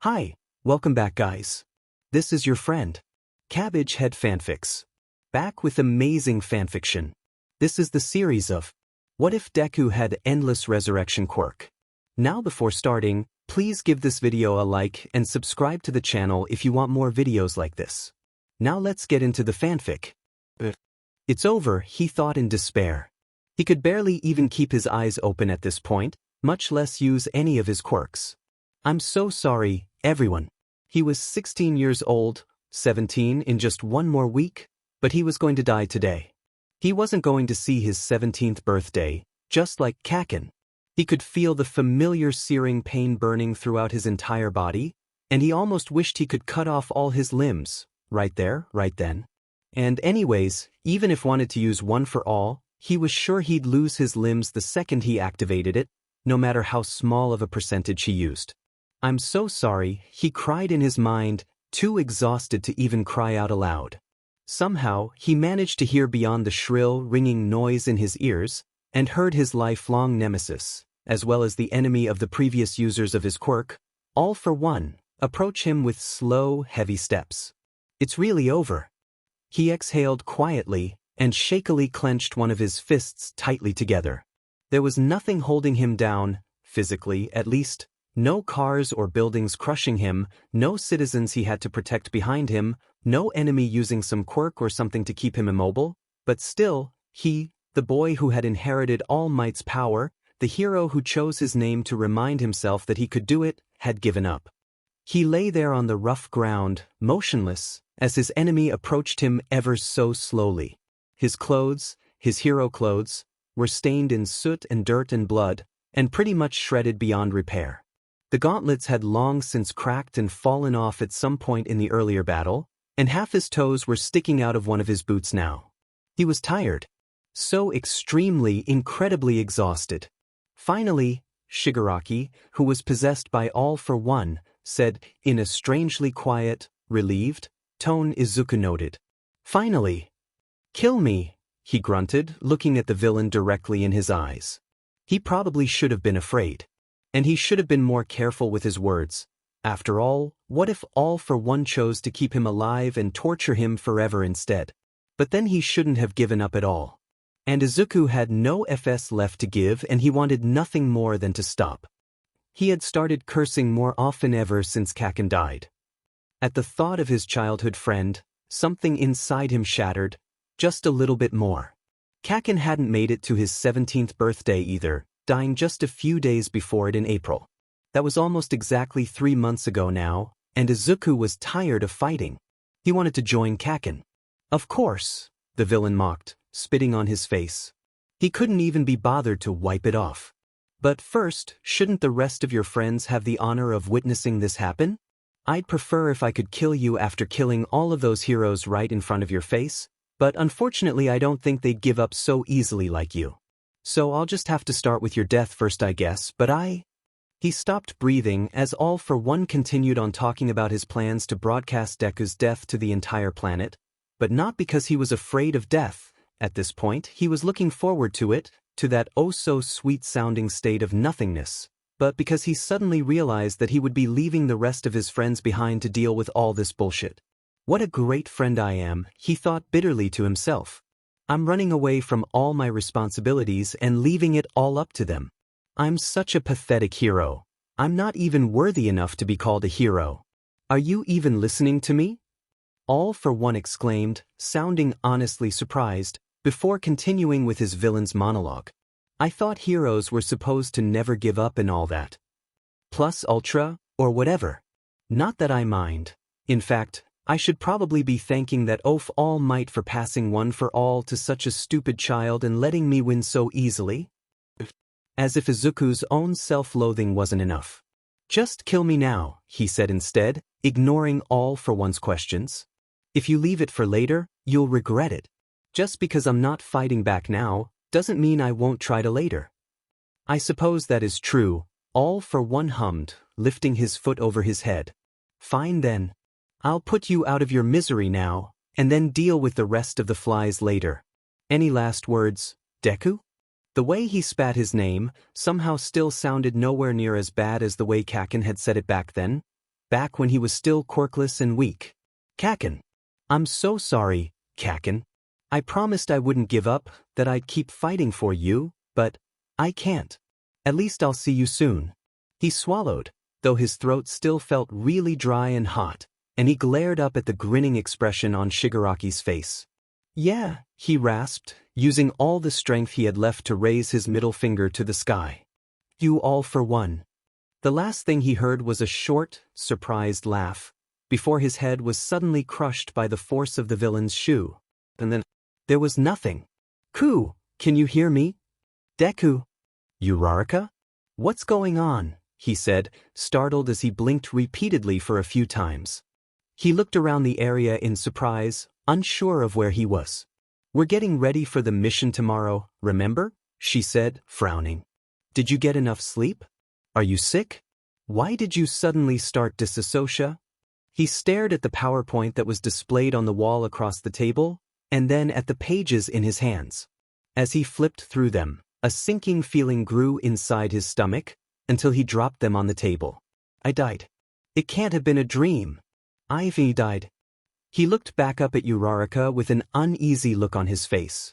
Hi, welcome back guys. This is your friend, Cabbage Head Fanfics. Back with amazing fanfiction. This is the series of What If Deku Had Endless Resurrection Quirk. Now before starting, please give this video a like and subscribe to the channel if you want more videos like this. Now let's get into the fanfic. It's over, he thought in despair. He could barely even keep his eyes open at this point, much less use any of his quirks. I'm so sorry, everyone. He was 16 years old, 17 in just one more week, but he was going to die today. He wasn't going to see his 17th birthday, just like Kacchan. He could feel the familiar searing pain burning throughout his entire body, and he almost wished he could cut off all his limbs, right there, right then. And anyways, even if wanted to use one for all, he was sure he'd lose his limbs the second he activated it, no matter how small of a percentage he used. I'm so sorry, he cried in his mind, too exhausted to even cry out aloud. Somehow, he managed to hear beyond the shrill, ringing noise in his ears, and heard his lifelong nemesis, as well as the enemy of the previous users of his quirk, all for one, approach him with slow, heavy steps. It's really over. He exhaled quietly, and shakily clenched one of his fists tightly together. There was nothing holding him down, physically at least. No cars or buildings crushing him, no citizens he had to protect behind him, no enemy using some quirk or something to keep him immobile, but still, he, the boy who had inherited All Might's power, the hero who chose his name to remind himself that he could do it, had given up. He lay there on the rough ground, motionless, as his enemy approached him ever so slowly. His clothes, his hero clothes, were stained in soot and dirt and blood, and pretty much shredded beyond repair. The gauntlets had long since cracked and fallen off at some point in the earlier battle, and half his toes were sticking out of one of his boots now. He was tired. So extremely, incredibly exhausted. Finally, Shigaraki, who was possessed by All for One, said, in a strangely quiet, relieved tone Izuku noted. Finally. Kill me, he grunted, looking at the villain directly in his eyes. He probably should have been afraid. And he should have been more careful with his words. After all, what if All for One chose to keep him alive and torture him forever instead? But then he shouldn't have given up at all. And Izuku had no FS left to give, and he wanted nothing more than to stop. He had started cursing more often ever since Kacchan died. At the thought of his childhood friend, something inside him shattered, just a little bit more. Kacchan hadn't made it to his 17th birthday either, dying just a few days before it in April. That was almost exactly 3 months ago now, and Izuku was tired of fighting. He wanted to join Kacchan. Of course, the villain mocked, spitting on his face. He couldn't even be bothered to wipe it off. But first, shouldn't the rest of your friends have the honor of witnessing this happen? I'd prefer if I could kill you after killing all of those heroes right in front of your face, but unfortunately I don't think they'd give up so easily like you. So I'll just have to start with your death first I guess, but He stopped breathing as All for One continued on talking about his plans to broadcast Deku's death to the entire planet, but not because he was afraid of death. At this point, he was looking forward to it, to that oh-so-sweet-sounding state of nothingness, but because he suddenly realized that he would be leaving the rest of his friends behind to deal with all this bullshit. What a great friend I am, he thought bitterly to himself. I'm running away from all my responsibilities and leaving it all up to them. I'm such a pathetic hero. I'm not even worthy enough to be called a hero. Are you even listening to me? All for One exclaimed, sounding honestly surprised, before continuing with his villain's monologue. I thought heroes were supposed to never give up and all that. Plus ultra, or whatever. Not that I mind. In fact, I should probably be thanking that oaf All Might for passing one for all to such a stupid child and letting me win so easily. As if Izuku's own self-loathing wasn't enough. Just kill me now, he said instead, ignoring All for One's questions. If you leave it for later, you'll regret it. Just because I'm not fighting back now, doesn't mean I won't try to later. I suppose that is true, All for One hummed, lifting his foot over his head. Fine then. I'll put you out of your misery now, and then deal with the rest of the flies later. Any last words, Deku? The way he spat his name somehow still sounded nowhere near as bad as the way Kacchan had said it back then. back when he was still quirkless and weak. Kacchan. I'm so sorry, Kacchan. I promised I wouldn't give up, that I'd keep fighting for you, but I can't. At least I'll see you soon. He swallowed, though his throat still felt really dry and hot, and he glared up at the grinning expression on Shigaraki's face. Yeah, he rasped, using all the strength he had left to raise his middle finger to the sky. You all for one. The last thing he heard was a short, surprised laugh, before his head was suddenly crushed by the force of the villain's shoe. And then, there was nothing. Ku, can you hear me? Deku. Uraraka? What's going on? He said, startled as he blinked repeatedly for a few times. He looked around the area in surprise, unsure of where he was. We're getting ready for the mission tomorrow, remember? She said, frowning. Did you get enough sleep? Are you sick? Why did you suddenly start disassociation? He stared at the PowerPoint that was displayed on the wall across the table, and then at the pages in his hands. As he flipped through them, a sinking feeling grew inside his stomach, until he dropped them on the table. I died. It can't have been a dream. Ivy died. He looked back up at Uraraka with an uneasy look on his face.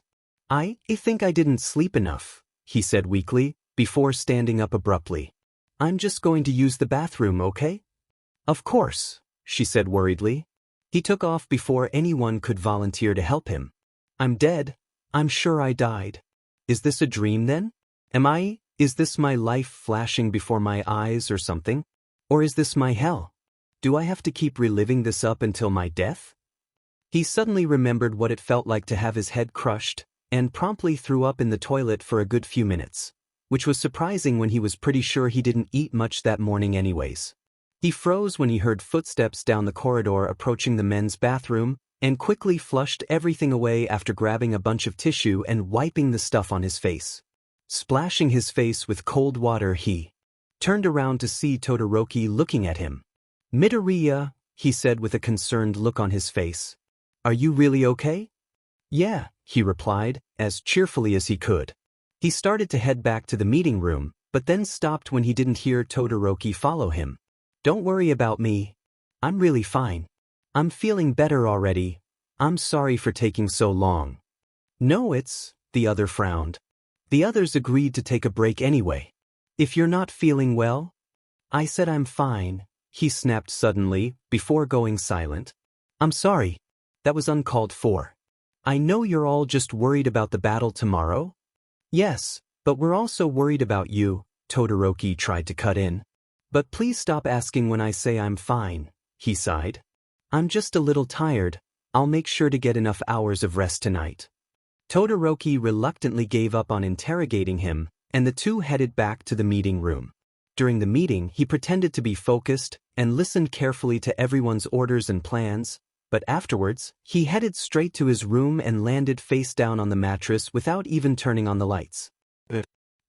I think I didn't sleep enough, he said weakly, before standing up abruptly. I'm just going to use the bathroom, okay? Of course, she said worriedly. He took off before anyone could volunteer to help him. I'm dead. I'm sure I died. Is this a dream then? Is this my life flashing before my eyes or something? Or is this my hell? Do I have to keep reliving this up until my death? He suddenly remembered what it felt like to have his head crushed, and promptly threw up in the toilet for a good few minutes, which was surprising when he was pretty sure he didn't eat much that morning anyways. He froze when he heard footsteps down the corridor approaching the men's bathroom, and quickly flushed everything away after grabbing a bunch of tissue and wiping the stuff on his face. Splashing his face with cold water, he turned around to see Todoroki looking at him. Midoriya, he said with a concerned look on his face. Are you really okay? Yeah, he replied, as cheerfully as he could. He started to head back to the meeting room, but then stopped when he didn't hear Todoroki follow him. Don't worry about me. I'm really fine. I'm feeling better already. I'm sorry for taking so long. No, the other frowned. The others agreed to take a break anyway. If you're not feeling well? I said I'm fine, he snapped suddenly, before going silent. I'm sorry. That was uncalled for. I know you're all just worried about the battle tomorrow. Yes, but we're also worried about you, Todoroki tried to cut in. But please stop asking when I say I'm fine, he sighed. I'm just a little tired. I'll make sure to get enough hours of rest tonight. Todoroki reluctantly gave up on interrogating him, and the two headed back to the meeting room. During the meeting, he pretended to be focused and listened carefully to everyone's orders and plans, but afterwards, he headed straight to his room and landed face down on the mattress without even turning on the lights.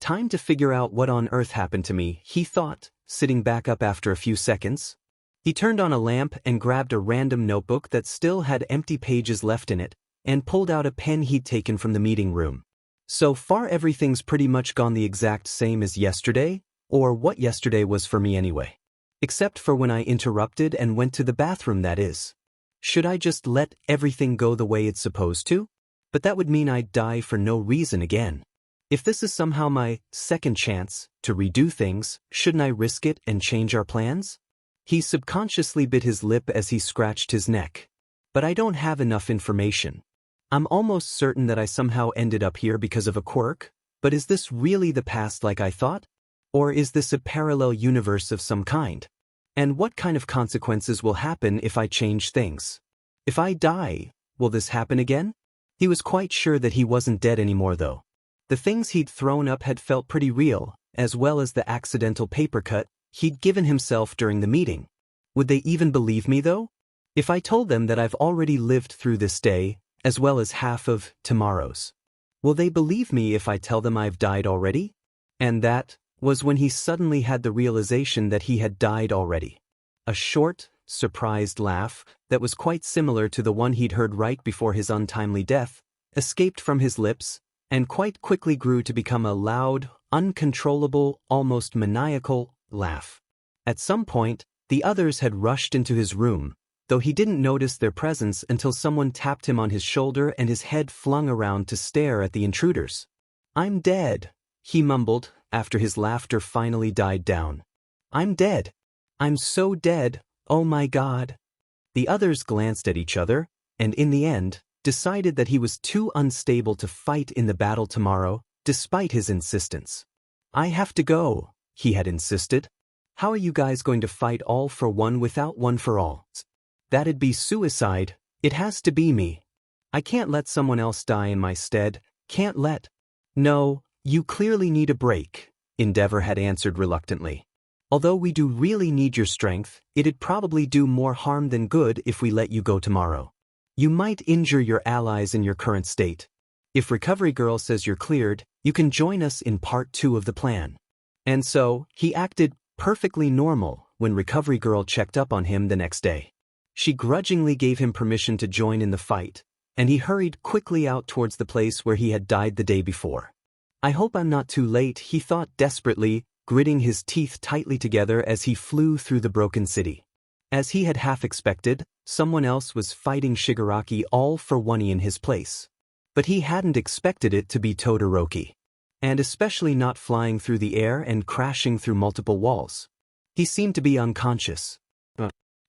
Time to figure out what on earth happened to me, he thought, sitting back up after a few seconds. He turned on a lamp and grabbed a random notebook that still had empty pages left in it, and pulled out a pen he'd taken from the meeting room. So far everything's pretty much gone the exact same as yesterday, or what yesterday was for me anyway. Except for when I interrupted and went to the bathroom, that is. Should I just let everything go the way it's supposed to? But that would mean I'd die for no reason again. If this is somehow my second chance to redo things, shouldn't I risk it and change our plans? He subconsciously bit his lip as he scratched his neck. But I don't have enough information. I'm almost certain that I somehow ended up here because of a quirk, but is this really the past like I thought? Or is this a parallel universe of some kind? And what kind of consequences will happen if I change things? If I die, will this happen again? He was quite sure that he wasn't dead anymore though. The things he'd thrown up had felt pretty real, as well as the accidental paper cut he'd given himself during the meeting. Would they even believe me though? If I told them that I've already lived through this day, as well as half of tomorrow's, will they believe me if I tell them I've died already? And that was when he suddenly had the realization that he had died already. A short, surprised laugh that was quite similar to the one he'd heard right before his untimely death escaped from his lips and quite quickly grew to become a loud, uncontrollable, almost maniacal laugh. At some point, The others had rushed into his room, though he didn't notice their presence until someone tapped him on his shoulder and his head flung around to stare at the intruders. "I'm dead," he mumbled, after his laughter finally died down. "I'm dead. I'm so dead, oh my God." The others glanced at each other, and in the end, decided that he was too unstable to fight in the battle tomorrow, despite his insistence. "I have to go," he had insisted. "How are you guys going to fight all for one without one for all? That'd be suicide. It has to be me. I can't let someone else die in my stead, can't let—" "No, you clearly need a break," Endeavor had answered reluctantly. "Although we do really need your strength, it'd probably do more harm than good if we let you go tomorrow. You might injure your allies in your current state. If Recovery Girl says you're cleared, you can join us in part 2 of the plan." And so, he acted perfectly normal when Recovery Girl checked up on him the next day. She grudgingly gave him permission to join in the fight, and he hurried quickly out towards the place where he had died the day before. "I hope I'm not too late," he thought desperately, gritting his teeth tightly together as he flew through the broken city. As he had half expected, someone else was fighting Shigaraki all for one in his place. But he hadn't expected it to be Todoroki. And especially not flying through the air and crashing through multiple walls. He seemed to be unconscious.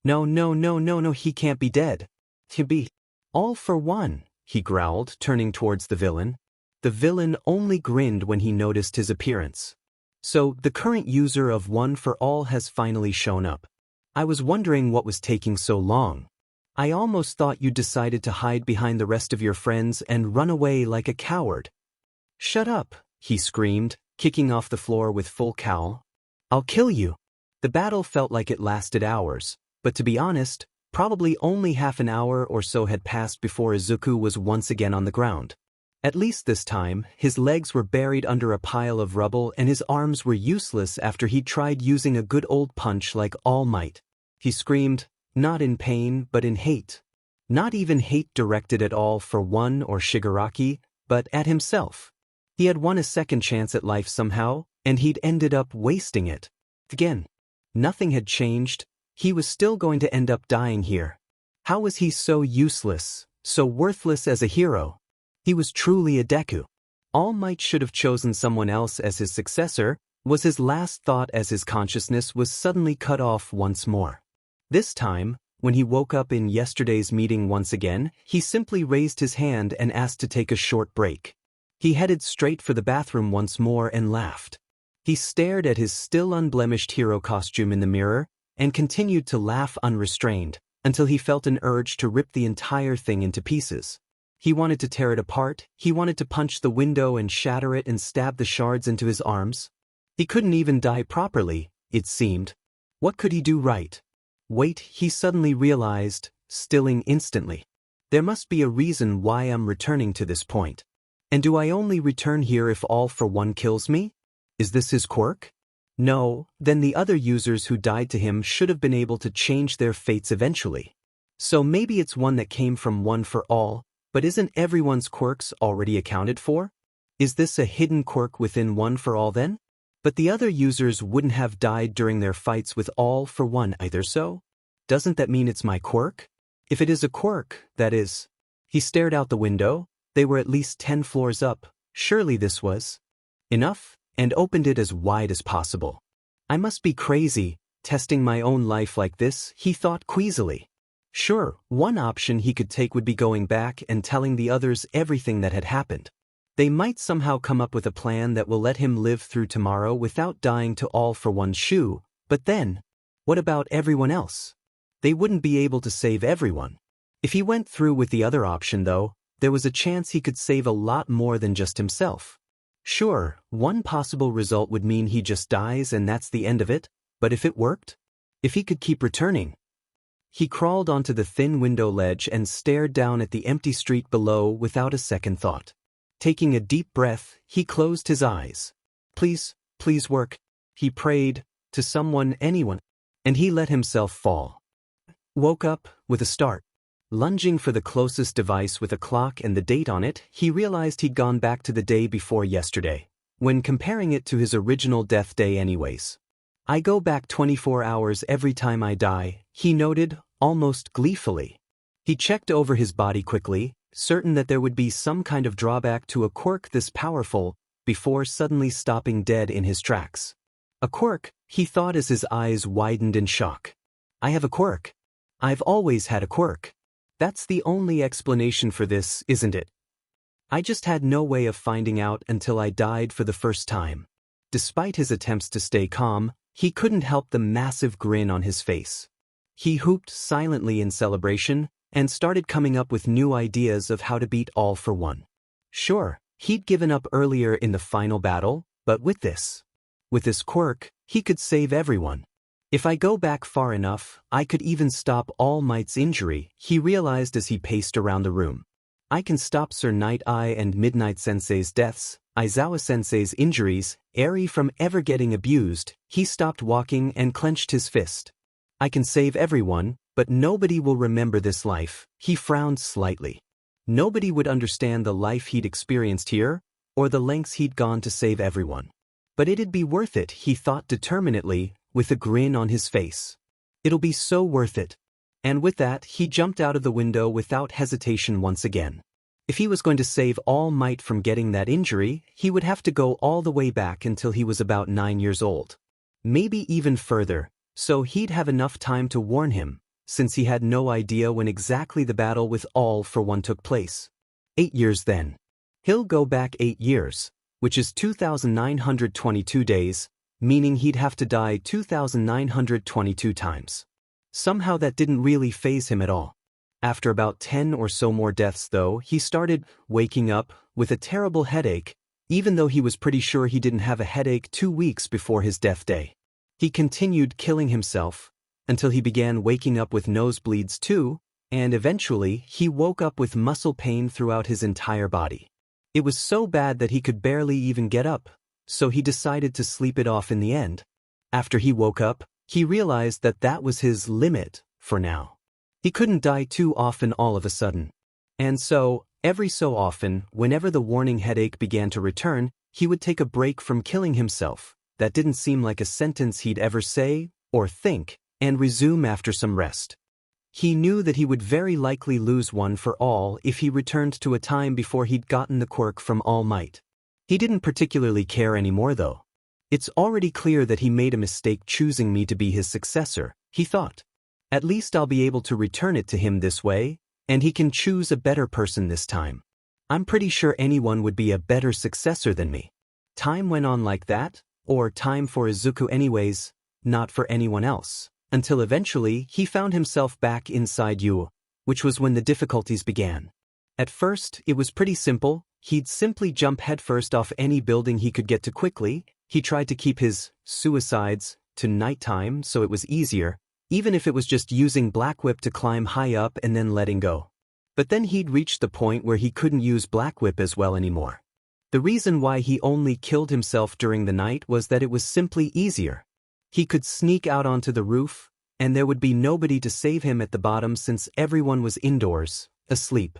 No, he can't be dead. He'll be all for one, he growled, turning towards the villain. The villain only grinned when he noticed his appearance. "So, the current user of One for All has finally shown up. I was wondering what was taking so long. I almost thought you decided to hide behind the rest of your friends and run away like a coward." "Shut up," he screamed, kicking off the floor with full cowl. "I'll kill you." The battle felt like it lasted hours, but to be honest, probably only half an hour or so had passed before Izuku was once again on the ground. At least this time, his legs were buried under a pile of rubble and his arms were useless after he tried using a good old punch like All Might. He screamed, not in pain but in hate. Not even hate directed at all for One or Shigaraki, but at himself. He had won a second chance at life somehow, and he'd ended up wasting it. Again. Nothing had changed. He was still going to end up dying here. How was he so useless, so worthless as a hero? He was truly a Deku. All Might should have chosen someone else as his successor, was his last thought as his consciousness was suddenly cut off once more. This time, when he woke up in yesterday's meeting once again, he simply raised his hand and asked to take a short break. He headed straight for the bathroom once more and laughed. He stared at his still unblemished hero costume in the mirror and continued to laugh unrestrained until he felt an urge to rip the entire thing into pieces. He wanted to tear it apart, he wanted to punch the window and shatter it and stab the shards into his arms. He couldn't even die properly, it seemed. What could he do right? Wait, he suddenly realized, stilling instantly. There must be a reason why I'm returning to this point. And do I only return here if All for One kills me? Is this his quirk? No, then the other users who died to him should have been able to change their fates eventually. So maybe it's one that came from One for All, but isn't everyone's quirks already accounted for? Is this a hidden quirk within One for All then? But the other users wouldn't have died during their fights with All for One either, so? Doesn't that mean it's my quirk? If it is a quirk, that is. He stared out the window. They were at least 10 floors up. Surely this was enough, and opened it as wide as possible. I must be crazy, testing my own life like this, he thought queasily. Sure, one option he could take would be going back and telling the others everything that had happened. They might somehow come up with a plan that will let him live through tomorrow without dying to All for One's shoe, but then, what about everyone else? They wouldn't be able to save everyone. If he went through with the other option though, there was a chance he could save a lot more than just himself. Sure, one possible result would mean he just dies and that's the end of it, but if it worked? If he could keep returning? He crawled onto the thin window ledge and stared down at the empty street below without a second thought. Taking a deep breath, he closed his eyes. Please, please work. He prayed, to someone, anyone. And he let himself fall. Woke up, with a start. Lunging for the closest device with a clock and the date on it, he realized he'd gone back to the day before yesterday, when comparing it to his original death day anyways. I go back 24 hours every time I die, he noted, almost gleefully. He checked over his body quickly, certain that there would be some kind of drawback to a quirk this powerful, before suddenly stopping dead in his tracks. A quirk, he thought as his eyes widened in shock. I have a quirk. I've always had a quirk. That's the only explanation for this, isn't it? I just had no way of finding out until I died for the first time. Despite his attempts to stay calm, he couldn't help the massive grin on his face. He whooped silently in celebration and started coming up with new ideas of how to beat All for One. Sure, he'd given up earlier in the final battle, but with this quirk, he could save everyone. If I go back far enough, I could even stop All Might's injury, he realized as he paced around the room. I can stop Sir Night Eye and Midnight Sensei's deaths, Aizawa Sensei's injuries, Eri from ever getting abused. He stopped walking and clenched his fist. I can save everyone, but nobody will remember this life. He frowned slightly. Nobody would understand the life he'd experienced here, or the lengths he'd gone to save everyone. But it'd be worth it, he thought determinedly, with a grin on his face. It'll be so worth it. And with that, he jumped out of the window without hesitation once again. If he was going to save All Might from getting that injury, he would have to go all the way back until he was about 9 years old. Maybe even further, so he'd have enough time to warn him, since he had no idea when exactly the battle with All for One took place. 8 years then. He'll go back 8 years, which is 2,922 days, meaning he'd have to die 2,922 times. Somehow that didn't really faze him at all. After about 10 or so more deaths though, he started waking up with a terrible headache, even though he was pretty sure he didn't have a headache 2 weeks before his death day. He continued killing himself, until he began waking up with nosebleeds too, and eventually he woke up with muscle pain throughout his entire body. It was so bad that he could barely even get up, so he decided to sleep it off in the end. After he woke up, he realized that that was his limit, for now. He couldn't die too often all of a sudden. And so, every so often, whenever the warning headache began to return, he would take a break from killing himself. That didn't seem like a sentence he'd ever say, or think, and resume after some rest. He knew that he would very likely lose one for all if he returned to a time before he'd gotten the quirk from All Might. He didn't particularly care anymore though. It's already clear that he made a mistake choosing me to be his successor, he thought. At least I'll be able to return it to him this way, and he can choose a better person this time. I'm pretty sure anyone would be a better successor than me. Time went on like that, or time for Izuku anyways, not for anyone else, until eventually he found himself back inside Yu, which was when the difficulties began. At first, it was pretty simple. He'd simply jump headfirst off any building he could get to quickly. He tried to keep his suicides to nighttime so it was easier, even if it was just using Black Whip to climb high up and then letting go. But then he'd reached the point where he couldn't use Black Whip as well anymore. The reason why he only killed himself during the night was that it was simply easier. He could sneak out onto the roof, and there would be nobody to save him at the bottom since everyone was indoors, asleep.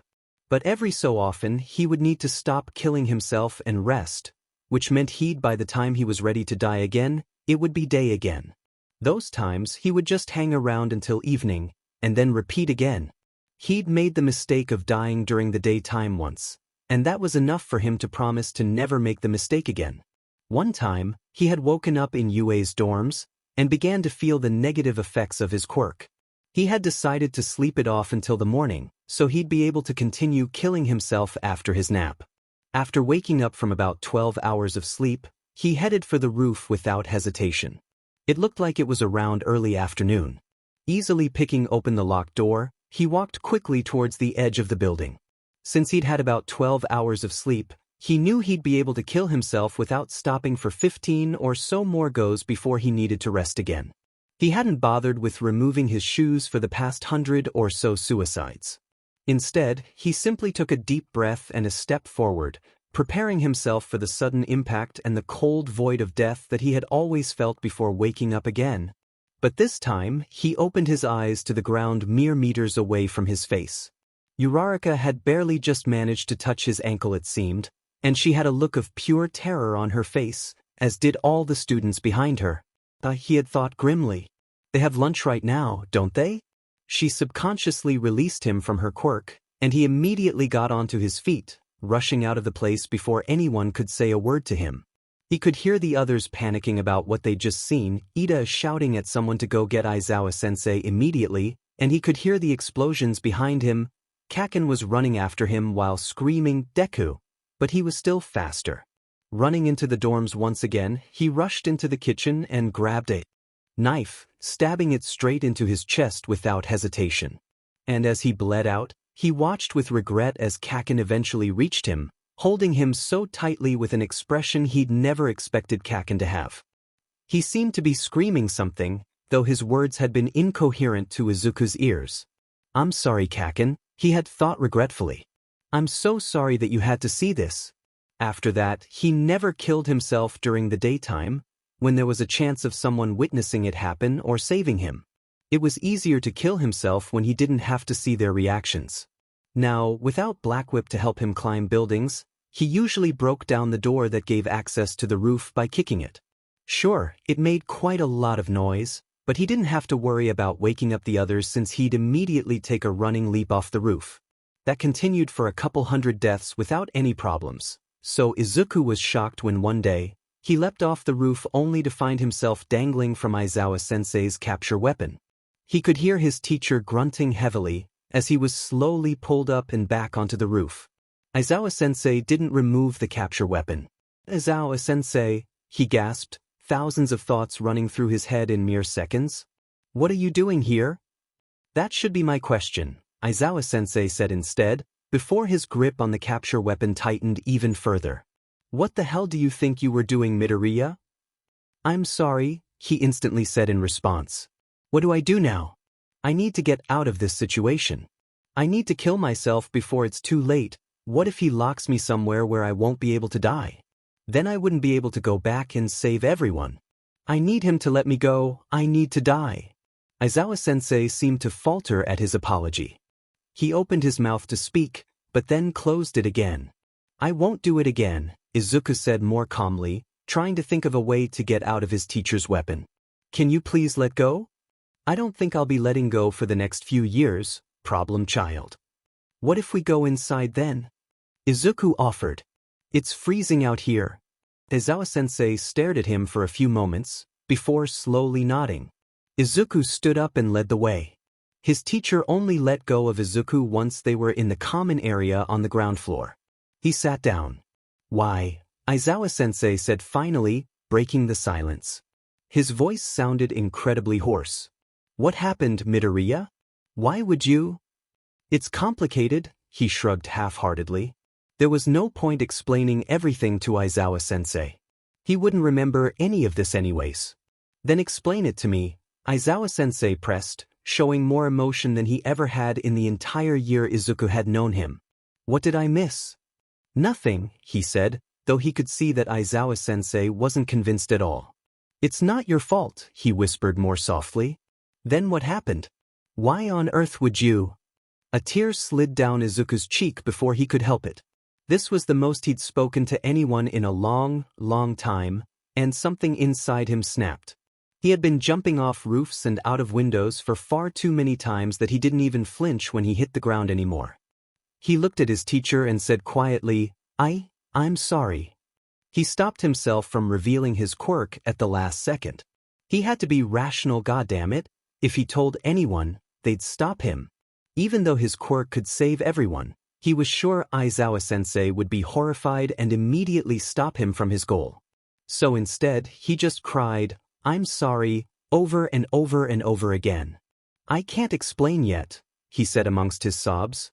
But every so often he would need to stop killing himself and rest, which meant by the time he was ready to die again, it would be day again. Those times he would just hang around until evening, and then repeat again. He'd made the mistake of dying during the daytime once, and that was enough for him to promise to never make the mistake again. One time, he had woken up in Yue's dorms, and began to feel the negative effects of his quirk. He had decided to sleep it off until the morning, so he'd be able to continue killing himself after his nap. After waking up from about 12 hours of sleep, he headed for the roof without hesitation. It looked like it was around early afternoon. Easily picking open the locked door, he walked quickly towards the edge of the building. Since he'd had about 12 hours of sleep, he knew he'd be able to kill himself without stopping for 15 or so more goes before he needed to rest again. He hadn't bothered with removing his shoes for the past 100 or so suicides. Instead, he simply took a deep breath and a step forward, preparing himself for the sudden impact and the cold void of death that he had always felt before waking up again. But this time, he opened his eyes to the ground mere meters away from his face. Uraraka had barely just managed to touch his ankle, it seemed, and she had a look of pure terror on her face, as did all the students behind her. He had thought grimly. They have lunch right now, don't they? She subconsciously released him from her quirk, and he immediately got onto his feet, rushing out of the place before anyone could say a word to him. He could hear the others panicking about what they'd just seen, Ida shouting at someone to go get Aizawa-sensei immediately, and he could hear the explosions behind him. Kacchan was running after him while screaming, "Deku!" But he was still faster. Running into the dorms once again, he rushed into the kitchen and grabbed a knife, stabbing it straight into his chest without hesitation. And as he bled out, he watched with regret as Kacchan eventually reached him, holding him so tightly with an expression he'd never expected Kacchan to have. He seemed to be screaming something, though his words had been incoherent to Izuku's ears. "I'm sorry, Kacchan," he had thought regretfully. "I'm so sorry that you had to see this." After that, he never killed himself during the daytime, when there was a chance of someone witnessing it happen or saving him. It was easier to kill himself when he didn't have to see their reactions. Now, without Black Whip to help him climb buildings, he usually broke down the door that gave access to the roof by kicking it. Sure, it made quite a lot of noise, but he didn't have to worry about waking up the others since he'd immediately take a running leap off the roof. That continued for a couple hundred deaths without any problems, so Izuku was shocked when one day, he leapt off the roof only to find himself dangling from Aizawa-sensei's capture weapon. He could hear his teacher grunting heavily as he was slowly pulled up and back onto the roof. Aizawa-sensei didn't remove the capture weapon. "Aizawa-sensei," he gasped, thousands of thoughts running through his head in mere seconds. "What are you doing here?" "That should be my question," Aizawa-sensei said instead, before his grip on the capture weapon tightened even further. "What the hell do you think you were doing, Midoriya?" "I'm sorry," he instantly said in response. "What do I do now? I need to get out of this situation. I need to kill myself before it's too late. What if he locks me somewhere where I won't be able to die? Then I wouldn't be able to go back and save everyone. I need him to let me go. I need to die." Aizawa-sensei seemed to falter at his apology. He opened his mouth to speak, but then closed it again. "I won't do it again," Izuku said more calmly, trying to think of a way to get out of his teacher's weapon. "Can you please let go? I don't think I'll be letting go for the next few years, problem child. What if we go inside then?" Izuku offered. "It's freezing out here." Aizawa-sensei stared at him for a few moments, before slowly nodding. Izuku stood up and led the way. His teacher only let go of Izuku once they were in the common area on the ground floor. He sat down. "Why?" Aizawa-sensei said finally, breaking the silence. His voice sounded incredibly hoarse. "What happened, Midoriya? Why would you?" "It's complicated," he shrugged half-heartedly. There was no point explaining everything to Aizawa-sensei. He wouldn't remember any of this anyways. "Then explain it to me," Aizawa-sensei pressed, showing more emotion than he ever had in the entire year Izuku had known him. "What did I miss?" "Nothing," he said, though he could see that Aizawa-sensei wasn't convinced at all. "It's not your fault," he whispered more softly. "Then what happened? Why on earth would you?" A tear slid down Izuku's cheek before he could help it. This was the most he'd spoken to anyone in a long, long time, and something inside him snapped. He had been jumping off roofs and out of windows for far too many times that he didn't even flinch when he hit the ground anymore. He looked at his teacher and said quietly, I'm sorry." He stopped himself from revealing his quirk at the last second. He had to be rational, goddammit. If he told anyone, they'd stop him. Even though his quirk could save everyone, he was sure Aizawa-sensei would be horrified and immediately stop him from his goal. So instead, he just cried, "I'm sorry," over and over and over again. "I can't explain yet," he said amongst his sobs.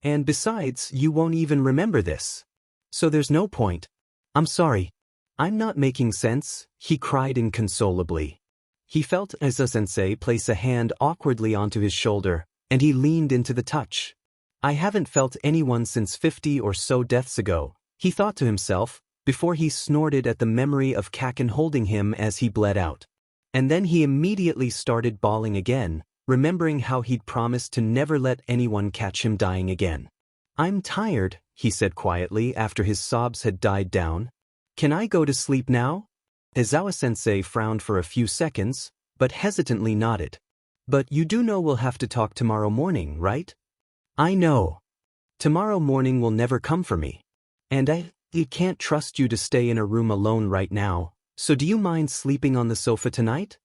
"And besides, you won't even remember this. So there's no point. I'm sorry. I'm not making sense," he cried inconsolably. He felt Aizawa-sensei place a hand awkwardly onto his shoulder, and he leaned into the touch. "I haven't felt anyone since 50 or so deaths ago," he thought to himself, before he snorted at the memory of Kacchan holding him as he bled out. And then he immediately started bawling again, remembering how he'd promised to never let anyone catch him dying again. "I'm tired," he said quietly after his sobs had died down. "Can I go to sleep now?" Izawa-sensei frowned for a few seconds, but hesitantly nodded. But you do know we'll have to talk tomorrow morning, right? I know. Tomorrow morning will never come for me. And I can't trust you to stay in a room alone right now, so do you mind sleeping on the sofa tonight?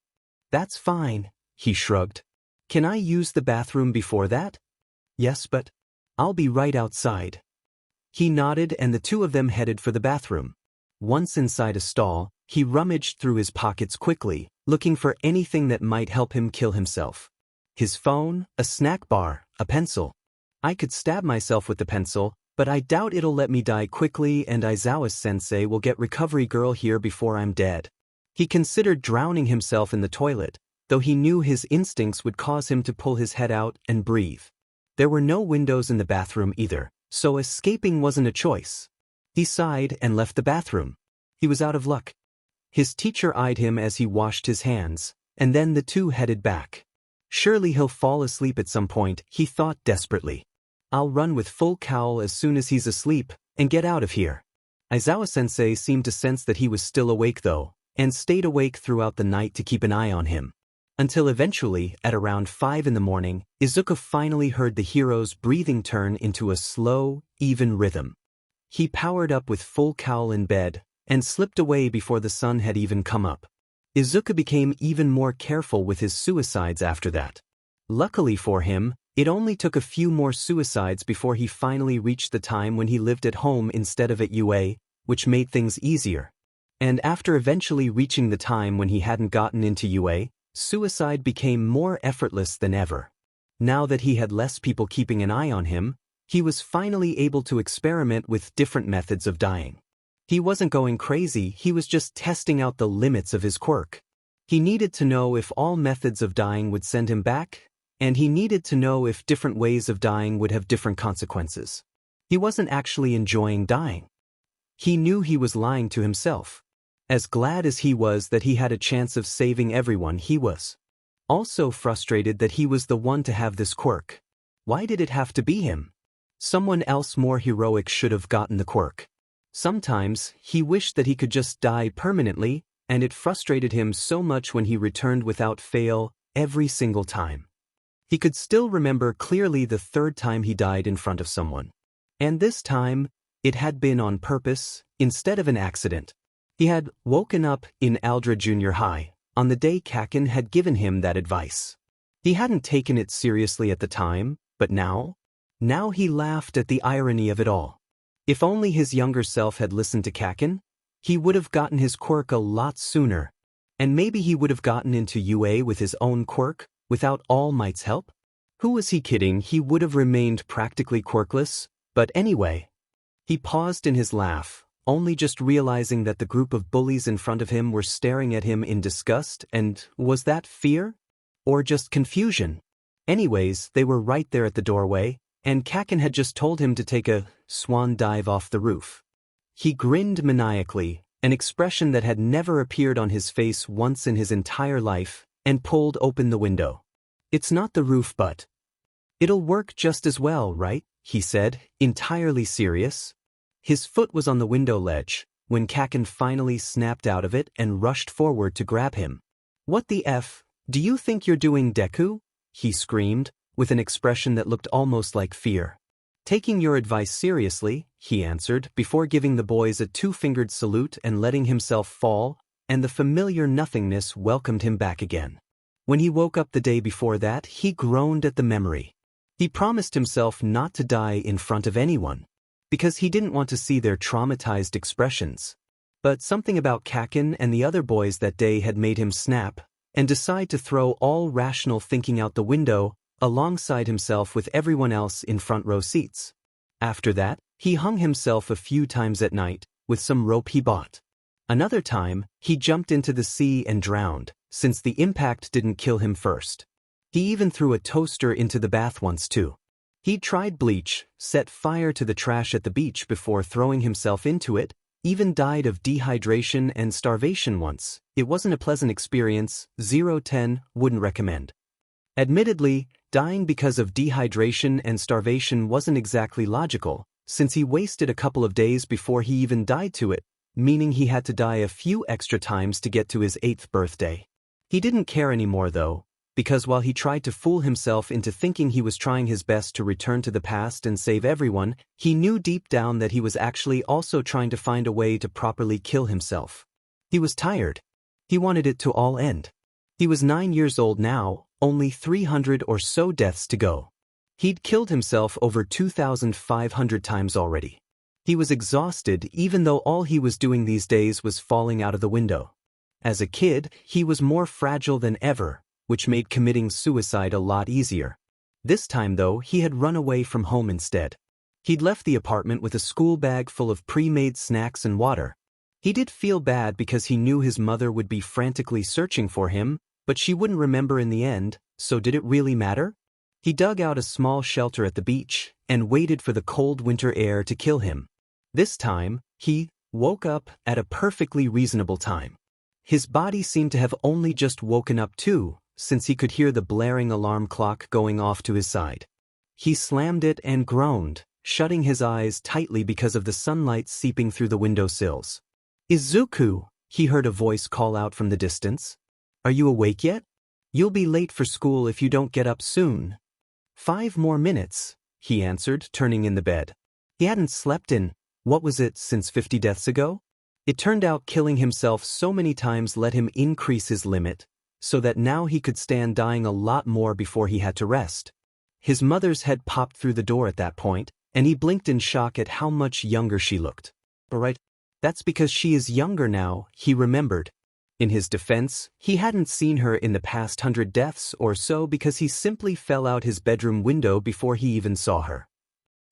That's fine, he shrugged. Can I use the bathroom before that? Yes, but I'll be right outside. He nodded and the two of them headed for the bathroom. Once inside a stall, he rummaged through his pockets quickly, looking for anything that might help him kill himself. His phone, a snack bar, a pencil. I could stab myself with the pencil, but I doubt it'll let me die quickly and Izawa-sensei will get recovery girl here before I'm dead. He considered drowning himself in the toilet, though he knew his instincts would cause him to pull his head out and breathe. There were no windows in the bathroom either, so escaping wasn't a choice. He sighed and left the bathroom. He was out of luck. His teacher eyed him as he washed his hands, and then the two headed back. Surely he'll fall asleep at some point, he thought desperately. I'll run with full cowl as soon as he's asleep, and get out of here. Izawa-sensei seemed to sense that he was still awake though, and stayed awake throughout the night to keep an eye on him. Until eventually, at around 5 in the morning, Izuku finally heard the hero's breathing turn into a slow, even rhythm. He powered up with full cowl in bed, and slipped away before the sun had even come up. Izuku became even more careful with his suicides after that. Luckily for him, it only took a few more suicides before he finally reached the time when he lived at home instead of at UA, which made things easier. And after eventually reaching the time when he hadn't gotten into UA, suicide became more effortless than ever. Now that he had less people keeping an eye on him, he was finally able to experiment with different methods of dying. He wasn't going crazy, he was just testing out the limits of his quirk. He needed to know if all methods of dying would send him back, and he needed to know if different ways of dying would have different consequences. He wasn't actually enjoying dying. He knew he was lying to himself. As glad as he was that he had a chance of saving everyone, he was also frustrated that he was the one to have this quirk. Why did it have to be him? Someone else more heroic should have gotten the quirk. Sometimes, he wished that he could just die permanently, and it frustrated him so much when he returned without fail every single time. He could still remember clearly the third time he died in front of someone. And this time, it had been on purpose, instead of an accident. He had woken up in Aldra Junior High, on the day Kacchan had given him that advice. He hadn't taken it seriously at the time, but now he laughed at the irony of it all. If only his younger self had listened to Kacchan, he would have gotten his quirk a lot sooner, and maybe he would have gotten into UA with his own quirk, without All Might's help? Who was he kidding? He would have remained practically quirkless, but anyway. He paused in his laugh, only just realizing that the group of bullies in front of him were staring at him in disgust, and was that fear? Or just confusion? Anyways, they were right there at the doorway, and Kacchan had just told him to take a swan dive off the roof. He grinned maniacally, an expression that had never appeared on his face once in his entire life, and pulled open the window. It's not the roof, but it'll work just as well, right? He said, entirely serious. His foot was on the window ledge, when Kacchan finally snapped out of it and rushed forward to grab him. What the F, do you think you're doing, Deku? He screamed, with an expression that looked almost like fear. Taking your advice seriously, he answered, before giving the boys a two-fingered salute and letting himself fall, and the familiar nothingness welcomed him back again. When he woke up the day before that, he groaned at the memory. He promised himself not to die in front of anyone, because he didn't want to see their traumatized expressions. But something about Kacchan and the other boys that day had made him snap, and decide to throw all rational thinking out the window, alongside himself with everyone else in front row seats. After that, he hung himself a few times at night, with some rope he bought. Another time, he jumped into the sea and drowned, since the impact didn't kill him first. He even threw a toaster into the bath once too. He tried bleach, set fire to the trash at the beach before throwing himself into it, even died of dehydration and starvation once. It wasn't a pleasant experience, 0-10, wouldn't recommend. Admittedly, dying because of dehydration and starvation wasn't exactly logical, since he wasted a couple of days before he even died to it, meaning he had to die a few extra times to get to his 8th birthday. He didn't care anymore though, because while he tried to fool himself into thinking he was trying his best to return to the past and save everyone, he knew deep down that he was actually also trying to find a way to properly kill himself. He was tired. He wanted it to all end. He was 9 years old now, only 300 or so deaths to go. He'd killed himself over 2,500 times already. He was exhausted even though all he was doing these days was falling out of the window. As a kid, he was more fragile than ever, which made committing suicide a lot easier. This time though, he had run away from home instead. He'd left the apartment with a school bag full of pre-made snacks and water. He did feel bad because he knew his mother would be frantically searching for him, but she wouldn't remember in the end, so did it really matter? He dug out a small shelter at the beach and waited for the cold winter air to kill him. This time, he woke up at a perfectly reasonable time. His body seemed to have only just woken up too, since he could hear the blaring alarm clock going off to his side. He slammed it and groaned, shutting his eyes tightly because of the sunlight seeping through the windowsills. "Izuku," he heard a voice call out from the distance. "Are you awake yet? You'll be late for school if you don't get up soon." 5 more minutes, he answered, turning in the bed. He hadn't slept in, what was it, since 50 deaths ago? It turned out killing himself so many times let him increase his limit, so that now he could stand dying a lot more before he had to rest. His mother's head popped through the door at that point, and he blinked in shock at how much younger she looked. "Alright, that's because she is younger now," he remembered. In his defense, he hadn't seen her in the past 100 deaths or so because he simply fell out his bedroom window before he even saw her.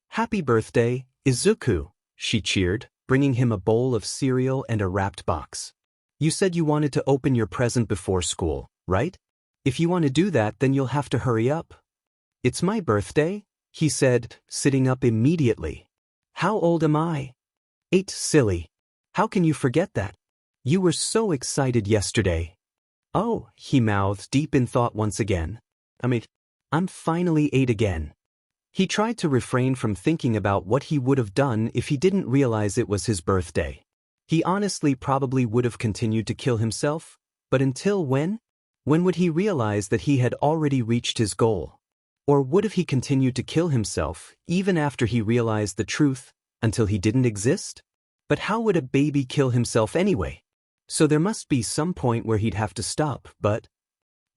"Happy birthday, Izuku," she cheered, bringing him a bowl of cereal and a wrapped box. "You said you wanted to open your present before school, right? If you want to do that, then you'll have to hurry up." "It's my birthday," he said, sitting up immediately. "How old am I?" "8, silly. How can you forget that? You were so excited yesterday." "Oh," he mouthed, deep in thought once again. I'm finally 8 again." He tried to refrain from thinking about what he would have done if he didn't realize it was his birthday. He honestly probably would have continued to kill himself, but until when? When would he realize that he had already reached his goal? Or would have he continued to kill himself, even after he realized the truth, until he didn't exist? But how would a baby kill himself anyway? So there must be some point where he'd have to stop, but...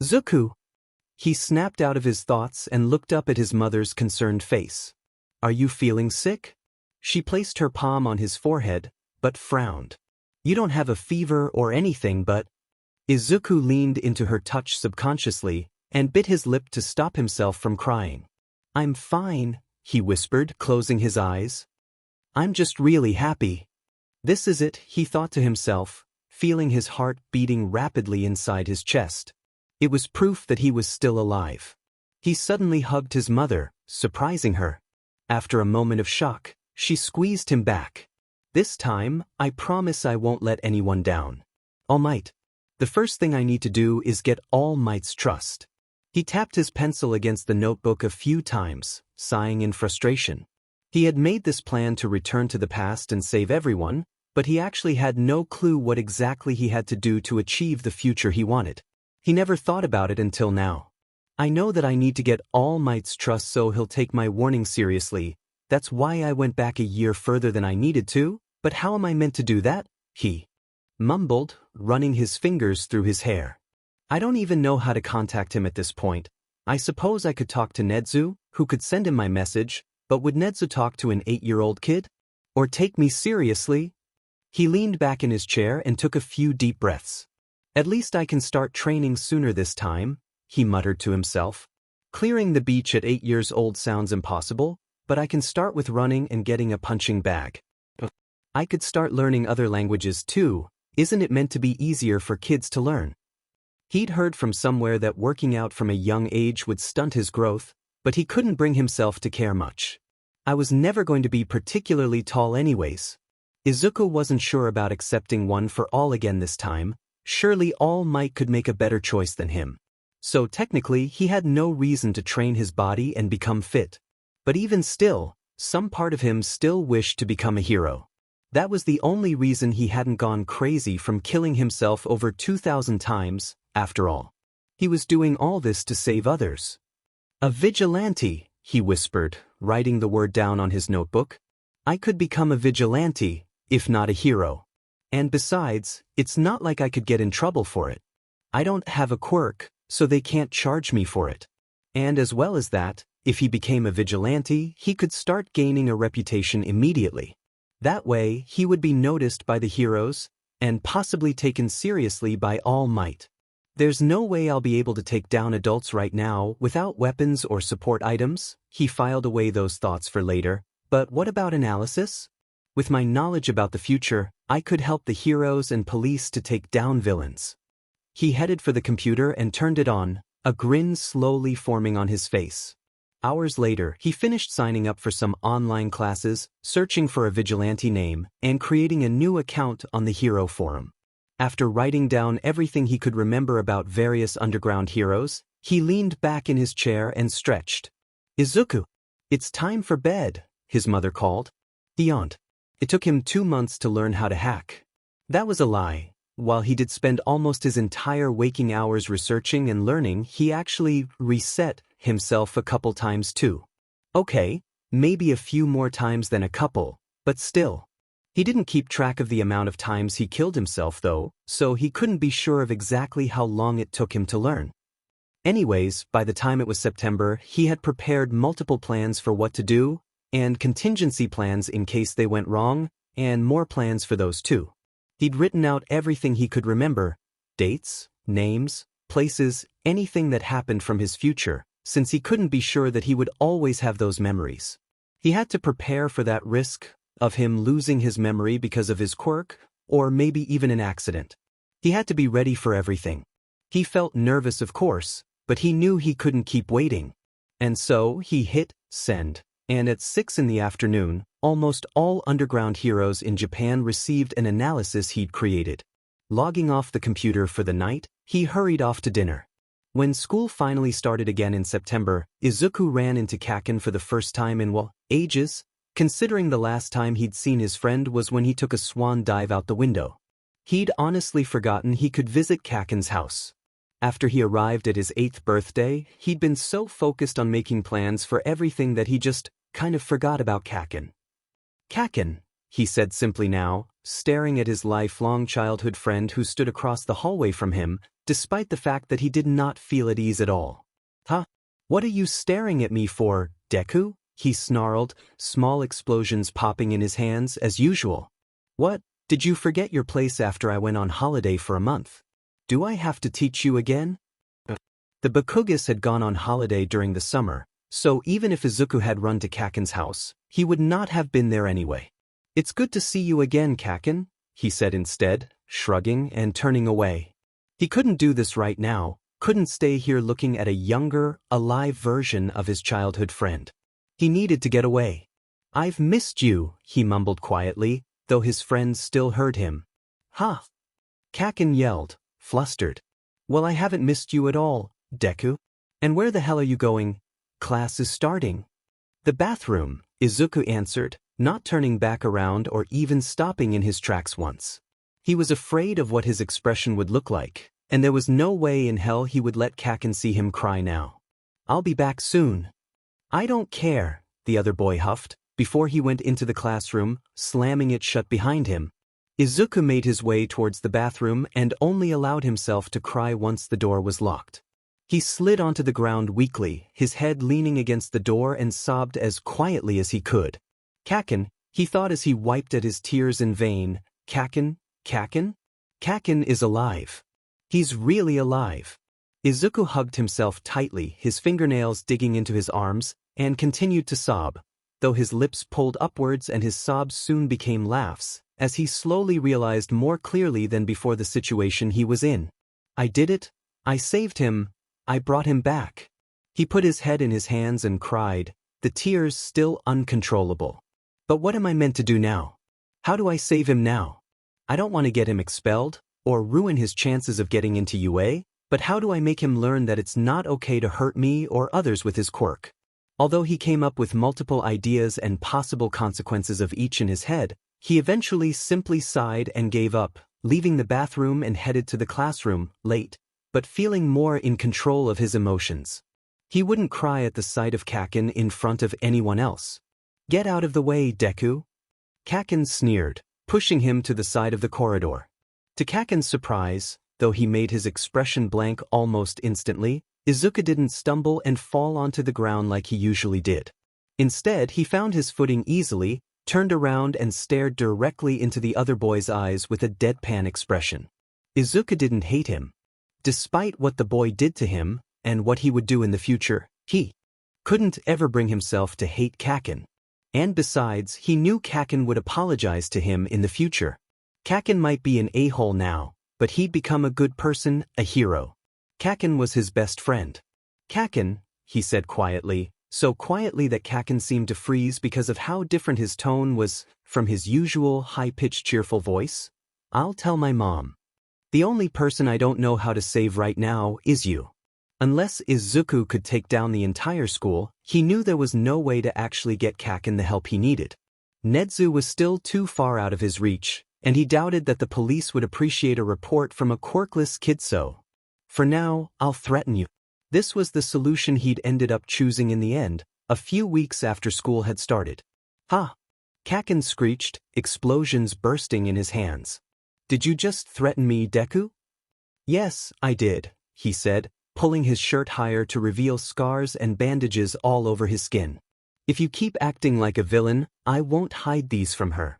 "Zuku!" He snapped out of his thoughts and looked up at his mother's concerned face. "Are you feeling sick?" She placed her palm on his forehead, but frowned. "You don't have a fever or anything, but..." Izuku leaned into her touch subconsciously and bit his lip to stop himself from crying. "I'm fine," he whispered, closing his eyes. "I'm just really happy." This is it, he thought to himself, feeling his heart beating rapidly inside his chest. It was proof that he was still alive. He suddenly hugged his mother, surprising her. After a moment of shock, she squeezed him back. "This time, I promise I won't let anyone down. All Might. The first thing I need to do is get All Might's trust." He tapped his pencil against the notebook a few times, sighing in frustration. He had made this plan to return to the past and save everyone, but he actually had no clue what exactly he had to do to achieve the future he wanted. He never thought about it until now. "I know that I need to get All Might's trust so he'll take my warning seriously. That's why I went back a year further than I needed to, but how am I meant to do that?" he mumbled, running his fingers through his hair. "I don't even know how to contact him at this point. I suppose I could talk to Nezu, who could send him my message, but would Nezu talk to an 8-year-old kid? Or take me seriously?" He leaned back in his chair and took a few deep breaths. "At least I can start training sooner this time," he muttered to himself. "Clearing the beach at 8 years old sounds impossible, but I can start with running and getting a punching bag. I could start learning other languages too. Isn't it meant to be easier for kids to learn?" He'd heard from somewhere that working out from a young age would stunt his growth, but he couldn't bring himself to care much. "I was never going to be particularly tall anyways." Izuku wasn't sure about accepting one for all again this time. Surely All Might could make a better choice than him. So technically he had no reason to train his body and become fit. But even still, some part of him still wished to become a hero. That was the only reason he hadn't gone crazy from killing himself over 2,000 times, after all. He was doing all this to save others. A vigilante, he whispered, writing the word down on his notebook. I could become a vigilante, if not a hero. And besides, it's not like I could get in trouble for it. I don't have a quirk, so they can't charge me for it. And as well as that, if he became a vigilante, he could start gaining a reputation immediately. That way, he would be noticed by the heroes, and possibly taken seriously by All Might. There's no way I'll be able to take down adults right now without weapons or support items. He filed away those thoughts for later. But what about analysis? With my knowledge about the future, I could help the heroes and police to take down villains. He headed for the computer and turned it on, a grin slowly forming on his face. Hours later, he finished signing up for some online classes, searching for a vigilante name, and creating a new account on the Hero Forum. After writing down everything he could remember about various underground heroes, he leaned back in his chair and stretched. Izuku, it's time for bed, his mother called. He yawned. It took him 2 months to learn how to hack. That was a lie. While he did spend almost his entire waking hours researching and learning, he actually reset himself a couple times too. Okay, maybe a few more times than a couple, but still. He didn't keep track of the amount of times he killed himself though, so he couldn't be sure of exactly how long it took him to learn. Anyways, by the time it was September, he had prepared multiple plans for what to do, and contingency plans in case they went wrong, and more plans for those too. He'd written out everything he could remember, dates, names, places, anything that happened from his future, since he couldn't be sure that he would always have those memories. He had to prepare for that risk of him losing his memory because of his quirk, or maybe even an accident. He had to be ready for everything. He felt nervous, of course, but he knew he couldn't keep waiting. And so he hit send. And at 6 in the afternoon, almost all underground heroes in Japan received an analysis he'd created. Logging off the computer for the night, he hurried off to dinner. When school finally started again in September, Izuku ran into Kacchan for the first time in, ages, considering the last time he'd seen his friend was when he took a swan dive out the window. He'd honestly forgotten he could visit Kacchan's house. After he arrived at his 8th birthday, he'd been so focused on making plans for everything that he just kind of forgot about Kacchan. Kacchan, he said simply now, staring at his lifelong childhood friend who stood across the hallway from him, despite the fact that he did not feel at ease at all. Huh? What are you staring at me for, Deku? He snarled, small explosions popping in his hands as usual. What? Did you forget your place after I went on holiday for a month? Do I have to teach you again? The Bakugas had gone on holiday during the summer, so even if Izuku had run to Kacchan's house, he would not have been there anyway. It's good to see you again, Kacchan, he said instead, shrugging and turning away. He couldn't do this right now, couldn't stay here looking at a younger, alive version of his childhood friend. He needed to get away. I've missed you, he mumbled quietly, though his friends still heard him. Huh? Kacchan yelled, flustered. Well, I haven't missed you at all, Deku. And where the hell are you going? Class is starting. The bathroom, Izuku answered, not turning back around or even stopping in his tracks once. He was afraid of what his expression would look like, and there was no way in hell he would let Kacchan see him cry now. I'll be back soon. I don't care, the other boy huffed, before he went into the classroom, slamming it shut behind him. Izuku made his way towards the bathroom and only allowed himself to cry once the door was locked. He slid onto the ground weakly, his head leaning against the door, and sobbed as quietly as he could. Kacchan, he thought as he wiped at his tears in vain. Kacchan? Kacchan? Kacchan is alive. He's really alive. Izuku hugged himself tightly, his fingernails digging into his arms, and continued to sob, though his lips pulled upwards and his sobs soon became laughs, as he slowly realized more clearly than before the situation he was in. I did it. I saved him. I brought him back. He put his head in his hands and cried, the tears still uncontrollable. But what am I meant to do now? How do I save him now? I don't want to get him expelled, or ruin his chances of getting into UA, but how do I make him learn that it's not okay to hurt me or others with his quirk? Although he came up with multiple ideas and possible consequences of each in his head, He eventually simply sighed and gave up, leaving the bathroom and headed to the classroom, late, but feeling more in control of his emotions. He wouldn't cry at the sight of Kacchan in front of anyone else. "Get out of the way, Deku." Kacchan sneered, pushing him to the side of the corridor. To Kacchan's surprise, though he made his expression blank almost instantly, Izuku didn't stumble and fall onto the ground like he usually did. Instead, he found his footing easily, turned around and stared directly into the other boy's eyes with a deadpan expression. Izuku didn't hate him. Despite what the boy did to him, and what he would do in the future, he couldn't ever bring himself to hate Kacchan. And besides, he knew Kacchan would apologize to him in the future. Kacchan might be an a-hole now, but he'd become a good person, a hero. Kacchan was his best friend. "Kacchan," he said quietly, so quietly that Kacchan seemed to freeze because of how different his tone was from his usual high-pitched cheerful voice. "I'll tell my mom. The only person I don't know how to save right now is you." Unless Izuku could take down the entire school, he knew there was no way to actually get Kacchan the help he needed. Netsu was still too far out of his reach, and he doubted that the police would appreciate a report from a quirkless kid. So, "For now, I'll threaten you." This was the solution he'd ended up choosing in the end, a few weeks after school had started. "Ha!" Kacchan screeched, explosions bursting in his hands. "Did you just threaten me, Deku?" "Yes, I did," he said, pulling his shirt higher to reveal scars and bandages all over his skin. "If you keep acting like a villain, I won't hide these from her."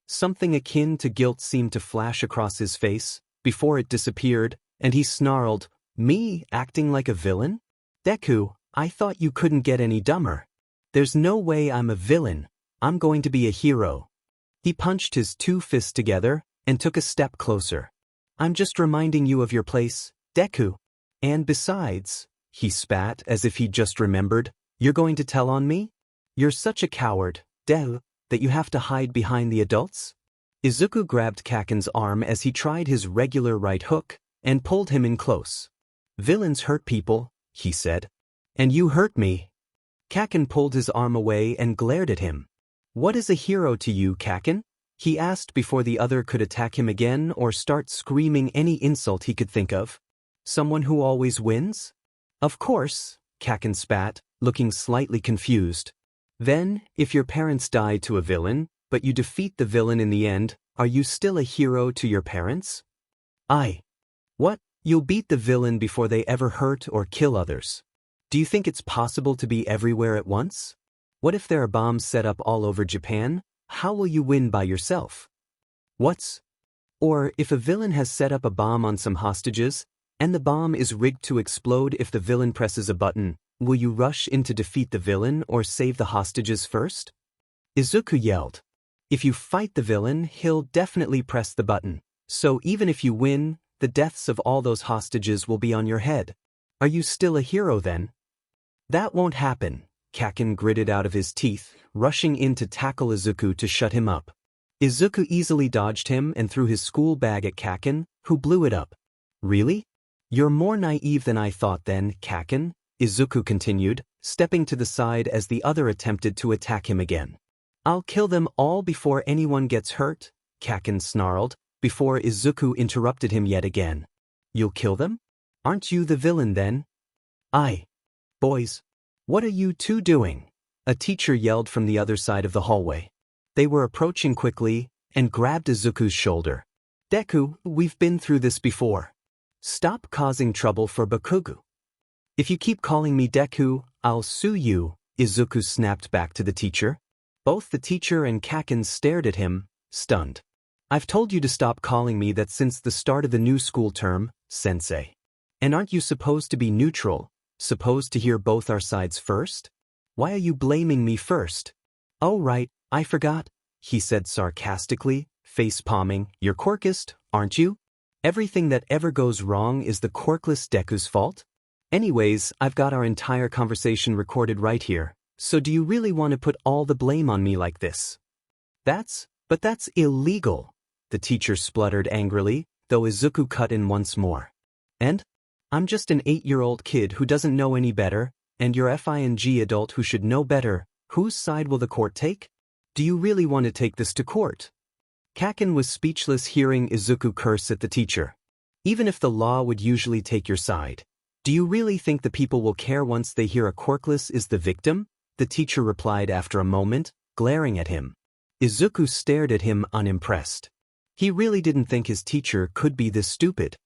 Something akin to guilt seemed to flash across his face, before it disappeared, and he snarled, "Me, acting like a villain? Deku, I thought you couldn't get any dumber. There's no way I'm a villain, I'm going to be a hero." He punched his two fists together, and took a step closer. "I'm just reminding you of your place, Deku. And besides," he spat as if he'd just remembered, "you're going to tell on me? You're such a coward, Deku, that you have to hide behind the adults?" Izuku grabbed Kacchan's arm as he tried his regular right hook, and pulled him in close. "Villains hurt people," he said. "And you hurt me." Kacchan pulled his arm away and glared at him. "What is a hero to you, Kacchan?" he asked before the other could attack him again or start screaming any insult he could think of. "Someone who always wins?" "Of course," Kacchan spat, looking slightly confused. "Then, if your parents die to a villain, but you defeat the villain in the end, are you still a hero to your parents?" "What? You'll beat the villain before they ever hurt or kill others. Do you think it's possible to be everywhere at once? What if there are bombs set up all over Japan? How will you win by yourself? Or if a villain has set up a bomb on some hostages, and the bomb is rigged to explode if the villain presses a button, will you rush in to defeat the villain or save the hostages first?" Izuku yelled. "If you fight the villain, he'll definitely press the button, so even if you win, the deaths of all those hostages will be on your head. Are you still a hero then?" "That won't happen," Kacchan gritted out of his teeth, rushing in to tackle Izuku to shut him up. Izuku easily dodged him and threw his school bag at Kacchan, who blew it up. "Really? You're more naive than I thought then, Kacchan," Izuku continued, stepping to the side as the other attempted to attack him again. "I'll kill them all before anyone gets hurt," Kacchan snarled, before Izuku interrupted him yet again. "You'll kill them? Aren't you the villain then?" "Boys, what are you two doing?" a teacher yelled from the other side of the hallway. They were approaching quickly, and grabbed Izuku's shoulder. "Deku, we've been through this before. Stop causing trouble for Bakugo." "If you keep calling me Deku, I'll sue you," Izuku snapped back to the teacher. Both the teacher and Kacchan stared at him, stunned. "I've told you to stop calling me that since the start of the new school term, Sensei. And aren't you supposed to be neutral, supposed to hear both our sides first? Why are you blaming me first?" "Oh right, I forgot," he said sarcastically, face-palming. "You're quirkist, aren't you? Everything that ever goes wrong is the quirkless Deku's fault? Anyways, I've got our entire conversation recorded right here, so do you really want to put all the blame on me like this?" But that's illegal," the teacher spluttered angrily, though Izuku cut in once more. "And? I'm just an 8-year-old kid who doesn't know any better, and you're a FING adult who should know better. Whose side will the court take?" Do you really want to take this to court? Kacchan was speechless hearing Izuku curse at the teacher. Even if the law would usually take your side, do you really think the people will care once they hear a Quirkless is the victim? The teacher replied after a moment, glaring at him. Izuku stared at him unimpressed. He really didn't think his teacher could be this stupid.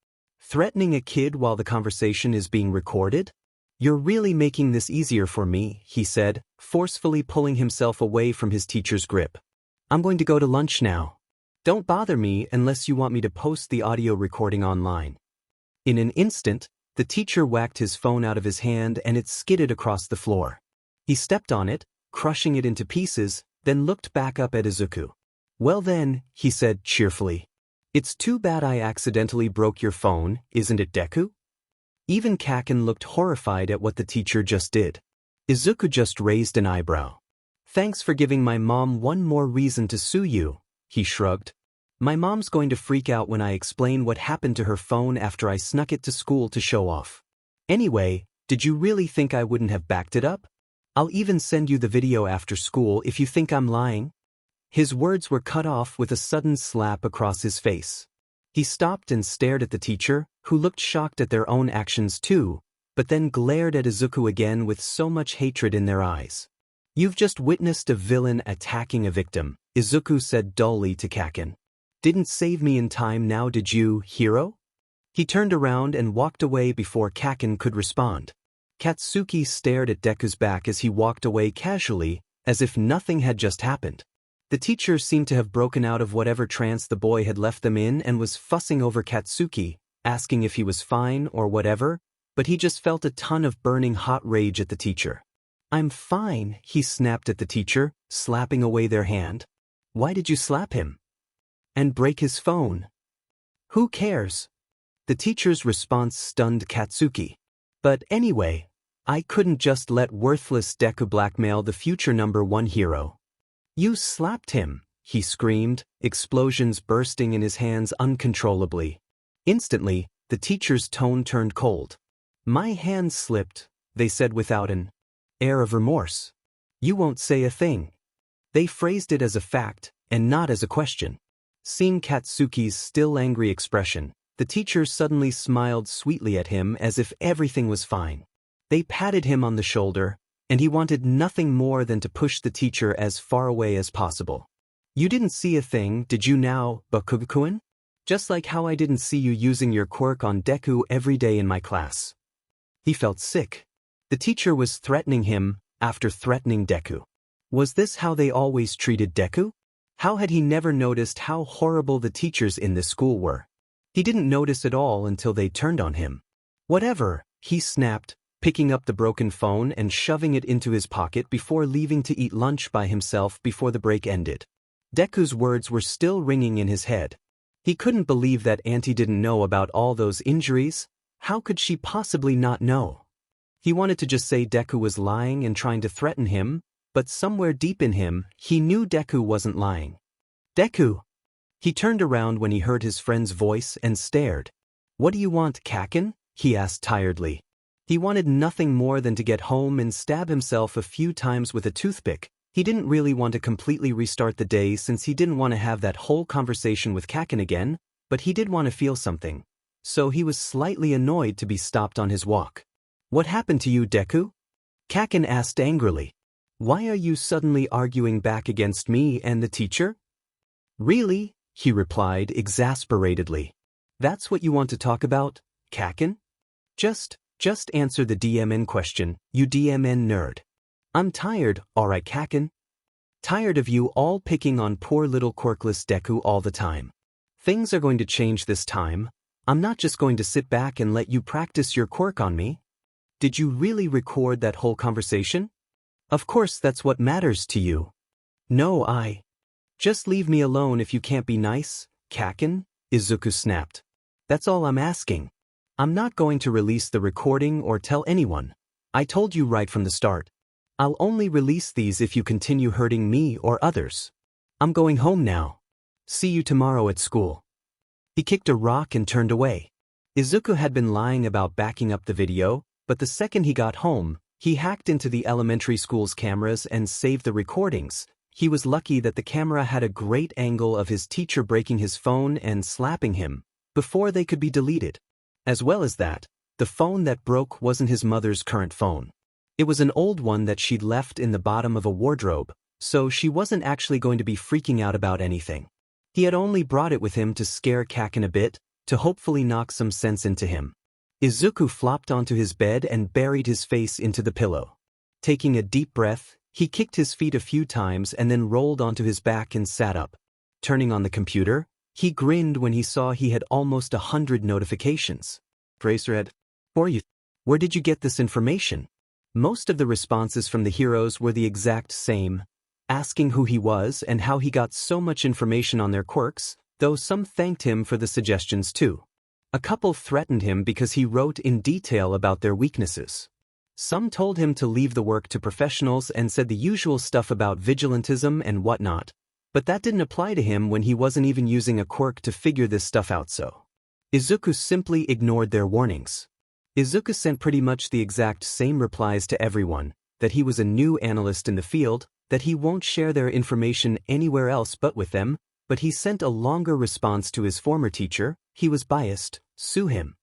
Threatening a kid while the conversation is being recorded? You're really making this easier for me, he said, forcefully pulling himself away from his teacher's grip. I'm going to go to lunch now. Don't bother me unless you want me to post the audio recording online. In an instant, the teacher whacked his phone out of his hand and it skidded across the floor. He stepped on it, crushing it into pieces, then looked back up at Izuku. Well then, he said cheerfully. It's too bad I accidentally broke your phone, isn't it, Deku? Even Kacchan looked horrified at what the teacher just did. Izuku just raised an eyebrow. Thanks for giving my mom one more reason to sue you, he shrugged. My mom's going to freak out when I explain what happened to her phone after I snuck it to school to show off. Anyway, did you really think I wouldn't have backed it up? I'll even send you the video after school if you think I'm lying. His words were cut off with a sudden slap across his face. He stopped and stared at the teacher, who looked shocked at their own actions too, but then glared at Izuku again with so much hatred in their eyes. You've just witnessed a villain attacking a victim, Izuku said dully to Kacchan. Didn't save me in time now, did you, hero? He turned around and walked away before Kacchan could respond. Katsuki stared at Deku's back as he walked away casually, as if nothing had just happened. The teacher seemed to have broken out of whatever trance the boy had left them in and was fussing over Katsuki, asking if he was fine or whatever, but he just felt a ton of burning hot rage at the teacher. I'm fine, he snapped at the teacher, slapping away their hand. Why did you slap him? And break his phone? Who cares? The teacher's response stunned Katsuki. But anyway, I couldn't just let worthless Deku blackmail the future #1 hero. You slapped him, he screamed, explosions bursting in his hands uncontrollably. Instantly, the teacher's tone turned cold. My hand slipped, they said without an air of remorse. You won't say a thing. They phrased it as a fact, and not as a question. Seeing Katsuki's still angry expression, the teacher suddenly smiled sweetly at him as if everything was fine. They patted him on the shoulder, and he wanted nothing more than to push the teacher as far away as possible. You didn't see a thing, did you now, Bakugan? Just like how I didn't see you using your quirk on Deku every day in my class. He felt sick. The teacher was threatening him, after threatening Deku. Was this how they always treated Deku? How had he never noticed how horrible the teachers in this school were? He didn't notice at all until they turned on him. Whatever, he snapped, picking up the broken phone and shoving it into his pocket before leaving to eat lunch by himself before the break ended. Deku's words were still ringing in his head. He couldn't believe that Auntie didn't know about all those injuries. How could she possibly not know? He wanted to just say Deku was lying and trying to threaten him, but somewhere deep in him, he knew Deku wasn't lying. Deku! He turned around when he heard his friend's voice and stared. What do you want, Kacchan? He asked tiredly. He wanted nothing more than to get home and stab himself a few times with a toothpick. He didn't really want to completely restart the day since he didn't want to have that whole conversation with Kacchan again, but he did want to feel something. So he was slightly annoyed to be stopped on his walk. What happened to you, Deku? Kacchan asked angrily. Why are you suddenly arguing back against me and the teacher? Really? He replied exasperatedly. That's what you want to talk about, Kacchan? Just answer the DMN question, you DMN nerd. I'm tired, alright Kacchan? Tired of you all picking on poor little quirkless Deku all the time. Things are going to change this time. I'm not just going to sit back and let you practice your quirk on me. Did you really record that whole conversation? Of course that's what matters to you. No, Just leave me alone if you can't be nice, Kacchan, Izuku snapped. That's all I'm asking. I'm not going to release the recording or tell anyone. I told you right from the start. I'll only release these if you continue hurting me or others. I'm going home now. See you tomorrow at school. He kicked a rock and turned away. Izuku had been lying about backing up the video, but the second he got home, he hacked into the elementary school's cameras and saved the recordings. he was lucky that the camera had a great angle of his teacher breaking his phone and slapping him before they could be deleted. As well as that, the phone that broke wasn't his mother's current phone. It was an old one that she'd left in the bottom of a wardrobe, so she wasn't actually going to be freaking out about anything. He had only brought it with him to scare Kacchan a bit, to hopefully knock some sense into him. Izuku flopped onto his bed and buried his face into the pillow. Taking a deep breath, he kicked his feet a few times and then rolled onto his back and sat up. Turning on the computer, he grinned when he saw he had almost 100 notifications. Racerhead, where did you get this information? Most of the responses from the heroes were the exact same, asking who he was and how he got so much information on their quirks, though some thanked him for the suggestions too. A couple threatened him because he wrote in detail about their weaknesses. Some told him to leave the work to professionals and said the usual stuff about vigilantism and whatnot, but that didn't apply to him when he wasn't even using a quirk to figure this stuff out. So Izuku simply ignored their warnings. Izuku sent pretty much the exact same replies to everyone, that he was a new analyst in the field, that he won't share their information anywhere else but with them, but he sent a longer response to his former teacher. He was biased, sue him.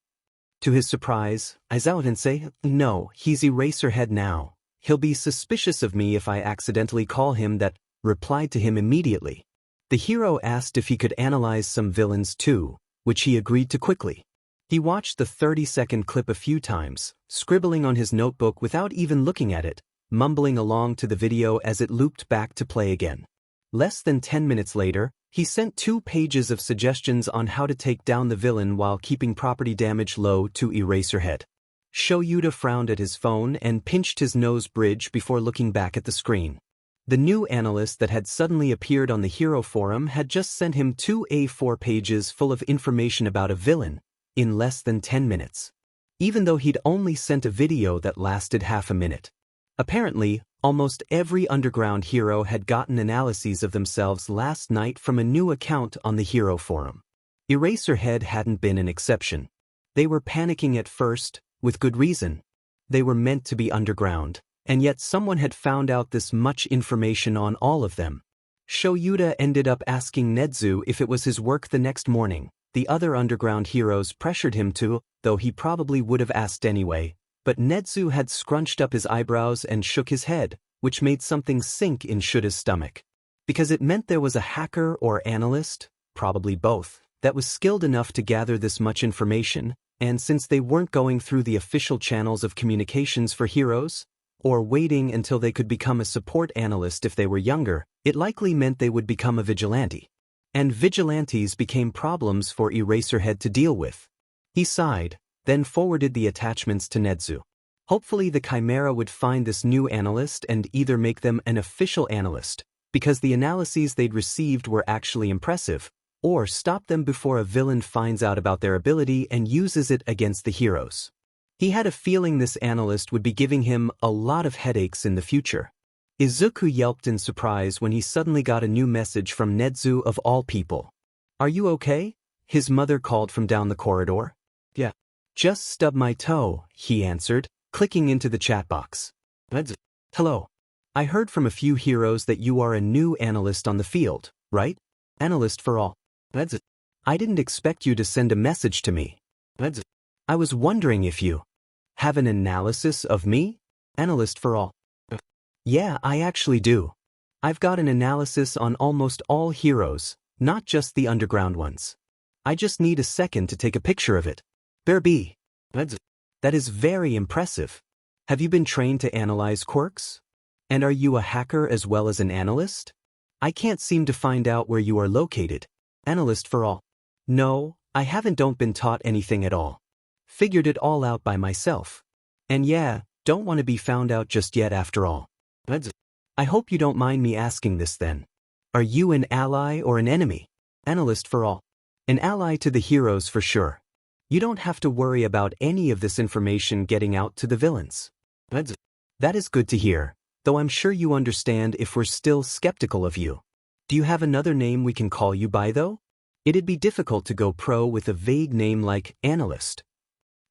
To his surprise, Izuku didn't say, no, he's Eraserhead now. He'll be suspicious of me if I accidentally call him that, replied to him immediately. The hero asked if he could analyze some villains too, which he agreed to quickly. He watched the 30-second clip a few times, scribbling on his notebook without even looking at it, mumbling along to the video as it looped back to play again. Less than 10 minutes later, he sent 2 pages of suggestions on how to take down the villain while keeping property damage low to Eraserhead. Shoyuta frowned at his phone and pinched his nose bridge before looking back at the screen. The new analyst that had suddenly appeared on the Hero Forum had just sent him 2 A4 pages full of information about a villain, in less than 10 minutes. Even though he'd only sent a video that lasted half a minute. Apparently, almost every underground hero had gotten analyses of themselves last night from a new account on the Hero Forum. Eraserhead hadn't been an exception. They were panicking at first, with good reason. They were meant to be underground, and yet someone had found out this much information on all of them. Shoyuta ended up asking Nezu if it was his work the next morning. The other underground heroes pressured him to, though he probably would have asked anyway, but Nezu had scrunched up his eyebrows and shook his head, which made something sink in Shuta's stomach. Because it meant there was a hacker or analyst, probably both, that was skilled enough to gather this much information, and since they weren't going through the official channels of communications for heroes, or waiting until they could become a support analyst if they were younger, it likely meant they would become a vigilante. And vigilantes became problems for Eraserhead to deal with. He sighed, then forwarded the attachments to Nezu. Hopefully the Chimera would find this new analyst and either make them an official analyst, because the analyses they'd received were actually impressive, or stop them before a villain finds out about their ability and uses it against the heroes. He had a feeling this analyst would be giving him a lot of headaches in the future. Izuku yelped in surprise when he suddenly got a new message from Nezu of all people. "Are you okay?" his mother called from down the corridor. "Yeah. Just stubbed my toe," he answered, clicking into the chat box. "Hello. I heard from a few heroes that you are a new analyst on the field, right? Analyst for all. I didn't expect you to send a message to me. I was wondering if you have an analysis of me? Analyst for all. Yeah, I actually do. I've got an analysis on almost all heroes, not just the underground ones. I just need a second to take a picture of it. Bearby. That is very impressive. Have you been trained to analyze quirks? And are you a hacker as well as an analyst? I can't seem to find out where you are located. Analyst for all. No, I don't been taught anything at all. Figured it all out by myself. And yeah, don't want to be found out just yet after all. I hope you don't mind me asking this then. Are you an ally or an enemy? Analyst for all. An ally to the heroes for sure. You don't have to worry about any of this information getting out to the villains. That is good to hear, though I'm sure you understand if we're still skeptical of you. Do you have another name we can call you by though? It'd be difficult to go pro with a vague name like Analyst.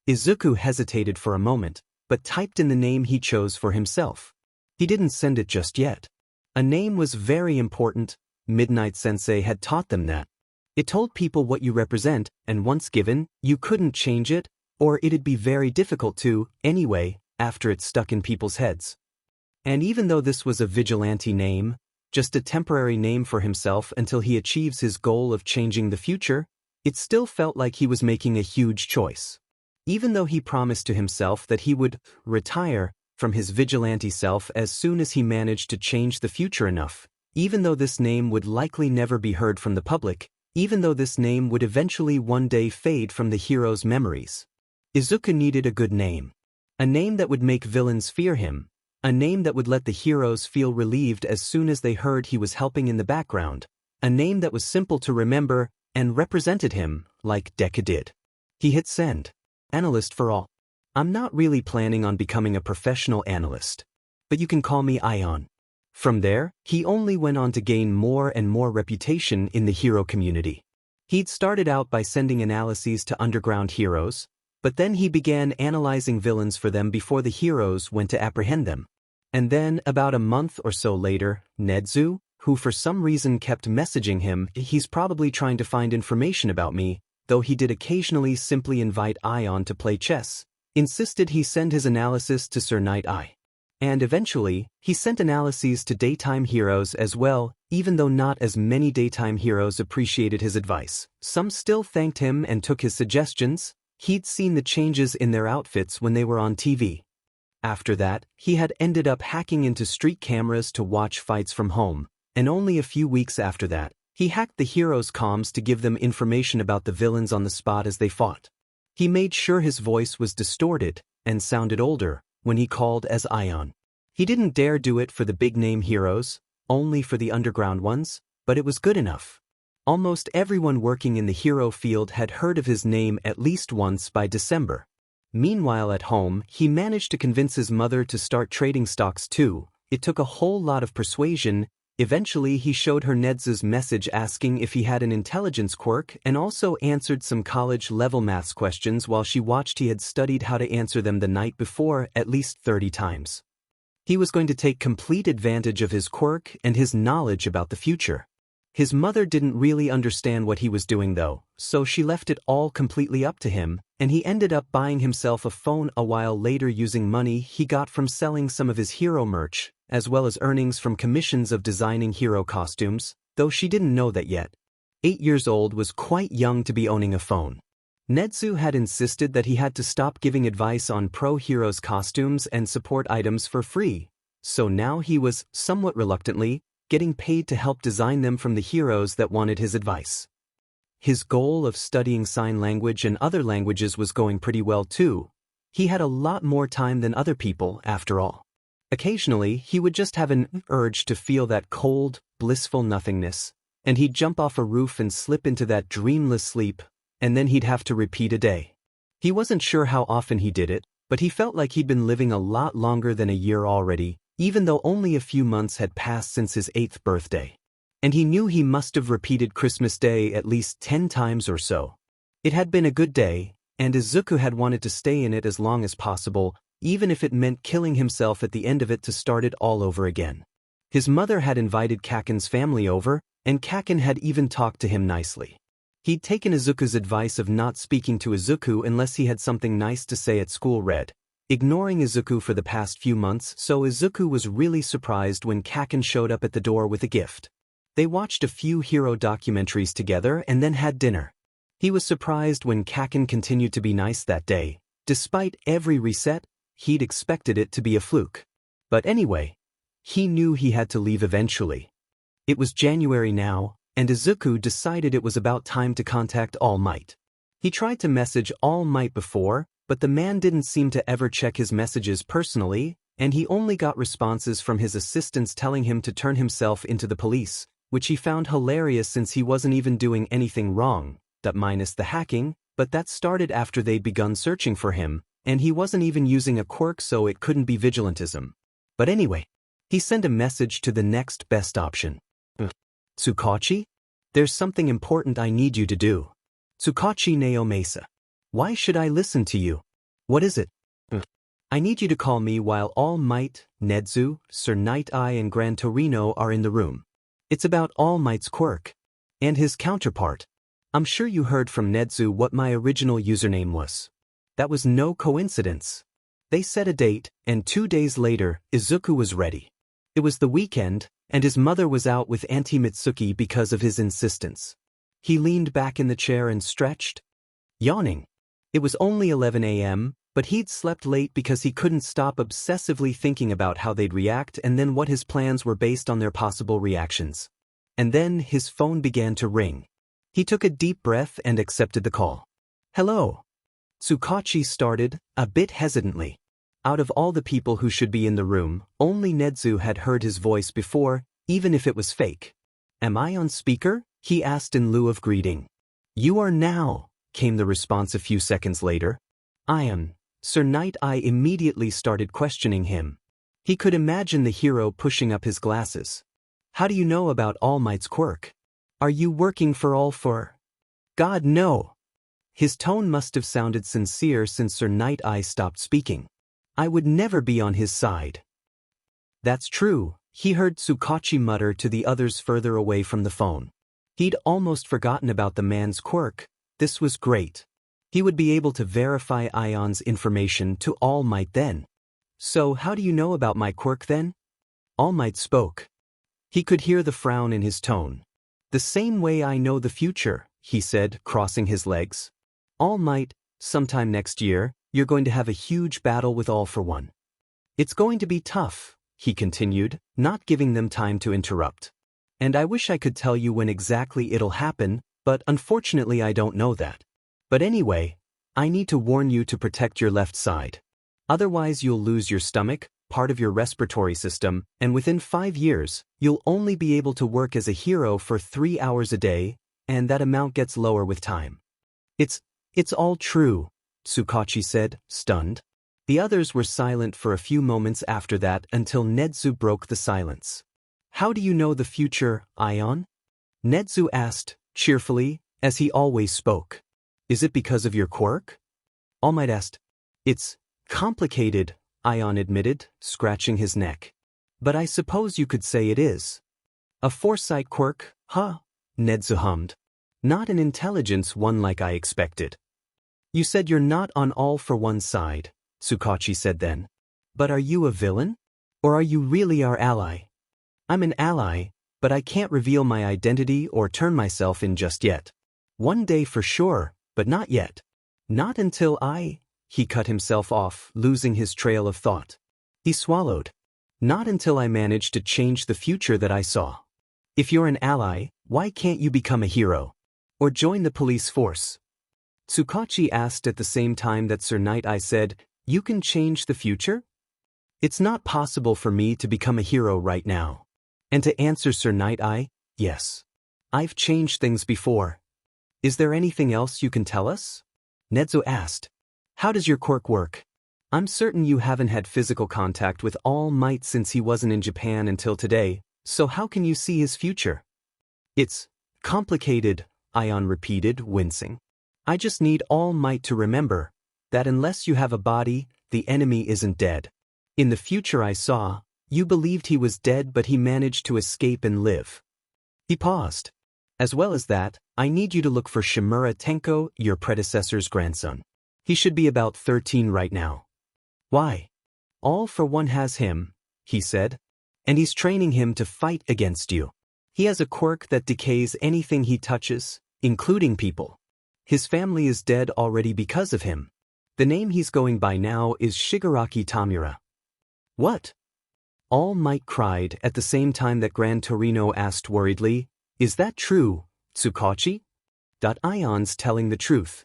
Izuku hesitated for a moment, but typed in the name he chose for himself. He didn't send it just yet. A name was very important. Midnight Sensei had taught them that. It told people what you represent, and once given, you couldn't change it, or it'd be very difficult to, anyway, after it stuck in people's heads. And even though this was a vigilante name, just a temporary name for himself until he achieves his goal of changing the future, it still felt like he was making a huge choice. Even though he promised to himself that he would retire from his vigilante self as soon as he managed to change the future enough, even though this name would likely never be heard from the public, even though this name would eventually one day fade from the hero's memories. Izuku needed a good name. A name that would make villains fear him. A name that would let the heroes feel relieved as soon as they heard he was helping in the background. A name that was simple to remember and represented him, like Deku did. He hit send. Analyst for all. I'm not really planning on becoming a professional analyst, but you can call me Ion. From there, he only went on to gain more and more reputation in the hero community. He'd started out by sending analyses to underground heroes, but then he began analyzing villains for them before the heroes went to apprehend them. And then, about a month or so later, Nedzu, who for some reason kept messaging him, he's probably trying to find information about me, though he did occasionally simply invite Ion to play chess, insisted he send his analysis to Sir Night Eye. And eventually, he sent analyses to daytime heroes as well, even though not as many daytime heroes appreciated his advice. Some still thanked him and took his suggestions. He'd seen the changes in their outfits when they were on TV. After that, he had ended up hacking into street cameras to watch fights from home, and only a few weeks after that, he hacked the heroes' comms to give them information about the villains on the spot as they fought. He made sure his voice was distorted and sounded older when he called as Ion. He didn't dare do it for the big-name heroes, only for the underground ones, but it was good enough. Almost everyone working in the hero field had heard of his name at least once by December. Meanwhile at home, he managed to convince his mother to start trading stocks too. It took a whole lot of persuasion. Eventually he showed her Nedzu's message asking if he had an intelligence quirk and also answered some college-level maths questions while she watched. He had studied how to answer them the night before at least 30 times. He was going to take complete advantage of his quirk and his knowledge about the future. His mother didn't really understand what he was doing though, so she left it all completely up to him, and he ended up buying himself a phone a while later using money he got from selling some of his hero merch, as well as earnings from commissions of designing hero costumes, though she didn't know that yet. 8 years old was quite young to be owning a phone. Nedzu had insisted that he had to stop giving advice on pro heroes' costumes and support items for free, so now he was, somewhat reluctantly, getting paid to help design them from the heroes that wanted his advice. His goal of studying sign language and other languages was going pretty well too. He had a lot more time than other people, after all. Occasionally, he would just have an urge to feel that cold, blissful nothingness, and he'd jump off a roof and slip into that dreamless sleep, and then he'd have to repeat a day. He wasn't sure how often he did it, but he felt like he'd been living a lot longer than a year already, even though only a few months had passed since his 8th birthday. And he knew he must have repeated Christmas Day at least 10 times or so. It had been a good day, and Izuku had wanted to stay in it as long as possible, even if it meant killing himself at the end of it to start it all over again. His mother had invited Kacchan's family over, and Kacchan had even talked to him nicely. He'd taken Izuku's advice of not speaking to Izuku unless he had something nice to say at school ignoring Izuku for the past few months, so Izuku was really surprised when Kacchan showed up at the door with a gift. They watched a few hero documentaries together and then had dinner. He was surprised when Kacchan continued to be nice that day. Despite every reset, he'd expected it to be a fluke. But anyway, he knew he had to leave eventually. It was January now, and Izuku decided it was about time to contact All Might. He tried to message All Might before, but the man didn't seem to ever check his messages personally, and he only got responses from his assistants telling him to turn himself into the police, which he found hilarious since he wasn't even doing anything wrong, that minus the hacking, but that started after they'd begun searching for him, and he wasn't even using a quirk so it couldn't be vigilantism. But anyway, he sent a message to the next best option. Tsukachi? There's something important I need you to do. Tsukachi Neo Mesa. Why should I listen to you? What is it? I need you to call me while All Might, Nedzu, Sir Night Eye and Gran Torino are in the room. It's about All Might's quirk. And his counterpart. I'm sure you heard from Nedzu what my original username was. That was no coincidence. They set a date, and 2 days later, Izuku was ready. It was the weekend, and his mother was out with Auntie Mitsuki because of his insistence. He leaned back in the chair and stretched, yawning. It was only 11 a.m., but he'd slept late because he couldn't stop obsessively thinking about how they'd react and then what his plans were based on their possible reactions. And then his phone began to ring. He took a deep breath and accepted the call. Hello. Tsukachi started, a bit hesitantly. Out of all the people who should be in the room, only Nedzu had heard his voice before, even if it was fake. Am I on speaker? He asked in lieu of greeting. You are now, came the response a few seconds later. I am. Sir Night Eye immediately started questioning him. He could imagine the hero pushing up his glasses. How do you know about All Might's quirk? Are you working for All for? God, no. His tone must have sounded sincere since Sir Night Eye stopped speaking. I would never be on his side. That's true, he heard Tsukachi mutter to the others further away from the phone. He'd almost forgotten about the man's quirk. This was great. He would be able to verify Ion's information to All Might then. So how do you know about my quirk then? All Might spoke. He could hear the frown in his tone. The same way I know the future, he said, crossing his legs. All Might, sometime next year, you're going to have a huge battle with All for One. It's going to be tough, he continued, not giving them time to interrupt. And I wish I could tell you when exactly it'll happen, but unfortunately I don't know that. But anyway, I need to warn you to protect your left side. Otherwise you'll lose your stomach, part of your respiratory system, and within 5 years, you'll only be able to work as a hero for 3 hours a day, and that amount gets lower with time. It's all true, Tsukachi said, stunned. The others were silent for a few moments after that until Nedzu broke the silence. How do you know the future, Ion? Nedzu asked, cheerfully, as he always spoke. Is it because of your quirk? All Might asked. It's complicated, Ion admitted, scratching his neck. But I suppose you could say it is. A foresight quirk, huh? Nedzu hummed. Not an intelligence one like I expected. You said you're not on All for One's side, Tsukachi said then. But are you a villain? Or are you really our ally? I'm an ally, but I can't reveal my identity or turn myself in just yet. One day for sure, but not yet. Not until he cut himself off, losing his trail of thought. He swallowed. Not until I manage to change the future that I saw. If you're an ally, why can't you become a hero? Or join the police force? Tsukachi asked at the same time that Sir Night Eye said, You can change the future? It's not possible for me to become a hero right now. And to answer Sir Night Eye, yes. I've changed things before. Is there anything else you can tell us? Nedzu asked. How does your quirk work? I'm certain you haven't had physical contact with All Might since he wasn't in Japan until today, so how can you see his future? It's complicated, Ion repeated, wincing. I just need All Might to remember that unless you have a body, the enemy isn't dead. In the future I saw, you believed he was dead but he managed to escape and live. He paused. As well as that, I need you to look for Shimura Tenko, your predecessor's grandson. He should be about 13 right now. Why? All for One has him, he said. And he's training him to fight against you. He has a quirk that decays anything he touches, including people. His family is dead already because of him. The name he's going by now is Shigaraki Tamura. What? All Might cried at the same time that Gran Torino asked worriedly, Is that true, Tsukachi? Ion's telling the truth.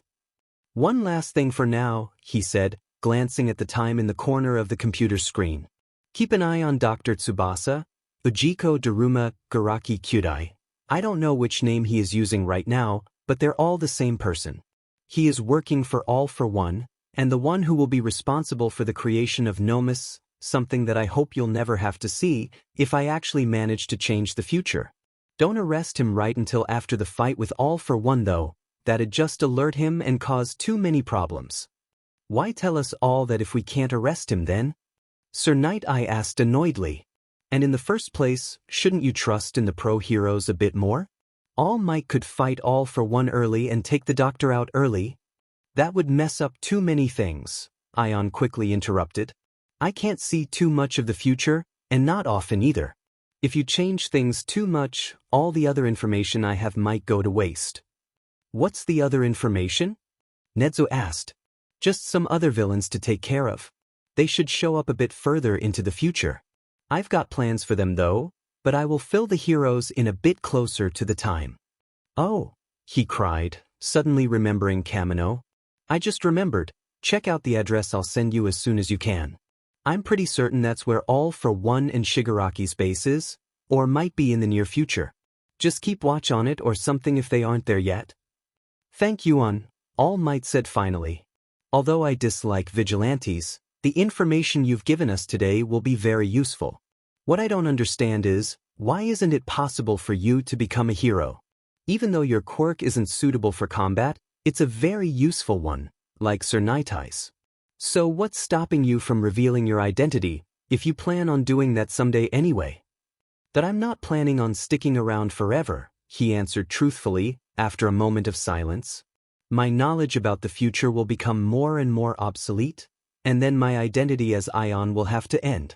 One last thing for now, he said, glancing at the time in the corner of the computer screen. Keep an eye on Dr. Tsubasa, Ujiko Daruma Garaki Kyudai. I don't know which name he is using right now, but they're all the same person. He is working for All for One, and the one who will be responsible for the creation of Nomus, something that I hope you'll never have to see if I actually manage to change the future. Don't arrest him right until after the fight with All for One though, that'd just alert him and cause too many problems. Why tell us all that if we can't arrest him then? Sir Knight I asked annoyedly. And in the first place, shouldn't you trust in the pro-heroes a bit more? All Might could fight All for One early and take the doctor out early. That would mess up too many things, Ion quickly interrupted. I can't see too much of the future, and not often either. If you change things too much, all the other information I have might go to waste. What's the other information? Nezu asked. Just some other villains to take care of. They should show up a bit further into the future. I've got plans for them though, but I will fill the heroes in a bit closer to the time. Oh, he cried, suddenly remembering Kamino. I just remembered. Check out the address I'll send you as soon as you can. I'm pretty certain that's where All for One and Shigaraki's base is, or might be in the near future. Just keep watch on it or something if they aren't there yet. Thank you, All Might said finally. Although I dislike vigilantes, the information you've given us today will be very useful. What I don't understand is, why isn't it possible for you to become a hero? Even though your quirk isn't suitable for combat, it's a very useful one, like Sir Night's. So what's stopping you from revealing your identity, if you plan on doing that someday anyway? That I'm not planning on sticking around forever, he answered truthfully, after a moment of silence. My knowledge about the future will become more and more obsolete, and then my identity as Ion will have to end.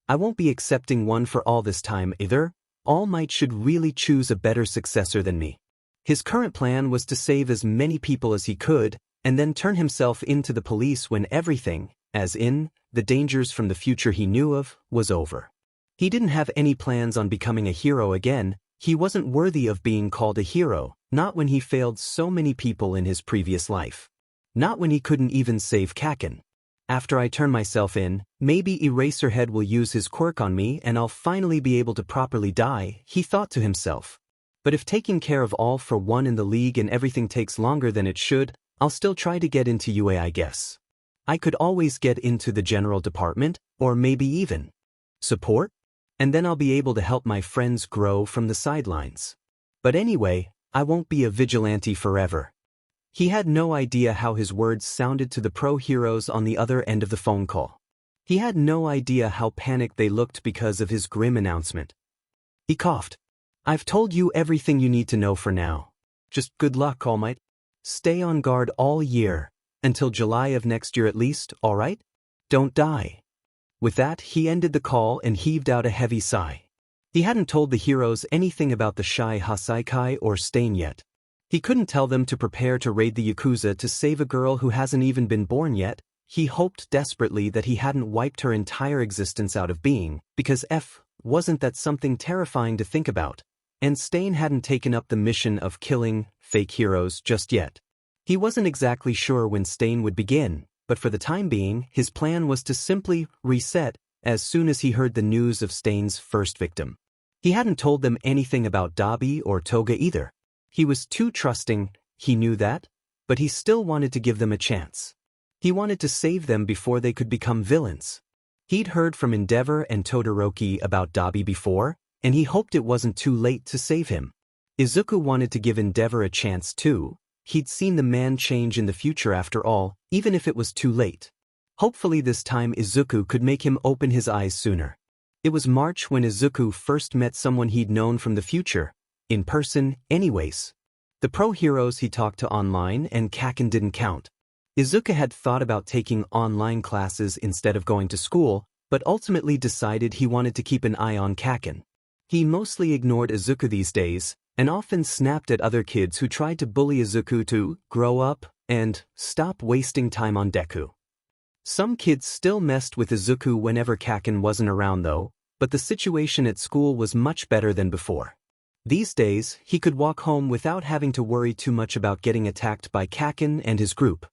I won't be accepting one for all this time either. All Might should really choose a better successor than me. His current plan was to save as many people as he could, and then turn himself into the police when everything, as in, the dangers from the future he knew of, was over. He didn't have any plans on becoming a hero again. He wasn't worthy of being called a hero, not when he failed so many people in his previous life. Not when he couldn't even save Kacchan. After I turn myself in, maybe Eraserhead will use his quirk on me and I'll finally be able to properly die, he thought to himself. But if taking care of All for One in the league and everything takes longer than it should, I'll still try to get into UA, I guess. I could always get into the general department, or maybe even support, and then I'll be able to help my friends grow from the sidelines. But anyway, I won't be a vigilante forever. He had no idea how his words sounded to the pro-heroes on the other end of the phone call. He had no idea how panicked they looked because of his grim announcement. He coughed. I've told you everything you need to know for now. Just good luck, All Might. Stay on guard all year, until July of next year at least, all right? Don't die. With that, he ended the call and heaved out a heavy sigh. He hadn't told the heroes anything about the Shai Hasaikai or Stain yet. He couldn't tell them to prepare to raid the Yakuza to save a girl who hasn't even been born yet. He hoped desperately that he hadn't wiped her entire existence out of being, because wasn't that something terrifying to think about? And Stain hadn't taken up the mission of killing fake heroes just yet. He wasn't exactly sure when Stain would begin, but for the time being, his plan was to simply reset as soon as he heard the news of Stain's first victim. He hadn't told them anything about Dabi or Toga either. He was too trusting, he knew that, but he still wanted to give them a chance. He wanted to save them before they could become villains. He'd heard from Endeavor and Todoroki about Dabi before, and he hoped it wasn't too late to save him. Izuku wanted to give Endeavor a chance too. He'd seen the man change in the future after all, even if it was too late. Hopefully this time Izuku could make him open his eyes sooner. It was March when Izuku first met someone he'd known from the future, in person anyways. The pro-heroes he talked to online and Kacchan didn't count. Izuku had thought about taking online classes instead of going to school, but ultimately decided he wanted to keep an eye on Kacchan. He mostly ignored Izuku these days, and often snapped at other kids who tried to bully Izuku to grow up and stop wasting time on Deku. Some kids still messed with Izuku whenever Kacchan wasn't around though, but the situation at school was much better than before. These days, he could walk home without having to worry too much about getting attacked by Kacchan and his group.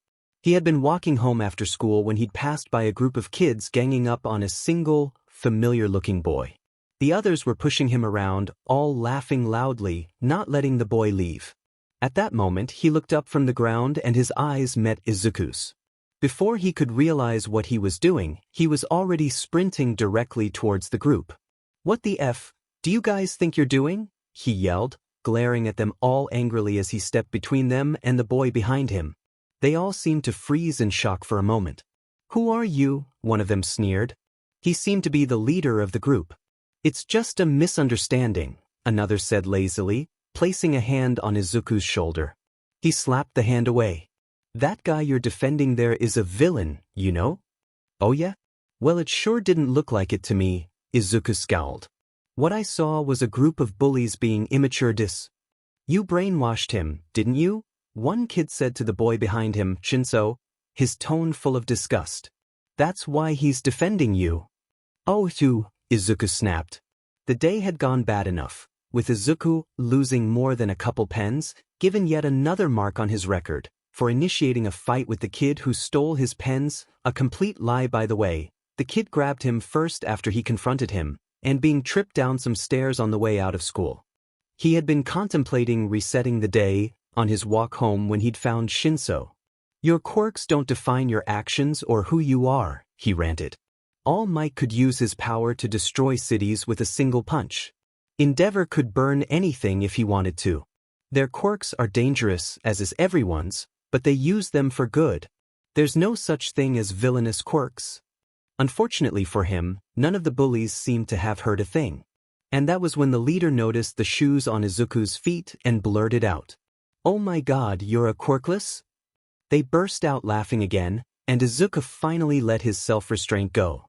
He had been walking home after school when he'd passed by a group of kids ganging up on a single, familiar-looking boy. The others were pushing him around, all laughing loudly, not letting the boy leave. At that moment, he looked up from the ground and his eyes met Izuku's. Before he could realize what he was doing, he was already sprinting directly towards the group. "What the F do you guys think you're doing?" he yelled, glaring at them all angrily as he stepped between them and the boy behind him. They all seemed to freeze in shock for a moment. "Who are you?" one of them sneered. He seemed to be the leader of the group. "It's just a misunderstanding," another said lazily, placing a hand on Izuku's shoulder. He slapped the hand away. "That guy you're defending there is a villain, you know?" "Oh yeah? Well, it sure didn't look like it to me," Izuku scowled. "What I saw was a group of bullies being immature You brainwashed him, didn't you?" one kid said to the boy behind him, Shinso, his tone full of disgust. "That's why he's defending you." "Oh, Izuku snapped. The day had gone bad enough, with Izuku losing more than a couple pens, given yet another mark on his record, for initiating a fight with the kid who stole his pens, a complete lie by the way. The kid grabbed him first after he confronted him, and being tripped down some stairs on the way out of school. He had been contemplating resetting the day on his walk home when he'd found Shinso. "Your quirks don't define your actions or who you are," he ranted. All Might could use his power to destroy cities with a single punch. Endeavor could burn anything if he wanted to. Their quirks are dangerous, as is everyone's, but they use them for good. There's no such thing as villainous quirks. Unfortunately for him, none of the bullies seemed to have heard a thing. And that was when the leader noticed the shoes on Izuku's feet and blurted out, "Oh my god, you're a quirkless?" They burst out laughing again, and Izuku finally let his self-restraint go.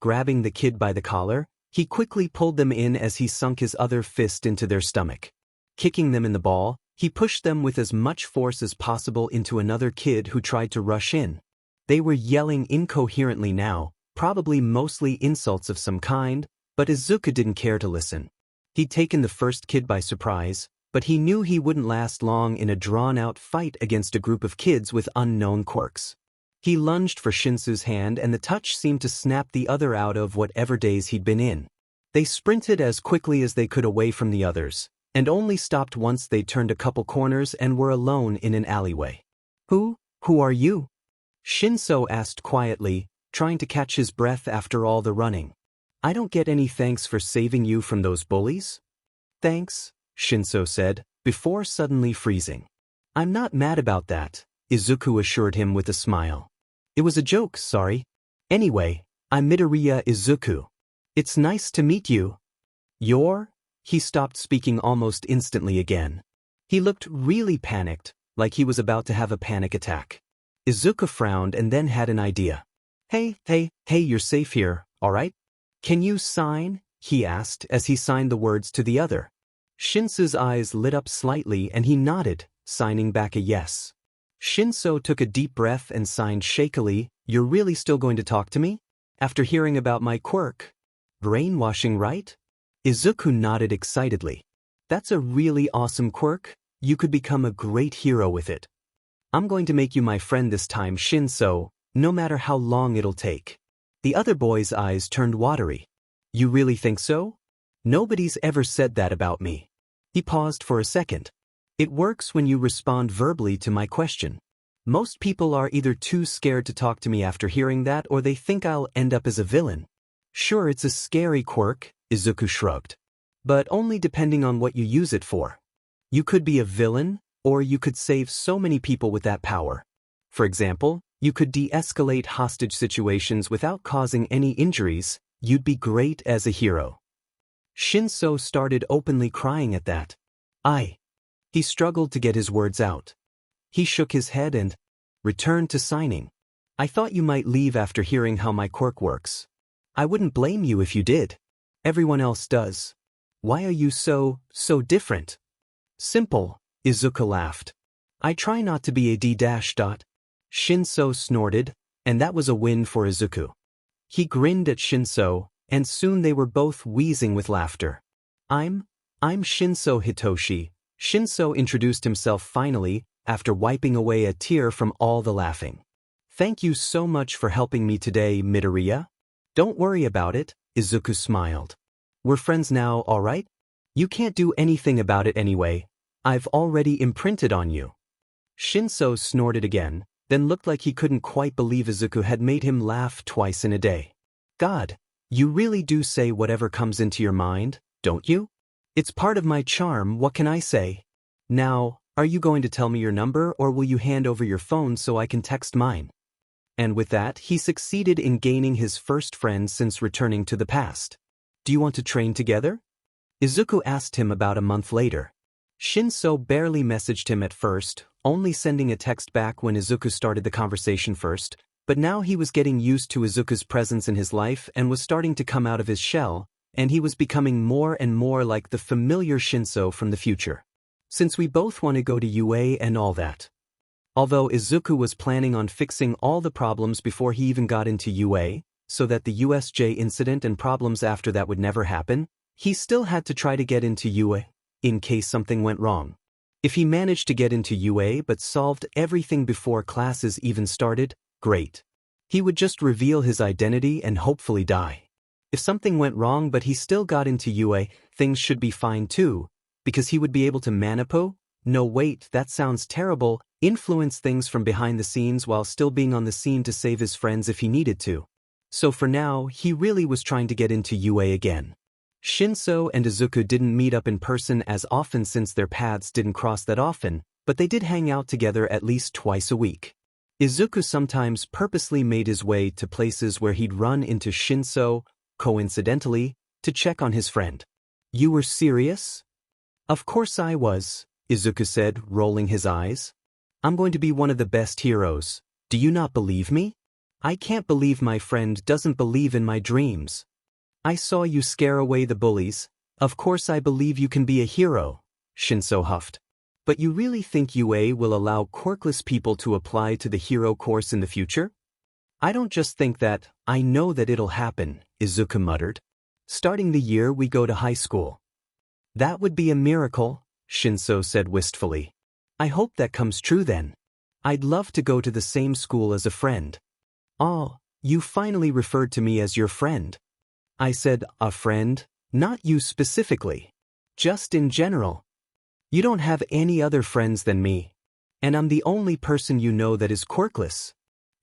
Grabbing the kid by the collar, he quickly pulled them in as he sunk his other fist into their stomach. Kicking them in the ball, he pushed them with as much force as possible into another kid who tried to rush in. They were yelling incoherently now, probably mostly insults of some kind, but Izuku didn't care to listen. He'd taken the first kid by surprise, but he knew he wouldn't last long in a drawn-out fight against a group of kids with unknown quirks. He lunged for Shinsu's hand and the touch seemed to snap the other out of whatever daze he'd been in. They sprinted as quickly as they could away from the others, and only stopped once they turned a couple corners and were alone in an alleyway. Who are you?" Shinso asked quietly, trying to catch his breath after all the running. "I don't get any thanks for saving you from those bullies?" "Thanks," Shinso said, before suddenly freezing. "I'm not mad about that," Izuku assured him with a smile. "It was a joke, sorry. Anyway, I'm Midoriya Izuku. It's nice to meet you." He stopped speaking almost instantly again. He looked really panicked, like he was about to have a panic attack. Izuku frowned and then had an idea. Hey, you're safe here, alright? Can you sign?" he asked as he signed the words to the other. Shinsu's eyes lit up slightly and he nodded, signing back a yes. Shinso took a deep breath and signed shakily, "You're really still going to talk to me? After hearing about my quirk? Brainwashing, right?" Izuku nodded excitedly. "That's a really awesome quirk. You could become a great hero with it. I'm going to make you my friend this time, Shinso, no matter how long it'll take." The other boy's eyes turned watery. "You really think so? Nobody's ever said that about me." He paused for a second. "It works when you respond verbally to my question. Most people are either too scared to talk to me after hearing that or they think I'll end up as a villain." "Sure, it's a scary quirk," Izuku shrugged. "But only depending on what you use it for. You could be a villain, or you could save so many people with that power. For example, you could de-escalate hostage situations without causing any injuries. You'd be great as a hero." Shinso started openly crying at that. He struggled to get his words out. He shook his head and returned to signing. "I thought you might leave after hearing how my quirk works. I wouldn't blame you if you did. Everyone else does. Why are you so different?" "Simple," Izuku laughed. "I try not to be a D-. Shinso snorted, and that was a win for Izuku. He grinned at Shinso, and soon they were both wheezing with laughter. I'm Shinso Hitoshi." Shinso introduced himself finally, after wiping away a tear from all the laughing. "Thank you so much for helping me today, Midoriya." "Don't worry about it," Izuku smiled. "We're friends now, alright? You can't do anything about it anyway. I've already imprinted on you." Shinso snorted again, then looked like he couldn't quite believe Izuku had made him laugh twice in a day. "God, you really do say whatever comes into your mind, don't you? It's part of my charm, what can I say? Now, Are you going to tell me your number or will you hand over your phone so I can text mine? And with that, he succeeded in gaining his first friend since returning to the past. Do you want to train together? Izuku asked him about a month later. Shinso barely messaged him at first, only sending a text back when Izuku started the conversation first, but now he was getting used to Izuku's presence in his life and was starting to come out of his shell, and he was becoming more and more like the familiar Shinso from the future. Since we both want to go to UA and all that. Although Izuku was planning on fixing all the problems before he even got into UA, so that the USJ incident and problems after that would never happen, he still had to try to get into UA, in case something went wrong. If he managed to get into UA but solved everything before classes even started, great. He would just reveal his identity and hopefully die. If something went wrong but he still got into UA, things should be fine too, because he would be able to no wait, that sounds terrible, influence things from behind the scenes while still being on the scene to save his friends if he needed to. So for now, he really was trying to get into UA again. Shinso and Izuku didn't meet up in person as often since their paths didn't cross that often, but they did hang out together at least twice a week. Izuku sometimes purposely made his way to places where he'd run into Shinso, coincidentally, to check on his friend. You were serious? Of course I was, Izuku said, rolling his eyes. I'm going to be one of the best heroes. Do you not believe me? I can't believe my friend doesn't believe in my dreams. I saw you scare away the bullies. Of course I believe you can be a hero, Shinso huffed. But you really think UA will allow quirkless people to apply to the hero course in the future? I don't just think that, I know that it'll happen, Izuku muttered. Starting the year we go to high school. That would be a miracle, Shinso said wistfully. I hope that comes true then. I'd love to go to the same school as a friend. Oh, you finally referred to me as your friend. I said, a friend, not you specifically. Just in general. You don't have any other friends than me. And I'm the only person you know that is quirkless.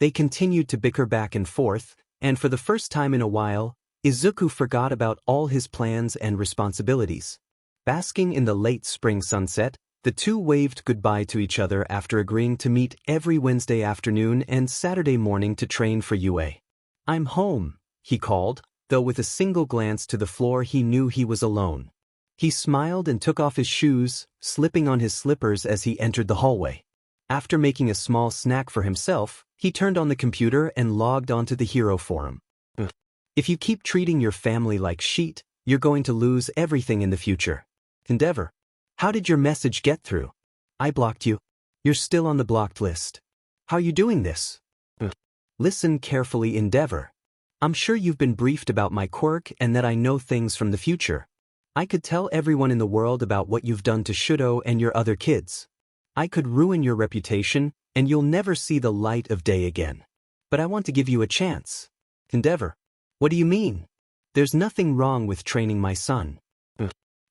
They continued to bicker back and forth, and for the first time in a while, Izuku forgot about all his plans and responsibilities. Basking in the late spring sunset, the two waved goodbye to each other after agreeing to meet every Wednesday afternoon and Saturday morning to train for UA. I'm home, he called, though with a single glance to the floor he knew he was alone. He smiled and took off his shoes, slipping on his slippers as he entered the hallway. After making a small snack for himself, he turned on the computer and logged onto the Hero Forum. If you keep treating your family like shit, you're going to lose everything in the future. Endeavor. How did your message get through? I blocked you. You're still on the blocked list. How are you doing this? Listen carefully, Endeavor. I'm sure you've been briefed about my quirk and that I know things from the future. I could tell everyone in the world about what you've done to Shudo and your other kids. I could ruin your reputation, and you'll never see the light of day again. But I want to give you a chance. Endeavor. What do you mean? There's nothing wrong with training my son.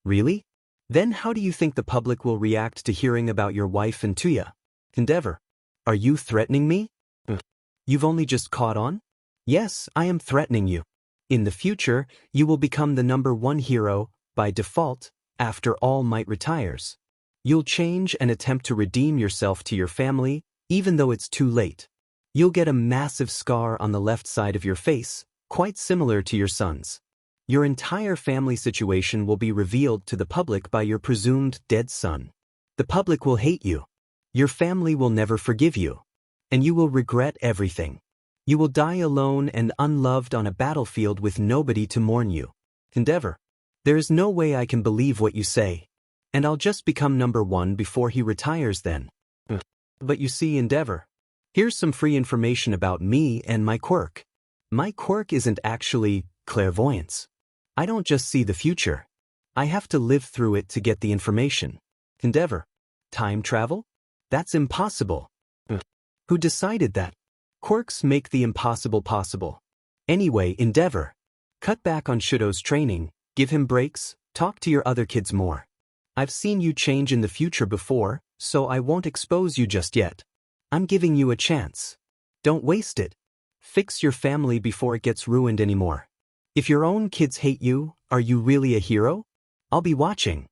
Really? Then how do you think the public will react to hearing about your wife and Tuya? Endeavor. Are you threatening me? You've only just caught on? Yes, I am threatening you. In the future, you will become the #1 hero, by default, after All Might retires. You'll change and attempt to redeem yourself to your family, even though it's too late. You'll get a massive scar on the left side of your face, quite similar to your son's. Your entire family situation will be revealed to the public by your presumed dead son. The public will hate you. Your family will never forgive you. And you will regret everything. You will die alone and unloved on a battlefield with nobody to mourn you. Endeavor. There is no way I can believe what you say. And I'll just become #1 before he retires then. But you see, Endeavor. Here's some free information about me and my quirk. My quirk isn't actually clairvoyance. I don't just see the future. I have to live through it to get the information. Endeavor. Time travel? That's impossible. Who decided that? Quirks make the impossible possible. Anyway, Endeavor. Cut back on Shudo's training, give him breaks, talk to your other kids more. I've seen you change in the future before, so I won't expose you just yet. I'm giving you a chance. Don't waste it. Fix your family before it gets ruined anymore. If your own kids hate you, are you really a hero? I'll be watching.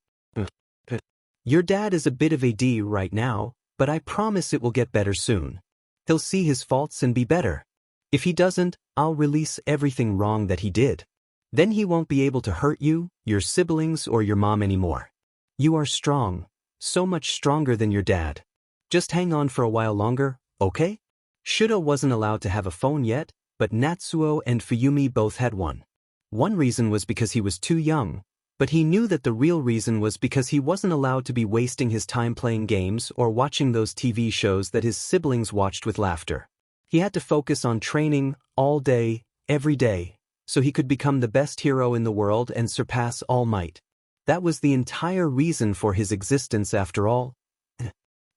Your dad is a bit of a D right now, but I promise it will get better soon. He'll see his faults and be better. If he doesn't, I'll release everything wrong that he did. Then he won't be able to hurt you, your siblings, or your mom anymore. You are strong, so much stronger than your dad. Just hang on for a while longer, okay? Shudo wasn't allowed to have a phone yet, but Natsuo and Fuyumi both had one. One reason was because he was too young, but he knew that the real reason was because he wasn't allowed to be wasting his time playing games or watching those TV shows that his siblings watched with laughter. He had to focus on training all day, every day, so he could become the best hero in the world and surpass All Might. That was the entire reason for his existence after all.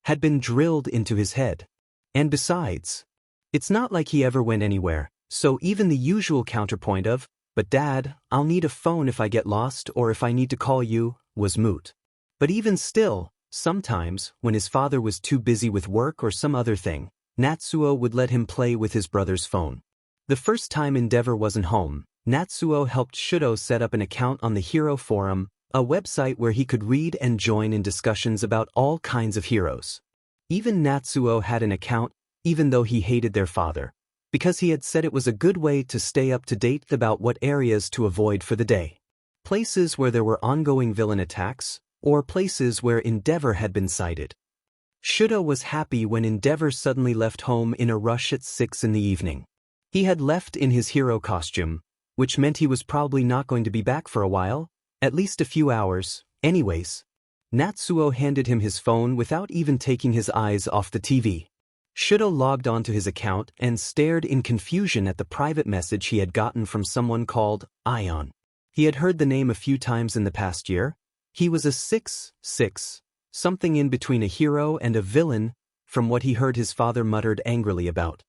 Had been drilled into his head. And besides, it's not like he ever went anywhere, so even the usual counterpoint of, "But Dad, I'll need a phone if I get lost or if I need to call you," was moot. But even still, sometimes, when his father was too busy with work or some other thing, Natsuo would let him play with his brother's phone. The first time Endeavor wasn't home, Natsuo helped Shudo set up an account on the Hero Forum, a website where he could read and join in discussions about all kinds of heroes. Even Natsuo had an account, even though he hated their father, because he had said it was a good way to stay up to date about what areas to avoid for the day. Places where there were ongoing villain attacks, or places where Endeavor had been sighted. Shudo was happy when Endeavor suddenly left home in a rush at 6 in the evening. He had left in his hero costume, which meant he was probably not going to be back for a while, at least a few hours, anyways. Natsuo handed him his phone without even taking his eyes off the TV. Shudo logged onto his account and stared in confusion at the private message he had gotten from someone called Ion. He had heard the name a few times in the past year. He was a 6'6", something in between a hero and a villain, from what he heard his father muttered angrily about.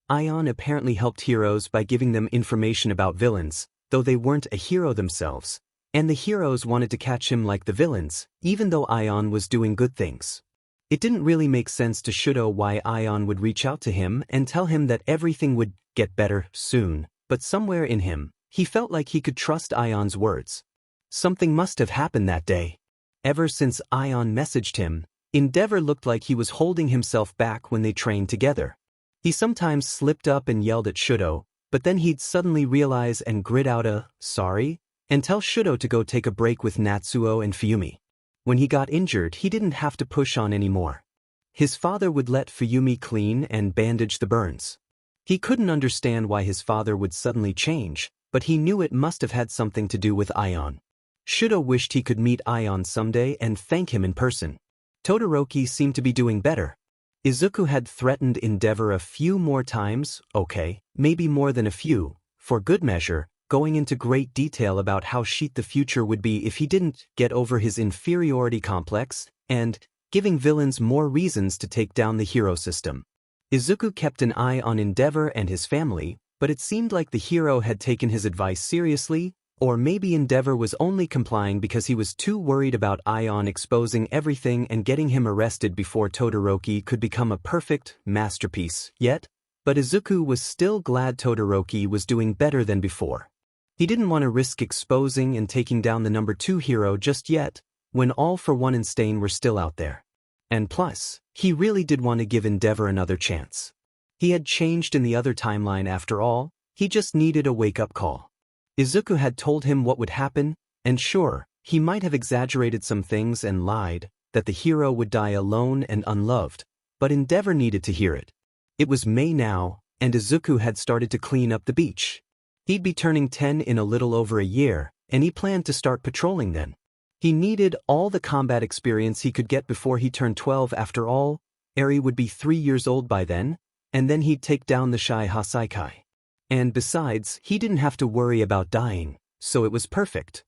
Ion apparently helped heroes by giving them information about villains, though they weren't a hero themselves, and the heroes wanted to catch him like the villains, even though Ion was doing good things. It didn't really make sense to Shudo why Ion would reach out to him and tell him that everything would get better soon, but somewhere in him, he felt like he could trust Ion's words. Something must have happened that day. Ever since Ion messaged him, Endeavor looked like he was holding himself back when they trained together. He sometimes slipped up and yelled at Shudo, but then he'd suddenly realize and grit out a "sorry" and tell Shudo to go take a break with Natsuo and Fuyumi. When he got injured, he didn't have to push on anymore. His father would let Fuyumi clean and bandage the burns. He couldn't understand why his father would suddenly change, but he knew it must have had something to do with Ion. Shudo wished he could meet Ion someday and thank him in person. Todoroki seemed to be doing better. Izuku had threatened Endeavor a few more times, okay, maybe more than a few, for good measure, going into great detail about how shit the future would be if he didn't get over his inferiority complex, and giving villains more reasons to take down the hero system. Izuku kept an eye on Endeavor and his family, but it seemed like the hero had taken his advice seriously, or maybe Endeavor was only complying because he was too worried about Ion exposing everything and getting him arrested before Todoroki could become a perfect masterpiece yet, but Izuku was still glad Todoroki was doing better than before. He didn't want to risk exposing and taking down the number 2 hero just yet, when All for One and Stain were still out there. And plus, he really did want to give Endeavor another chance. He had changed in the other timeline after all, he just needed a wake-up call. Izuku had told him what would happen, and sure, he might have exaggerated some things and lied, that the hero would die alone and unloved, but Endeavor needed to hear it. It was May now, and Izuku had started to clean up the beach. He'd be turning 10 in a little over a year, and he planned to start patrolling then. He needed all the combat experience he could get before he turned 12 after all. Eri would be 3 years old by then, and then he'd take down the Shai Hasaikai. And besides, he didn't have to worry about dying, so it was perfect.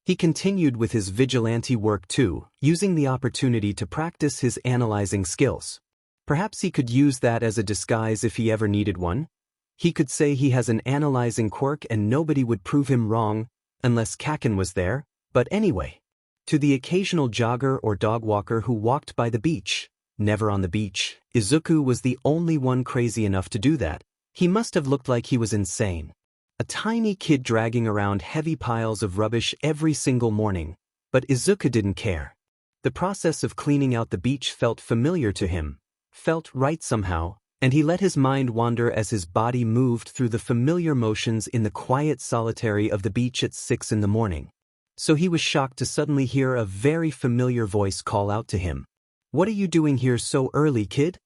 He continued with his vigilante work too, using the opportunity to practice his analyzing skills. Perhaps he could use that as a disguise if he ever needed one. He could say he has an analyzing quirk and nobody would prove him wrong, unless Kacchan was there, but anyway. To the occasional jogger or dog walker who walked by the beach, never on the beach, Izuku was the only one crazy enough to do that. He must have looked like he was insane. A tiny kid dragging around heavy piles of rubbish every single morning, but Izuku didn't care. The process of cleaning out the beach felt familiar to him, felt right somehow, and he let his mind wander as his body moved through the familiar motions in the quiet solitary of the beach at 6 in the morning. So he was shocked to suddenly hear a very familiar voice call out to him. "What are you doing here so early, kid?"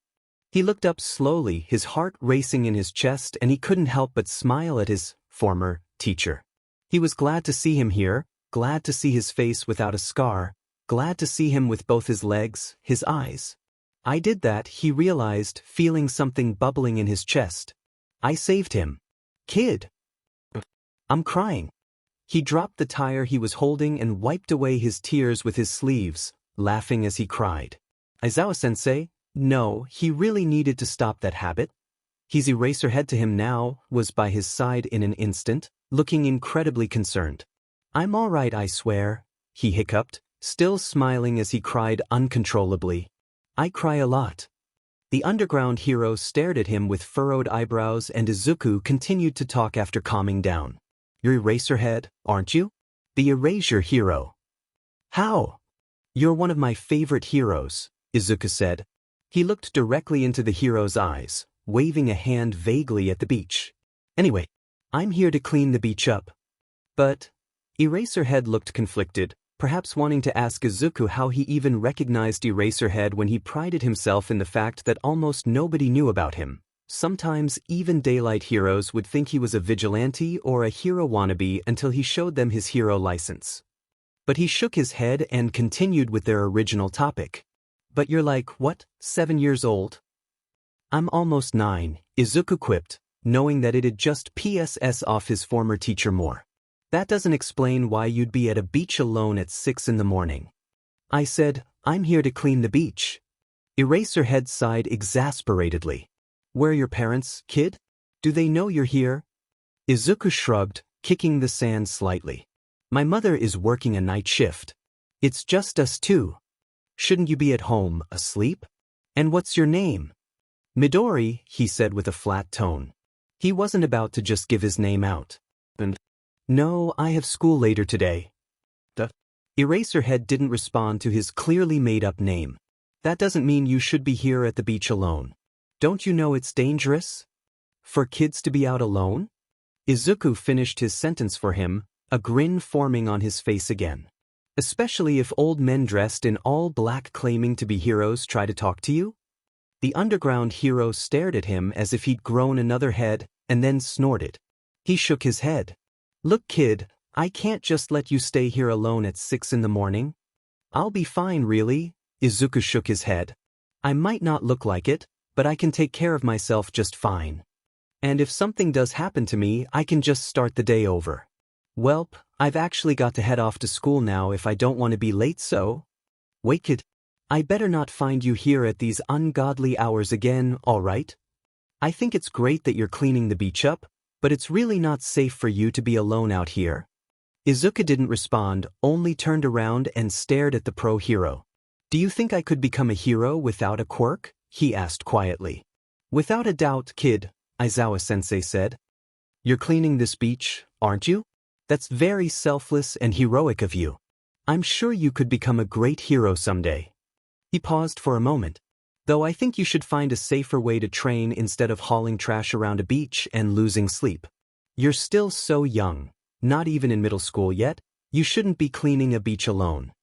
He looked up slowly, his heart racing in his chest, and he couldn't help but smile at his former teacher. He was glad to see him here, glad to see his face without a scar, glad to see him with both his legs, his eyes. "I did that," he realized, feeling something bubbling in his chest. "I saved him. Kid. I'm crying." He dropped the tire he was holding and wiped away his tears with his sleeves, laughing as he cried. Aizawa-sensei, no, he really needed to stop that habit. His Eraserhead to him now was by his side in an instant, looking incredibly concerned. "I'm all right, I swear," he hiccuped, still smiling as he cried uncontrollably. "I cry a lot." The underground hero stared at him with furrowed eyebrows, and Izuku continued to talk after calming down. "You're Eraserhead, aren't you? The Erasure hero." "How?" "You're one of my favorite heroes," Izuku said. He looked directly into the hero's eyes, waving a hand vaguely at the beach. "Anyway, I'm here to clean the beach up." But Eraserhead looked conflicted, perhaps wanting to ask Izuku how he even recognized Eraserhead when he prided himself in the fact that almost nobody knew about him. Sometimes even daylight heroes would think he was a vigilante or a hero wannabe until he showed them his hero license. But he shook his head and continued with their original topic. "But you're like, what, 7 years old?" "I'm almost 9, Izuku quipped, knowing that it'd just PSS off his former teacher more. "That doesn't explain why you'd be at a beach alone at 6 in the morning." I said, "I'm here to clean the beach." Eraserhead sighed exasperatedly. "Where are your parents, kid? Do they know you're here?" Izuku shrugged, kicking the sand slightly. "My mother is working a night shift. It's just us two. Shouldn't you be at home, asleep? And what's your name?" "Midori," he said with a flat tone. He wasn't about to just give his name out. "And no, I have school later today." Eraserhead didn't respond to his clearly made-up name. "That doesn't mean you should be here at the beach alone. Don't you know it's dangerous? For kids to be out alone?" Izuku finished his sentence for him, a grin forming on his face again. "Especially if old men dressed in all black claiming to be heroes try to talk to you?" The underground hero stared at him as if he'd grown another head, and then snorted. He shook his head. "Look, kid, I can't just let you stay here alone at 6 in the morning. I'll be fine, really." Izuku shook his head. "I might not look like it, but I can take care of myself just fine. And if something does happen to me, I can just start the day over. Welp, I've actually got to head off to school now if I don't want to be late, so." "Wait, kid. I better not find you here at these ungodly hours again, all right? I think it's great that you're cleaning the beach up, but it's really not safe for you to be alone out here." Izuku didn't respond, only turned around and stared at the pro hero. "Do you think I could become a hero without a quirk?" he asked quietly. "Without a doubt, kid," Aizawa-sensei said. "You're cleaning this beach, aren't you? That's very selfless and heroic of you. I'm sure you could become a great hero someday." He paused for a moment. "Though I think you should find a safer way to train instead of hauling trash around a beach and losing sleep. You're still so young, not even in middle school yet. You shouldn't be cleaning a beach alone."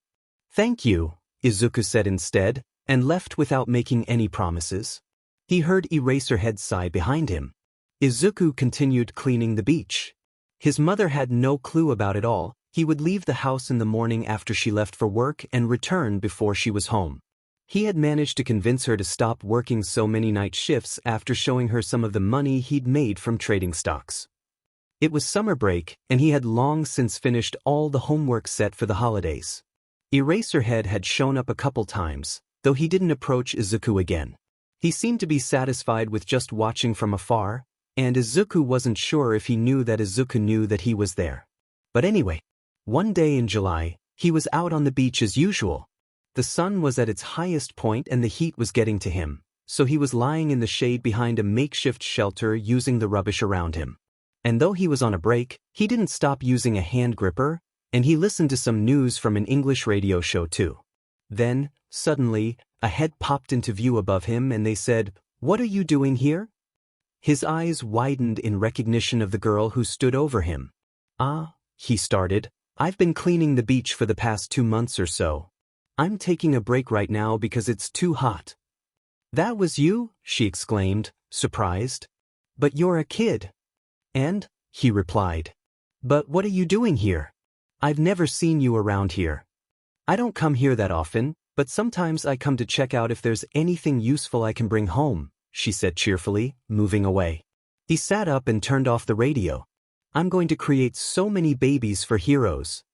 "Thank you," Izuku said instead, and left without making any promises. He heard Eraserhead sigh behind him. Izuku continued cleaning the beach. His mother had no clue about it all. He would leave the house in the morning after she left for work and return before she was home. He had managed to convince her to stop working so many night shifts after showing her some of the money he'd made from trading stocks. It was summer break, and he had long since finished all the homework set for the holidays. Eraserhead had shown up a couple times, though he didn't approach Izuku again. He seemed to be satisfied with just watching from afar, and Izuku wasn't sure if he knew that Izuku knew that he was there. But anyway, one day in July, he was out on the beach as usual. The sun was at its highest point and the heat was getting to him, so he was lying in the shade behind a makeshift shelter using the rubbish around him. And though he was on a break, he didn't stop using a hand gripper, and he listened to some news from an English radio show too. Then, suddenly, a head popped into view above him and they said, "What are you doing here?" His eyes widened in recognition of the girl who stood over him. "Ah," he started, "I've been cleaning the beach for the past 2 months or so. I'm taking a break right now because it's too hot." "That was you?" she exclaimed, surprised. "But you're a kid." "And?" he replied. "But what are you doing here? I've never seen you around here." "I don't come here that often, but sometimes I come to check out if there's anything useful I can bring home," she said cheerfully, moving away. He sat up and turned off the radio. "I'm going to create so many babies for heroes."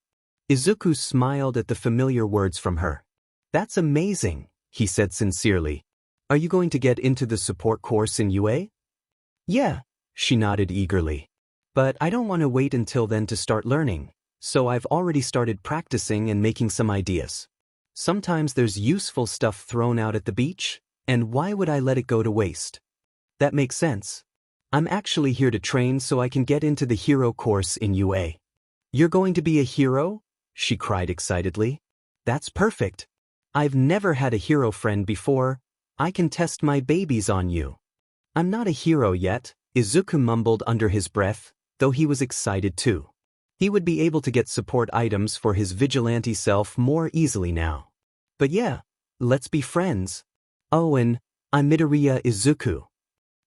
Izuku smiled at the familiar words from her. "That's amazing," he said sincerely. "Are you going to get into the support course in UA?" "Yeah," she nodded eagerly. "But I don't want to wait until then to start learning, so I've already started practicing and making some ideas. Sometimes there's useful stuff thrown out at the beach, and why would I let it go to waste?" "That makes sense. I'm actually here to train so I can get into the hero course in UA." "You're going to be a hero?" she cried excitedly. "That's perfect. I've never had a hero friend before. I can test my babies on you." "I'm not a hero yet," Izuku mumbled under his breath, though he was excited too. He would be able to get support items for his vigilante self more easily now. "But yeah, let's be friends. Oh, and I'm Midoriya Izuku."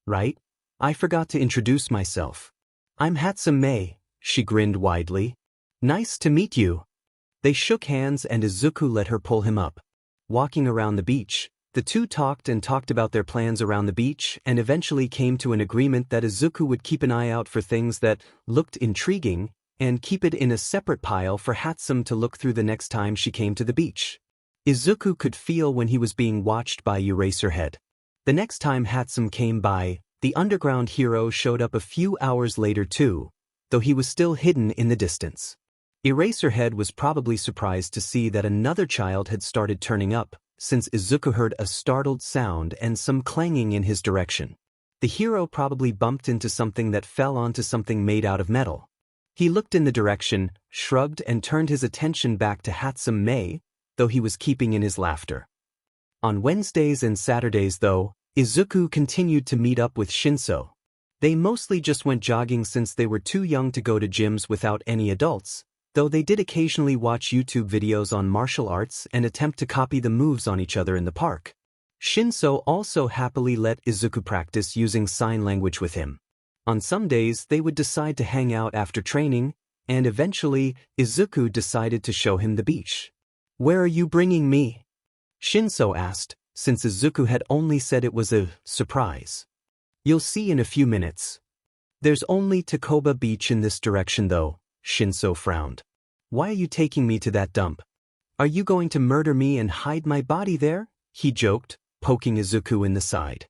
"Right? I forgot to introduce myself. I'm Hatsume," she grinned widely. "Nice to meet you." They shook hands and Izuku let her pull him up. Walking around the beach, the two talked and talked about their plans around the beach and eventually came to an agreement that Izuku would keep an eye out for things that looked intriguing and keep it in a separate pile for Hatsume to look through the next time she came to the beach. Izuku could feel when he was being watched by Eraserhead. The next time Hatsume came by, the underground hero showed up a few hours later too, though he was still hidden in the distance. Eraserhead was probably surprised to see that another child had started turning up, since Izuku heard a startled sound and some clanging in his direction. The hero probably bumped into something that fell onto something made out of metal. He looked in the direction, shrugged and turned his attention back to Hatsume, though he was keeping in his laughter. On Wednesdays and Saturdays though, Izuku continued to meet up with Shinso. They mostly just went jogging since they were too young to go to gyms without any adults, though they did occasionally watch YouTube videos on martial arts and attempt to copy the moves on each other in the park. Shinso also happily let Izuku practice using sign language with him. On some days they would decide to hang out after training, and eventually Izuku decided to show him the beach. "Where are you bringing me?" Shinso asked, since Izuku had only said it was a surprise. "You'll see in a few minutes." "There's only Takoba Beach in this direction though," Shinso frowned. "Why are you taking me to that dump? Are you going to murder me and hide my body there?" he joked, poking Izuku in the side.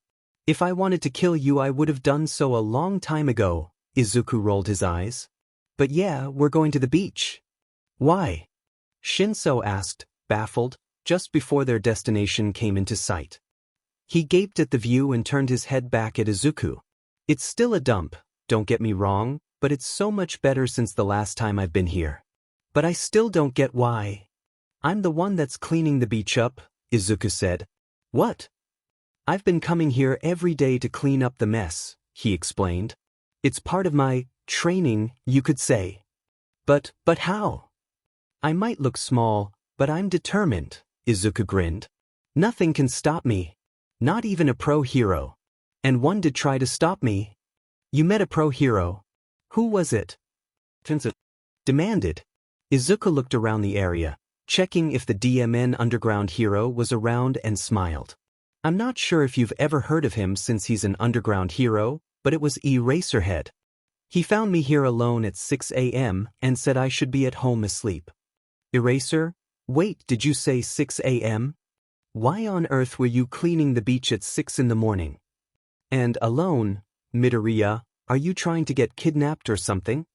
"If I wanted to kill you I would have done so a long time ago," Izuku rolled his eyes. "But yeah, we're going to the beach." "Why?" Shinso asked, baffled, just before their destination came into sight. He gaped at the view and turned his head back at Izuku. "It's still a dump, don't get me wrong, but it's so much better since the last time I've been here. But I still don't get why." "I'm the one that's cleaning the beach up," Izuku said. "What?" "I've been coming here every day to clean up the mess," he explained. "It's part of my training, you could say." But how?" "I might look small, but I'm determined," Izuku grinned. "Nothing can stop me. Not even a pro hero. And one did try to stop me." "You met a pro hero. Who was it?" Vincent demanded. Izuku looked around the area, checking if the DMN underground hero was around and smiled. "I'm not sure if you've ever heard of him since he's an underground hero, but it was Eraserhead. He found me here alone at 6 a.m. and said I should be at home asleep." "Eraser? Wait, did you say 6 a.m.? Why on earth were you cleaning the beach at 6 in the morning? And alone, Midoriya, are you trying to get kidnapped or something?"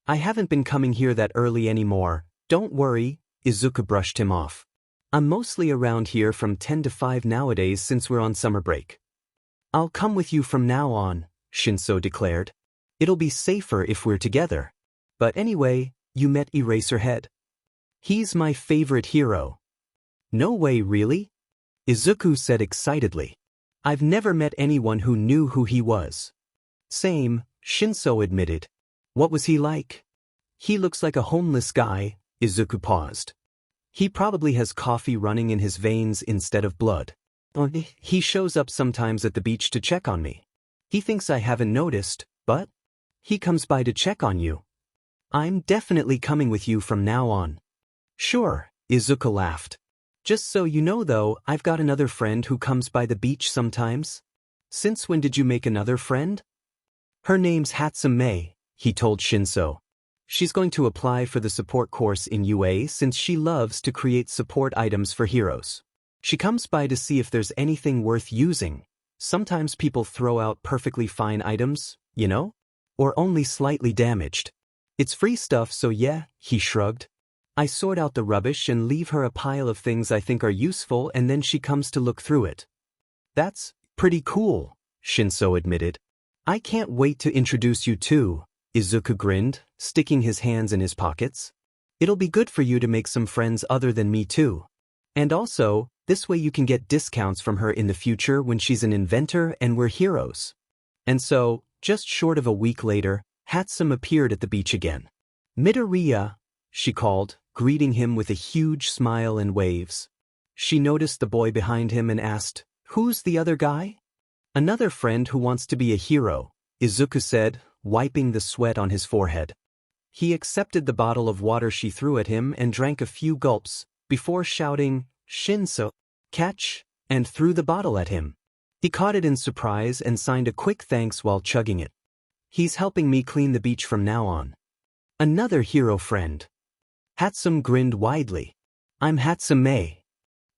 "I haven't been coming here that early anymore, don't worry," Izuku brushed him off. "I'm mostly around here from 10 to 5 nowadays since we're on summer break." "I'll come with you from now on," Shinso declared. "It'll be safer if we're together. But anyway, you met Eraserhead?" "He's my favorite hero." No way, really? Izuku said excitedly. I've never met anyone who knew who he was. Same, Shinso admitted. What was he like? He looks like a homeless guy. Izuku paused. He probably has coffee running in his veins instead of blood. He shows up sometimes at the beach to check on me. He thinks I haven't noticed, but he comes by to check on you. I'm definitely coming with you from now on. Sure, Izuku laughed. Just so you know though, I've got another friend who comes by the beach sometimes. Since when did you make another friend? Her name's Hatsume, he told Shinso. She's going to apply for the support course in UA since she loves to create support items for heroes. She comes by to see if there's anything worth using. Sometimes people throw out perfectly fine items, you know? Or only slightly damaged. It's free stuff, so yeah, he shrugged. I sort out the rubbish and leave her a pile of things I think are useful, and then she comes to look through it. That's pretty cool, Shinso admitted. I can't wait to introduce you to, Izuku grinned, sticking his hands in his pockets. It'll be good for you to make some friends other than me too. And also, this way you can get discounts from her in the future when she's an inventor and we're heroes. And so, just short of a week later, Hatsume appeared at the beach again. Midoriya, she called, greeting him with a huge smile and waves. She noticed the boy behind him and asked, "Who's the other guy?" "Another friend who wants to be a hero," Izuku said, wiping the sweat on his forehead. He accepted the bottle of water she threw at him and drank a few gulps, before shouting, "Shinso, catch," and threw the bottle at him. He caught it in surprise and signed a quick thanks while chugging it. "He's helping me clean the beach from now on." Another hero friend. Hatsume grinned widely. "I'm Hatsume."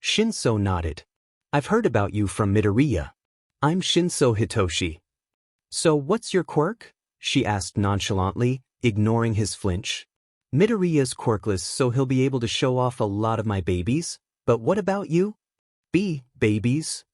Shinso nodded. "I've heard about you from Midoriya. I'm Shinso Hitoshi." "So what's your quirk?" she asked nonchalantly, ignoring his flinch. "Midoriya's quirkless, so he'll be able to show off a lot of my babies. But what about you?" Babies?"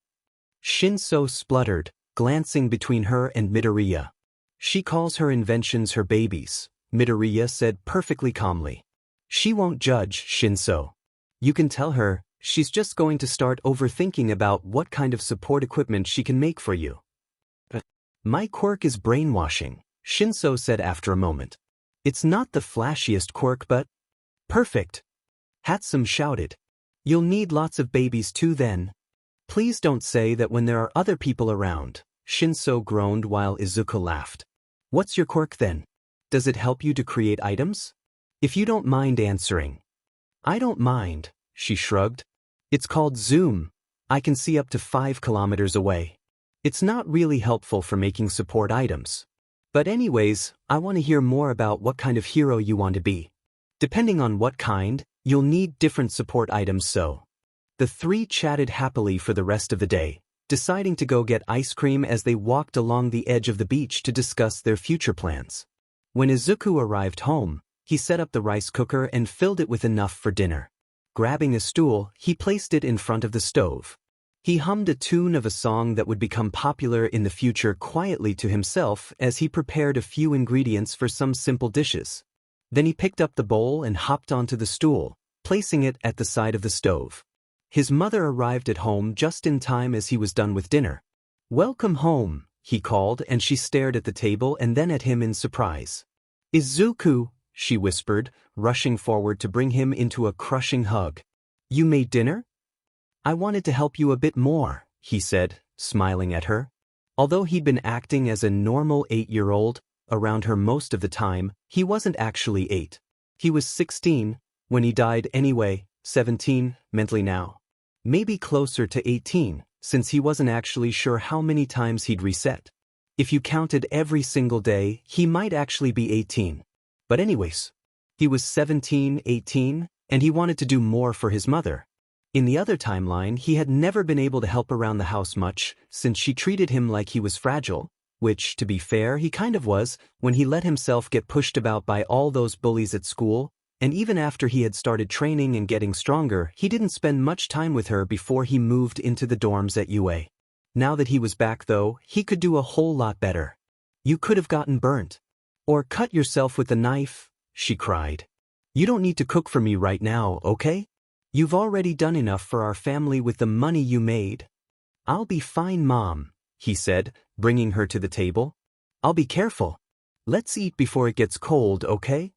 Shinso spluttered, glancing between her and Midoriya. "She calls her inventions her babies," Midoriya said perfectly calmly. "She won't judge, Shinso. You can tell her, she's just going to start overthinking about what kind of support equipment she can make for you." "My quirk is brainwashing," Shinso said after a moment. "It's not the flashiest quirk, but..." "Perfect!" Hatsume shouted. "You'll need lots of babies too then." "Please don't say that when there are other people around," Shinso groaned while Izuku laughed. "What's your quirk then? Does it help you to create items? If you don't mind answering." "I don't mind," she shrugged. "It's called Zoom. I can see up to 5 kilometers away. It's not really helpful for making support items. But anyways, I want to hear more about what kind of hero you want to be. Depending on what kind, you'll need different support items, so." The three chatted happily for the rest of the day, deciding to go get ice cream as they walked along the edge of the beach to discuss their future plans. When Izuku arrived home, he set up the rice cooker and filled it with enough for dinner. Grabbing a stool, he placed it in front of the stove. He hummed a tune of a song that would become popular in the future quietly to himself as he prepared a few ingredients for some simple dishes. Then he picked up the bowl and hopped onto the stool, placing it at the side of the stove. His mother arrived at home just in time as he was done with dinner. "Welcome home," he called, and she stared at the table and then at him in surprise. "Izuku," she whispered, rushing forward to bring him into a crushing hug. "You made dinner?" "I wanted to help you a bit more," he said, smiling at her. Although he'd been acting as a normal 8-year-old around her most of the time, he wasn't actually 8. He was 16 when he died anyway, 17 mentally now. Maybe closer to 18, since he wasn't actually sure how many times he'd reset. If you counted every single day, he might actually be 18. But anyways, he was 17, 18, and he wanted to do more for his mother. In the other timeline, he had never been able to help around the house much, since she treated him like he was fragile, which, to be fair, he kind of was, when he let himself get pushed about by all those bullies at school, and even after he had started training and getting stronger, he didn't spend much time with her before he moved into the dorms at UA. Now that he was back though, he could do a whole lot better. "You could have gotten burnt. Or cut yourself with a knife," she cried. "You don't need to cook for me right now, okay? You've already done enough for our family with the money you made. I'll be fine, Mom, he said, bringing her to the table. I'll be careful. Let's eat before it gets cold, okay?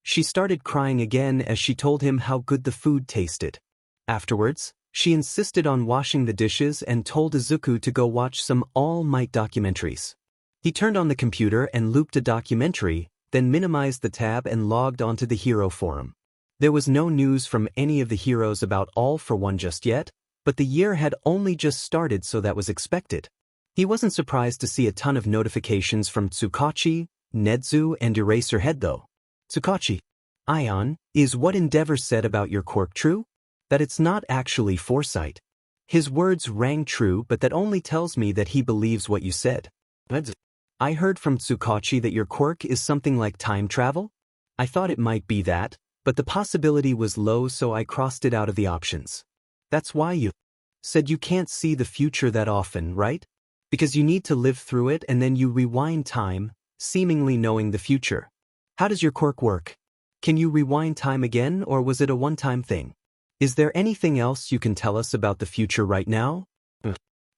She started crying again as she told him how good the food tasted. Afterwards, she insisted on washing the dishes and told Izuku to go watch some All Might documentaries. He turned on the computer and looped a documentary, then minimized the tab and logged onto the hero forum. There was no news from any of the heroes about All for One just yet, but the year had only just started, so that was expected. He wasn't surprised to see a ton of notifications from Tsukachi, Nedzu, and Eraserhead though. Tsukachi. Ion, is what Endeavor said about your quirk true? That it's not actually foresight. His words rang true, but that only tells me that he believes what you said. I heard from Tsukachi that your quirk is something like time travel? I thought it might be that, but the possibility was low, so I crossed it out of the options. That's why you said you can't see the future that often, right? Because you need to live through it and then you rewind time, seemingly knowing the future. How does your quirk work? Can you rewind time again, or was it a one-time thing? Is there anything else you can tell us about the future right now?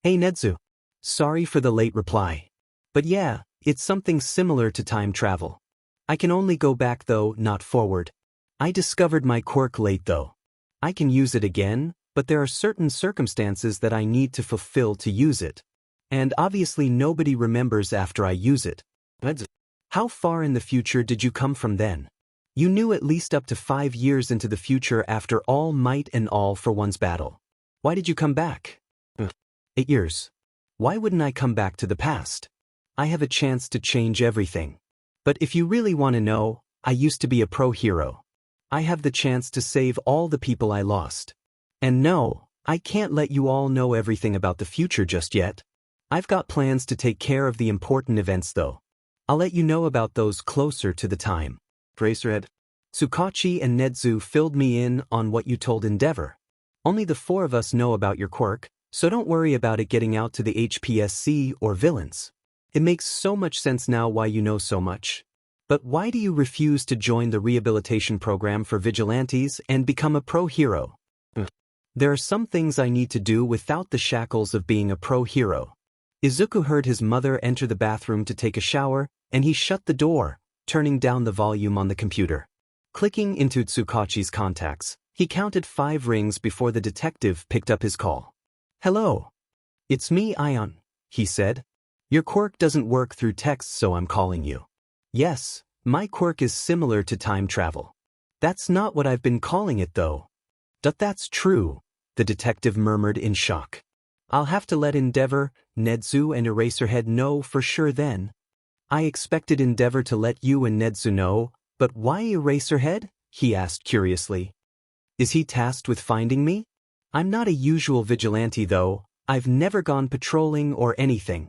Hey Nedzu. Sorry for the late reply. But yeah, it's something similar to time travel. I can only go back though, not forward. I discovered my quirk late though. I can use it again, but there are certain circumstances that I need to fulfill to use it. And obviously nobody remembers after I use it. How far in the future did you come from then? You knew at least up to 5 years into the future after All Might and All for One's battle. Why did you come back? 8 years. Why wouldn't I come back to the past? I have a chance to change everything. But if you really want to know, I used to be a pro hero. I have the chance to save all the people I lost. And no, I can't let you all know everything about the future just yet. I've got plans to take care of the important events though. I'll let you know about those closer to the time. Eraserhead. Tsukachi and Nedzu filled me in on what you told Endeavor. Only the 4 of us know about your quirk, so don't worry about it getting out to the HPSC or villains. It makes so much sense now why you know so much. But why do you refuse to join the rehabilitation program for vigilantes and become a pro hero? There are some things I need to do without the shackles of being a pro hero. Izuku heard his mother enter the bathroom to take a shower, and he shut the door, turning down the volume on the computer. Clicking into Tsukachi's contacts, he counted 5 rings before the detective picked up his call. Hello. It's me, Ion, he said. Your quirk doesn't work through text, so I'm calling you. Yes, my quirk is similar to time travel. That's not what I've been calling it though. That's true, the detective murmured in shock. I'll have to let Endeavor, Nedzu and Eraserhead know for sure then. I expected Endeavor to let you and Nedzu know, but why Eraserhead? He asked curiously. Is he tasked with finding me? I'm not a usual vigilante though, I've never gone patrolling or anything.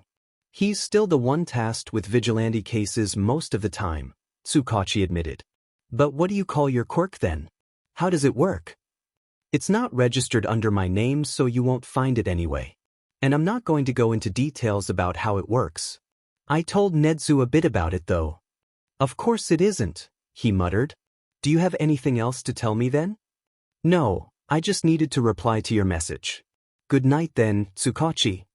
He's still the one tasked with vigilante cases most of the time, Tsukachi admitted. But what do you call your quirk then? How does it work? It's not registered under my name, so you won't find it anyway. And I'm not going to go into details about how it works. I told Nedzu a bit about it though. Of course it isn't, he muttered. Do you have anything else to tell me then? No, I just needed to reply to your message. Good night then, Tsukachi.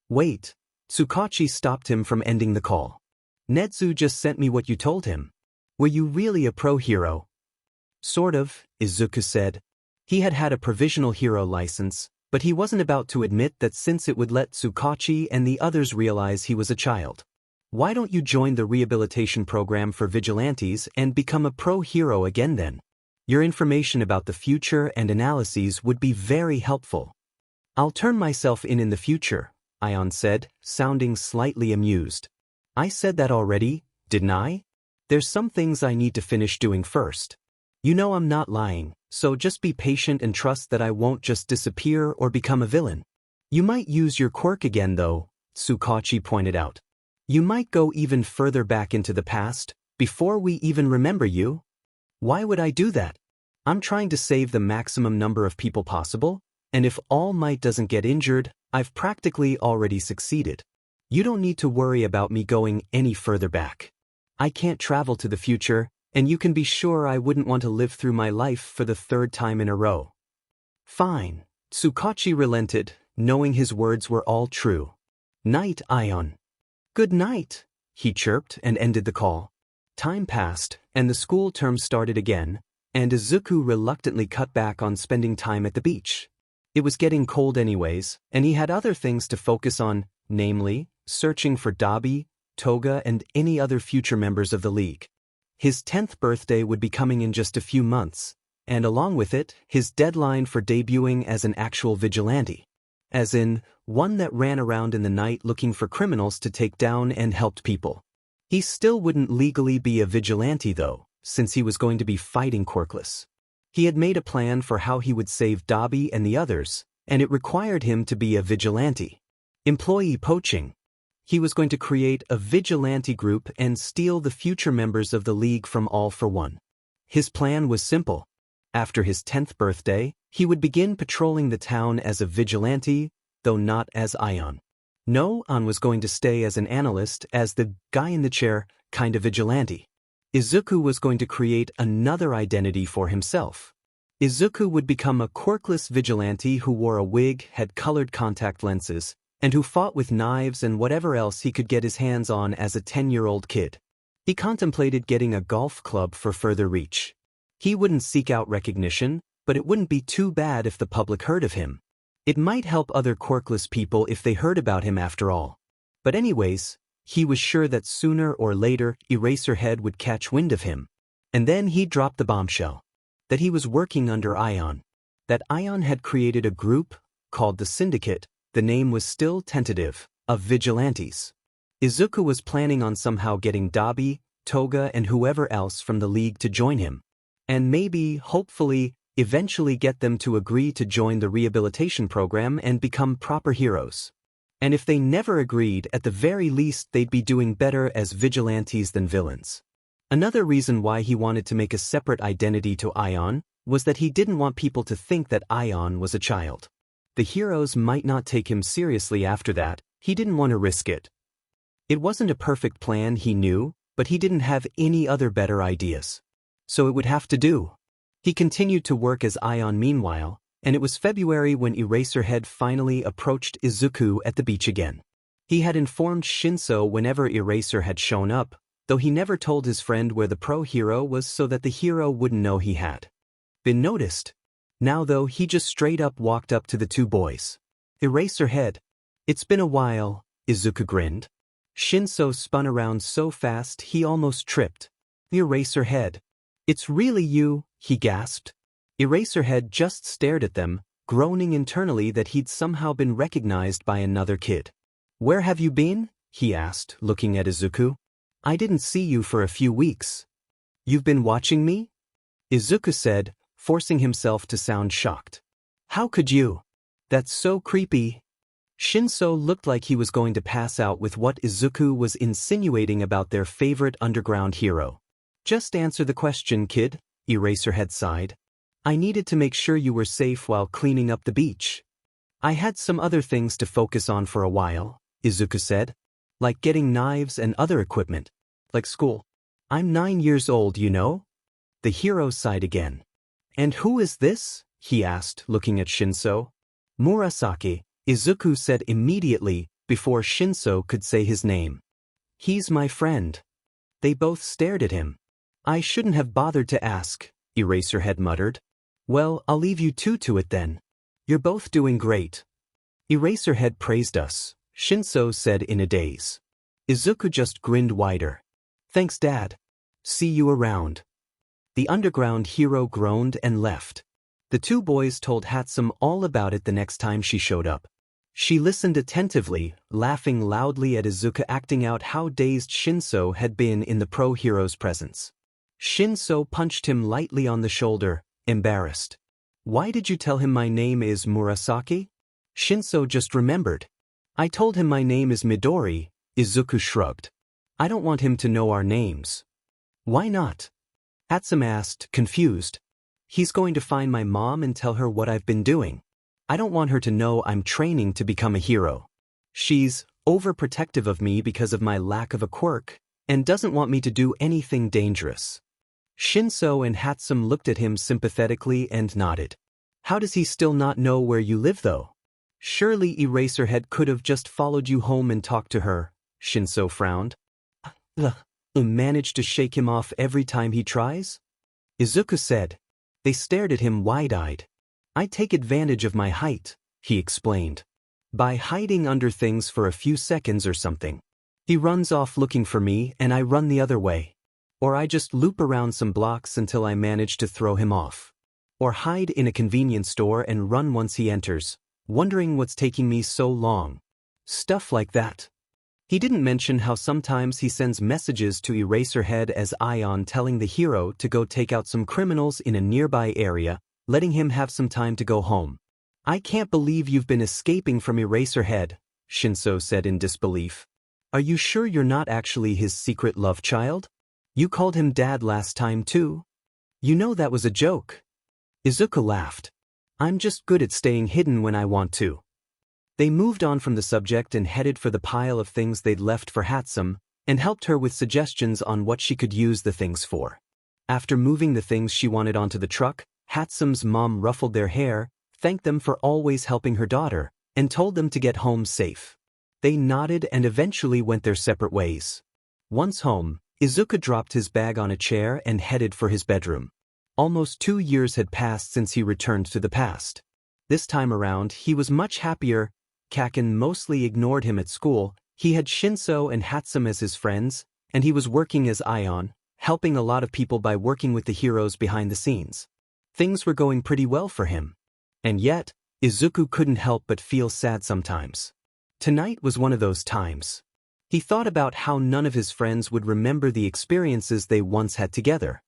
Wait, Tsukachi stopped him from ending the call. Nedzu just sent me what you told him. Were you really a pro hero? Sort of, Izuku said. He had had a provisional hero license, but he wasn't about to admit that since it would let Tsukachi and the others realize he was a child. Why don't you join the rehabilitation program for vigilantes and become a pro hero again then? Your information about the future and analyses would be very helpful. I'll turn myself in the future, Ion said, sounding slightly amused. I said that already, didn't I? There's some things I need to finish doing first. You know I'm not lying, so just be patient and trust that I won't just disappear or become a villain. You might use your quirk again though, Tsukachi pointed out. You might go even further back into the past, before we even remember you. Why would I do that? I'm trying to save the maximum number of people possible, and if All Might doesn't get injured, I've practically already succeeded. You don't need to worry about me going any further back. I can't travel to the future, and you can be sure I wouldn't want to live through my life for the 3rd time in a row. Fine. Tsukachi relented, knowing his words were all true. Night, Ion. Good night, he chirped and ended the call. Time passed, and the school term started again, and Izuku reluctantly cut back on spending time at the beach. It was getting cold anyways, and he had other things to focus on, namely, searching for Dabi, Toga, and any other future members of the league. His 10th birthday would be coming in just a few months, and along with it, his deadline for debuting as an actual vigilante. As in, one that ran around in the night looking for criminals to take down and helped people. He still wouldn't legally be a vigilante though, since he was going to be fighting Quirkless. He had made a plan for how he would save Dabi and the others, and it required him to be a vigilante. Employee poaching. He was going to create a vigilante group and steal the future members of the league from All for One. His plan was simple. After his 10th birthday, he would begin patrolling the town as a vigilante, though not as Ion. No, An was going to stay as an analyst, as the guy in the chair kind of vigilante. Izuku was going to create another identity for himself. Izuku would become a quirkless vigilante who wore a wig, had colored contact lenses, and who fought with knives and whatever else he could get his hands on as a 10-year-old kid. He contemplated getting a golf club for further reach. He wouldn't seek out recognition, but it wouldn't be too bad if the public heard of him. It might help other quirkless people if they heard about him after all. But anyways, he was sure that sooner or later Eraserhead would catch wind of him. And then he dropped the bombshell. That he was working under Ion. That Ion had created a group, called the Syndicate, the name was still tentative, of vigilantes. Izuku was planning on somehow getting Dabi, Toga, and whoever else from the league to join him. And maybe, hopefully, eventually get them to agree to join the rehabilitation program and become proper heroes. And if they never agreed, at the very least they'd be doing better as vigilantes than villains. Another reason why he wanted to make a separate identity to Ion was that he didn't want people to think that Ion was a child. The heroes might not take him seriously after that. He didn't want to risk it. It wasn't a perfect plan, he knew, but he didn't have any other better ideas. So it would have to do. He continued to work as Ion meanwhile, and it was February when Eraserhead finally approached Izuku at the beach again. He had informed Shinso whenever Eraser had shown up, though he never told his friend where the pro hero was so that the hero wouldn't know he had been noticed. Now though, he just straight up walked up to the two boys. Eraserhead. It's been a while, Izuku grinned. Shinso spun around so fast he almost tripped. Eraserhead. It's really you, he gasped. Eraserhead just stared at them, groaning internally that he'd somehow been recognized by another kid. Where have you been? He asked, looking at Izuku. I didn't see you for a few weeks. You've been watching me? Izuku said, forcing himself to sound shocked. How could you? That's so creepy. Shinso looked like he was going to pass out with what Izuku was insinuating about their favorite underground hero. Just answer the question, kid, Eraserhead sighed. I needed to make sure you were safe while cleaning up the beach. I had some other things to focus on for a while, Izuku said. Like getting knives and other equipment. Like school. I'm 9 years old, you know? The hero sighed again. And who is this? He asked, looking at Shinso. Murasaki, Izuku said immediately, before Shinso could say his name. He's my friend. They both stared at him. I shouldn't have bothered to ask, Eraserhead muttered. Well, I'll leave you two to it then. You're both doing great. Eraserhead praised us, Shinso said in a daze. Izuku just grinned wider. Thanks, Dad. See you around. The underground hero groaned and left. The two boys told Hatsum all about it the next time she showed up. She listened attentively, laughing loudly at Izuku acting out how dazed Shinso had been in the pro hero's presence. Shinso punched him lightly on the shoulder, embarrassed. Why did you tell him my name is Murasaki? Shinso just remembered. I told him my name is Midori, Izuku shrugged. I don't want him to know our names. Why not? Hatsum asked, confused. He's going to find my mom and tell her what I've been doing. I don't want her to know I'm training to become a hero. She's overprotective of me because of my lack of a quirk, and doesn't want me to do anything dangerous. Shinso and Hatsum looked at him sympathetically and nodded. How does he still not know where you live though? Surely Eraserhead could have just followed you home and talked to her, Shinso frowned. Ugh, manage to shake him off every time he tries? Izuku said. They stared at him wide-eyed. I take advantage of my height, he explained. By hiding under things for a few seconds or something. He runs off looking for me and I run the other way. Or I just loop around some blocks until I manage to throw him off. Or hide in a convenience store and run once he enters, wondering what's taking me so long. Stuff like that. He didn't mention how sometimes he sends messages to Eraserhead as Ion telling the hero to go take out some criminals in a nearby area, letting him have some time to go home. I can't believe you've been escaping from Eraserhead, Shinso said in disbelief. Are you sure you're not actually his secret love child? You called him Dad last time too. You know that was a joke. Izuku laughed. I'm just good at staying hidden when I want to. They moved on from the subject and headed for the pile of things they'd left for Hatsum, and helped her with suggestions on what she could use the things for. After moving the things she wanted onto the truck, Hatsum's mom ruffled their hair, thanked them for always helping her daughter, and told them to get home safe. They nodded and eventually went their separate ways. Once home, Izuku dropped his bag on a chair and headed for his bedroom. Almost 2 years had passed since he returned to the past. This time around, he was much happier. Kacchan mostly ignored him at school, he had Shinso and Hatsum as his friends, and he was working as Ion, helping a lot of people by working with the heroes behind the scenes. Things were going pretty well for him. And yet, Izuku couldn't help but feel sad sometimes. Tonight was one of those times. He thought about how none of his friends would remember the experiences they once had together.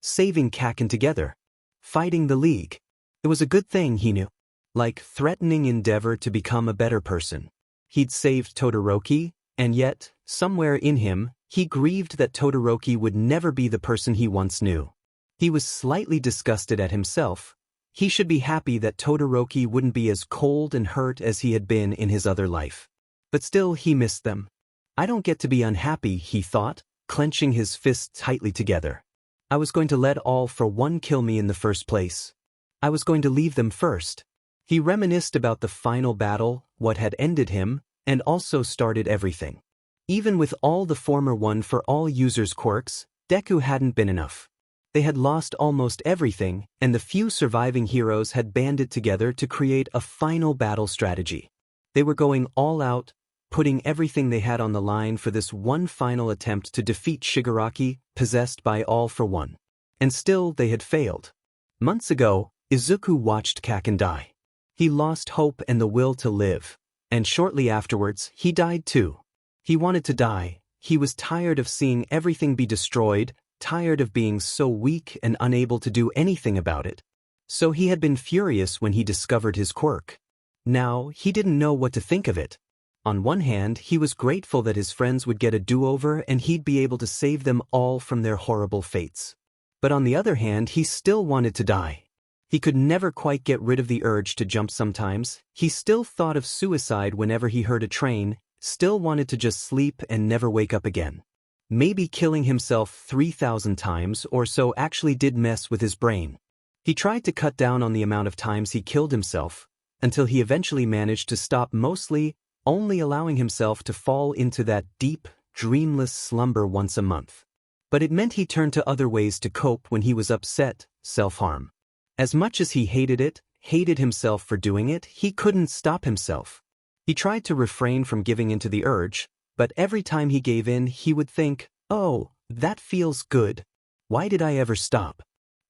Saving Kacchan together. Fighting the League. It was a good thing, he knew. Like threatening endeavor to become a better person. He'd saved Todoroki, and yet, somewhere in him, he grieved that Todoroki would never be the person he once knew. He was slightly disgusted at himself. He should be happy that Todoroki wouldn't be as cold and hurt as he had been in his other life. But still he missed them. I don't get to be unhappy, he thought, clenching his fists tightly together. I was going to let All for One kill me in the first place. I was going to leave them first. He reminisced about the final battle, what had ended him, and also started everything. Even with all the former One for All users' quirks, Deku hadn't been enough. They had lost almost everything, and the few surviving heroes had banded together to create a final battle strategy. They were going all out, putting everything they had on the line for this one final attempt to defeat Shigaraki, possessed by All for One. And still they had failed. Months ago, Izuku watched Kacchan die. He lost hope and the will to live, and shortly afterwards, he died too. He wanted to die. He was tired of seeing everything be destroyed, tired of being so weak and unable to do anything about it. So he had been furious when he discovered his quirk. Now, he didn't know what to think of it. On one hand, he was grateful that his friends would get a do-over and he'd be able to save them all from their horrible fates. But on the other hand, he still wanted to die. He could never quite get rid of the urge to jump sometimes. He still thought of suicide whenever he heard a train, still wanted to just sleep and never wake up again. Maybe killing himself 3,000 times or so actually did mess with his brain. He tried to cut down on the amount of times he killed himself, until he eventually managed to stop, mostly only allowing himself to fall into that deep, dreamless slumber once a month. But it meant he turned to other ways to cope when he was upset, self-harm. As much as he hated it, hated himself for doing it, he couldn't stop himself. He tried to refrain from giving into the urge, but every time he gave in, he would think, oh, that feels good. Why did I ever stop?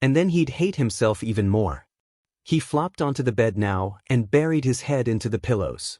And then he'd hate himself even more. He flopped onto the bed now and buried his head into the pillows.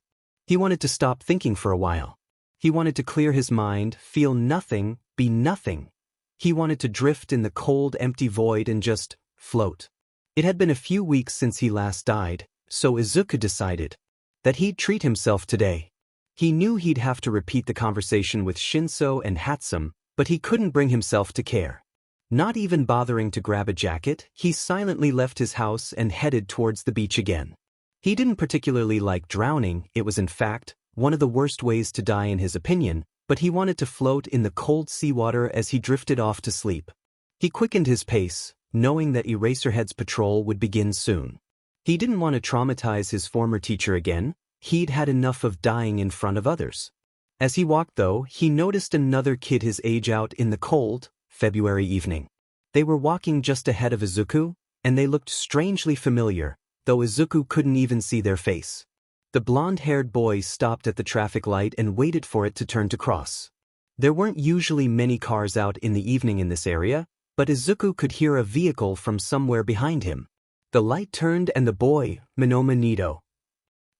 He wanted to stop thinking for a while. He wanted to clear his mind, feel nothing, be nothing. He wanted to drift in the cold, empty void and just float. It had been a few weeks since he last died, so Izuku decided that he'd treat himself today. He knew he'd have to repeat the conversation with Shinso and Hatsum, but he couldn't bring himself to care. Not even bothering to grab a jacket, he silently left his house and headed towards the beach again. He didn't particularly like drowning, it was in fact one of the worst ways to die in his opinion, but he wanted to float in the cold seawater as he drifted off to sleep. He quickened his pace, knowing that Eraserhead's patrol would begin soon. He didn't want to traumatize his former teacher again. He'd had enough of dying in front of others. As he walked though, he noticed another kid his age out in the cold, February evening. They were walking just ahead of Izuku, and they looked strangely familiar, though Izuku couldn't even see their face. The blonde-haired boy stopped at the traffic light and waited for it to turn to cross. There weren't usually many cars out in the evening in this area, but Izuku could hear a vehicle from somewhere behind him. The light turned and the boy, Monoma Nido,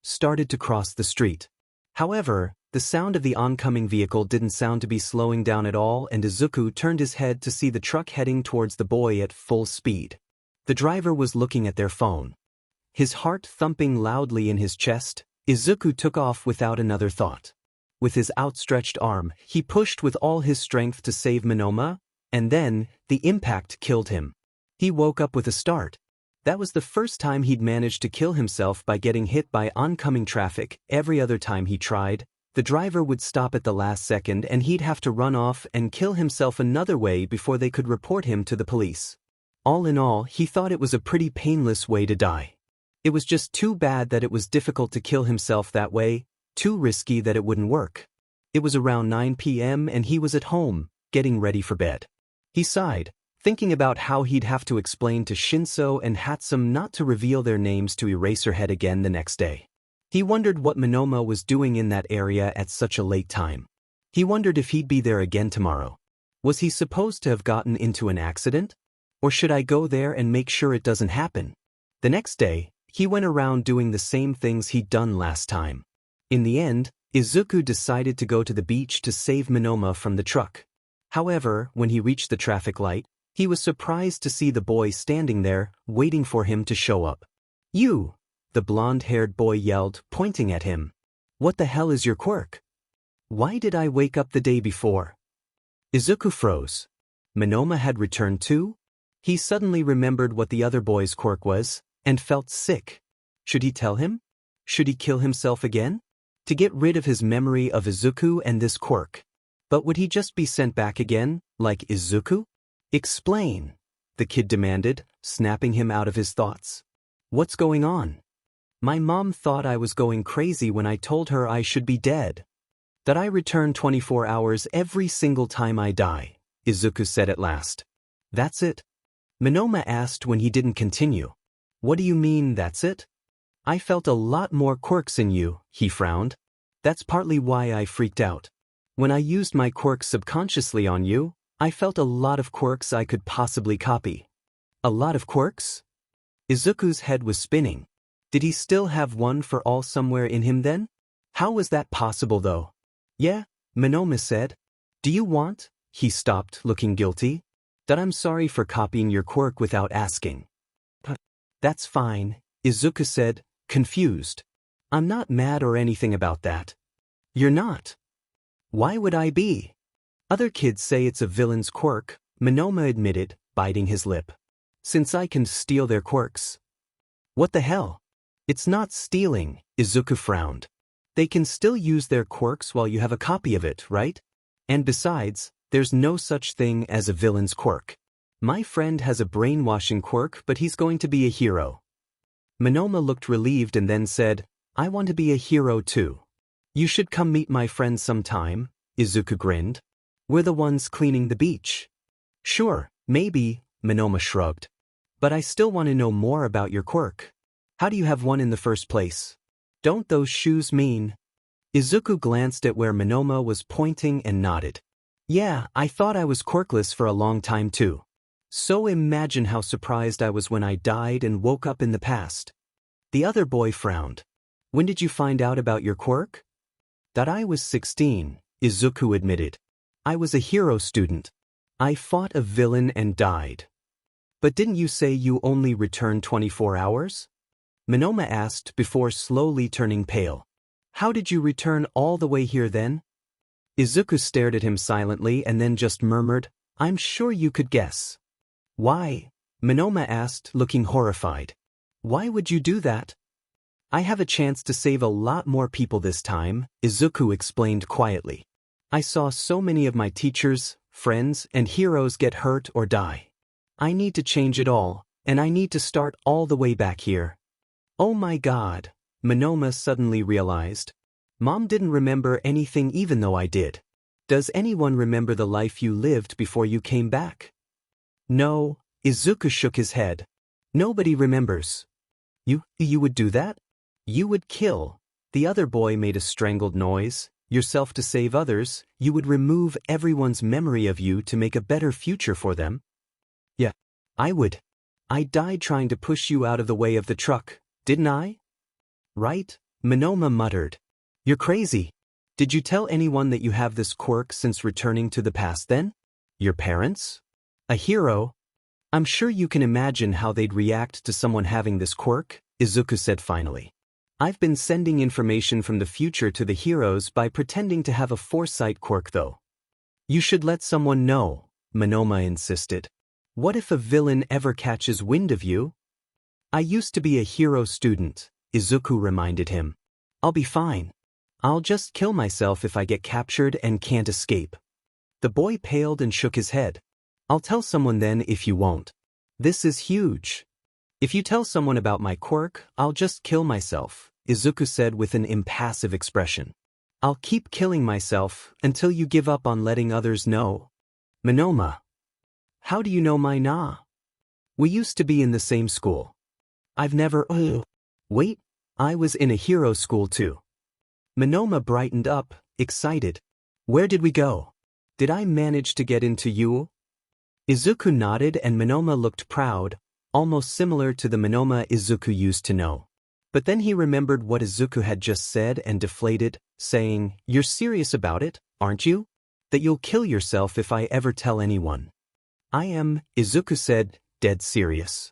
started to cross the street. However, the sound of the oncoming vehicle didn't sound to be slowing down at all, and Izuku turned his head to see the truck heading towards the boy at full speed. The driver was looking at their phone. His heart thumping loudly in his chest, Izuku took off without another thought. With his outstretched arm, he pushed with all his strength to save Monoma, and then, the impact killed him. He woke up with a start. That was the first time he'd managed to kill himself by getting hit by oncoming traffic. Every other time he tried, the driver would stop at the last second and he'd have to run off and kill himself another way before they could report him to the police. All in all, he thought it was a pretty painless way to die. It was just too bad that it was difficult to kill himself that way, too risky that it wouldn't work. It was around 9 p.m. and he was at home, getting ready for bed. He sighed, thinking about how he'd have to explain to Shinso and Hatsum not to reveal their names to Eraserhead again the next day. He wondered what Monoma was doing in that area at such a late time. He wondered if he'd be there again tomorrow. Was he supposed to have gotten into an accident? Or should I go there and make sure it doesn't happen? The next day, he went around doing the same things he'd done last time. In the end, Izuku decided to go to the beach to save Monoma from the truck. However, when he reached the traffic light, he was surprised to see the boy standing there, waiting for him to show up. "You!" the blonde-haired boy yelled, pointing at him. "What the hell is your quirk? Why did I wake up the day before?" Izuku froze. Monoma had returned too? He suddenly remembered what the other boy's quirk was, and felt sick. Should he tell him? Should he kill himself again? To get rid of his memory of Izuku and this quirk. But would he just be sent back again, like Izuku? "Explain," the kid demanded, snapping him out of his thoughts. "What's going on?" "My mom thought I was going crazy when I told her I should be dead. That I return 24 hours every single time I die," Izuku said at last. "That's it?" Monoma asked when he didn't continue. "What do you mean, that's it?" "I felt a lot more quirks in you," he frowned. "That's partly why I freaked out. When I used my quirks subconsciously on you, I felt a lot of quirks I could possibly copy." "A lot of quirks?" Izuku's head was spinning. Did he still have one for all somewhere in him then? How was that possible though? "Yeah," Monoma said. "Do you want?" He stopped, looking guilty. "That I'm sorry for copying your quirk without asking." "That's fine," Izuku said, confused. "I'm not mad or anything about that." "You're not? Why would I be?" "Other kids say it's a villain's quirk," Monoma admitted, biting his lip. "Since I can steal their quirks." "What the hell? It's not stealing," Izuku frowned. "They can still use their quirks while you have a copy of it, right? And besides, there's no such thing as a villain's quirk. My friend has a brainwashing quirk, but he's going to be a hero." Monoma looked relieved and then said, "I want to be a hero too." "You should come meet my friend sometime," Izuku grinned. "We're the ones cleaning the beach." "Sure, maybe," Monoma shrugged. "But I still want to know more about your quirk. How do you have one in the first place? Don't those shoes mean?" Izuku glanced at where Monoma was pointing and nodded. "Yeah, I thought I was quirkless for a long time too. So imagine how surprised I was when I died and woke up in the past." The other boy frowned. "When did you find out about your quirk?" "That I was 16, Izuku admitted. "I was a hero student. I fought a villain and died." "But didn't you say you only returned 24 hours? Monoma asked before slowly turning pale. "How did you return all the way here then?" Izuku stared at him silently and then just murmured, "I'm sure you could guess." "Why?" Monoma asked, looking horrified. "Why would you do that?" "I have a chance to save a lot more people this time," Izuku explained quietly. "I saw so many of my teachers, friends, and heroes get hurt or die. I need to change it all, and I need to start all the way back here. Oh my God, Monoma suddenly realized. Mom didn't remember anything even though I did. Does anyone remember the life you lived before you came back? No, Izuku shook his head. Nobody remembers. You would do that? You would kill. The other boy made a strangled noise. Yourself to save others, you would remove everyone's memory of you to make a better future for them? Yeah, I would. I died trying to push you out of the way of the truck, didn't I? Right? Monoma muttered. You're crazy. Did you tell anyone that you have this quirk since returning to the past then? Your parents? A hero? I'm sure you can imagine how they'd react to someone having this quirk, Izuku said finally. I've been sending information from the future to the heroes by pretending to have a foresight quirk though. You should let someone know, Monoma insisted. What if a villain ever catches wind of you? I used to be a hero student, Izuku reminded him. I'll be fine. I'll just kill myself if I get captured and can't escape. The boy paled and shook his head. I'll tell someone then if you won't. This is huge. If you tell someone about my quirk, I'll just kill myself, Izuku said with an impassive expression. I'll keep killing myself until you give up on letting others know. Monoma. How do you know my na? We used to be in the same school. I've never. Wait, I was in a hero school too. Monoma brightened up, excited. Where did we go? Did I manage to get into you? Izuku nodded and Monoma looked proud, almost similar to the Monoma Izuku used to know. But then he remembered what Izuku had just said and deflated, saying, You're serious about it, aren't you? That you'll kill yourself if I ever tell anyone. I am, Izuku said, dead serious.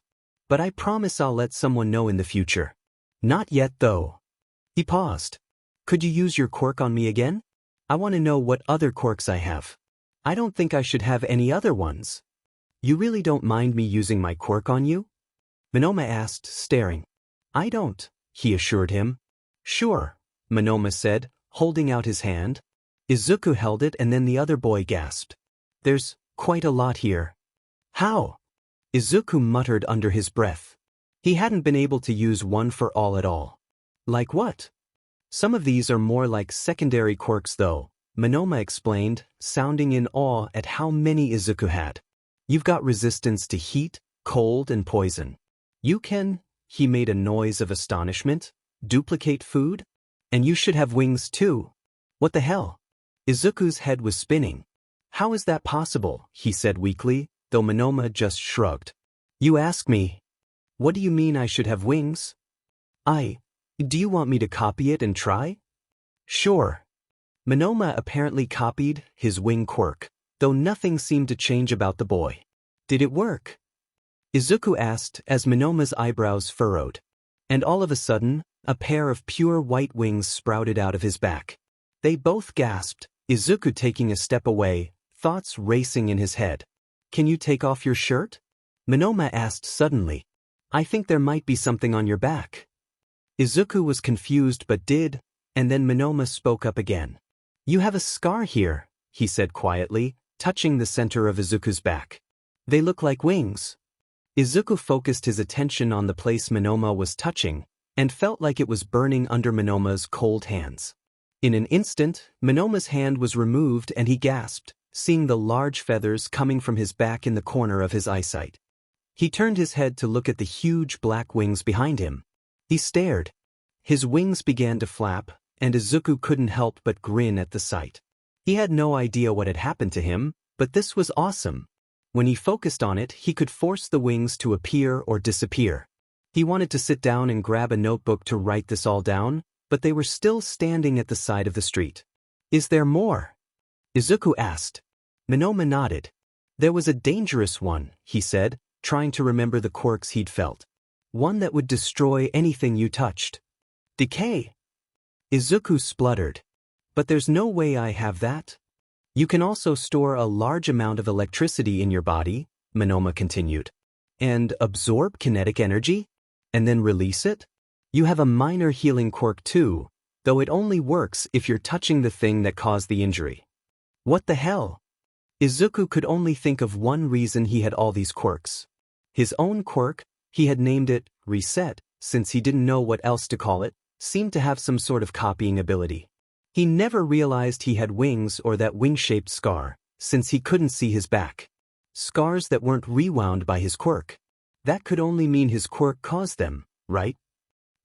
But I promise I'll let someone know in the future. Not yet though. He paused. Could you use your quirk on me again? I want to know what other quirks I have. I don't think I should have any other ones. You really don't mind me using my quirk on you? Monoma asked, staring. I don't, he assured him. Sure, Monoma said, holding out his hand. Izuku held it and then the other boy gasped. There's quite a lot here. How? Izuku muttered under his breath. He hadn't been able to use one for all at all. Like what? Some of these are more like secondary quirks though, Monoma explained, sounding in awe at how many Izuku had. You've got resistance to heat, cold, and poison. You can, he made a noise of astonishment, duplicate food? And you should have wings too. What the hell? Izuku's head was spinning. How is that possible, he said weakly, though Monoma just shrugged. You ask me. What do you mean I should have wings? Do you want me to copy it and try? Sure. Monoma apparently copied his wing quirk, though nothing seemed to change about the boy. Did it work? Izuku asked as Monoma's eyebrows furrowed. And all of a sudden, a pair of pure white wings sprouted out of his back. They both gasped, Izuku taking a step away, thoughts racing in his head. Can you take off your shirt? Monoma asked suddenly. I think there might be something on your back. Izuku was confused but did, and then Monoma spoke up again. You have a scar here, he said quietly, touching the center of Izuku's back. They look like wings. Izuku focused his attention on the place Monoma was touching, and felt like it was burning under Monoma's cold hands. In an instant, Monoma's hand was removed and he gasped, seeing the large feathers coming from his back in the corner of his eyesight. He turned his head to look at the huge black wings behind him. He stared. His wings began to flap, and Izuku couldn't help but grin at the sight. He had no idea what had happened to him, but this was awesome. When he focused on it, he could force the wings to appear or disappear. He wanted to sit down and grab a notebook to write this all down, but they were still standing at the side of the street. Is there more? Izuku asked. Monoma nodded. There was a dangerous one, he said, trying to remember the quirks he'd felt. One that would destroy anything you touched. Decay. Izuku spluttered. But there's no way I have that. You can also store a large amount of electricity in your body, Monoma continued. And absorb kinetic energy? And then release it? You have a minor healing quirk too, though it only works if you're touching the thing that caused the injury. What the hell? Izuku could only think of one reason he had all these quirks. His own quirk, he had named it Reset, since he didn't know what else to call it, seemed to have some sort of copying ability. He never realized he had wings or that wing-shaped scar, since he couldn't see his back. Scars that weren't rewound by his quirk. That could only mean his quirk caused them, right?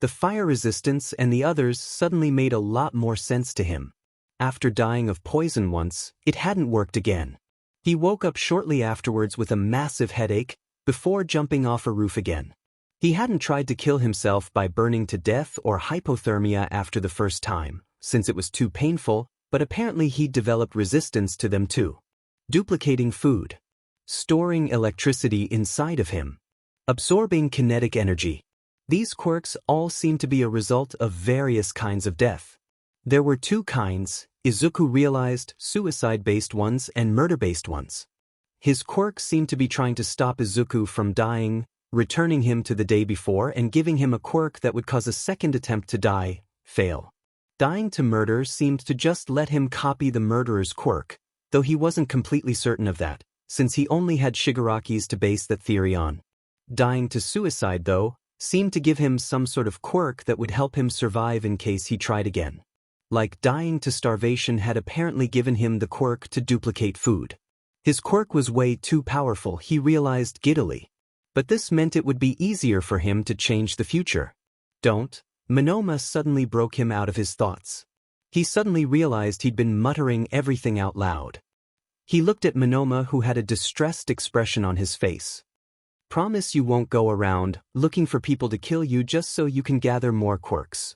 The fire resistance and the others suddenly made a lot more sense to him. After dying of poison once, it hadn't worked again. He woke up shortly afterwards with a massive headache, before jumping off a roof again. He hadn't tried to kill himself by burning to death or hypothermia after the first time, since it was too painful, but apparently he'd developed resistance to them too. Duplicating food. Storing electricity inside of him. Absorbing kinetic energy. These quirks all seem to be a result of various kinds of death. There were two kinds, Izuku realized, suicide-based ones and murder-based ones. His quirk seemed to be trying to stop Izuku from dying, returning him to the day before and giving him a quirk that would cause a second attempt to die, fail. Dying to murder seemed to just let him copy the murderer's quirk, though he wasn't completely certain of that, since he only had Shigaraki's to base that theory on. Dying to suicide, though, seemed to give him some sort of quirk that would help him survive in case he tried again. Like dying to starvation had apparently given him the quirk to duplicate food. His quirk was way too powerful, he realized giddily. But this meant it would be easier for him to change the future. Don't. Monoma suddenly broke him out of his thoughts. He suddenly realized he'd been muttering everything out loud. He looked at Monoma, who had a distressed expression on his face. Promise you won't go around looking for people to kill you just so you can gather more quirks.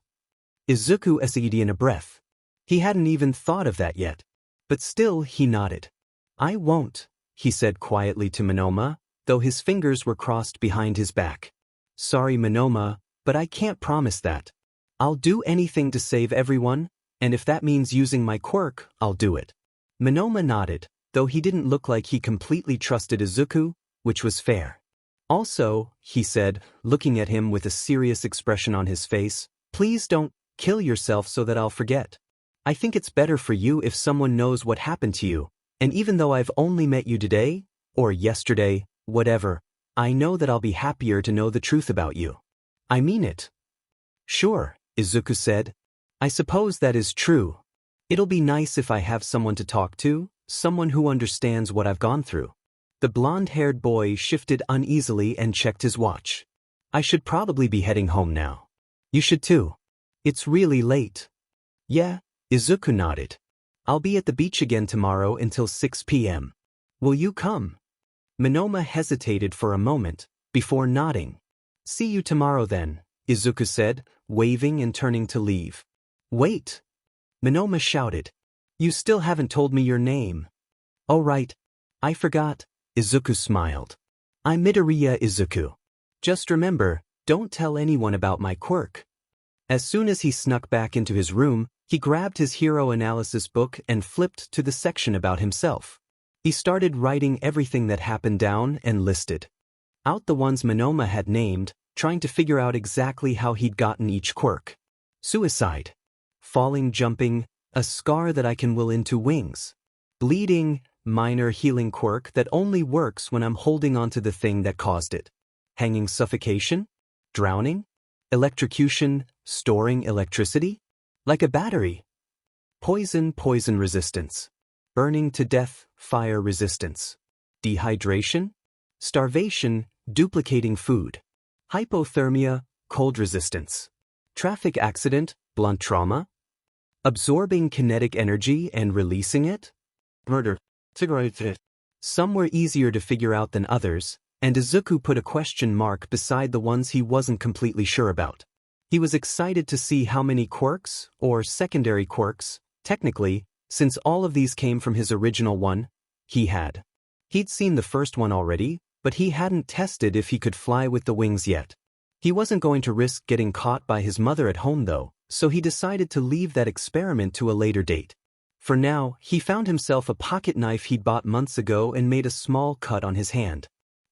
Izuku essayed in a breath. He hadn't even thought of that yet. But still he nodded. I won't, he said quietly to Monoma, though his fingers were crossed behind his back. Sorry Monoma, but I can't promise that. I'll do anything to save everyone, and if that means using my quirk, I'll do it. Monoma nodded, though he didn't look like he completely trusted Izuku, which was fair. Also, he said, looking at him with a serious expression on his face, please don't kill yourself so that I'll forget. I think it's better for you if someone knows what happened to you, and even though I've only met you today, or yesterday, whatever, I know that I'll be happier to know the truth about you. I mean it. Sure, Izuku said. I suppose that is true. It'll be nice if I have someone to talk to, someone who understands what I've gone through. The blonde-haired boy shifted uneasily and checked his watch. I should probably be heading home now. You should too. It's really late. Yeah, Izuku nodded. I'll be at the beach again tomorrow until 6 p.m. Will you come? Monoma hesitated for a moment, before nodding. See you tomorrow then, Izuku said, waving and turning to leave. Wait! Monoma shouted. You still haven't told me your name. Oh right. I forgot, Izuku smiled. I'm Midoriya Izuku. Just remember, don't tell anyone about my quirk. As soon as he snuck back into his room, he grabbed his hero analysis book and flipped to the section about himself. He started writing everything that happened down and listed out the ones Monoma had named, trying to figure out exactly how he'd gotten each quirk. Suicide. Falling, jumping, a scar that I can will into wings. Bleeding, minor healing quirk that only works when I'm holding onto the thing that caused it. Hanging suffocation? Drowning? Electrocution, storing electricity? Like a battery. Poison, poison resistance. Burning to death, fire resistance. Dehydration? Starvation, duplicating food. Hypothermia, cold resistance. Traffic accident, blunt trauma. Absorbing kinetic energy and releasing it? Murder. Some were easier to figure out than others, and Izuku put a question mark beside the ones he wasn't completely sure about. He was excited to see how many quirks, or secondary quirks, technically, since all of these came from his original one, he had. He'd seen the first one already, but he hadn't tested if he could fly with the wings yet. He wasn't going to risk getting caught by his mother at home though, so he decided to leave that experiment to a later date. For now, he found himself a pocket knife he'd bought months ago and made a small cut on his hand.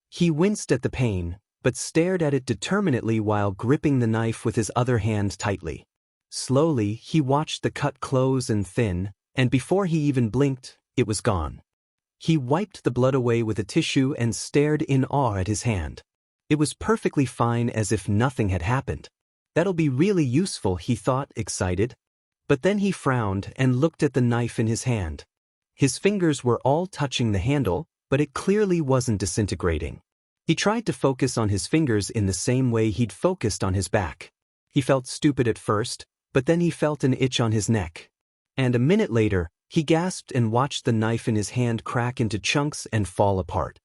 He winced at the pain, but stared at it determinedly while gripping the knife with his other hand tightly. Slowly, he watched the cut close and thin, and before he even blinked, it was gone. He wiped the blood away with a tissue and stared in awe at his hand. It was perfectly fine, as if nothing had happened. That'll be really useful, he thought, excited. But then he frowned and looked at the knife in his hand. His fingers were all touching the handle, but it clearly wasn't disintegrating. He tried to focus on his fingers in the same way he'd focused on his back. He felt stupid at first, but then he felt an itch on his neck. And a minute later, he gasped and watched the knife in his hand crack into chunks and fall apart.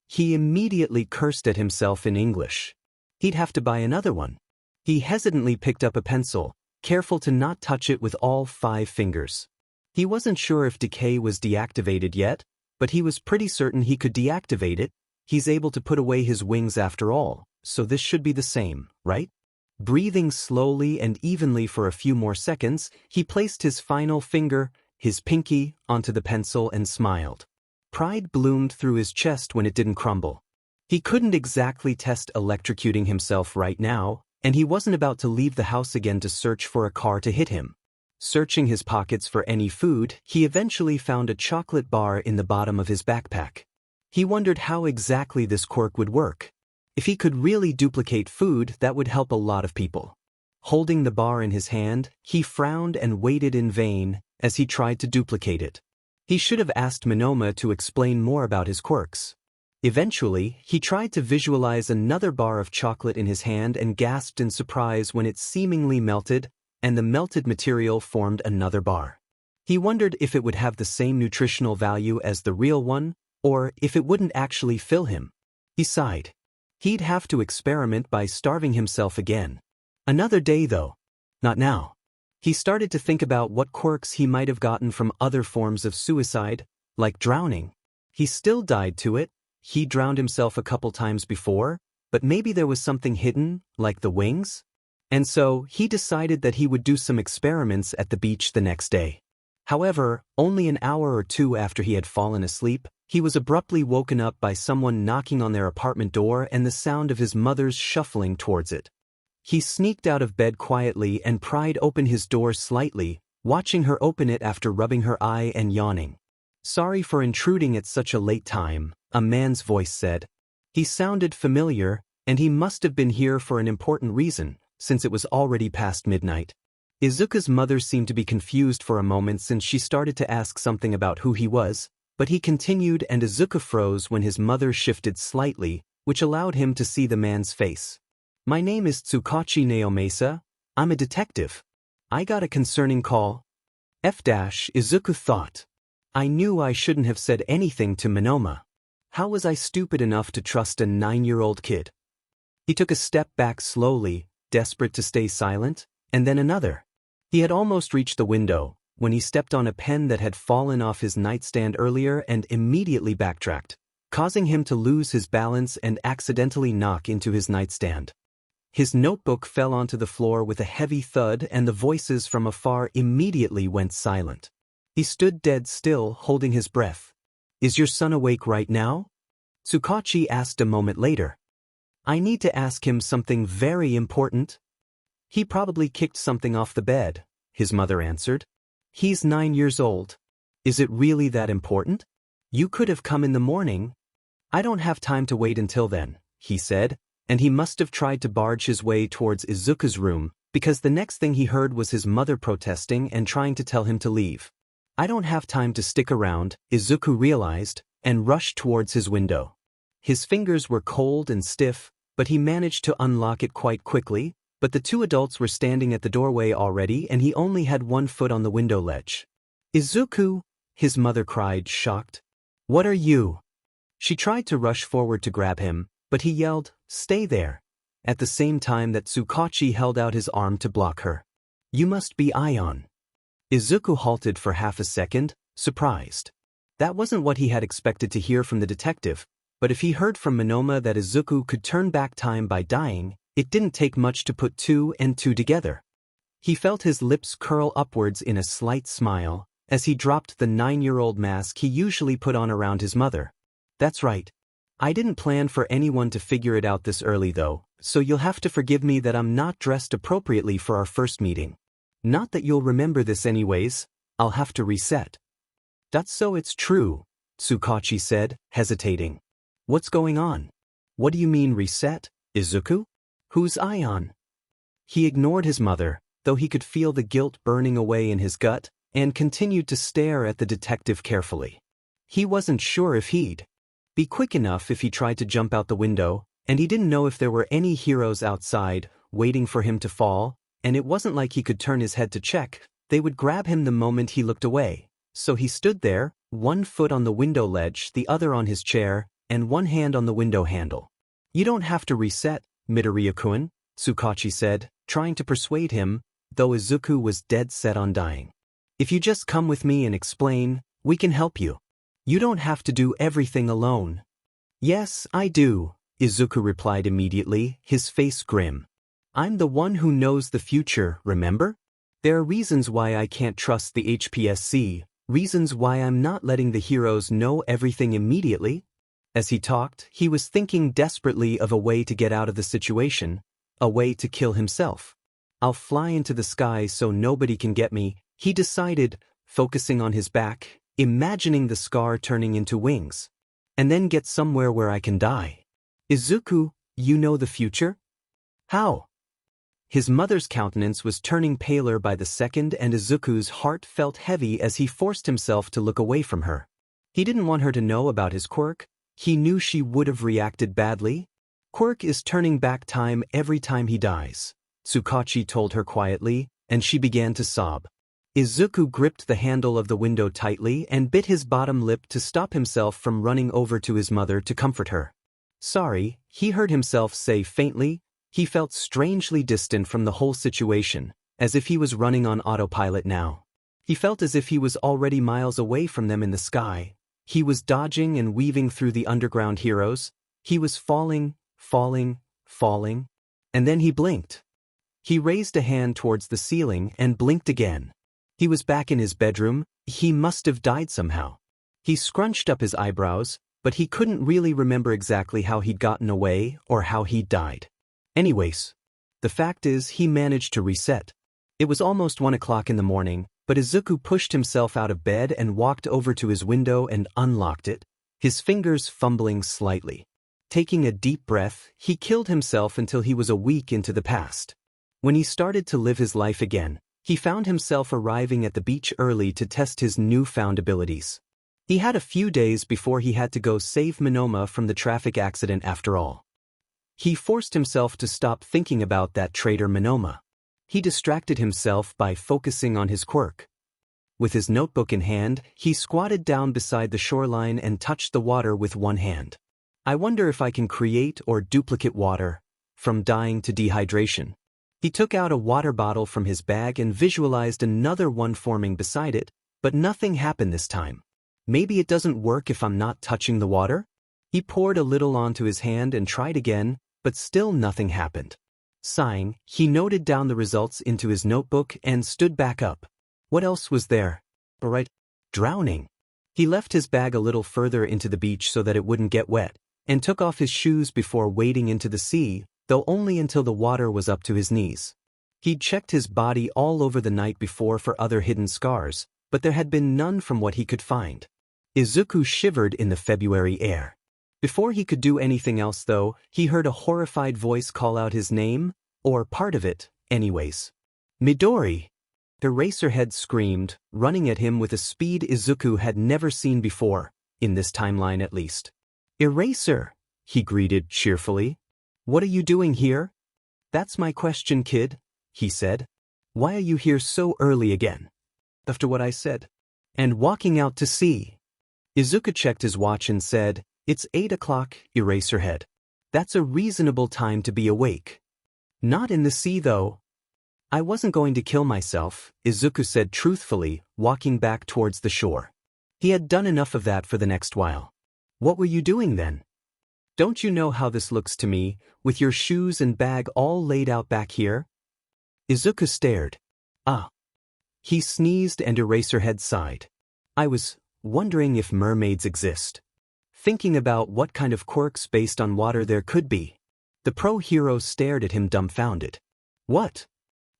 He immediately cursed at himself in English. He'd have to buy another one. He hesitantly picked up a pencil, careful to not touch it with all 5 fingers. He wasn't sure if decay was deactivated yet, but he was pretty certain he could deactivate it. He's able to put away his wings after all, so this should be the same, right? Breathing slowly and evenly for a few more seconds, he placed his final finger, his pinky, onto the pencil and smiled. Pride bloomed through his chest when it didn't crumble. He couldn't exactly test electrocuting himself right now, and he wasn't about to leave the house again to search for a car to hit him. Searching his pockets for any food, he eventually found a chocolate bar in the bottom of his backpack. He wondered how exactly this quirk would work. If he could really duplicate food, that would help a lot of people. Holding the bar in his hand, he frowned and waited in vain as he tried to duplicate it. He should have asked Monoma to explain more about his quirks. Eventually, he tried to visualize another bar of chocolate in his hand and gasped in surprise when it seemingly melted, and the melted material formed another bar. He wondered if it would have the same nutritional value as the real one, or if it wouldn't actually fill him. He sighed. He'd have to experiment by starving himself again. Another day, though. Not now. He started to think about what quirks he might have gotten from other forms of suicide, like drowning. He still died to it. He drowned himself a couple times before, but maybe there was something hidden, like the wings? And so, he decided that he would do some experiments at the beach the next day. However, only an hour or 2 after he had fallen asleep, he was abruptly woken up by someone knocking on their apartment door and the sound of his mother's shuffling towards it. He sneaked out of bed quietly and pried open his door slightly, watching her open it after rubbing her eye and yawning. "Sorry for intruding at such a late time," a man's voice said. He sounded familiar, and he must have been here for an important reason, since it was already past midnight. Izuku's mother seemed to be confused for a moment since she started to ask something about who he was, but he continued and Izuku froze when his mother shifted slightly, which allowed him to see the man's face. "My name is Tsukachi Naomesa. I'm a detective. I got a concerning call." Izuku thought. I knew I shouldn't have said anything to Monoma. How was I stupid enough to trust a 9-year-old kid? He took a step back slowly, desperate to stay silent, and then another. He had almost reached the window when he stepped on a pen that had fallen off his nightstand earlier and immediately backtracked, causing him to lose his balance and accidentally knock into his nightstand. His notebook fell onto the floor with a heavy thud and the voices from afar immediately went silent. He stood dead still, holding his breath. "Is your son awake right now?" Tsukachi asked a moment later. "I need to ask him something very important." "He probably kicked something off the bed," his mother answered. "He's 9 years old. Is it really that important? You could have come in the morning." "I don't have time to wait until then," he said, and he must have tried to barge his way towards Izuku's room, because the next thing he heard was his mother protesting and trying to tell him to leave. "I don't have time to stick around," Izuku realized, and rushed towards his window. His fingers were cold and stiff, but he managed to unlock it quite quickly, but the 2 adults were standing at the doorway already and he only had 1 foot on the window ledge. "Izuku!" his mother cried, shocked. "What are you?" She tried to rush forward to grab him, but he yelled, "Stay there," at the same time that Tsukachi held out his arm to block her. "You must be Ion." Izuku halted for half a second, surprised. That wasn't what he had expected to hear from the detective, but if he heard from Monoma that Izuku could turn back time by dying, it didn't take much to put 2 and 2 together. He felt his lips curl upwards in a slight smile, as he dropped the 9-year-old mask he usually put on around his mother. "That's right. I didn't plan for anyone to figure it out this early though, so you'll have to forgive me that I'm not dressed appropriately for our first meeting. Not that you'll remember this anyways, I'll have to reset." "That's so it's true," Tsukachi said, hesitating. What's going on? What do you mean reset, Izuku? Who's Ion? He ignored his mother, though he could feel the guilt burning away in his gut, and continued to stare at the detective carefully. He wasn't sure if he'd be quick enough if he tried to jump out the window, and he didn't know if there were any heroes outside, waiting for him to fall, and it wasn't like he could turn his head to check. They would grab him the moment he looked away. So he stood there, one foot on the window ledge, the other on his chair, and one hand on the window handle. You don't have to reset, Midoriya-kun, Tsukachi said, trying to persuade him, though Izuku was dead set on dying. If you just come with me and explain, we can help you. You don't have to do everything alone. Yes, I do, Izuku replied immediately, his face grim. I'm the one who knows the future, remember? There are reasons why I can't trust the HPSC, reasons why I'm not letting the heroes know everything immediately. As he talked, he was thinking desperately of a way to get out of the situation, a way to kill himself. I'll fly into the sky so nobody can get me, he decided, focusing on his back, imagining the scar turning into wings. And then get somewhere where I can die. Izuku, you know the future? How? His mother's countenance was turning paler by the second, and Izuku's heart felt heavy as he forced himself to look away from her. He didn't want her to know about his quirk. He knew she would have reacted badly. Quirk is turning back time every time he dies, Tsukachi told her quietly, and she began to sob. Izuku gripped the handle of the window tightly and bit his bottom lip to stop himself from running over to his mother to comfort her. Sorry, he heard himself say faintly. He felt strangely distant from the whole situation, as if he was running on autopilot now. He felt as if he was already miles away from them in the sky. He was dodging and weaving through the underground heroes. He was falling, and then he blinked. He raised a hand towards the ceiling and blinked again. He was back in his bedroom. He must have died somehow. He scrunched up his eyebrows, but he couldn't really remember exactly how he'd gotten away or how he'd died. Anyways, the fact is he managed to reset. It was almost 1 o'clock in the morning, but Izuku pushed himself out of bed and walked over to his window and unlocked it, his fingers fumbling slightly. Taking a deep breath, he killed himself until he was a week into the past. When he started to live his life again, he found himself arriving at the beach early to test his newfound abilities. He had a few days before he had to go save Monoma from the traffic accident after all. He forced himself to stop thinking about that traitor Monoma. He distracted himself by focusing on his quirk. With his notebook in hand, he squatted down beside the shoreline and touched the water with one hand. I wonder if I can create or duplicate water, from dying to dehydration. He took out a water bottle from his bag and visualized another one forming beside it, but nothing happened this time. Maybe it doesn't work if I'm not touching the water? He poured a little onto his hand and tried again, but still nothing happened. Sighing, he noted down the results into his notebook and stood back up. What else was there? Alright, drowning. He left his bag a little further into the beach so that it wouldn't get wet, and took off his shoes before wading into the sea, though only until the water was up to his knees. He'd checked his body all over the night before for other hidden scars, but there had been none from what he could find. Izuku shivered in the February air. Before he could do anything else though, he heard a horrified voice call out his name, or part of it, anyways. Midori! Eraserhead screamed, running at him with a speed Izuku had never seen before, in this timeline at least. Eraser! He greeted cheerfully. What are you doing here? That's my question, kid, he said. Why are you here so early again? After what I said. And walking out to sea. Izuku checked his watch and said, It's 8 o'clock, Eraserhead. That's a reasonable time to be awake. Not in the sea though. I wasn't going to kill myself, Izuku said truthfully, walking back towards the shore. He had done enough of that for the next while. What were you doing then? Don't you know how this looks to me, with your shoes and bag all laid out back here? Izuku stared. Ah. He sneezed and Eraserhead sighed. I was wondering if mermaids exist. Thinking about what kind of quirks based on water there could be. The pro-hero stared at him dumbfounded. What?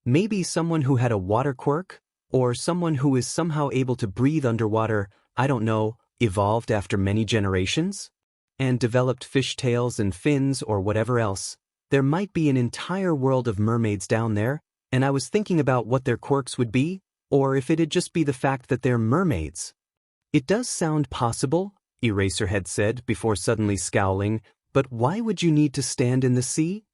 Maybe someone who had a water quirk? Or someone who is somehow able to breathe underwater, I don't know, evolved after many generations, and developed fishtails and fins or whatever else, there might be an entire world of mermaids down there, and I was thinking about what their quirks would be, or if it'd just be the fact that they're mermaids. It does sound possible, Eraserhead said before suddenly scowling, but why would you need to stand in the sea?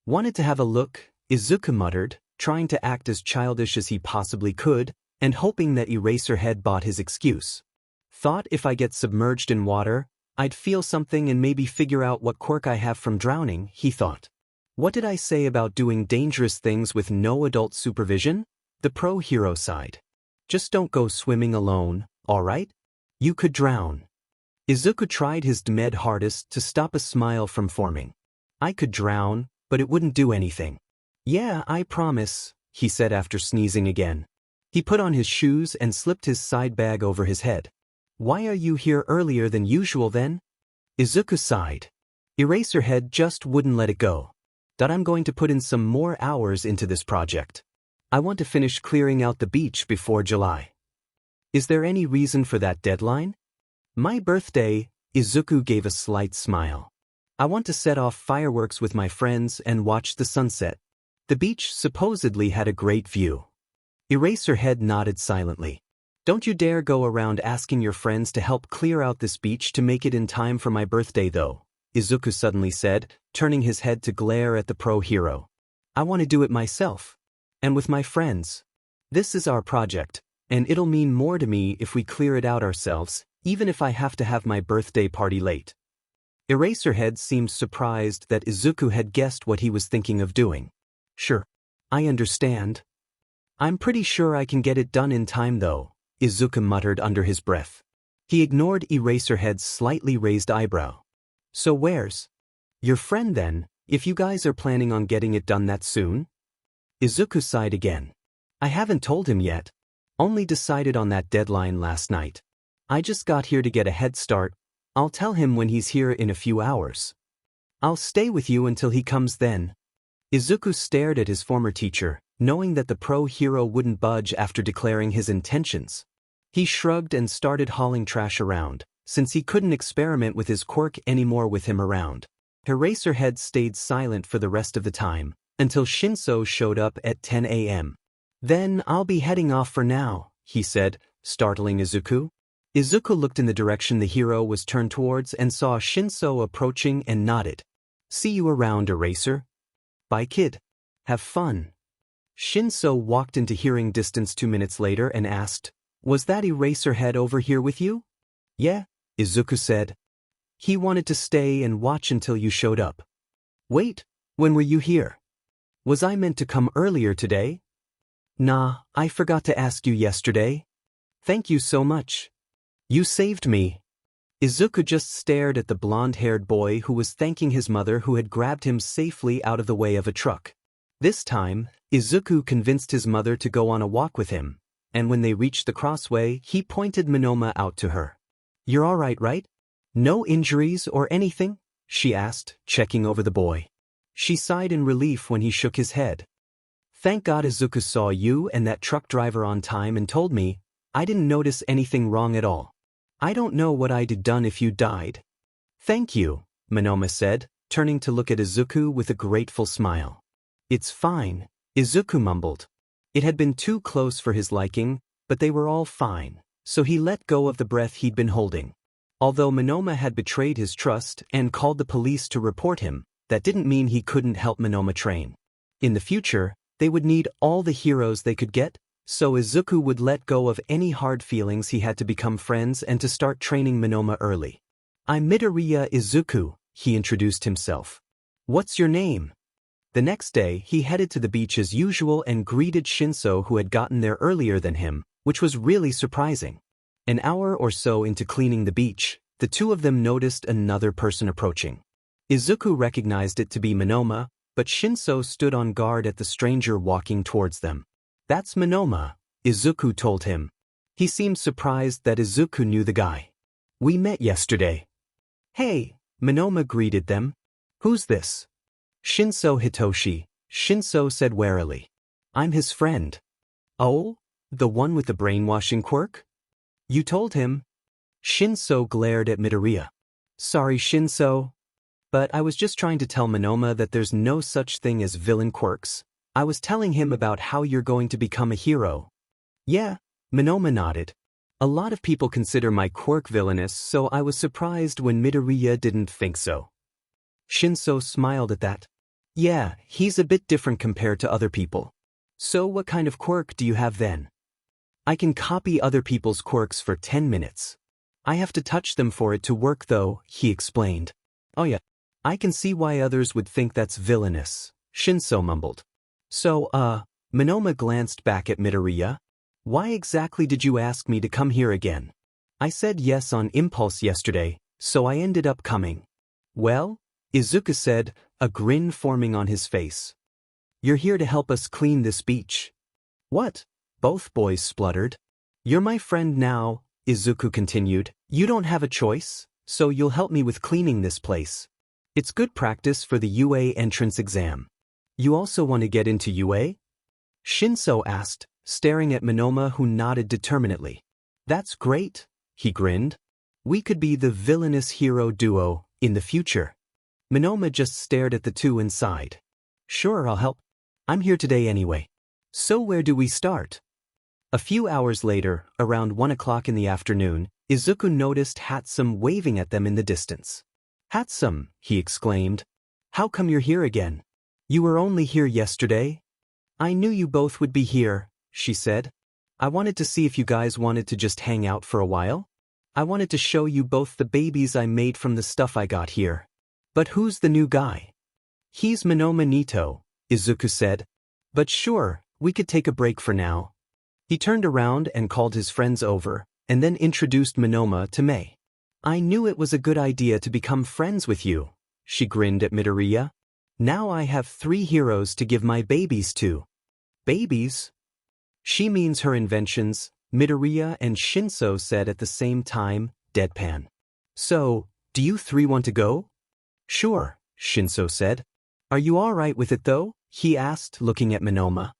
Wanted to have a look, Izuku muttered, trying to act as childish as he possibly could, and hoping that Eraserhead bought his excuse. Thought if I get submerged in water, I'd feel something and maybe figure out what quirk I have from drowning, he thought. What did I say about doing dangerous things with no adult supervision? The pro hero side. Just don't go swimming alone, alright? You could drown. Izuku tried his dead hardest to stop a smile from forming. I could drown, but it wouldn't do anything. Yeah, I promise, he said after sneezing again. He put on his shoes and slipped his side bag over his head. Why are you here earlier than usual then? Izuku sighed. Eraserhead just wouldn't let it go. That I'm going to put in some more hours into this project. I want to finish clearing out the beach before July. Is there any reason for that deadline? My birthday, Izuku gave a slight smile. I want to set off fireworks with my friends and watch the sunset. The beach supposedly had a great view. Eraserhead nodded silently. Don't you dare go around asking your friends to help clear out this beach to make it in time for my birthday though, Izuku suddenly said, turning his head to glare at the pro hero. I want to do it myself. And with my friends. This is our project, and it'll mean more to me if we clear it out ourselves, even if I have to have my birthday party late. Eraserhead seemed surprised that Izuku had guessed what he was thinking of doing. Sure. I understand. I'm pretty sure I can get it done in time though, Izuku muttered under his breath. He ignored Eraserhead's slightly raised eyebrow. So where's your friend then, if you guys are planning on getting it done that soon? Izuku sighed again. I haven't told him yet. Only decided on that deadline last night. I just got here to get a head start. I'll tell him when he's here in a few hours. I'll stay with you until he comes then. Izuku stared at his former teacher, knowing that the pro hero wouldn't budge after declaring his intentions. He shrugged and started hauling trash around, since he couldn't experiment with his quirk anymore with him around. Eraserhead stayed silent for the rest of the time, until Shinso showed up at 10 a.m. Then I'll be heading off for now, he said, startling Izuku. Izuku looked in the direction the hero was turned towards and saw Shinso approaching and nodded. See you around, Eraser. Bye kid. Have fun. Shinso walked into hearing distance 2 minutes later and asked, Was that Eraserhead over here with you? Yeah, Izuku said. He wanted to stay and watch until you showed up. Wait, when were you here? Was I meant to come earlier today? Nah, I forgot to ask you yesterday. Thank you so much. You saved me. Izuku just stared at the blonde-haired boy who was thanking his mother who had grabbed him safely out of the way of a truck. This time, Izuku convinced his mother to go on a walk with him, and when they reached the crossway, he pointed Monoma out to her. You're all right? No injuries or anything? She asked, checking over the boy. She sighed in relief when he shook his head. Thank God Izuku saw you and that truck driver on time and told me. I didn't notice anything wrong at all. I don't know what I'd done if you died. Thank you, Monoma said, turning to look at Izuku with a grateful smile. It's fine, Izuku mumbled. It had been too close for his liking, but they were all fine, so he let go of the breath he'd been holding. Although Monoma had betrayed his trust and called the police to report him, that didn't mean he couldn't help Monoma train. In the future, they would need all the heroes they could get, so Izuku would let go of any hard feelings he had to become friends and to start training Monoma early. I'm Midoriya Izuku, he introduced himself. What's your name? The next day, he headed to the beach as usual and greeted Shinso who had gotten there earlier than him, which was really surprising. An hour or so into cleaning the beach, the two of them noticed another person approaching. Izuku recognized it to be Monoma, but Shinso stood on guard at the stranger walking towards them. That's Monoma, Izuku told him. He seemed surprised that Izuku knew the guy. We met yesterday. Hey, Monoma greeted them. Who's this? Shinso Hitoshi, Shinso said warily. I'm his friend. Oh? The one with the brainwashing quirk? You told him? Shinso glared at Midoriya. Sorry, Shinso. But I was just trying to tell Monoma that there's no such thing as villain quirks. I was telling him about how you're going to become a hero. Yeah, Monoma nodded. A lot of people consider my quirk villainous, so I was surprised when Midoriya didn't think so. Shinso smiled at that. Yeah, he's a bit different compared to other people. So what kind of quirk do you have then? I can copy other people's quirks for 10 minutes. I have to touch them for it to work though, he explained. Oh yeah, I can see why others would think that's villainous, Shinso mumbled. So, Monoma glanced back at Midoriya. Why exactly did you ask me to come here again? I said yes on impulse yesterday, so I ended up coming. Well, Izuku said, a grin forming on his face. You're here to help us clean this beach. What? Both boys spluttered. You're my friend now, Izuku continued. You don't have a choice, so you'll help me with cleaning this place. It's good practice for the UA entrance exam. You also want to get into UA? Shinso asked, staring at Monoma, who nodded determinedly. That's great, he grinned. We could be the villainous hero duo in the future. Monoma just stared at the two and sighed. Sure, I'll help. I'm here today anyway. So where do we start? A few hours later, around 1 o'clock in the afternoon, Izuku noticed Hatsum waving at them in the distance. Hatsum, he exclaimed. How come you're here again? You were only here yesterday? I knew you both would be here, she said. I wanted to see if you guys wanted to just hang out for a while. I wanted to show you both the babies I made from the stuff I got here. But who's the new guy? He's Monoma Nito, Izuku said. But sure, we could take a break for now. He turned around and called his friends over, and then introduced Monoma to Mei. I knew it was a good idea to become friends with you, she grinned at Midoriya. Now I have 3 heroes to give my babies to. Babies? She means her inventions, Midoriya and Shinso said at the same time, deadpan. So, do you 3 want to go? Sure, Shinso said. Are you all right with it though? He asked, looking at Monoma.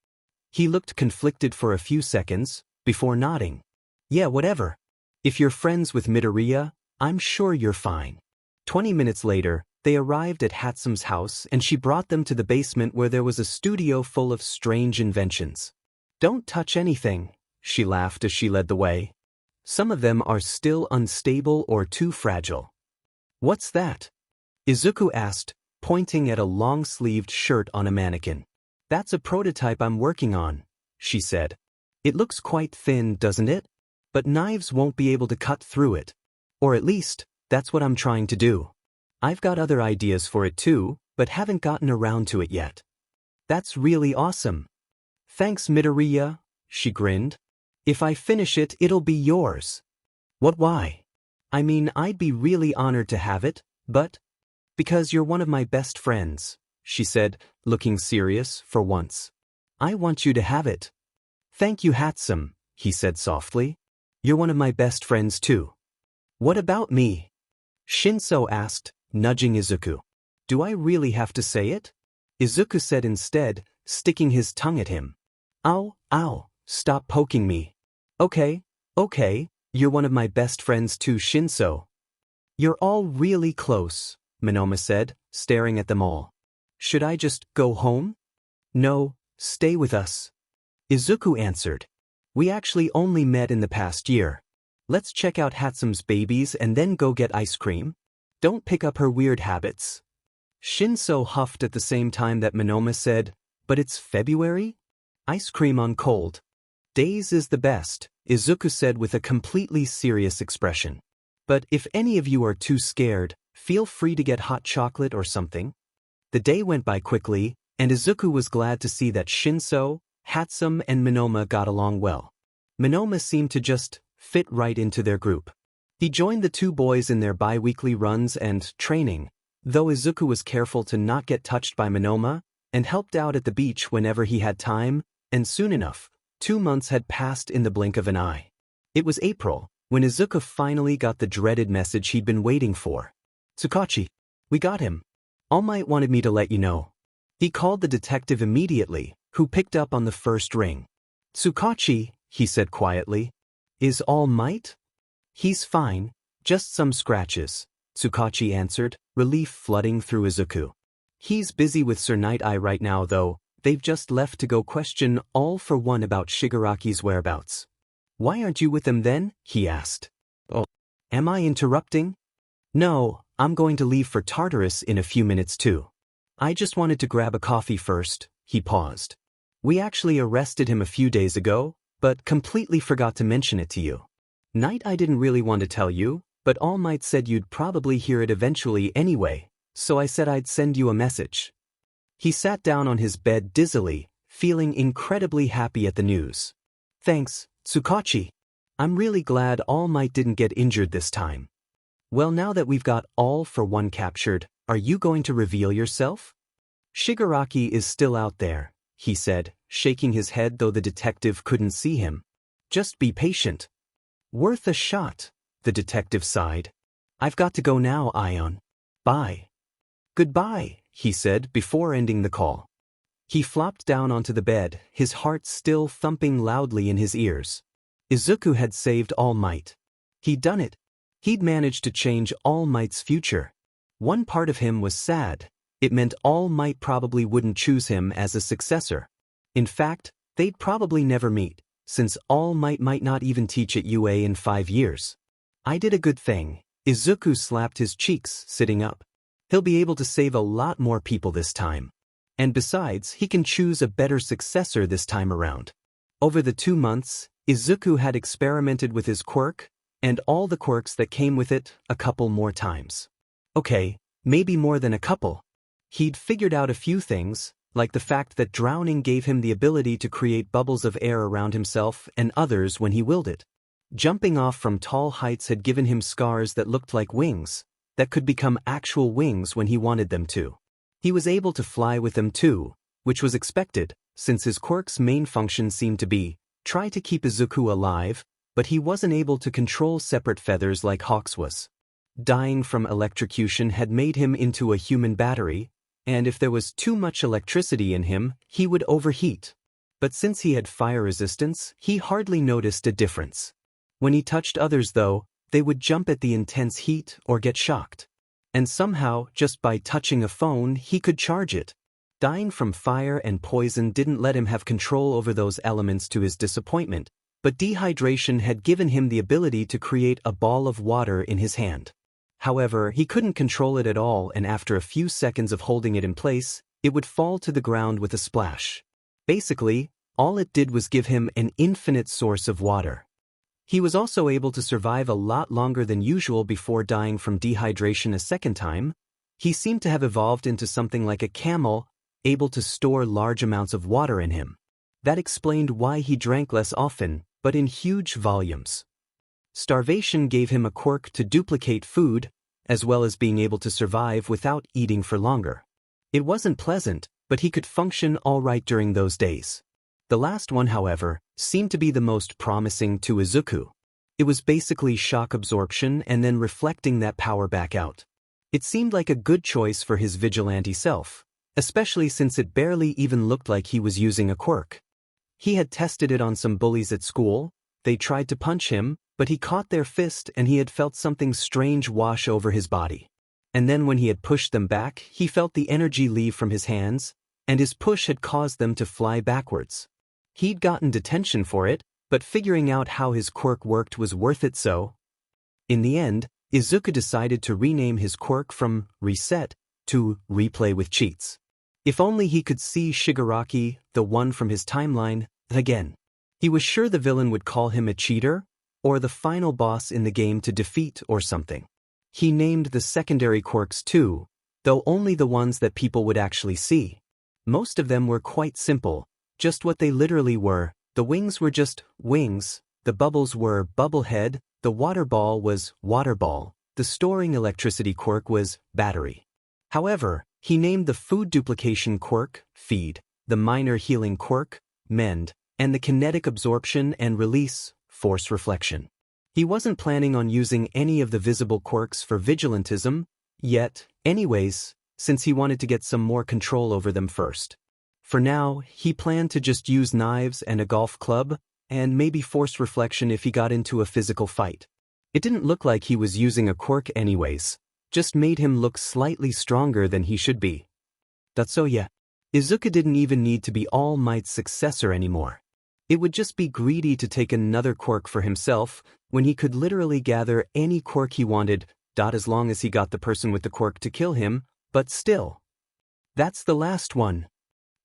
He looked conflicted for a few seconds, before nodding. Yeah, whatever. If you're friends with Midoriya, I'm sure you're fine. 20 minutes later, they arrived at Hatsum's house and she brought them to the basement where there was a studio full of strange inventions. Don't touch anything, she laughed as she led the way. Some of them are still unstable or too fragile. What's that? Izuku asked, pointing at a long-sleeved shirt on a mannequin. That's a prototype I'm working on, she said. It looks quite thin, doesn't it? But knives won't be able to cut through it. Or at least, that's what I'm trying to do. I've got other ideas for it too, but haven't gotten around to it yet. That's really awesome. Thanks, Midoriya, she grinned. If I finish it, it'll be yours. What, why? I mean, I'd be really honored to have it, but... Because you're one of my best friends, she said, looking serious for once. I want you to have it. Thank you, Hatsum, he said softly. You're one of my best friends too. What about me? Shinso asked, nudging Izuku. Do I really have to say it? Izuku said instead, sticking his tongue at him. Ow, ow, stop poking me. Okay, you're one of my best friends too, Shinso. You're all really close, Monoma said, staring at them all. Should I just go home? No, stay with us. Izuku answered. We actually only met in the past year. Let's check out Hatsum's babies and then go get ice cream. Don't pick up her weird habits. Shinso huffed at the same time that Monoma said, but it's February? Ice cream on cold days is the best, Izuku said with a completely serious expression. But if any of you are too scared, feel free to get hot chocolate or something. The day went by quickly, and Izuku was glad to see that Shinso, Hatsum, and Monoma got along well. Monoma seemed to just fit right into their group. He joined the 2 boys in their bi-weekly runs and training, though Izuku was careful to not get touched by Monoma, and helped out at the beach whenever he had time, and soon enough, 2 months had passed in the blink of an eye. It was April, when Izuku finally got the dreaded message he'd been waiting for. Tsukachi, we got him. All Might wanted me to let you know. He called the detective immediately, who picked up on the first ring. Tsukachi, he said quietly. Is All Might? He's fine, just some scratches, Tsukachi answered, relief flooding through Izuku. He's busy with Sir Night-Eye right now though, they've just left to go question All for One about Shigaraki's whereabouts. Why aren't you with them then? He asked. Oh, am I interrupting? No, I'm going to leave for Tartarus in a few minutes too. I just wanted to grab a coffee first, he paused. We actually arrested him a few days ago, but completely forgot to mention it to you. I didn't really want to tell you, but All Might said you'd probably hear it eventually anyway, so I said I'd send you a message. He sat down on his bed dizzily, feeling incredibly happy at the news. Thanks, Tsukachi. I'm really glad All Might didn't get injured this time. Well, now that we've got All for One captured, are you going to reveal yourself? Shigaraki is still out there, he said, shaking his head though the detective couldn't see him. Just be patient. Worth a shot, the detective sighed. I've got to go now, Ion. Bye. Goodbye, he said before ending the call. He flopped down onto the bed, his heart still thumping loudly in his ears. Izuku had saved All Might. He'd done it. He'd managed to change All Might's future. One part of him was sad. It meant All Might probably wouldn't choose him as a successor. In fact, they'd probably never meet, since All Might not even teach at UA in 5 years. I did a good thing. Izuku slapped his cheeks, sitting up. He'll be able to save a lot more people this time. And besides, he can choose a better successor this time around. Over the 2 months, Izuku had experimented with his quirk, and all the quirks that came with it, a couple more times. Okay, maybe more than a couple. He'd figured out a few things, like the fact that drowning gave him the ability to create bubbles of air around himself and others when he willed it. Jumping off from tall heights had given him scars that looked like wings, that could become actual wings when he wanted them to. He was able to fly with them too, which was expected, since his quirk's main function seemed to be, try to keep Izuku alive, but he wasn't able to control separate feathers like Hawk's was. Dying from electrocution had made him into a human battery, and if there was too much electricity in him, he would overheat. But since he had fire resistance, he hardly noticed a difference. When he touched others though, they would jump at the intense heat or get shocked. And somehow, just by touching a phone, he could charge it. Dying from fire and poison didn't let him have control over those elements to his disappointment, but dehydration had given him the ability to create a ball of water in his hand. However, he couldn't control it at all, and after a few seconds of holding it in place, it would fall to the ground with a splash. Basically, all it did was give him an infinite source of water. He was also able to survive a lot longer than usual before dying from dehydration a second time. He seemed to have evolved into something like a camel, able to store large amounts of water in him. That explained why he drank less often, but in huge volumes. Starvation gave him a quirk to duplicate food, as well as being able to survive without eating for longer. It wasn't pleasant, but he could function all right during those days. The last one, however, seemed to be the most promising to Izuku. It was basically shock absorption and then reflecting that power back out. It seemed like a good choice for his vigilante self, especially since it barely even looked like he was using a quirk. He had tested it on some bullies at school. They tried to punch him, but he caught their fist and he had felt something strange wash over his body. And then when he had pushed them back, he felt the energy leave from his hands, and his push had caused them to fly backwards. He'd gotten detention for it, but figuring out how his quirk worked was worth it so. In the end, Izuku decided to rename his quirk from Reset to Replay with Cheats. If only he could see Shigaraki, the one from his timeline, again. He was sure the villain would call him a cheater, or the final boss in the game to defeat or something. He named the secondary quirks too, though only the ones that people would actually see. Most of them were quite simple, just what they literally were. The wings were just wings, the bubbles were bubblehead, the water ball was water ball, the storing electricity quirk was battery. However, he named the food duplication quirk feed, the minor healing quirk mend, and the kinetic absorption and release force reflection. He wasn't planning on using any of the visible quirks for vigilantism yet, anyways, since he wanted to get some more control over them first. For now, he planned to just use knives and a golf club, and maybe force reflection if he got into a physical fight. It didn't look like he was using a quirk anyways, just made him look slightly stronger than he should be. That's so yeah. Izuku didn't even need to be All Might's successor anymore. It would just be greedy to take another quirk for himself when he could literally gather any quirk he wanted, as long as he got the person with the quirk to kill him, but still. That's the last one.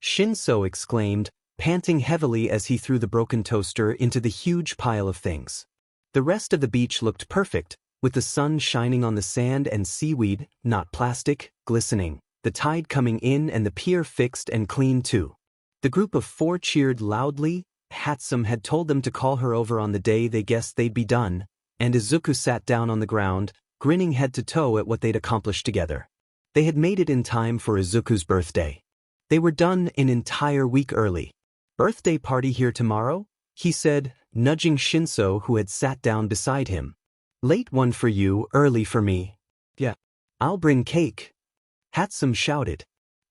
Shinso exclaimed, panting heavily as he threw the broken toaster into the huge pile of things. The rest of the beach looked perfect, with the sun shining on the sand and seaweed, not plastic, glistening, the tide coming in and the pier fixed and clean too. The group of 4 cheered loudly. Hatsum had told them to call her over on the day they guessed they'd be done, and Izuku sat down on the ground, grinning head to toe at what they'd accomplished together. They had made it in time for Izuku's birthday. They were done an entire week early. "Birthday party here tomorrow?" he said, nudging Shinso who had sat down beside him. "Late one for you, early for me." "Yeah. I'll bring cake." Hatsum shouted.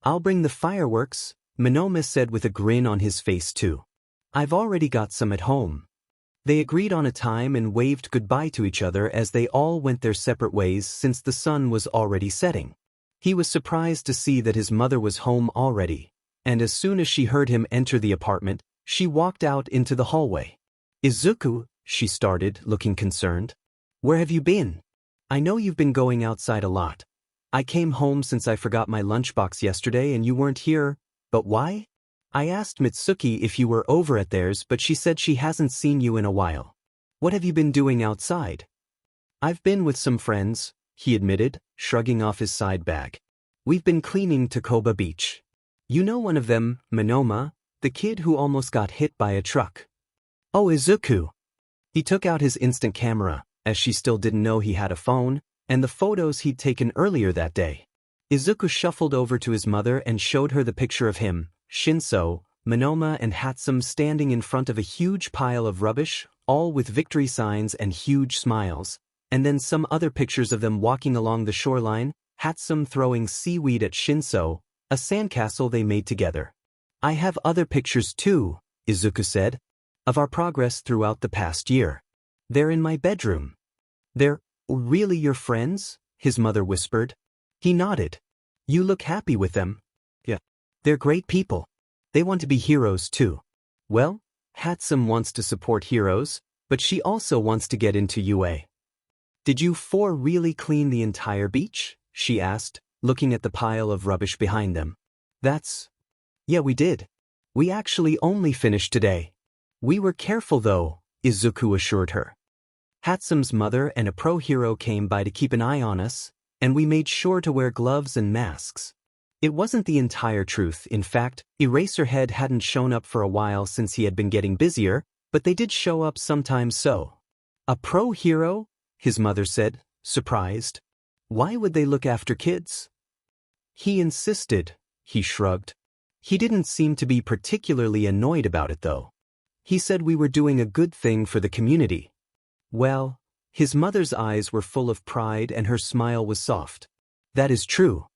"I'll bring the fireworks," Monoma said with a grin on his face too. "I've already got some at home." They agreed on a time and waved goodbye to each other as they all went their separate ways since the sun was already setting. He was surprised to see that his mother was home already, and as soon as she heard him enter the apartment, she walked out into the hallway. "Izuku," she started, looking concerned. "Where have you been? I know you've been going outside a lot. I came home since I forgot my lunchbox yesterday and you weren't here, but why? I asked Mitsuki if you were over at theirs, but she said she hasn't seen you in a while. What have you been doing outside?" "I've been with some friends," he admitted, shrugging off his side bag. "We've been cleaning Takoba Beach. You know one of them, Monoma, the kid who almost got hit by a truck." "Oh, Izuku." He took out his instant camera, as she still didn't know he had a phone, and the photos he'd taken earlier that day. Izuku shuffled over to his mother and showed her the picture of him, Shinso, Monoma and Hatsum standing in front of a huge pile of rubbish, all with victory signs and huge smiles, and then some other pictures of them walking along the shoreline, Hatsum throwing seaweed at Shinso, a sandcastle they made together. "I have other pictures too," Izuku said, "of our progress throughout the past year. They're in my bedroom." "They're really your friends?" his mother whispered. He nodded. "You look happy with them." "Yeah. They're great people. They want to be heroes too." "Well, Hatsum wants to support heroes, but she also wants to get into UA." "Did you 4 really clean the entire beach?" she asked, looking at the pile of rubbish behind them. "Yeah, we did. We actually only finished today. We were careful though," Izuku assured her. "Hatsum's mother and a pro hero came by to keep an eye on us, and we made sure to wear gloves and masks." It wasn't the entire truth. In fact, Eraserhead hadn't shown up for a while since he had been getting busier, but they did show up sometimes so. "A pro hero?" his mother said, surprised. "Why would they look after kids?" "He insisted," he shrugged. He didn't seem to be particularly annoyed about it though. "He said we were doing a good thing for the community." "Well," his mother's eyes were full of pride and her smile was soft. "That is true.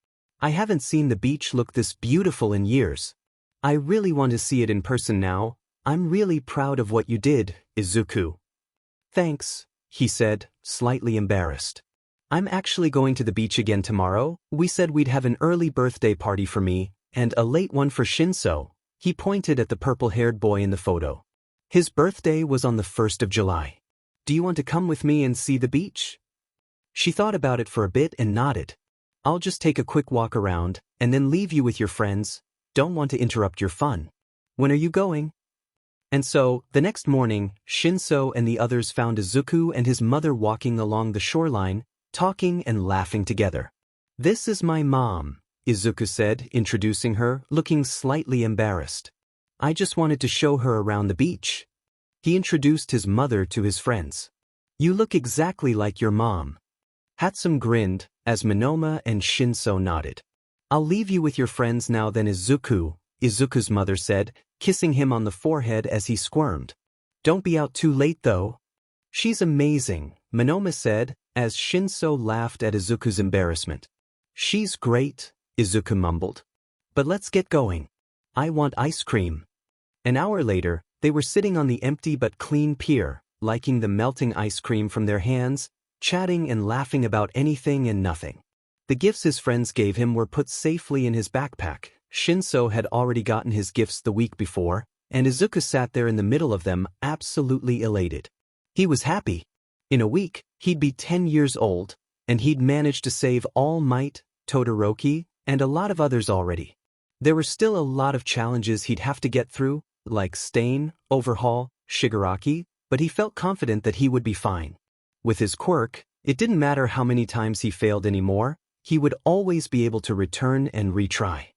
I haven't seen the beach look this beautiful in years. I really want to see it in person now. I'm really proud of what you did, Izuku." "Thanks," he said, slightly embarrassed. "I'm actually going to the beach again tomorrow. We said we'd have an early birthday party for me, and a late one for Shinso." He pointed at the purple-haired boy in the photo. "His birthday was on the 1st of July. Do you want to come with me and see the beach?" She thought about it for a bit and nodded. "I'll just take a quick walk around, and then leave you with your friends. Don't want to interrupt your fun. When are you going?" And so, the next morning, Shinso and the others found Izuku and his mother walking along the shoreline, talking and laughing together. "This is my mom," Izuku said, introducing her, looking slightly embarrassed. "I just wanted to show her around the beach." He introduced his mother to his friends. "You look exactly like your mom." Hatsum grinned, as Monoma and Shinso nodded. "I'll leave you with your friends now then, Izuku," Izuku's mother said, kissing him on the forehead as he squirmed. "Don't be out too late though." "She's amazing," Monoma said, as Shinso laughed at Izuku's embarrassment. "She's great," Izuku mumbled. "But let's get going. I want ice cream." An hour later, they were sitting on the empty but clean pier, liking the melting ice cream from their hands, chatting and laughing about anything and nothing. The gifts his friends gave him were put safely in his backpack. Shinso had already gotten his gifts the week before, and Izuku sat there in the middle of them, absolutely elated. He was happy. In a week, he'd be 10 years old, and he'd managed to save All Might, Todoroki, and a lot of others already. There were still a lot of challenges he'd have to get through, like Stain, Overhaul, Shigaraki, but he felt confident that he would be fine. With his quirk, it didn't matter how many times he failed anymore, he would always be able to return and retry.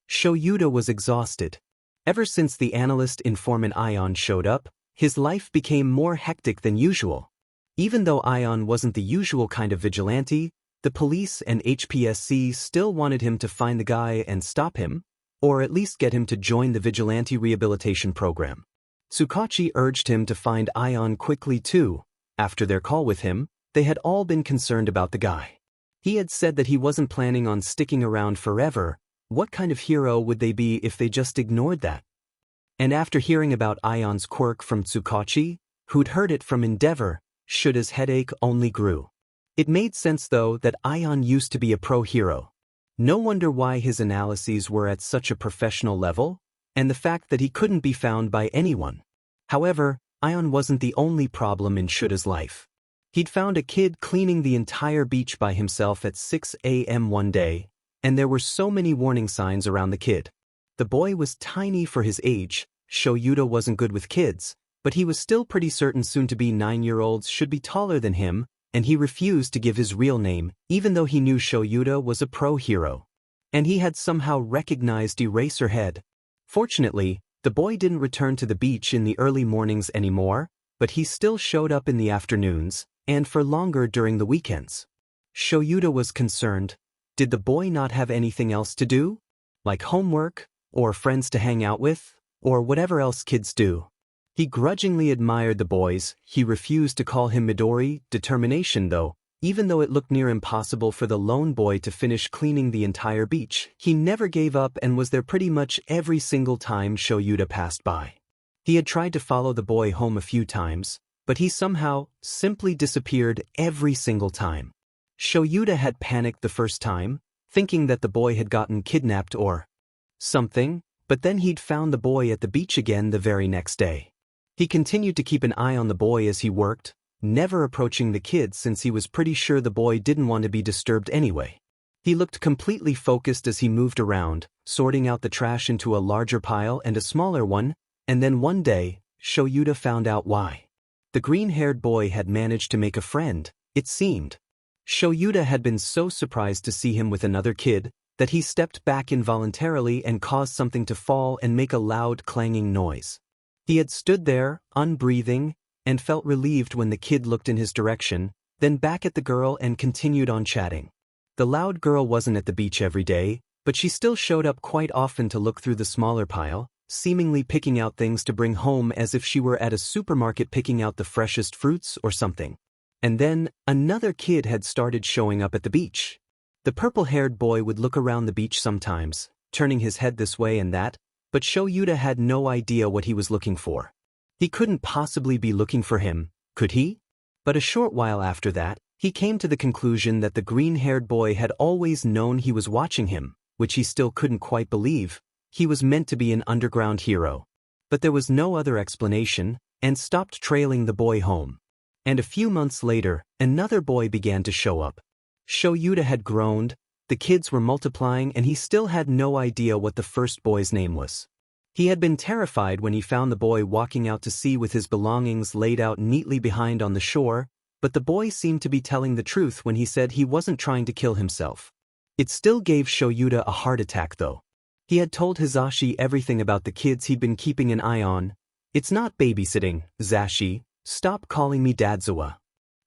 Shoyuda was exhausted. Ever since the analyst informant Ion showed up, his life became more hectic than usual. Even though Ion wasn't the usual kind of vigilante, the police and HPSC still wanted him to find the guy and stop him, or at least get him to join the vigilante rehabilitation program. Tsukachi urged him to find Ion quickly too. After their call with him, they had all been concerned about the guy. He had said that he wasn't planning on sticking around forever. What kind of hero would they be if they just ignored that? And after hearing about Ion's quirk from Tsukachi, who'd heard it from Endeavor, Shuda's headache only grew. It made sense though that Ion used to be a pro hero. No wonder why his analyses were at such a professional level, and the fact that he couldn't be found by anyone. However, Ion wasn't the only problem in Shuda's life. He'd found a kid cleaning the entire beach by himself at 6 a.m. one day, and there were so many warning signs around the kid. The boy was tiny for his age. Shoyuda wasn't good with kids, but he was still pretty certain soon-to-be 9-year-olds should be taller than him, and he refused to give his real name, even though he knew Shoyuda was a pro hero. And he had somehow recognized Eraserhead. Fortunately, the boy didn't return to the beach in the early mornings anymore, but he still showed up in the afternoons, and for longer during the weekends. Shoyuda was concerned. Did the boy not have anything else to do? Like homework, or friends to hang out with, or whatever else kids do? He grudgingly admired the boys. He refused to call him Midori. Determination though, even though it looked near impossible for the lone boy to finish cleaning the entire beach, he never gave up and was there pretty much every single time Shoyuda passed by. He had tried to follow the boy home a few times, but he somehow simply disappeared every single time. Shoyuda had panicked the first time, thinking that the boy had gotten kidnapped or something, but then he'd found the boy at the beach again the very next day. He continued to keep an eye on the boy as he worked, never approaching the kid since he was pretty sure the boy didn't want to be disturbed anyway. He looked completely focused as he moved around, sorting out the trash into a larger pile and a smaller one, and then one day, Shoyuda found out why. The green-haired boy had managed to make a friend, it seemed. Shoyuda had been so surprised to see him with another kid that he stepped back involuntarily and caused something to fall and make a loud clanging noise. He had stood there, unbreathing, and felt relieved when the kid looked in his direction, then back at the girl and continued on chatting. The loud girl wasn't at the beach every day, but she still showed up quite often to look through the smaller pile, seemingly picking out things to bring home as if she were at a supermarket picking out the freshest fruits or something. And then, another kid had started showing up at the beach. The purple-haired boy would look around the beach sometimes, turning his head this way and that, but Shoyuda had no idea what he was looking for. He couldn't possibly be looking for him, could he? But a short while after that, he came to the conclusion that the green-haired boy had always known he was watching him, which he still couldn't quite believe. He was meant to be an underground hero. But there was no other explanation, and stopped trailing the boy home. And a few months later, another boy began to show up. Shoyuda had groaned, the kids were multiplying and he still had no idea what the first boy's name was. He had been terrified when he found the boy walking out to sea with his belongings laid out neatly behind on the shore, but the boy seemed to be telling the truth when he said he wasn't trying to kill himself. It still gave Shoyuda a heart attack though. He had told Hisashi everything about the kids he'd been keeping an eye on. It's not babysitting, Zashi, stop calling me Dadzawa.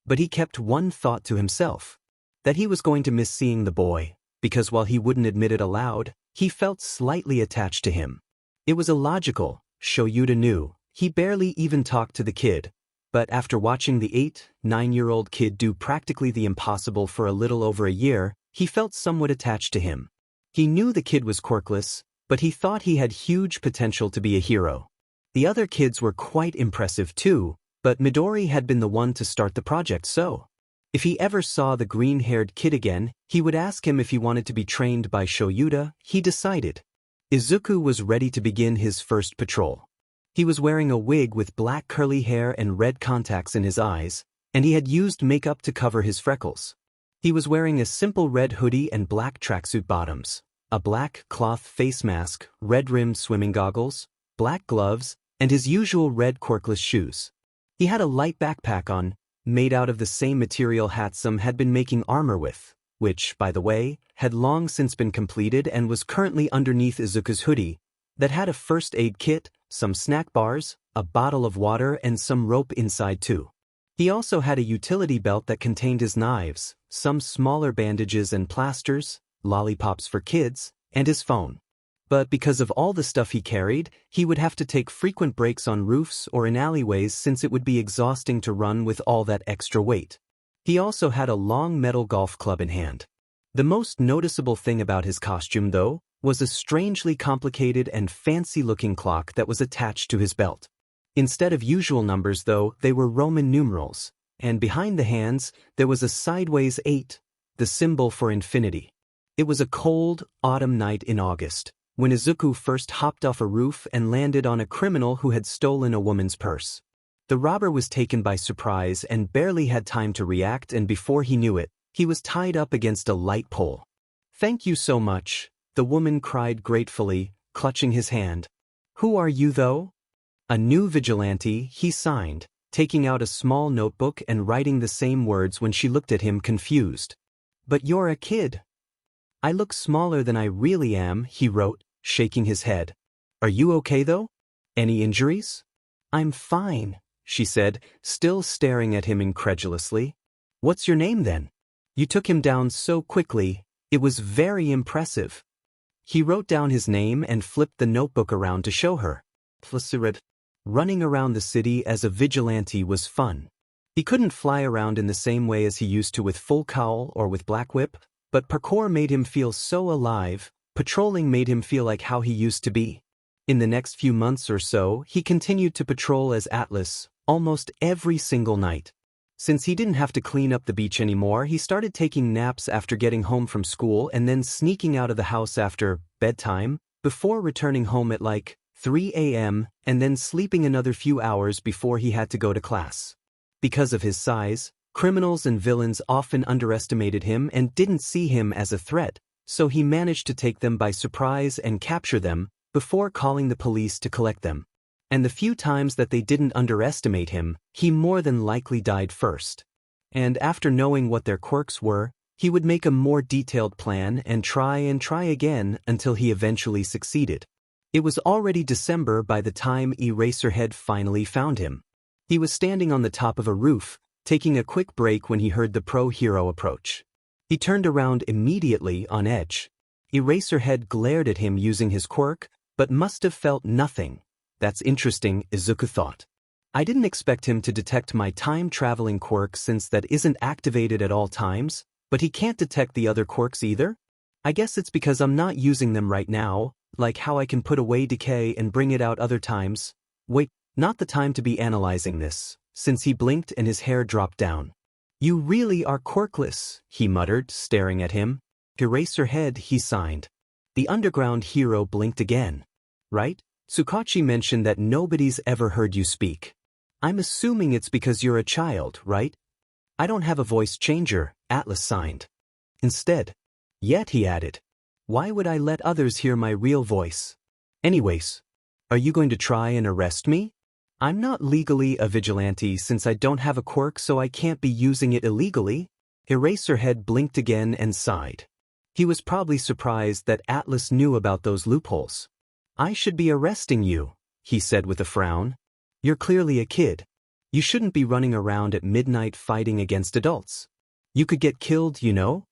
But he kept one thought to himself. That he was going to miss seeing the boy, because while he wouldn't admit it aloud, he felt slightly attached to him. It was illogical, Shoyuda knew. He barely even talked to the kid. But after watching the 8-9-year-old kid do practically the impossible for a little over a year, he felt somewhat attached to him. He knew the kid was quirkless, but he thought he had huge potential to be a hero. The other kids were quite impressive too, But Midori had been the one to start the project, so if he ever saw the green-haired kid again, he would ask him if he wanted to be trained by Shoyuta. He decided. Izuku was ready to begin his first patrol. He was wearing a wig with black curly hair and red contacts in his eyes, and he had used makeup to cover his freckles. He was wearing a simple red hoodie and black tracksuit bottoms, a black cloth face mask, red-rimmed swimming goggles, black gloves, and his usual red corkless shoes. He had a light backpack on, made out of the same material Hatsum had been making armor with, which, by the way, had long since been completed and was currently underneath Izuku's hoodie, that had a first aid kit, some snack bars, a bottle of water, and some rope inside too. He also had a utility belt that contained his knives, some smaller bandages and plasters, lollipops for kids, and his phone. But because of all the stuff he carried, he would have to take frequent breaks on roofs or in alleyways since it would be exhausting to run with all that extra weight. He also had a long metal golf club in hand. The most noticeable thing about his costume, though, was a strangely complicated and fancy-looking clock that was attached to his belt. Instead of usual numbers, though, they were Roman numerals, and behind the hands there was a sideways 8, the symbol for infinity. It was a cold, autumn night in August, when Izuku first hopped off a roof and landed on a criminal who had stolen a woman's purse. The robber was taken by surprise and barely had time to react, and before he knew it, he was tied up against a light pole. "Thank you so much," the woman cried gratefully, clutching his hand. "Who are you, though?" "A new vigilante," he signed, taking out a small notebook and writing the same words when she looked at him confused. "But you're a kid." "I look smaller than I really am," he wrote, shaking his head. "Are you okay, though? Any injuries?" "I'm fine," she said, still staring at him incredulously. "What's your name, then?" "You took him down so quickly. It was very impressive." He wrote down his name and flipped the notebook around to show her. Running around the city as a vigilante was fun. He couldn't fly around in the same way as he used to with Full Cowl or with Black Whip, but parkour made him feel so alive. Patrolling made him feel like how he used to be. In the next few months or so, he continued to patrol as Atlas, almost every single night. Since he didn't have to clean up the beach anymore, he started taking naps after getting home from school and then sneaking out of the house after bedtime, before returning home at like 3 a.m. and then sleeping another few hours before he had to go to class. Because of his size, criminals and villains often underestimated him and didn't see him as a threat, so he managed to take them by surprise and capture them before calling the police to collect them. And the few times that they didn't underestimate him, he more than likely died first. And after knowing what their quirks were, he would make a more detailed plan and try again until he eventually succeeded. It was already December by the time Eraserhead finally found him. He was standing on the top of a roof, taking a quick break when he heard the pro-hero approach. He turned around immediately on edge. Eraserhead glared at him using his quirk, but must have felt nothing. "That's interesting," Izuku thought. "I didn't expect him to detect my time-traveling quirk since that isn't activated at all times, but he can't detect the other quirks either? I guess it's because I'm not using them right now, like how I can put away decay and bring it out other times. Wait, not the time to be analyzing this," since he blinked and his hair dropped down. "You really are quirkless," he muttered, staring at him. "Eraserhead," he signed. The underground hero blinked again. "Right? Tsukachi mentioned that nobody's ever heard you speak. I'm assuming it's because you're a child, right?" "I don't have a voice changer," Atlas signed. Instead. "Yet," he added. "Why would I let others hear my real voice? Anyways, are you going to try and arrest me? I'm not legally a vigilante since I don't have a quirk, so I can't be using it illegally." Eraserhead blinked again and sighed. He was probably surprised that Atlas knew about those loopholes. "I should be arresting you," he said with a frown. "You're clearly a kid. You shouldn't be running around at midnight fighting against adults. You could get killed, you know?"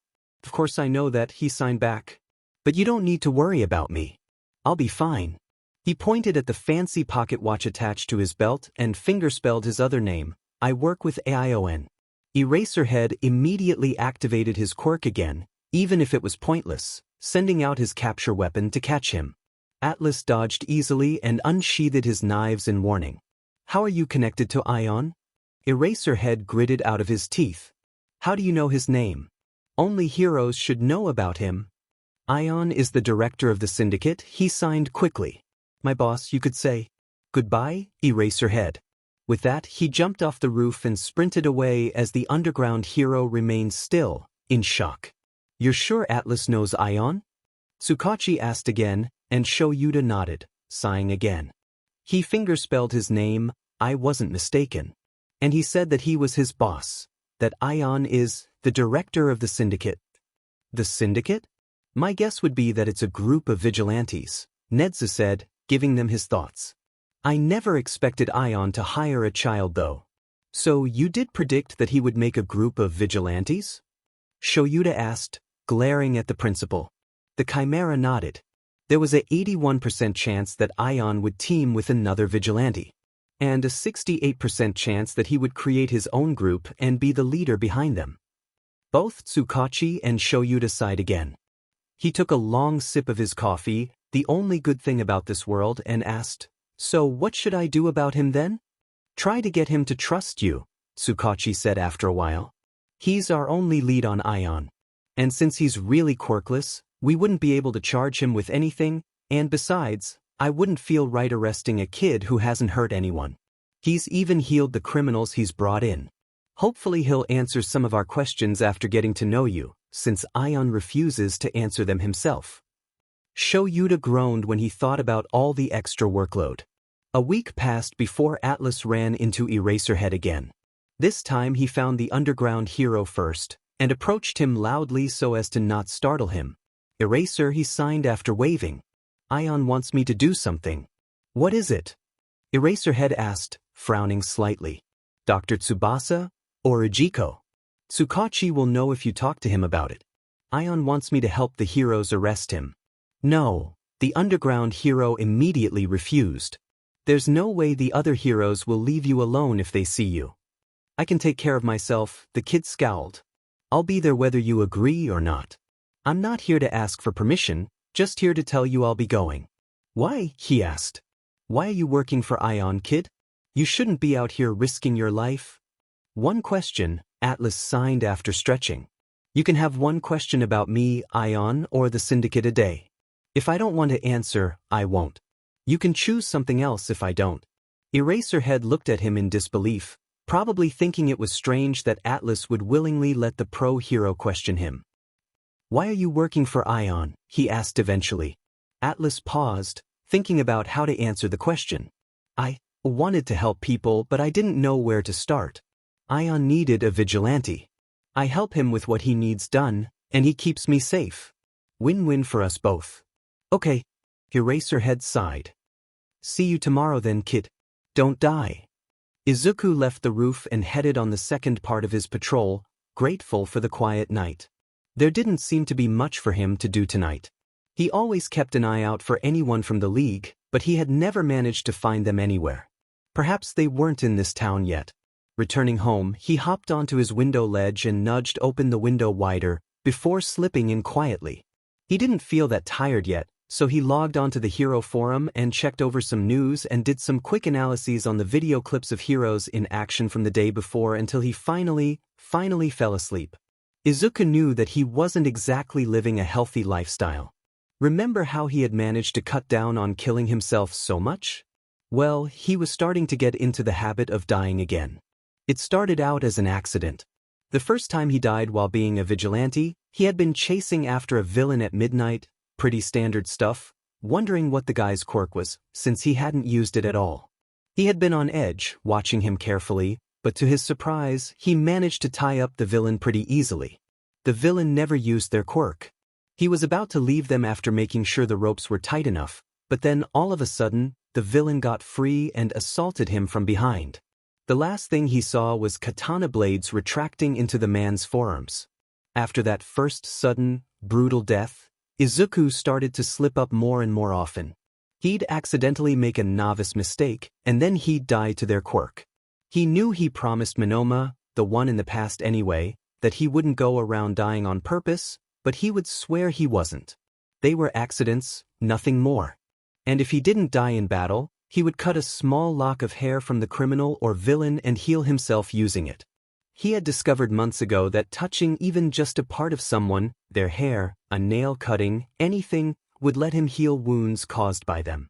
"Of course I know that," he signed back. "But you don't need to worry about me. I'll be fine." He pointed at the fancy pocket watch attached to his belt and fingerspelled his other name. "I work with AION." Eraserhead immediately activated his quirk again, even if it was pointless, sending out his capture weapon to catch him. Atlas dodged easily and unsheathed his knives in warning. "How are you connected to Ion?" Eraserhead gritted out of his teeth. How do you know his name? Only heroes should know about him. Ion is the director of the syndicate, he signed quickly. My boss, you could say. Goodbye, Eraserhead. With that, he jumped off the roof and sprinted away as the underground hero remained still, in shock. You're sure Atlas knows Ion? Tsukachi asked again, and Shoyuta nodded, sighing again. He fingerspelled his name, I wasn't mistaken. And he said that he was his boss, that Ion is the director of the syndicate. The syndicate? My guess would be that it's a group of vigilantes, Nedza said, giving them his thoughts. I never expected Ion to hire a child though. So you did predict that he would make a group of vigilantes? Shoyuta asked, glaring at the principal. The Chimera nodded. There was a 81% chance that Ion would team with another vigilante, and a 68% chance that he would create his own group and be the leader behind them. Both Tsukachi and Shoyuta sighed again. He took a long sip of his coffee, the only good thing about this world, and asked, So what should I do about him then? Try to get him to trust you, Tsukachi said after a while. He's our only lead on Ion. And since he's really quirkless, we wouldn't be able to charge him with anything, and besides, I wouldn't feel right arresting a kid who hasn't hurt anyone. He's even healed the criminals he's brought in. Hopefully he'll answer some of our questions after getting to know you, since Ion refuses to answer them himself. Shoyuta groaned when he thought about all the extra workload. A week passed before Atlas ran into Eraserhead again. This time he found the underground hero first, and approached him loudly so as to not startle him. Eraser, he signed after waving. Ion wants me to do something. What is it? Eraserhead asked, frowning slightly. Dr. Tsubasa or Ijiko? Tsukachi will know if you talk to him about it. Ion wants me to help the heroes arrest him. No, the underground hero immediately refused. There's no way the other heroes will leave you alone if they see you. I can take care of myself, the kid scowled. I'll be there whether you agree or not. I'm not here to ask for permission, just here to tell you I'll be going. Why? He asked. Why are you working for Ion, kid? You shouldn't be out here risking your life. One question, Atlas signed after stretching. You can have one question about me, Ion, or the syndicate a day. If I don't want to answer, I won't. You can choose something else if I don't. Eraserhead looked at him in disbelief, probably thinking it was strange that Atlas would willingly let the pro-hero question him. Why are you working for Ion? He asked eventually. Atlas paused, thinking about how to answer the question. I wanted to help people, but I didn't know where to start. Ion needed a vigilante. I help him with what he needs done, and he keeps me safe. Win-win for us both. Okay. Eraserhead sighed. See you tomorrow then, kid. Don't die. Izuku left the roof and headed on the second part of his patrol, grateful for the quiet night. There didn't seem to be much for him to do tonight. He always kept an eye out for anyone from the League, but he had never managed to find them anywhere. Perhaps they weren't in this town yet. Returning home, he hopped onto his window ledge and nudged open the window wider, before slipping in quietly. He didn't feel that tired yet, so he logged onto the Hero Forum and checked over some news and did some quick analyses on the video clips of heroes in action from the day before until he finally fell asleep. Izuku knew that he wasn't exactly living a healthy lifestyle. Remember how he had managed to cut down on killing himself so much? Well, he was starting to get into the habit of dying again. It started out as an accident. The first time he died while being a vigilante, he had been chasing after a villain at midnight, pretty standard stuff, wondering what the guy's quirk was, since he hadn't used it at all. He had been on edge, watching him carefully, but to his surprise, he managed to tie up the villain pretty easily. The villain never used their quirk. He was about to leave them after making sure the ropes were tight enough, but then all of a sudden, the villain got free and assaulted him from behind. The last thing he saw was katana blades retracting into the man's forearms. After that first sudden, brutal death, Izuku started to slip up more and more often. He'd accidentally make a novice mistake, and then he'd die to their quirk. He knew he promised Minoma, the one in the past anyway, that he wouldn't go around dying on purpose, but he would swear he wasn't. They were accidents, nothing more. And if he didn't die in battle, He would cut a small lock of hair from the criminal or villain and heal himself using it. He had discovered months ago that touching even just a part of someone, their hair, a nail cutting, anything, would let him heal wounds caused by them.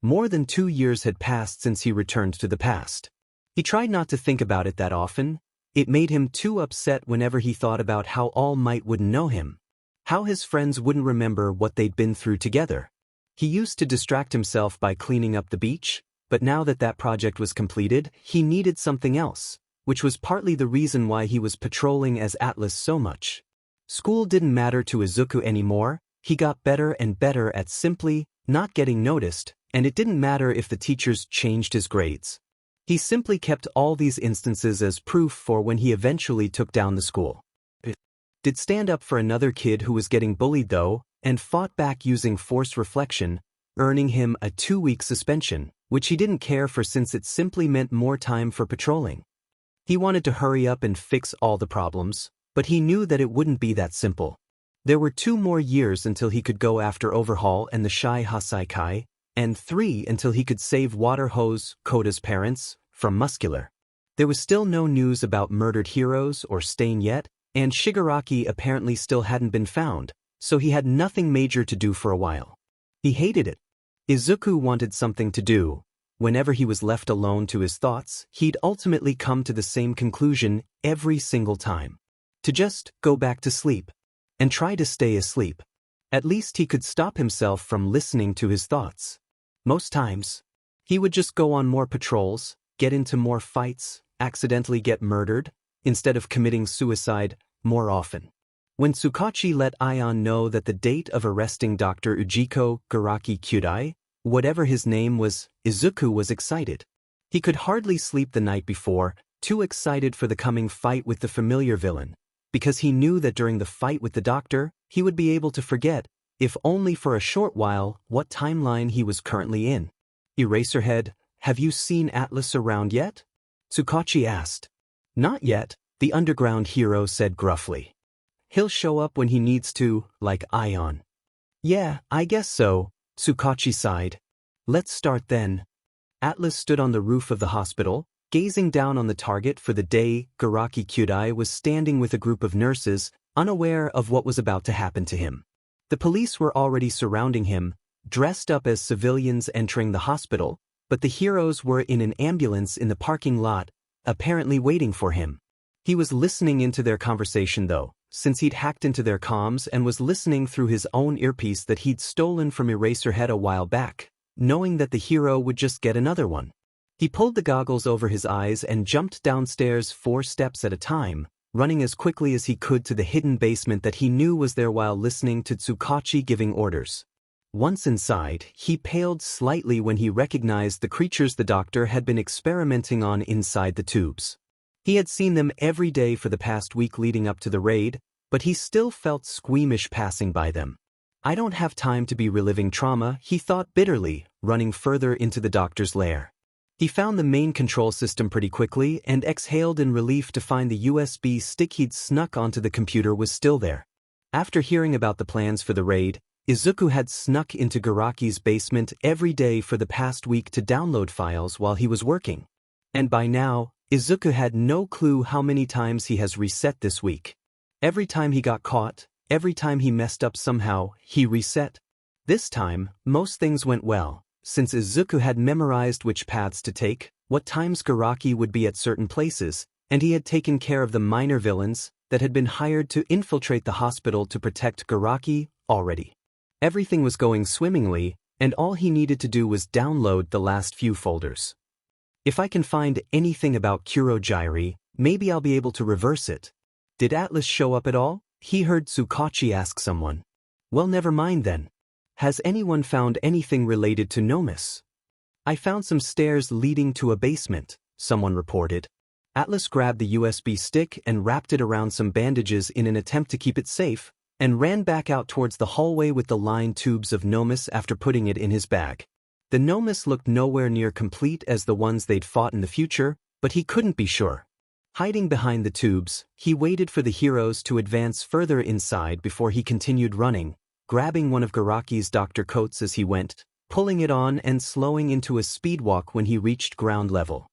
More than 2 years had passed since he returned to the past. He tried not to think about it that often. It made him too upset whenever he thought about how All Might wouldn't know him, how his friends wouldn't remember what they'd been through together. He used to distract himself by cleaning up the beach, but now that that project was completed, he needed something else, which was partly the reason why he was patrolling as Atlas so much. School didn't matter to Izuku anymore. He got better and better at simply not getting noticed, and it didn't matter if the teachers changed his grades. He simply kept all these instances as proof for when he eventually took down the school. Did stand up for another kid who was getting bullied though, and fought back using force reflection, earning him a 2-week suspension, which he didn't care for since it simply meant more time for patrolling. He wanted to hurry up and fix all the problems, but he knew that it wouldn't be that simple. There were 2 more years until he could go after Overhaul and the Shy Hasaikai, and 3 until he could save Water Hose, Koda's parents, from Muscular. There was still no news about murdered heroes or Stain yet, and Shigaraki apparently still hadn't been found, so he had nothing major to do for a while. He hated it. Izuku wanted something to do. Whenever he was left alone to his thoughts, he'd ultimately come to the same conclusion every single time. To just go back to sleep. And try to stay asleep. At least he could stop himself from listening to his thoughts. Most times, he would just go on more patrols, get into more fights, accidentally get murdered, instead of committing suicide more often. When Tsukachi let Ion know that the date of arresting Dr. Ujiko Garaki Kyudai, whatever his name was, Izuku was excited. He could hardly sleep the night before, too excited for the coming fight with the familiar villain, because he knew that during the fight with the doctor, he would be able to forget, if only for a short while, what timeline he was currently in. Eraserhead, have you seen Atlas around yet? Tsukachi asked. Not yet, the underground hero said gruffly. He'll show up when he needs to, like Ion. Yeah, I guess so, Tsukachi sighed. Let's start then. Atlas stood on the roof of the hospital, gazing down on the target for the day. Garaki Kyudai was standing with a group of nurses, unaware of what was about to happen to him. The police were already surrounding him, dressed up as civilians entering the hospital, but the heroes were in an ambulance in the parking lot, apparently waiting for him. He was listening into their conversation though, since he'd hacked into their comms and was listening through his own earpiece that he'd stolen from Eraserhead a while back, knowing that the hero would just get another one. He pulled the goggles over his eyes and jumped downstairs 4 steps at a time, running as quickly as he could to the hidden basement that he knew was there while listening to Tsukachi giving orders. Once inside, he paled slightly when he recognized the creatures the doctor had been experimenting on inside the tubes. He had seen them every day for the past week leading up to the raid, but he still felt squeamish passing by them. I don't have time to be reliving trauma, he thought bitterly, running further into the doctor's lair. He found the main control system pretty quickly and exhaled in relief to find the USB stick he'd snuck onto the computer was still there. After hearing about the plans for the raid, Izuku had snuck into Garaki's basement every day for the past week to download files while he was working. And by now, Izuku had no clue how many times he has reset this week. Every time he got caught, every time he messed up somehow, he reset. This time, most things went well, since Izuku had memorized which paths to take, what times Garaki would be at certain places, and he had taken care of the minor villains that had been hired to infiltrate the hospital to protect Garaki already. Everything was going swimmingly, and all he needed to do was download the last few folders. If I can find anything about Kurogyri, maybe I'll be able to reverse it. Did Atlas show up at all? He heard Tsukachi ask someone. Well, never mind then. Has anyone found anything related to Nomus? I found some stairs leading to a basement, someone reported. Atlas grabbed the USB stick and wrapped it around some bandages in an attempt to keep it safe, and ran back out towards the hallway with the lined tubes of Nomus after putting it in his bag. The Nomus looked nowhere near complete as the ones they'd fought in the future, but he couldn't be sure. Hiding behind the tubes, he waited for the heroes to advance further inside before he continued running, grabbing one of Garaki's doctor coats as he went, pulling it on and slowing into a speed walk when he reached ground level.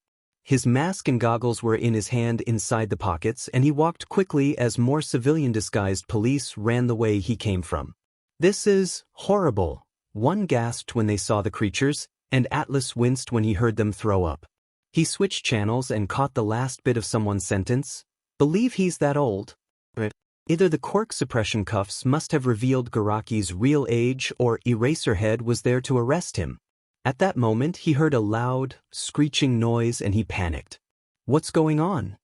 His mask and goggles were in his hand inside the pockets, and he walked quickly as more civilian-disguised police ran the way he came from. "This is horrible," one gasped when they saw the creatures, and Atlas winced when he heard them throw up. He switched channels and caught the last bit of someone's sentence. "Believe he's that old?" Either the Quirk suppression cuffs must have revealed Garaki's real age, or Eraserhead was there to arrest him. At that moment he heard a loud, screeching noise and he panicked. "What's going on?"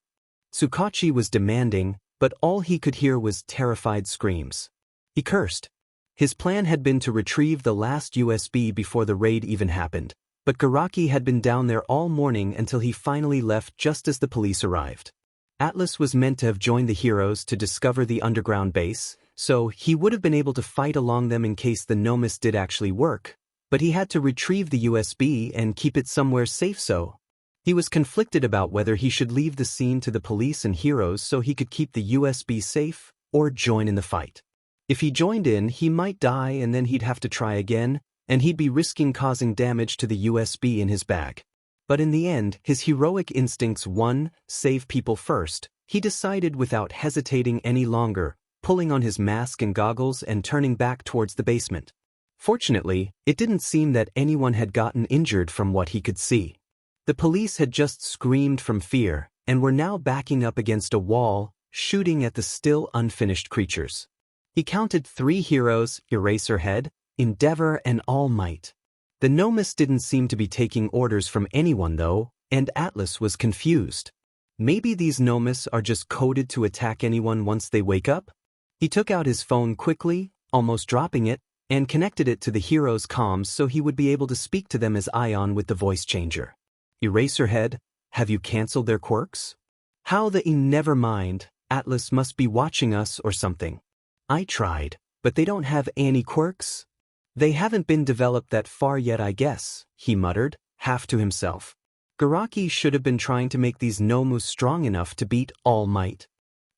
Tsukachi was demanding, but all he could hear was terrified screams. He cursed. His plan had been to retrieve the last USB before the raid even happened, but Garaki had been down there all morning until he finally left just as the police arrived. Atlas was meant to have joined the heroes to discover the underground base, so he would have been able to fight along them in case the Nomus did actually work, but he had to retrieve the USB and keep it somewhere safe, so he was conflicted about whether he should leave the scene to the police and heroes so he could keep the USB safe or join in the fight. If he joined in, he might die and then he'd have to try again, and he'd be risking causing damage to the USB in his bag. But in the end, his heroic instincts won. Save people first. He decided without hesitating any longer, pulling on his mask and goggles and turning back towards the basement. Fortunately, it didn't seem that anyone had gotten injured from what he could see. The police had just screamed from fear, and were now backing up against a wall, shooting at the still unfinished creatures. He counted 3 heroes, Eraserhead, Endeavor, and All Might. The Nomus didn't seem to be taking orders from anyone though, and Atlas was confused. Maybe these Nomus are just coded to attack anyone once they wake up? He took out his phone quickly, almost dropping it, and connected it to the heroes' comms so he would be able to speak to them as Ion with the voice changer. "Eraserhead, have you cancelled their quirks?" "How the never mind, Atlas must be watching us or something." "I tried, but they don't have any quirks." "They haven't been developed that far yet, I guess," he muttered, half to himself. Garaki should have been trying to make these Nomus strong enough to beat All Might.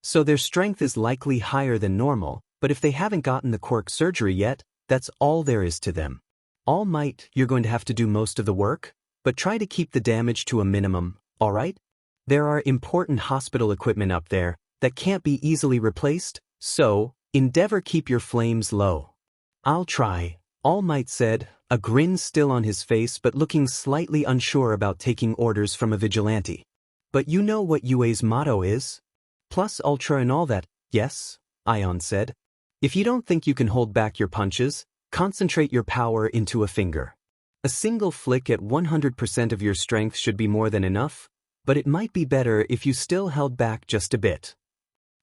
So their strength is likely higher than normal, but if they haven't gotten the quirk surgery yet, that's all there is to them. All Might, you're going to have to do most of the work, but try to keep the damage to a minimum, alright? There are important hospital equipment up there that can't be easily replaced, so endeavor keep your flames low. "I'll try," All Might said, a grin still on his face but looking slightly unsure about taking orders from a vigilante. "But you know what UA's motto is? Plus ultra and all that." "Yes," Ion said. "If you don't think you can hold back your punches, concentrate your power into a finger. A single flick at 100% of your strength should be more than enough, but it might be better if you still held back just a bit."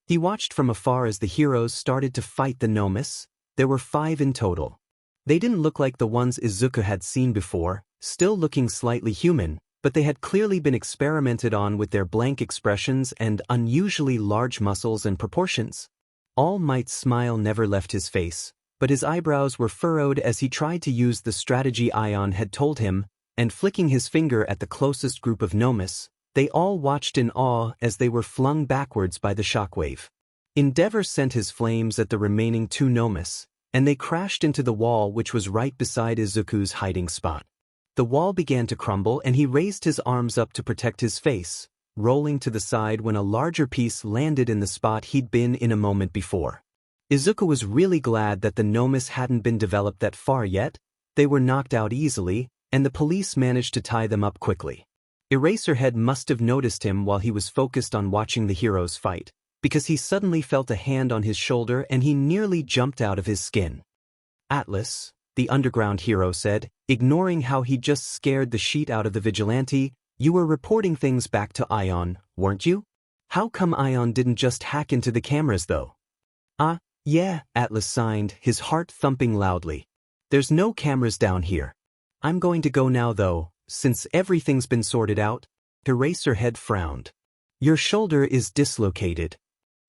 He watched from afar as the heroes started to fight the Nomus. There were 5 in total. They didn't look like the ones Izuku had seen before, still looking slightly human, but they had clearly been experimented on with their blank expressions and unusually large muscles and proportions. All Might's smile never left his face, but his eyebrows were furrowed as he tried to use the strategy Ion had told him, and flicking his finger at the closest group of Nomus, they all watched in awe as they were flung backwards by the shockwave. Endeavor sent his flames at the remaining 2 Nomus, and they crashed into the wall which was right beside Izuku's hiding spot. The wall began to crumble and he raised his arms up to protect his face, rolling to the side when a larger piece landed in the spot he'd been in a moment before. Izuku was really glad that the Nomus hadn't been developed that far yet. They were knocked out easily, and the police managed to tie them up quickly. Eraserhead must have noticed him while he was focused on watching the heroes fight, because he suddenly felt a hand on his shoulder and he nearly jumped out of his skin. "Atlas," the underground hero said, ignoring how he just scared the shit out of the vigilante, "you were reporting things back to Ion, weren't you? How come Ion didn't just hack into the cameras though?" Yeah," Atlas signed, his heart thumping loudly. "There's no cameras down here. I'm going to go now though, since everything's been sorted out." Eraserhead frowned. "Your shoulder is dislocated."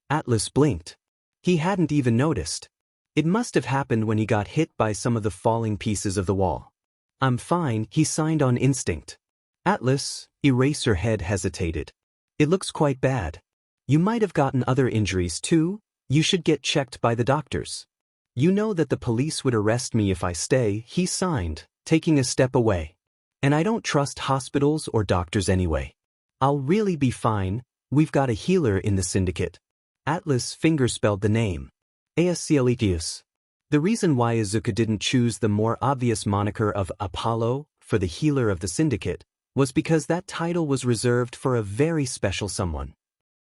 Atlas blinked. He hadn't even noticed. It must have happened when he got hit by some of the falling pieces of the wall. "I'm fine," he signed on instinct. "Atlas," Eraserhead hesitated. "It looks quite bad. You might have gotten other injuries too. You should get checked by the doctors." "You know that the police would arrest me if I stay," he signed, taking a step away. And I don't trust hospitals or doctors anyway. I'll really be fine, we've got a healer in the syndicate. Atlas fingerspelled the name. Aeschyletius. The reason why Izuku didn't choose the more obvious moniker of Apollo for the healer of the syndicate was because that title was reserved for a very special someone.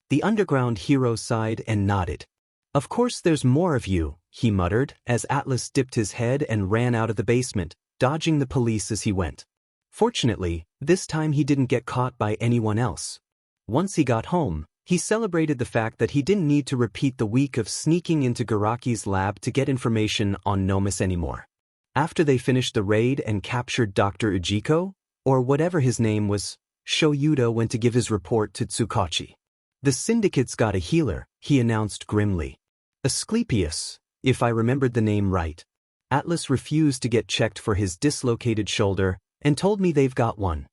The underground hero sighed and nodded. Of course there's more of you, he muttered as Atlas dipped his head and ran out of the basement, dodging the police as he went. Fortunately, this time he didn't get caught by anyone else. Once he got home, he celebrated the fact that he didn't need to repeat the week of sneaking into Garaki's lab to get information on Nomus anymore. After they finished the raid and captured Dr. Ujiko, or whatever his name was, Shoyuda went to give his report to Tsukachi. The syndicate's got a healer, he announced grimly. Asclepius, if I remembered the name right. Atlas refused to get checked for his dislocated shoulder and told me they've got one.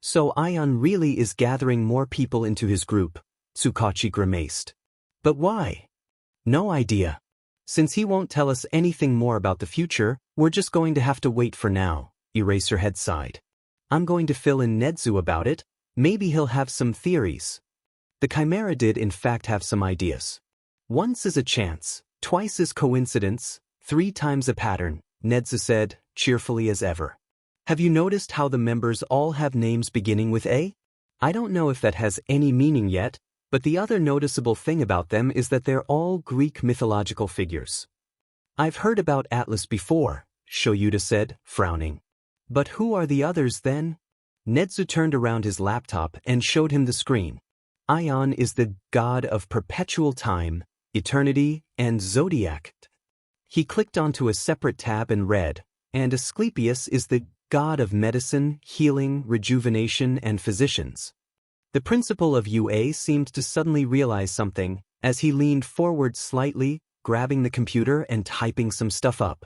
So Ion really is gathering more people into his group, Tsukachi grimaced. But why? No idea. Since he won't tell us anything more about the future, we're just going to have to wait for now, Eraserhead sighed. I'm going to fill in Nedzu about it, maybe he'll have some theories. The Chimera did in fact have some ideas. Once is a chance, twice is coincidence, 3 times a pattern, Nedzu said, cheerfully as ever. Have you noticed how the members all have names beginning with A? I don't know if that has any meaning yet, but the other noticeable thing about them is that they're all Greek mythological figures. I've heard about Atlas before, Shoyuda said, frowning. But who are the others then? Nedzu turned around his laptop and showed him the screen. Ion is the god of perpetual time, eternity, and zodiac. He clicked onto a separate tab and read, and Asclepius is the god of medicine, healing, rejuvenation, and physicians. The principal of UA seemed to suddenly realize something, as he leaned forward slightly, grabbing the computer and typing some stuff up.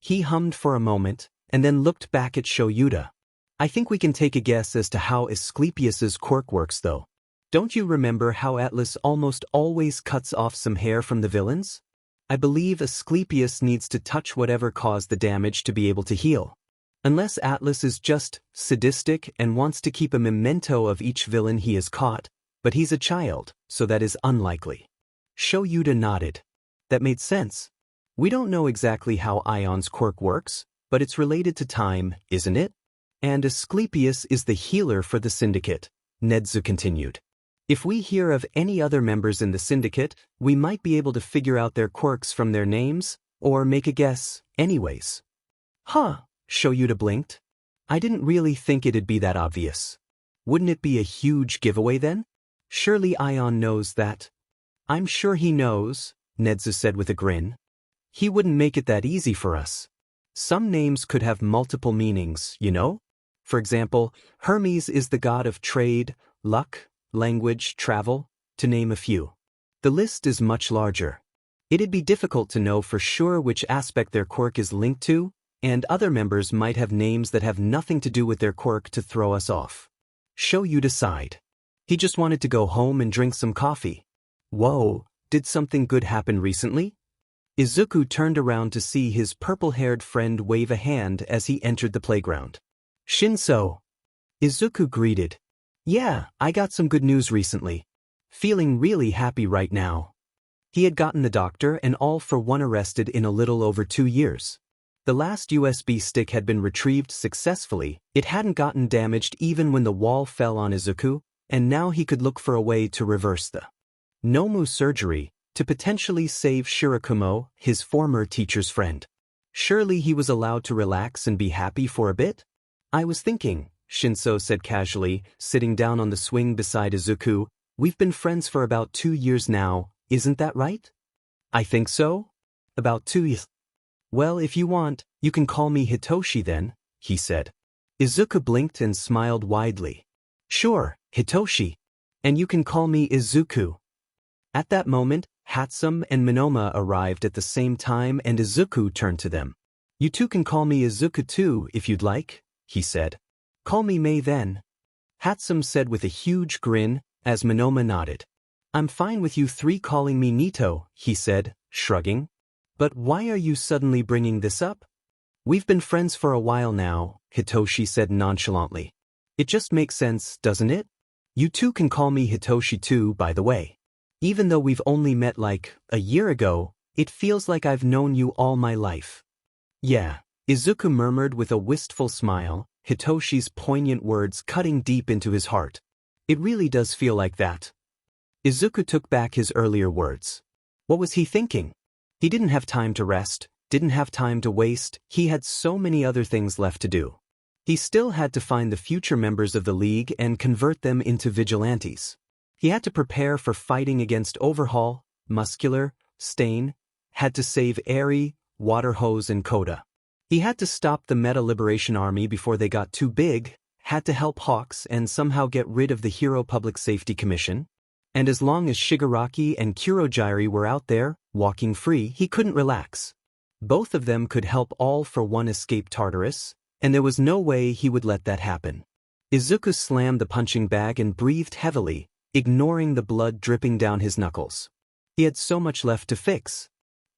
He hummed for a moment, and then looked back at Shoyuda. I think we can take a guess as to how Asclepius's quirk works though. Don't you remember how Atlas almost always cuts off some hair from the villains? I believe Asclepius needs to touch whatever caused the damage to be able to heal. Unless Atlas is just sadistic and wants to keep a memento of each villain he has caught, but he's a child, so that is unlikely. Shoyuda nodded. That made sense. We don't know exactly how Ion's quirk works, but it's related to time, isn't it? And Asclepius is the healer for the syndicate, Nedzu continued. If we hear of any other members in the syndicate, we might be able to figure out their quirks from their names, or make a guess, anyways. Huh, Shoyuda blinked. I didn't really think it'd be that obvious. Wouldn't it be a huge giveaway then? Surely Ion knows that. I'm sure he knows, Nedzu said with a grin. He wouldn't make it that easy for us. Some names could have multiple meanings, you know? For example, Hermes is the god of trade, luck, language, travel, to name a few. The list is much larger. It'd be difficult to know for sure which aspect their quirk is linked to, and other members might have names that have nothing to do with their quirk to throw us off. Shoyuda sighed. He just wanted to go home and drink some coffee. Whoa, did something good happen recently? Izuku turned around to see his purple-haired friend wave a hand as he entered the playground. Shinso. Izuku greeted. Yeah, I got some good news recently. Feeling really happy right now. He had gotten the doctor and all for one arrested in a little over 2 years. The last USB stick had been retrieved successfully, it hadn't gotten damaged even when the wall fell on Izuku, and now he could look for a way to reverse the Nomu surgery to potentially save Shirakumo, his former teacher's friend. Surely he was allowed to relax and be happy for a bit? I was thinking, Shinso said casually, sitting down on the swing beside Izuku, we've been friends for about 2 years now, isn't that right? I think so. About 2 years. Well, if you want, you can call me Hitoshi then, he said. Izuku blinked and smiled widely. Sure, Hitoshi. And you can call me Izuku. At that moment, Hatsum and Minoma arrived at the same time and Izuku turned to them. You two can call me Izuku too if you'd like, he said. Call me Mei then. Hatsum said with a huge grin, as Minoma nodded. I'm fine with you 3 calling me Nito, he said, shrugging. But why are you suddenly bringing this up? We've been friends for a while now, Hitoshi said nonchalantly. It just makes sense, doesn't it? You two can call me Hitoshi too, by the way. Even though we've only met like a year ago, it feels like I've known you all my life. Yeah, Izuku murmured with a wistful smile, Hitoshi's poignant words cutting deep into his heart. It really does feel like that. Izuku took back his earlier words. What was he thinking? He didn't have time to rest, didn't have time to waste, he had so many other things left to do. He still had to find the future members of the League and convert them into vigilantes. He had to prepare for fighting against Overhaul, Muscular, Stain, had to save Eri, Waterhose and Koda. He had to stop the Meta Liberation Army before they got too big, had to help Hawks and somehow get rid of the Hero Public Safety Commission. And as long as Shigaraki and Kurogiri were out there, walking free, he couldn't relax. Both of them could help all for one escape Tartarus, and there was no way he would let that happen. Izuku slammed the punching bag and breathed heavily, ignoring the blood dripping down his knuckles. He had so much left to fix.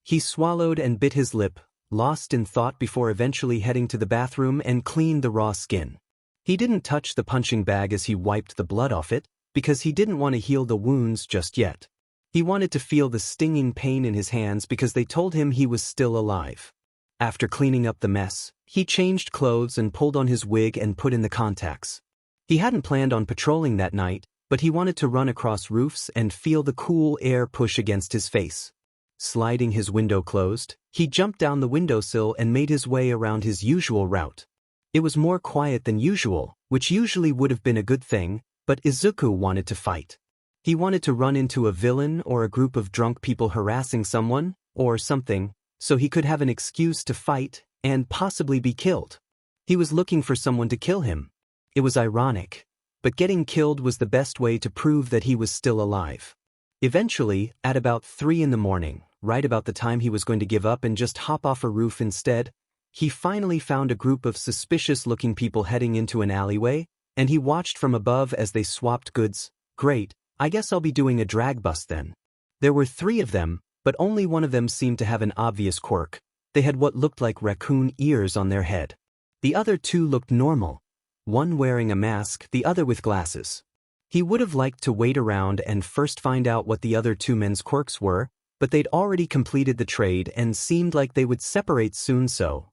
He swallowed and bit his lip, lost in thought before eventually heading to the bathroom and cleaned the raw skin. He didn't touch the punching bag as he wiped the blood off it, because he didn't want to heal the wounds just yet. He wanted to feel the stinging pain in his hands because they told him he was still alive. After cleaning up the mess, he changed clothes and pulled on his wig and put in the contacts. He hadn't planned on patrolling that night, but he wanted to run across roofs and feel the cool air push against his face. Sliding his window closed, he jumped down the windowsill and made his way around his usual route. It was more quiet than usual, which usually would have been a good thing, but Izuku wanted to fight. He wanted to run into a villain or a group of drunk people harassing someone, or something, so he could have an excuse to fight and possibly be killed. He was looking for someone to kill him. It was ironic, but getting killed was the best way to prove that he was still alive. Eventually, at about 3 in the morning, right about the time he was going to give up and just hop off a roof instead, he finally found a group of suspicious-looking people heading into an alleyway, and he watched from above as they swapped goods. Great, I guess I'll be doing a drag bust then. There were 3 of them, but only one of them seemed to have an obvious quirk. They had what looked like raccoon ears on their head. The other 2 looked normal, one wearing a mask, the other with glasses. He would have liked to wait around and first find out what the other 2 men's quirks were, but they'd already completed the trade and seemed like they would separate soon, so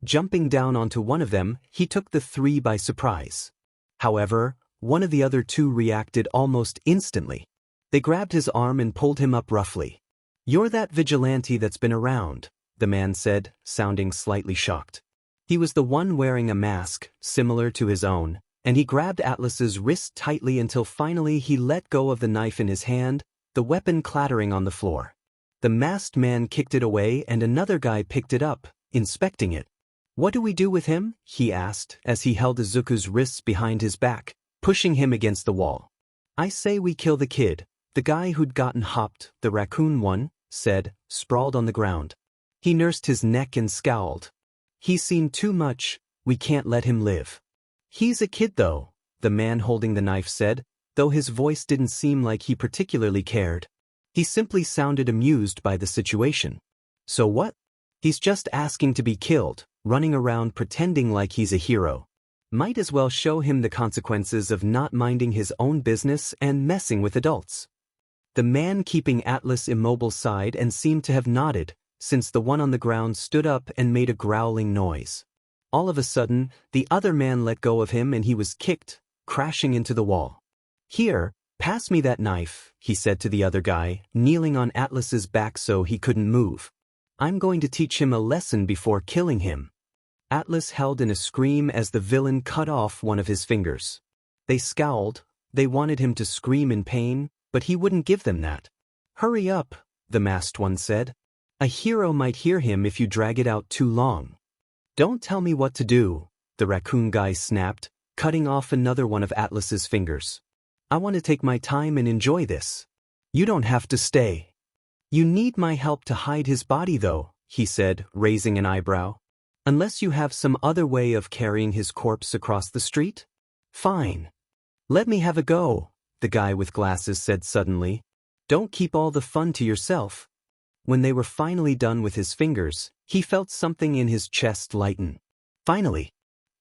jumping down onto one of them, he took the 3 by surprise. However, one of the other 2 reacted almost instantly. They grabbed his arm and pulled him up roughly. "You're that vigilante that's been around," the man said, sounding slightly shocked. He was the one wearing a mask, similar to his own, and he grabbed Atlas's wrist tightly until finally he let go of the knife in his hand, the weapon clattering on the floor. The masked man kicked it away and another guy picked it up, inspecting it. "What do we do with him?" he asked as he held Izuku's wrists behind his back, pushing him against the wall. "I say we kill the kid," the guy who'd gotten hopped, the raccoon one, said, sprawled on the ground. He nursed his neck and scowled. "He's seen too much, we can't let him live." "He's a kid though," the man holding the knife said, though his voice didn't seem like he particularly cared. He simply sounded amused by the situation. "So what? He's just asking to be killed, running around pretending like he's a hero. Might as well show him the consequences of not minding his own business and messing with adults." The man keeping Atlas immobile sighed and seemed to have nodded, since the one on the ground stood up and made a growling noise. All of a sudden, the other man let go of him and he was kicked, crashing into the wall. "Here, pass me that knife," he said to the other guy, kneeling on Atlas's back so he couldn't move. "I'm going to teach him a lesson before killing him." Atlas held in a scream as the villain cut off one of his fingers. They scowled, they wanted him to scream in pain, but he wouldn't give them that. "Hurry up," the masked one said. "A hero might hear him if you drag it out too long." "Don't tell me what to do," the raccoon guy snapped, cutting off another one of Atlas's fingers. "I want to take my time and enjoy this. You don't have to stay." "You need my help to hide his body though," he said, raising an eyebrow. "Unless you have some other way of carrying his corpse across the street?" "Fine. Let me have a go," the guy with glasses said suddenly. "Don't keep all the fun to yourself." When they were finally done with his fingers, he felt something in his chest lighten. Finally.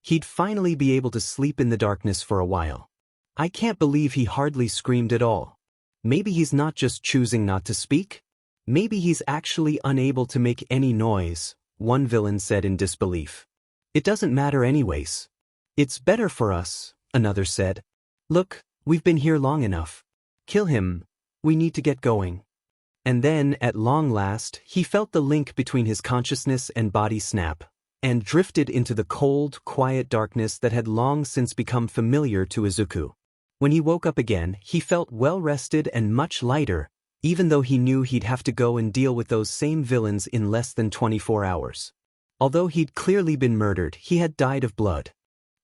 He'd finally be able to sleep in the darkness for a while. I can't believe he hardly screamed at all. Maybe he's not just choosing not to speak? Maybe he's actually unable to make any noise, one villain said in disbelief. It doesn't matter anyways. It's better for us, another said. Look, we've been here long enough. Kill him. We need to get going. And then, at long last, he felt the link between his consciousness and body snap, and drifted into the cold, quiet darkness that had long since become familiar to Izuku. When he woke up again, he felt well-rested and much lighter, even though he knew he'd have to go and deal with those same villains in less than 24 hours. Although he'd clearly been murdered, he had died of blood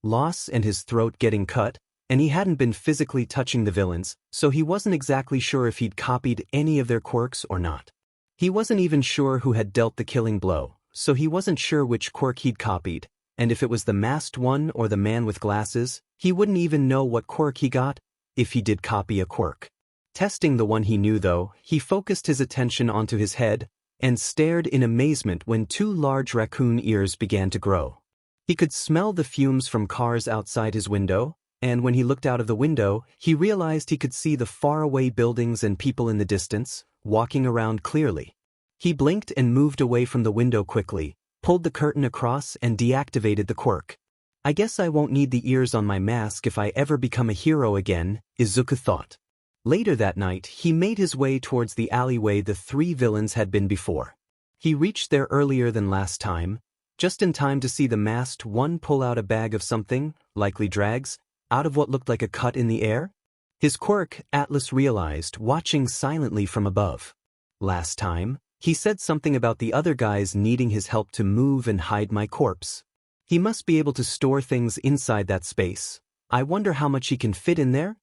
loss and his throat getting cut, and he hadn't been physically touching the villains, so he wasn't exactly sure if he'd copied any of their quirks or not. He wasn't even sure who had dealt the killing blow, so he wasn't sure which quirk he'd copied, and if it was the masked one or the man with glasses, he wouldn't even know what quirk he got if he did copy a quirk. Testing the one he knew though, he focused his attention onto his head and stared in amazement when 2 large raccoon ears began to grow. He could smell the fumes from cars outside his window, and when he looked out of the window, he realized he could see the faraway buildings and people in the distance, walking around clearly. He blinked and moved away from the window quickly, pulled the curtain across and deactivated the quirk. I guess I won't need the ears on my mask if I ever become a hero again, Izuku thought. Later that night, he made his way towards the alleyway the 3 villains had been before. He reached there earlier than last time, just in time to see the masked one pull out a bag of something, likely drags, out of what looked like a cut in the air. His quirk, Atlas realized, watching silently from above. Last time, he said something about the other guys needing his help to move and hide my corpse. He must be able to store things inside that space. I wonder how much he can fit in there?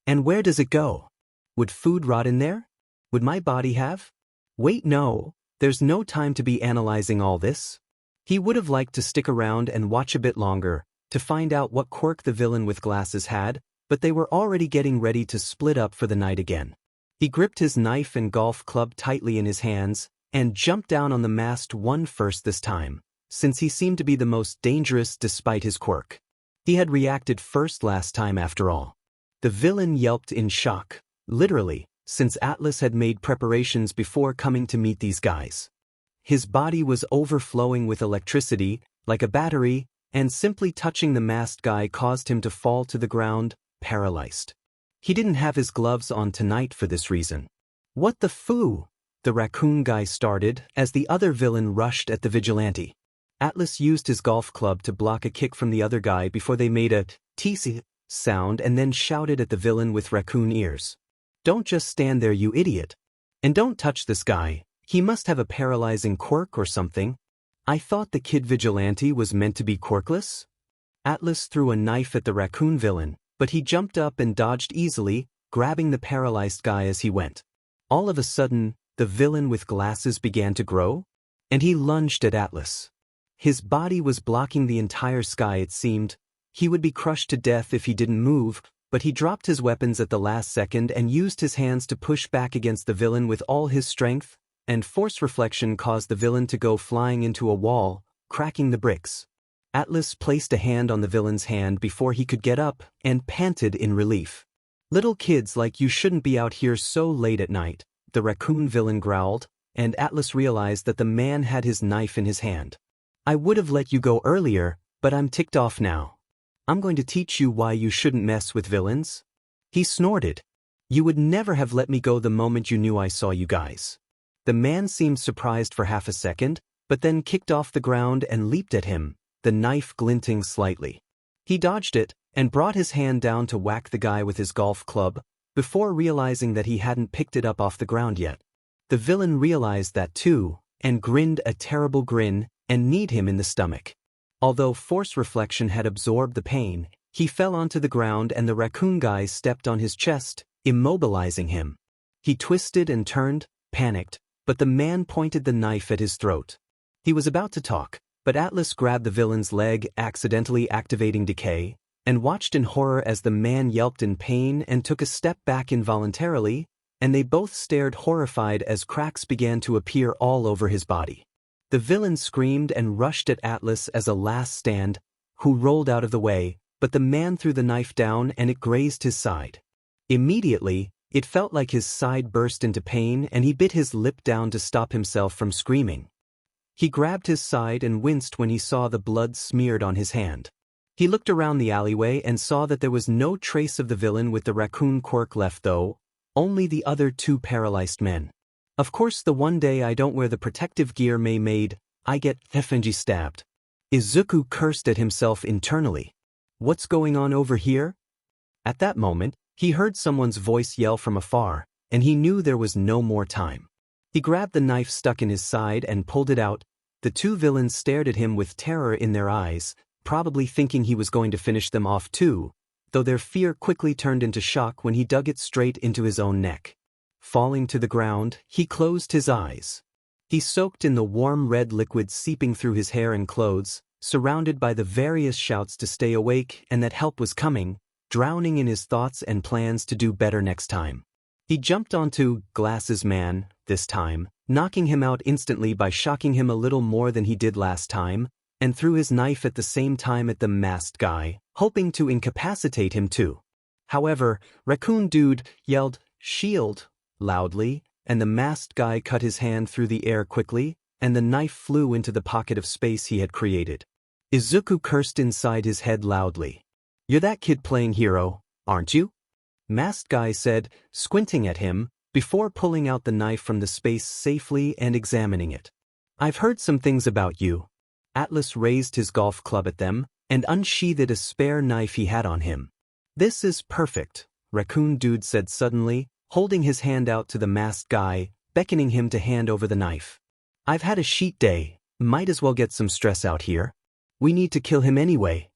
And where does it go? Would food rot in there? Would my body have? Wait, no, there's no time to be analyzing all this. He would have liked to stick around and watch a bit longer, to find out what quirk the villain with glasses had, but they were already getting ready to split up for the night again. He gripped his knife and golf club tightly in his hands, and jumped down on the masked one first this time, since he seemed to be the most dangerous despite his quirk. He had reacted first last time after all. The villain yelped in shock, literally, since Atlas had made preparations before coming to meet these guys. His body was overflowing with electricity, like a battery, and simply touching the masked guy caused him to fall to the ground, paralyzed. He didn't have his gloves on tonight for this reason. What the foo? The raccoon guy started as the other villain rushed at the vigilante. Atlas used his golf club to block a kick from the other guy before they made a tss sound and then shouted at the villain with raccoon ears. Don't just stand there, you idiot. And don't touch this guy. He must have a paralyzing quirk or something. I thought the kid vigilante was meant to be quirkless? Atlas threw a knife at the raccoon villain, but he jumped up and dodged easily, grabbing the paralyzed guy as he went. All of a sudden, the villain with glasses began to grow, and he lunged at Atlas. His body was blocking the entire sky, it seemed. He would be crushed to death if he didn't move, but he dropped his weapons at the last second and used his hands to push back against the villain with all his strength, and force reflection caused the villain to go flying into a wall, cracking the bricks. Atlas placed a hand on the villain's hand before he could get up, and panted in relief. Little kids like you shouldn't be out here so late at night, the raccoon villain growled, and Atlas realized that the man had his knife in his hand. I would have let you go earlier, but I'm ticked off now. I'm going to teach you why you shouldn't mess with villains. He snorted. You would never have let me go the moment you knew I saw you guys. The man seemed surprised for half a second, but then kicked off the ground and leaped at him, the knife glinting slightly. He dodged it, and brought his hand down to whack the guy with his golf club, before realizing that he hadn't picked it up off the ground yet. The villain realized that too, and grinned a terrible grin, and kneed him in the stomach. Although force reflection had absorbed the pain, he fell onto the ground and the raccoon guy stepped on his chest, immobilizing him. He twisted and turned, panicked, but the man pointed the knife at his throat. He was about to talk, but Atlas grabbed the villain's leg, accidentally activating decay, and watched in horror as the man yelped in pain and took a step back involuntarily, and they both stared horrified as cracks began to appear all over his body. The villain screamed and rushed at Atlas as a last stand, who rolled out of the way, but the man threw the knife down and it grazed his side. Immediately, it felt like his side burst into pain and he bit his lip down to stop himself from screaming. He grabbed his side and winced when he saw the blood smeared on his hand. He looked around the alleyway and saw that there was no trace of the villain with the raccoon quirk left though, only the other two paralyzed men. Of course the one day I don't wear the protective gear May made, I get Effenji stabbed. Izuku cursed at himself internally. What's going on over here? At that moment, he heard someone's voice yell from afar, and he knew there was no more time. He grabbed the knife stuck in his side and pulled it out. The two villains stared at him with terror in their eyes, probably thinking he was going to finish them off too, though their fear quickly turned into shock when he dug it straight into his own neck. Falling to the ground, he closed his eyes. He soaked in the warm red liquid seeping through his hair and clothes, surrounded by the various shouts to stay awake and that help was coming, drowning in his thoughts and plans to do better next time. He jumped onto Glasses Man, this time, knocking him out instantly by shocking him a little more than he did last time, and threw his knife at the same time at the masked guy, hoping to incapacitate him too. However, Raccoon Dude yelled, "Shield!" loudly, and the masked guy cut his hand through the air quickly, and the knife flew into the pocket of space he had created. Izuku cursed inside his head loudly. "You're that kid playing hero, aren't you?" Masked guy said, squinting at him, before pulling out the knife from the space safely and examining it. "I've heard some things about you." Atlas raised his golf club at them, and unsheathed a spare knife he had on him. "This is perfect," Raccoon Dude said suddenly, holding his hand out to the masked guy, beckoning him to hand over the knife. "I've had a sheet day, might as well get some stress out here. We need to kill him anyway."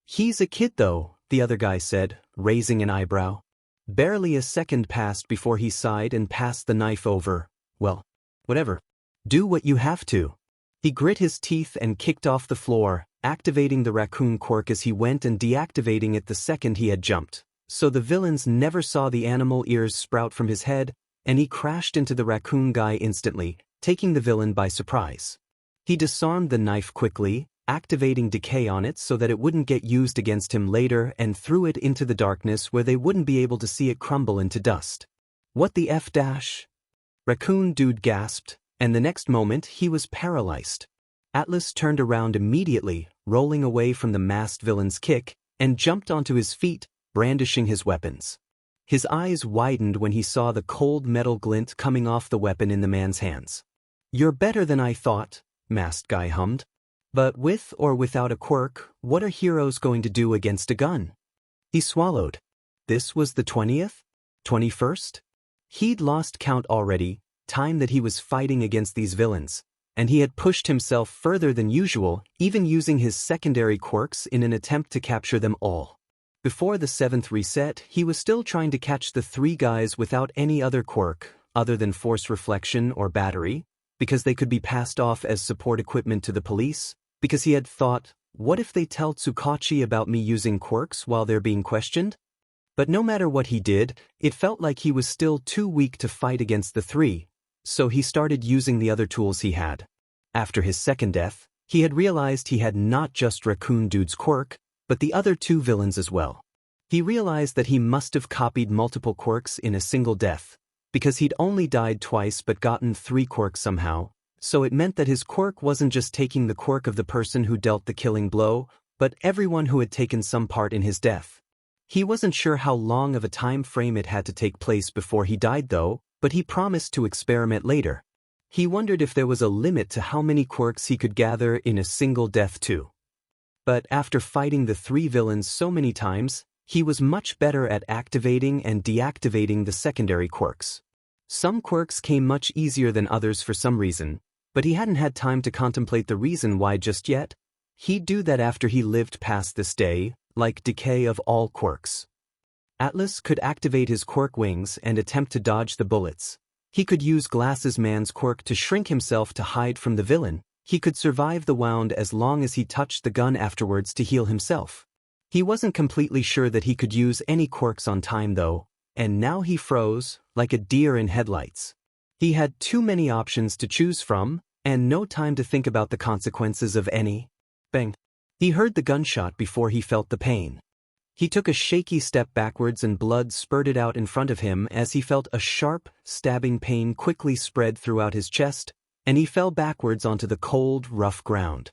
"He's a kid though," the other guy said, raising an eyebrow. Barely a second passed before he sighed and passed the knife over. "Well, whatever. Do what you have to." He grit his teeth and kicked off the floor, activating the raccoon quirk as he went and deactivating it the second he had jumped. So the villains never saw the animal ears sprout from his head, and he crashed into the raccoon guy instantly, taking the villain by surprise. He disarmed the knife quickly, activating decay on it so that it wouldn't get used against him later, and threw it into the darkness where they wouldn't be able to see it crumble into dust. "What the F dash?" Raccoon Dude gasped, and the next moment he was paralyzed. Atlas turned around immediately, rolling away from the masked villain's kick, and jumped onto his feet, brandishing his weapons. His eyes widened when he saw the cold metal glint coming off the weapon in the man's hands. "You're better than I thought," Masked Guy hummed. "But with or without a quirk, what are heroes going to do against a gun?" He swallowed. This was the 20th? 21st? He'd lost count already, time that he was fighting against these villains, and he had pushed himself further than usual, even using his secondary quirks in an attempt to capture them all. Before the 7th reset, he was still trying to catch the three guys without any other quirk, other than force reflection or battery, because they could be passed off as support equipment to the police, because he had thought, what if they tell Tsukachi about me using quirks while they're being questioned? But no matter what he did, it felt like he was still too weak to fight against the three, so he started using the other tools he had. After his second death, he had realized he had not just Raccoon Dude's quirk, but the other two villains as well. He realized that he must have copied multiple quirks in a single death, because he'd only died twice but gotten 3 quirks somehow, so it meant that his quirk wasn't just taking the quirk of the person who dealt the killing blow, but everyone who had taken some part in his death. He wasn't sure how long of a time frame it had to take place before he died though, but he promised to experiment later. He wondered if there was a limit to how many quirks he could gather in a single death too. But after fighting the 3 villains so many times, he was much better at activating and deactivating the secondary quirks. Some quirks came much easier than others for some reason, but he hadn't had time to contemplate the reason why just yet. He'd do that after he lived past this day, like decay of all quirks. Atlas could activate his quirk wings and attempt to dodge the bullets. He could use Glasses Man's quirk to shrink himself to hide from the villain. He could survive the wound as long as he touched the gun afterwards to heal himself. He wasn't completely sure that he could use any quirks on time though, and now he froze, like a deer in headlights. He had too many options to choose from, and no time to think about the consequences of any. Bang! He heard the gunshot before he felt the pain. He took a shaky step backwards and blood spurted out in front of him as he felt a sharp, stabbing pain quickly spread throughout his chest, and he fell backwards onto the cold, rough ground.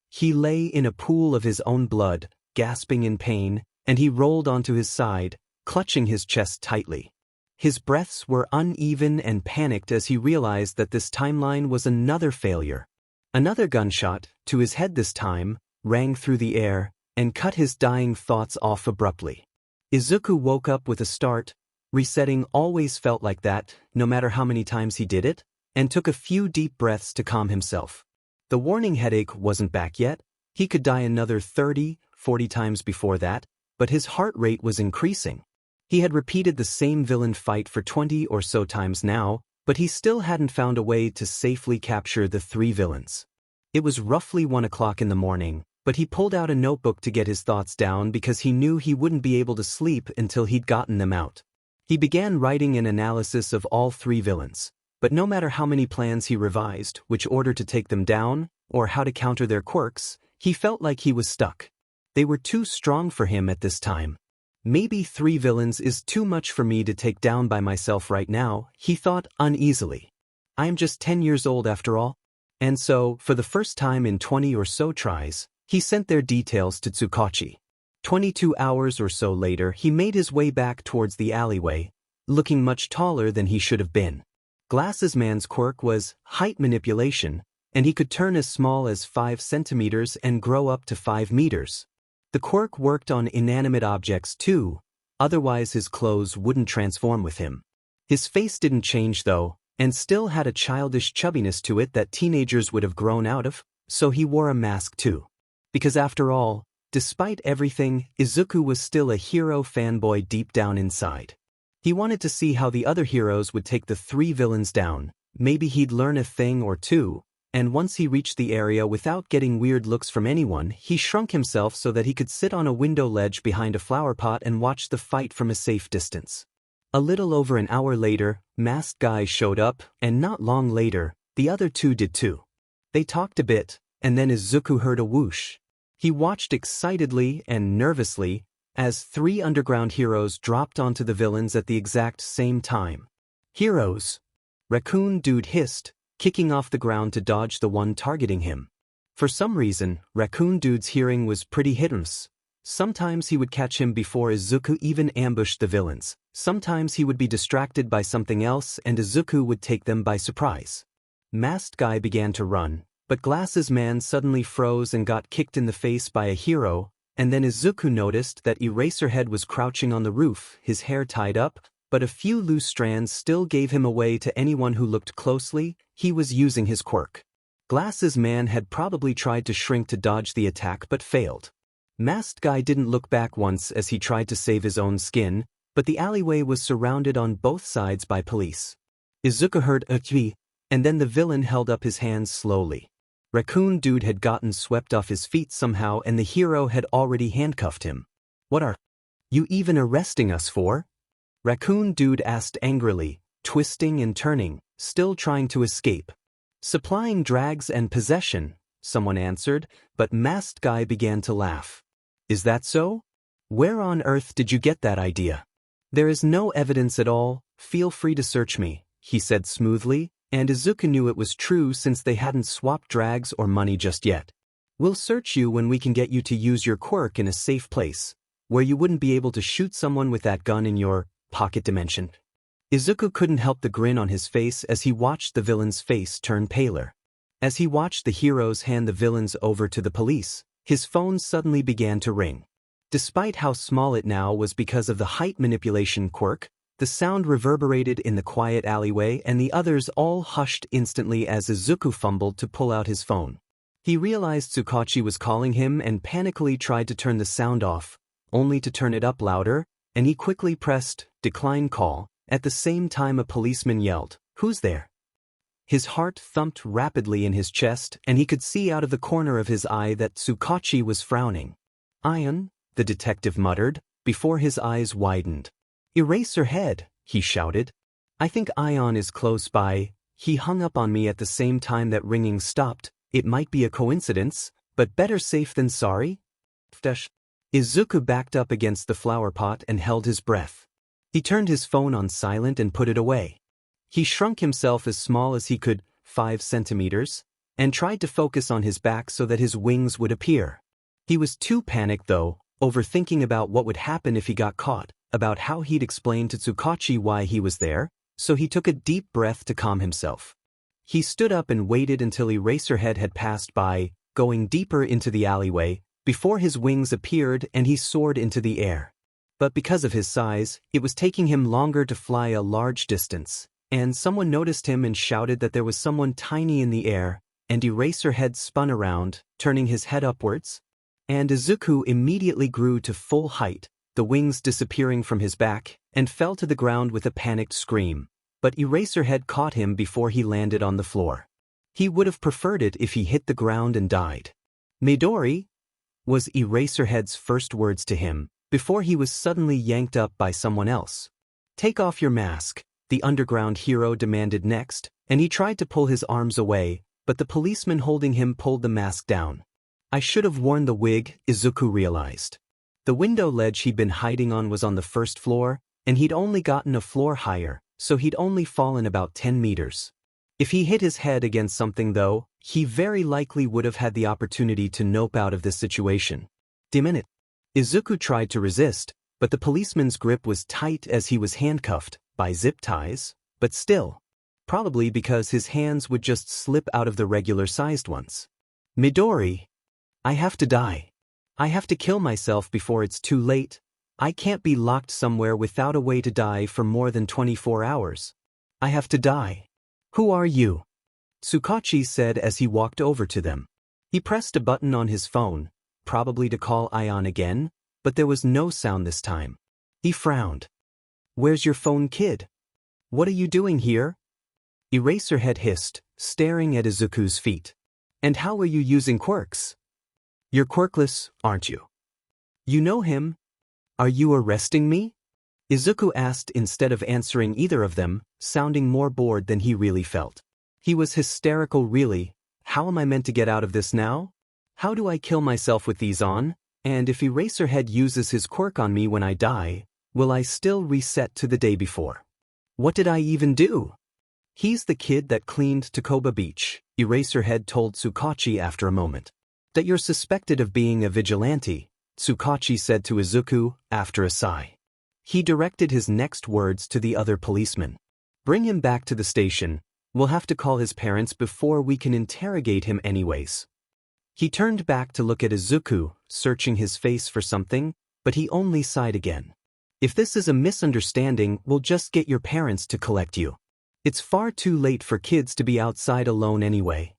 He lay in a pool of his own blood, gasping in pain, and he rolled onto his side, clutching his chest tightly. His breaths were uneven and panicked as he realized that this timeline was another failure. Another gunshot, to his head this time, rang through the air, and cut his dying thoughts off abruptly. Izuku woke up with a start. Resetting always felt like that, no matter how many times he did it, and took a few deep breaths to calm himself. The warning headache wasn't back yet. He could die another 30, 40 times before that, but his heart rate was increasing. He had repeated the same villain fight for 20 or so times now, but he still hadn't found a way to safely capture the 3 villains. It was roughly 1 o'clock in the morning, but he pulled out a notebook to get his thoughts down because he knew he wouldn't be able to sleep until he'd gotten them out. He began writing an analysis of all 3 villains, but no matter how many plans he revised, which order to take them down, or how to counter their quirks, he felt like he was stuck. They were too strong for him at this time. Maybe 3 villains is too much for me to take down by myself right now, he thought uneasily. I am just 10 years old after all. And so, for the first time in 20 or so tries, he sent their details to Tsukachi. 22 hours or so later, he made his way back towards the alleyway, looking much taller than he should have been. Glasses Man's quirk was height manipulation, and he could turn as small as 5 centimeters and grow up to 5 meters. The quirk worked on inanimate objects too, otherwise his clothes wouldn't transform with him. His face didn't change though, and still had a childish chubbiness to it that teenagers would have grown out of, so he wore a mask too. Because after all, despite everything, Izuku was still a hero fanboy deep down inside. He wanted to see how the other heroes would take the 3 villains down, maybe he'd learn a thing or two, and once he reached the area without getting weird looks from anyone, he shrunk himself so that he could sit on a window ledge behind a flower pot and watch the fight from a safe distance. A little over an hour later, Masked Guy showed up, and not long later, the other 2 did too. They talked a bit, and then Izuku heard a whoosh. He watched excitedly and nervously as 3 underground heroes dropped onto the villains at the exact same time. Heroes! Raccoon Dude hissed, kicking off the ground to dodge the one targeting him. For some reason, Raccoon Dude's hearing was pretty hit-or-miss. Sometimes he would catch him before Izuku even ambushed the villains. Sometimes he would be distracted by something else and Izuku would take them by surprise. Masked Guy began to run, but Glasses Man suddenly froze and got kicked in the face by a hero, and then Izuku noticed that Eraserhead was crouching on the roof, his hair tied up, but a few loose strands still gave him away to anyone who looked closely. He was using his quirk. Glasses Man had probably tried to shrink to dodge the attack but failed. Masked Guy didn't look back once as he tried to save his own skin, but the alleyway was surrounded on both sides by police. Izuku heard a "chee," and then the villain held up his hands slowly. Raccoon Dude had gotten swept off his feet somehow and the hero had already handcuffed him. "What are you even arresting us for?" Raccoon Dude asked angrily, twisting and turning, still trying to escape. "Supplying drags and possession," someone answered, but Masked Guy began to laugh. "Is that so? Where on earth did you get that idea?" "There is no evidence at all, feel free to search me," he said smoothly, and Izuku knew it was true since they hadn't swapped drags or money just yet. "We'll search you when we can get you to use your quirk in a safe place, where you wouldn't be able to shoot someone with that gun in your pocket dimension." Izuku couldn't help the grin on his face as he watched the villain's face turn paler. As he watched the heroes hand the villains over to the police, his phone suddenly began to ring. Despite how small it now was because of the height manipulation quirk, the sound reverberated in the quiet alleyway and the others all hushed instantly as Izuku fumbled to pull out his phone. He realized Tsukachi was calling him and panically tried to turn the sound off, only to turn it up louder, and he quickly pressed decline call. At the same time a policeman yelled, "Who's there?" His heart thumped rapidly in his chest and he could see out of the corner of his eye that Tsukachi was frowning. "Ion," the detective muttered, before his eyes widened. Eraserhead, he shouted. I think Ion is close by. He hung up on me at the same time that ringing stopped. It might be a coincidence, but better safe than sorry. Izuku backed up against the flower pot and held his breath. He turned his phone on silent and put it away. He shrunk himself as small as he could, 5 centimeters, and tried to focus on his back so that his wings would appear. He was too panicked though, overthinking about what would happen if he got caught, about how he'd explain to Tsukachi why he was there, so he took a deep breath to calm himself. He stood up and waited until Eraserhead had passed by, going deeper into the alleyway, before his wings appeared and he soared into the air. But because of his size, it was taking him longer to fly a large distance, and someone noticed him and shouted that there was someone tiny in the air, and Eraserhead spun around, turning his head upwards, and Izuku immediately grew to full height, the wings disappearing from his back, and fell to the ground with a panicked scream. But Eraserhead caught him before he landed on the floor. He would have preferred it if he hit the ground and died. "Midori," was Eraserhead's first words to him, before he was suddenly yanked up by someone else. "Take off your mask," the underground hero demanded next, and he tried to pull his arms away, but the policeman holding him pulled the mask down. "I should have worn the wig," Izuku realized. The window ledge he'd been hiding on was on the first floor, and he'd only gotten a floor higher, so he'd only fallen about 10 meters. If he hit his head against something though, he very likely would have had the opportunity to nope out of this situation. "Minute." Izuku tried to resist, but the policeman's grip was tight as he was handcuffed, by zip ties, but still. Probably because his hands would just slip out of the regular-sized ones. "Midori. I have to die. I have to kill myself before it's too late. I can't be locked somewhere without a way to die for more than 24 hours. I have to die." "Who are you?" Tsukachi said as he walked over to them. He pressed a button on his phone, probably to call Ion again, but there was no sound this time. He frowned. "Where's your phone, kid? What are you doing here?" Eraserhead hissed, staring at Izuku's feet. "And how are you using quirks? You're quirkless, aren't you? You know him? Are you arresting me?" Izuku asked instead of answering either of them, sounding more bored than he really felt. He was hysterical really. "How am I meant to get out of this now? How do I kill myself with these on? And if Eraserhead uses his quirk on me when I die, will I still reset to the day before? What did I even do?" "He's the kid that cleaned Takoba Beach," Eraserhead told Tsukachi after a moment. "That you're suspected of being a vigilante," Tsukachi said to Izuku, after a sigh. He directed his next words to the other policeman. "Bring him back to the station. We'll have to call his parents before we can interrogate him anyways." He turned back to look at Izuku, searching his face for something, but he only sighed again. "If this is a misunderstanding, we'll just get your parents to collect you. It's far too late for kids to be outside alone anyway."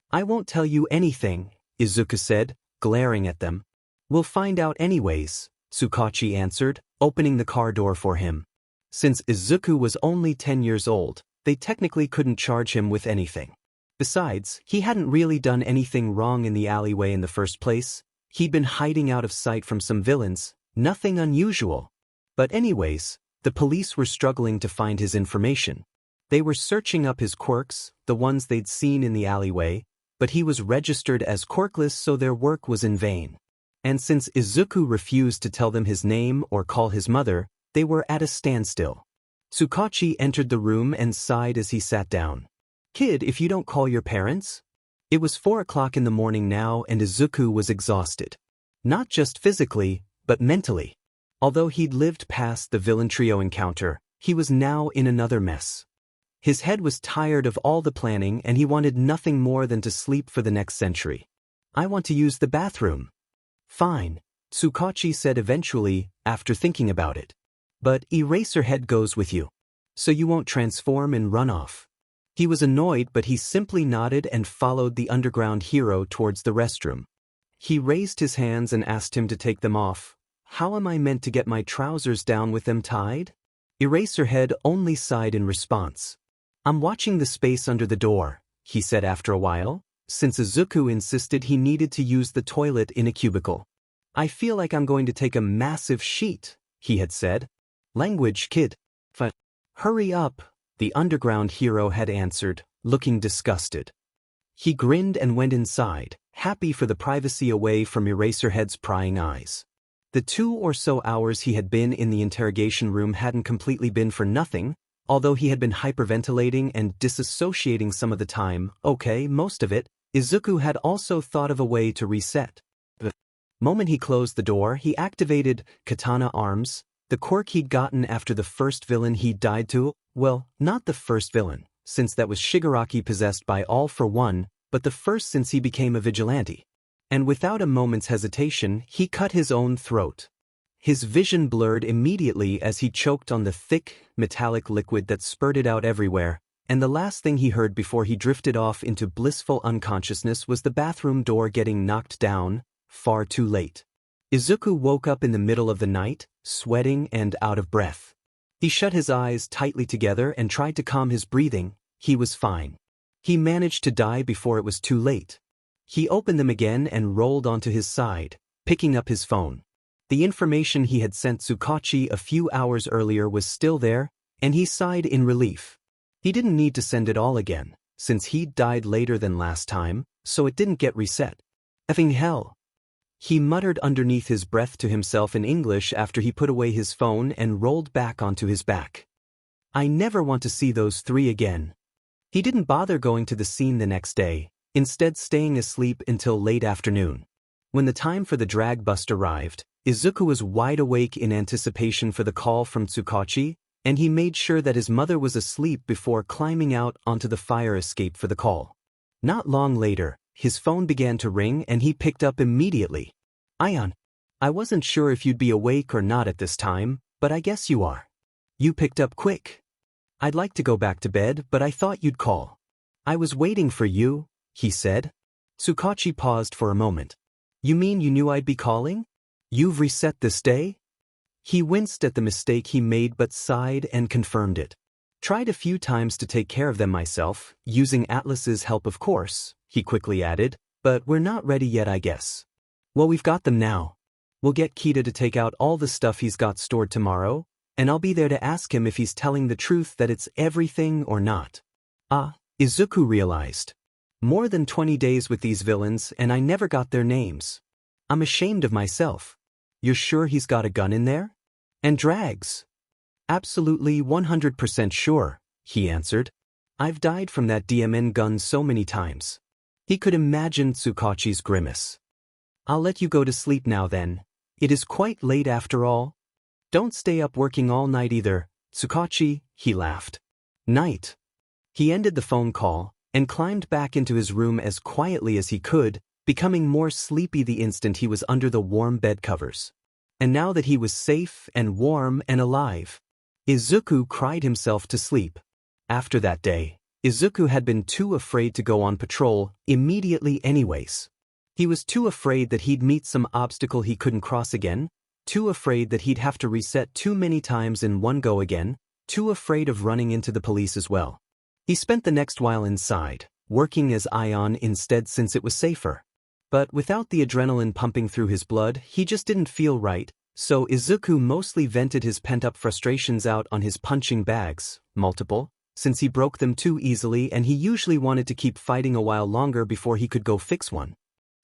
"I won't tell you anything," Izuku said, glaring at them. "We'll find out anyways," Tsukachi answered, opening the car door for him. Since Izuku was only 10 years old, they technically couldn't charge him with anything. Besides, he hadn't really done anything wrong in the alleyway in the first place. He'd been hiding out of sight from some villains, nothing unusual. But anyways, the police were struggling to find his information. They were searching up his quirks, the ones they'd seen in the alleyway, but he was registered as quirkless, so their work was in vain. And since Izuku refused to tell them his name or call his mother, they were at a standstill. Tsukachi entered the room and sighed as he sat down. "Kid, if you don't call your parents?" It was 4 o'clock in the morning now, and Izuku was exhausted. Not just physically, but mentally. Although he'd lived past the villain trio encounter, he was now in another mess. His head was tired of all the planning and he wanted nothing more than to sleep for the next century. "I want to use the bathroom." "Fine," Tsukachi said eventually, after thinking about it. "But Eraserhead goes with you. So you won't transform and run off." He was annoyed, but he simply nodded and followed the underground hero towards the restroom. He raised his hands and asked him to take them off. "How am I meant to get my trousers down with them tied?" Eraserhead only sighed in response. "I'm watching the space under the door," he said after a while, since Izuku insisted he needed to use the toilet in a cubicle. "I feel like I'm going to take a massive sheet," he had said. Language, kid. Hurry up, the underground hero had answered, looking disgusted. He grinned and went inside, happy for the privacy away from Eraserhead's prying eyes. The 2 or so hours he had been in the interrogation room hadn't completely been for nothing, although he had been hyperventilating and disassociating some of the time, most of it. Izuku had also thought of a way to reset. The moment he closed the door, he activated Katana Arms, the quirk he'd gotten after the first villain he'd died to. Well, not the first villain, since that was Shigaraki possessed by All for One, but the first since he became a vigilante. And without a moment's hesitation, he cut his own throat. His vision blurred immediately as he choked on the thick, metallic liquid that spurted out everywhere, and the last thing he heard before he drifted off into blissful unconsciousness was the bathroom door getting knocked down, far too late. Izuku woke up in the middle of the night, sweating and out of breath. He shut his eyes tightly together and tried to calm his breathing. He was fine. He managed to die before it was too late. He opened them again and rolled onto his side, picking up his phone. The information he had sent Tsukachi a few hours earlier was still there, and he sighed in relief. He didn't need to send it all again, since he'd died later than last time, so it didn't get reset. Effing hell. He muttered underneath his breath to himself in English after he put away his phone and rolled back onto his back. I never want to see those 3 again. He didn't bother going to the scene the next day, instead staying asleep until late afternoon. When the time for the drag bust arrived, Izuku was wide awake in anticipation for the call from Tsukachi, and he made sure that his mother was asleep before climbing out onto the fire escape for the call. Not long later, his phone began to ring and he picked up immediately. Ion, I wasn't sure if you'd be awake or not at this time, but I guess you are. You picked up quick. I'd like to go back to bed, but I thought you'd call. I was waiting for you, he said. Tsukachi paused for a moment. You mean you knew I'd be calling? You've reset this day? He winced at the mistake he made but sighed and confirmed it. Tried a few times to take care of them myself, using Atlas's help of course, he quickly added, but we're not ready yet I guess. Well, we've got them now. We'll get Kita to take out all the stuff he's got stored tomorrow, and I'll be there to ask him if he's telling the truth that it's everything or not. Izuku realized. More than 20 days with these villains and I never got their names. I'm ashamed of myself. You're sure he's got a gun in there? And drags? Absolutely 100% sure, he answered. I've died from that DMN gun so many times. He could imagine Tsukachi's grimace. I'll let you go to sleep now then. It is quite late after all. Don't stay up working all night either, Tsukachi, he laughed. Night. He ended the phone call and climbed back into his room as quietly as he could, becoming more sleepy the instant he was under the warm bed covers. And now that he was safe and warm and alive, Izuku cried himself to sleep. After that day, Izuku had been too afraid to go on patrol immediately anyways. He was too afraid that he'd meet some obstacle he couldn't cross again, too afraid that he'd have to reset too many times in one go again, too afraid of running into the police as well. He spent the next while inside, working as Ion instead since it was safer. But without the adrenaline pumping through his blood, he just didn't feel right, so Izuku mostly vented his pent-up frustrations out on his punching bags, multiple, since he broke them too easily and he usually wanted to keep fighting a while longer before he could go fix one.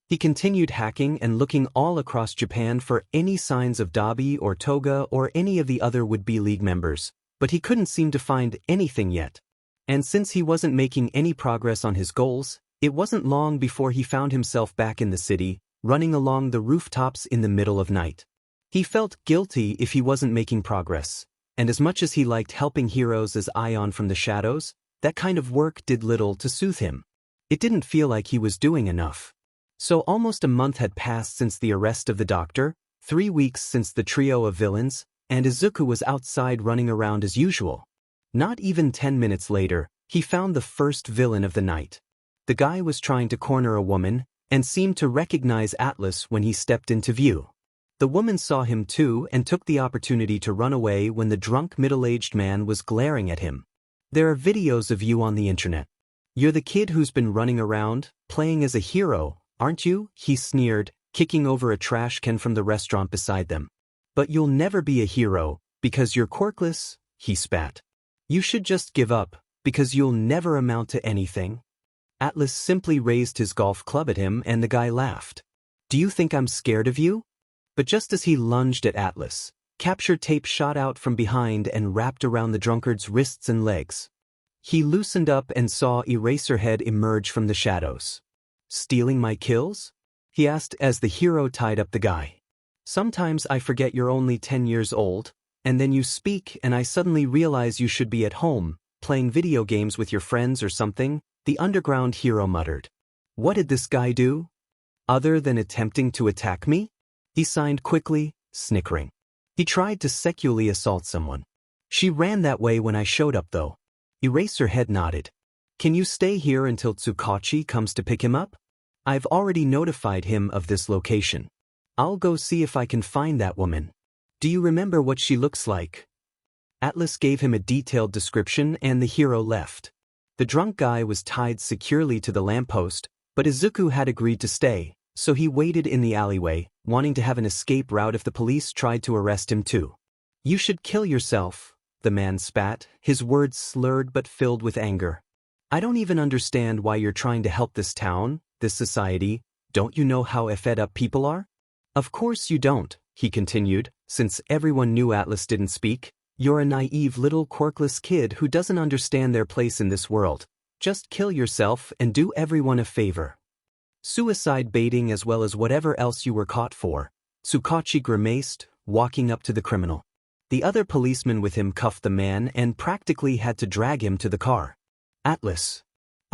He continued hacking and looking all across Japan for any signs of Dabi or Toga or any of the other would-be League members, but he couldn't seem to find anything yet. And since he wasn't making any progress on his goals, it wasn't long before he found himself back in the city, running along the rooftops in the middle of night. He felt guilty if he wasn't making progress, and as much as he liked helping heroes as Ion from the shadows, that kind of work did little to soothe him. It didn't feel like he was doing enough. So almost a month had passed since the arrest of the doctor, 3 weeks since the trio of villains, and Izuku was outside running around as usual. Not even 10 minutes later, he found the first villain of the night. The guy was trying to corner a woman, and seemed to recognize Atlas when he stepped into view. The woman saw him too and took the opportunity to run away when the drunk middle-aged man was glaring at him. There are videos of you on the internet. You're the kid who's been running around, playing as a hero, aren't you? He sneered, kicking over a trash can from the restaurant beside them. But you'll never be a hero, Because you're quirkless, he spat. You should just give up, because you'll never amount to anything. Atlas simply raised his golf club at him and the guy laughed. Do you think I'm scared of you? But just as he lunged at Atlas, capture tape shot out from behind and wrapped around the drunkard's wrists and legs. He loosened up and saw Eraserhead emerge from the shadows. Stealing my kills? He asked as the hero tied up the guy. Sometimes I forget you're only 10 years old, and then you speak and I suddenly realize you should be at home, playing video games with your friends or something, the underground hero muttered. What did this guy do? Other than attempting to attack me? He signed quickly, snickering. He tried to sexually assault someone. She ran that way when I showed up though. Eraserhead nodded. Can you stay here until Tsukachi comes to pick him up? I've already notified him of this location. I'll go see if I can find that woman. Do you remember what she looks like? Atlas gave him a detailed description and the hero left. The drunk guy was tied securely to the lamppost, but Izuku had agreed to stay, so he waited in the alleyway, wanting to have an escape route if the police tried to arrest him too. You should kill yourself, the man spat, his words slurred but filled with anger. I don't even understand why you're trying to help this town, this society. Don't you know how fed up people are? Of course you don't, he continued, since everyone knew Atlas didn't speak. You're a naive little quirkless kid who doesn't understand their place in this world. Just kill yourself and do everyone a favor. Suicide baiting as well as whatever else you were caught for. Tsukachi grimaced, walking up to the criminal. The other policeman with him cuffed the man and practically had to drag him to the car. Atlas.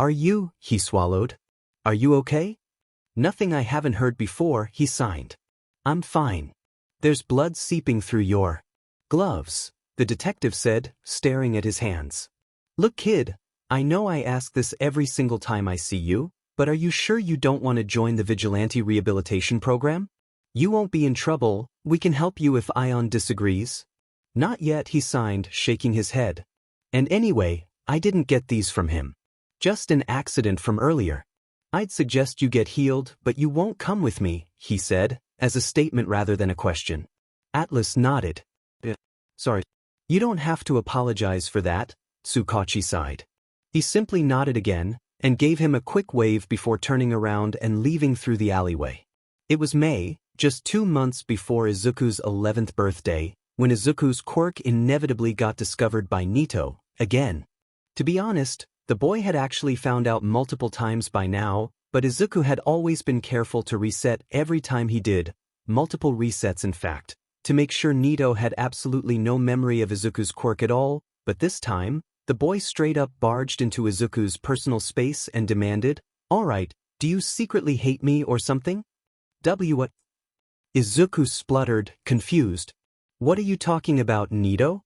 Are you, he swallowed. Are you okay? Nothing I haven't heard before, he signed. I'm fine. There's blood seeping through your gloves, the detective said, staring at his hands. Look kid, I know I ask this every single time I see you, but are you sure you don't want to join the vigilante rehabilitation program? You won't be in trouble, we can help you if Ion disagrees. Not yet, he signed, shaking his head. And anyway, I didn't get these from him. Just an accident from earlier. I'd suggest you get healed, but you won't come with me, he said, as a statement rather than a question. Atlas nodded. Sorry. You don't have to apologize for that, Tsukachi sighed. He simply nodded again, and gave him a quick wave before turning around and leaving through the alleyway. It was May, just 2 months before Izuku's 11th birthday, when Izuku's quirk inevitably got discovered by Nito, again. To be honest, the boy had actually found out multiple times by now, but Izuku had always been careful to reset every time he did, multiple resets in fact, to make sure Nito had absolutely no memory of Izuku's quirk at all, but this time, the boy straight up barged into Izuku's personal space and demanded, Alright, do you secretly hate me or something? What? Izuku spluttered, confused. What are you talking about, Nito?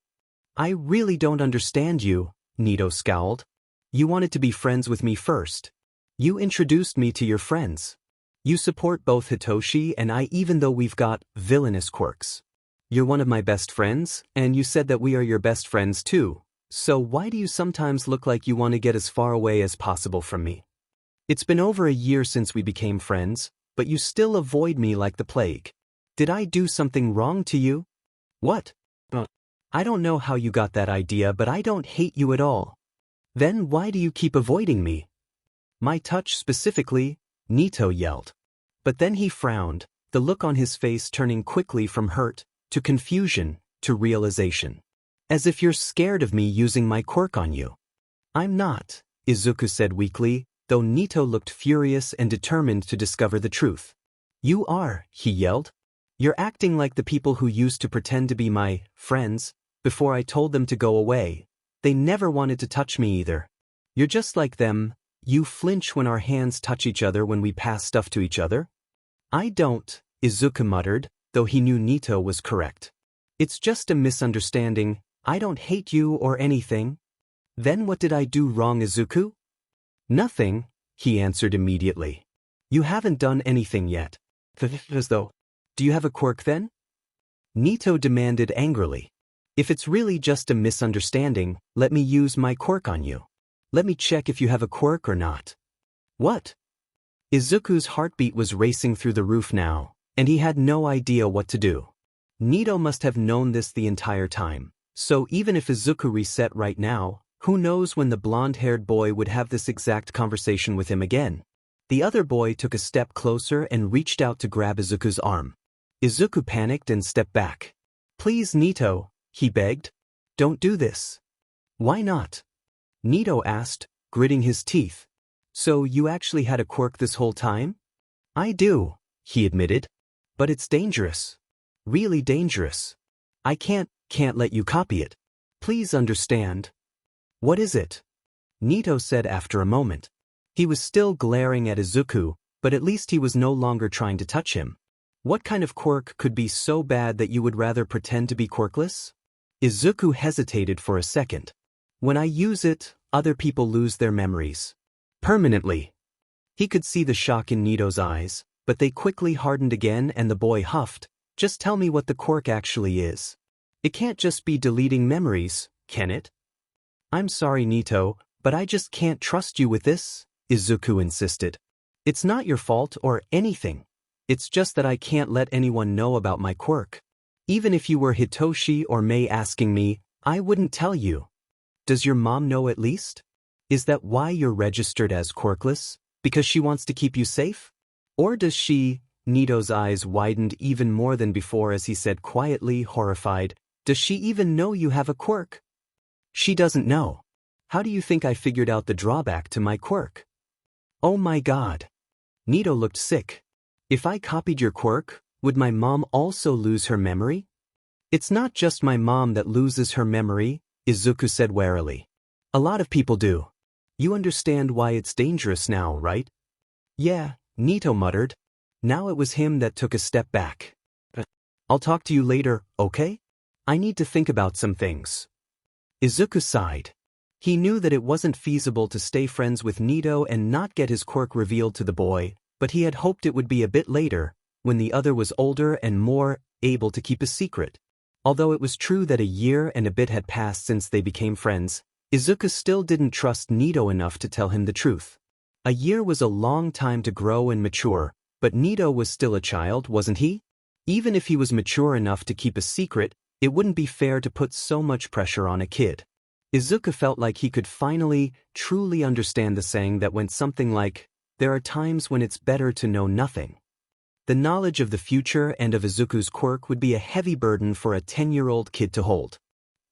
I really don't understand you, Nito scowled. You wanted to be friends with me first. You introduced me to your friends. You support both Hitoshi and I even though we've got villainous quirks. You're one of my best friends, and you said that we are your best friends too. So why do you sometimes look like you want to get as far away as possible from me? It's been over a year since we became friends, but you still avoid me like the plague. Did I do something wrong to you? What? I don't know how you got that idea, but I don't hate you at all. Then why do you keep avoiding me? My touch specifically, Nito yelled. But then he frowned, the look on his face turning quickly from hurt, to confusion, to realization. As if you're scared of me using my quirk on you. I'm not, Izuku said weakly, though Nito looked furious and determined to discover the truth. You are, he yelled. You're acting like the people who used to pretend to be my friends, before I told them to go away. They never wanted to touch me either. You're just like them, you flinch when our hands touch each other when we pass stuff to each other. I don't, Izuku muttered, though he knew Nito was correct. It's just a misunderstanding. I don't hate you or anything. Then what did I do wrong, Izuku? Nothing, he answered immediately. You haven't done anything yet. As though. Do you have a quirk then? Nito demanded angrily. If it's really just a misunderstanding, let me use my quirk on you. Let me check if you have a quirk or not. What? Izuku's heartbeat was racing through the roof now, and he had no idea what to do. Nito must have known this the entire time. So even if Izuku reset right now, who knows when the blonde-haired boy would have this exact conversation with him again. The other boy took a step closer and reached out to grab Izuku's arm. Izuku panicked and stepped back. "Please, Nito," he begged. "Don't do this." "Why not?" Nito asked, gritting his teeth. "So you actually had a quirk this whole time?" "I do," he admitted. "But it's dangerous. Really dangerous. I can't let you copy it. Please understand." "What is it?" Nito said after a moment. He was still glaring at Izuku, but at least he was no longer trying to touch him. What kind of quirk could be so bad that you would rather pretend to be quirkless? Izuku hesitated for a second. "When I use it, other people lose their memories. Permanently." He could see the shock in Nito's eyes, but they quickly hardened again and the boy huffed. "Just tell me what the quirk actually is. It can't just be deleting memories, can it?" "I'm sorry, Nito, but I just can't trust you with this," Izuku insisted. "It's not your fault or anything. It's just that I can't let anyone know about my quirk. Even if you were Hitoshi or Mei asking me, I wouldn't tell you." "Does your mom know at least? Is that why you're registered as quirkless? Because she wants to keep you safe? Or does she—" Nito's eyes widened even more than before as he said quietly, horrified, "Does she even know you have a quirk?" "She doesn't know. How do you think I figured out the drawback to my quirk?" "Oh my god." Nito looked sick. "If I copied your quirk, would my mom also lose her memory?" "It's not just my mom that loses her memory," Izuku said warily. "A lot of people do. You understand why it's dangerous now, right?" "Yeah," Nito muttered. Now it was him that took a step back. "I'll talk to you later, okay? I need to think about some things." Izuku sighed. He knew that it wasn't feasible to stay friends with Nito and not get his quirk revealed to the boy, but he had hoped it would be a bit later, when the other was older and more able to keep a secret. Although it was true that a year and a bit had passed since they became friends, Izuku still didn't trust Nito enough to tell him the truth. A year was a long time to grow and mature, but Nito was still a child, wasn't he? Even if he was mature enough to keep a secret, it wouldn't be fair to put so much pressure on a kid. Izuku felt like he could finally, truly understand the saying that went something like, "There are times when it's better to know nothing." The knowledge of the future and of Izuku's quirk would be a heavy burden for a 10-year-old kid to hold.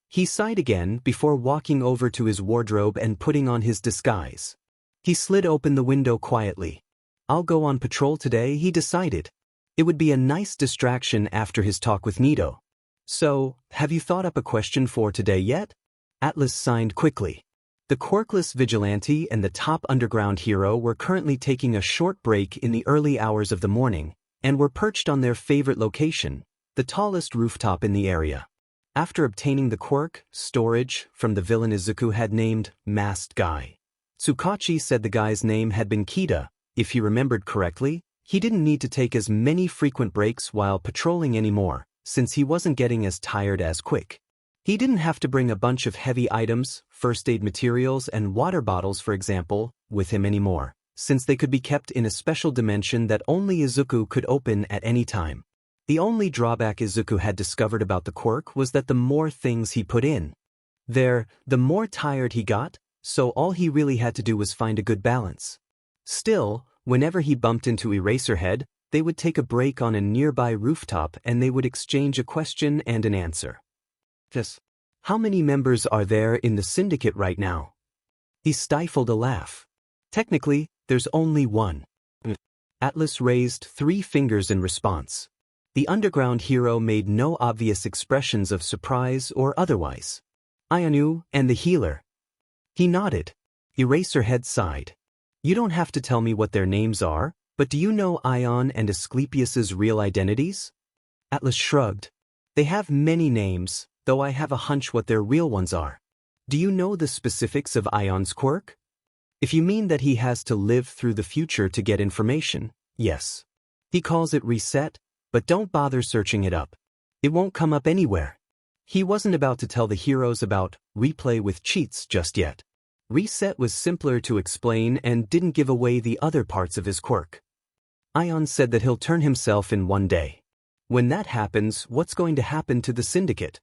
He sighed again before walking over to his wardrobe and putting on his disguise. He slid open the window quietly. "I'll go on patrol today," he decided. It would be a nice distraction after his talk with Nito. "So, have you thought up a question for today yet?" Atlas signed quickly. The quirkless vigilante and the top underground hero were currently taking a short break in the early hours of the morning, and were perched on their favorite location, the tallest rooftop in the area. After obtaining the quirk, storage, from the villain Izuku had named Masked Guy. Tsukachi said the guy's name had been Kita. If he remembered correctly, he didn't need to take as many frequent breaks while patrolling anymore, since he wasn't getting as tired as quick. He didn't have to bring a bunch of heavy items, first aid materials and water bottles for example, with him anymore, since they could be kept in a special dimension that only Izuku could open at any time. The only drawback Izuku had discovered about the quirk was that the more things he put in there, the more tired he got, so all he really had to do was find a good balance. Still, whenever he bumped into Eraserhead, they would take a break on a nearby rooftop and they would exchange a question and an answer. "Just, how many members are there in the syndicate right now?" He stifled a laugh. "Technically, there's only one." Atlas raised 3 fingers in response. The underground hero made no obvious expressions of surprise or otherwise. "Ayanu and the healer." He nodded. Eraserhead sighed. "You don't have to tell me what their names are, but do you know Ion and Asclepius's real identities?" Atlas shrugged. "They have many names, though I have a hunch what their real ones are." "Do you know the specifics of Ion's quirk?" "If you mean that he has to live through the future to get information, yes. He calls it reset, but don't bother searching it up. It won't come up anywhere." He wasn't about to tell the heroes about replay with cheats just yet. Reset was simpler to explain and didn't give away the other parts of his quirk. Ion said that he'll turn himself in one day. When that happens, what's going to happen to the syndicate?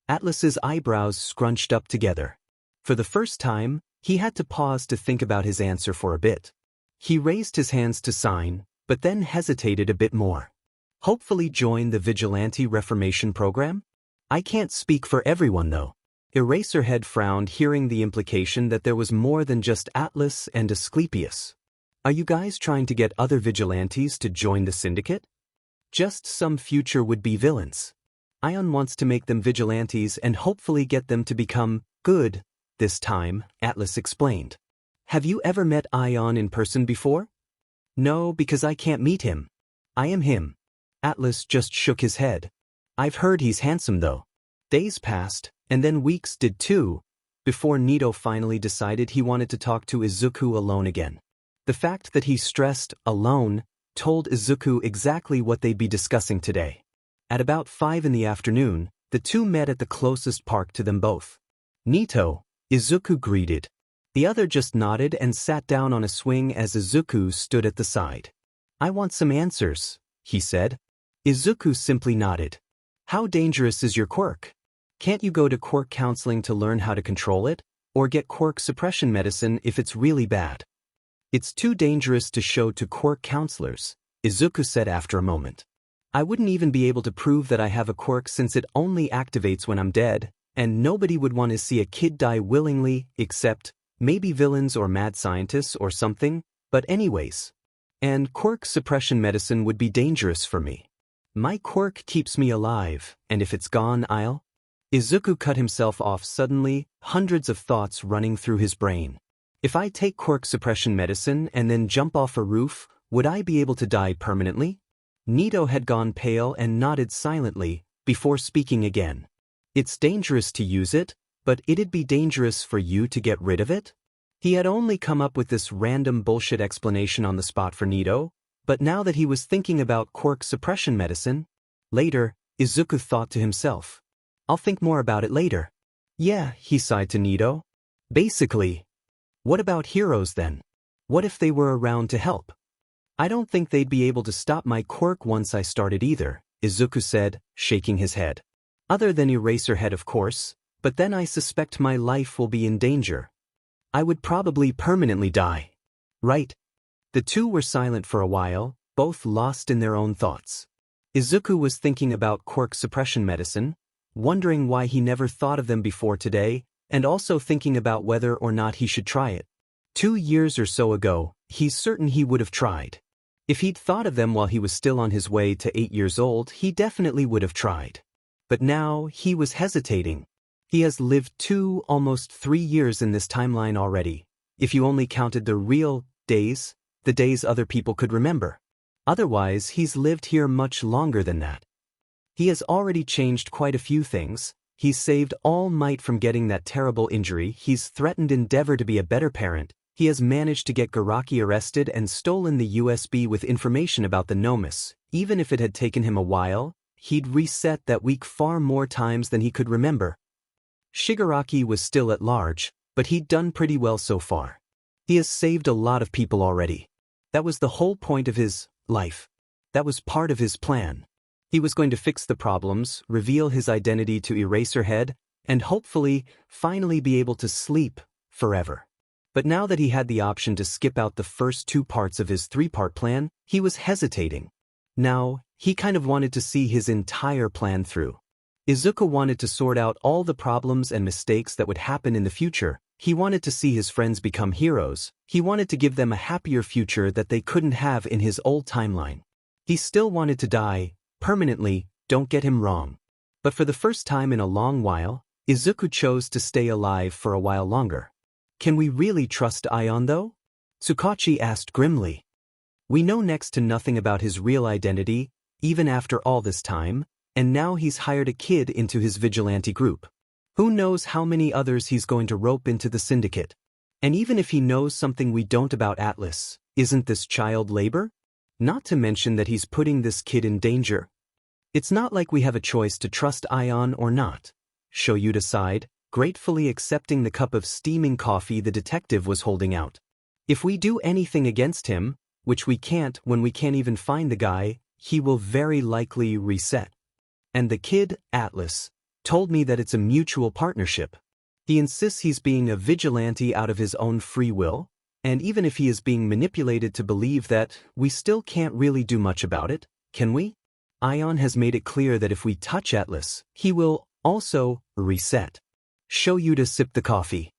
Atlas's eyebrows scrunched up together. For the first time, he had to pause to think about his answer for a bit. He raised his hands to sign, but then hesitated a bit more. Hopefully join the Vigilante Reformation program? I can't speak for everyone though. Eraserhead frowned, hearing the implication that there was more than just Atlas and Asclepius. Are you guys trying to get other vigilantes to join the syndicate? Just some future would-be villains. Ion wants to make them vigilantes and hopefully get them to become good this time, Atlas explained. Have you ever met Ion in person before? No, because I can't meet him. I am him. Atlas just shook his head. I've heard he's handsome though. Days passed, and then weeks did too, before Nito finally decided he wanted to talk to Izuku alone again. The fact that he stressed alone told Izuku exactly what they'd be discussing today. At about 5 in the afternoon, the two met at the closest park to them both. Nito, Izuku greeted. The other just nodded and sat down on a swing as Izuku stood at the side. I want some answers, he said. Izuku simply nodded. How dangerous is your quirk? Can't you go to quirk counseling to learn how to control it, or get quirk suppression medicine if it's really bad? It's too dangerous to show to quirk counselors, Izuku said after a moment. I wouldn't even be able to prove that I have a quirk since it only activates when I'm dead, and nobody would want to see a kid die willingly except maybe villains or mad scientists or something, but anyways. And quirk suppression medicine would be dangerous for me. My quirk keeps me alive, and if it's gone, I'll... Izuku cut himself off suddenly, hundreds of thoughts running through his brain. If I take quirk suppression medicine and then jump off a roof, would I be able to die permanently? Nito had gone pale and nodded silently, before speaking again. It's dangerous to use it, but it'd be dangerous for you to get rid of it? He had only come up with this random bullshit explanation on the spot for Nito, but now that he was thinking about quirk suppression medicine, later, Izuku thought to himself. I'll think more about it later. Yeah, he sighed to Nito. Basically. What about heroes then? What if they were around to help? I don't think they'd be able to stop my quirk once I started either, Izuku said, shaking his head. Other than Eraserhead of course, but then I suspect my life will be in danger. I would probably permanently die. Right. The two were silent for a while, both lost in their own thoughts. Izuku was thinking about quirk suppression medicine, wondering why he never thought of them before today, and also thinking about whether or not he should try it. 2 years or so ago, he's certain he would have tried. If he'd thought of them while he was still on his way to 8 years old, he definitely would have tried. But now, he was hesitating. He has lived almost 3 years in this timeline already, if you only counted the real days, the days other people could remember. Otherwise, he's lived here much longer than that. He has already changed quite a few things. He's saved All Might from getting that terrible injury, he's threatened Endeavor to be a better parent, he has managed to get Shigaraki arrested and stolen the USB with information about the Nomus. Even if it had taken him a while, he'd reset that week far more times than he could remember. Shigaraki was still at large, but he'd done pretty well so far. He has saved a lot of people already. That was the whole point of his life. That was part of his plan. He was going to fix the problems, reveal his identity to Eraserhead, and hopefully, finally be able to sleep forever. But now that he had the option to skip out the first 2 parts of his 3-part plan, he was hesitating. Now, he kind of wanted to see his entire plan through. Izuku wanted to sort out all the problems and mistakes that would happen in the future. He wanted to see his friends become heroes. He wanted to give them a happier future that they couldn't have in his old timeline. He still wanted to die, permanently, don't get him wrong. But for the first time in a long while, Izuku chose to stay alive for a while longer. Can we really trust Ion though? Tsukachi asked grimly. We know next to nothing about his real identity, even after all this time, and now he's hired a kid into his vigilante group. Who knows how many others he's going to rope into the syndicate? And even if he knows something we don't about Atlas, isn't this child labor? Not to mention that he's putting this kid in danger. It's not like we have a choice to trust Ion or not. Shoyuta sighed, gratefully accepting the cup of steaming coffee the detective was holding out. If we do anything against him, which we can't when we can't even find the guy, he will very likely reset. And the kid, Atlas, told me that it's a mutual partnership. He insists he's being a vigilante out of his own free will, and even if he is being manipulated to believe that, we still can't really do much about it, can we? Ion has made it clear that if we touch Atlas, he will also reset. Show you to sip the coffee.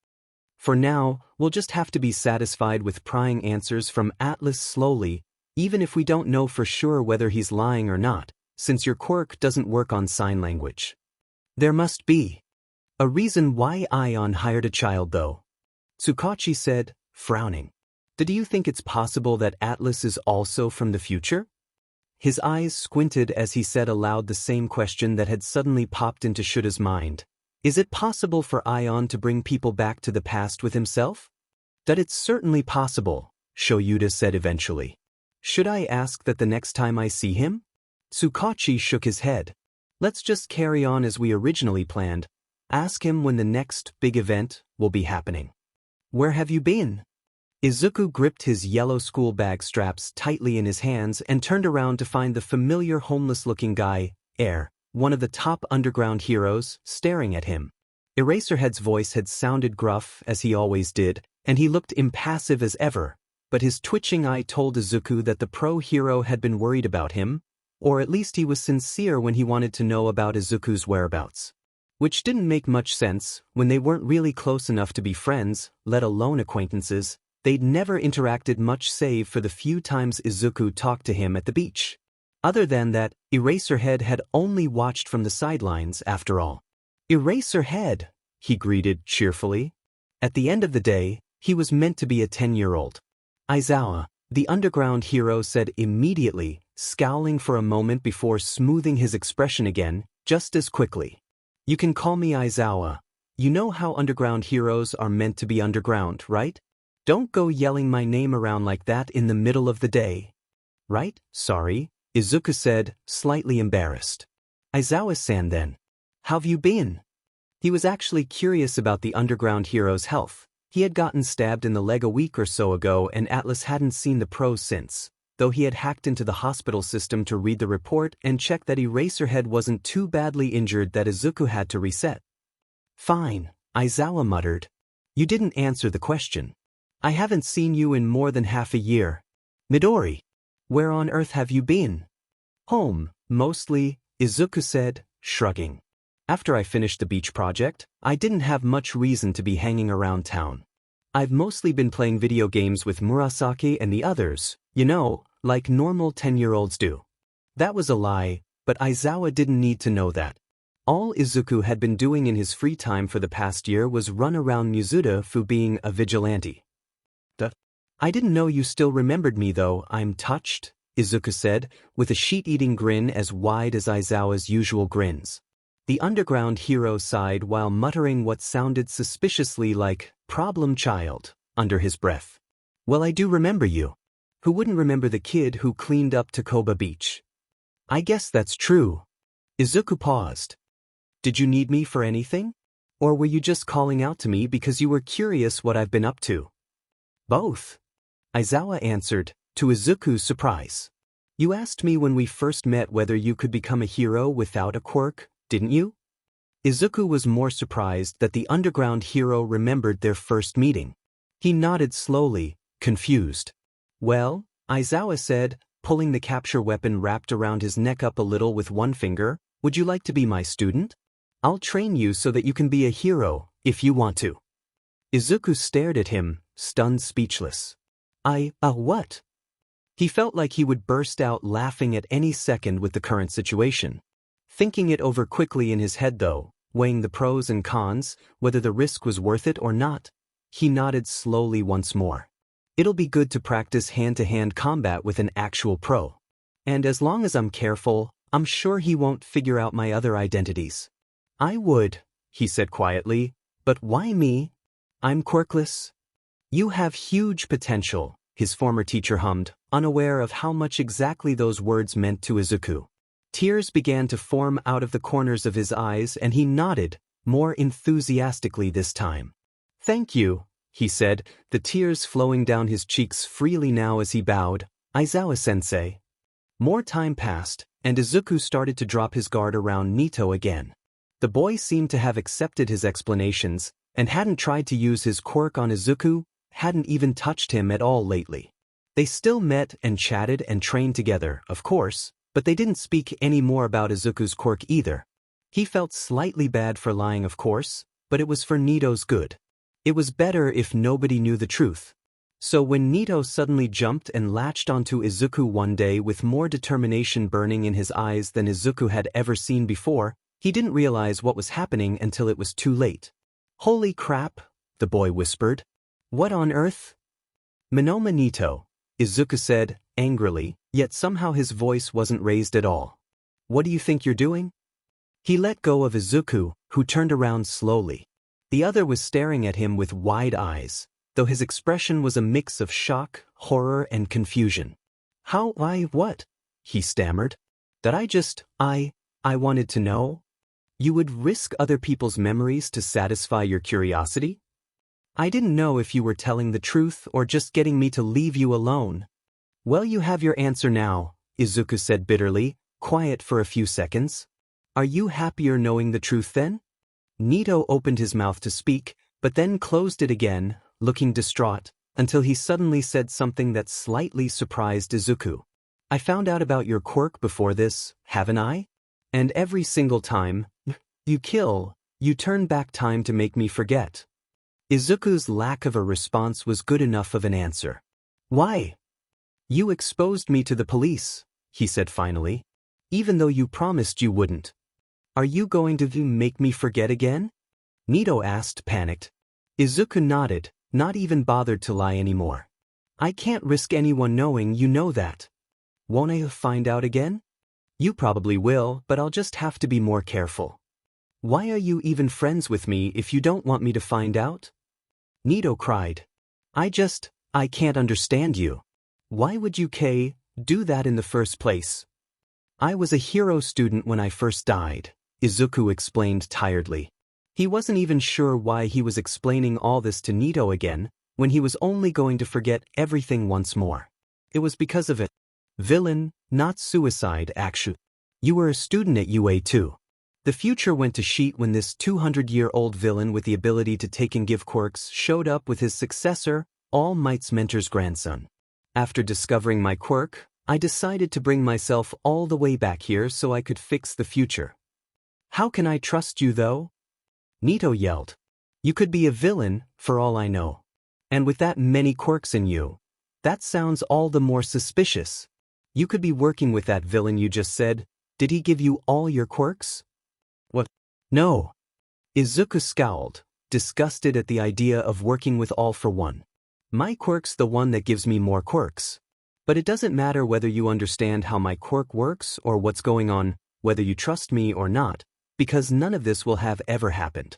For now, we'll just have to be satisfied with prying answers from Atlas slowly, even if we don't know for sure whether he's lying or not, since your quirk doesn't work on sign language. There must be a reason why Ion hired a child though. Tsukachi said, frowning. Do you think it's possible that Atlas is also from the future? His eyes squinted as he said aloud the same question that had suddenly popped into Shuda's mind. Is it possible for Ion to bring people back to the past with himself? That it's certainly possible, Shoyuda said eventually. Should I ask that the next time I see him? Tsukachi shook his head. Let's just carry on as we originally planned. Ask him when the next big event will be happening. Where have you been? Izuku gripped his yellow school bag straps tightly in his hands and turned around to find the familiar homeless-looking guy, Air, one of the top underground heroes, staring at him. Eraserhead's voice had sounded gruff, as he always did, and he looked impassive as ever, but his twitching eye told Izuku that the pro-hero had been worried about him, or at least he was sincere when he wanted to know about Izuku's whereabouts. Which didn't make much sense, when they weren't really close enough to be friends, let alone acquaintances. They'd never interacted much save for the few times Izuku talked to him at the beach. Other than that, Eraserhead had only watched from the sidelines after all. Eraserhead, he greeted cheerfully. At the end of the day, he was meant to be a 10-year-old. Aizawa, the underground hero said immediately, scowling for a moment before smoothing his expression again, just as quickly. You can call me Aizawa. You know how underground heroes are meant to be underground, right? Don't go yelling my name around like that in the middle of the day. Right? Sorry, Izuku said, slightly embarrassed. Aizawa-san then. How've you been? He was actually curious about the underground hero's health. He had gotten stabbed in the leg a week or so ago and Atlas hadn't seen the pros since, though he had hacked into the hospital system to read the report and check that Eraserhead wasn't too badly injured that Izuku had to reset. Fine, Aizawa muttered. You didn't answer the question. I haven't seen you in more than half a year. Midori, where on earth have you been? Home, mostly, Izuku said, shrugging. After I finished the beach project, I didn't have much reason to be hanging around town. I've mostly been playing video games with Murasaki and the others, you know, like normal 10-year-olds do. That was a lie, but Aizawa didn't need to know that. All Izuku had been doing in his free time for the past year was run around Mizuta for being a vigilante. I didn't know you still remembered me though, I'm touched, Izuku said, with a sheet-eating grin as wide as Aizawa's usual grins. The underground hero sighed while muttering what sounded suspiciously like, problem child, under his breath. Well, I do remember you. Who wouldn't remember the kid who cleaned up Takoba Beach? I guess that's true. Izuku paused. Did you need me for anything? Or were you just calling out to me because you were curious what I've been up to? Both. Aizawa answered, to Izuku's surprise. You asked me when we first met whether you could become a hero without a quirk, didn't you? Izuku was more surprised that the underground hero remembered their first meeting. He nodded slowly, confused. Well, Aizawa said, pulling the capture weapon wrapped around his neck up a little with one finger, would you like to be my student? I'll train you so that you can be a hero, if you want to. Izuku stared at him, stunned speechless. What? He felt like he would burst out laughing at any second with the current situation. Thinking it over quickly in his head though, weighing the pros and cons, whether the risk was worth it or not, he nodded slowly once more. It'll be good to practice hand-to-hand combat with an actual pro. And as long as I'm careful, I'm sure he won't figure out my other identities. I would, he said quietly, but why me? I'm quirkless. You have huge potential, his former teacher hummed, unaware of how much exactly those words meant to Izuku. Tears began to form out of the corners of his eyes and he nodded, more enthusiastically this time. Thank you, he said, the tears flowing down his cheeks freely now as he bowed. Aizawa-sensei. More time passed, and Izuku started to drop his guard around Nito again. The boy seemed to have accepted his explanations, and hadn't tried to use his quirk on Izuku, hadn't even touched him at all lately. They still met and chatted and trained together, of course, but they didn't speak any more about Izuku's quirk either. He felt slightly bad for lying, of course, but it was for Nito's good. It was better if nobody knew the truth. So when Nito suddenly jumped and latched onto Izuku one day with more determination burning in his eyes than Izuku had ever seen before, he didn't realize what was happening until it was too late. "Holy crap," the boy whispered. "What on earth?" "Monoma Nito," Izuku said, angrily, yet somehow his voice wasn't raised at all. "What do you think you're doing?" He let go of Izuku, who turned around slowly. The other was staring at him with wide eyes, though his expression was a mix of shock, horror, and confusion. What?" he stammered. "That I wanted to know? You would risk other people's memories to satisfy your curiosity? I didn't know if you were telling the truth or just getting me to leave you alone." "Well, you have your answer now," Izuku said bitterly, quiet for a few seconds. "Are you happier knowing the truth then?" Nito opened his mouth to speak, but then closed it again, looking distraught, until he suddenly said something that slightly surprised Izuku. "I found out about your quirk before this, haven't I? And every single time you turn back time to make me forget." Izuku's lack of a response was good enough of an answer. "Why?" "You exposed me to the police," he said finally. "Even though you promised you wouldn't. Are you going to make me forget again?" Nito asked, panicked. Izuku nodded, not even bothered to lie anymore. "I can't risk anyone knowing, you know that." "Won't I find out again?" "You probably will, but I'll just have to be more careful." "Why are you even friends with me if you don't want me to find out?" Nito cried. I can't understand you. Why would you do that in the first place?" "I was a hero student when I first died," Izuku explained tiredly. He wasn't even sure why he was explaining all this to Nito again, when he was only going to forget everything once more. It was because of it. Villain, not suicide, actually. You were a student at UA too. The future went to shit when this 200-year-old villain with the ability to take and give quirks showed up with his successor, All Might's mentor's grandson. After discovering my quirk, I decided to bring myself all the way back here so I could fix the future. "How can I trust you though?" Nito yelled. "You could be a villain, for all I know. And with that many quirks in you, that sounds all the more suspicious. You could be working with that villain you just said. Did he give you all your quirks?" "What? No." Izuku scowled, disgusted at the idea of working with All for One. "My quirk's the one that gives me more quirks. But it doesn't matter whether you understand how my quirk works or what's going on, whether you trust me or not, because none of this will have ever happened."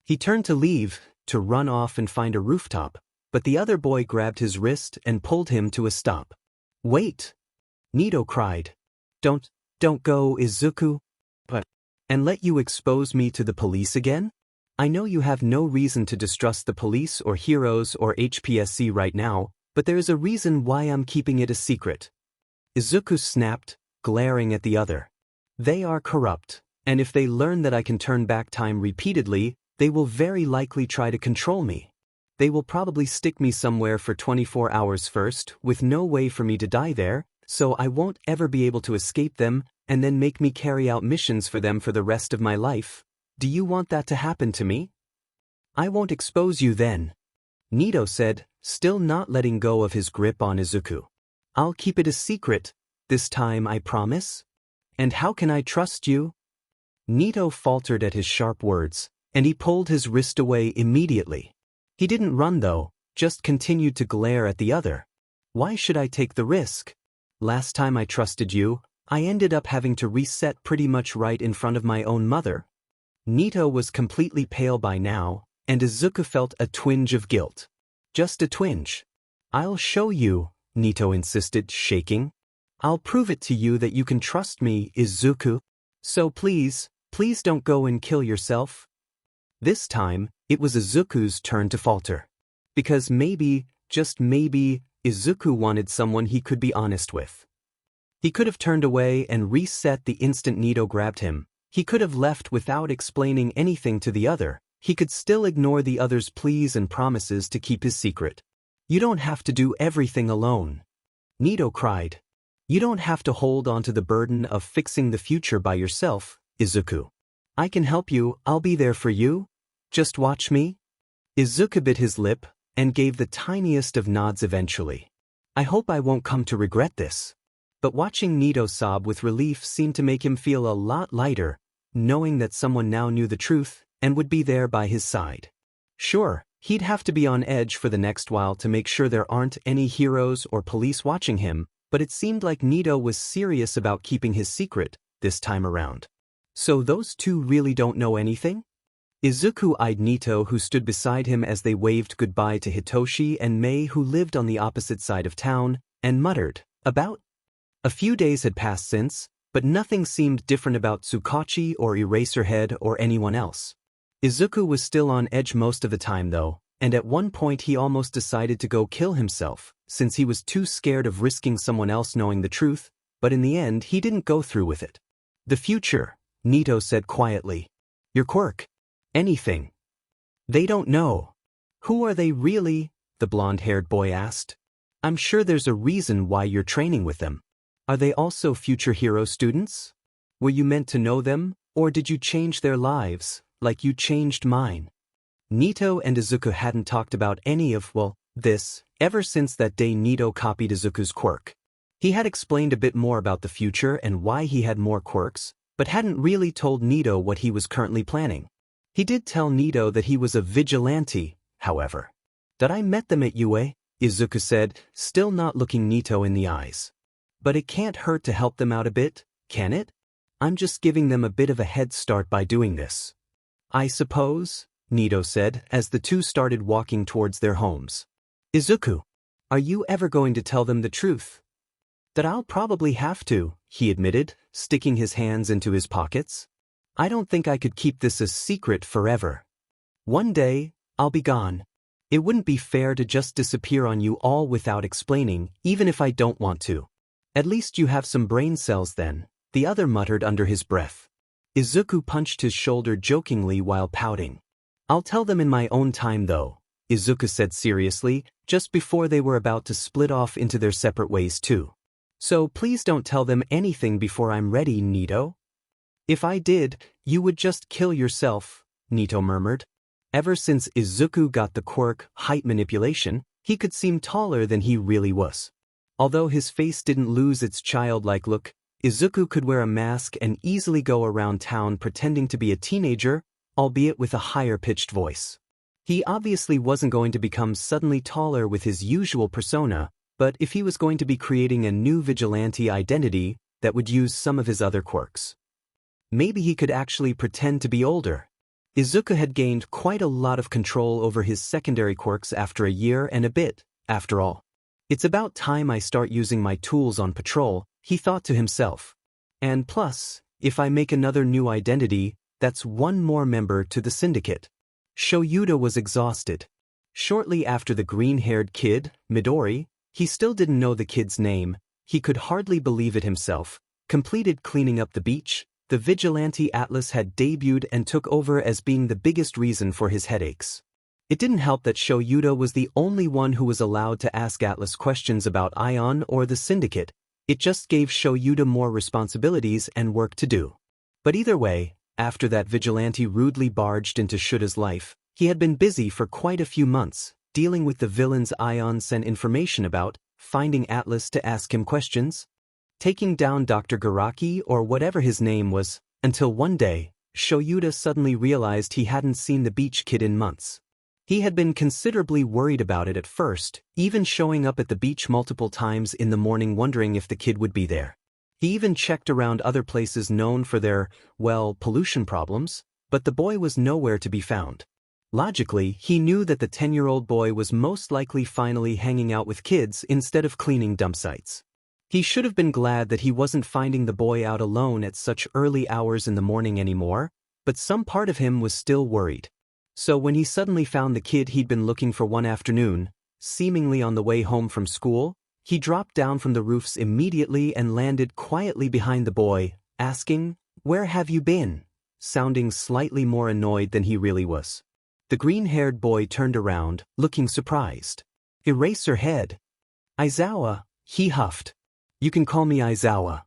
He turned to leave, to run off and find a rooftop, but the other boy grabbed his wrist and pulled him to a stop. "Wait!" Nito cried. Don't go, Izuku." "But, and let you expose me to the police again? I know you have no reason to distrust the police or heroes or HPSC right now, but there is a reason why I'm keeping it a secret." Izuku snapped, glaring at the other. "They are corrupt, and if they learn that I can turn back time repeatedly, they will very likely try to control me. They will probably stick me somewhere for 24 hours first, with no way for me to die there, so I won't ever be able to escape them, and then make me carry out missions for them for the rest of my life. Do you want that to happen to me?" "I won't expose you then," Nito said, still not letting go of his grip on Izuku. "I'll keep it a secret, this time I promise." "And how can I trust you?" Nito faltered at his sharp words, and he pulled his wrist away immediately. He didn't run though, just continued to glare at the other. "Why should I take the risk? Last time I trusted you, I ended up having to reset pretty much right in front of my own mother." Nito was completely pale by now, and Izuku felt a twinge of guilt. Just a twinge. "I'll show you," Nito insisted, shaking. "I'll prove it to you that you can trust me, Izuku. So please don't go and kill yourself." This time, it was Izuku's turn to falter. Because maybe, just maybe, Izuku wanted someone he could be honest with. He could have turned away and reset the instant Nito grabbed him. He could have left without explaining anything to the other. He could still ignore the other's pleas and promises to keep his secret. You don't have to do everything alone. Nito cried. You don't have to hold on to the burden of fixing the future by yourself, Izuku. I can help you, I'll be there for you. Just watch me. Izuku bit his lip and gave the tiniest of nods eventually. I hope I won't come to regret this. But watching Nito sob with relief seemed to make him feel a lot lighter, knowing that someone now knew the truth and would be there by his side. Sure, he'd have to be on edge for the next while to make sure there aren't any heroes or police watching him, but it seemed like Nito was serious about keeping his secret this time around. So those two really don't know anything? Izuku eyed Nito, who stood beside him as they waved goodbye to Hitoshi and Mei, who lived on the opposite side of town, and muttered, "About?" A few days had passed since, but nothing seemed different about Tsukachi or Eraserhead or anyone else. Izuku was still on edge most of the time though, and at one point he almost decided to go kill himself, since he was too scared of risking someone else knowing the truth, but in the end he didn't go through with it. The future, Nito said quietly. Your quirk. Anything. They don't know. Who are they really? The blonde-haired boy asked. I'm sure there's a reason why you're training with them. Are they also future hero students? Were you meant to know them, or did you change their lives, like you changed mine? Nito and Izuku hadn't talked about any of, this, ever since that day Nito copied Izuku's quirk. He had explained a bit more about the future and why he had more quirks, but hadn't really told Nito what he was currently planning. He did tell Nito that he was a vigilante, however. That I met them at UA, Izuku said, still not looking Nito in the eyes. But it can't hurt to help them out a bit, can it? I'm just giving them a bit of a head start by doing this. I suppose, Nito said as the two started walking towards their homes. Izuku, are you ever going to tell them the truth? That I'll probably have to, he admitted, sticking his hands into his pockets. I don't think I could keep this a secret forever. One day, I'll be gone. It wouldn't be fair to just disappear on you all without explaining, even if I don't want to. At least you have some brain cells then, the other muttered under his breath. Izuku punched his shoulder jokingly while pouting. I'll tell them in my own time though, Izuku said seriously, just before they were about to split off into their separate ways too. So please don't tell them anything before I'm ready, Nito. If I did, you would just kill yourself, Nito murmured. Ever since Izuku got the quirk, height manipulation, he could seem taller than he really was. Although his face didn't lose its childlike look, Izuku could wear a mask and easily go around town pretending to be a teenager, albeit with a higher-pitched voice. He obviously wasn't going to become suddenly taller with his usual persona, but if he was going to be creating a new vigilante identity that would use some of his other quirks. Maybe he could actually pretend to be older. Izuku had gained quite a lot of control over his secondary quirks after a year and a bit, after all. It's about time I start using my tools on patrol, he thought to himself. And plus, if I make another new identity, that's one more member to the syndicate. Shoyuta was exhausted. Shortly after the green-haired kid, Midori, he still didn't know the kid's name, he could hardly believe it himself, completed cleaning up the beach, the Vigilante Atlas had debuted and took over as being the biggest reason for his headaches. It didn't help that Shoyuta was the only one who was allowed to ask Atlas questions about Ion or the syndicate. It just gave Shoyuta more responsibilities and work to do. But either way, after that vigilante rudely barged into Shuta's life, he had been busy for quite a few months, dealing with the villains Ion sent information about, finding Atlas to ask him questions, taking down Dr. Garaki or whatever his name was, until one day, Shoyuta suddenly realized he hadn't seen the beach kid in months. He had been considerably worried about it at first, even showing up at the beach multiple times in the morning wondering if the kid would be there. He even checked around other places known for their, pollution problems, but the boy was nowhere to be found. Logically, he knew that the 10-year-old boy was most likely finally hanging out with kids instead of cleaning dump sites. He should have been glad that he wasn't finding the boy out alone at such early hours in the morning anymore, but some part of him was still worried. So when he suddenly found the kid he'd been looking for one afternoon, seemingly on the way home from school, He dropped down from the roofs immediately and landed quietly behind the boy, asking, "Where have you been?" sounding slightly more annoyed than he really was. The green-haired boy turned around, looking surprised. Eraserhead. "Aizawa," he huffed. "You can call me Aizawa."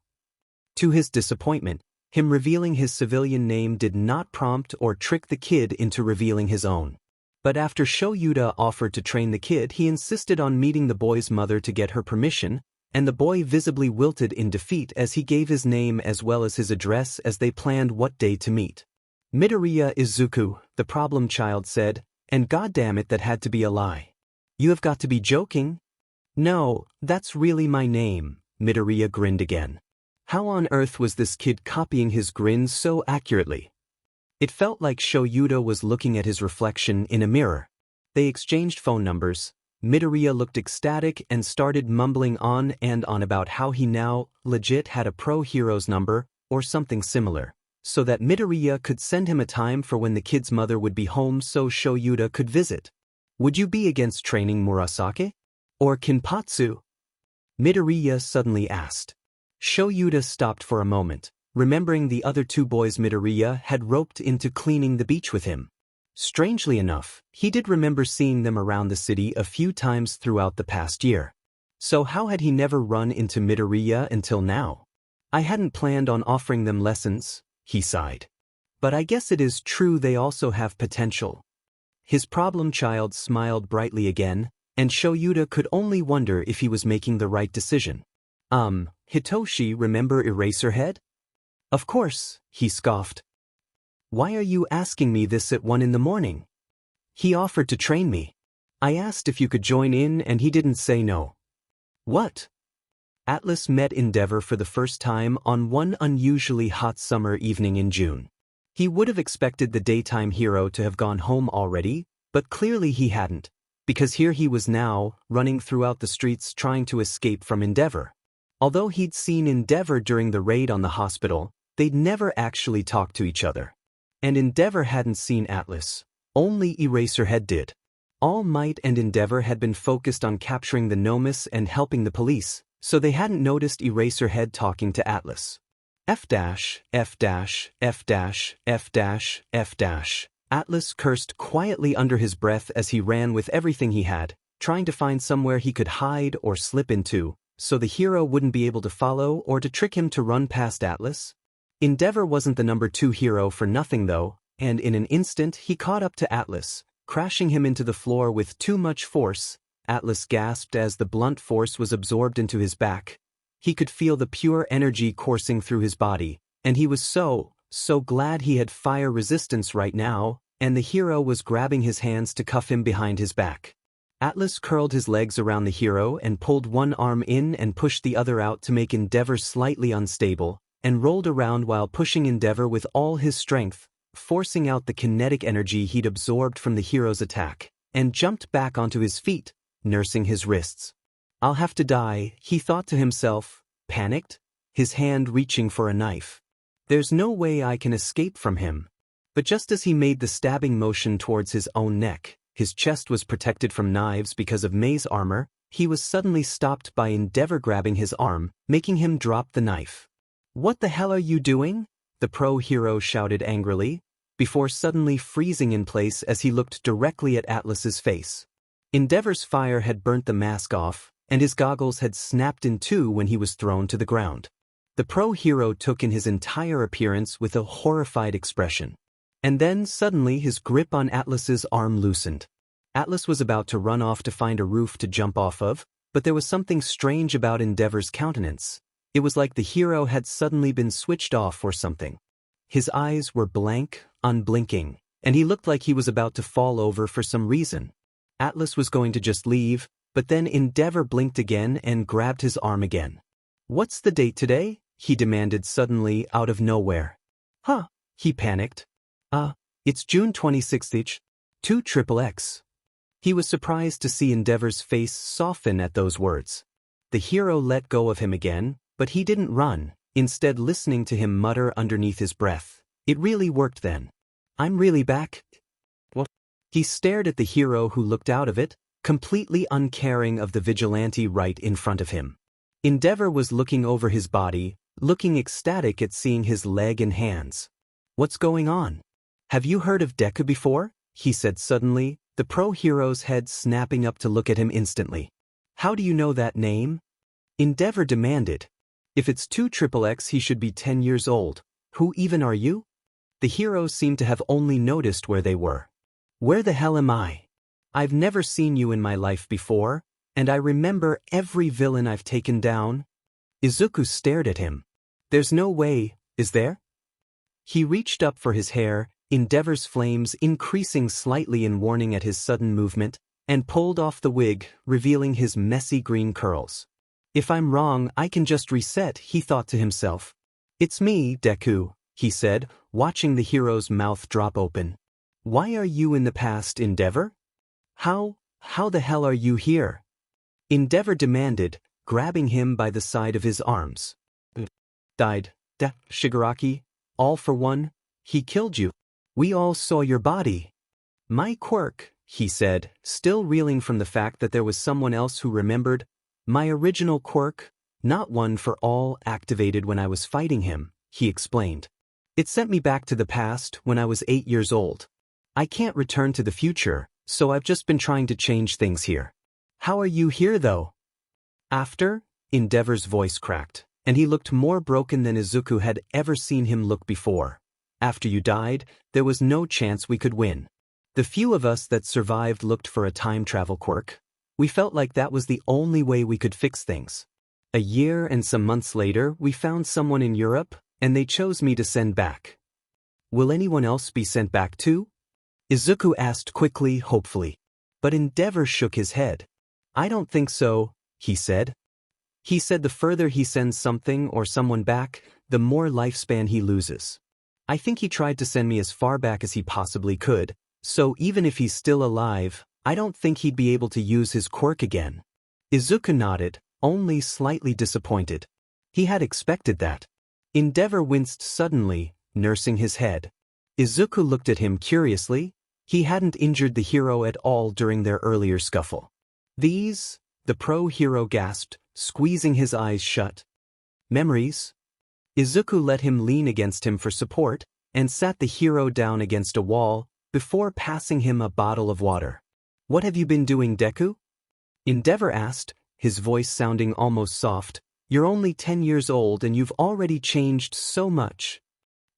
To his disappointment, him revealing his civilian name did not prompt or trick the kid into revealing his own. But after Shoyuta offered to train the kid, he insisted on meeting the boy's mother to get her permission, and the boy visibly wilted in defeat as he gave his name as well as his address as they planned what day to meet. "Midoriya Izuku," the problem child said, "and goddammit that had to be a lie." "You have got to be joking." "No, that's really my name," Midoriya grinned again. How on earth was this kid copying his grin so accurately? It felt like Shoyuta was looking at his reflection in a mirror. They exchanged phone numbers. Midoriya looked ecstatic and started mumbling on and on about how he now legit had a pro hero's number or something similar, so that Midoriya could send him a time for when the kid's mother would be home so Shoyuta could visit. "Would you be against training Murasake? Or Kinpatsu?" Midoriya suddenly asked. Shoyuta stopped for a moment, remembering the other two boys Midoriya had roped into cleaning the beach with him. Strangely enough, he did remember seeing them around the city a few times throughout the past year. So how had he never run into Midoriya until now? "I hadn't planned on offering them lessons," he sighed. "But I guess it is true they also have potential." His problem child smiled brightly again, and Shoyuta could only wonder if he was making the right decision. Hitoshi, remember Eraserhead?" "Of course," he scoffed. "Why are you asking me this at 1 in the morning? He offered to train me. I asked if you could join in and he didn't say no." "What?" Atlas met Endeavor for the first time on one unusually hot summer evening in June. He would have expected the daytime hero to have gone home already, but clearly he hadn't, because here he was now, running throughout the streets trying to escape from Endeavor. Although he'd seen Endeavor during the raid on the hospital, they'd never actually talked to each other. And Endeavor hadn't seen Atlas. Only Eraserhead did. All Might and Endeavor had been focused on capturing the Nomus and helping the police, so they hadn't noticed Eraserhead talking to Atlas. F dash, F dash, F dash, F dash, F dash. Atlas cursed quietly under his breath as he ran with everything he had, trying to find somewhere he could hide or slip into, so the hero wouldn't be able to follow or to trick him to run past Atlas. Endeavor wasn't the number 2 hero for nothing though, and in an instant he caught up to Atlas, crashing him into the floor with too much force. Atlas gasped as the blunt force was absorbed into his back. He could feel the pure energy coursing through his body, and he was so glad he had fire resistance right now, and the hero was grabbing his hands to cuff him behind his back. Atlas curled his legs around the hero and pulled one arm in and pushed the other out to make Endeavor slightly unstable, and rolled around while pushing Endeavor with all his strength, forcing out the kinetic energy he'd absorbed from the hero's attack, and jumped back onto his feet, nursing his wrists. "I'll have to die," he thought to himself, panicked, his hand reaching for a knife. "There's no way I can escape from him." But just as he made the stabbing motion towards his own neck, his chest was protected from knives because of maze armor, he was suddenly stopped by Endeavor grabbing his arm, making him drop the knife. "What the hell are you doing?" the pro hero shouted angrily, before suddenly freezing in place as he looked directly at Atlas's face. Endeavor's fire had burnt the mask off, and his goggles had snapped in two when he was thrown to the ground. The pro hero took in his entire appearance with a horrified expression. And then, suddenly, his grip on Atlas's arm loosened. Atlas was about to run off to find a roof to jump off of, but there was something strange about Endeavor's countenance. It was like the hero had suddenly been switched off or something. His eyes were blank, unblinking, and he looked like he was about to fall over for some reason. Atlas was going to just leave, but then Endeavor blinked again and grabbed his arm again. "What's the date today?" he demanded suddenly out of nowhere. "Huh," he panicked. It's June 26th, 2XXX. He was surprised to see Endeavor's face soften at those words. The hero let go of him again, but he didn't run, instead listening to him mutter underneath his breath. "It really worked then. I'm really back." Well, he stared at the hero who looked out of it, completely uncaring of the vigilante right in front of him. Endeavor was looking over his body, looking ecstatic at seeing his leg and hands. "What's going on? Have you heard of Deku before?" he said suddenly, the pro-hero's head snapping up to look at him instantly. "How do you know that name?" Endeavor demanded. "If it's 2XXX, he should be 10 years old. Who even are you?" The hero seemed to have only noticed where they were. "Where the hell am I? I've never seen you in my life before, and I remember every villain I've taken down." Izuku stared at him. "There's no way, is there?" He reached up for his hair, Endeavor's flames increasing slightly in warning at his sudden movement, and pulled off the wig, revealing his messy green curls. "If I'm wrong, I can just reset," he thought to himself. "It's me, Deku," he said, watching the hero's mouth drop open. "Why are you in the past, Endeavor? How the hell are you here?" Endeavor demanded, grabbing him by the side of his arms. "Died, Shigaraki, all for one. He killed you. We all saw your body." "My Quirk," he said, still reeling from the fact that there was someone else who remembered. "My original Quirk, not one for all, activated when I was fighting him," he explained. "It sent me back to the past when I was 8 years old. I can't return to the future, so I've just been trying to change things here." "How are you here though?" "After?" Endeavor's voice cracked, and he looked more broken than Izuku had ever seen him look before. "After you died, there was no chance we could win. The few of us that survived looked for a time travel quirk. We felt like that was the only way we could fix things. A year and some months later, we found someone in Europe, and they chose me to send back." "Will anyone else be sent back too?" Izuku asked quickly, hopefully. But Endeavor shook his head. "I don't think so," he said. "He said the further he sends something or someone back, the more lifespan he loses. I think he tried to send me as far back as he possibly could, so even if he's still alive, I don't think he'd be able to use his quirk again." Izuku nodded, only slightly disappointed. He had expected that. Endeavor winced suddenly, nursing his head. Izuku looked at him curiously. He hadn't injured the hero at all during their earlier scuffle. "These?" the pro-hero gasped, squeezing his eyes shut. "Memories?" Izuku let him lean against him for support, and sat the hero down against a wall, before passing him a bottle of water. "What have you been doing, Deku?" Endeavor asked, his voice sounding almost soft. "You're only 10 years old and you've already changed so much."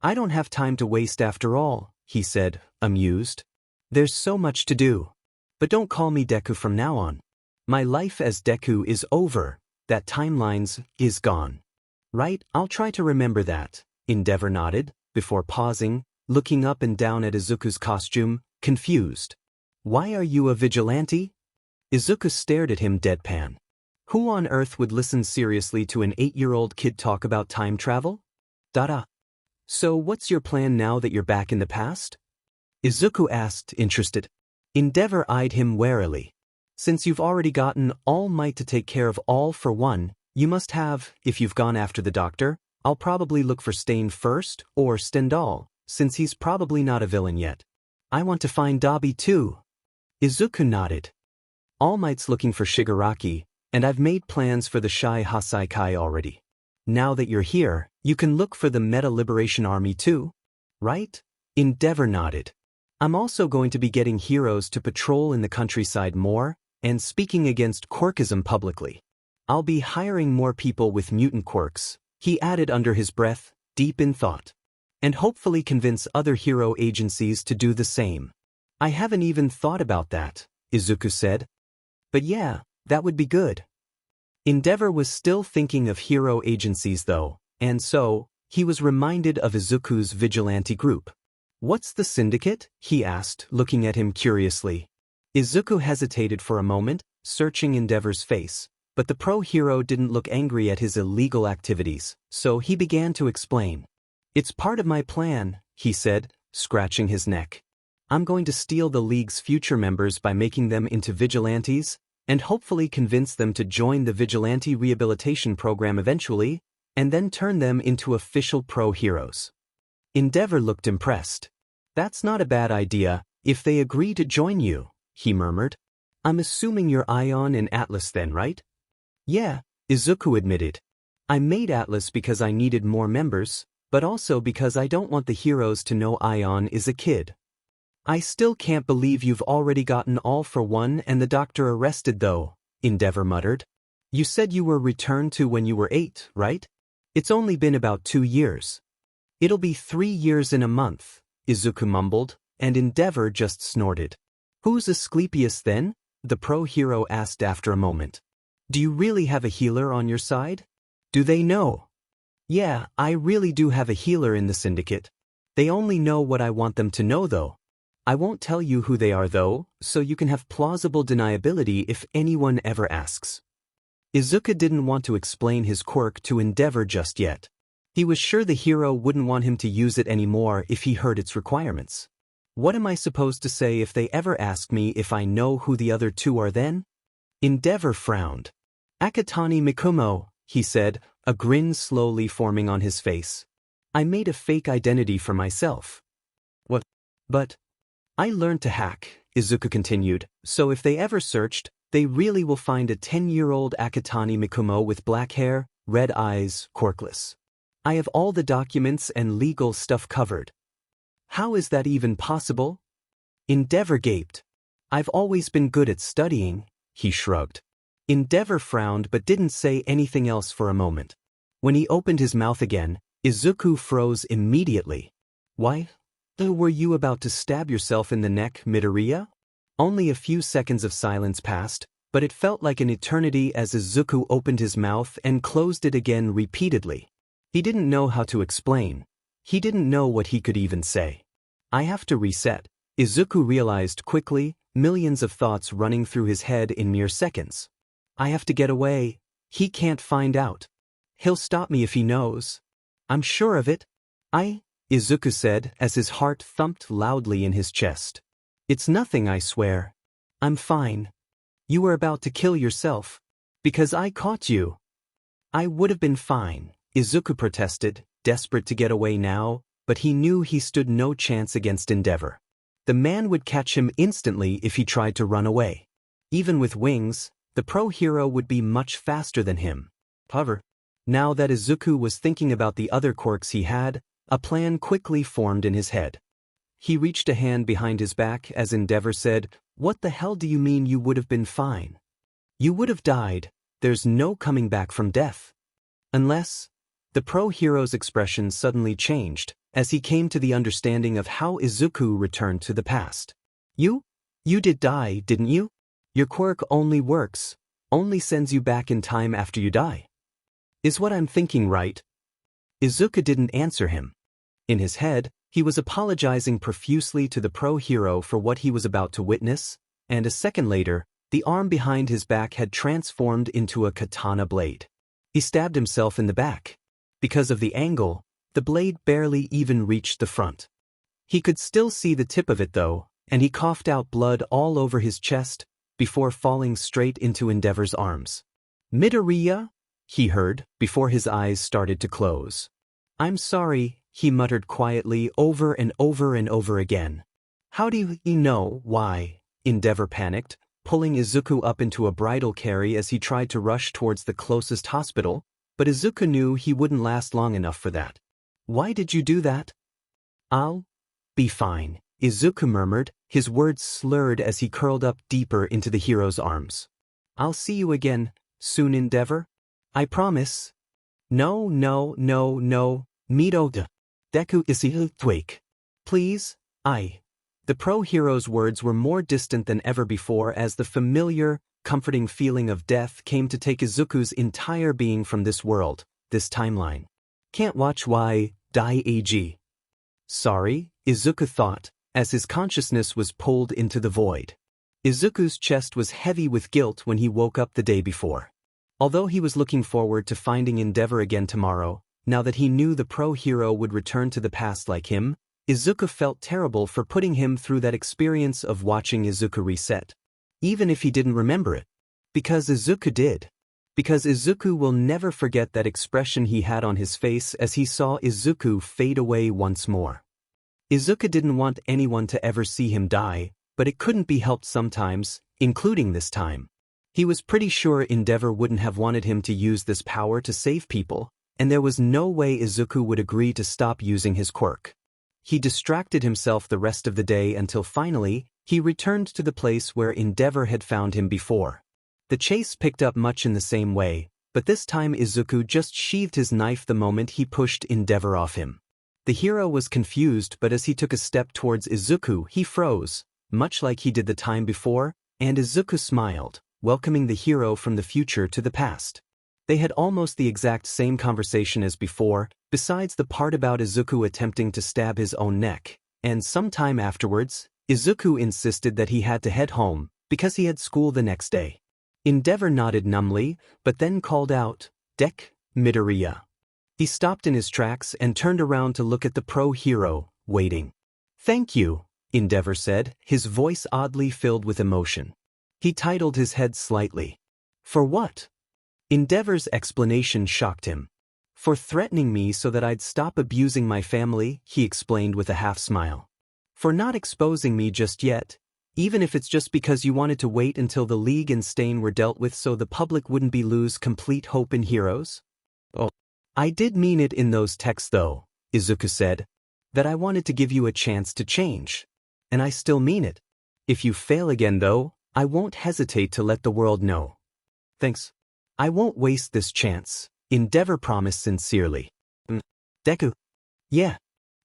"I don't have time to waste after all," he said, amused. "There's so much to do. But don't call me Deku from now on. My life as Deku is over, that timeline's is gone." "Right, I'll try to remember that," Endeavor nodded, before pausing, looking up and down at Izuku's costume, confused. "Why are you a vigilante?" Izuku stared at him deadpan. Who on earth would listen seriously to an 8-year-old kid talk about time travel? Dada. "So what's your plan now that you're back in the past?" Izuku asked, interested. Endeavor eyed him warily. "Since you've already gotten All Might to take care of all for one, you must have, if you've gone after the doctor, I'll probably look for Stain first, or Stendhal, since he's probably not a villain yet. I want to find Dabi too." Izuku nodded. "All Might's looking for Shigaraki, and I've made plans for the Shai Hasaikai already. Now that you're here, you can look for the Meta Liberation Army too, right?" Endeavor nodded. "I'm also going to be getting heroes to patrol in the countryside more, and speaking against quirkism publicly. I'll be hiring more people with mutant quirks," he added under his breath, deep in thought. "And hopefully convince other hero agencies to do the same." "I haven't even thought about that," Izuku said. "But yeah, that would be good." Endeavor was still thinking of hero agencies though, and so, he was reminded of Izuku's vigilante group. "What's the syndicate?" he asked, looking at him curiously. Izuku hesitated for a moment, searching Endeavor's face, but the pro-hero didn't look angry at his illegal activities, so he began to explain. "It's part of my plan," he said, scratching his neck. "I'm going to steal the League's future members by making them into vigilantes, and hopefully convince them to join the Vigilante Rehabilitation Program eventually, and then turn them into official pro-heroes." Endeavor looked impressed. "That's not a bad idea, if they agree to join you," he murmured. I'm assuming you're Ion and Atlas then, right? Yeah, Izuku admitted. I made Atlas because I needed more members, but also because I don't want the heroes to know Ion is a kid. I still can't believe you've already gotten all for one and the doctor arrested though, Endeavor muttered. You said you were returned to when you were 8, right? It's only been about 2 years. It'll be 3 years in a month, Izuku mumbled, and Endeavor just snorted. Who's Asclepius then? The pro-hero asked after a moment. Do you really have a healer on your side? Do they know? Yeah, I really do have a healer in the syndicate. They only know what I want them to know though. I won't tell you who they are though, so you can have plausible deniability if anyone ever asks. Izuku didn't want to explain his quirk to Endeavor just yet. He was sure the hero wouldn't want him to use it anymore if he heard its requirements. What am I supposed to say if they ever ask me if I know who the other two are then? Endeavor frowned. Akatani Mikumo, he said, a grin slowly forming on his face. I made a fake identity for myself. What? But I learned to hack, Izuku continued, so if they ever searched, they really will find a 10-year-old Akatani Mikumo with black hair, red eyes, quirkless. I have all the documents and legal stuff covered. How is that even possible? Endeavor gaped. I've always been good at studying, he shrugged. Endeavor frowned but didn't say anything else for a moment. When he opened his mouth again, Izuku froze immediately. Why? Were you about to stab yourself in the neck, Midoriya? Only a few seconds of silence passed, but it felt like an eternity as Izuku opened his mouth and closed it again repeatedly. He didn't know how to explain. He didn't know what he could even say. I have to reset, Izuku realized quickly, millions of thoughts running through his head in mere seconds. I have to get away. He can't find out. He'll stop me if he knows. I'm sure of it. Izuku said as his heart thumped loudly in his chest. It's nothing, I swear. I'm fine. You were about to kill yourself. Because I caught you. I would have been fine, Izuku protested, desperate to get away now, but he knew he stood no chance against Endeavor. The man would catch him instantly if he tried to run away. Even with wings, the pro-hero would be much faster than him. However, now that Izuku was thinking about the other quirks he had, a plan quickly formed in his head. He reached a hand behind his back as Endeavor said, What the hell do you mean you would have been fine? You would have died. There's no coming back from death. Unless... The pro-hero's expression suddenly changed as he came to the understanding of how Izuku returned to the past. You did die, didn't you? Your quirk only sends you back in time after you die. Is what I'm thinking right? Izuku didn't answer him. In his head, he was apologizing profusely to the pro-hero for what he was about to witness, and a second later, the arm behind his back had transformed into a katana blade. He stabbed himself in the back. Because of the angle, the blade barely even reached the front. He could still see the tip of it though, and he coughed out blood all over his chest before falling straight into Endeavor's arms. Midoriya? He heard before his eyes started to close. I'm sorry, he muttered quietly over and over and over again. How do you know why? Endeavor panicked, pulling Izuku up into a bridal carry as he tried to rush towards the closest hospital, but Izuku knew he wouldn't last long enough for that. Why did you do that? I'll be fine, Izuku murmured, his words slurred as he curled up deeper into the hero's arms. I'll see you again, soon, Endeavor. I promise. No, Mito Deku Izuku. Please, The pro-hero's words were more distant than ever before as the familiar, comforting feeling of death came to take Izuku's entire being from this world, this timeline. Can't watch why, die ag. Sorry, Izuku thought, as his consciousness was pulled into the void. Izuku's chest was heavy with guilt when he woke up the day before. Although he was looking forward to finding Endeavor again tomorrow, now that he knew the pro-hero would return to the past like him, Izuku felt terrible for putting him through that experience of watching Izuku reset. Even if he didn't remember it. Because Izuku did. Because Izuku will never forget that expression he had on his face as he saw Izuku fade away once more. Izuku didn't want anyone to ever see him die, but it couldn't be helped sometimes, including this time. He was pretty sure Endeavor wouldn't have wanted him to use this power to save people, and there was no way Izuku would agree to stop using his quirk. He distracted himself the rest of the day until finally, he returned to the place where Endeavor had found him before. The chase picked up much in the same way, but this time Izuku just sheathed his knife the moment he pushed Endeavor off him. The hero was confused, but as he took a step towards Izuku, he froze, much like he did the time before, and Izuku smiled, welcoming the hero from the future to the past. They had almost the exact same conversation as before, besides the part about Izuku attempting to stab his own neck, and sometime afterwards, Izuku insisted that he had to head home, because he had school the next day. Endeavor nodded numbly, but then called out, "Dek, Midoriya." He stopped in his tracks and turned around to look at the pro-hero, waiting. "Thank you," Endeavor said, his voice oddly filled with emotion. He titled his head slightly. "For what?" Endeavor's explanation shocked him. "For threatening me so that I'd stop abusing my family," he explained with a half-smile. "For not exposing me just yet, even if it's just because you wanted to wait until the League and Stain were dealt with so the public wouldn't lose complete hope in heroes?" "Oh, I did mean it in those texts though," Izuku said, "that I wanted to give you a chance to change. And I still mean it. If you fail again though, I won't hesitate to let the world know." "Thanks. I won't waste this chance," Endeavor promised sincerely. "Deku." "Yeah."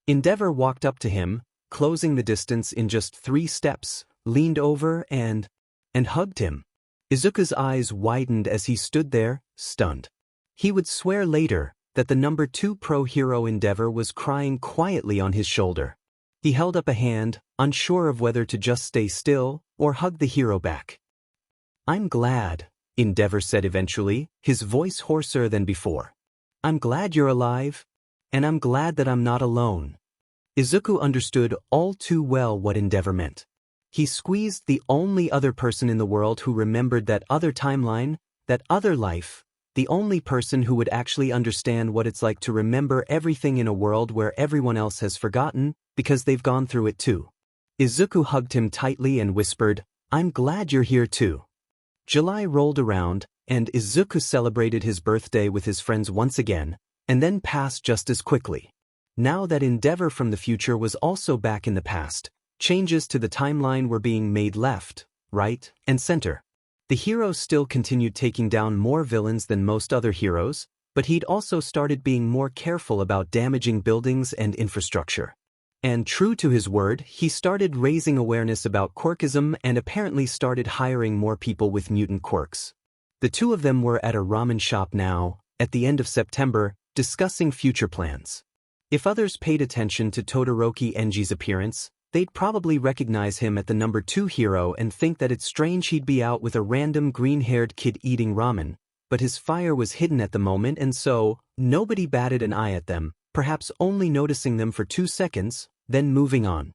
Endeavor walked up to him, closing the distance in just 3 steps, leaned over and hugged him. Izuku's eyes widened as he stood there, stunned. He would swear later that the number 2 pro-hero Endeavor was crying quietly on his shoulder. He held up a hand, unsure of whether to just stay still or hug the hero back. "I'm glad," Endeavor said eventually, his voice hoarser than before. "I'm glad you're alive, and I'm glad that I'm not alone." Izuku understood all too well what Endeavor meant. He squeezed the only other person in the world who remembered that other timeline, that other life, the only person who would actually understand what it's like to remember everything in a world where everyone else has forgotten, because they've gone through it too. Izuku hugged him tightly and whispered, "I'm glad you're here too." July rolled around, and Izuku celebrated his birthday with his friends once again, and then passed just as quickly. Now that Endeavor from the future was also back in the past, changes to the timeline were being made left, right, and center. The hero still continued taking down more villains than most other heroes, but he'd also started being more careful about damaging buildings and infrastructure. And true to his word, he started raising awareness about quirkism and apparently started hiring more people with mutant quirks. The 2 of them were at a ramen shop now, at the end of September, discussing future plans. If others paid attention to Todoroki Enji's appearance, they'd probably recognize him at the number 2 hero and think that it's strange he'd be out with a random green-haired kid eating ramen, but his fire was hidden at the moment and so, nobody batted an eye at them, perhaps only noticing them for 2 seconds, then moving on.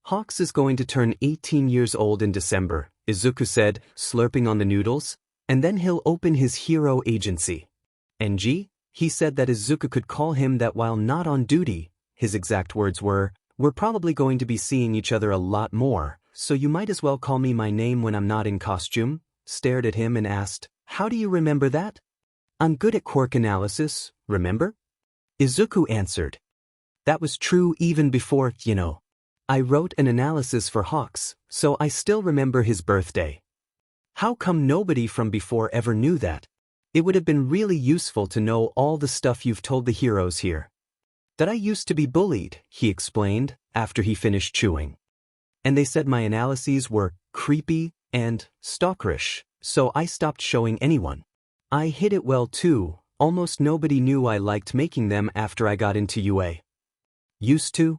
"Hawks is going to turn 18 years old in December," Izuku said, slurping on the noodles, "and then he'll open his hero agency." "Enji?" He said that Izuku could call him that while not on duty. His exact words were, "We're probably going to be seeing each other a lot more, so you might as well call me my name when I'm not in costume," stared at him and asked, "How do you remember that?" "I'm good at quirk analysis, remember?" Izuku answered. "That was true even before, you know. I wrote an analysis for Hawks, so I still remember his birthday." "How come nobody from before ever knew that? It would have been really useful to know all the stuff you've told the heroes here." "That I used to be bullied," he explained, after he finished chewing. "And they said my analyses were creepy and stalkerish, so I stopped showing anyone. I hid it well too, almost nobody knew I liked making them after I got into UA." "Used to?"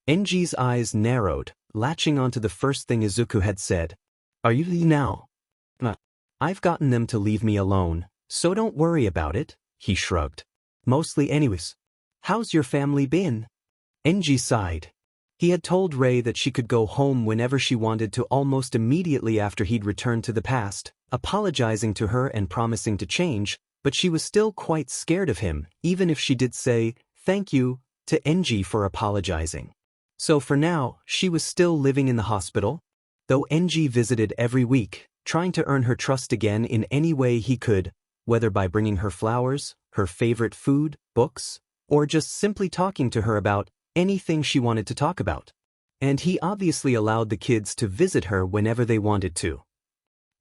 Enji's eyes narrowed, latching onto the first thing Izuku had said. "Are you now?" "I've gotten them to leave me alone, so don't worry about it," he shrugged. "Mostly anyways. How's your family been?" Enji sighed. He had told Rei that she could go home whenever she wanted to almost immediately after he'd returned to the past, apologizing to her and promising to change, but she was still quite scared of him, even if she did say, "Thank you," to Enji for apologizing. So for now, she was still living in the hospital. Though NG visited every week, trying to earn her trust again in any way he could, whether by bringing her flowers, her favorite food, books, or just simply talking to her about anything she wanted to talk about. And he obviously allowed the kids to visit her whenever they wanted to.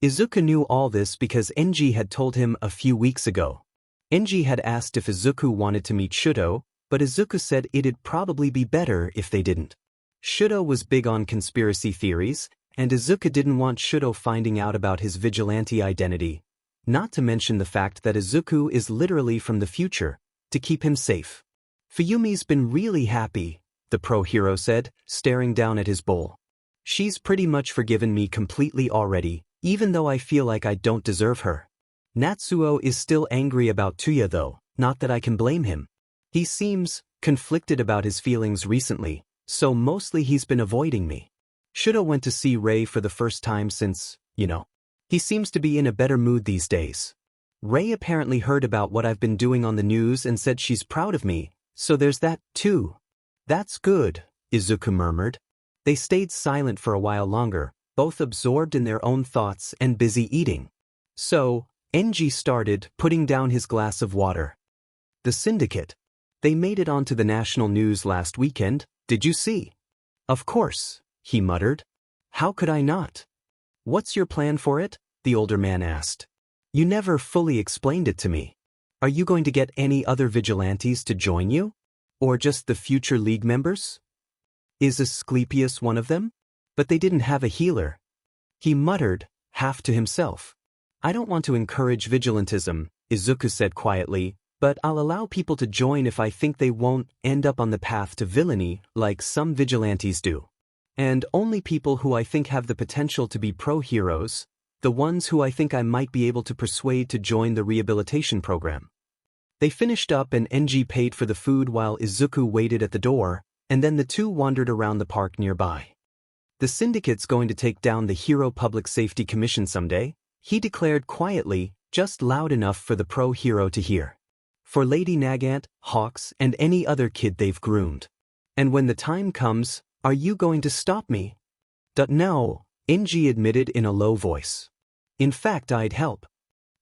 Izuku knew all this because NG had told him a few weeks ago. NG had asked if Izuku wanted to meet Shudo, but Izuku said it'd probably be better if they didn't. Shudo was big on conspiracy theories, and Izuku didn't want Shudo finding out about his vigilante identity, not to mention the fact that Izuku is literally from the future, to keep him safe. Fuyumi's been really happy, the pro-hero said, staring down at his bowl. She's pretty much forgiven me completely already, even though I feel like I don't deserve her. Natsuo is still angry about Tuya though, not that I can blame him. He seems conflicted about his feelings recently, so mostly he's been avoiding me. Shudo went to see Rei for the first time since, he seems to be in a better mood these days. Rei apparently heard about what I've been doing on the news and said she's proud of me, so there's that too. That's good, Izuku murmured. They stayed silent for a while longer, both absorbed in their own thoughts and busy eating. So, NG started putting down his glass of water. The syndicate. They made it onto the national news last weekend, did you see? Of course, he muttered. How could I not? What's your plan for it? The older man asked. You never fully explained it to me. Are you going to get any other vigilantes to join you? Or just the future league members? Is Asclepius one of them? But they didn't have a healer. He muttered, half to himself. I don't want to encourage vigilantism, Izuku said quietly, but I'll allow people to join if I think they won't end up on the path to villainy like some vigilantes do. And only people who I think have the potential to be pro-heroes, the ones who I think I might be able to persuade to join the rehabilitation program. They finished up and NG paid for the food while Izuku waited at the door, and then the two wandered around the park nearby. The syndicate's going to take down the Hero Public Safety Commission someday, he declared quietly, just loud enough for the pro-hero to hear. For Lady Nagant, Hawks, and any other kid they've groomed. And when the time comes, are you going to stop me? No, NG admitted in a low voice. In fact, I'd help.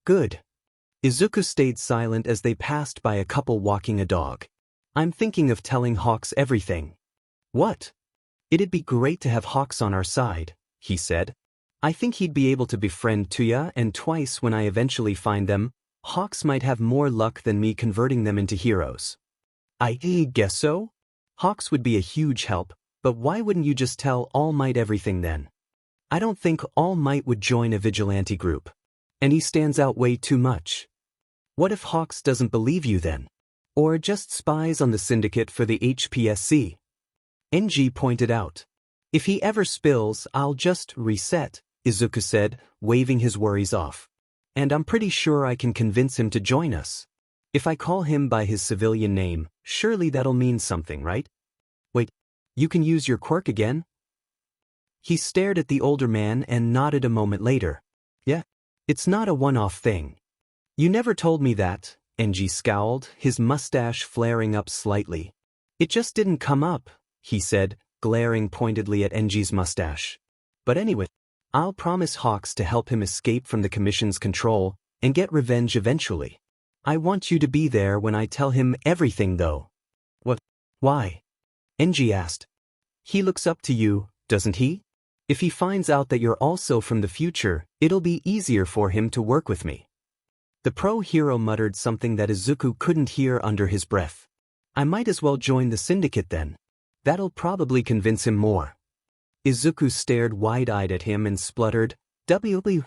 Good. Izuku stayed silent as they passed by a couple walking a dog. I'm thinking of telling Hawks everything. What? It'd be great to have Hawks on our side, he said. I think he'd be able to befriend Tuya, and twice when I eventually find them, Hawks might have more luck than me converting them into heroes. I guess so? Hawks would be a huge help, but why wouldn't you just tell All Might everything then? I don't think All Might would join a vigilante group. And he stands out way too much. What if Hawks doesn't believe you then? Or just spies on the syndicate for the HPSC? NG pointed out. If he ever spills, I'll just reset, Izuku said, waving his worries off. And I'm pretty sure I can convince him to join us. If I call him by his civilian name, surely that'll mean something, right? Wait, you can use your quirk again? He stared at the older man and nodded a moment later. Yeah, it's not a one-off thing. You never told me that, NG scowled, his mustache flaring up slightly. It just didn't come up, he said, glaring pointedly at NG's mustache. But anyway, I'll promise Hawks to help him escape from the Commission's control and get revenge eventually. I want you to be there when I tell him everything though. What? Why? NG asked. He looks up to you, doesn't he? If he finds out that you're also from the future, it'll be easier for him to work with me. The pro-hero muttered something that Izuku couldn't hear under his breath. I might as well join the syndicate then. That'll probably convince him more. Izuku stared wide-eyed at him and spluttered, W.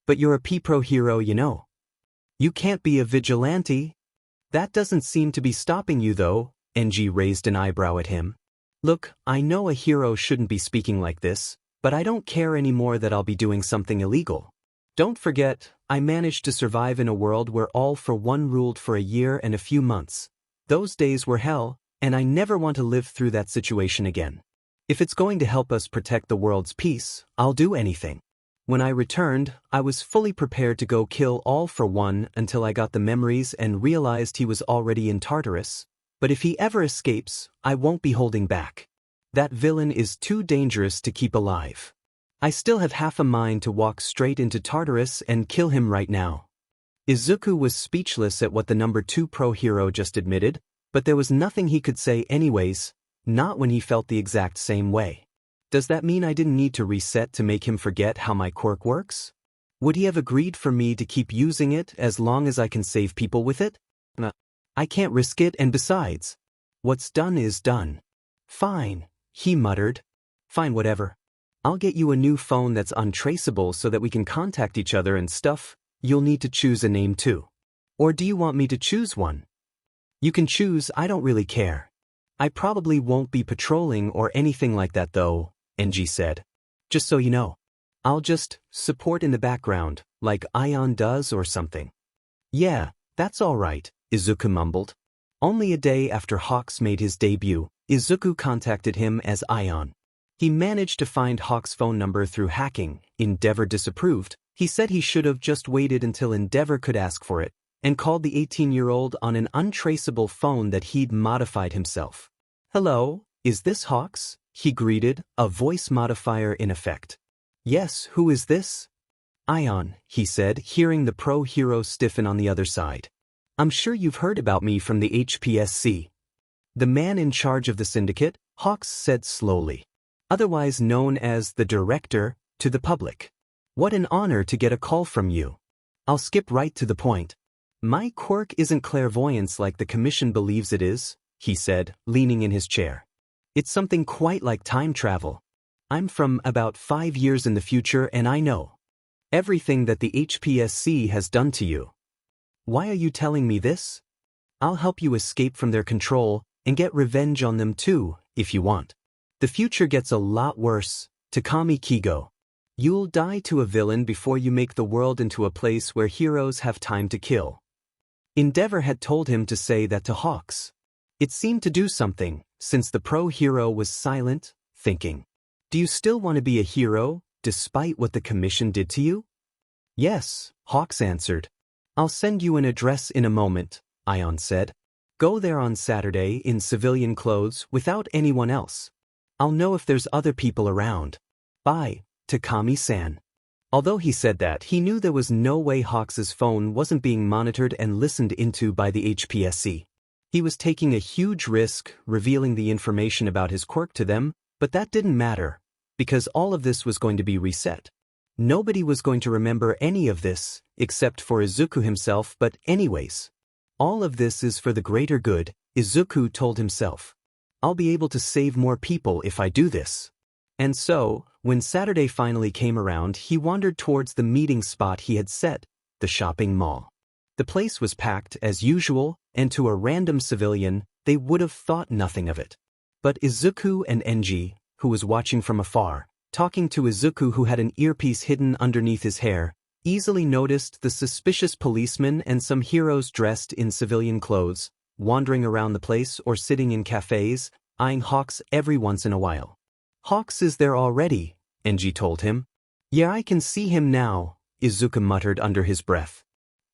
But you're a P-pro hero, you know. You can't be a vigilante. That doesn't seem to be stopping you though, NG raised an eyebrow at him. Look, I know a hero shouldn't be speaking like this, but I don't care anymore that I'll be doing something illegal. Don't forget, I managed to survive in a world where All for One ruled for a year and a few months. Those days were hell, and I never want to live through that situation again. If it's going to help us protect the world's peace, I'll do anything. When I returned, I was fully prepared to go kill All for One until I got the memories and realized he was already in Tartarus, but if he ever escapes, I won't be holding back. That villain is too dangerous to keep alive. I still have half a mind to walk straight into Tartarus and kill him right now. Izuku was speechless at what the number 2 pro hero just admitted, but there was nothing he could say anyways, not when he felt the exact same way. Does that mean I didn't need to reset to make him forget how my quirk works? Would he have agreed for me to keep using it as long as I can save people with it? I can't risk it, and besides, what's done is done. Fine, he muttered. Fine, whatever. I'll get you a new phone that's untraceable so that we can contact each other and stuff. You'll need to choose a name too. Or do you want me to choose one? You can choose, I don't really care. I probably won't be patrolling or anything like that though, NG said. Just so you know. I'll just support in the background, like Ion does or something. Yeah, that's alright, Izuku mumbled. Only a day after Hawks made his debut, Izuku contacted him as Ion. He managed to find Hawks' phone number through hacking. Endeavor disapproved. He said he should have just waited until Endeavor could ask for it, and called the 18-year-old on an untraceable phone that he'd modified himself. Hello, is this Hawks? He greeted, a voice modifier in effect. Yes, who is this? Ion, he said, hearing the pro hero stiffen on the other side. I'm sure you've heard about me from the HPSC. The man in charge of the syndicate, Hawks said slowly. Otherwise known as the director, to the public. What an honor to get a call from you. I'll skip right to the point. My quirk isn't clairvoyance like the commission believes it is, he said, leaning in his chair. It's something quite like time travel. I'm from about 5 years in the future and I know everything that the HPSC has done to you. Why are you telling me this? I'll help you escape from their control and get revenge on them too, if you want. The future gets a lot worse, Takami Kigo. You'll die to a villain before you make the world into a place where heroes have time to kill. Endeavor had told him to say that to Hawks. It seemed to do something, since the pro hero was silent, thinking. Do you still want to be a hero, despite what the commission did to you? Yes, Hawks answered. I'll send you an address in a moment, Ion said. Go there on Saturday in civilian clothes without anyone else. I'll know if there's other people around. Bye, Takami-san. Although he said that, he knew there was no way Hawks's phone wasn't being monitored and listened into by the HPSC. He was taking a huge risk, revealing the information about his quirk to them, but that didn't matter, because all of this was going to be reset. Nobody was going to remember any of this, except for Izuku himself, but anyways. All of this is for the greater good, Izuku told himself. I'll be able to save more people if I do this. And so, when Saturday finally came around, he wandered towards the meeting spot he had set, the shopping mall. The place was packed as usual, and to a random civilian, they would have thought nothing of it. But Izuku and Enji, who was watching from afar, talking to Izuku who had an earpiece hidden underneath his hair, easily noticed the suspicious policemen and some heroes dressed in civilian clothes, wandering around the place or sitting in cafes, eyeing Hawks every once in a while. Hawks is there already, Enji told him. Yeah, I can see him now, Izuku muttered under his breath.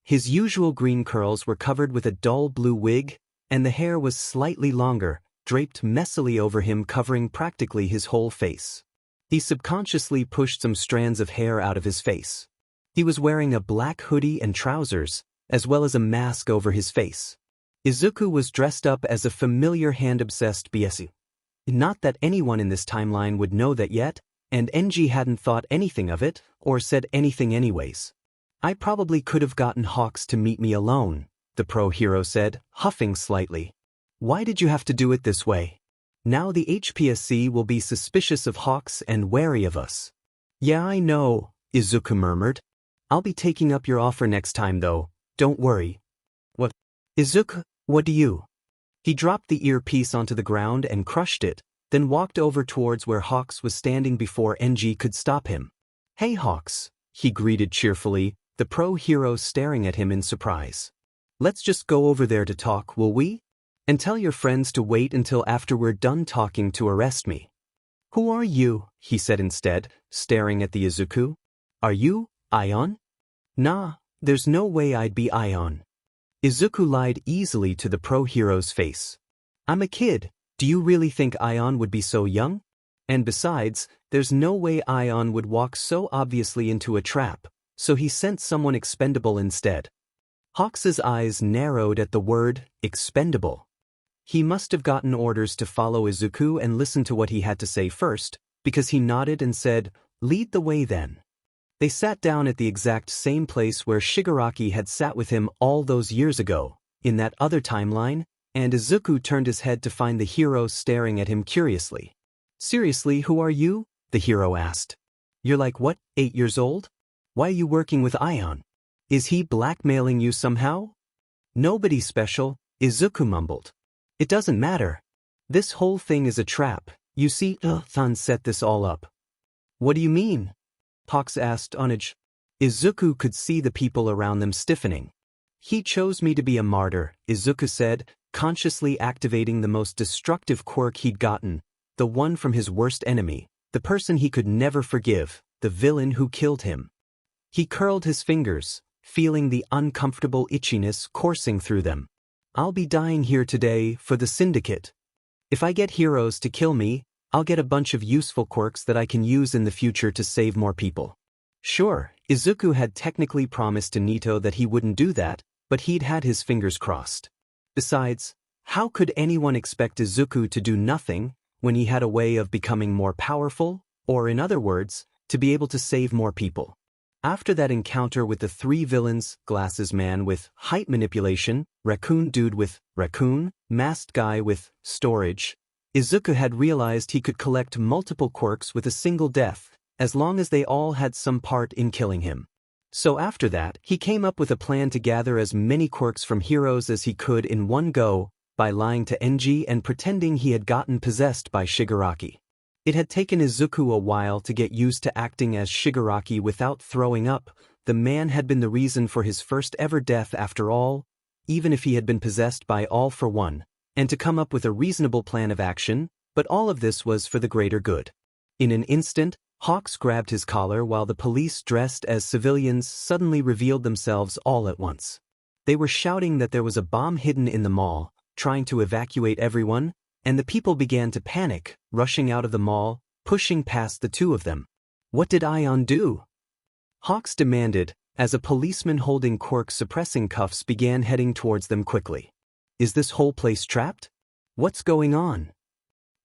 His usual green curls were covered with a dull blue wig, and the hair was slightly longer, draped messily over him, covering practically his whole face. He subconsciously pushed some strands of hair out of his face. He was wearing a black hoodie and trousers, as well as a mask over his face. Izuku was dressed up as a familiar hand-obsessed BSU. Not that anyone in this timeline would know that yet, and Enji hadn't thought anything of it, or said anything anyways. I probably could have gotten Hawks to meet me alone, the pro hero said, huffing slightly. Why did you have to do it this way? Now the HPSC will be suspicious of Hawks and wary of us. Yeah, I know, Izuku murmured. I'll be taking up your offer next time though, don't worry. What? Izuku, what do you? He dropped the earpiece onto the ground and crushed it, then walked over towards where Hawks was standing before Enji could stop him. Hey Hawks, he greeted cheerfully, the pro hero staring at him in surprise. Let's just go over there to talk, will we? And tell your friends to wait until after we're done talking to arrest me. Who are you? He said instead, staring at the Izuku. Are you, Ion? Nah, there's no way I'd be Ion. Izuku lied easily to the pro hero's face. I'm a kid, do you really think Ion would be so young? And besides, there's no way Ion would walk so obviously into a trap, so he sent someone expendable instead. Hawks's eyes narrowed at the word, expendable. He must have gotten orders to follow Izuku and listen to what he had to say first, because he nodded and said, "Lead the way then." They sat down at the exact same place where Shigaraki had sat with him all those years ago, in that other timeline, and Izuku turned his head to find the hero staring at him curiously. "Seriously, who are you?" the hero asked. "You're like what, 8 years old? Why are you working with Ion? Is he blackmailing you somehow?" "Nobody special," Izuku mumbled. "It doesn't matter. This whole thing is a trap. You see, Thun set this all up." "What do you mean?" Hawks asked on edge. Izuku could see the people around them stiffening. "He chose me to be a martyr," Izuku said, consciously activating the most destructive quirk he'd gotten, the one from his worst enemy, the person he could never forgive, the villain who killed him. He curled his fingers, feeling the uncomfortable itchiness coursing through them. "I'll be dying here today for the syndicate. If I get heroes to kill me, I'll get a bunch of useful quirks that I can use in the future to save more people." Sure, Izuku had technically promised to Nito that he wouldn't do that, but he'd had his fingers crossed. Besides, how could anyone expect Izuku to do nothing when he had a way of becoming more powerful, or in other words, to be able to save more people? After that encounter with the 3 villains, Glasses Man with height manipulation, Raccoon Dude with raccoon, Masked Guy with storage, Izuku had realized he could collect multiple quirks with a single death, as long as they all had some part in killing him. So after that, he came up with a plan to gather as many quirks from heroes as he could in one go, by lying to Enji and pretending he had gotten possessed by Shigaraki. It had taken Izuku a while to get used to acting as Shigaraki without throwing up. The man had been the reason for his first ever death after all, even if he had been possessed by All for One, and to come up with a reasonable plan of action, but all of this was for the greater good. In an instant, Hawks grabbed his collar while the police dressed as civilians suddenly revealed themselves all at once. They were shouting that there was a bomb hidden in the mall, trying to evacuate everyone, and the people began to panic, rushing out of the mall, pushing past the two of them. "What did Ion do?" Hawks demanded, as a policeman holding Quirk suppressing cuffs began heading towards them quickly. "Is this whole place trapped? What's going on?"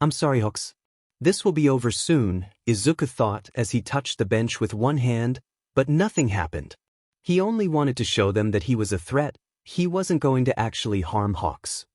"I'm sorry, Hawks. This will be over soon," Izuku thought as he touched the bench with one hand, but nothing happened. He only wanted to show them that he was a threat. He wasn't going to actually harm Hawks.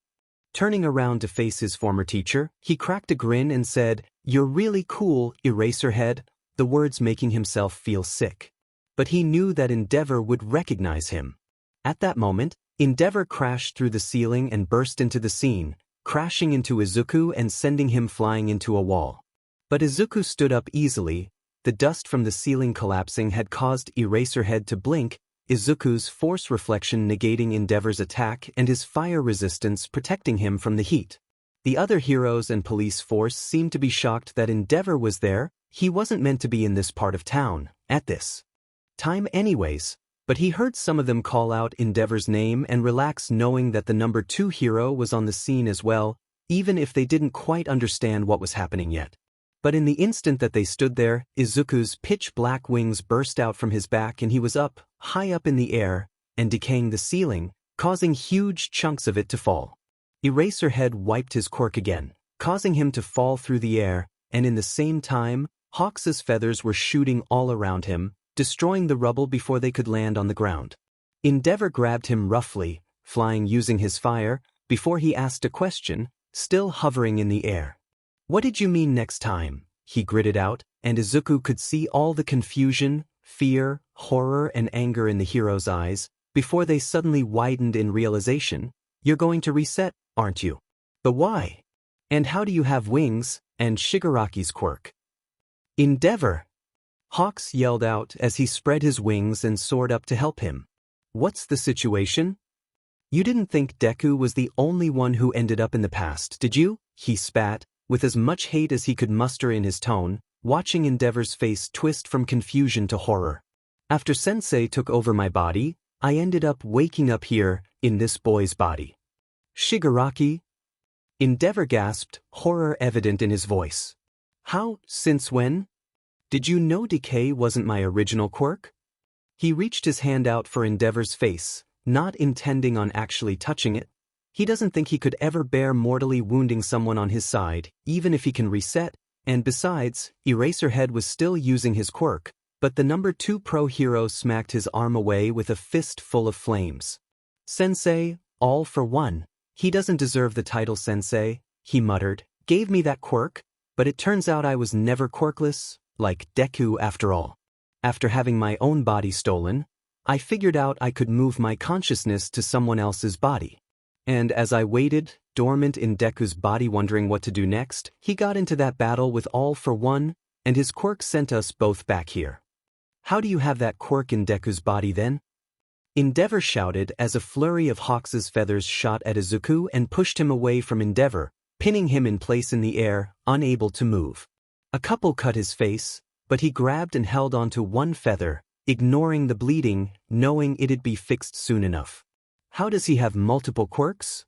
Turning around to face his former teacher, he cracked a grin and said, "You're really cool, Eraserhead," the words making himself feel sick. But he knew that Endeavor would recognize him. At that moment, Endeavor crashed through the ceiling and burst into the scene, crashing into Izuku and sending him flying into a wall. But Izuku stood up easily. The dust from the ceiling collapsing had caused Eraserhead to blink, Izuku's force reflection negating Endeavor's attack and his fire resistance protecting him from the heat. The other heroes and police force seemed to be shocked that Endeavor was there. He wasn't meant to be in this part of town, at this time anyways, but he heard some of them call out Endeavor's name and relax knowing that the number 2 hero was on the scene as well, even if they didn't quite understand what was happening yet. But in the instant that they stood there, Izuku's pitch-black wings burst out from his back and he was up, high up in the air, and decaying the ceiling, causing huge chunks of it to fall. Eraserhead wiped his quirk again, causing him to fall through the air, and in the same time, Hawks's feathers were shooting all around him, destroying the rubble before they could land on the ground. Endeavor grabbed him roughly, flying using his fire, before he asked a question, still hovering in the air. "What did you mean next time?" he gritted out, and Izuku could see all the confusion, fear, horror and anger in the hero's eyes, before they suddenly widened in realization. "You're going to reset, aren't you? But why? And how do you have wings, and Shigaraki's quirk?" "Endeavor!" Hawks yelled out as he spread his wings and soared up to help him. "What's the situation? You didn't think Deku was the only one who ended up in the past, did you?" he spat, with as much hate as he could muster in his tone, watching Endeavor's face twist from confusion to horror. "After Sensei took over my body, I ended up waking up here, in this boy's body." "Shigaraki?" Endeavor gasped, horror evident in his voice. How, since when? Did you know decay wasn't my original quirk? He reached his hand out for Endeavor's face, not intending on actually touching it. He doesn't think he could ever bear mortally wounding someone on his side, even if he can reset, and besides, Eraserhead was still using his quirk, but the number 2 pro hero smacked his arm away with a fist full of flames. Sensei, all for one. He doesn't deserve the title Sensei, he muttered, gave me that quirk, but it turns out I was never quirkless, like Deku after all. After having my own body stolen, I figured out I could move my consciousness to someone else's body. And as I waited, dormant in Deku's body wondering what to do next, he got into that battle with all for one, and his quirk sent us both back here. How do you have that quirk in Deku's body then? Endeavor shouted as a flurry of Hawks' feathers shot at Izuku and pushed him away from Endeavor, pinning him in place in the air, unable to move. A couple cut his face, but he grabbed and held onto one feather, ignoring the bleeding, knowing it'd be fixed soon enough. How does he have multiple quirks?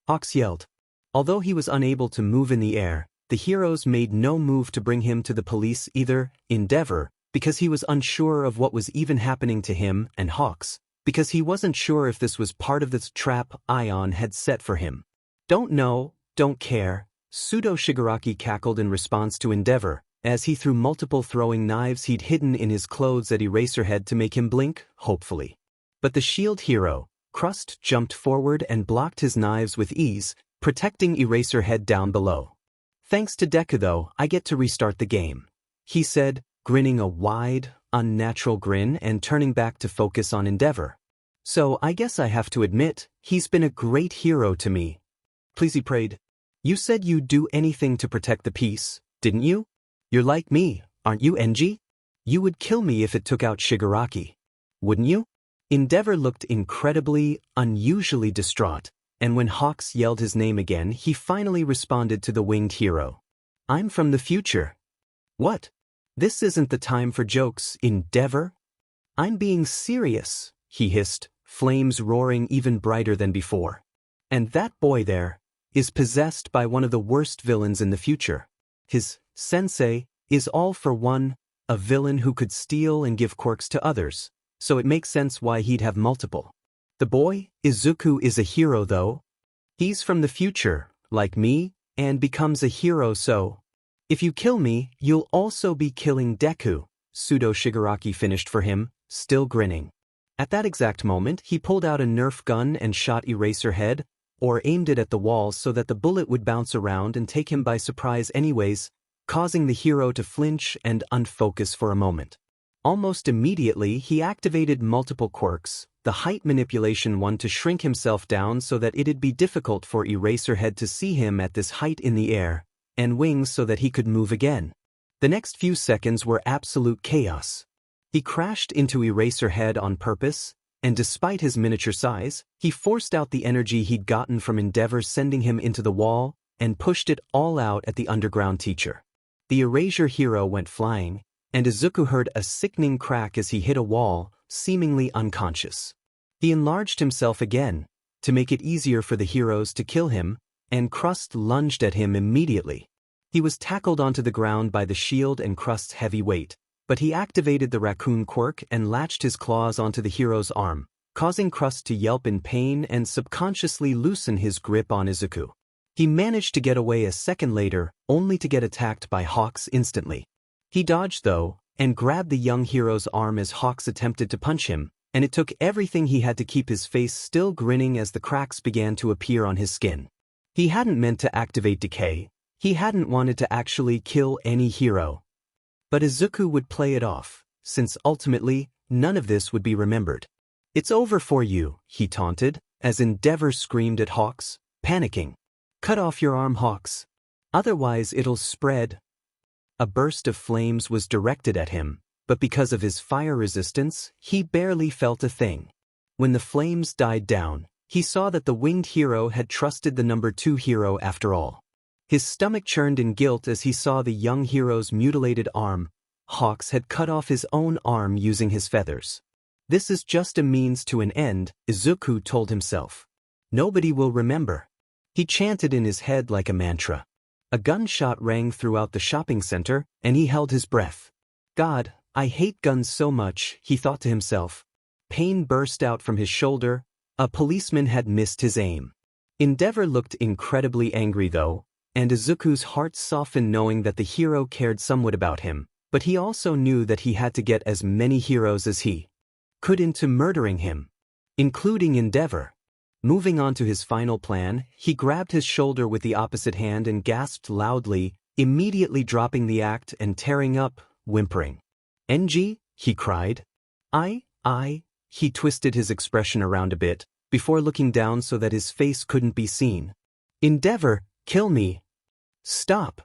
Hawks yelled. Although he was unable to move in the air, the heroes made no move to bring him to the police either, Endeavor, because he was unsure of what was even happening to him, and Hawks, because he wasn't sure if this was part of the trap Ion had set for him. Don't know, don't care, Pseudo Shigaraki cackled in response to Endeavor, as he threw multiple throwing knives he'd hidden in his clothes at Eraserhead to make him blink, hopefully. But the shield hero, Crust, jumped forward and blocked his knives with ease, protecting Eraserhead down below. Thanks to Deku though, I get to restart the game, he said, grinning a wide, unnatural grin and turning back to focus on Endeavor. So I guess I have to admit, he's been a great hero to me. Please, he prayed. You said you'd do anything to protect the peace, didn't you? You're like me, aren't you, NG? You would kill me if it took out Shigaraki. Wouldn't you? Endeavor looked incredibly, unusually distraught, and when Hawks yelled his name again, he finally responded to the winged hero. I'm from the future. What? This isn't the time for jokes, Endeavor? I'm being serious, he hissed, flames roaring even brighter than before. And that boy there is possessed by one of the worst villains in the future. His sensei is all for one, a villain who could steal and give quirks to others, so it makes sense why he'd have multiple. The boy, Izuku, is a hero though. He's from the future, like me, and becomes a hero so. If you kill me, you'll also be killing Deku, Pseudo Shigaraki finished for him, still grinning. At that exact moment, he pulled out a Nerf gun and shot Eraserhead, or aimed it at the wall so that the bullet would bounce around and take him by surprise anyways, causing the hero to flinch and unfocus for a moment. Almost immediately, he activated multiple quirks, the height manipulation one to shrink himself down so that it'd be difficult for Eraserhead to see him at this height in the air, and wings so that he could move again. The next few seconds were absolute chaos. He crashed into Eraserhead on purpose, and despite his miniature size, he forced out the energy he'd gotten from Endeavor sending him into the wall, and pushed it all out at the underground teacher. The Erasure hero went flying, and Izuku heard a sickening crack as he hit a wall, seemingly unconscious. He enlarged himself again, to make it easier for the heroes to kill him, and Crust lunged at him immediately. He was tackled onto the ground by the shield and Crust's heavy weight, but he activated the raccoon quirk and latched his claws onto the hero's arm, causing Crust to yelp in pain and subconsciously loosen his grip on Izuku. He managed to get away a second later, only to get attacked by Hawks instantly. He dodged though, and grabbed the young hero's arm as Hawks attempted to punch him, and it took everything he had to keep his face still grinning as the cracks began to appear on his skin. He hadn't meant to activate decay, he hadn't wanted to actually kill any hero. But Izuku would play it off, since ultimately, none of this would be remembered. It's over for you, he taunted, as Endeavor screamed at Hawks, panicking. Cut off your arm, Hawks. Otherwise it'll spread. A burst of flames was directed at him, but because of his fire resistance, he barely felt a thing. When the flames died down, he saw that the winged hero had trusted the number 2 hero after all. His stomach churned in guilt as he saw the young hero's mutilated arm. Hawks had cut off his own arm using his feathers. This is just a means to an end, Izuku told himself. Nobody will remember. He chanted in his head like a mantra. A gunshot rang throughout the shopping center, and he held his breath. God, I hate guns so much, he thought to himself. Pain burst out from his shoulder. A policeman had missed his aim. Endeavor looked incredibly angry though, and Izuku's heart softened knowing that the hero cared somewhat about him, but he also knew that he had to get as many heroes as he could into murdering him, including Endeavor. Moving on to his final plan, he grabbed his shoulder with the opposite hand and gasped loudly, immediately dropping the act and tearing up, whimpering. "NG?" he cried. I. He twisted his expression around a bit, before looking down so that his face couldn't be seen. "Endeavor, kill me." "Stop!"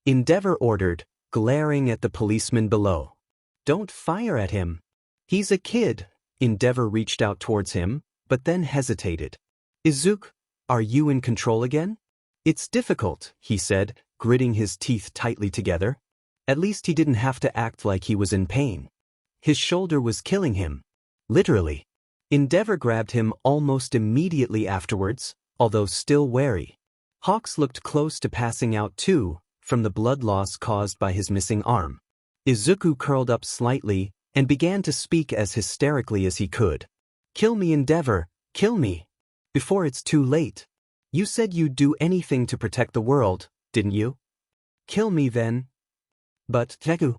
Endeavor ordered, glaring at the policeman below. "Don't fire at him. He's a kid." Endeavor reached out towards him, but then hesitated. "Izuku, are you in control again?" "It's difficult," he said, gritting his teeth tightly together. At least he didn't have to act like he was in pain. His shoulder was killing him. Literally. Endeavor grabbed him almost immediately afterwards, although still wary. Hawks looked close to passing out too, from the blood loss caused by his missing arm. Izuku curled up slightly and began to speak as hysterically as he could. "Kill me, Endeavor, kill me. Before it's too late. You said you'd do anything to protect the world, didn't you? Kill me then." "But, Deku,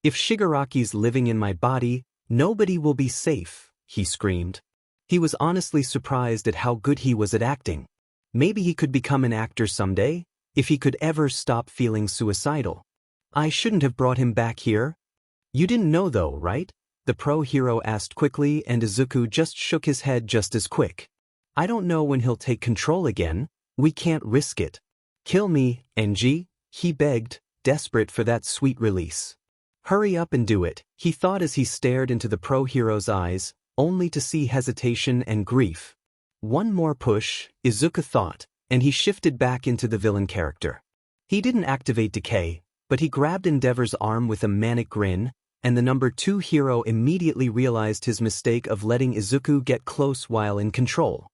if Shigaraki's living in my body, nobody will be safe," he screamed. He was honestly surprised at how good he was at acting. Maybe he could become an actor someday, if he could ever stop feeling suicidal. "I shouldn't have brought him back here." "You didn't know though, right?" the pro hero asked quickly, and Izuku just shook his head just as quick. "I don't know when he'll take control again. We can't risk it." "Kill me, NG," he begged, desperate for that sweet release. "Hurry up and do it," he thought as he stared into the pro hero's eyes, only to see hesitation and grief. One more push, Izuku thought, and he shifted back into the villain character. He didn't activate decay, but he grabbed Endeavor's arm with a manic grin, and the number 2 hero immediately realized his mistake of letting Izuku get close while in control.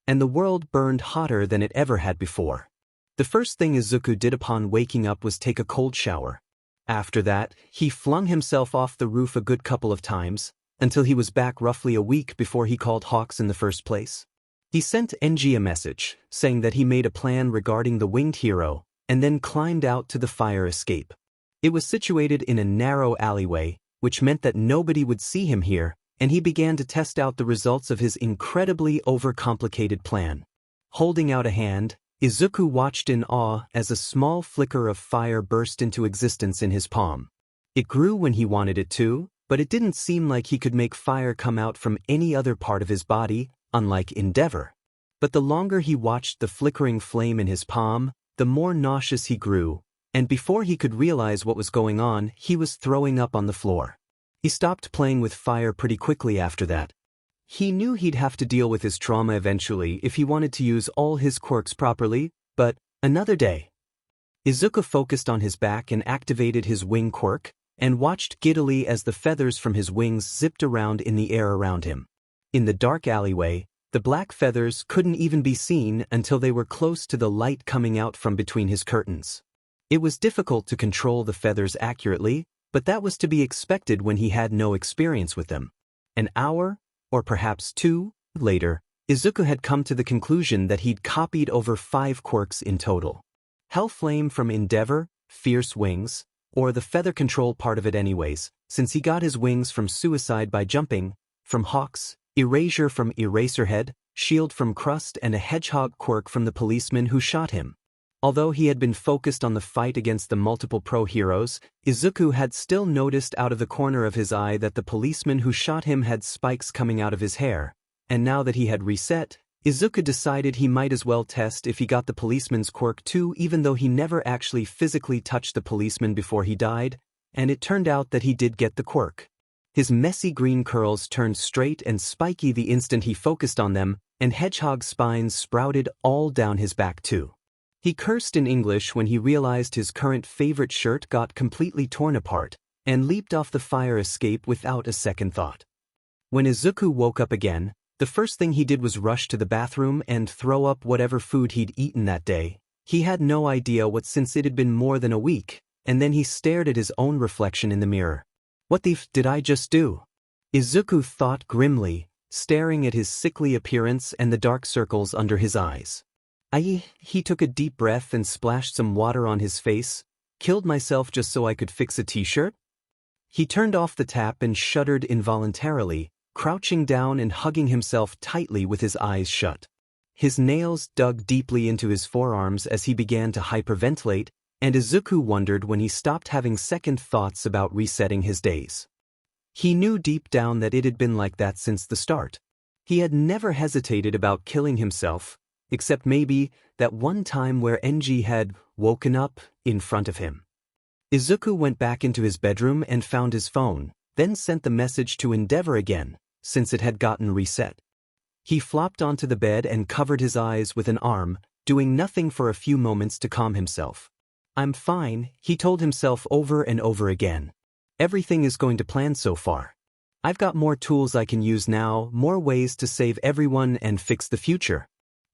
And the world burned hotter than it ever had before. The first thing Izuku did upon waking up was take a cold shower. After that, he flung himself off the roof a good couple of times, until he was back roughly a week before he called Hawks in the first place. He sent NG a message, saying that he made a plan regarding the winged hero, and then climbed out to the fire escape. It was situated in a narrow alleyway, which meant that nobody would see him here, and he began to test out the results of his incredibly overcomplicated plan. Holding out a hand, Izuku watched in awe as a small flicker of fire burst into existence in his palm. It grew when he wanted it to, but it didn't seem like he could make fire come out from any other part of his body, unlike Endeavor. But the longer he watched the flickering flame in his palm, the more nauseous he grew, and before he could realize what was going on, he was throwing up on the floor. He stopped playing with fire pretty quickly after that. He knew he'd have to deal with his trauma eventually if he wanted to use all his quirks properly, but another day. Izuku focused on his back and activated his wing quirk, and watched giddily as the feathers from his wings zipped around in the air around him. In the dark alleyway, the black feathers couldn't even be seen until they were close to the light coming out from between his curtains. It was difficult to control the feathers accurately, but that was to be expected when he had no experience with them. An hour, or perhaps 2, later, Izuku had come to the conclusion that he'd copied over 5 quirks in total. Hellflame from Endeavor, Fierce Wings, or the feather control part of it anyways, since he got his wings from Suicide by jumping, from Hawks, Erasure from Eraserhead, Shield from Crust, and a hedgehog quirk from the policeman who shot him. Although he had been focused on the fight against the multiple pro-heroes, Izuku had still noticed out of the corner of his eye that the policeman who shot him had spikes coming out of his hair, and now that he had reset, Izuku decided he might as well test if he got the policeman's quirk too, even though he never actually physically touched the policeman before he died, and it turned out that he did get the quirk. His messy green curls turned straight and spiky the instant he focused on them, and hedgehog spines sprouted all down his back too. He cursed in English when he realized his current favorite shirt got completely torn apart, and leaped off the fire escape without a second thought. When Izuku woke up again, the first thing he did was rush to the bathroom and throw up whatever food he'd eaten that day, He had no idea what since it had been more than a week, and then he stared at his own reflection in the mirror. What the f did I just do? Izuku thought grimly, staring at his sickly appearance and the dark circles under his eyes. He took a deep breath and splashed some water on his face. Killed myself just so I could fix a t-shirt? He turned off the tap and shuddered involuntarily, crouching down and hugging himself tightly with his eyes shut. His nails dug deeply into his forearms as he began to hyperventilate, and Izuku wondered when he stopped having second thoughts about resetting his days. He knew deep down that it had been like that since the start. He had never hesitated about killing himself, except maybe that one time where Enji had woken up in front of him. Izuku went back into his bedroom and found his phone, then sent the message to Endeavor again, since it had gotten reset. He flopped onto the bed and covered his eyes with an arm, doing nothing for a few moments to calm himself. I'm fine, he told himself over and over again. Everything is going to plan so far. I've got more tools I can use now, more ways to save everyone and fix the future.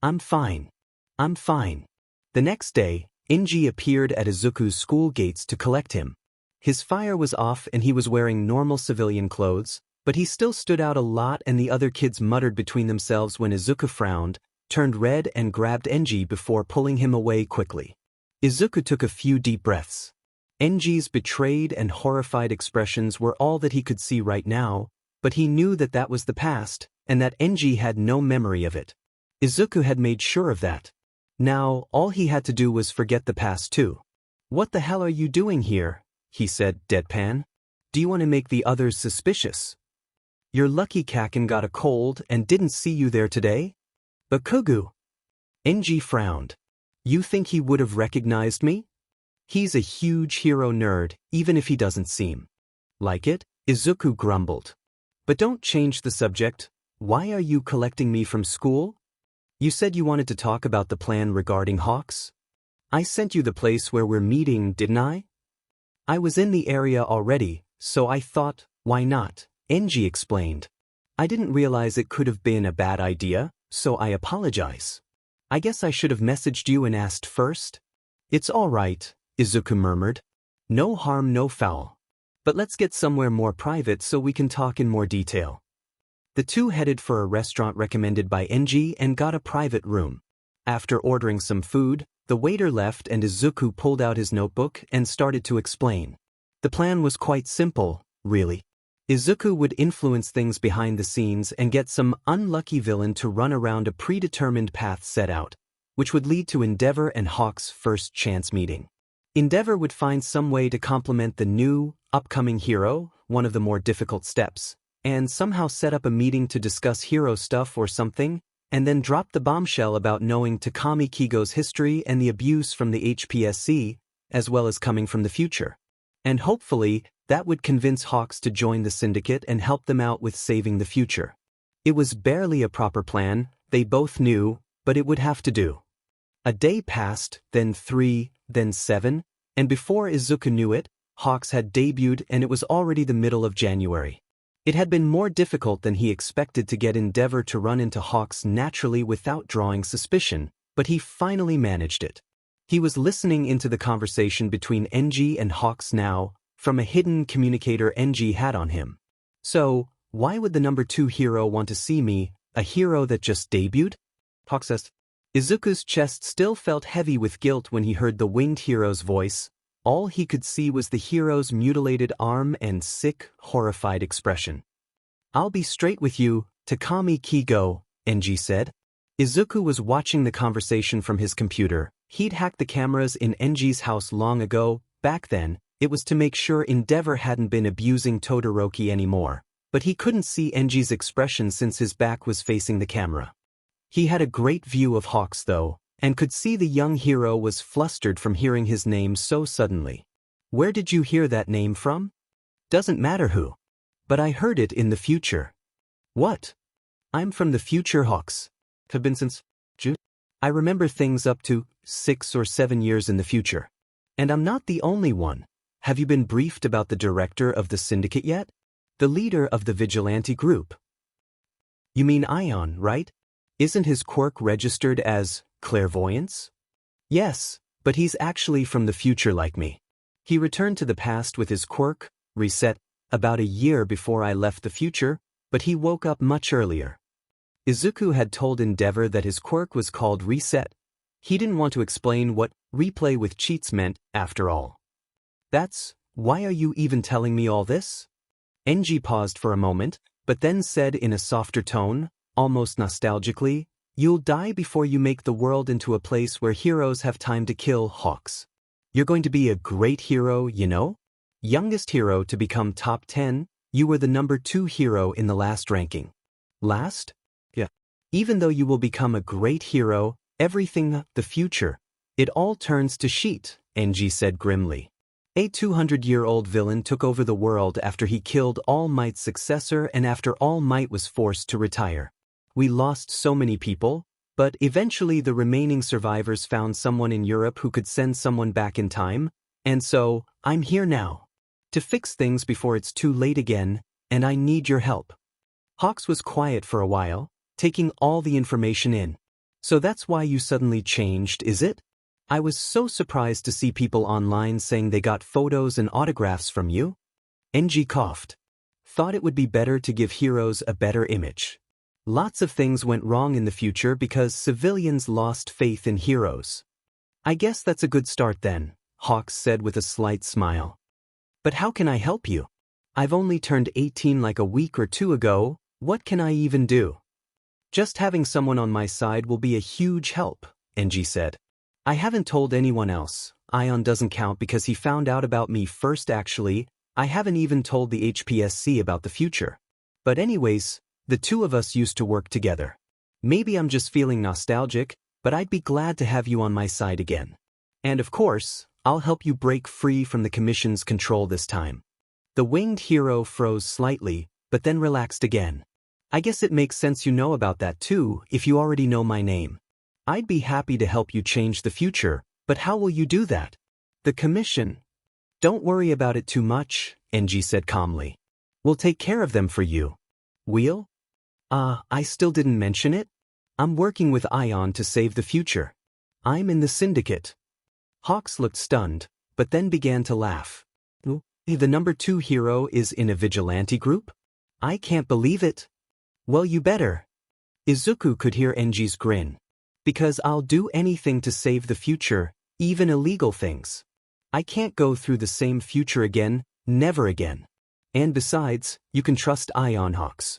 I'm fine. I'm fine. The next day, Enji appeared at Izuku's school gates to collect him. His fire was off and he was wearing normal civilian clothes, but he still stood out a lot and the other kids muttered between themselves when Izuku frowned, turned red and grabbed Enji before pulling him away quickly. Izuku took a few deep breaths. Enji's betrayed and horrified expressions were all that he could see right now, but he knew that that was the past, and that Enji had no memory of it. Izuku had made sure of that. Now, all he had to do was forget the past too. What the hell are you doing here? He said, deadpan. Do you want to make the others suspicious? You're lucky Kacchan got a cold and didn't see you there today? But Kugu. Enji frowned. You think he would have recognized me? He's a huge hero nerd, even if he doesn't seem like it, Izuku grumbled. But don't change the subject. Why are you collecting me from school? You said you wanted to talk about the plan regarding Hawks? I sent you the place where we're meeting, didn't I? I was in the area already, so I thought, why not? Enji explained. I didn't realize it could have been a bad idea, so I apologize. I guess I should have messaged you and asked first. It's all right, Izuku murmured. No harm, no foul. But let's get somewhere more private so we can talk in more detail. The two headed for a restaurant recommended by Enji and got a private room. After ordering some food, the waiter left and Izuku pulled out his notebook and started to explain. The plan was quite simple, really. Izuku would influence things behind the scenes and get some unlucky villain to run around a predetermined path set out, which would lead to Endeavor and Hawk's first chance meeting. Endeavor would find some way to complement the new, upcoming hero, one of the more difficult steps, and somehow set up a meeting to discuss hero stuff or something, and then drop the bombshell about knowing Takami Kigo's history and the abuse from the HPSC, as well as coming from the future. And hopefully, that would convince Hawks to join the syndicate and help them out with saving the future. It was barely a proper plan, they both knew, but it would have to do. A day passed, then 3, then 7, and before Izuku knew it, Hawks had debuted and it was already the middle of January. It had been more difficult than he expected to get Endeavor to run into Hawks naturally without drawing suspicion, but he finally managed it. He was listening into the conversation between Enji and Hawks now, from a hidden communicator Enji had on him. So, why would the number 2 hero want to see me, a hero that just debuted? Hawks asked. Izuku's chest still felt heavy with guilt when he heard the winged hero's voice. All he could see was the hero's mutilated arm and sick, horrified expression. I'll be straight with you, Takami Kigo, Enji said. Izuku was watching the conversation from his computer. He'd hacked the cameras in Enji's house long ago. Back then, it was to make sure Endeavor hadn't been abusing Todoroki anymore, but he couldn't see Enji's expression since his back was facing the camera. He had a great view of Hawks though, and could see the young hero was flustered from hearing his name so suddenly. Where did you hear that name from? Doesn't matter who. But I heard it in the future. What? I'm from the future, Hawks. Have been since June. I remember things up to 6 or 7 years in the future. And I'm not the only one. Have you been briefed about the director of the syndicate yet? The leader of the vigilante group. You mean Ion, right? Isn't his quirk registered as clairvoyance? Yes, but he's actually from the future like me. He returned to the past with his quirk, reset, about a year before I left the future, but he woke up much earlier. Izuku had told Endeavor that his quirk was called reset. He didn't want to explain what replay with cheats meant, after all. That's, why are you even telling me all this? NG paused for a moment, but then said in a softer tone, almost nostalgically, you'll die before you make the world into a place where heroes have time to kill Hawks. You're going to be a great hero, you know? Youngest hero to become top 10, you were the number 2 hero in the last ranking. Last? Yeah. Even though you will become a great hero, everything, the future, it all turns to shit, NG said grimly. A 200-year-old villain took over the world after he killed All Might's successor and after All Might was forced to retire. We lost so many people, but eventually the remaining survivors found someone in Europe who could send someone back in time, and so, I'm here now. To fix things before it's too late again, and I need your help. Hawks was quiet for a while, taking all the information in. So that's why you suddenly changed, is it? I was so surprised to see people online saying they got photos and autographs from you. NG coughed. Thought it would be better to give heroes a better image. Lots of things went wrong in the future because civilians lost faith in heroes. I guess that's a good start then, Hawks said with a slight smile. But how can I help you? I've only turned 18 like a week or two ago, what can I even do? Just having someone on my side will be a huge help, NG said. I haven't told anyone else. Ion doesn't count because he found out about me first actually. I haven't even told the HPSC about the future. But anyways, the two of us used to work together. Maybe I'm just feeling nostalgic, but I'd be glad to have you on my side again. And of course, I'll help you break free from the Commission's control this time. The winged hero froze slightly, but then relaxed again. I guess it makes sense you know about that too, if you already know my name. I'd be happy to help you change the future, but how will you do that? The Commission. Don't worry about it too much, NG said calmly. We'll take care of them for you. We'll? I still didn't mention it? I'm working with Ion to save the future. I'm in the syndicate. Hawks looked stunned, but then began to laugh. The number 2 hero is in a vigilante group? I can't believe it. Well, you better. Izuku could hear NG's grin. Because I'll do anything to save the future, even illegal things. I can't go through the same future again, never again. And besides, you can trust Ion, Hawks.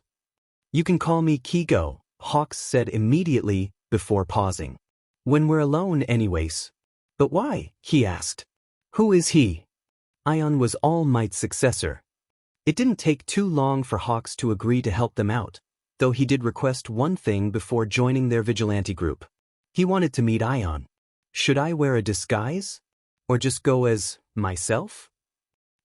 You can call me Kigo, Hawks said immediately, before pausing. When we're alone anyways. But why? He asked. Who is he? Ion was All Might's successor. It didn't take too long for Hawks to agree to help them out, though he did request one thing before joining their vigilante group. He wanted to meet Ion. Should I wear a disguise? Or just go as myself?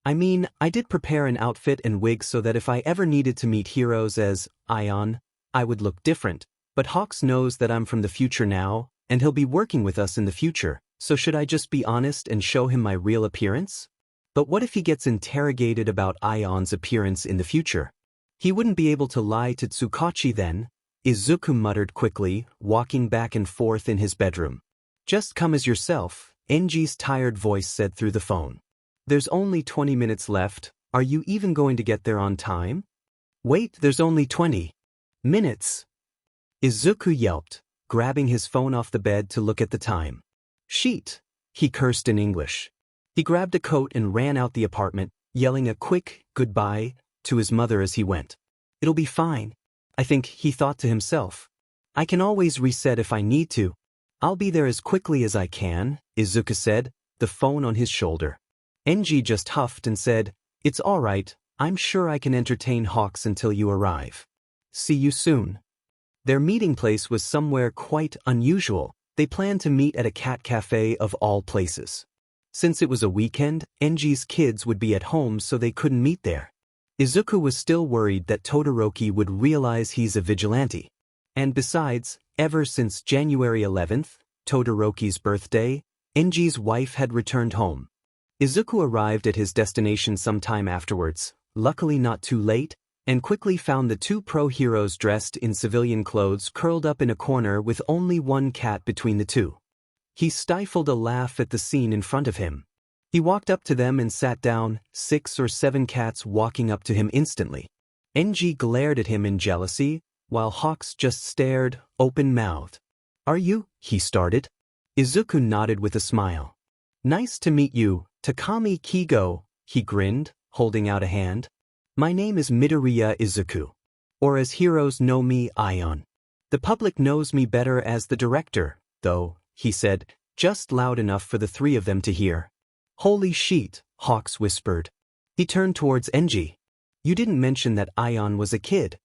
I mean, I did prepare an outfit and wig so that if I ever needed to meet heroes as Ion, I would look different, but Hawks knows that I'm from the future now, and he'll be working with us in the future, so should I just be honest and show him my real appearance? But what if he gets interrogated about Ion's appearance in the future? He wouldn't be able to lie to Tsukachi then. Izuku muttered quickly, walking back and forth in his bedroom. Just come as yourself, NG's tired voice said through the phone. There's only 20 minutes left, are you even going to get there on time? Wait, there's only 20 minutes. Izuku yelped, grabbing his phone off the bed to look at the time. Sheet, he cursed in English. He grabbed a coat and ran out the apartment, yelling a quick goodbye to his mother as he went. It'll be fine. I think he thought to himself. I can always reset if I need to. I'll be there as quickly as I can, Izuku said, the phone on his shoulder. NG just huffed and said, It's all right, I'm sure I can entertain Hawks until you arrive. See you soon. Their meeting place was somewhere quite unusual. They planned to meet at a cat cafe of all places. Since it was a weekend, NG's kids would be at home so they couldn't meet there. Izuku was still worried that Todoroki would realize he's a vigilante. And besides, ever since January 11th, Todoroki's birthday, NG's wife had returned home. Izuku arrived at his destination sometime afterwards, luckily not too late, and quickly found the 2 pro-heroes dressed in civilian clothes curled up in a corner with only one cat between the two. He stifled a laugh at the scene in front of him. He walked up to them and sat down, 6 or 7 cats walking up to him instantly. Enji glared at him in jealousy, while Hawks just stared, open-mouthed. "Are you?" he started. Izuku nodded with a smile. "Nice to meet you, Takami Kigo," he grinned, holding out a hand. "My name is Midoriya Izuku. Or as heroes know me, Ion. The public knows me better as the director, though," he said, just loud enough for the 3 of them to hear. "Holy shit," Hawks whispered. He turned towards Enji. "You didn't mention that Ion was a kid."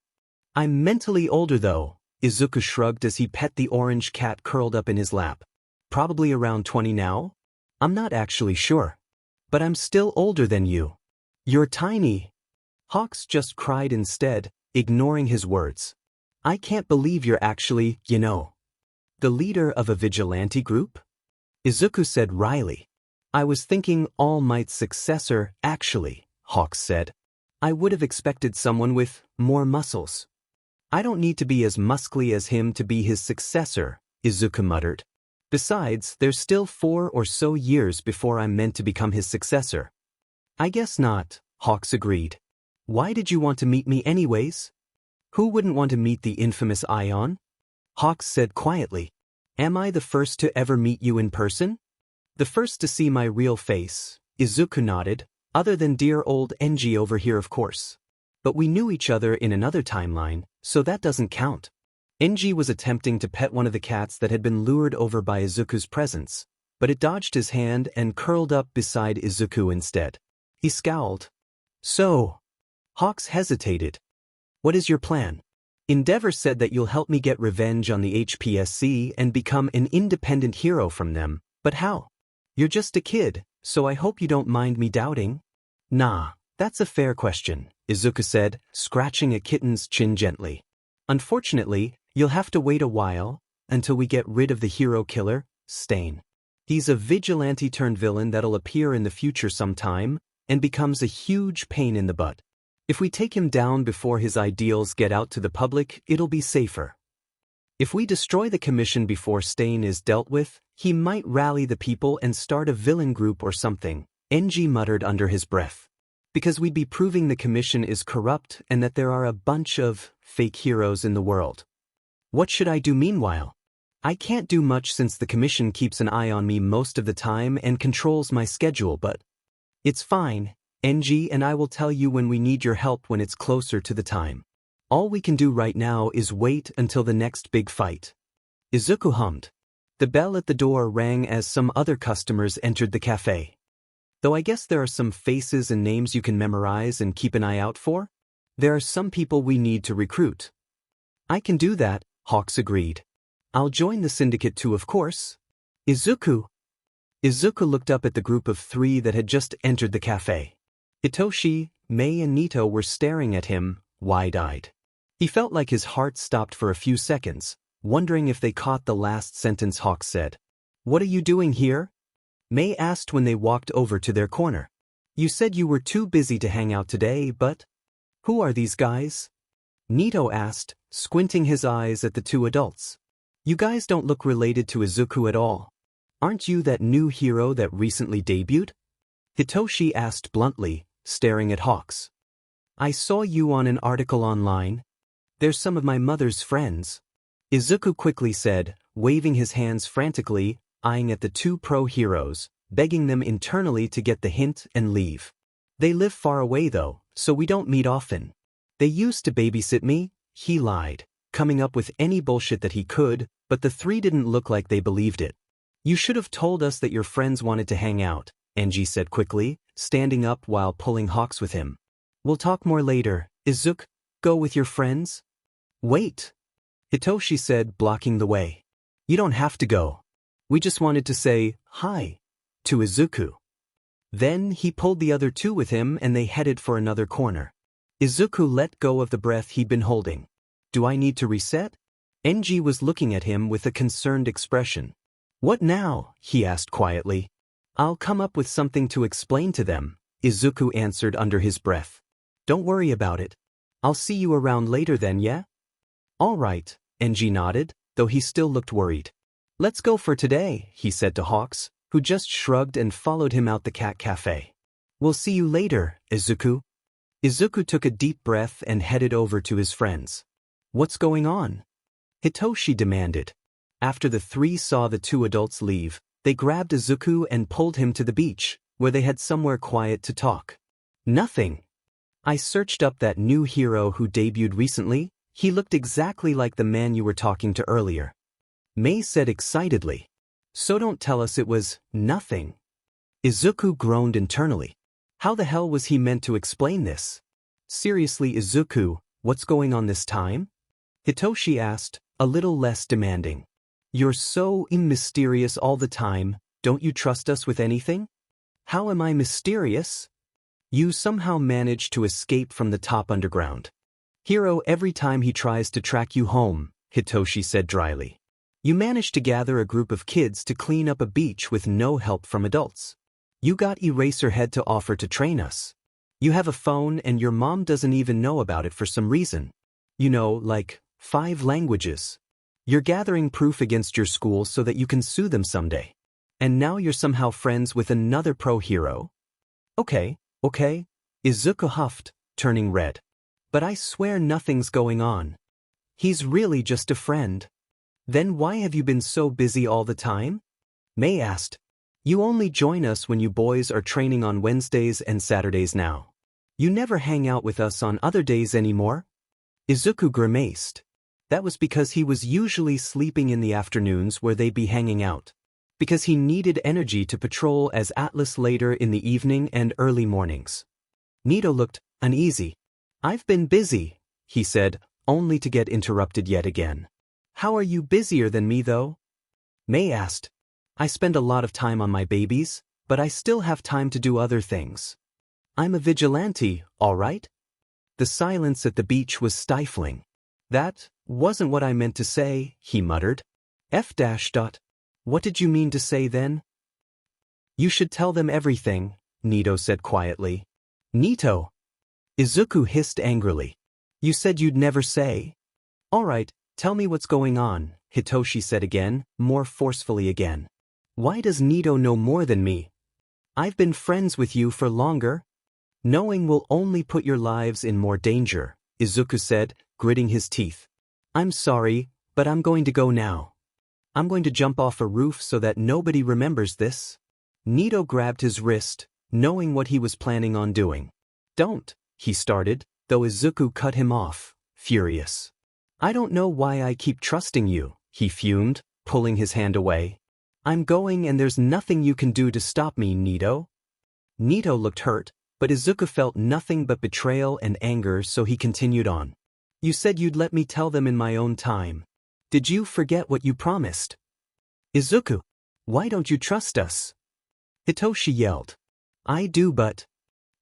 "I'm mentally older though," Izuku shrugged as he pet the orange cat curled up in his lap. "Probably around 20 now? I'm not actually sure. But I'm still older than you. You're tiny." Hawks just cried instead, ignoring his words. "I can't believe you're actually, the leader of a vigilante group?" Izuku said wryly. "I was thinking All Might's successor, actually," Hawks said. "I would have expected someone with more muscles." "I don't need to be as muscly as him to be his successor," Izuku muttered. "Besides, there's still 4 or so years before I'm meant to become his successor." "I guess not," Hawks agreed. "Why did you want to meet me anyways?" "Who wouldn't want to meet the infamous Ion?" Hawks said quietly. "Am I the first to ever meet you in person?" "The first to see my real face," Izuku nodded, "other than dear old Enji over here of course. But we knew each other in another timeline, so that doesn't count." Enji was attempting to pet one of the cats that had been lured over by Izuku's presence, but it dodged his hand and curled up beside Izuku instead. He scowled. "So?" Hawks hesitated. "What is your plan?" "Endeavor said that you'll help me get revenge on the HPSC and become an independent hero from them, but how? You're just a kid, so I hope you don't mind me doubting." "Nah, that's a fair question," Izuku said, scratching a kitten's chin gently. "Unfortunately, you'll have to wait a while, until we get rid of the hero killer, Stain. He's a vigilante-turned-villain that'll appear in the future sometime, and becomes a huge pain in the butt. If we take him down before his ideals get out to the public, it'll be safer. If we destroy the commission before Stain is dealt with, he might rally the people and start a villain group or something," Enji muttered under his breath. "Because we'd be proving the commission is corrupt and that there are a bunch of fake heroes in the world. What should I do meanwhile? I can't do much since the commission keeps an eye on me most of the time and controls my schedule, but it's fine. Enji and I will tell you when we need your help when it's closer to the time. All we can do right now is wait until the next big fight." Izuku hummed. The bell at the door rang as some other customers entered the cafe. "Though I guess there are some faces and names you can memorize and keep an eye out for. There are some people we need to recruit." "I can do that," Hawks agreed. "I'll join the syndicate too, of course." "Izuku." Izuku looked up at the group of 3 that had just entered the cafe. Hitoshi, Mei and Nito were staring at him, wide-eyed. He felt like his heart stopped for a few seconds, wondering if they caught the last sentence Hawks said. "What are you doing here?" Mei asked when they walked over to their corner. "You said you were too busy to hang out today, but who are these guys?" Nito asked, squinting his eyes at the 2 adults. "You guys don't look related to Izuku at all. Aren't you that new hero that recently debuted?" Hitoshi asked bluntly, staring at Hawks. "I saw you on an article online. They're some of my mother's friends," Izuku quickly said, waving his hands frantically, eyeing at the 2 pro-heroes, begging them internally to get the hint and leave. "They live far away though, so we don't meet often. They used to babysit me," he lied, coming up with any bullshit that he could, but the 3 didn't look like they believed it. "You should have told us that your friends wanted to hang out," Enji said quickly, standing up while pulling Hawks with him. "We'll talk more later, Izuku. Go with your friends?" "Wait," Hitoshi said, blocking the way. "You don't have to go. We just wanted to say hi to Izuku." Then he pulled the other 2 with him and they headed for another corner. Izuku let go of the breath he'd been holding. "Do I need to reset?" Enji was looking at him with a concerned expression. "What now?" he asked quietly. "I'll come up with something to explain to them," Izuku answered under his breath. "Don't worry about it. I'll see you around later then, yeah?" "All right," Enji nodded, though he still looked worried. Let's go for today, he said to Hawks, who just shrugged and followed him out the cat cafe. We'll see you later, Izuku. Izuku took a deep breath and headed over to his friends. What's going on? Hitoshi demanded. After the three saw the two adults leave, they grabbed Izuku and pulled him to the beach, where they had somewhere quiet to talk. Nothing. I searched up that new hero who debuted recently. He looked exactly like the man you were talking to earlier. Mei said excitedly. So don't tell us it was nothing. Izuku groaned internally. How the hell was he meant to explain this? Seriously, Izuku, what's going on this time? Hitoshi asked, a little less demanding. You're so mysterious all the time, don't you trust us with anything? How am I mysterious? You somehow managed to escape from the top underground. Hero every time he tries to track you home, Hitoshi said dryly. You managed to gather a group of kids to clean up a beach with no help from adults. You got Eraserhead to offer to train us. You have a phone and your mom doesn't even know about it for some reason. You know, like 5 languages. You're gathering proof against your school so that you can sue them someday. And now you're somehow friends with another pro hero? Okay, Izuku huffed, turning red. But I swear nothing's going on. He's really just a friend. Then why have you been so busy all the time? Mei asked. You only join us when you boys are training on Wednesdays and Saturdays now. You never hang out with us on other days anymore? Izuku grimaced. That was because he was usually sleeping in the afternoons where they'd be hanging out. Because he needed energy to patrol as Atlas later in the evening and early mornings. Nito looked uneasy. I've been busy, he said, only to get interrupted yet again. How are you busier than me though? Mei asked. I spend a lot of time on my babies, but I still have time to do other things. I'm a vigilante, all right? The silence at the beach was stifling. That wasn't what I meant to say, he muttered. What did you mean to say then? You should tell them everything, Nito said quietly. Nito! Izuku hissed angrily. You said you'd never say. All right, tell me what's going on, Hitoshi said again, more forcefully again. Why does Nito know more than me? I've been friends with you for longer. Knowing will only put your lives in more danger, Izuku said, gritting his teeth. I'm sorry, but I'm going to go now. I'm going to jump off a roof so that nobody remembers this. Nito grabbed his wrist, knowing what he was planning on doing. Don't, he started, though Izuku cut him off, furious. I don't know why I keep trusting you, he fumed, pulling his hand away. I'm going and there's nothing you can do to stop me, Nito. Nito looked hurt, but Izuku felt nothing but betrayal and anger, so he continued on. You said you'd let me tell them in my own time. Did you forget what you promised? Izuku, why don't you trust us? Hitoshi yelled. I do, but...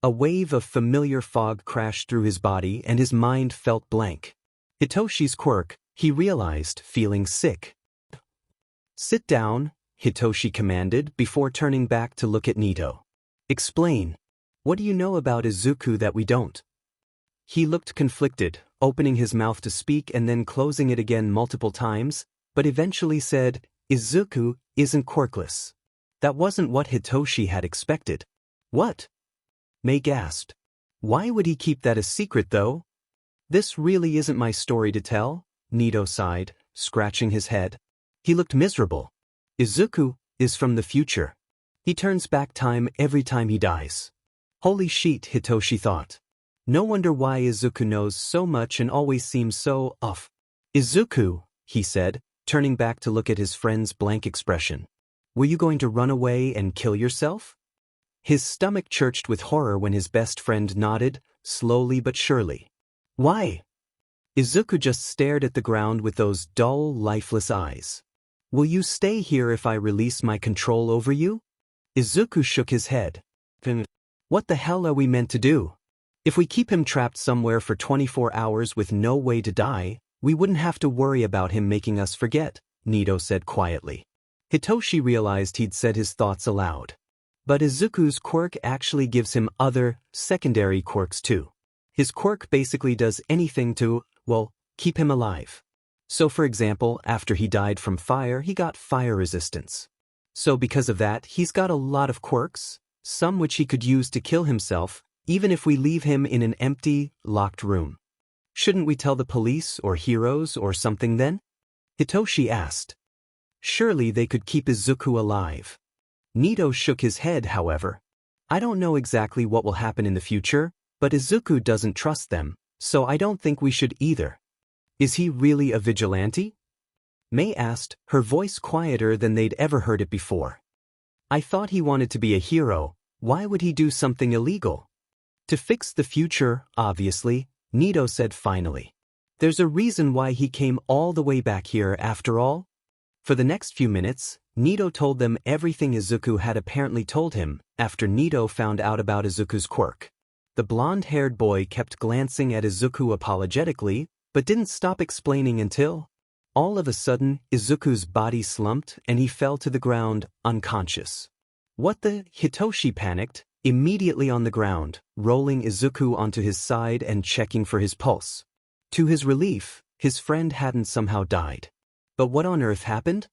A wave of familiar fog crashed through his body and his mind felt blank. Hitoshi's quirk, he realized, feeling sick. Sit down, Hitoshi commanded before turning back to look at Nito. Explain. What do you know about Izuku that we don't? He looked conflicted, opening his mouth to speak and then closing it again multiple times, but eventually said, Izuku isn't quirkless. That wasn't what Hitoshi had expected. What? Mei gasped. Why would he keep that a secret though? This really isn't my story to tell, Nito sighed, scratching his head. He looked miserable. Izuku is from the future. He turns back time every time he dies. Holy shit, Hitoshi thought. No wonder why Izuku knows so much and always seems so off. Izuku, he said, turning back to look at his friend's blank expression. Were you going to run away and kill yourself? His stomach churched with horror when his best friend nodded, slowly but surely. Why? Izuku just stared at the ground with those dull, lifeless eyes. Will you stay here if I release my control over you? Izuku shook his head. What the hell are we meant to do? If we keep him trapped somewhere for 24 hours with no way to die, we wouldn't have to worry about him making us forget, Nito said quietly. Hitoshi realized he'd said his thoughts aloud. But Izuku's quirk actually gives him other, secondary quirks too. His quirk basically does anything to, well, keep him alive. So for example, after he died from fire, he got fire resistance. So because of that, he's got a lot of quirks, some which he could use to kill himself, even if we leave him in an empty, locked room. Shouldn't we tell the police or heroes or something then? Hitoshi asked. Surely they could keep Izuku alive. Nito shook his head, however. I don't know exactly what will happen in the future, but Izuku doesn't trust them, so I don't think we should either. Is he really a vigilante? Mei asked, her voice quieter than they'd ever heard it before. I thought he wanted to be a hero. Why would he do something illegal? To fix the future, obviously, Nito said finally. There's a reason why he came all the way back here after all. For the next few minutes, Nito told them everything Izuku had apparently told him after Nito found out about Izuku's quirk. The blonde-haired boy kept glancing at Izuku apologetically, but didn't stop explaining until, all of a sudden, Izuku's body slumped and he fell to the ground, unconscious. What the? Hitoshi panicked, immediately on the ground, rolling Izuku onto his side and checking for his pulse. To his relief, his friend hadn't somehow died. But what on earth happened?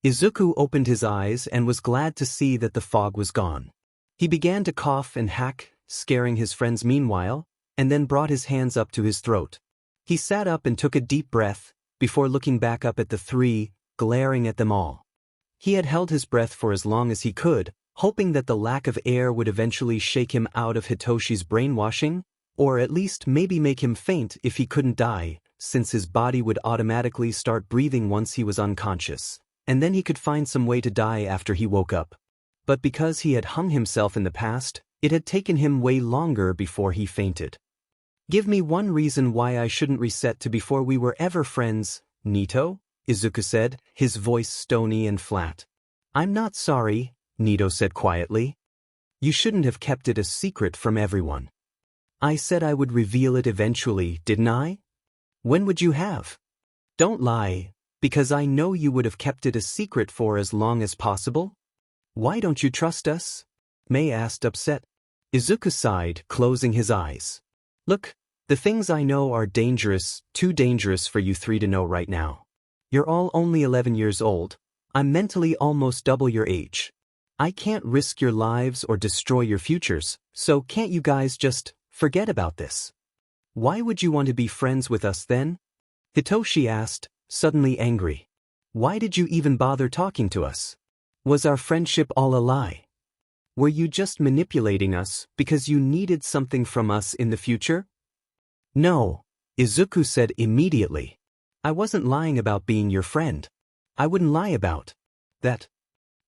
Izuku opened his eyes and was glad to see that the fog was gone. He began to cough and hack, scaring his friends meanwhile, and then brought his hands up to his throat. He sat up and took a deep breath, before looking back up at the three, glaring at them all. He had held his breath for as long as he could, hoping that the lack of air would eventually shake him out of Hitoshi's brainwashing, or at least maybe make him faint if he couldn't die, since his body would automatically start breathing once he was unconscious, and then he could find some way to die after he woke up. But because he had hung himself in the past, it had taken him way longer before he fainted. Give me one reason why I shouldn't reset to before we were ever friends, Nito, Izuku said, his voice stony and flat. I'm not sorry, Nito said quietly. You shouldn't have kept it a secret from everyone. I said I would reveal it eventually, didn't I? When would you have? Don't lie, because I know you would have kept it a secret for as long as possible. Why don't you trust us? Mei asked, upset. Izuku sighed, closing his eyes. Look, the things I know are dangerous, too dangerous for you three to know right now. You're all only 11 years old. I'm mentally almost double your age. I can't risk your lives or destroy your futures, so can't you guys just forget about this? Why would you want to be friends with us then? Hitoshi asked, suddenly angry. Why did you even bother talking to us? Was our friendship all a lie? Were you just manipulating us because you needed something from us in the future? No, Izuku said immediately. I wasn't lying about being your friend. I wouldn't lie about that.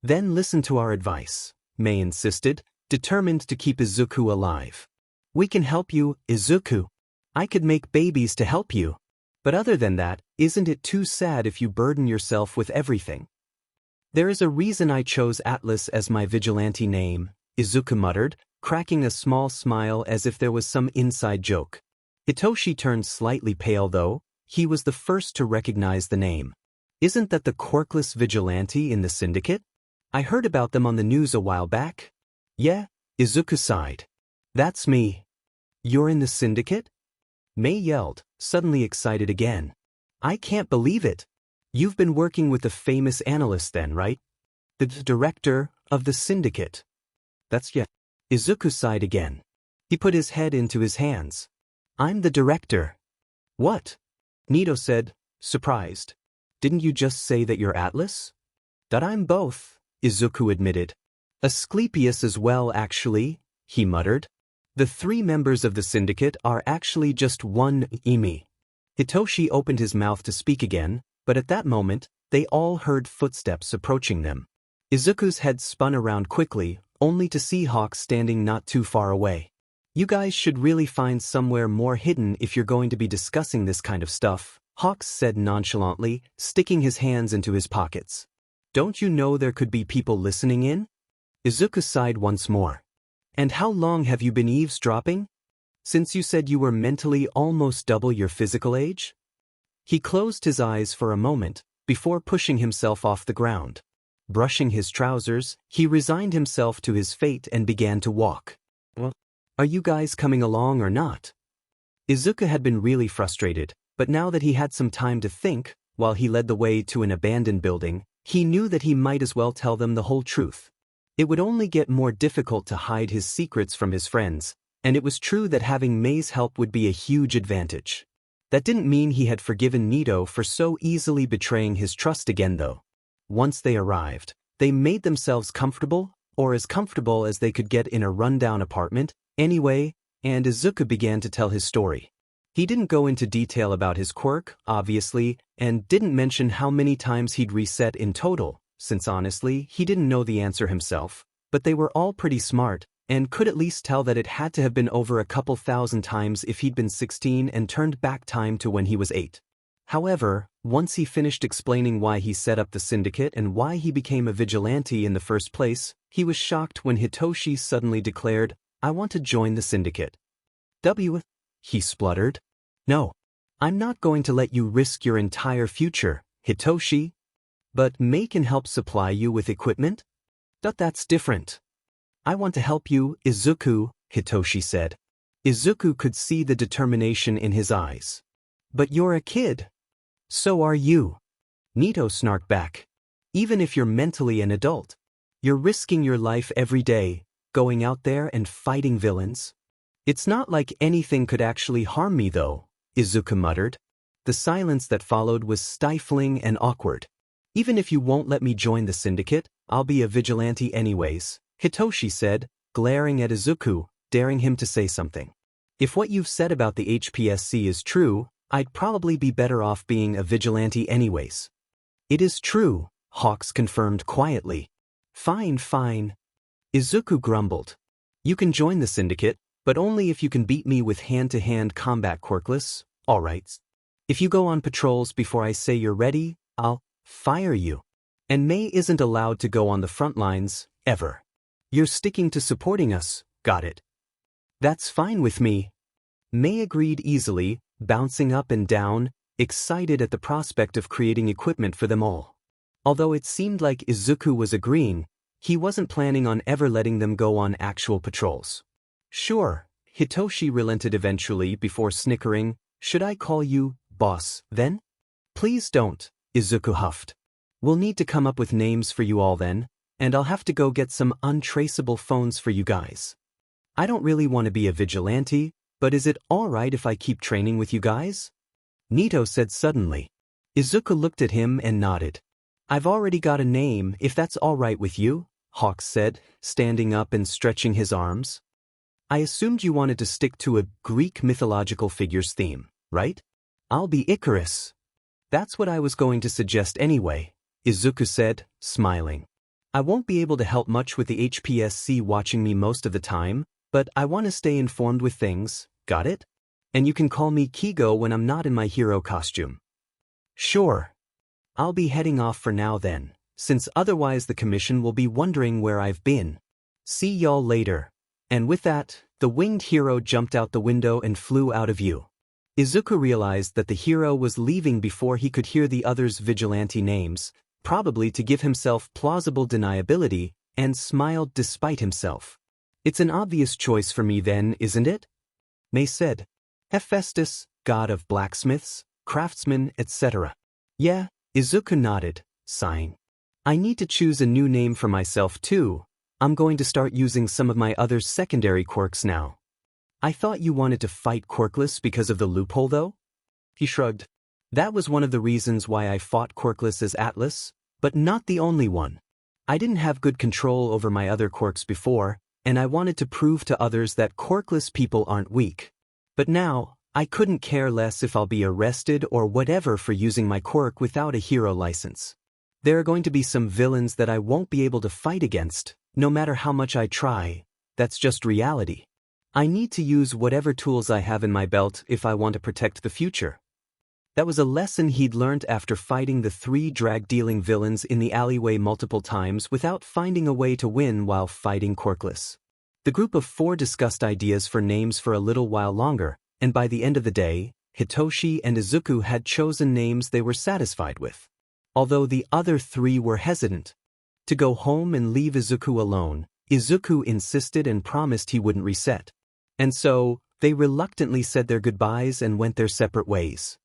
Then listen to our advice, Mei insisted, determined to keep Izuku alive. We can help you, Izuku. I could make babies to help you. But other than that, isn't it too sad if you burden yourself with everything? There is a reason I chose Atlas as my vigilante name, Izuku muttered, cracking a small smile as if there was some inside joke. Hitoshi turned slightly pale though. He was the first to recognize the name. Isn't that the quirkless vigilante in the syndicate? I heard about them on the news a while back. Yeah, Izuku sighed. That's me. You're in the syndicate? Mei yelled, suddenly excited again. I can't believe it. You've been working with the famous analyst then, right? The director of the syndicate. That's yeah. Izuku sighed again. He put his head into his hands. I'm the director. What? Nito said, surprised. Didn't you just say that you're Atlas? That I'm both, Izuku admitted. Asclepius as well actually, he muttered. The three members of the syndicate are actually just one Imi. Hitoshi opened his mouth to speak again, but at that moment, they all heard footsteps approaching them. Izuku's head spun around quickly, only to see Hawk standing not too far away. You guys should really find somewhere more hidden if you're going to be discussing this kind of stuff, Hawks said nonchalantly, sticking his hands into his pockets. Don't you know there could be people listening in? Izuku sighed once more. And how long have you been eavesdropping? Since you said you were mentally almost double your physical age? He closed his eyes for a moment, before pushing himself off the ground. Brushing his trousers, he resigned himself to his fate and began to walk. Well, are you guys coming along or not? Izuku had been really frustrated, But now that he had some time to think, while he led the way to an abandoned building, he knew that he might as well tell them the whole truth. It would only get more difficult to hide his secrets from his friends, and it was true that having Mei's help would be a huge advantage. That didn't mean he had forgiven Nito for so easily betraying his trust again though. Once they arrived, they made themselves comfortable, or as comfortable as they could get in a rundown apartment, anyway, and Izuku began to tell his story. He didn't go into detail about his quirk, obviously, and didn't mention how many times he'd reset in total, since honestly, he didn't know the answer himself, but they were all pretty smart, and could at least tell that it had to have been over a couple thousand times if he'd been 16 and turned back time to when he was 8. However, once he finished explaining why he set up the syndicate and why he became a vigilante in the first place, he was shocked when Hitoshi suddenly declared, "I want to join the syndicate." He spluttered. "No. I'm not going to let you risk your entire future, Hitoshi. But Mei can help supply you with equipment? That's different." "I want to help you, Izuku," Hitoshi said. Izuku could see the determination in his eyes. "But you're a kid." "So are you." Nito snarked back. "Even if you're mentally an adult, you're risking your life every day, going out there and fighting villains." "It's not like anything could actually harm me though," Izuku muttered. The silence that followed was stifling and awkward. "Even if you won't let me join the syndicate, I'll be a vigilante anyways," Hitoshi said, glaring at Izuku, daring him to say something. "If what you've said about the HPSC is true, I'd probably be better off being a vigilante anyways." "It is true," Hawks confirmed quietly. Fine. Izuku grumbled. "You can join the syndicate, but only if you can beat me with hand-to-hand combat quirkless, alright. If you go on patrols before I say you're ready, I'll fire you. And Mei isn't allowed to go on the front lines, ever. You're sticking to supporting us, got it?" "That's fine with me." Mei agreed easily, bouncing up and down, excited at the prospect of creating equipment for them all. Although it seemed like Izuku was agreeing, he wasn't planning on ever letting them go on actual patrols. "Sure," Hitoshi relented eventually before snickering, "should I call you boss, then?" "Please don't," Izuku huffed. "We'll need to come up with names for you all then, and I'll have to go get some untraceable phones for you guys. I don't really want to be a vigilante, but is it alright if I keep training with you guys?" Nito said suddenly. Izuku looked at him and nodded. "I've already got a name, if that's alright with you," Hawks said, standing up and stretching his arms. "I assumed you wanted to stick to a Greek mythological figures theme, right? I'll be Icarus." "That's what I was going to suggest anyway," Izuku said, smiling. "I won't be able to help much with the HPSC watching me most of the time, but I want to stay informed with things, got it? And you can call me Kigo when I'm not in my hero costume." "Sure. I'll be heading off for now then, since otherwise the commission will be wondering where I've been. See y'all later." And with that, the winged hero jumped out the window and flew out of view. Izuku realized that the hero was leaving before he could hear the others' vigilante names, probably to give himself plausible deniability, and smiled despite himself. "It's an obvious choice for me then, isn't it?" Mei said. "Hephaestus, god of blacksmiths, craftsmen, etc." "Yeah," Izuku nodded, sighing. "I need to choose a new name for myself too. I'm going to start using some of my other secondary quirks now." "I thought you wanted to fight quirkless because of the loophole though?" He shrugged. "That was one of the reasons why I fought quirkless as Atlas, but not the only one. I didn't have good control over my other quirks before, and I wanted to prove to others that quirkless people aren't weak. But now, I couldn't care less if I'll be arrested or whatever for using my quirk without a hero license. There are going to be some villains that I won't be able to fight against, no matter how much I try. That's just reality. I need to use whatever tools I have in my belt if I want to protect the future." That was a lesson he'd learned after fighting the 3 drag-dealing villains in the alleyway multiple times without finding a way to win while fighting quirkless. The group of 4 discussed ideas for names for a little while longer, and by the end of the day, Hitoshi and Izuku had chosen names they were satisfied with. Although the other 3 were hesitant to go home and leave Izuku alone, Izuku insisted and promised he wouldn't reset. And so, they reluctantly said their goodbyes and went their separate ways.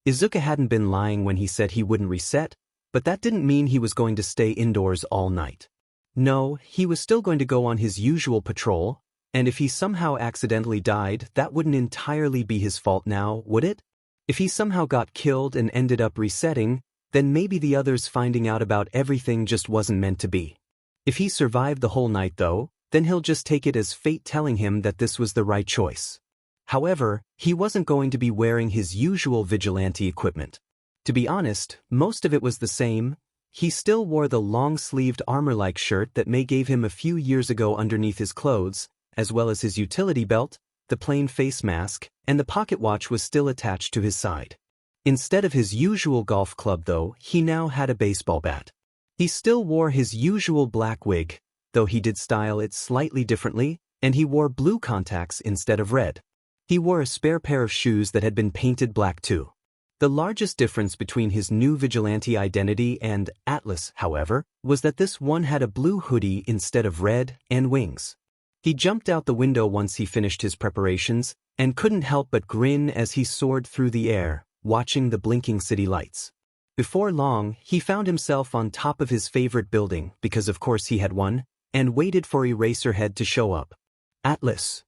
Izuku hadn't been lying when he said he wouldn't reset, but that didn't mean he was going to stay indoors all night. No, he was still going to go on his usual patrol, and if he somehow accidentally died, that wouldn't entirely be his fault now, would it? If he somehow got killed and ended up resetting, then maybe the others finding out about everything just wasn't meant to be. If he survived the whole night though, then he'll just take it as fate telling him that this was the right choice. However, he wasn't going to be wearing his usual vigilante equipment. To be honest, most of it was the same. He still wore the long-sleeved armor-like shirt that May gave him a few years ago underneath his clothes, as well as his utility belt, the plain face mask, and the pocket watch was still attached to his side. Instead of his usual golf club though, he now had a baseball bat. He still wore his usual black wig, though he did style it slightly differently, and he wore blue contacts instead of red. He wore a spare pair of shoes that had been painted black too. The largest difference between his new vigilante identity and Atlas, however, was that this one had a blue hoodie instead of red and wings. He jumped out the window once he finished his preparations, and couldn't help but grin as he soared through the air, watching the blinking city lights. Before long, he found himself on top of his favorite building, because of course he had one, and waited for Eraserhead to show up. Atlas.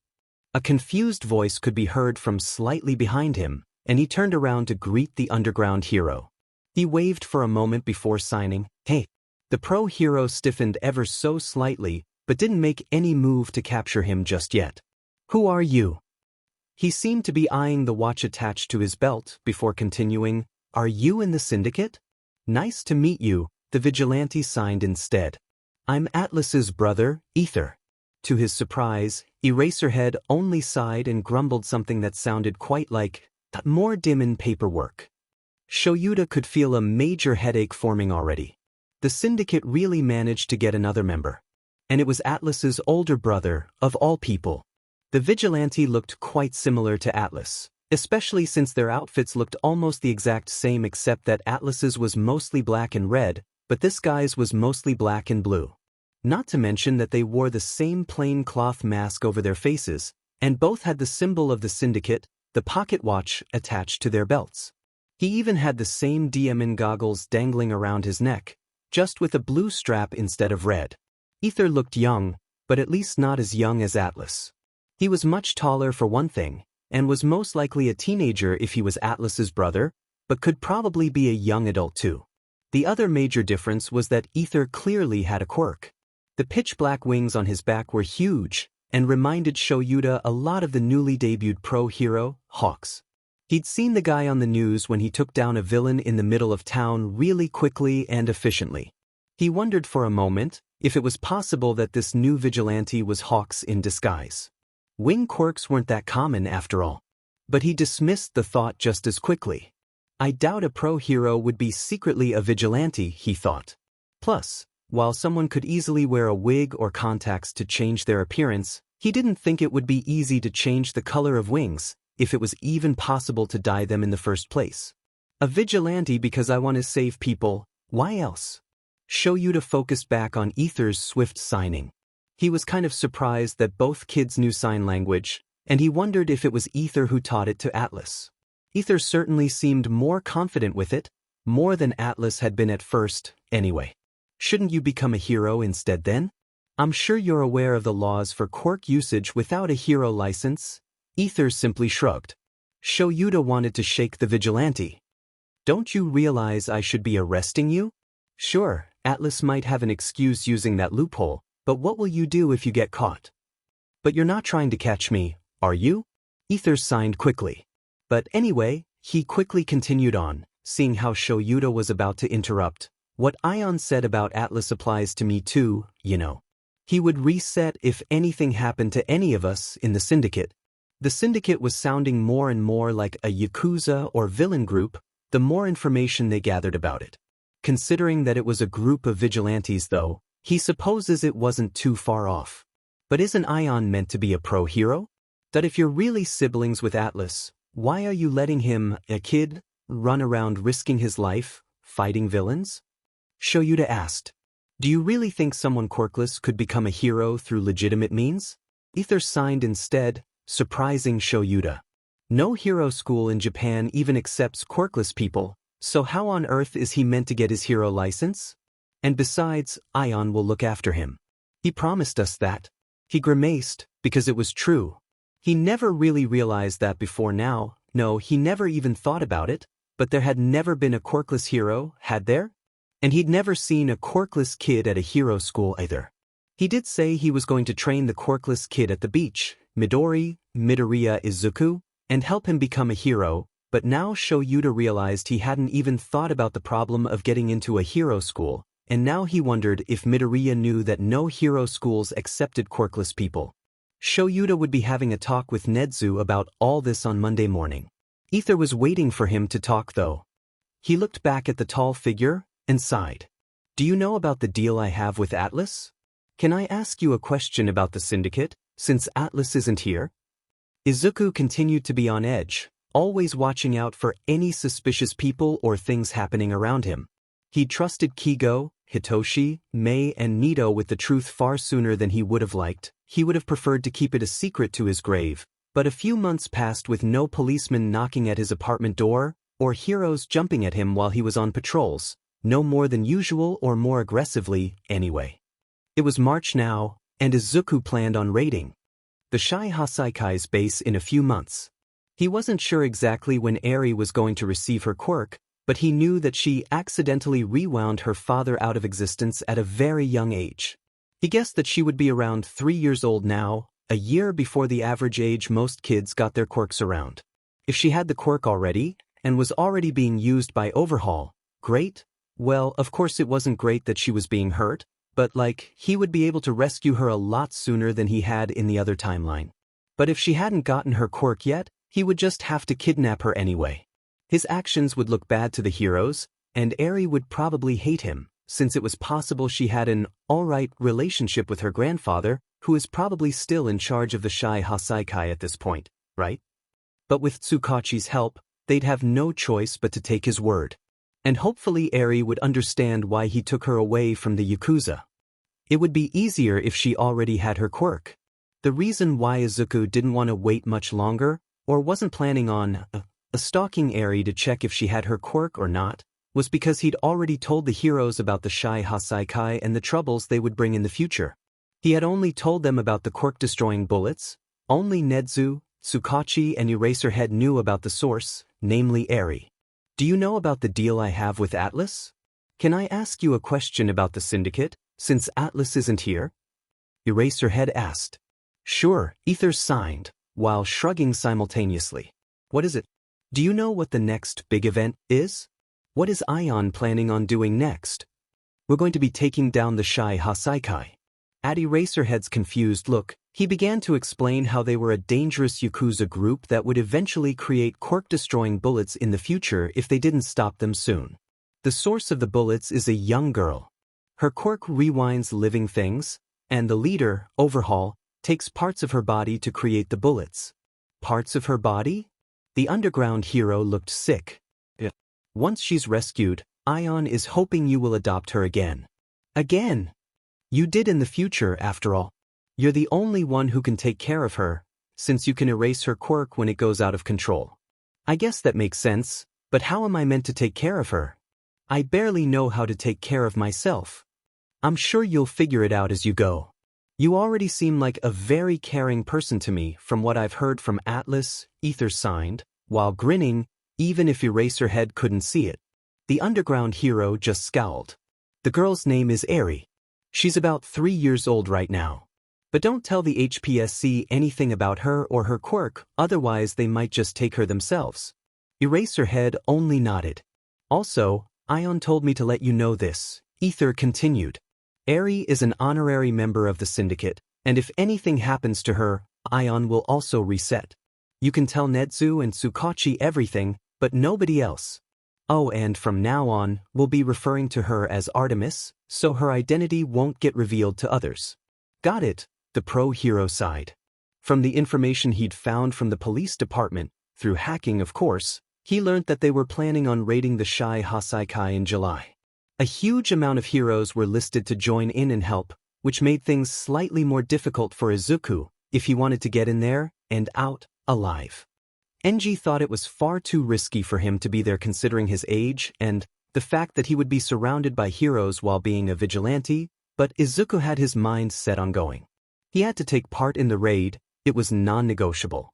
A confused voice could be heard from slightly behind him, and he turned around to greet the underground hero. He waved for a moment before signing, "Hey." The pro hero stiffened ever so slightly, but didn't make any move to capture him just yet. "Who are you?" He seemed to be eyeing the watch attached to his belt before continuing, "Are you in the syndicate?" "Nice to meet you," the vigilante signed instead. "I'm Atlas's brother, Ether." To his surprise, Eraserhead only sighed and grumbled something that sounded quite like, "More dim in paperwork." Shoyuta could feel a major headache forming already. The syndicate really managed to get another member. And it was Atlas's older brother, of all people. The vigilante looked quite similar to Atlas, especially since their outfits looked almost the exact same except that Atlas's was mostly black and red, but this guy's was mostly black and blue. Not to mention that they wore the same plain cloth mask over their faces, and both had the symbol of the syndicate, the pocket watch, attached to their belts. He even had the same diamond goggles dangling around his neck, just with a blue strap instead of red. Ether looked young, but at least not as young as Atlas. He was much taller for one thing, and was most likely a teenager if he was Atlas's brother, but could probably be a young adult too. The other major difference was that Ether clearly had a quirk. The pitch-black wings on his back were huge, and reminded Shoyuta a lot of the newly debuted pro hero, Hawks. He'd seen the guy on the news when he took down a villain in the middle of town really quickly and efficiently. He wondered for a moment if it was possible that this new vigilante was Hawks in disguise. Wing quirks weren't that common after all. But he dismissed the thought just as quickly. I doubt a pro hero would be secretly a vigilante, he thought. Plus, while someone could easily wear a wig or contacts to change their appearance, he didn't think it would be easy to change the color of wings, if it was even possible to dye them in the first place. A vigilante because I want to save people, why else? Shoyuta focused back on Ether's swift signing. He was kind of surprised that both kids knew sign language, and he wondered if it was Ether who taught it to Atlas. Ether certainly seemed more confident with it, more than Atlas had been at first, anyway. Shouldn't you become a hero instead then? I'm sure you're aware of the laws for quirk usage without a hero license. Ether simply shrugged. Shoyuta wanted to shake the vigilante. Don't you realize I should be arresting you? Sure, Atlas might have an excuse using that loophole, but what will you do if you get caught? But you're not trying to catch me, are you? Ether signed quickly. But anyway, he quickly continued on, seeing how Shoyuta was about to interrupt. What Ion said about Atlas applies to me too, you know. He would reset if anything happened to any of us in the syndicate. The syndicate was sounding more and more like a yakuza or villain group, the more information they gathered about it. Considering that it was a group of vigilantes though, he supposes it wasn't too far off. But isn't Ion meant to be a pro hero? That if you're really siblings with Atlas, why are you letting him, a kid, run around risking his life, fighting villains? Shoyuta asked. Do you really think someone quirkless could become a hero through legitimate means? Ether signed instead, surprising Shoyuta. No hero school in Japan even accepts quirkless people, so how on earth is he meant to get his hero license? And besides, Ion will look after him. He promised us that. He grimaced, because it was true. He never really realized that before now. No, he never even thought about it, but there had never been a quirkless hero, had there? And he'd never seen a quirkless kid at a hero school either. He did say he was going to train the quirkless kid at the beach, Midoriya Izuku, and help him become a hero, but now Shoyuta realized he hadn't even thought about the problem of getting into a hero school, and now he wondered if Midoriya knew that no hero schools accepted quirkless people. Shoyuta would be having a talk with Nezu about all this on Monday morning. Ether was waiting for him to talk though. He looked back at the tall figure and sighed. Do you know about the deal I have with Atlas? Can I ask you a question about the syndicate, since Atlas isn't here? Izuku continued to be on edge, always watching out for any suspicious people or things happening around him. He trusted Kigo, Hitoshi, Mei and Nito with the truth far sooner than he would have liked. He would have preferred to keep it a secret to his grave, but a few months passed with no policemen knocking at his apartment door, or heroes jumping at him while he was on patrols, no more than usual or more aggressively, anyway. It was March now, and Izuku planned on raiding the Shai Hasaikai's base in a few months. He wasn't sure exactly when Eri was going to receive her quirk, but he knew that she accidentally rewound her father out of existence at a very young age. He guessed that she would be around 3 years old now, a year before the average age most kids got their quirks around. If she had the quirk already, and was already being used by Overhaul, great. Well, of course it wasn't great that she was being hurt, but he would be able to rescue her a lot sooner than he had in the other timeline. But if she hadn't gotten her quirk yet, he would just have to kidnap her anyway. His actions would look bad to the heroes, and Eri would probably hate him, since it was possible she had an alright relationship with her grandfather, who is probably still in charge of the Shai Hasaikai at this point, right? But with Tsukachi's help, they'd have no choice but to take his word. And hopefully Eri would understand why he took her away from the Yakuza. It would be easier if she already had her quirk. The reason why Izuku didn't want to wait much longer, or wasn't planning on stalking Eri to check if she had her quirk or not, was because he'd already told the heroes about the Shai Hasaikai and the troubles they would bring in the future. He had only told them about the quirk-destroying bullets. Only Nezu, Tsukachi and Eraserhead knew about the source, namely Eri. Do you know about the deal I have with Atlas? Can I ask you a question about the syndicate, since Atlas isn't here? Eraserhead asked. Sure, Ether signed, while shrugging simultaneously. What is it? Do you know what the next big event is? What is Ion planning on doing next? We're going to be taking down the Shai Hasaikai. At Eraserhead's confused look, he began to explain how they were a dangerous Yakuza group that would eventually create quirk-destroying bullets in the future if they didn't stop them soon. The source of the bullets is a young girl. Her quirk rewinds living things, and the leader, Overhaul, takes parts of her body to create the bullets. Parts of her body? The underground hero looked sick. Yeah. Once she's rescued, Ion is hoping you will adopt her again. Again! You did in the future, after all. You're the only one who can take care of her, since you can erase her quirk when it goes out of control. I guess that makes sense, but how am I meant to take care of her? I barely know how to take care of myself. I'm sure you'll figure it out as you go. You already seem like a very caring person to me from what I've heard from Atlas, Ether signed, while grinning, even if Eraserhead couldn't see it. The underground hero just scowled. The girl's name is Eri. She's about 3 years old right now. But don't tell the HPSC anything about her or her quirk, otherwise they might just take her themselves. Eraserhead only nodded. Also, Ion told me to let you know this, Ether continued. Eri is an honorary member of the syndicate, and if anything happens to her, Ion will also reset. You can tell Nezu and Tsukachi everything, but nobody else. Oh, and from now on, we'll be referring to her as Artemis, so her identity won't get revealed to others. Got it, the pro-hero side. From the information he'd found from the police department, through hacking of course, he learned that they were planning on raiding the Shai Hasaikai in July. A huge amount of heroes were listed to join in and help, which made things slightly more difficult for Izuku if he wanted to get in there and out alive. Enji thought it was far too risky for him to be there considering his age and the fact that he would be surrounded by heroes while being a vigilante, but Izuku had his mind set on going. He had to take part in the raid, it was non-negotiable.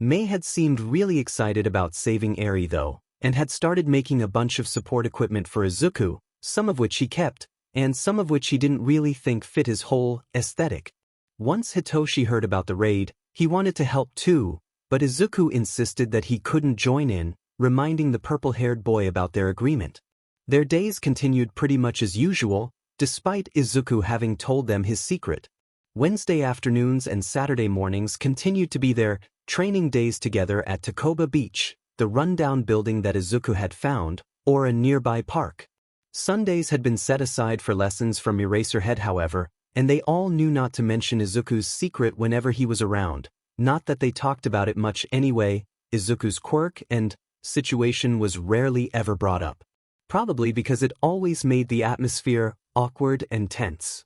Mei had seemed really excited about saving Eri though, and had started making a bunch of support equipment for Izuku, some of which he kept, and some of which he didn't really think fit his whole aesthetic. Once Hitoshi heard about the raid, he wanted to help too, but Izuku insisted that he couldn't join in, reminding the purple-haired boy about their agreement. Their days continued pretty much as usual, despite Izuku having told them his secret. Wednesday afternoons and Saturday mornings continued to be their training days together at Takoba Beach, the rundown building that Izuku had found, or a nearby park. Sundays had been set aside for lessons from Eraserhead however, and they all knew not to mention Izuku's secret whenever he was around, not that they talked about it much anyway. Izuku's quirk and situation was rarely ever brought up. Probably because it always made the atmosphere awkward and tense.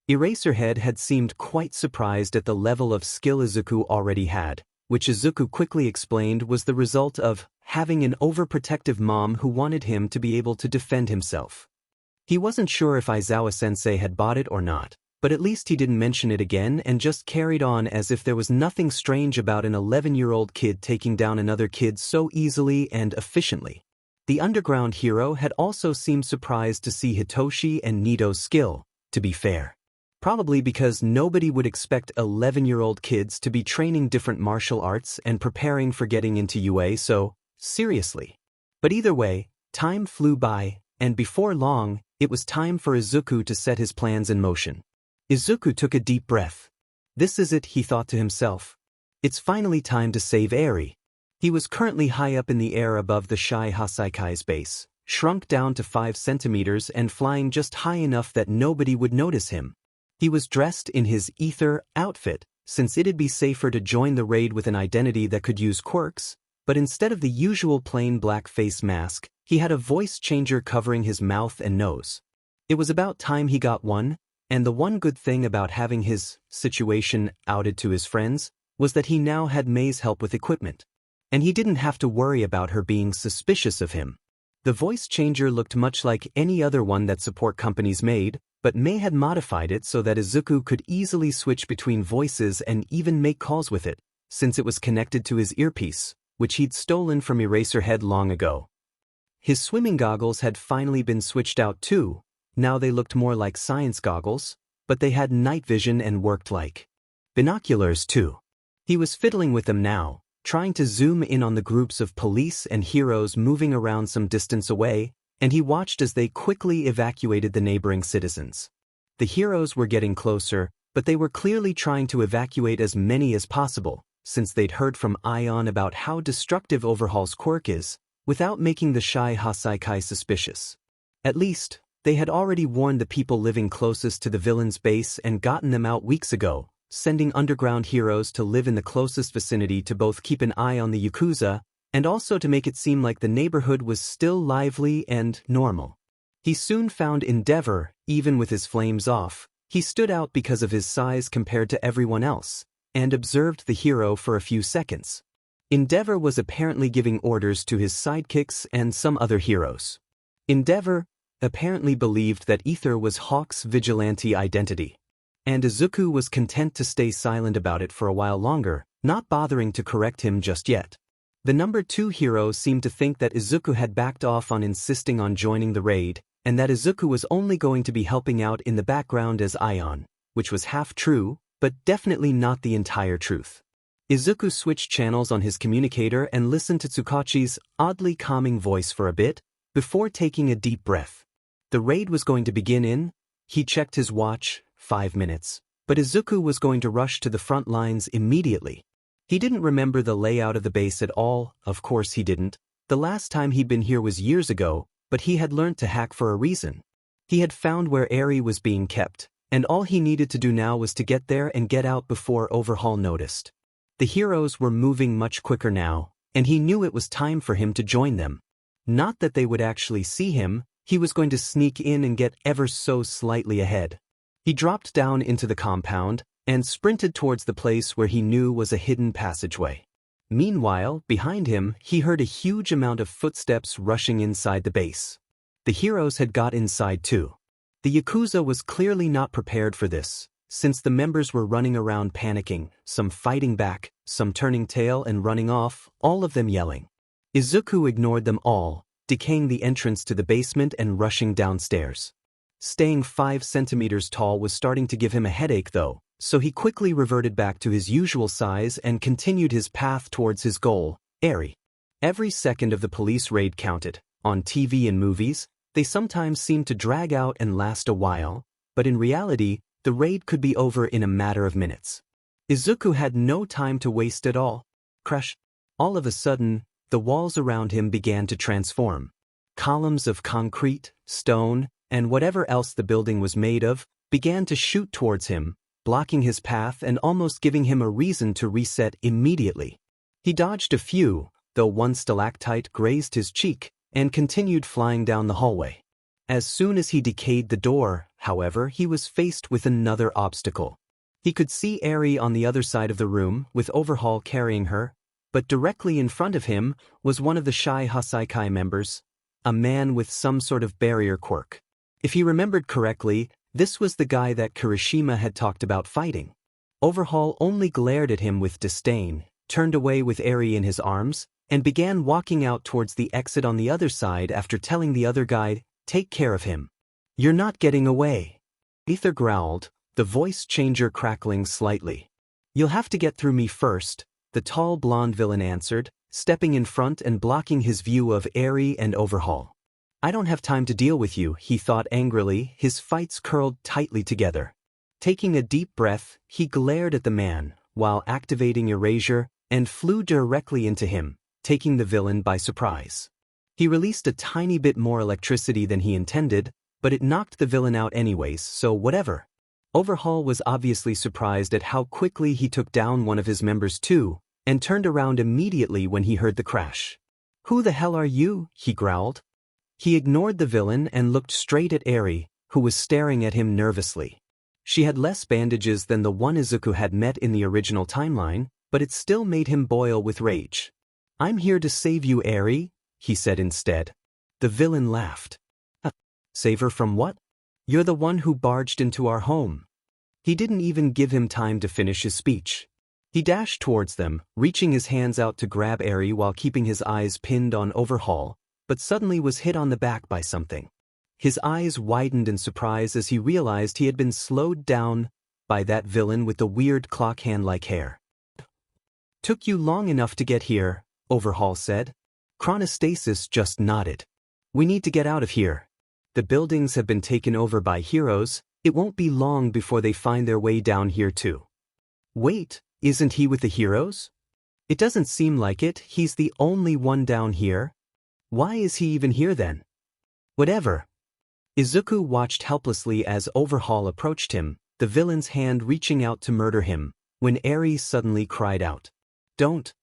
Eraserhead had seemed quite surprised at the level of skill Izuku already had, which Izuku quickly explained was the result of having an overprotective mom who wanted him to be able to defend himself. He wasn't sure if Aizawa-sensei had bought it or not, but at least he didn't mention it again and just carried on as if there was nothing strange about an 11-year-old kid taking down another kid so easily and efficiently. The underground hero had also seemed surprised to see Hitoshi and Nito's skill, to be fair. Probably because nobody would expect 11-year-old kids to be training different martial arts and preparing for getting into UA so seriously. But either way, time flew by, and before long, it was time for Izuku to set his plans in motion. Izuku took a deep breath. This is it, he thought to himself. It's finally time to save Eri. He was currently high up in the air above the Shai Hasaikai's base, shrunk down to 5 centimeters and flying just high enough that nobody would notice him. He was dressed in his ether outfit, since it'd be safer to join the raid with an identity that could use quirks, but instead of the usual plain black face mask, he had a voice changer covering his mouth and nose. It was about time he got one, and the one good thing about having his situation outed to his friends was that he now had Mei's help with equipment. And he didn't have to worry about her being suspicious of him. The voice changer looked much like any other one that support companies made, but Mei had modified it so that Izuku could easily switch between voices and even make calls with it, since it was connected to his earpiece, which he'd stolen from Eraserhead long ago. His swimming goggles had finally been switched out too. Now they looked more like science goggles, but they had night vision and worked like binoculars too. He was fiddling with them now, trying to zoom in on the groups of police and heroes moving around some distance away, and he watched as they quickly evacuated the neighboring citizens. The heroes were getting closer, but they were clearly trying to evacuate as many as possible, since they'd heard from Ion about how destructive Overhaul's quirk is, without making the Shai Hasaikai suspicious. At least, they had already warned the people living closest to the villain's base and gotten them out weeks ago, sending underground heroes to live in the closest vicinity to both keep an eye on the Yakuza and also to make it seem like the neighborhood was still lively and normal. He soon found Endeavor, even with his flames off. He stood out because of his size compared to everyone else, and observed the hero for a few seconds. Endeavor was apparently giving orders to his sidekicks and some other heroes. Endeavor apparently believed that Ether was Hawk's vigilante identity. And Izuku was content to stay silent about it for a while longer, not bothering to correct him just yet. The number 2 hero seemed to think that Izuku had backed off on insisting on joining the raid, and that Izuku was only going to be helping out in the background as Ion, which was half true, but definitely not the entire truth. Izuku switched channels on his communicator and listened to Tsukachi's oddly calming voice for a bit, before taking a deep breath. The raid was going to begin in, he checked his watch, 5 minutes, but Izuku was going to rush to the front lines immediately. He didn't remember the layout of the base at all, of course he didn't. The last time he'd been here was years ago, but he had learned to hack for a reason. He had found where Eri was being kept, and all he needed to do now was to get there and get out before Overhaul noticed. The heroes were moving much quicker now, and he knew it was time for him to join them. Not that they would actually see him, he was going to sneak in and get ever so slightly ahead. He dropped down into the compound and sprinted towards the place where he knew was a hidden passageway. Meanwhile, behind him, he heard a huge amount of footsteps rushing inside the base. The heroes had got inside too. The Yakuza was clearly not prepared for this, since the members were running around panicking, some fighting back, some turning tail and running off, all of them yelling. Izuku ignored them all, decaying the entrance to the basement and rushing downstairs. Staying 5 centimeters tall was starting to give him a headache though, so he quickly reverted back to his usual size and continued his path towards his goal, Eri. Every second of the police raid counted. On TV and movies, they sometimes seemed to drag out and last a while, but in reality, the raid could be over in a matter of minutes. Izuku had no time to waste at all. Crash! All of a sudden, the walls around him began to transform. Columns of concrete, stone, and whatever else the building was made of, began to shoot towards him, blocking his path and almost giving him a reason to reset immediately. He dodged a few, though one stalactite grazed his cheek, and continued flying down the hallway. As soon as he decayed the door, however, he was faced with another obstacle. He could see Eri on the other side of the room, with Overhaul carrying her, but directly in front of him was one of the Shy Hasaikai members, a man with some sort of barrier quirk. If he remembered correctly, this was the guy that Kirishima had talked about fighting. Overhaul only glared at him with disdain, turned away with Eri in his arms, and began walking out towards the exit on the other side after telling the other guy, "Take care of him. You're not getting away." Ether growled, the voice changer crackling slightly. "You'll have to get through me first," the tall blonde villain answered, stepping in front and blocking his view of Eri and Overhaul. "I don't have time to deal with you," he thought angrily, his fights curled tightly together. Taking a deep breath, he glared at the man, while activating Erasure, and flew directly into him, taking the villain by surprise. He released a tiny bit more electricity than he intended, but it knocked the villain out anyways, so whatever. Overhaul was obviously surprised at how quickly he took down one of his members too, and turned around immediately when he heard the crash. "Who the hell are you?" he growled. He ignored the villain and looked straight at Eri, who was staring at him nervously. She had less bandages than the one Izuku had met in the original timeline, but it still made him boil with rage. "I'm here to save you, Eri," he said instead. The villain laughed. "Save her from what? You're the one who barged into our home." He didn't even give him time to finish his speech. He dashed towards them, reaching his hands out to grab Eri while keeping his eyes pinned on Overhaul, but suddenly was hit on the back by something. His eyes widened in surprise as he realized he had been slowed down by that villain with the weird clock hand-like hair. "Took you long enough to get here," Overhaul said. Chronostasis just nodded. "We need to get out of here. The buildings have been taken over by heroes. It won't be long before they find their way down here too." "Wait, isn't he with the heroes?" "It doesn't seem like it. He's the only one down here. Why is he even here then?" "Whatever." Izuku watched helplessly as Overhaul approached him, the villain's hand reaching out to murder him, when Eri suddenly cried out, "Don't."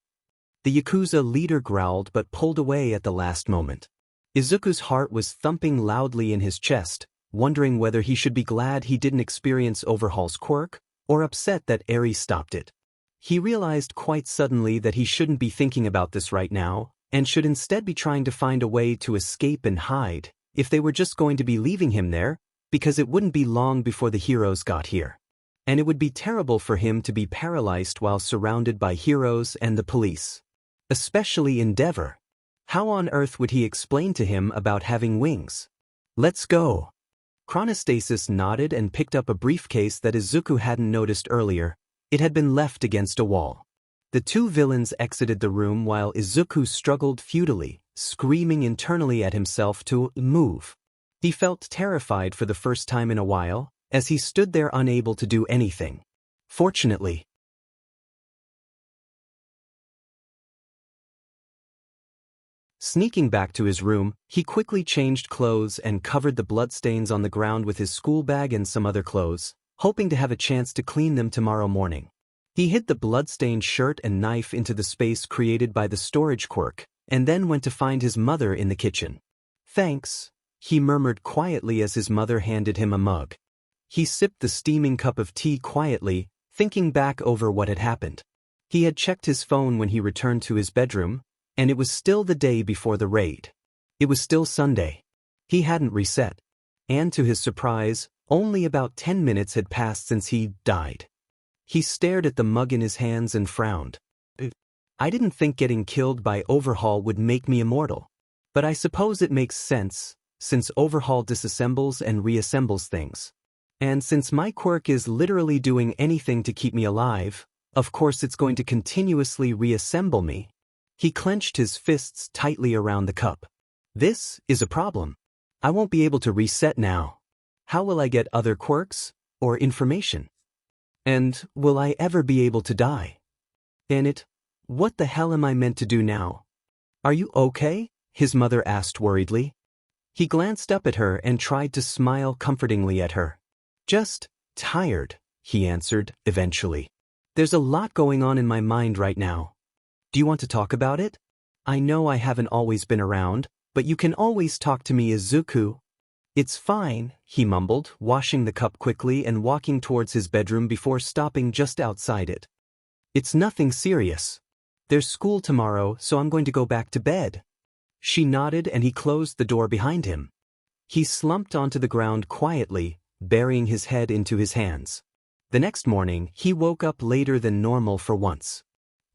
The Yakuza leader growled but pulled away at the last moment. Izuku's heart was thumping loudly in his chest, wondering whether he should be glad he didn't experience Overhaul's quirk, or upset that Eri stopped it. He realized quite suddenly that he shouldn't be thinking about this right now, and should instead be trying to find a way to escape and hide, if they were just going to be leaving him there, because it wouldn't be long before the heroes got here. And it would be terrible for him to be paralyzed while surrounded by heroes and the police. Especially Endeavor. How on earth would he explain to him about having wings? "Let's go." Chronostasis nodded and picked up a briefcase that Izuku hadn't noticed earlier. It had been left against a wall. The two villains exited the room while Izuku struggled futilely, screaming internally at himself to move. He felt terrified for the first time in a while, as he stood there unable to do anything. Fortunately, sneaking back to his room, he quickly changed clothes and covered the bloodstains on the ground with his school bag and some other clothes, hoping to have a chance to clean them tomorrow morning. He hid the bloodstained shirt and knife into the space created by the storage quirk, and then went to find his mother in the kitchen. "Thanks," he murmured quietly as his mother handed him a mug. He sipped the steaming cup of tea quietly, thinking back over what had happened. He had checked his phone when he returned to his bedroom, and it was still the day before the raid. It was still Sunday. He hadn't reset. And to his surprise, only about 10 minutes had passed since he died. He stared at the mug in his hands and frowned. I didn't think getting killed by Overhaul would make me immortal. But I suppose it makes sense, since Overhaul disassembles and reassembles things. And since my quirk is literally doing anything to keep me alive, of course it's going to continuously reassemble me. He clenched his fists tightly around the cup. This is a problem. I won't be able to reset now. How will I get other quirks, or information? And will I ever be able to die? And what the hell am I meant to do now? Are you okay? His mother asked worriedly. He glanced up at her and tried to smile comfortingly at her. Just tired, he answered, eventually. There's a lot going on in my mind right now. Do you want to talk about it? I know I haven't always been around, but you can always talk to me, Izuku. It's fine, he mumbled, washing the cup quickly and walking towards his bedroom before stopping just outside it. It's nothing serious. There's school tomorrow, so I'm going to go back to bed. She nodded and he closed the door behind him. He slumped onto the ground quietly, burying his head into his hands. The next morning, he woke up later than normal for once.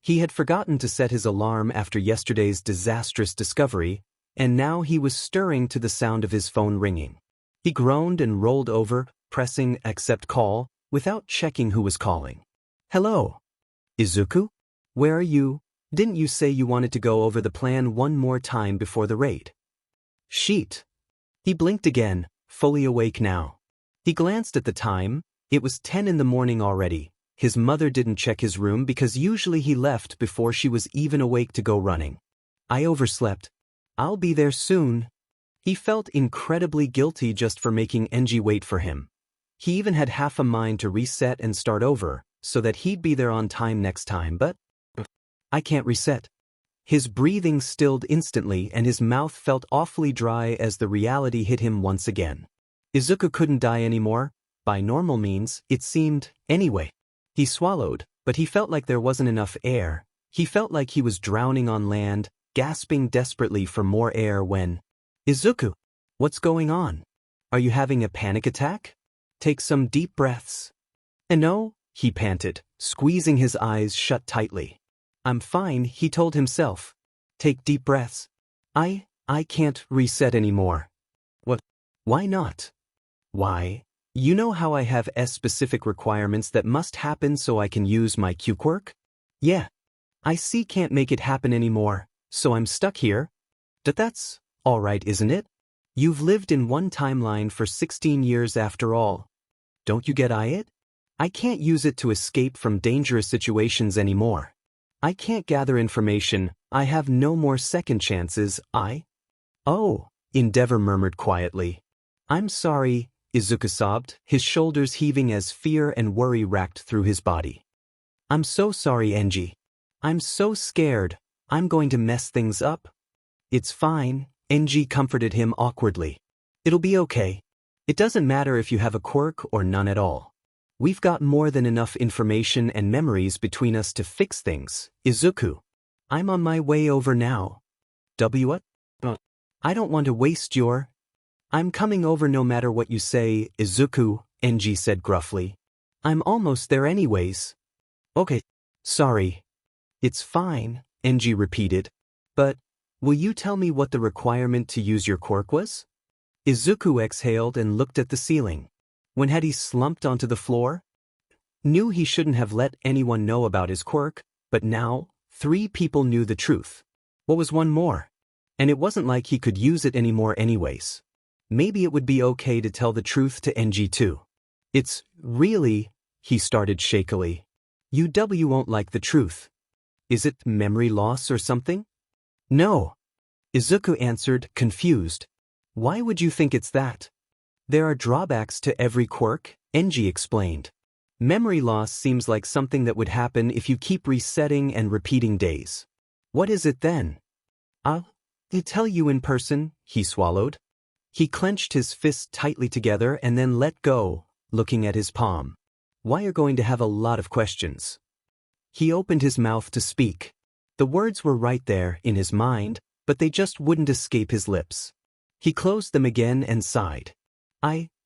He had forgotten to set his alarm after yesterday's disastrous discovery, and now he was stirring to the sound of his phone ringing. He groaned and rolled over, pressing accept call, without checking who was calling. Hello? Izuku? Where are you? Didn't you say you wanted to go over the plan one more time before the raid? Sheet. He blinked again, fully awake now. He glanced at the time. It was 10 in the morning already. His mother didn't check his room because usually he left before she was even awake to go running. I overslept. I'll be there soon. He felt incredibly guilty just for making Enji wait for him. He even had half a mind to reset and start over, so that he'd be there on time next time, but I can't reset. His breathing stilled instantly and his mouth felt awfully dry as the reality hit him once again. Izuku couldn't die anymore. By normal means, it seemed, anyway. He swallowed, but he felt like there wasn't enough air. He felt like he was drowning on land, gasping desperately for more air when... Izuku, what's going on? Are you having a panic attack? Take some deep breaths. No, he panted, squeezing his eyes shut tightly. I'm fine, he told himself. Take deep breaths. I can't reset anymore. What? Why not? Why? You know how I have specific requirements that must happen so I can use my Q quirk? Yeah. I see can't make it happen anymore, so I'm stuck here. That's all right, isn't it? You've lived in one timeline for 16 years after all. Don't you get it? I can't use it to escape from dangerous situations anymore. I can't gather information. I have no more second chances. Oh, Endeavor murmured quietly. I'm sorry, Izuku sobbed, his shoulders heaving as fear and worry racked through his body. I'm so sorry, Enji. I'm so scared. I'm going to mess things up. It's fine, Enji comforted him awkwardly. It'll be okay. It doesn't matter if you have a quirk or none at all. We've got more than enough information and memories between us to fix things, Izuku. I'm on my way over now. What? I don't want to waste your... I'm coming over no matter what you say, Izuku, Enji said gruffly. I'm almost there anyways. Okay. Sorry. It's fine, Enji repeated. But, will you tell me what the requirement to use your quirk was? Izuku exhaled and looked at the ceiling. When had he slumped onto the floor? Knew he shouldn't have let anyone know about his quirk, but now, 3 people knew the truth. What was one more? And it wasn't like he could use it anymore anyways. Maybe it would be okay to tell the truth to Enji too. It's really, he started shakily. UW won't like the truth. Is it memory loss or something? No. Izuku answered, confused. Why would you think it's that? There are drawbacks to every quirk, Enji explained. Memory loss seems like something that would happen if you keep resetting and repeating days. What is it then? I'll tell you in person, he swallowed. He clenched his fists tightly together and then let go, looking at his palm. Why you're going to have a lot of questions. He opened his mouth to speak. The words were right there in his mind, but they just wouldn't escape his lips. He closed them again and sighed.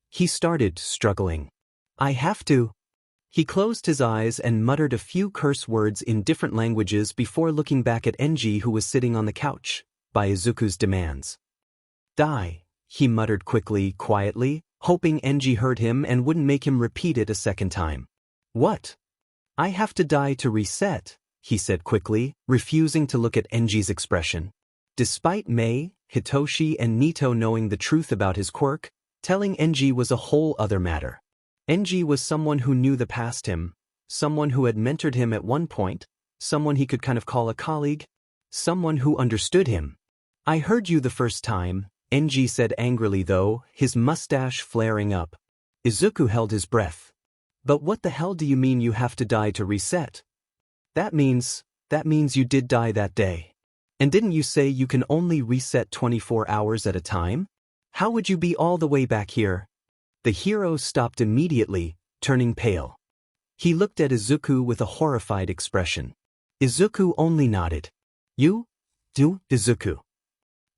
He started, struggling. I have to. He closed his eyes and muttered a few curse words in different languages before looking back at Enji, who was sitting on the couch, by Izuku's demands. Die, he muttered quickly, quietly, hoping Enji heard him and wouldn't make him repeat it a second time. What? I have to die to reset, he said quickly, refusing to look at Enji's expression. Despite Mei, Hitoshi and Nito knowing the truth about his quirk, telling Enji was a whole other matter. Enji was someone who knew the past him, someone who had mentored him at one point, someone he could kind of call a colleague, someone who understood him. I heard you the first time, Enji said angrily, though, his mustache flaring up. Izuku held his breath. But what the hell do you mean you have to die to reset? That means you did die that day. And didn't you say you can only reset 24 hours at a time? How would you be all the way back here? The hero stopped immediately, turning pale. He looked at Izuku with a horrified expression. Izuku only nodded. You? Do, Izuku.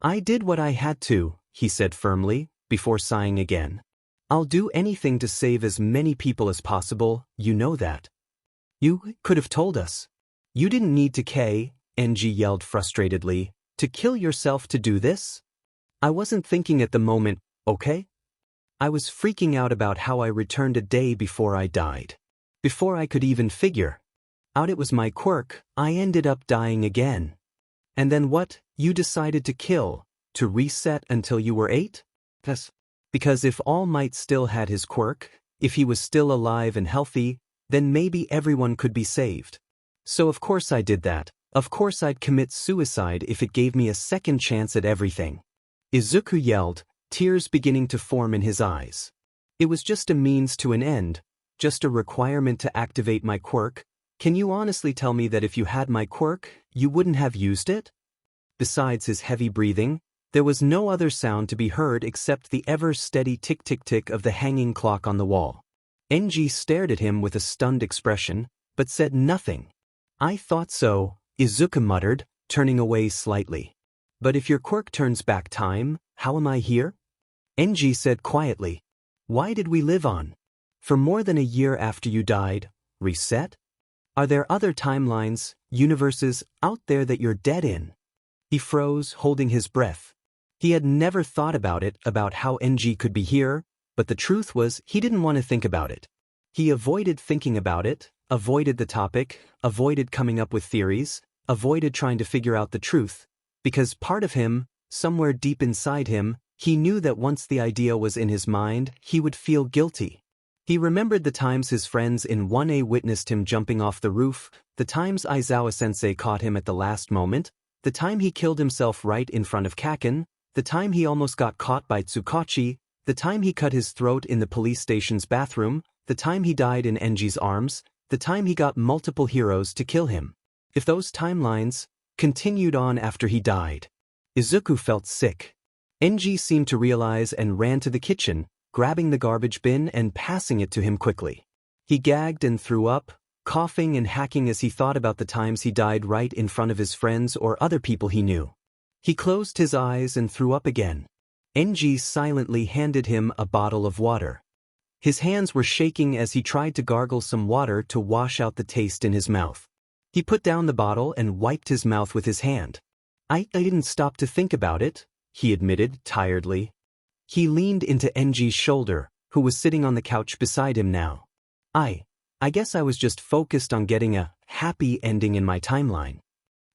I did what I had to, he said firmly, before sighing again. I'll do anything to save as many people as possible, you know that. You could have told us. You didn't need to Enji yelled frustratedly, to kill yourself to do this? I wasn't thinking at the moment, okay? I was freaking out about how I returned a day before I died. Before I could even figure out it was my quirk, I ended up dying again. And then what? You decided to kill, to reset until you were 8? Yes. Because if All Might still had his quirk, if he was still alive and healthy, then maybe everyone could be saved. So of course I did that. Of course I'd commit suicide if it gave me a second chance at everything. Izuku yelled, tears beginning to form in his eyes. It was just a means to an end, just a requirement to activate my quirk. Can you honestly tell me that if you had my quirk, you wouldn't have used it? Besides his heavy breathing, there was no other sound to be heard except the ever-steady tick-tick-tick of the hanging clock on the wall. Enji stared at him with a stunned expression, but said nothing. I thought so, Izuku muttered, turning away slightly. But if your quirk turns back time, how am I here? Enji said quietly. Why did we live on? For more than a year after you died, reset? Are there other timelines, universes, out there that you're dead in? He froze, holding his breath. He had never thought about it, about how Enji could be here, but the truth was he didn't want to think about it. He avoided thinking about it, avoided the topic, avoided coming up with theories, avoided trying to figure out the truth, because part of him, somewhere deep inside him, he knew that once the idea was in his mind, he would feel guilty. He remembered the times his friends in 1A witnessed him jumping off the roof, the times Aizawa-sensei caught him at the last moment, the time he killed himself right in front of Kacchan, the time he almost got caught by Tsukachi, the time he cut his throat in the police station's bathroom, the time he died in Enji's arms, the time he got multiple heroes to kill him. If those timelines continued on after he died. Izuku felt sick. Enji seemed to realize and ran to the kitchen, grabbing the garbage bin and passing it to him quickly. He gagged and threw up, coughing and hacking as he thought about the times he died right in front of his friends or other people he knew. He closed his eyes and threw up again. Enji silently handed him a bottle of water. His hands were shaking as he tried to gargle some water to wash out the taste in his mouth. He put down the bottle and wiped his mouth with his hand. I didn't stop to think about it, he admitted tiredly. He leaned into Enji's shoulder, who was sitting on the couch beside him now. I guess I was just focused on getting a happy ending in my timeline.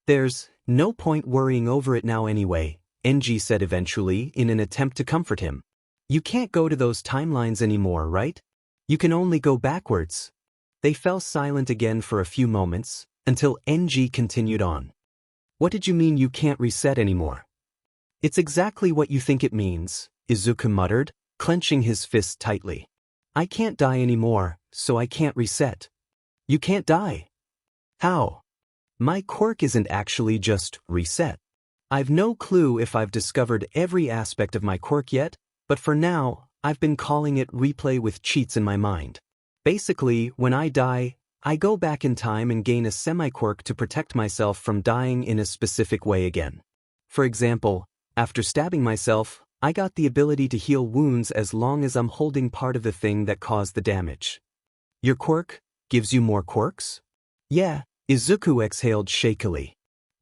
There's no point worrying over it now anyway, Enji said eventually in an attempt to comfort him. You can't go to those timelines anymore, right? You can only go backwards. They fell silent again for a few moments, until Enji continued on. What did you mean you can't reset anymore? It's exactly what you think it means, Izuku muttered, clenching his fist tightly. I can't die anymore, so I can't reset. You can't die. How? My quirk isn't actually just reset. I've no clue if I've discovered every aspect of my quirk yet, but for now, I've been calling it replay with cheats in my mind. Basically, when I die, I go back in time and gain a semi-quirk to protect myself from dying in a specific way again. For example, after stabbing myself, I got the ability to heal wounds as long as I'm holding part of the thing that caused the damage. Your quirk gives you more quirks? Yeah, Izuku exhaled shakily.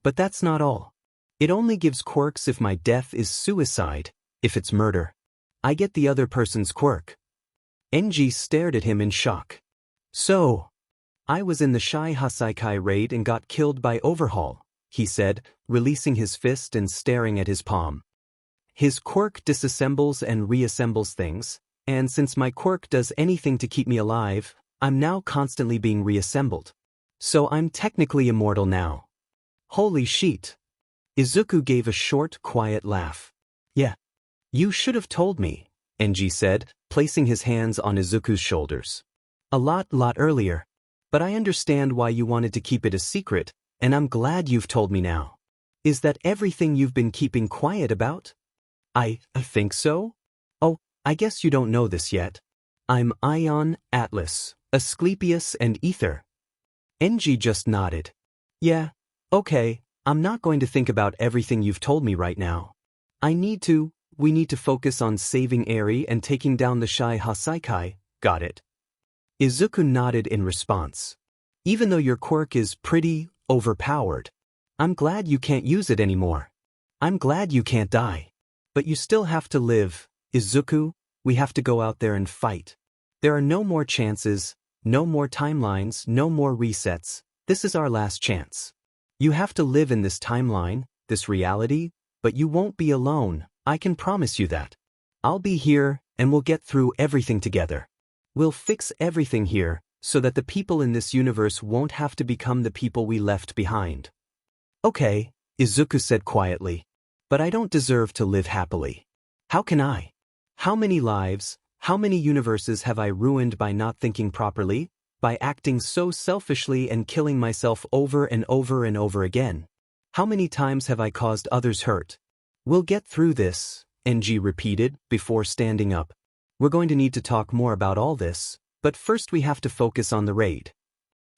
But that's not all. It only gives quirks if my death is suicide. If it's murder, I get the other person's quirk. Enji stared at him in shock. So, I was in the Shai Hasaikai raid and got killed by Overhaul, he said, releasing his fist and staring at his palm. His quirk disassembles and reassembles things, and since my quirk does anything to keep me alive, I'm now constantly being reassembled. So I'm technically immortal now. Holy shit. Izuku gave a short, quiet laugh. Yeah. You should have told me, Enji said, placing his hands on Izuku's shoulders. A lot earlier. But I understand why you wanted to keep it a secret, and I'm glad you've told me now. Is that everything you've been keeping quiet about? I think so? Oh, I guess you don't know this yet. I'm Ion, Atlas, Asclepius, and Ether. Enji just nodded. Yeah, okay, I'm not going to think about everything you've told me right now. We need to focus on saving Eri and taking down the Shai Hasaikai, got it? Izuku nodded in response. Even though your quirk is pretty overpowered, I'm glad you can't use it anymore. I'm glad you can't die. But you still have to live, Izuku. We have to go out there and fight. There are no more chances, no more timelines, no more resets. This is our last chance. You have to live in this timeline, this reality, but you won't be alone, I can promise you that. I'll be here, and we'll get through everything together. We'll fix everything here, so that the people in this universe won't have to become the people we left behind. Okay, Izuku said quietly. But I don't deserve to live happily. How can I? How many lives, how many universes have I ruined by not thinking properly, by acting so selfishly and killing myself over and over and over again? How many times have I caused others hurt? We'll get through this, Enji repeated, before standing up. We're going to need to talk more about all this, but first we have to focus on the raid.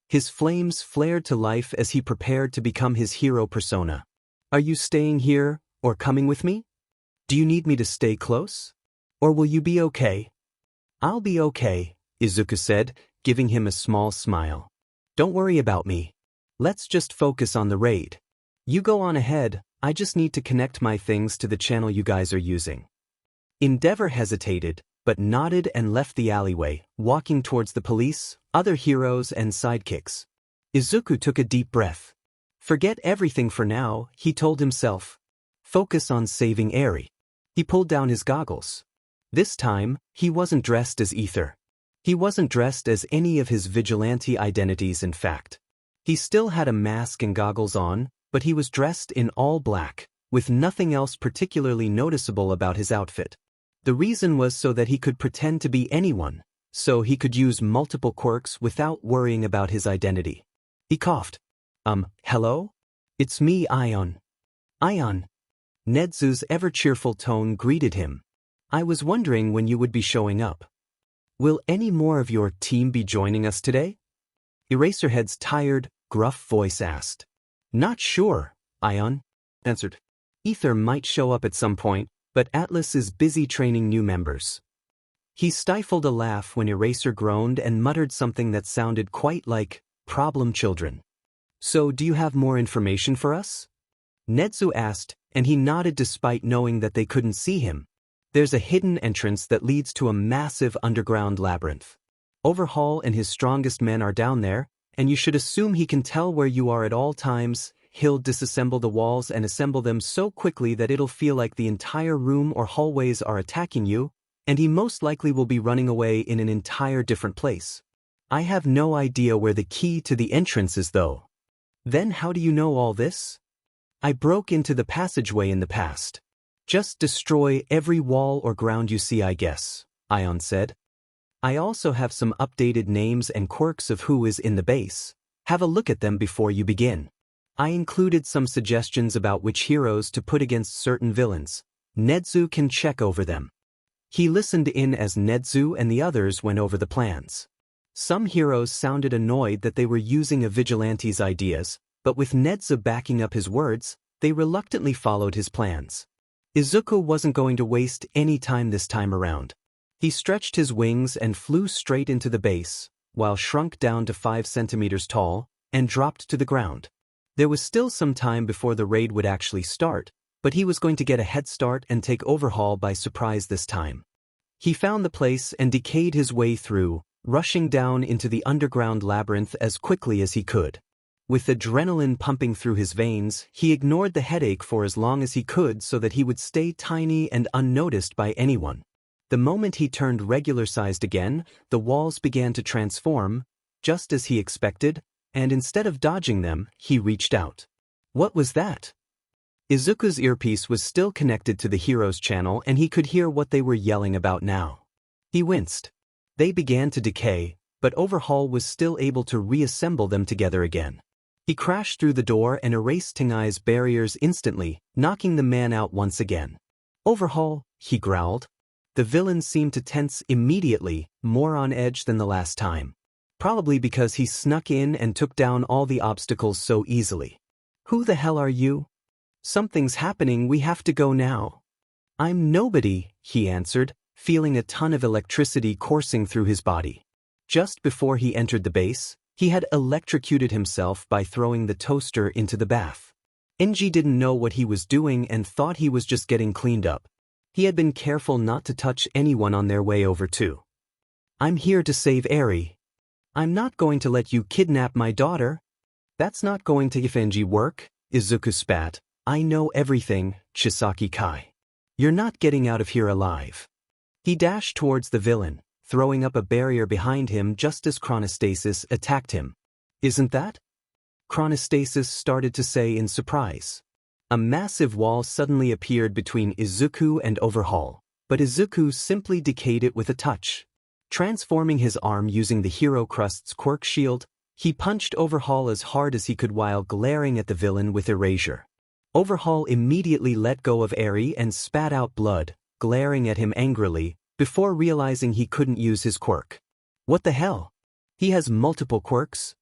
His flames flared to life as he prepared to become his hero persona. Are you staying here, or coming with me? Do you need me to stay close? Or will you be okay? I'll be okay, Izuku said, giving him a small smile. Don't worry about me. Let's just focus on the raid. You go on ahead, I just need to connect my things to the channel you guys are using. Endeavor hesitated, but nodded and left the alleyway, walking towards the police, other heroes and sidekicks. Izuku took a deep breath. Forget everything for now, he told himself. Focus on saving Eri. He pulled down his goggles. This time, he wasn't dressed as Ether. He wasn't dressed as any of his vigilante identities in fact. He still had a mask and goggles on, but he was dressed in all black, with nothing else particularly noticeable about his outfit. The reason was so that he could pretend to be anyone, so he could use multiple quirks without worrying about his identity. He coughed. Hello? It's me, Ion. Ion. Nedzu's ever-cheerful tone greeted him. I was wondering when you would be showing up. Will any more of your team be joining us today? Eraserhead's tired, gruff voice asked. Not sure, Ion answered. Ether might show up at some point, but Atlas is busy training new members. He stifled a laugh when Eraser groaned and muttered something that sounded quite like problem children. So do you have more information for us? Nedzu asked, and he nodded despite knowing that they couldn't see him. There's a hidden entrance that leads to a massive underground labyrinth. Overhaul and his strongest men are down there, and you should assume he can tell where you are at all times. He'll disassemble the walls and assemble them so quickly that it'll feel like the entire room or hallways are attacking you, and he most likely will be running away in an entire different place. I have no idea where the key to the entrance is though. Then how do you know all this? I broke into the passageway in the past. Just destroy every wall or ground you see, I guess, Ion said. I also have some updated names and quirks of who is in the base. Have a look at them before you begin. I included some suggestions about which heroes to put against certain villains. Nedzu can check over them. He listened in as Nedzu and the others went over the plans. Some heroes sounded annoyed that they were using a vigilante's ideas, but with Nedza backing up his words, they reluctantly followed his plans. Izuku wasn't going to waste any time this time around. He stretched his wings and flew straight into the base, while shrunk down to 5 centimeters tall, and dropped to the ground. There was still some time before the raid would actually start, but he was going to get a head start and take Overhaul by surprise this time. He found the place and decayed his way through, rushing down into the underground labyrinth as quickly as he could. With adrenaline pumping through his veins, he ignored the headache for as long as he could so that he would stay tiny and unnoticed by anyone. The moment he turned regular-sized again, the walls began to transform, just as he expected, and instead of dodging them, he reached out. What was that? Izuku's earpiece was still connected to the hero's channel and he could hear what they were yelling about now. He winced. They began to decay, but Overhaul was still able to reassemble them together again. He crashed through the door and erased Tingai's barriers instantly, knocking the man out once again. Overhaul, he growled. The villain seemed to tense immediately, more on edge than the last time. Probably because he snuck in and took down all the obstacles so easily. Who the hell are you? Something's happening, we have to go now. I'm nobody, he answered, feeling a ton of electricity coursing through his body. Just before he entered the base, he had electrocuted himself by throwing the toaster into the bath. Enji didn't know what he was doing and thought he was just getting cleaned up. He had been careful not to touch anyone on their way over too. I'm here to save Eri. I'm not going to let you kidnap my daughter. That's not going to Enji work, Izuku spat. I know everything, Chisaki Kai. You're not getting out of here alive. He dashed towards the villain, throwing up a barrier behind him just as Chronostasis attacked him. Isn't that? Chronostasis started to say in surprise. A massive wall suddenly appeared between Izuku and Overhaul, but Izuku simply decayed it with a touch. Transforming his arm using the Hero Crust's Quirk shield, he punched Overhaul as hard as he could while glaring at the villain with erasure. Overhaul immediately let go of Eri and spat out blood, glaring at him angrily, before realizing he couldn't use his quirk. What the hell? He has multiple quirks?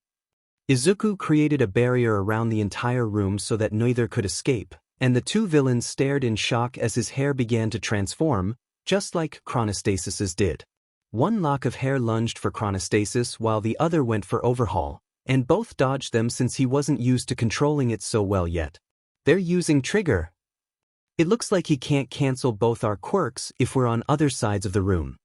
Izuku created a barrier around the entire room so that neither could escape, and the two villains stared in shock as his hair began to transform, just like Chronostasis's did. One lock of hair lunged for Chronostasis while the other went for Overhaul, and both dodged them since he wasn't used to controlling it so well yet. They're using trigger. It looks like he can't cancel both our quirks if we're on other sides of the room.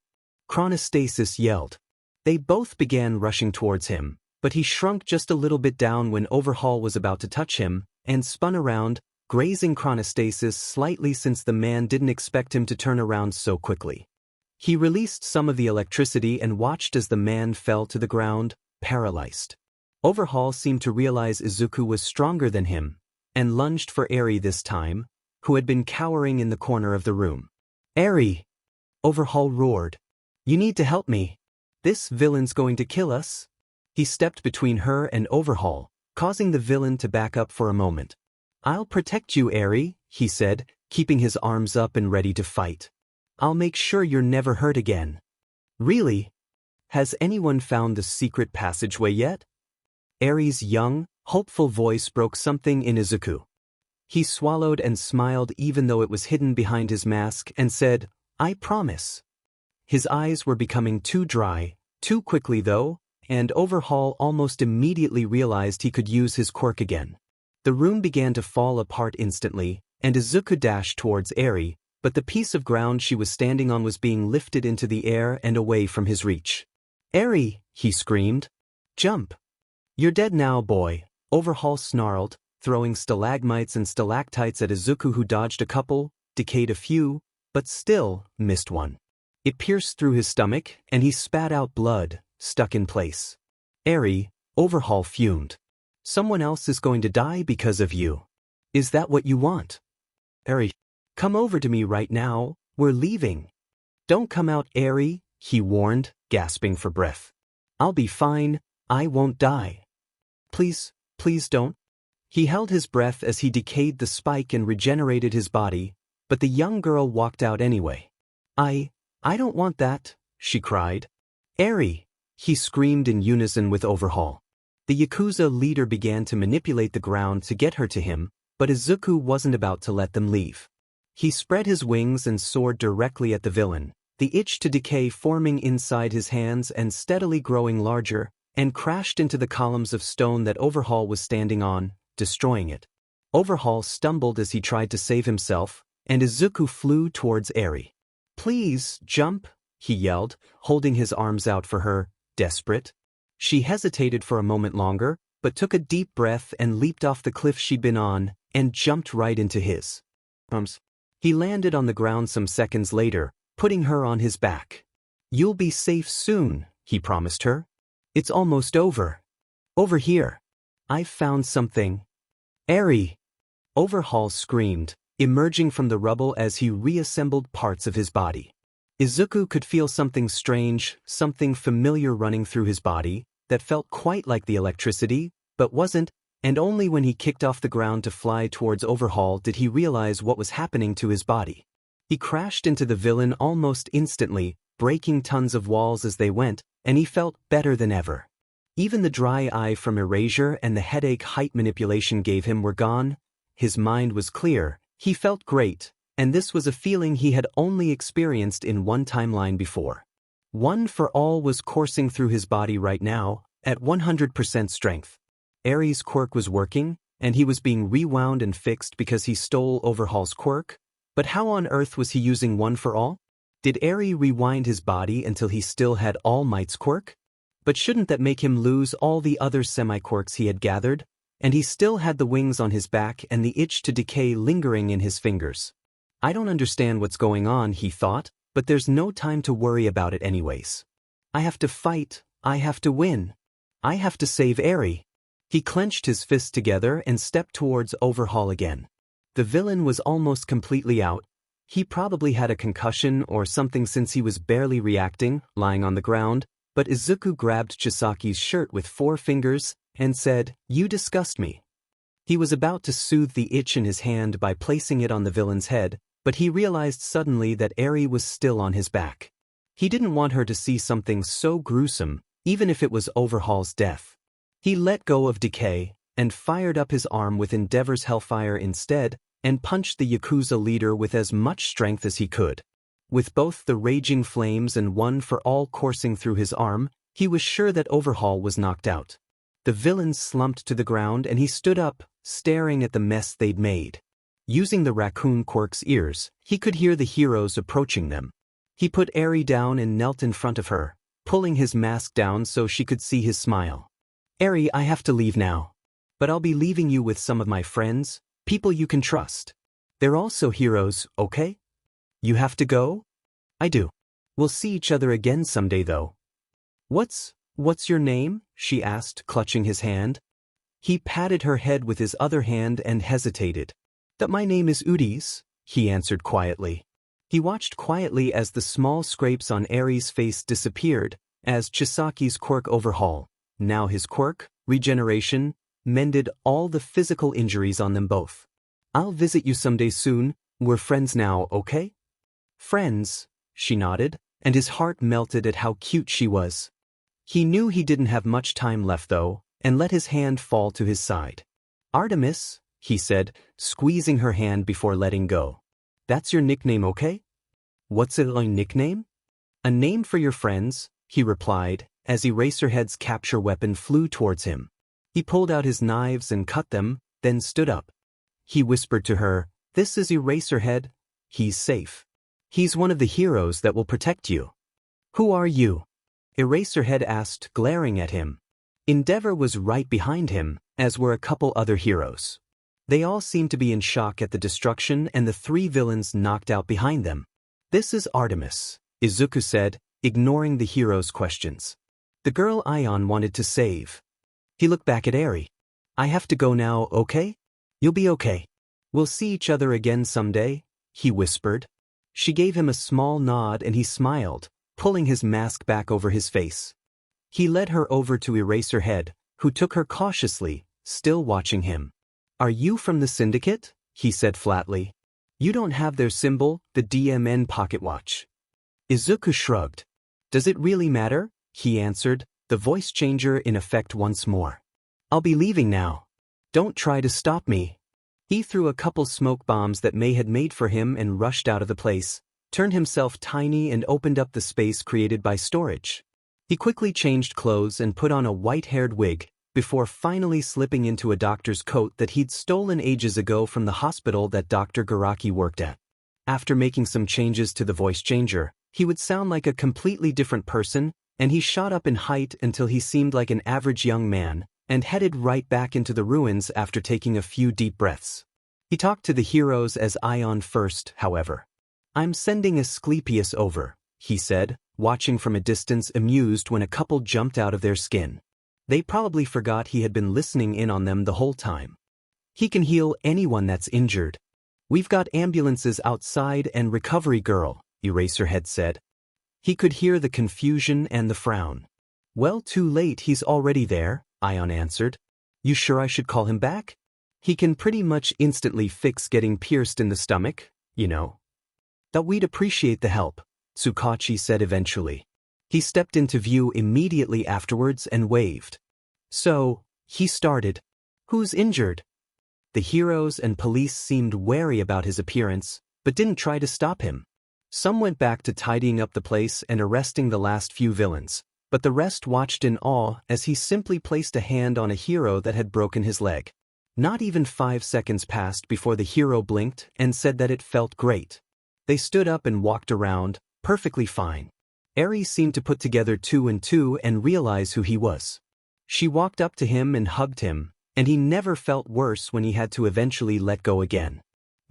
Chronostasis yelled. They both began rushing towards him, but he shrunk just a little bit down when Overhaul was about to touch him, and spun around, grazing Chronostasis slightly since the man didn't expect him to turn around so quickly. He released some of the electricity and watched as the man fell to the ground, paralyzed. Overhaul seemed to realize Izuku was stronger than him, and lunged for Eri this time, who had been cowering in the corner of the room. Eri! Overhaul roared. You need to help me. This villain's going to kill us. He stepped between her and Overhaul, causing the villain to back up for a moment. I'll protect you, Eri, he said, keeping his arms up and ready to fight. I'll make sure you're never hurt again. Really? Has anyone found the secret passageway yet? Eri's young, hopeful voice broke something in Izuku. He swallowed and smiled even though it was hidden behind his mask and said, I promise. His eyes were becoming too dry, too quickly though, and Overhaul almost immediately realized he could use his quirk again. The room began to fall apart instantly, and Izuku dashed towards Eri, but the piece of ground she was standing on was being lifted into the air and away from his reach. Eri, he screamed. Jump. You're dead now, boy, Overhaul snarled, throwing stalagmites and stalactites at Izuku who dodged a couple, decayed a few, but still missed one. It pierced through his stomach, and he spat out blood, stuck in place. Eri, Overhaul fumed. Someone else is going to die because of you. Is that what you want? Eri, come over to me right now, we're leaving. Don't come out, Eri, he warned, gasping for breath. I'll be fine, I won't die. Please, please don't. He held his breath as he decayed the spike and regenerated his body, but the young girl walked out anyway. I don't want that, she cried. Eri, he screamed in unison with Overhaul. The Yakuza leader began to manipulate the ground to get her to him, but Izuku wasn't about to let them leave. He spread his wings and soared directly at the villain, the itch to decay forming inside his hands and steadily growing larger, and crashed into the columns of stone that Overhaul was standing on, destroying it. Overhaul stumbled as he tried to save himself, and Izuku flew towards Eri. "Please, jump," he yelled, holding his arms out for her, desperate. She hesitated for a moment longer, but took a deep breath and leaped off the cliff she'd been on, and jumped right into his arms. He landed on the ground some seconds later, putting her on his back. "You'll be safe soon," he promised her. "It's almost over. Over here. I've found something." "Eri!" Overhaul screamed, emerging from the rubble as he reassembled parts of his body. Izuku could feel something strange, something familiar running through his body, that felt quite like the electricity, but wasn't, and only when he kicked off the ground to fly towards Overhaul did he realize what was happening to his body. He crashed into the villain almost instantly, breaking tons of walls as they went, and he felt better than ever. Even the dry eye from erasure and the headache height manipulation gave him were gone. His mind was clear, he felt great, and this was a feeling he had only experienced in one timeline before. One for All was coursing through his body right now, at 100% strength. Eri's quirk was working, and he was being rewound and fixed because he stole Overhaul's quirk. But how on earth was he using One for All? Did Eri rewind his body until he still had All Might's quirk? But shouldn't that make him lose all the other semi-quirks he had gathered? And he still had the wings on his back and the itch to decay lingering in his fingers. "I don't understand what's going on," he thought, "but there's no time to worry about it anyways. I have to fight, I have to win. I have to save Eri." He clenched his fists together and stepped towards Overhaul again. The villain was almost completely out. He probably had a concussion or something since he was barely reacting, lying on the ground, but Izuku grabbed Chisaki's shirt with 4 fingers and said, "You disgust me." He was about to soothe the itch in his hand by placing it on the villain's head, but he realized suddenly that Eri was still on his back. He didn't want her to see something so gruesome, even if it was Overhaul's death. He let go of decay, and fired up his arm with Endeavor's Hellfire instead, and punched the Yakuza leader with as much strength as he could. With both the raging flames and One for All coursing through his arm, he was sure that Overhaul was knocked out. The villain slumped to the ground and he stood up, staring at the mess they'd made. Using the raccoon Quirk's ears, he could hear the heroes approaching them. He put Eri down and knelt in front of her, pulling his mask down so she could see his smile. "Eri, I have to leave now. But I'll be leaving you with some of my friends, people you can trust. They're also heroes, okay? You have to go?" "I do. We'll see each other again someday though." What's your name?" she asked, clutching his hand. He patted her head with his other hand and hesitated. "That my name is Udis," he answered quietly. He watched quietly as the small scrapes on Eri's face disappeared, as Chisaki's quirk Overhaul, now his quirk, Regeneration, mended all the physical injuries on them both. "I'll visit you someday soon. We're friends now, okay?" "Friends," she nodded, and his heart melted at how cute she was. He knew he didn't have much time left though, and let his hand fall to his side. "Artemis," he said, squeezing her hand before letting go. "That's your nickname, okay?" "What's a nickname?" "A name for your friends," he replied, as Eraserhead's capture weapon flew towards him. He pulled out his knives and cut them, then stood up. He whispered to her, "This is Eraserhead. He's safe. He's one of the heroes that will protect you." "Who are you?" Eraserhead asked, glaring at him. Endeavor was right behind him, as were a couple other heroes. They all seemed to be in shock at the destruction and the 3 villains knocked out behind them. "This is Artemis," Izuku said, ignoring the heroes' questions. "The girl Ion wanted to save." He looked back at Eri. "I have to go now, okay? You'll be okay. We'll see each other again someday," he whispered. She gave him a small nod and he smiled, pulling his mask back over his face. He led her over to Eraserhead, who took her cautiously, still watching him. "Are you from the Syndicate?" he said flatly. "You don't have their symbol, the DMN pocket watch." Izuku shrugged. "Does it really matter?" he answered, the voice changer in effect once more. I'll be leaving now. Don't try to stop me. He threw a couple smoke bombs that May had made for him and rushed out of the place, turned himself tiny and opened up the space created by storage. He quickly changed clothes and put on a white-haired wig, before finally slipping into a doctor's coat that he'd stolen ages ago from the hospital that Dr. Shigaraki worked at. After making some changes to the voice changer, he would sound like a completely different person, and he shot up in height until he seemed like an average young man, and headed right back into the ruins after taking a few deep breaths. He talked to the heroes as Ion first, however. I'm sending Asclepius over, he said, watching from a distance amused when a couple jumped out of their skin. They probably forgot he had been listening in on them the whole time. He can heal anyone that's injured. We've got ambulances outside and recovery girl, Eraserhead said. He could hear the confusion and the frown. Well, too late, he's already there, Ion answered. You sure I should call him back? He can pretty much instantly fix getting pierced in the stomach, you know. That we'd appreciate the help, Tsukachi said eventually. He stepped into view immediately afterwards and waved. So, he started. Who's injured? The heroes and police seemed wary about his appearance, but didn't try to stop him. Some went back to tidying up the place and arresting the last few villains, but the rest watched in awe as he simply placed a hand on a hero that had broken his leg. Not even 5 seconds passed before the hero blinked and said that it felt great. They stood up and walked around, perfectly fine. Eri seemed to put together 2 and 2 and realize who he was. She walked up to him and hugged him, and he never felt worse when he had to eventually let go again.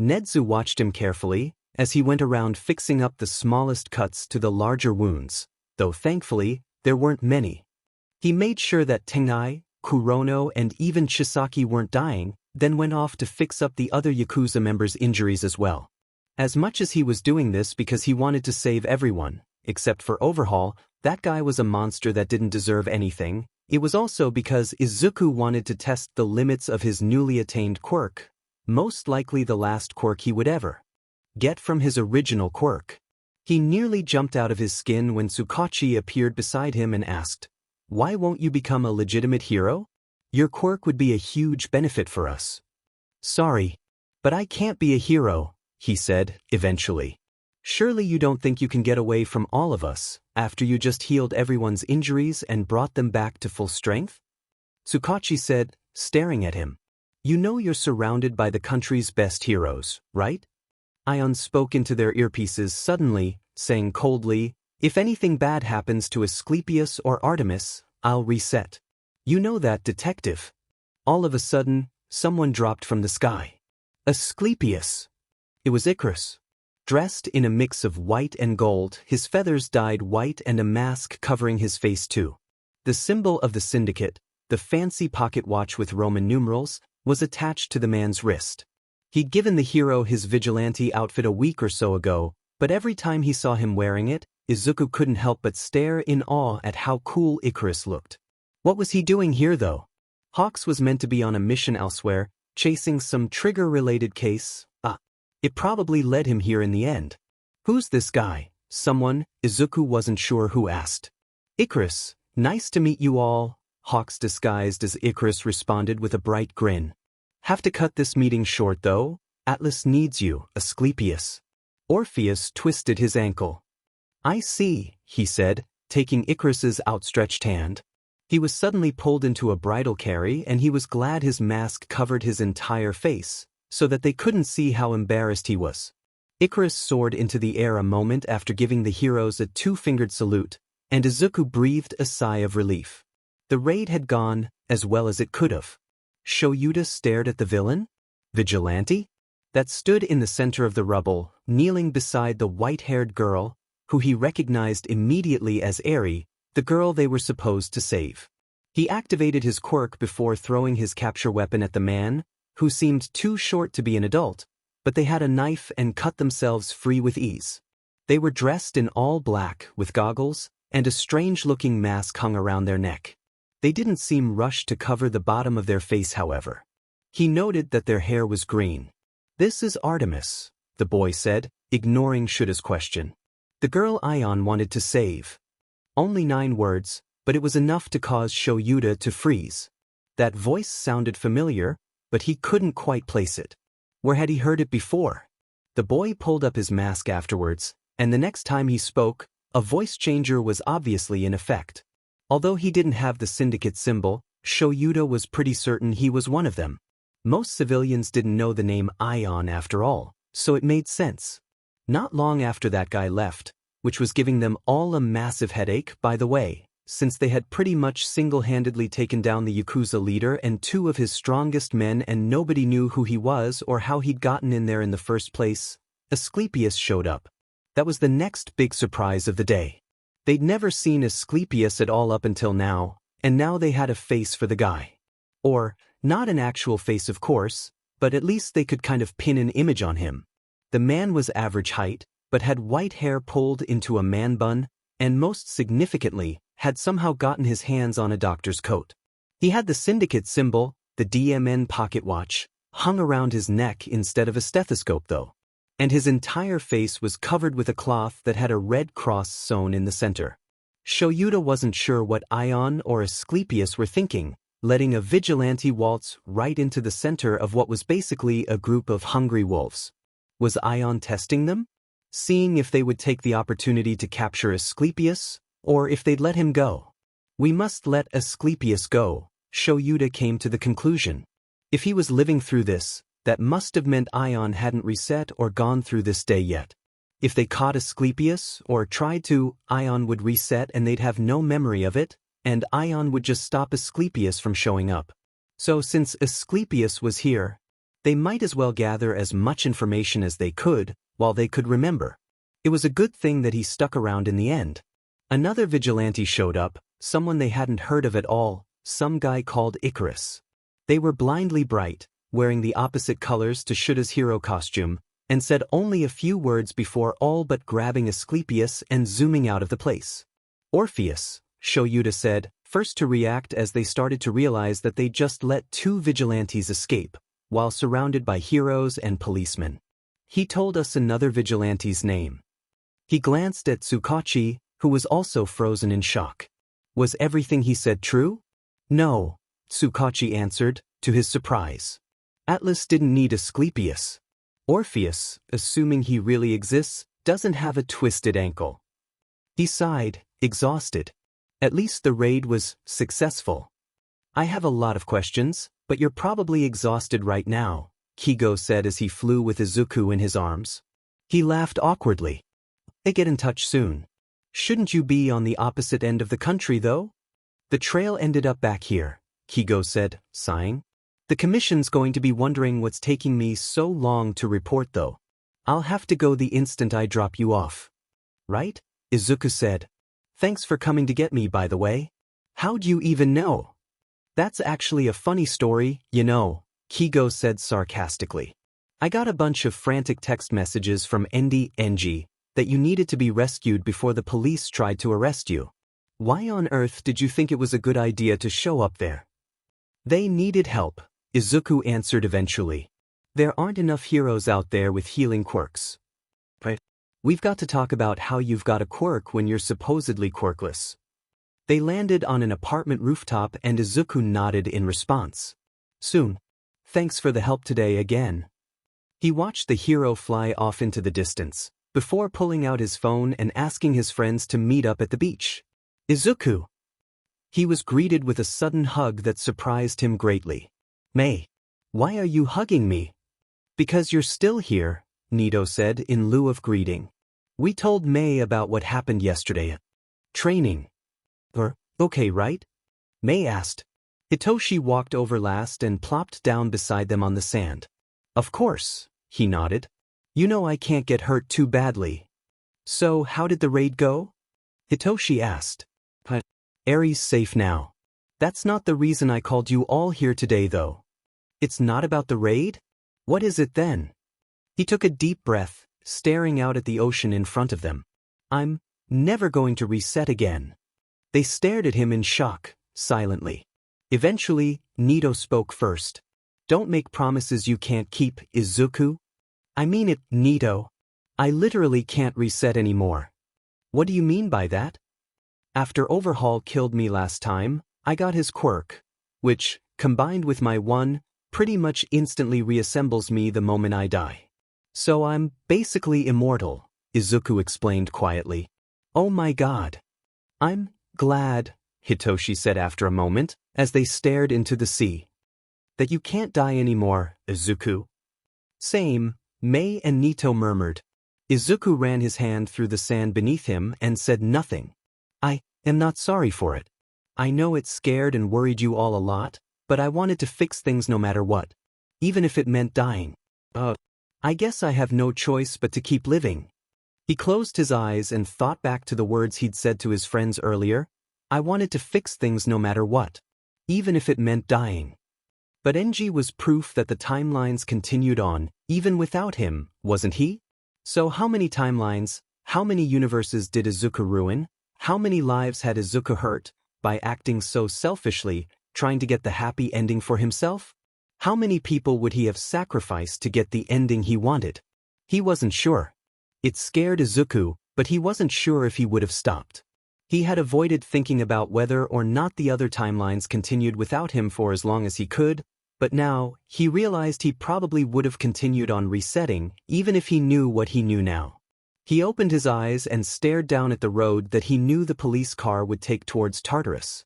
Nedzu watched him carefully as he went around fixing up the smallest cuts to the larger wounds, though thankfully, there weren't many. He made sure that Tengai, Kurono and even Chisaki weren't dying, then went off to fix up the other Yakuza members' injuries as well. As much as he was doing this because he wanted to save everyone, except for Overhaul, that guy was a monster that didn't deserve anything. It was also because Izuku wanted to test the limits of his newly attained quirk, most likely the last quirk he would ever get from his original quirk. He nearly jumped out of his skin when Tsukachi appeared beside him and asked, "Why won't you become a legitimate hero? Your quirk would be a huge benefit for us." "Sorry, but I can't be a hero," he said, eventually. "Surely you don't think you can get away from all of us, after you just healed everyone's injuries and brought them back to full strength?" Tsukachi said, staring at him. "You know you're surrounded by the country's best heroes, right?" Ion spoke into their earpieces suddenly, saying coldly, "If anything bad happens to Asclepius or Artemis, I'll reset. You know that, detective." All of a sudden, someone dropped from the sky. Asclepius! It was Icarus. Dressed in a mix of white and gold, his feathers dyed white and a mask covering his face too. The symbol of the syndicate, the fancy pocket watch with Roman numerals, was attached to the man's wrist. He'd given the hero his vigilante outfit a week or so ago, but every time he saw him wearing it, Izuku couldn't help but stare in awe at how cool Icarus looked. What was he doing here though? Hawks was meant to be on a mission elsewhere, chasing some trigger-related case. It probably led him here in the end. "Who's this guy?" Someone, Izuku wasn't sure who, asked. "Icarus, nice to meet you all," Hawks disguised as Icarus responded with a bright grin. "Have to cut this meeting short though. Atlas needs you, Asclepius." Orpheus twisted his ankle. "I see," he said, taking Icarus's outstretched hand. He was suddenly pulled into a bridal carry and he was glad his mask covered his entire face, so that they couldn't see how embarrassed he was. Icarus soared into the air a moment after giving the heroes a 2-fingered salute, and Izuku breathed a sigh of relief. The raid had gone as well as it could have. Shoyuta stared at the villain, vigilante, that stood in the center of the rubble, kneeling beside the white-haired girl, who he recognized immediately as Eri, the girl they were supposed to save. He activated his quirk before throwing his capture weapon at the man, who seemed too short to be an adult, but they had a knife and cut themselves free with ease. They were dressed in all black, with goggles, and a strange-looking mask hung around their neck. They didn't seem rushed to cover the bottom of their face, however. He noted that their hair was green. "This is Artemis," the boy said, ignoring Shuta's question. "The girl Ion wanted to save." Only 9 words, but it was enough to cause Shoyuta to freeze. That voice sounded familiar, but he couldn't quite place it. Where had he heard it before? The boy pulled up his mask afterwards, and the next time he spoke, a voice changer was obviously in effect. Although he didn't have the syndicate symbol, Shoyuta was pretty certain he was one of them. Most civilians didn't know the name Ion after all, so it made sense. Not long after that guy left, which was giving them all a massive headache, by the way, since they had pretty much single-handedly taken down the Yakuza leader and 2 of his strongest men and nobody knew who he was or how he'd gotten in there in the first place, Asclepius showed up. That was the next big surprise of the day. They'd never seen Asclepius at all up until now, and now they had a face for the guy. Or, not an actual face of course, but at least they could kind of pin an image on him. The man was average height, but had white hair pulled into a man bun, and most significantly, had somehow gotten his hands on a doctor's coat. He had the syndicate symbol, the DMN pocket watch, hung around his neck instead of a stethoscope though. And his entire face was covered with a cloth that had a red cross sewn in the center. Shoyuta wasn't sure what Ion or Asclepius were thinking, letting a vigilante waltz right into the center of what was basically a group of hungry wolves. Was Ion testing them? Seeing if they would take the opportunity to capture Asclepius, or if they'd let him go? We must let Asclepius go, Shoyuta came to the conclusion. If he was living through this, that must have meant Ion hadn't reset or gone through this day yet. If they caught Asclepius, or tried to, Ion would reset and they'd have no memory of it, and Ion would just stop Asclepius from showing up. So since Asclepius was here, they might as well gather as much information as they could, while they could remember. It was a good thing that he stuck around in the end. Another vigilante showed up, someone they hadn't heard of at all, some guy called Icarus. They were blindly bright, wearing the opposite colors to Shuta's hero costume, and said only a few words before all but grabbing Asclepius and zooming out of the place. Orpheus, Shoyuta said, first to react as they started to realize that they just let 2 vigilantes escape, while surrounded by heroes and policemen. He told us another vigilante's name. He glanced at Tsukachi, who was also frozen in shock. Was everything he said true? No, Tsukachi answered, to his surprise. Atlas didn't need Asclepius. Orpheus, assuming he really exists, doesn't have a twisted ankle. He sighed, exhausted. At least the raid was successful. I have a lot of questions, but you're probably exhausted right now, Kigo said as he flew with Izuku in his arms. He laughed awkwardly. They get in touch soon. Shouldn't you be on the opposite end of the country though? The trail ended up back here, Kigo said, sighing. The commission's going to be wondering what's taking me so long to report though. I'll have to go the instant I drop you off. Right? Izuku said. Thanks for coming to get me, by the way. How'd you even know? That's actually a funny story, you know, Kigo said sarcastically. I got a bunch of frantic text messages from NG that you needed to be rescued before the police tried to arrest you. Why on earth did you think it was a good idea to show up there? They needed help, Izuku answered eventually. There aren't enough heroes out there with healing quirks. Right? We've got to talk about how you've got a quirk when you're supposedly quirkless. They landed on an apartment rooftop and Izuku nodded in response. Soon. Thanks for the help today again. He watched the hero fly off into the distance, before pulling out his phone and asking his friends to meet up at the beach. Izuku! He was greeted with a sudden hug that surprised him greatly. Mei, why are you hugging me? Because you're still here, Nito said in lieu of greeting. We told Mei about what happened yesterday at training. Okay, right? Mei asked. Hitoshi walked over last and plopped down beside them on the sand. Of course, he nodded. You know I can't get hurt too badly. So how did the raid go? Hitoshi asked. Aries safe now. That's not the reason I called you all here today though. It's not about the raid? What is it then? He took a deep breath, staring out at the ocean in front of them. I'm never going to reset again. They stared at him in shock, silently. Eventually, Nito spoke first. Don't make promises you can't keep, Izuku. I mean it, Nito. I literally can't reset anymore. What do you mean by that? After Overhaul killed me last time, I got his quirk, which, combined with my one, pretty much instantly reassembles me the moment I die. So I'm basically immortal, Izuku explained quietly. Oh my god. I'm glad, Hitoshi said after a moment, as they stared into the sea. That you can't die anymore, Izuku. Same, Mei and Nito murmured. Izuku ran his hand through the sand beneath him and said nothing. I am not sorry for it. I know it scared and worried you all a lot, but I wanted to fix things no matter what. Even if it meant dying. I guess I have no choice but to keep living. He closed his eyes and thought back to the words he'd said to his friends earlier. I wanted to fix things no matter what. Even if it meant dying. But Enji was proof that the timelines continued on, even without him, wasn't he? So how many timelines, how many universes did Izuku ruin? How many lives had Izuku hurt, by acting so selfishly, trying to get the happy ending for himself? How many people would he have sacrificed to get the ending he wanted? He wasn't sure. It scared Izuku, but he wasn't sure if he would have stopped. He had avoided thinking about whether or not the other timelines continued without him for as long as he could, but now, he realized he probably would have continued on resetting, even if he knew what he knew now. He opened his eyes and stared down at the road that he knew the police car would take towards Tartarus.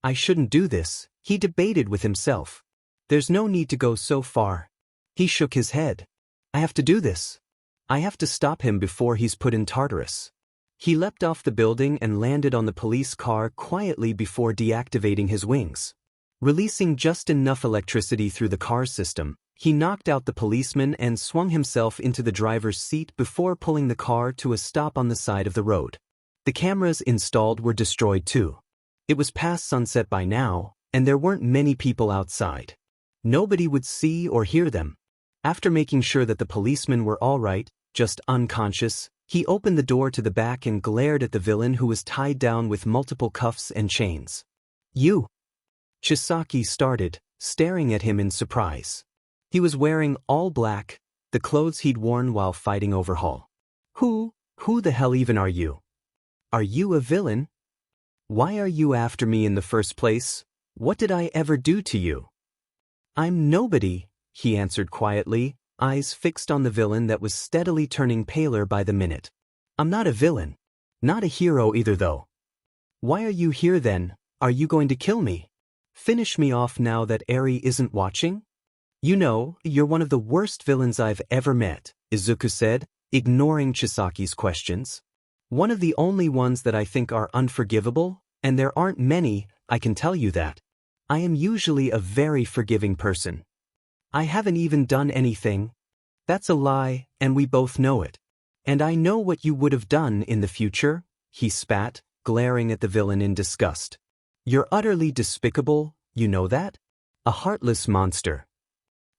I shouldn't do this, he debated with himself. There's no need to go so far. He shook his head. I have to do this. I have to stop him before he's put in Tartarus. He leapt off the building and landed on the police car quietly before deactivating his wings. Releasing just enough electricity through the car's system, he knocked out the policeman and swung himself into the driver's seat before pulling the car to a stop on the side of the road. The cameras installed were destroyed too. It was past sunset by now, and there weren't many people outside. Nobody would see or hear them. After making sure that the policemen were all right, just unconscious, he opened the door to the back and glared at the villain who was tied down with multiple cuffs and chains. You! Chisaki started, staring at him in surprise. He was wearing all black, the clothes he'd worn while fighting Overhaul. Who the hell even are you? Are you a villain? Why are you after me in the first place? What did I ever do to you? I'm nobody, he answered quietly, eyes fixed on the villain that was steadily turning paler by the minute. I'm not a villain. Not a hero either though. Why are you here then? Are you going to kill me? Finish me off now that Eri isn't watching? You know, you're one of the worst villains I've ever met, Izuku said, ignoring Chisaki's questions. One of the only ones that I think are unforgivable, and there aren't many, I can tell you that. I am usually a very forgiving person. I haven't even done anything. That's a lie, and we both know it. And I know what you would have done in the future, he spat, glaring at the villain in disgust. You're utterly despicable, you know that? A heartless monster.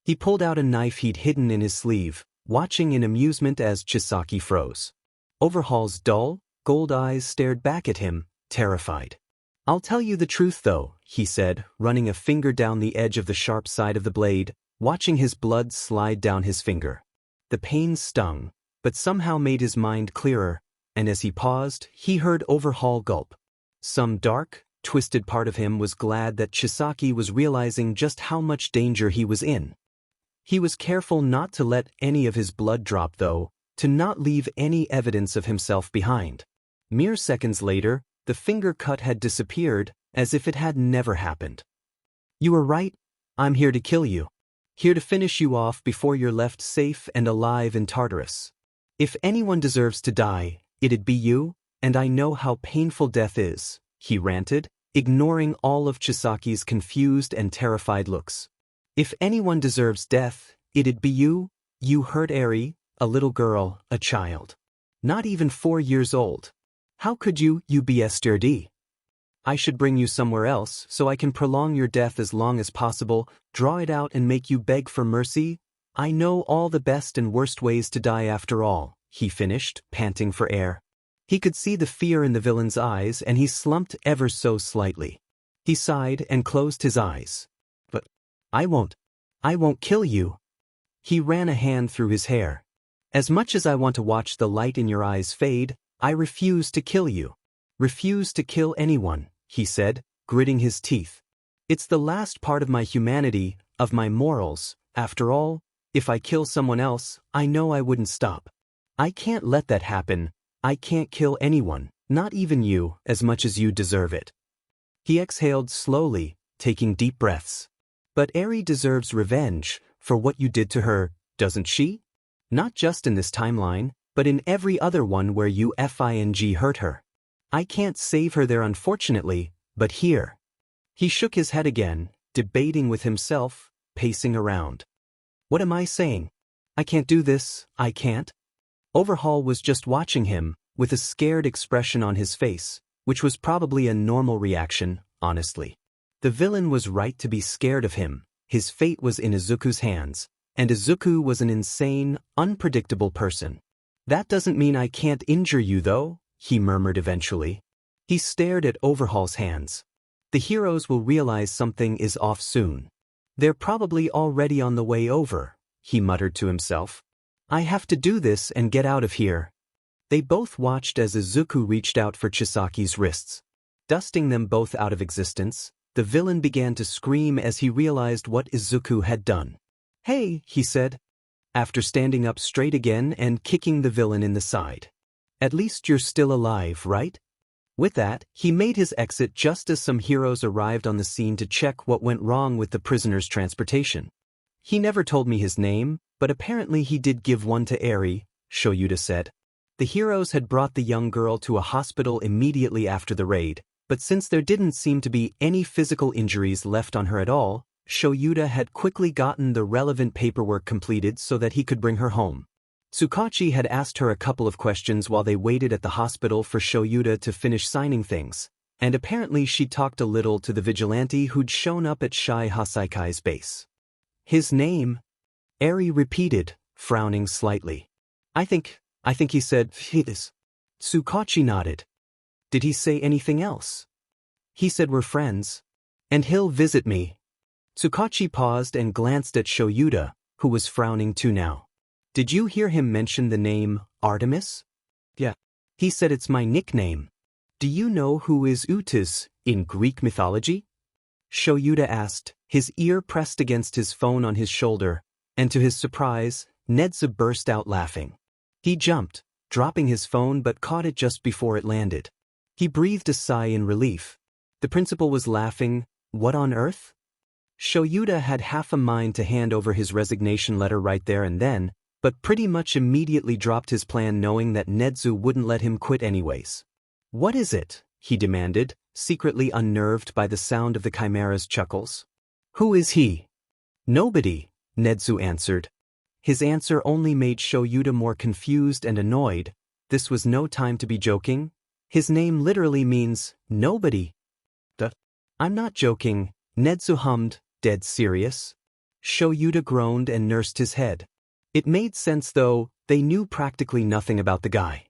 He pulled out a knife he'd hidden in his sleeve, watching in amusement as Chisaki froze. Overhaul's dull, gold eyes stared back at him, terrified. I'll tell you the truth though, he said, running a finger down the edge of the sharp side of the blade, watching his blood slide down his finger. The pain stung, but somehow made his mind clearer, and as he paused, he heard Overhaul gulp. Some dark, twisted part of him was glad that Chisaki was realizing just how much danger he was in. He was careful not to let any of his blood drop though, to not leave any evidence of himself behind. Mere seconds later, the finger cut had disappeared, as if it had never happened. You were right, I'm here to kill you. Here to finish you off before you're left safe and alive in Tartarus. If anyone deserves to die, it'd be you, and I know how painful death is, he ranted, ignoring all of Chisaki's confused and terrified looks. If anyone deserves death, it'd be you. You hurt Eri, a little girl, a child. Not even 4 years old. How could you be STRD? I should bring you somewhere else so I can prolong your death as long as possible, draw it out and make you beg for mercy. I know all the best and worst ways to die after all, he finished, panting for air. He could see the fear in the villain's eyes and he slumped ever so slightly. He sighed and closed his eyes. But I won't kill you. He ran a hand through his hair. As much as I want to watch the light in your eyes fade, I refuse to kill you. Refuse to kill anyone, he said, gritting his teeth. It's the last part of my humanity, of my morals. After all, if I kill someone else, I know I wouldn't stop. I can't let that happen. I can't kill anyone, not even you, as much as you deserve it. He exhaled slowly, taking deep breaths. But Eri deserves revenge for what you did to her, doesn't she? Not just in this timeline, but in every other one where you hurt her. I can't save her there unfortunately, but here. He shook his head again, debating with himself, pacing around. What am I saying? I can't do this, I can't. Overhaul was just watching him, with a scared expression on his face, which was probably a normal reaction, honestly. The villain was right to be scared of him. His fate was in Izuku's hands, and Izuku was an insane, unpredictable person. That doesn't mean I can't injure you though, he murmured eventually. He stared at Overhaul's hands. The heroes will realize something is off soon. They're probably already on the way over, he muttered to himself. I have to do this and get out of here. They both watched as Izuku reached out for Chisaki's wrists. Dusting them both out of existence, the villain began to scream as he realized what Izuku had done. Hey, he said, after standing up straight again and kicking the villain in the side. At least you're still alive, right? With that, he made his exit just as some heroes arrived on the scene to check what went wrong with the prisoner's transportation. He never told me his name, but apparently he did give one to Eri, Shoyuta said. The heroes had brought the young girl to a hospital immediately after the raid, but since there didn't seem to be any physical injuries left on her at all, Shoyuta had quickly gotten the relevant paperwork completed so that he could bring her home. Tsukachi had asked her a couple of questions while they waited at the hospital for Shoyuta to finish signing things, and apparently she talked a little to the vigilante who'd shown up at Shai Hasaikai's base. His name? Eri repeated, frowning slightly. I think he said, "This." Tsukachi nodded. Did he say anything else? He said we're friends. And he'll visit me. Tsukachi paused and glanced at Shoyuta, who was frowning too now. Did you hear him mention the name Artemis? Yeah. He said it's my nickname. Do you know who is Utis in Greek mythology? Shoyuta asked, his ear pressed against his phone on his shoulder, and to his surprise, Nedza burst out laughing. He jumped, dropping his phone but caught it just before it landed. He breathed a sigh in relief. The principal was laughing. What on earth? Shoyuta had half a mind to hand over his resignation letter right there and then, but pretty much immediately dropped his plan knowing that Nedzu wouldn't let him quit anyways. What is it? He demanded, secretly unnerved by the sound of the Chimera's chuckles. Who is he? Nobody, Nedzu answered. His answer only made Shoyuta more confused and annoyed. This was no time to be joking. His name literally means nobody. Duh. I'm not joking, Nedzu hummed, dead serious. Shoyuta groaned and nursed his head. It made sense though, they knew practically nothing about the guy.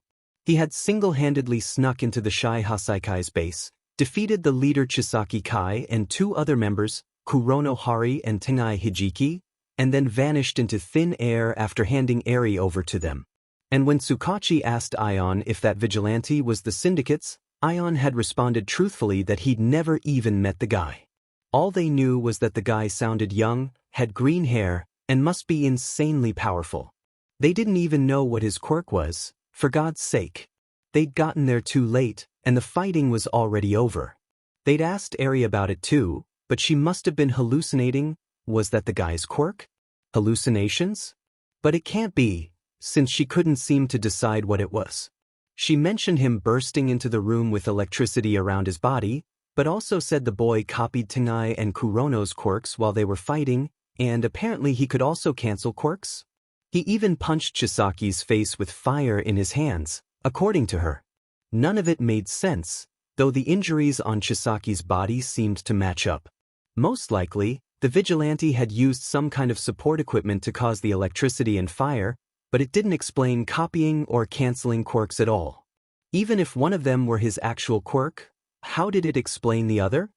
He had single-handedly snuck into the Shai Hasaikai's base, defeated the leader Chisaki Kai and two other members, Kurono Hari and Tengai Hijiki, and then vanished into thin air after handing Eri over to them. And when Tsukachi asked Ion if that vigilante was the syndicate's, Ion had responded truthfully that he'd never even met the guy. All they knew was that the guy sounded young, had green hair, and must be insanely powerful. They didn't even know what his quirk was, for God's sake. They'd gotten there too late, and the fighting was already over. They'd asked Eri about it too, but she must have been hallucinating. Was that the guy's quirk? Hallucinations? But it can't be, since she couldn't seem to decide what it was. She mentioned him bursting into the room with electricity around his body, but also said the boy copied Tengai and Kurono's quirks while they were fighting, and apparently he could also cancel quirks. He even punched Chisaki's face with fire in his hands, according to her. None of it made sense, though the injuries on Chisaki's body seemed to match up. Most likely, the vigilante had used some kind of support equipment to cause the electricity and fire, but it didn't explain copying or canceling quirks at all. Even if one of them were his actual quirk, how did it explain the other?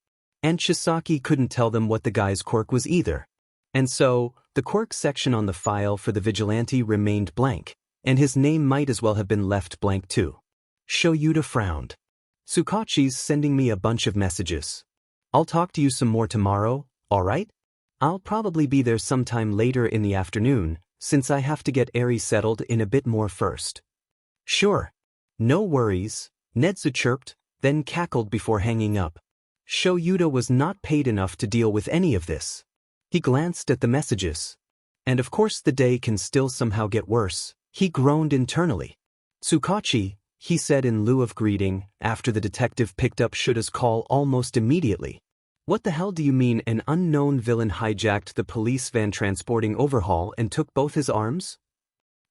And Chisaki couldn't tell them what the guy's quirk was either. And so, the quirk section on the file for the vigilante remained blank, and his name might as well have been left blank too. Shoyuta frowned. Tsukachi's sending me a bunch of messages. I'll talk to you some more tomorrow, alright? I'll probably be there sometime later in the afternoon, since I have to get Eri settled in a bit more first. Sure. No worries, Netsu chirped, then cackled before hanging up. Shoyuta was not paid enough to deal with any of this. He glanced at the messages. And of course the day can still somehow get worse, he groaned internally. Tsukachi, he said in lieu of greeting, after the detective picked up Shuta's call almost immediately. What the hell do you mean an unknown villain hijacked the police van transporting Overhaul and took both his arms?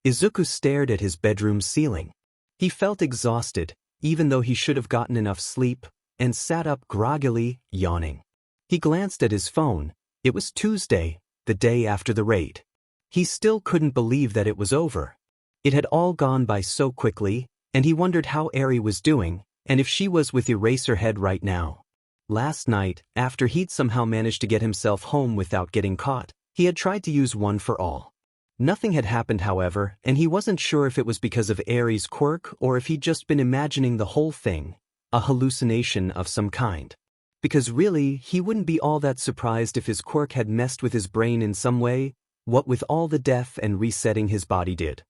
Izuku stared at his bedroom ceiling. He felt exhausted, even though he should have gotten enough sleep, and sat up groggily, yawning. He glanced at his phone. It was Tuesday, the day after the raid. He still couldn't believe that it was over. It had all gone by so quickly, and he wondered how Eri was doing, and if she was with Eraserhead right now. Last night, after he'd somehow managed to get himself home without getting caught, he had tried to use one for all. Nothing had happened, however, and he wasn't sure if it was because of Eri's quirk or if he'd just been imagining the whole thing, a hallucination of some kind. Because really, he wouldn't be all that surprised if his quirk had messed with his brain in some way, what with all the death and resetting his body did.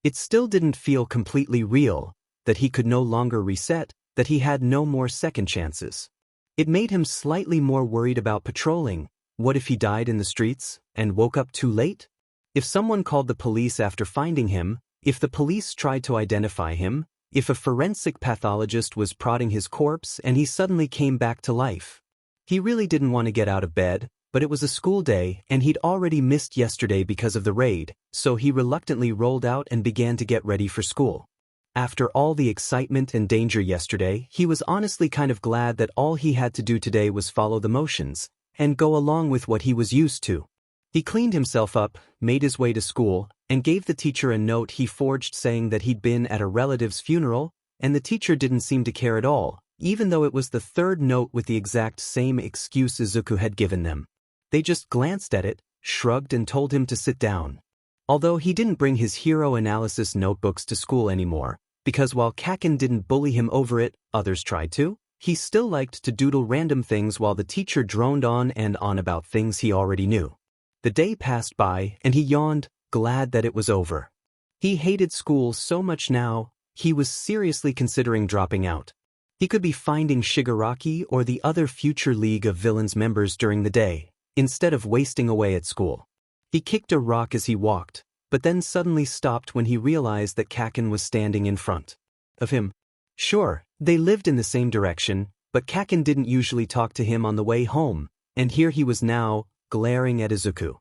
It still didn't feel completely real, that he could no longer reset, that he had no more second chances. It made him slightly more worried about patrolling. What if he died in the streets, and woke up too late? If someone called the police after finding him, if the police tried to identify him, if a forensic pathologist was prodding his corpse and he suddenly came back to life. He really didn't want to get out of bed, but it was a school day and he'd already missed yesterday because of the raid, so he reluctantly rolled out and began to get ready for school. After all the excitement and danger yesterday, he was honestly kind of glad that all he had to do today was follow the motions, and go along with what he was used to. He cleaned himself up, made his way to school, and gave the teacher a note he forged saying that he'd been at a relative's funeral, and the teacher didn't seem to care at all, even though it was the third note with the exact same excuse Izuku had given them. They just glanced at it, shrugged and told him to sit down. Although he didn't bring his hero analysis notebooks to school anymore, because while Kacchan didn't bully him over it, others tried to, he still liked to doodle random things while the teacher droned on and on about things he already knew. The day passed by, and he yawned, glad that it was over. He hated school so much now, he was seriously considering dropping out. He could be finding Shigaraki or the other future League of Villains members during the day, instead of wasting away at school. He kicked a rock as he walked, but then suddenly stopped when he realized that Kacchan was standing in front of him. Sure, they lived in the same direction, but Kacchan didn't usually talk to him on the way home, and here he was now, glaring at Izuku.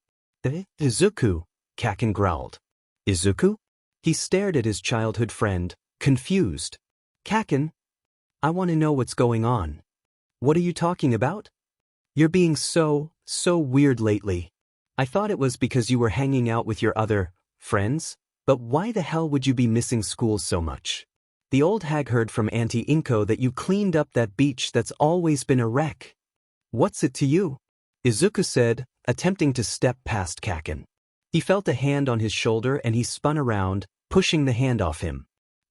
Izuku, Kacchan growled. Izuku? He stared at his childhood friend, confused. Kacchan? I want to know what's going on. What are you talking about? You're being so weird lately. I thought it was because you were hanging out with your other friends, but why the hell would you be missing school so much? The old hag heard from Auntie Inko that you cleaned up that beach that's always been a wreck. What's it to you? Izuku said, attempting to step past Kacchan. He felt a hand on his shoulder and he spun around, pushing the hand off him.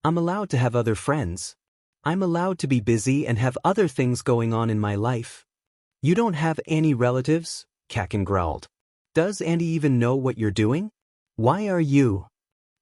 I'm allowed to have other friends. I'm allowed to be busy and have other things going on in my life. You don't have any relatives? Kacchan growled. Does Auntie even know what you're doing? Why are you?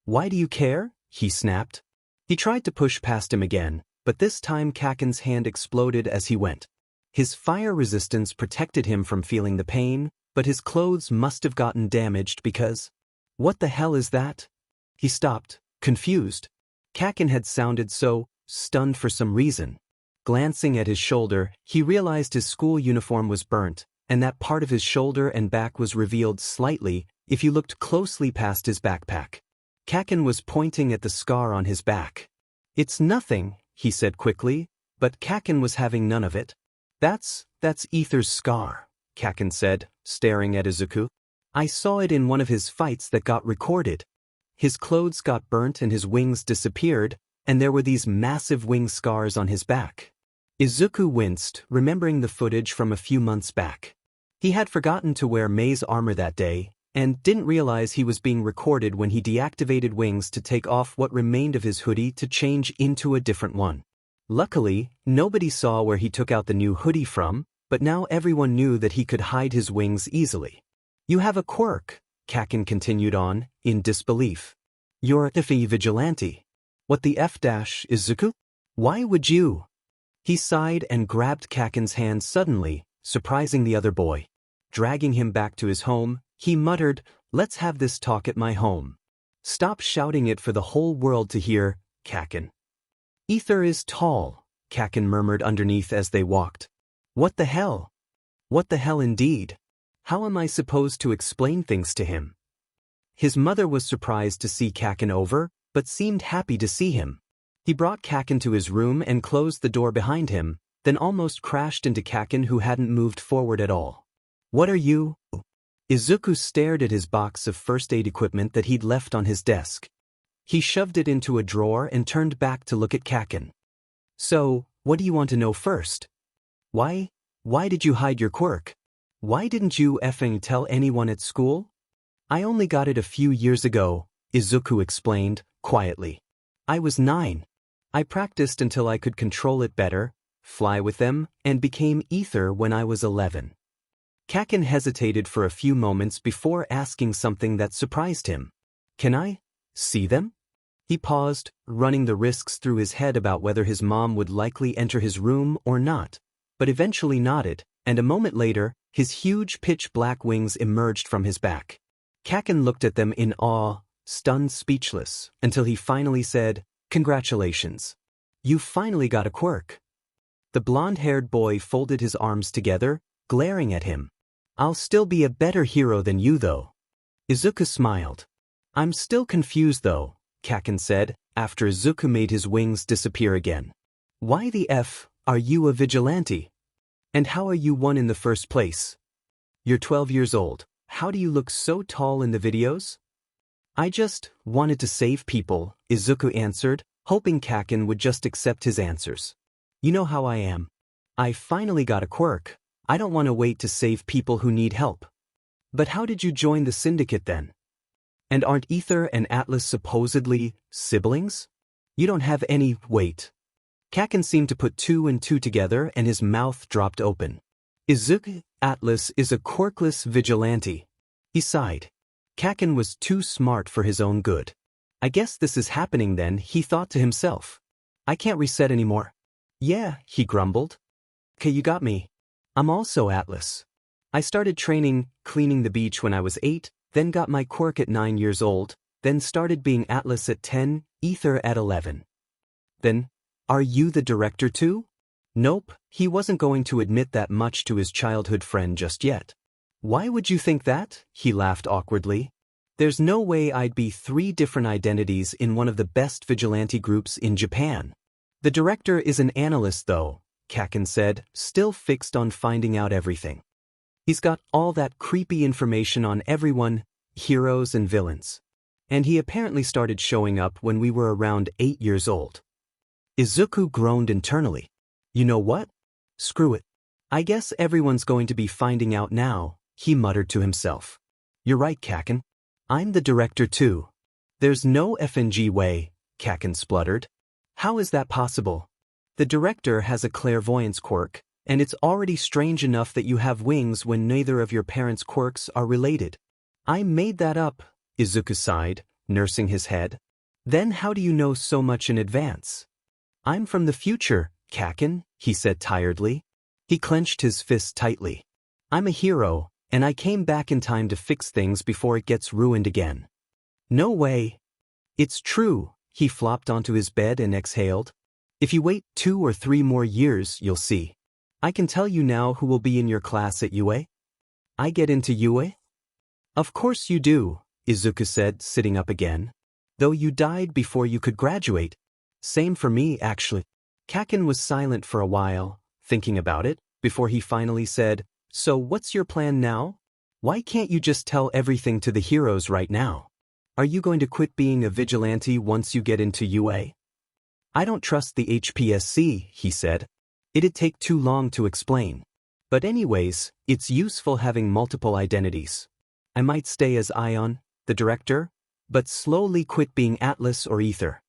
Why do you care? He snapped. He tried to push past him again, but this time Kacchan's hand exploded as he went. His fire resistance protected him from feeling the pain, but his clothes must have gotten damaged because... What the hell is that? He stopped, confused. Kacchan had sounded so stunned for some reason. Glancing at his shoulder, he realized his school uniform was burnt, and that part of his shoulder and back was revealed slightly if you looked closely past his backpack. Kacchan was pointing at the scar on his back. It's nothing, he said quickly, but Kacchan was having none of it. That's Ether's scar, Kacchan said, staring at Izuku. I saw it in one of his fights that got recorded. His clothes got burnt and his wings disappeared, and there were these massive wing scars on his back. Izuku winced, remembering the footage from a few months back. He had forgotten to wear Mei's armor that day, and didn't realize he was being recorded when he deactivated wings to take off what remained of his hoodie to change into a different one. Luckily, nobody saw where he took out the new hoodie from, but now everyone knew that he could hide his wings easily. You have a quirk, Kacchan continued on, in disbelief. You're a vigilante. What the F-dash, Izuku? Why would you? He sighed and grabbed Kacchan's hand suddenly, surprising the other boy. Dragging him back to his home, he muttered, "Let's have this talk at my home." "Stop shouting it for the whole world to hear, Kacchan." "Ether is tall," Kacchan murmured underneath as they walked. "What the hell? What the hell indeed? How am I supposed to explain things to him?" His mother was surprised to see Kacchan over, but seemed happy to see him. He brought Kacchan to his room and closed the door behind him, then almost crashed into Kacchan, who hadn't moved forward at all. "What are you?" Izuku stared at his box of first aid equipment that he'd left on his desk. He shoved it into a drawer and turned back to look at Kacchan. "So, what do you want to know first? Why did you hide your quirk? Why didn't you effing tell anyone at school?" "I only got it a few years ago," Izuku explained, quietly. "I was 9. I practiced until I could control it better, fly with them, and became ether when I was 11. Kacchan hesitated for a few moments before asking something that surprised him. "Can I see them?" He paused, running the risks through his head about whether his mom would likely enter his room or not, but eventually nodded, and a moment later, his huge pitch-black wings emerged from his back. Kacchan looked at them in awe, stunned speechless, until he finally said, "Congratulations. You finally got a quirk." The blonde-haired boy folded his arms together, glaring at him. "I'll still be a better hero than you, though." Izuku smiled. "I'm still confused, though," Kacchan said, after Izuku made his wings disappear again. "Why the F are you a vigilante? And how are you one in the first place? You're 12 years old. How do you look so tall in the videos?" "I just wanted to save people," Izuku answered, hoping Kacchan would just accept his answers. "You know how I am. I finally got a quirk. I don't want to wait to save people who need help." "But how did you join the syndicate then? And aren't Ether and Atlas supposedly siblings? You don't have any weight." Kacchan seemed to put 2 and 2 together and his mouth dropped open. "Izuku, Atlas is a quirkless vigilante." He sighed. Kacchan was too smart for his own good. "I guess this is happening then," he thought to himself. "I can't reset anymore." "Yeah," he grumbled. "'Kay, you got me. I'm also Atlas. I started training, cleaning the beach when I was 8, then got my quirk at 9 years old, then started being Atlas at 10, Ether at 11. Then, are you the director too?" Nope, he wasn't going to admit that much to his childhood friend just yet. "Why would you think that?" He laughed awkwardly. "There's no way I'd be 3 different identities in one of the best vigilante groups in Japan." "The director is an analyst though," Kacchan said, still fixed on finding out everything. "He's got all that creepy information on everyone, heroes and villains. And he apparently started showing up when we were around 8 years old." Izuku groaned internally. "You know what? Screw it. I guess everyone's going to be finding out now," he muttered to himself. "You're right, Kacchan. I'm the director too." "There's no FNG way," Kacchan spluttered. "How is that possible? The director has a clairvoyance quirk, and it's already strange enough that you have wings when neither of your parents' quirks are related." "I made that up," Izuku sighed, nursing his head. "Then how do you know so much in advance?" "I'm from the future, Kacchan," he said tiredly. He clenched his fist tightly. "I'm a hero, and I came back in time to fix things before it gets ruined again." "No way." "It's true." He flopped onto his bed and exhaled. "If you wait 2 or 3 more years, you'll see. I can tell you now who will be in your class at UA. I get into UA?" "Of course you do," Izuku said, sitting up again. "Though you died before you could graduate." "Same for me, actually." Kacchan was silent for a while, thinking about it, before he finally said, "So what's your plan now? Why can't you just tell everything to the heroes right now? Are you going to quit being a vigilante once you get into UA?" "I don't trust the HPSC," he said. "It'd take too long to explain. But anyways, it's useful having multiple identities. I might stay as Ion, the director, but slowly quit being Atlas or Ether."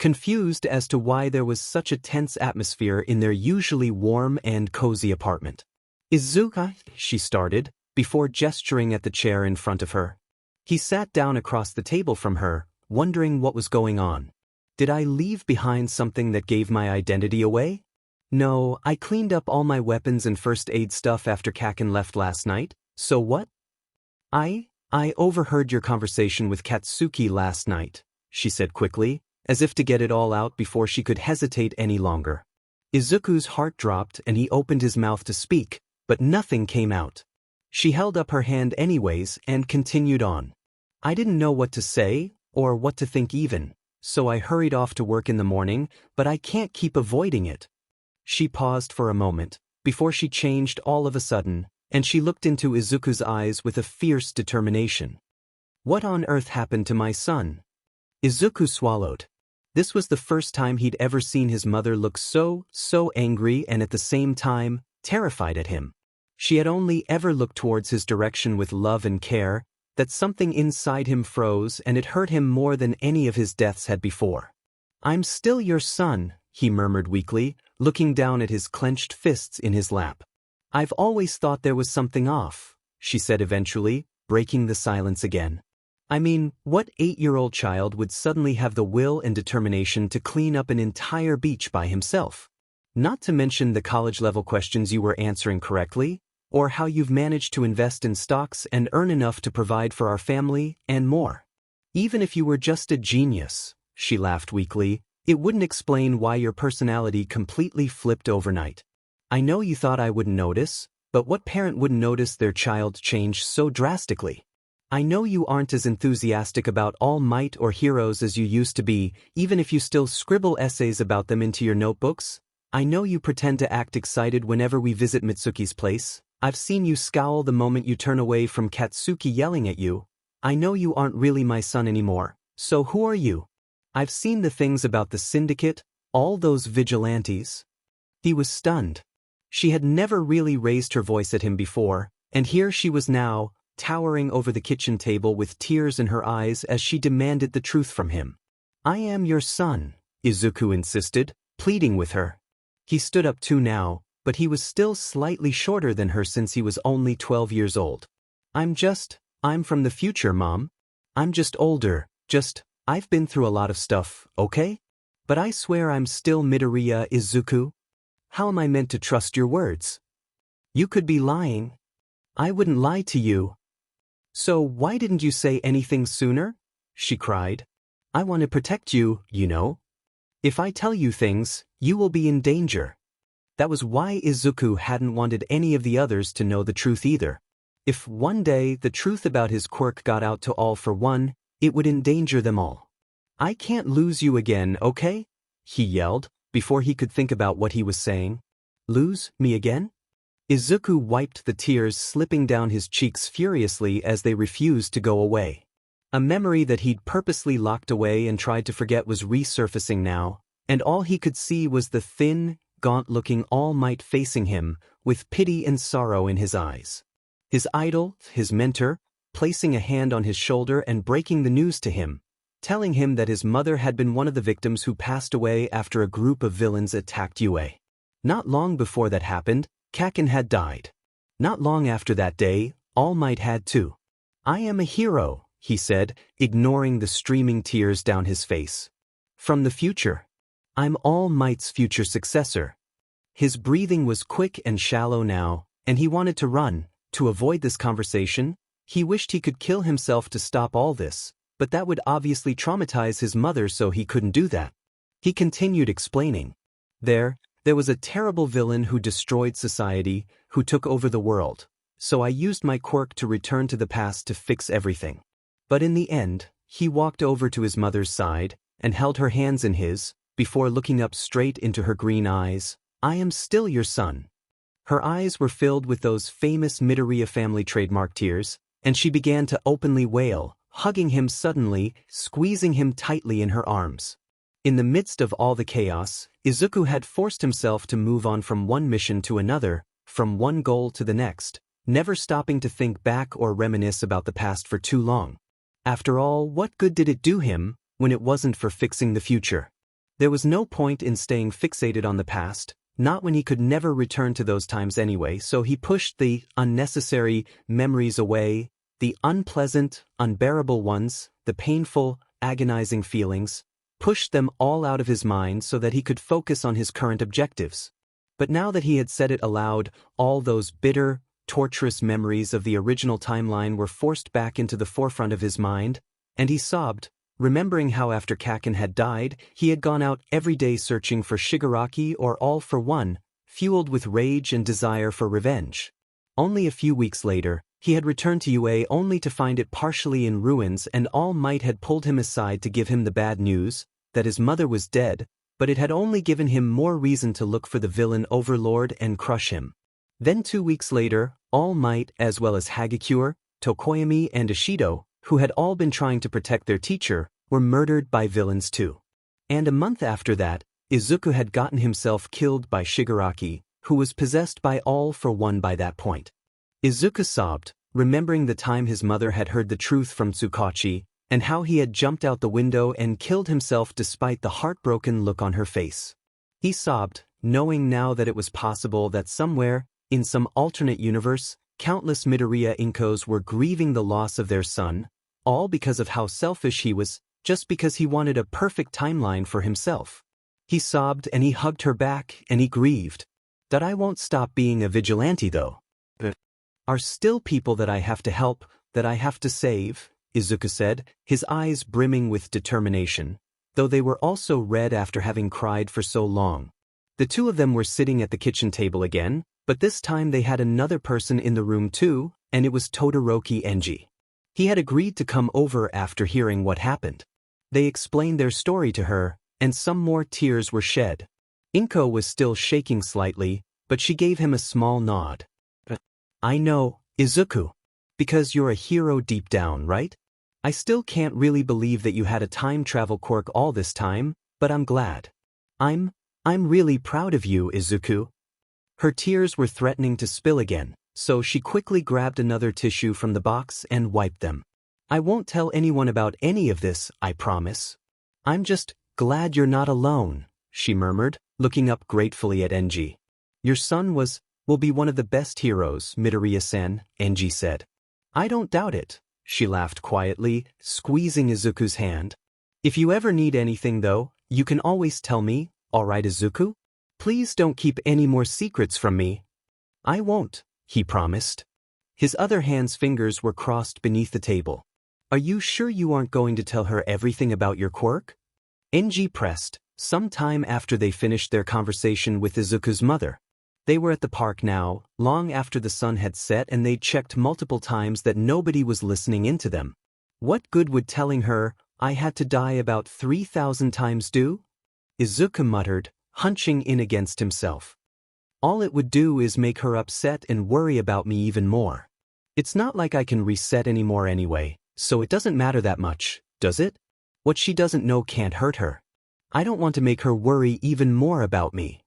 confused as to why there was such a tense atmosphere in their usually warm and cozy apartment. "Izuku," she started, before gesturing at the chair in front of her. He sat down across the table from her, wondering what was going on. "Did I leave behind something that gave my identity away?" "No, I cleaned up all my weapons and first aid stuff after Kacchan left last night, so what?" I overheard your conversation with Katsuki last night," she said quickly, as if to get it all out before she could hesitate any longer. Izuku's heart dropped and he opened his mouth to speak, but nothing came out. She held up her hand anyways and continued on. "I didn't know what to say, or what to think even, so I hurried off to work in the morning, but I can't keep avoiding it." She paused for a moment, before she changed all of a sudden, and she looked into Izuku's eyes with a fierce determination. "What on earth happened to my son?" Izuku swallowed. This was the first time he'd ever seen his mother look so angry and at the same time, terrified at him. She had only ever looked towards his direction with love and care, that something inside him froze and it hurt him more than any of his deaths had before. "I'm still your son," he murmured weakly, looking down at his clenched fists in his lap. "I've always thought there was something off," she said eventually, breaking the silence again. "I mean, what 8-year-old child would suddenly have the will and determination to clean up an entire beach by himself? Not to mention the college-level questions you were answering correctly, or how you've managed to invest in stocks and earn enough to provide for our family, and more. Even if you were just a genius," she laughed weakly, "it wouldn't explain why your personality completely flipped overnight. I know you thought I wouldn't notice, but what parent wouldn't notice their child change so drastically? I know you aren't as enthusiastic about All Might or heroes as you used to be, even if you still scribble essays about them into your notebooks. I know you pretend to act excited whenever we visit Mitsuki's place. I've seen you scowl the moment you turn away from Katsuki yelling at you. I know you aren't really my son anymore, so who are you? I've seen the things about the syndicate, all those vigilantes." He was stunned. She had never really raised her voice at him before, and here she was now, towering over the kitchen table with tears in her eyes as she demanded the truth from him. "I am your son," Izuku insisted, pleading with her. He stood up too now, but he was still slightly shorter than her since he was only 12 years old. I'm from the future, Mom. I'm just older, I've been through a lot of stuff, okay? But I swear I'm still Midoriya Izuku. How am I meant to trust your words? You could be lying. I wouldn't lie to you." "So why didn't you say anything sooner?" she cried. "I want to protect you, you know. If I tell you things, you will be in danger." That was why Izuku hadn't wanted any of the others to know the truth either. If one day the truth about his quirk got out to all for one, it would endanger them all. "I can't lose you again, okay?" he yelled, before he could think about what he was saying. "Lose me again?" Izuku wiped the tears slipping down his cheeks furiously as they refused to go away. A memory that he'd purposely locked away and tried to forget was resurfacing now, and all he could see was the thin, gaunt-looking All Might facing him, with pity and sorrow in his eyes. His idol, his mentor, placing a hand on his shoulder and breaking the news to him, telling him that his mother had been one of the victims who passed away after a group of villains attacked UA. Not long before that happened, Kacchan had died. Not long after that day, All Might had too. "I am a hero," he said, ignoring the streaming tears down his face. "From the future. I'm All Might's future successor." His breathing was quick and shallow now, and he wanted to run, to avoid this conversation. He wished he could kill himself to stop all this, but that would obviously traumatize his mother, so he couldn't do that. He continued explaining. There was a terrible villain who destroyed society, who took over the world, so I used my quirk to return to the past to fix everything. But in the end, he walked over to his mother's side, and held her hands in his, before looking up straight into her green eyes. "I am still your son." Her eyes were filled with those famous Midoriya family trademark tears, and she began to openly wail, hugging him suddenly, squeezing him tightly in her arms. In the midst of all the chaos, Izuku had forced himself to move on from one mission to another, from one goal to the next, never stopping to think back or reminisce about the past for too long. After all, what good did it do him, when it wasn't for fixing the future? There was no point in staying fixated on the past, not when he could never return to those times anyway, so he pushed the unnecessary memories away, the unpleasant, unbearable ones, the painful, agonizing feelings, pushed them all out of his mind so that he could focus on his current objectives. But now that he had said it aloud, all those bitter, torturous memories of the original timeline were forced back into the forefront of his mind, and he sobbed, remembering how after Kacchan had died, he had gone out every day searching for Shigaraki or All for One, fueled with rage and desire for revenge. Only a few weeks later, he had returned to UA only to find it partially in ruins, and All Might had pulled him aside to give him the bad news, that his mother was dead, but it had only given him more reason to look for the villain overlord and crush him. Then 2 weeks later, All Might, as well as Hagakure, Tokoyami and Ishido, who had all been trying to protect their teacher, were murdered by villains too. And a month after that, Izuku had gotten himself killed by Shigaraki, who was possessed by All for One by that point. Izuku sobbed, remembering the time his mother had heard the truth from Tsukachi, and how he had jumped out the window and killed himself despite the heartbroken look on her face. He sobbed, knowing now that it was possible that somewhere, in some alternate universe, countless Midoriya Inkos were grieving the loss of their son, all because of how selfish he was, just because he wanted a perfect timeline for himself. He sobbed and he hugged her back and he grieved. That I won't stop being a vigilante though. There are still people that I have to help, that I have to save, Izuku said, his eyes brimming with determination, though they were also red after having cried for so long. The two of them were sitting at the kitchen table again, but this time they had another person in the room too, and it was Todoroki Enji. He had agreed to come over after hearing what happened. They explained their story to her, and some more tears were shed. Inko was still shaking slightly, but she gave him a small nod. I know, Izuku. Because you're a hero deep down, right? I still can't really believe that you had a time travel quirk all this time, but I'm glad. I'm really proud of you, Izuku. Her tears were threatening to spill again, so she quickly grabbed another tissue from the box and wiped them. I won't tell anyone about any of this, I promise. I'm just glad you're not alone, she murmured, looking up gratefully at Enji. Your son will be one of the best heroes, Midoriya-sen, Enji said. I don't doubt it, she laughed quietly, squeezing Izuku's hand. If you ever need anything though, you can always tell me, alright Izuku? Please don't keep any more secrets from me. I won't, he promised. His other hand's fingers were crossed beneath the table. Are you sure you aren't going to tell her everything about your quirk? Enji pressed, some time after they finished their conversation with Izuku's mother. They were at the park now, long after the sun had set, and they'd checked multiple times that nobody was listening into them. What good would telling her, I had to die about 3,000 times do? Izuku muttered, hunching in against himself. All it would do is make her upset and worry about me even more. It's not like I can reset anymore anyway, so it doesn't matter that much, does it? What she doesn't know can't hurt her. I don't want to make her worry even more about me.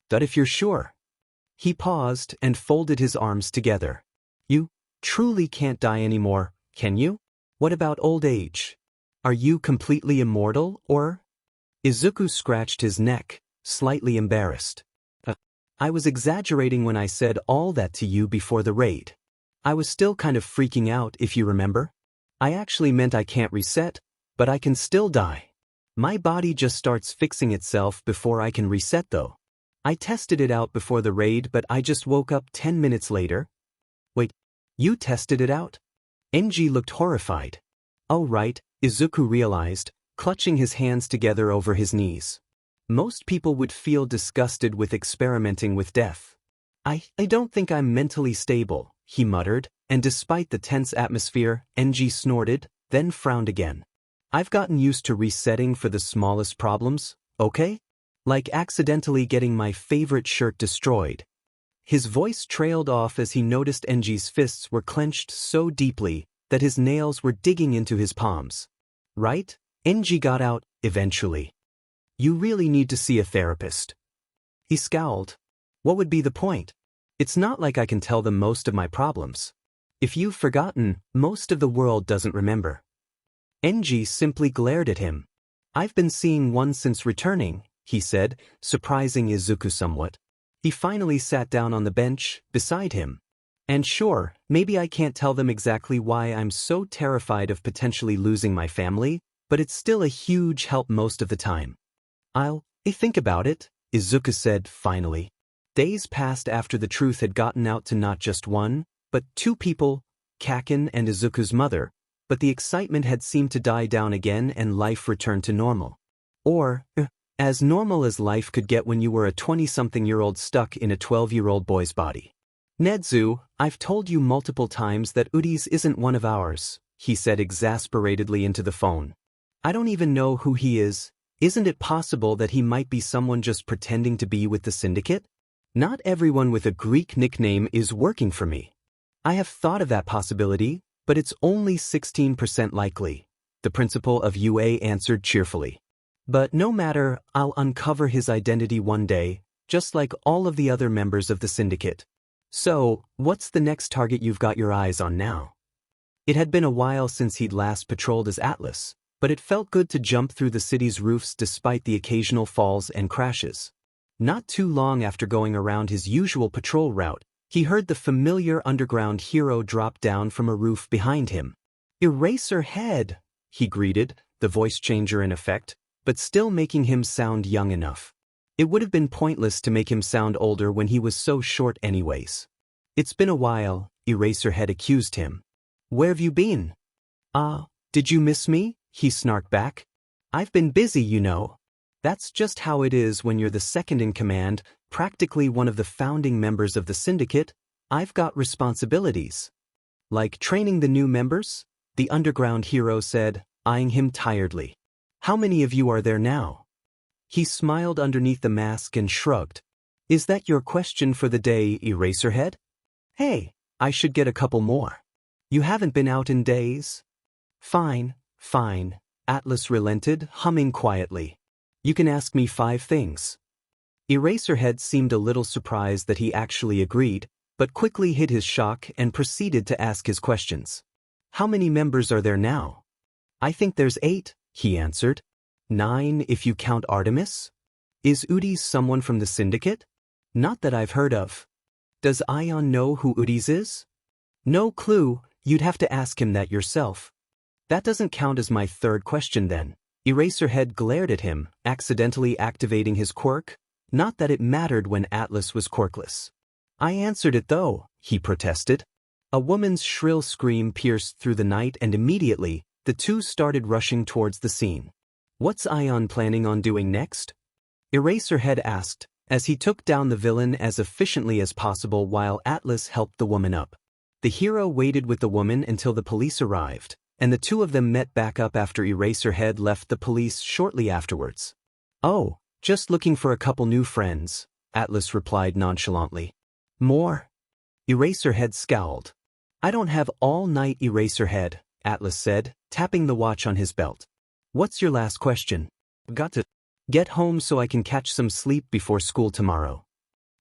But if you're sure. He paused and folded his arms together. You truly can't die anymore, can you? What about old age? Are you completely immortal, or? Izuku scratched his neck, slightly embarrassed. I was exaggerating when I said all that to you before the raid. I was still kind of freaking out, if you remember. I actually meant I can't reset, but I can still die. My body just starts fixing itself before I can reset though. I tested it out before the raid, but I just woke up 10 minutes later. Wait, you tested it out? Enji looked horrified. Oh right, Izuku realized, clutching his hands together over his knees. Most people would feel disgusted with experimenting with death. I don't think I'm mentally stable, he muttered, and despite the tense atmosphere, Enji snorted, then frowned again. I've gotten used to resetting for the smallest problems, okay? Like accidentally getting my favorite shirt destroyed. His voice trailed off as he noticed Enji's fists were clenched so deeply that his nails were digging into his palms. Right? Enji got out, eventually. You really need to see a therapist. He scowled. What would be the point? It's not like I can tell them most of my problems. If you've forgotten, most of the world doesn't remember. Enji simply glared at him. I've been seeing one since returning, he said, surprising Izuku somewhat. He finally sat down on the bench beside him. And sure, maybe I can't tell them exactly why I'm so terrified of potentially losing my family, but it's still a huge help most of the time. I'll think about it, Izuku said finally. Days passed after the truth had gotten out to not just one, but two people, Kacchan and Izuku's mother, but the excitement had seemed to die down again and life returned to normal. Or, as normal as life could get when you were a 20-something-year-old stuck in a 12-year-old boy's body. Nedzu, I've told you multiple times that Udis isn't one of ours, he said exasperatedly into the phone. I don't even know who he is. Isn't it possible that he might be someone just pretending to be with the syndicate? Not everyone with a Greek nickname is working for me. I have thought of that possibility, but it's only 16% likely, the principal of UA answered cheerfully. But no matter, I'll uncover his identity one day, just like all of the other members of the syndicate. So, what's the next target you've got your eyes on now? It had been a while since he'd last patrolled as Atlas, but it felt good to jump through the city's roofs despite the occasional falls and crashes. Not too long after going around his usual patrol route, he heard the familiar underground hero drop down from a roof behind him. Eraserhead, he greeted, the voice changer in effect, but still making him sound young enough. It would have been pointless to make him sound older when he was so short anyways. It's been a while, Eraserhead accused him. Where have you been? Did you miss me? He snarked back. I've been busy, you know. That's just how it is when you're the second in command, practically one of the founding members of the syndicate. I've got responsibilities. Like training the new members? The underground hero said, eyeing him tiredly. How many of you are there now? He smiled underneath the mask and shrugged. Is that your question for the day, Eraserhead? Hey, I should get a couple more. You haven't been out in days? Fine, Atlas relented, humming quietly. You can ask me 5 things. Eraserhead seemed a little surprised that he actually agreed, but quickly hid his shock and proceeded to ask his questions. How many members are there now? I think there's 8, he answered. 9 if you count Artemis? Is Udis someone from the syndicate? Not that I've heard of. Does Ion know who Udis is? No clue, you'd have to ask him that yourself. That doesn't count as my third question then. Eraserhead glared at him, accidentally activating his quirk. Not that it mattered when Atlas was quirkless. I answered it though, he protested. A woman's shrill scream pierced through the night and immediately, the two started rushing towards the scene. What's Ion planning on doing next? Eraserhead asked, as he took down the villain as efficiently as possible while Atlas helped the woman up. The hero waited with the woman until the police arrived, and the two of them met back up after Eraserhead left the police shortly afterwards. Oh, just looking for a couple new friends, Atlas replied nonchalantly. More? Eraserhead scowled. I don't have all night, Eraserhead, Atlas said, tapping the watch on his belt. What's your last question? Got to get home so I can catch some sleep before school tomorrow.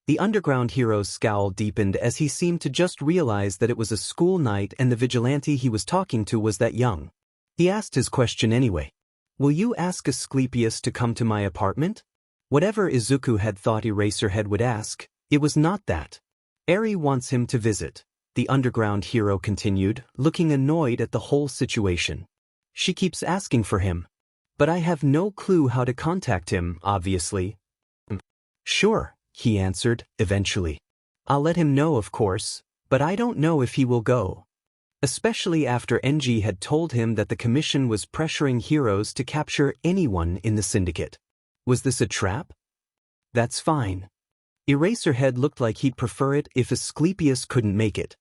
The underground hero's scowl deepened as he seemed to just realize that it was a school night and the vigilante he was talking to was that young. He asked his question anyway. Will you ask Asclepius to come to my apartment? Whatever Izuku had thought Eraserhead would ask, it was not that. Eri wants him to visit, the underground hero continued, looking annoyed at the whole situation. She keeps asking for him. But I have no clue how to contact him, obviously. Sure, he answered, eventually. I'll let him know, of course, but I don't know if he will go. Especially after NG had told him that the commission was pressuring heroes to capture anyone in the syndicate. Was this a trap? That's fine. Eraserhead looked like he'd prefer it if Asclepius couldn't make it.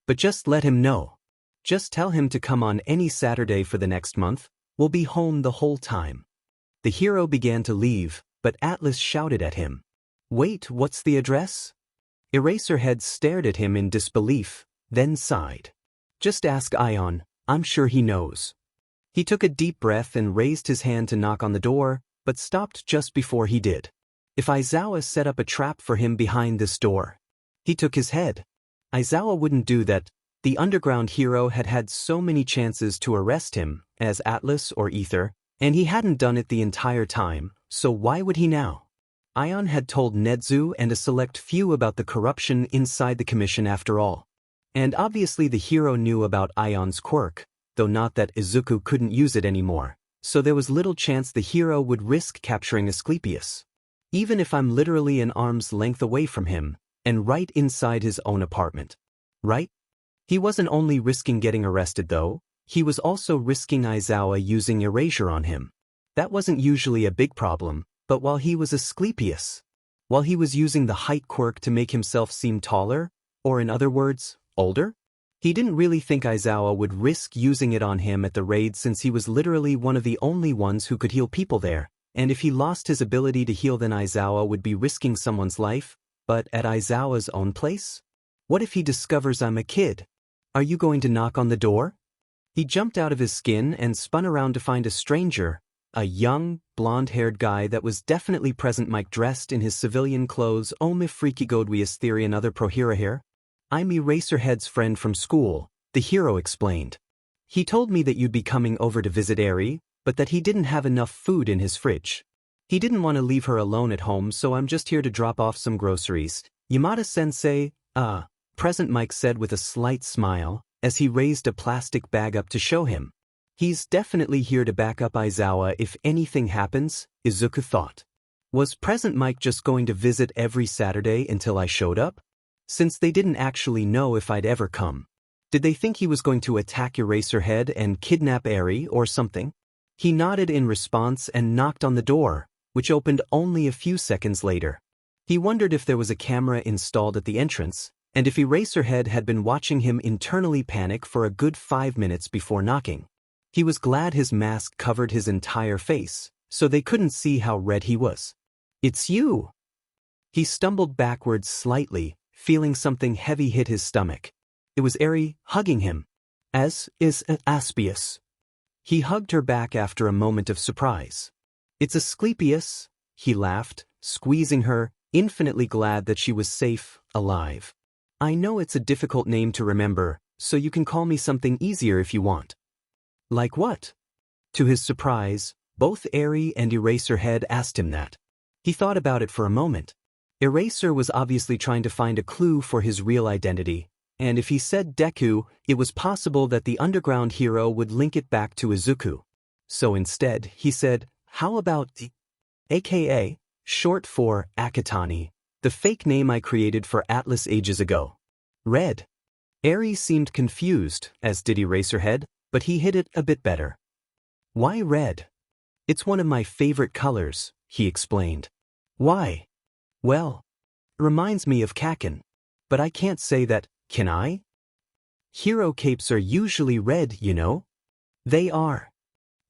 But just let him know. Just tell him to come on any Saturday for the next month. We'll be home the whole time. The hero began to leave, but Atlas shouted at him. Wait, what's the address? Eraserhead stared at him in disbelief, then sighed. Just ask Ion, I'm sure he knows. He took a deep breath and raised his hand to knock on the door, but stopped just before he did. If Aizawa set up a trap for him behind this door. He took his head. Aizawa wouldn't do that. The underground hero had had so many chances to arrest him, as Atlas or Ether, And he hadn't done it the entire time, so why would he now? Aion had told Nezu and a select few about the corruption inside the commission after all. And obviously the hero knew about Aion's quirk, though not that Izuku couldn't use it anymore, so there was little chance the hero would risk capturing Asclepius. Even if I'm literally an arm's length away from him, and right inside his own apartment. Right? He wasn't only risking getting arrested though, he was also risking Aizawa using erasure on him. That wasn't usually a big problem, but while he was Asclepius, while he was using the height quirk to make himself seem taller, or in other words, older, he didn't really think Aizawa would risk using it on him at the raid since he was literally one of the only ones who could heal people there, and if he lost his ability to heal then Aizawa would be risking someone's life, but at Aizawa's own place? What if he discovers I'm a kid? Are you going to knock on the door? He jumped out of his skin and spun around to find a stranger, a young, blonde-haired guy that was definitely present Mike dressed in his civilian clothes. Oh me freaky godwiest theory another pro hero here? I'm Eraserhead's friend from school, the hero explained. He told me that you'd be coming over to visit Eri, but that he didn't have enough food in his fridge. He didn't want to leave her alone at home, so I'm just here to drop off some groceries. Yamada-sensei, present Mike said with a slight smile, as he raised a plastic bag up to show him. He's definitely here to back up Aizawa if anything happens, Izuku thought. Was present Mike just going to visit every Saturday until I showed up? Since they didn't actually know if I'd ever come. Did they think he was going to attack Eraserhead and kidnap Eri or something? He nodded in response and knocked on the door, which opened only a few seconds later. He wondered if there was a camera installed at the entrance, and if Eraserhead had been watching him internally panic for a good 5 minutes before knocking. He was glad his mask covered his entire face, so they couldn't see how red he was. It's you! He stumbled backwards slightly, feeling something heavy hit his stomach. It was Eri hugging him. As is Asclepius. He hugged her back after a moment of surprise. It's Asclepius, he laughed, squeezing her, infinitely glad that she was safe, alive. I know it's a difficult name to remember, so you can call me something easier if you want. Like what? To his surprise, both Eri and Eraserhead asked him that. He thought about it for a moment. Eraser was obviously trying to find a clue for his real identity, and if he said Deku, it was possible that the underground hero would link it back to Izuku. So instead, he said, how about the aka, short for Akatani, the fake name I created for Atlas ages ago. Red. Eri seemed confused, as did Eraserhead, but he hid it a bit better. Why red? It's one of my favorite colors, he explained. Why? Well, reminds me of Kacchan. But I can't say that, can I? Hero capes are usually red, you know? They are.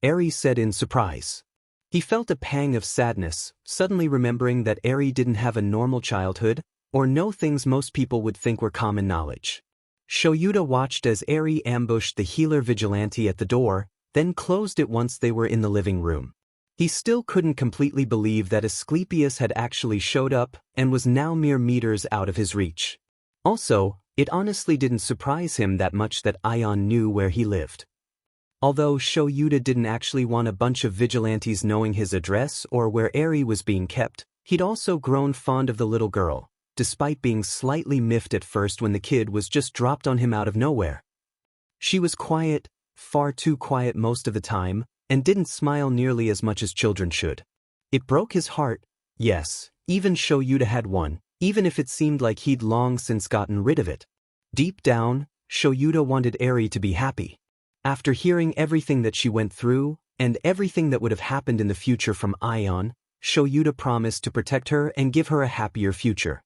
Eri said in surprise. He felt a pang of sadness, suddenly remembering that Eri didn't have a normal childhood, or know things most people would think were common knowledge. Shoyuta watched as Eri ambushed the healer vigilante at the door, then closed it once they were in the living room. He still couldn't completely believe that Asclepius had actually showed up and was now mere meters out of his reach. Also, it honestly didn't surprise him that much that Aion knew where he lived. Although Shoyuta didn't actually want a bunch of vigilantes knowing his address or where Eri was being kept, he'd also grown fond of the little girl, despite being slightly miffed at first when the kid was just dropped on him out of nowhere. She was quiet, far too quiet most of the time, and didn't smile nearly as much as children should. It broke his heart, yes, even Shoyuta had one, even if it seemed like he'd long since gotten rid of it. Deep down, Shoyuta wanted Eri to be happy. After hearing everything that she went through, and everything that would have happened in the future from Aion, Shoyuta promised to protect her and give her a happier future.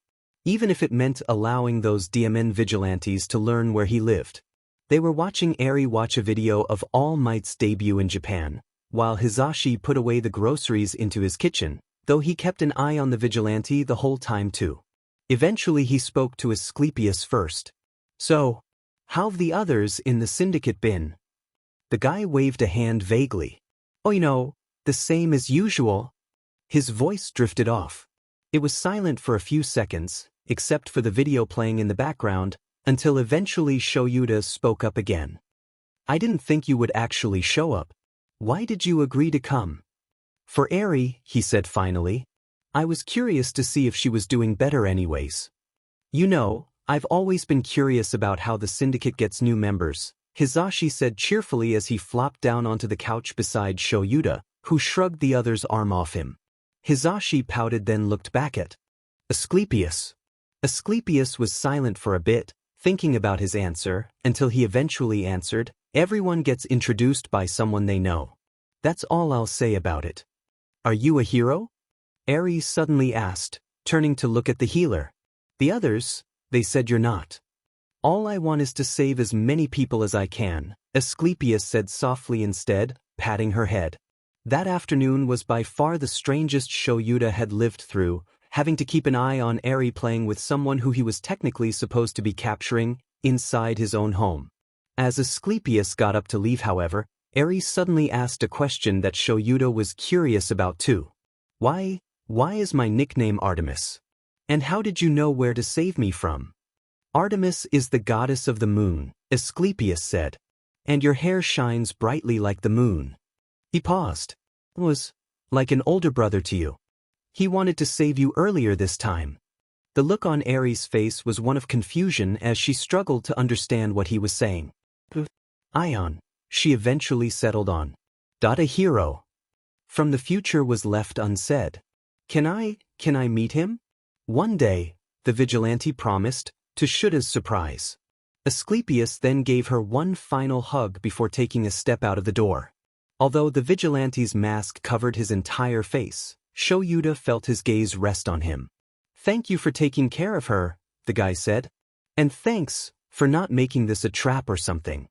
Even if it meant allowing those DMN vigilantes to learn where he lived. They were watching Eri watch a video of All Might's debut in Japan, while Hizashi put away the groceries into his kitchen, though he kept an eye on the vigilante the whole time too. Eventually he spoke to Asclepius first. So, how've the others in the syndicate been? The guy waved a hand vaguely. Oh, you know, the same as usual. His voice drifted off. It was silent for a few seconds, except for the video playing in the background, until eventually Shoyuta spoke up again. I didn't think you would actually show up. Why did you agree to come? For Eri, he said finally. I was curious to see if she was doing better anyways. You know, I've always been curious about how the syndicate gets new members, Hisashi said cheerfully as he flopped down onto the couch beside Shoyuta, who shrugged the other's arm off him. Hisashi pouted then looked back at Asclepius. Asclepius was silent for a bit, thinking about his answer, until he eventually answered, everyone gets introduced by someone they know. That's all I'll say about it. Are you a hero? Eri suddenly asked, turning to look at the healer. The others, they said you're not. All I want is to save as many people as I can, Asclepius said softly instead, patting her head. That afternoon was by far the strangest Shoyuta had lived through, having to keep an eye on Eri playing with someone who he was technically supposed to be capturing, inside his own home. As Asclepius got up to leave however, Eri suddenly asked a question that Shoyuta was curious about too. Why is my nickname Artemis? And how did you know where to save me from? Artemis is the goddess of the moon, Asclepius said. And your hair shines brightly like the moon. He paused. Was like an older brother to you. He wanted to save you earlier this time. The look on Eri's face was one of confusion as she struggled to understand what he was saying. Ion, she eventually settled on. A hero from the future was left unsaid. Can I meet him? One day, the vigilante promised, to Shuta's surprise. Asclepius then gave her one final hug before taking a step out of the door. Although the vigilante's mask covered his entire face, Shoyuta felt his gaze rest on him. Thank you for taking care of her, the guy said. And thanks for not making this a trap or something.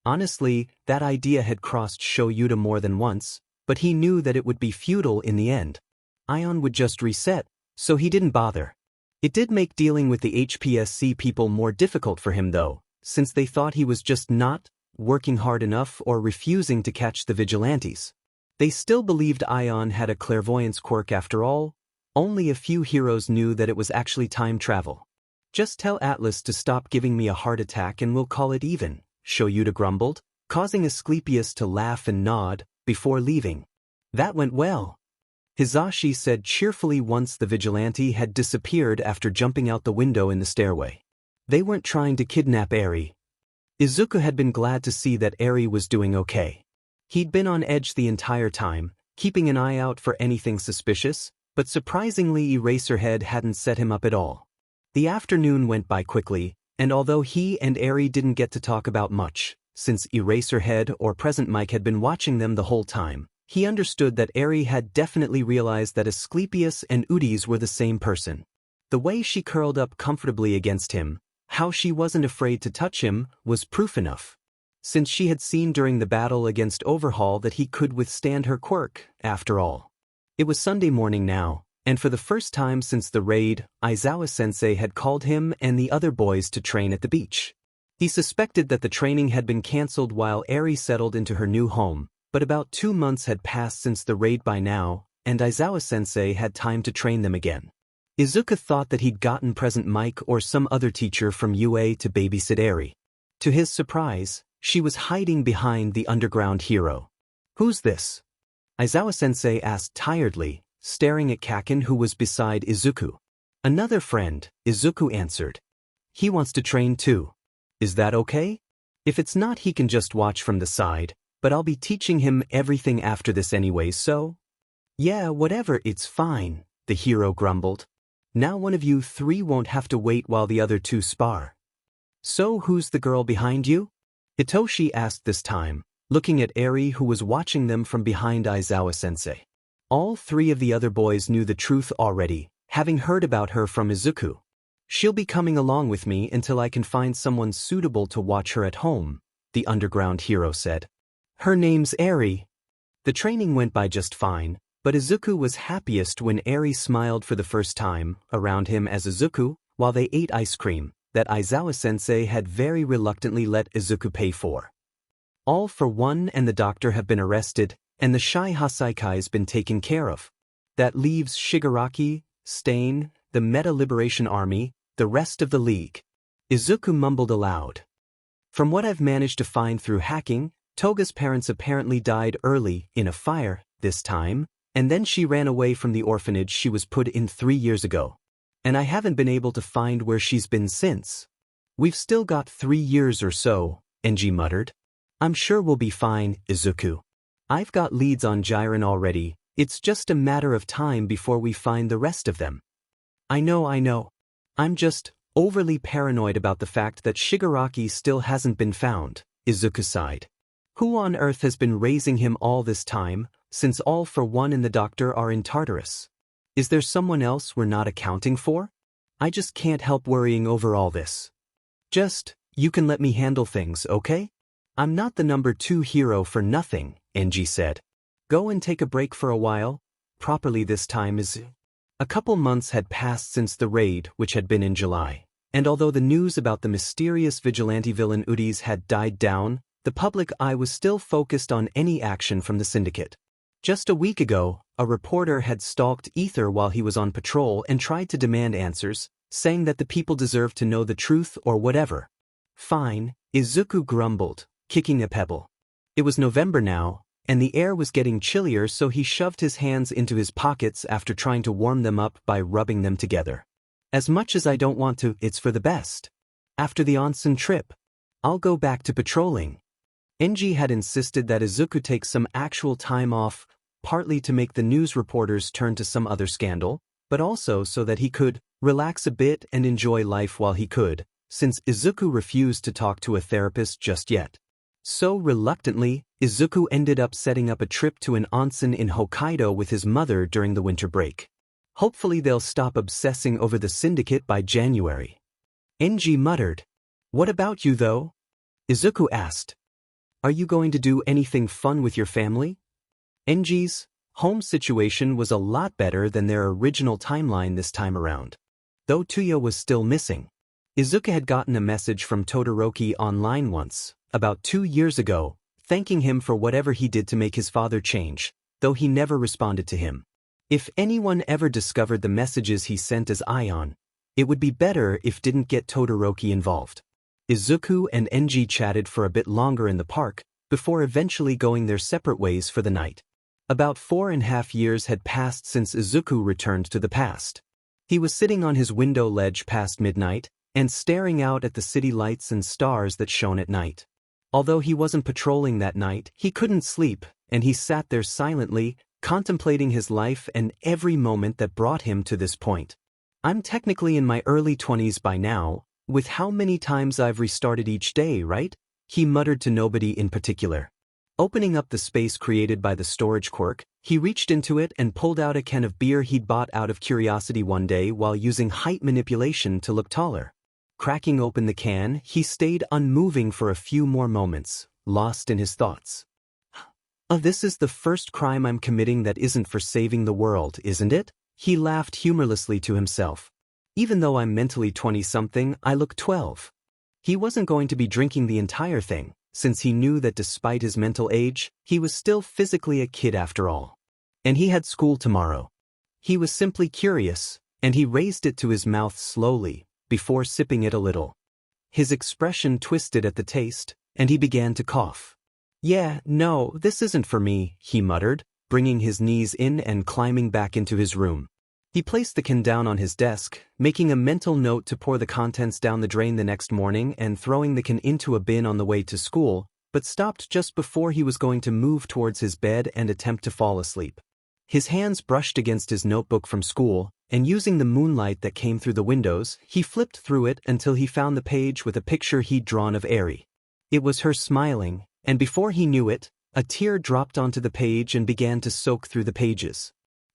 Honestly, that idea had crossed Shoyuta more than once, but he knew that it would be futile in the end. Ion would just reset, so he didn't bother. It did make dealing with the HPSC people more difficult for him though, since they thought he was just not working hard enough or refusing to catch the vigilantes. They still believed Ion had a clairvoyance quirk after all. Only a few heroes knew that it was actually time travel. Just tell Atlas to stop giving me a heart attack and we'll call it even, Shoyuta grumbled, causing Asclepius to laugh and nod, before leaving. That went well. Hisashi said cheerfully once the vigilante had disappeared after jumping out the window in the stairway. They weren't trying to kidnap Eri. Izuku had been glad to see that Eri was doing okay. He'd been on edge the entire time, keeping an eye out for anything suspicious, but surprisingly Eraserhead hadn't set him up at all. The afternoon went by quickly, and although he and Eri didn't get to talk about much, since Eraserhead or Present Mike had been watching them the whole time, he understood that Eri had definitely realized that Asclepius and Udes were the same person. The way she curled up comfortably against him, how she wasn't afraid to touch him, was proof enough. Since she had seen during the battle against Overhaul that he could withstand her quirk, after all. It was Sunday morning now, and for the first time since the raid, Aizawa-sensei had called him and the other boys to train at the beach. He suspected that the training had been cancelled while Eri settled into her new home, but about 2 months had passed since the raid by now, and Aizawa-sensei had time to train them again. Izuku thought that he'd gotten Present Mike or some other teacher from UA to babysit Eri. To his surprise, she was hiding behind the underground hero. Who's this? Aizawa-sensei asked tiredly, staring at Kacchan who was beside Izuku. Another friend, Izuku answered. He wants to train too. Is that okay? If it's not he can just watch from the side, but I'll be teaching him everything after this anyway so? Yeah, whatever, it's fine, the hero grumbled. Now one of you 3 won't have to wait while the other 2 spar. So who's the girl behind you? Hitoshi asked this time, looking at Eri who was watching them from behind Aizawa-sensei. All 3 of the other boys knew the truth already, having heard about her from Izuku. She'll be coming along with me until I can find someone suitable to watch her at home, the underground hero said. Her name's Eri. The training went by just fine, but Izuku was happiest when Eri smiled for the first time around him as Izuku, while they ate ice cream, that Aizawa-sensei had very reluctantly let Izuku pay for. All for one and the doctor have been arrested, and the Shy Hasaikai's been taken care of. That leaves Shigaraki, Stain, the Meta Liberation Army, the rest of the League. Izuku mumbled aloud. From what I've managed to find through hacking, Toga's parents apparently died early in a fire this time, and then she ran away from the orphanage she was put in 3 years ago. And I haven't been able to find where she's been since. We've still got 3 years or so, Enji muttered. I'm sure we'll be fine, Izuku. I've got leads on Jiren already, it's just a matter of time before we find the rest of them. I know. I'm just overly paranoid about the fact that Shigaraki still hasn't been found, Izuku sighed. Who on earth has been raising him all this time, since All for One and the doctor are in Tartarus? Is there someone else we're not accounting for? I just can't help worrying over all this. You can let me handle things, okay? I'm not the number 2 hero for nothing, Enji said. Go and take a break for a while, properly this time is... A couple months had passed since the raid, which had been in July, and although the news about the mysterious vigilante villain Udis had died down, the public eye was still focused on any action from the syndicate. Just a week ago, a reporter had stalked Ether while he was on patrol and tried to demand answers, saying that the people deserved to know the truth or whatever. Fine, Izuku grumbled, kicking a pebble. It was November now, and the air was getting chillier, so he shoved his hands into his pockets after trying to warm them up by rubbing them together. As much as I don't want to, it's for the best. After the onsen trip, I'll go back to patrolling. Enji had insisted that Izuku take some actual time off, partly to make the news reporters turn to some other scandal, but also so that he could relax a bit and enjoy life while he could, since Izuku refused to talk to a therapist just yet. So reluctantly, Izuku ended up setting up a trip to an onsen in Hokkaido with his mother during the winter break. Hopefully they'll stop obsessing over the syndicate by January. Enji muttered. What about you though? Izuku asked. Are you going to do anything fun with your family? Enji's home situation was a lot better than their original timeline this time around. Though Tuya was still missing. Izuku had gotten a message from Todoroki online once, about 2 years ago, thanking him for whatever he did to make his father change, though he never responded to him. If anyone ever discovered the messages he sent as Ion, it would be better if didn't get Todoroki involved. Izuku and Enji chatted for a bit longer in the park, before eventually going their separate ways for the night. About 4.5 years had passed since Izuku returned to the past. He was sitting on his window ledge past midnight, and staring out at the city lights and stars that shone at night. Although he wasn't patrolling that night, he couldn't sleep, and he sat there silently, contemplating his life and every moment that brought him to this point. I'm technically in my early 20s by now, with how many times I've restarted each day, right? He muttered to nobody in particular. Opening up the space created by the storage quirk, he reached into it and pulled out a can of beer he'd bought out of curiosity one day while using height manipulation to look taller. Cracking open the can, he stayed unmoving for a few more moments, lost in his thoughts. This is the first crime I'm committing that isn't for saving the world, isn't it? He laughed humorlessly to himself. Even though I'm mentally 20-something, I look 12. He wasn't going to be drinking the entire thing, since he knew that despite his mental age, he was still physically a kid after all. And he had school tomorrow. He was simply curious, and he raised it to his mouth slowly, before sipping it a little. His expression twisted at the taste, and he began to cough. Yeah, no, this isn't for me, he muttered, bringing his knees in and climbing back into his room. He placed the can down on his desk, making a mental note to pour the contents down the drain the next morning and throwing the can into a bin on the way to school, but stopped just before he was going to move towards his bed and attempt to fall asleep. His hands brushed against his notebook from school, and using the moonlight that came through the windows, he flipped through it until he found the page with a picture he'd drawn of Eri. It was her smiling, and before he knew it, a tear dropped onto the page and began to soak through the pages.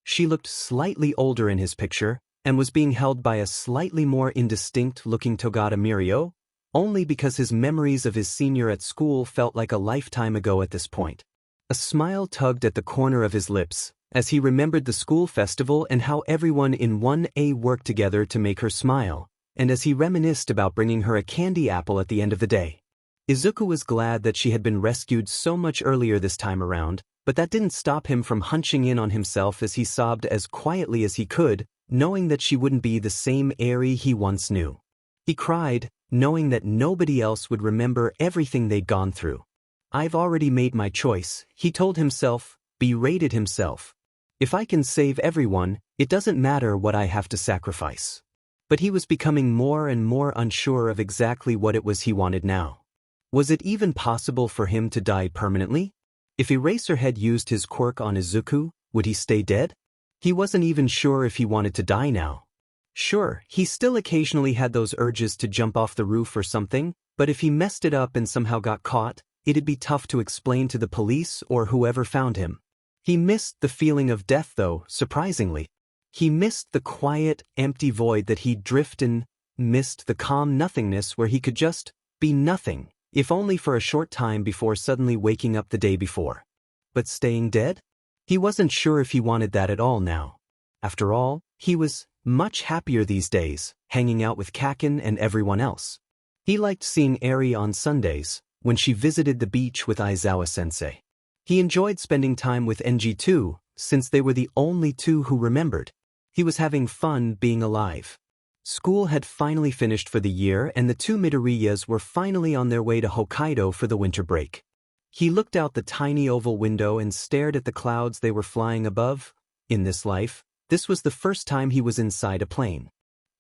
She looked slightly older in his picture, and was being held by a slightly more indistinct-looking Togata Mirio, only because his memories of his senior at school felt like a lifetime ago at this point. A smile tugged at the corner of his lips, as he remembered the school festival and how everyone in 1A worked together to make her smile, and as he reminisced about bringing her a candy apple at the end of the day. Izuku was glad that she had been rescued so much earlier this time around, but that didn't stop him from hunching in on himself as he sobbed as quietly as he could, knowing that she wouldn't be the same Eri he once knew. He cried, knowing that nobody else would remember everything they'd gone through. I've already made my choice, he told himself, berated himself. If I can save everyone, it doesn't matter what I have to sacrifice. But he was becoming more and more unsure of exactly what it was he wanted now. Was it even possible for him to die permanently? If Eraserhead used his quirk on Izuku, would he stay dead? He wasn't even sure if he wanted to die now. Sure, he still occasionally had those urges to jump off the roof or something, but if he messed it up and somehow got caught, it'd be tough to explain to the police or whoever found him. He missed the feeling of death though, surprisingly. He missed the quiet, empty void that he'd drift in, missed the calm nothingness where he could just be nothing, if only for a short time before suddenly waking up the day before. But staying dead? He wasn't sure if he wanted that at all now. After all, he was much happier these days, hanging out with Kacchan and everyone else. He liked seeing Eri on Sundays, when she visited the beach with Aizawa-sensei. He enjoyed spending time with NG too, since they were the only two who remembered. He was having fun being alive. School had finally finished for the year and the two Midoriyas were finally on their way to Hokkaido for the winter break. He looked out the tiny oval window and stared at the clouds they were flying above. In this life, this was the first time he was inside a plane.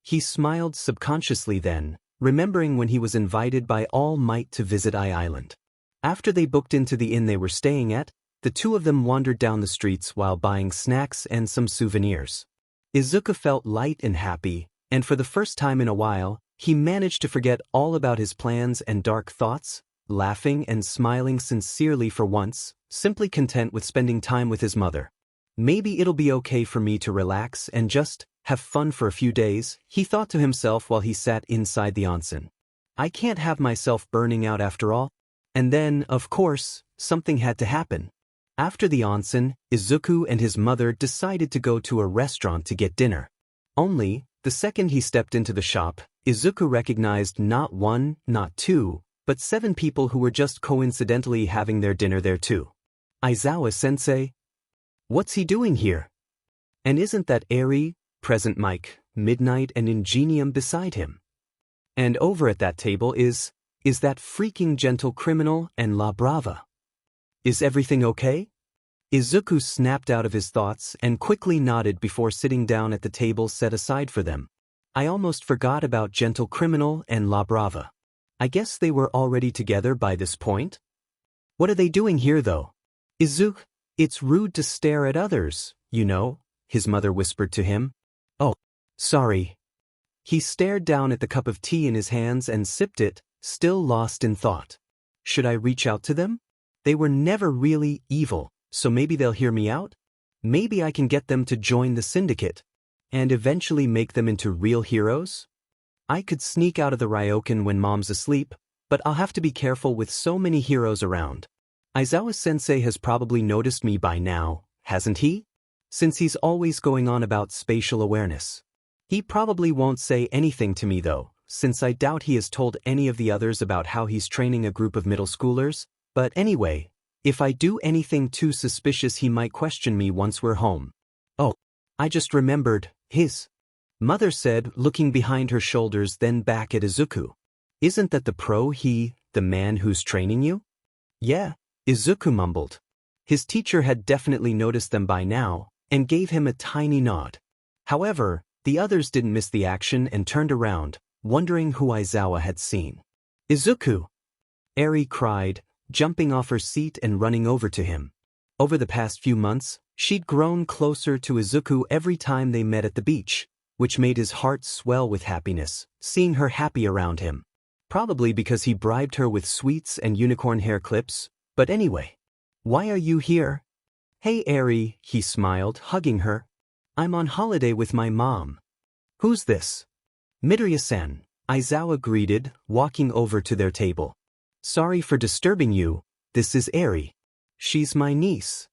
He smiled subconsciously then, remembering when he was invited by All Might to visit Island. After they booked into the inn they were staying at, the two of them wandered down the streets while buying snacks and some souvenirs. Izuku felt light and happy, and for the first time in a while, he managed to forget all about his plans and dark thoughts, laughing and smiling sincerely for once, simply content with spending time with his mother. Maybe it'll be okay for me to relax and just have fun for a few days, he thought to himself while he sat inside the onsen. I can't have myself burning out after all. And then, of course, something had to happen. After the onsen, Izuku and his mother decided to go to a restaurant to get dinner. Only, the second he stepped into the shop, Izuku recognized not one, not two, but 7 people who were just coincidentally having their dinner there too. Aizawa-sensei? What's he doing here? And isn't that Eri, Present Mike, Midnight and Ingenium beside him? And over at that table is that freaking gentle criminal and La Brava? Is everything okay? Izuku snapped out of his thoughts and quickly nodded before sitting down at the table set aside for them. I almost forgot about gentle criminal and La Brava. I guess they were already together by this point? What are they doing here though? Izuku, it's rude to stare at others, you know, his mother whispered to him. Oh, sorry. He stared down at the cup of tea in his hands and sipped it, still lost in thought. Should I reach out to them? They were never really evil, so maybe they'll hear me out? Maybe I can get them to join the syndicate, and eventually make them into real heroes? I could sneak out of the Ryokan when mom's asleep, but I'll have to be careful with so many heroes around. Aizawa-sensei has probably noticed me by now, hasn't he? Since he's always going on about spatial awareness. He probably won't say anything to me though, since I doubt he has told any of the others about how he's training a group of middle schoolers, but anyway, if I do anything too suspicious he might question me once we're home. Oh, I just remembered, his mother said, looking behind her shoulders then back at Izuku. Isn't that the the man who's training you? Yeah, Izuku mumbled. His teacher had definitely noticed them by now, and gave him a tiny nod. However, the others didn't miss the action and turned around, wondering who Aizawa had seen. Izuku! Eri cried, jumping off her seat and running over to him. Over the past few months, she'd grown closer to Izuku every time they met at the beach, which made his heart swell with happiness, seeing her happy around him. Probably because he bribed her with sweets and unicorn hair clips, but anyway. Why are you here? Hey Eri, he smiled, hugging her. I'm on holiday with my mom. Who's this? Midoriya-san, Aizawa greeted, walking over to their table. Sorry for disturbing you, this is Eri. She's my niece.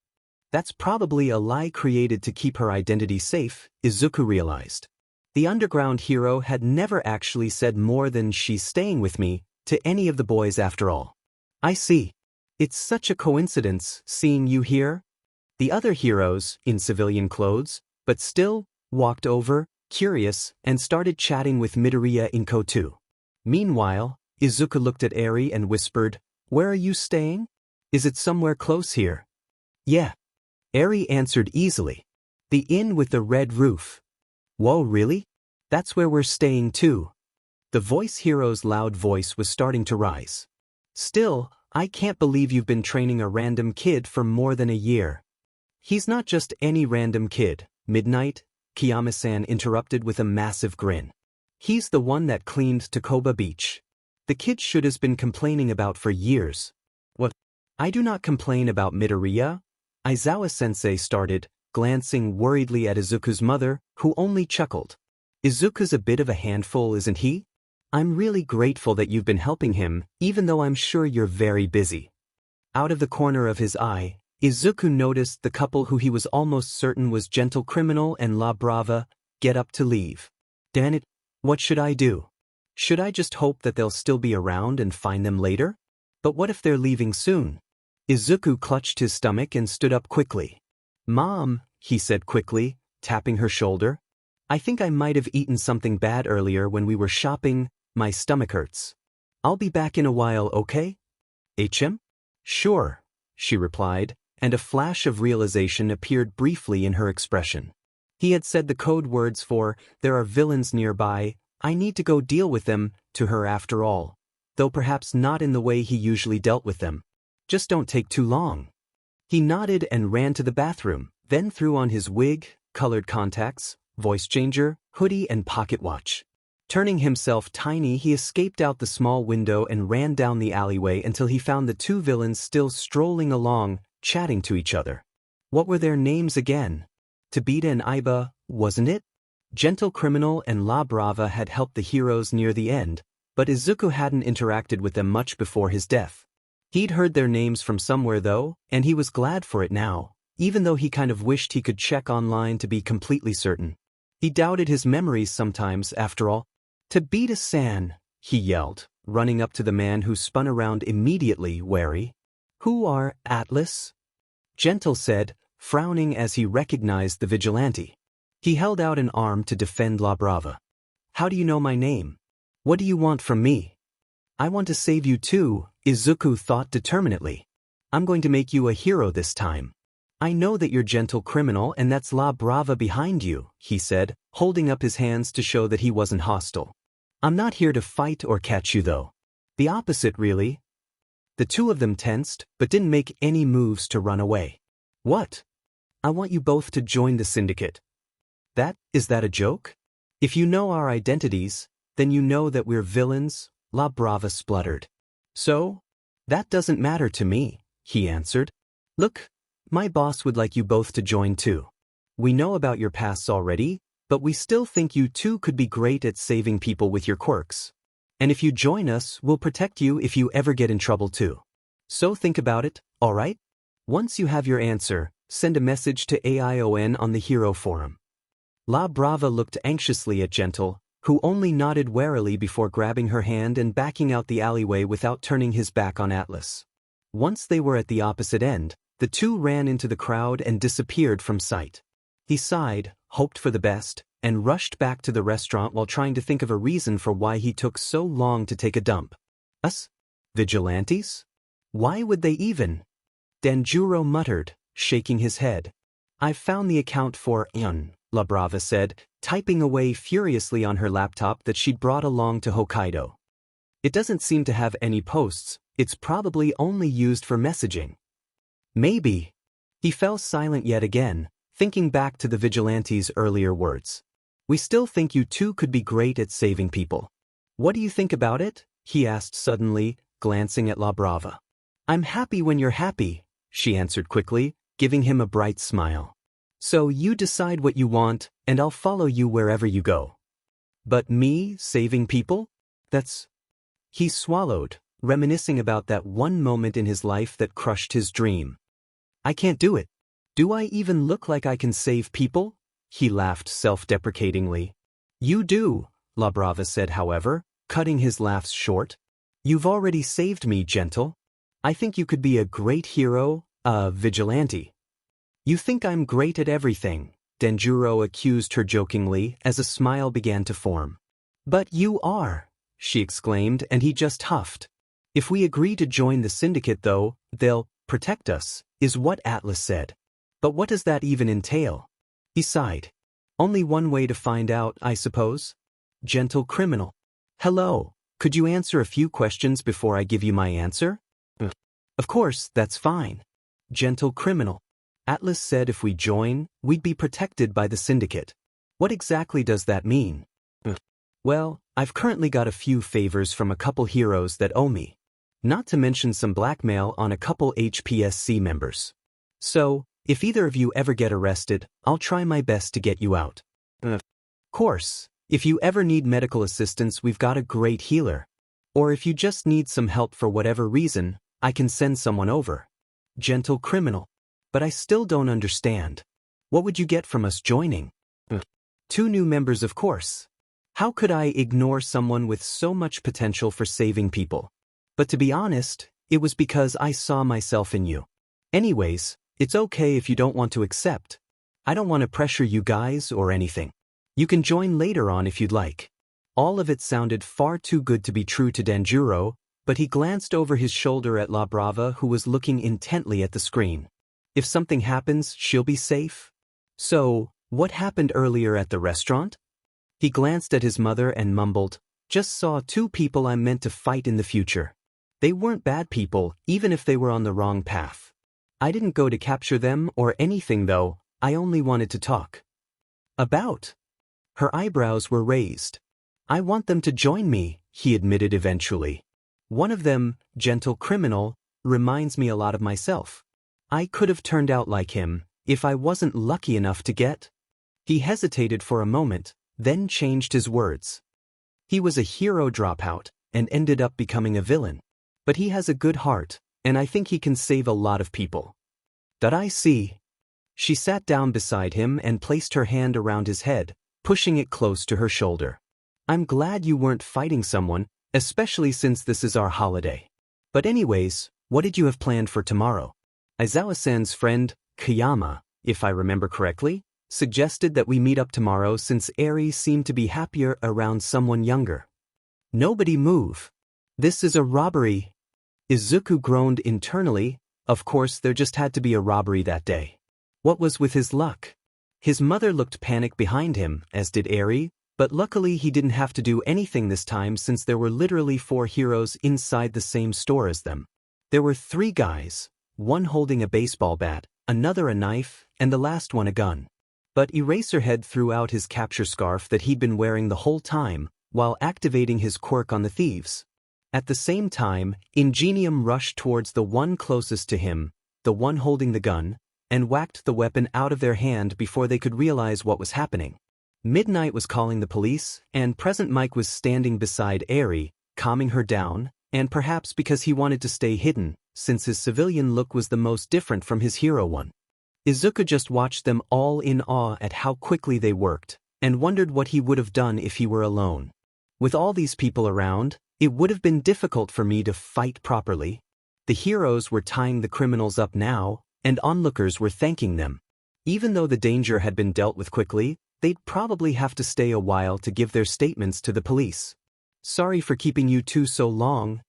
That's probably a lie created to keep her identity safe, Izuku realized. The underground hero had never actually said more than she's staying with me to any of the boys after all. I see. It's such a coincidence seeing you here. The other heroes, in civilian clothes, but still, walked over, curious, and started chatting with Midoriya Inko too. Meanwhile, Izuku looked at Eri and whispered, Where are you staying? Is it somewhere close here? Yeah. Eri answered easily. The inn with the red roof. Whoa, really? That's where we're staying too. The voice hero's loud voice was starting to rise. Still, I can't believe you've been training a random kid for more than a year. He's not just any random kid, Midnight, Kiyama-san interrupted with a massive grin. He's the one that cleaned Takoba Beach. The kid should have been complaining about for years. What? I do not complain about Midoriya, Aizawa-sensei started, glancing worriedly at Izuku's mother, who only chuckled. Izuku's a bit of a handful, isn't he? I'm really grateful that you've been helping him, even though I'm sure you're very busy. Out of the corner of his eye, Izuku noticed the couple who he was almost certain was Gentle Criminal and La Brava get up to leave. Damn it, what should I do? Should I just hope that they'll still be around and find them later? But what if they're leaving soon? Izuku clutched his stomach and stood up quickly. Mom, he said quickly, tapping her shoulder. I think I might have eaten something bad earlier when we were shopping. My stomach hurts. I'll be back in a while, okay? HM? Sure, she replied, and a flash of realization appeared briefly in her expression. He had said the code words for, there are villains nearby, I need to go deal with them, to her after all. Though perhaps not in the way he usually dealt with them. Just don't take too long. He nodded and ran to the bathroom, then threw on his wig, colored contacts, voice changer, hoodie and pocket watch. Turning himself tiny, he escaped out the small window and ran down the alleyway until he found the two villains still strolling along, chatting to each other. What were their names again? Tabita and Iba, wasn't it? Gentle Criminal and La Brava had helped the heroes near the end, but Izuku hadn't interacted with them much before his death. He'd heard their names from somewhere though, and he was glad for it now, even though he kind of wished he could check online to be completely certain. He doubted his memories sometimes, after all. Tabita-san, he yelled, running up to the man who spun around immediately, wary. Who are Atlas? Gentle said, frowning as he recognized the vigilante. He held out an arm to defend La Brava. How do you know my name? What do you want from me? I want to save you too, Izuku thought determinedly. I'm going to make you a hero this time. I know that you're Gentle Criminal and that's La Brava behind you, he said, holding up his hands to show that he wasn't hostile. I'm not here to fight or catch you though. The opposite really. The two of them tensed, but didn't make any moves to run away. What? I want you both to join the syndicate. Is that a joke? If you know our identities, then you know that we're villains, La Brava spluttered. So? That doesn't matter to me, he answered. Look, my boss would like you both to join too. We know about your pasts already, but we still think you two could be great at saving people with your quirks. And if you join us, we'll protect you if you ever get in trouble too. So think about it, alright? Once you have your answer, send a message to AION on the Hero Forum. La Brava looked anxiously at Gentle, who only nodded warily before grabbing her hand and backing out the alleyway without turning his back on Atlas. Once they were at the opposite end, the two ran into the crowd and disappeared from sight. He sighed, hoped for the best, and rushed back to the restaurant while trying to think of a reason for why he took so long to take a dump. Us? Vigilantes? Why would they even? Danjuro muttered, shaking his head. I've found the account for La Brava said, typing away furiously on her laptop that she'd brought along to Hokkaido. It doesn't seem to have any posts, it's probably only used for messaging. Maybe. He fell silent yet again, thinking back to the vigilante's earlier words. We still think you two could be great at saving people. What do you think about it? He asked suddenly, glancing at La Brava. I'm happy when you're happy, she answered quickly, giving him a bright smile. So you decide what you want, and I'll follow you wherever you go. But me, saving people? He swallowed, reminiscing about that one moment in his life that crushed his dream. I can't do it. Do I even look like I can save people? He laughed self-deprecatingly. You do, La Brava said however, cutting his laughs short. You've already saved me, Gentle. I think you could be a great hero, a vigilante. You think I'm great at everything, Danjuro accused her jokingly as a smile began to form. But you are, she exclaimed, and he just huffed. If we agree to join the syndicate though, they'll Protect us, is what Atlas said. But what does that even entail? He sighed. Only one way to find out, I suppose. Gentle criminal. Hello, could you answer a few questions before I give you my answer? Of course, that's fine. Gentle criminal. Atlas said if we join, we'd be protected by the syndicate. What exactly does that mean? Well, I've currently got a few favors from a couple heroes that owe me. Not to mention some blackmail on a couple HPSC members. So, if either of you ever get arrested, I'll try my best to get you out. Course, if you ever need medical assistance, we've got a great healer. Or if you just need some help for whatever reason, I can send someone over. Gentle criminal. But I still don't understand. What would you get from us joining? 2 new members, of course. How could I ignore someone with so much potential for saving people? But to be honest, it was because I saw myself in you. Anyways, it's okay if you don't want to accept. I don't want to pressure you guys or anything. You can join later on if you'd like. All of it sounded far too good to be true to Danjuro, but he glanced over his shoulder at La Brava, who was looking intently at the screen. If something happens, she'll be safe? So, what happened earlier at the restaurant? He glanced at his mother and mumbled, just saw 2 people I'm meant to fight in the future. They weren't bad people, even if they were on the wrong path. I didn't go to capture them or anything though, I only wanted to talk. About? Her eyebrows were raised. I want them to join me, he admitted eventually. One of them, gentle criminal, reminds me a lot of myself. I could have turned out like him, if I wasn't lucky enough to get. He hesitated for a moment, then changed his words. He was a hero dropout, and ended up becoming a villain. But he has a good heart, and I think he can save a lot of people. That I see. She sat down beside him and placed her hand around his head, pushing it close to her shoulder. I'm glad you weren't fighting someone, especially since this is our holiday. But anyways, what did you have planned for tomorrow? Aizawa-san's friend, Kayama, if I remember correctly, suggested that we meet up tomorrow since Eri seemed to be happier around someone younger. Nobody move. This is a robbery. Izuku groaned internally. Of course there just had to be a robbery that day. What was with his luck? His mother looked panicked behind him, as did Eri, but luckily he didn't have to do anything this time since there were literally 4 heroes inside the same store as them. There were 3 guys, one holding a baseball bat, another a knife, and the last one a gun. But Eraserhead threw out his capture scarf that he'd been wearing the whole time, while activating his quirk on the thieves. At the same time, Ingenium rushed towards the one closest to him, the one holding the gun, and whacked the weapon out of their hand before they could realize what was happening. Midnight was calling the police, and Present Mike was standing beside Eri, calming her down, and perhaps because he wanted to stay hidden, since his civilian look was the most different from his hero one. Izuku just watched them all in awe at how quickly they worked, and wondered what he would have done if he were alone. With all these people around, it would have been difficult for me to fight properly. The heroes were tying the criminals up now, and onlookers were thanking them. Even though the danger had been dealt with quickly, they'd probably have to stay a while to give their statements to the police. Sorry for keeping you 2 so long,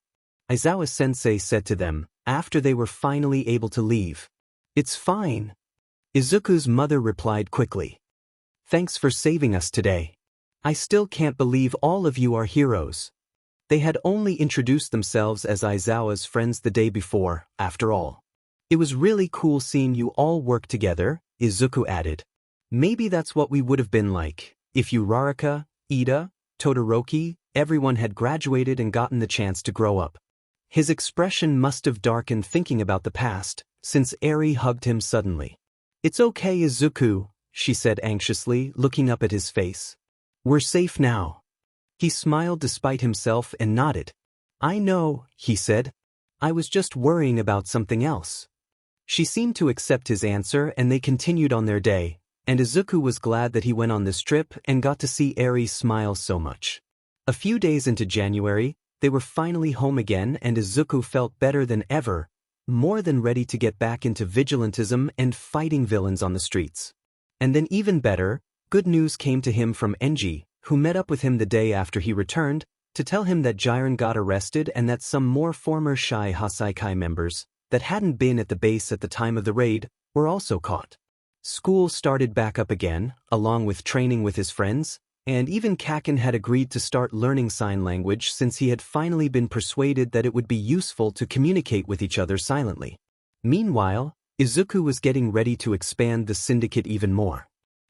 Aizawa-sensei said to them, after they were finally able to leave. It's fine. Izuku's mother replied quickly. Thanks for saving us today. I still can't believe all of you are heroes. They had only introduced themselves as Aizawa's friends the day before, after all. It was really cool seeing you all work together, Izuku added. Maybe that's what we would have been like, if Uraraka, Ida, Todoroki, everyone had graduated and gotten the chance to grow up. His expression must have darkened thinking about the past, since Eri hugged him suddenly. It's okay, Izuku, she said anxiously, looking up at his face. We're safe now. He smiled despite himself and nodded. I know, he said. I was just worrying about something else. She seemed to accept his answer and they continued on their day, and Izuku was glad that he went on this trip and got to see Eri smile so much. A few days into January, they were finally home again and Izuku felt better than ever, more than ready to get back into vigilantism and fighting villains on the streets. And then even better, good news came to him from Enji, who met up with him the day after he returned, to tell him that Jiren got arrested and that some more former Shy Hasaikai members, that hadn't been at the base at the time of the raid, were also caught. School started back up again, along with training with his friends, and even Kacchan had agreed to start learning sign language since he had finally been persuaded that it would be useful to communicate with each other silently. Meanwhile, Izuku was getting ready to expand the syndicate even more.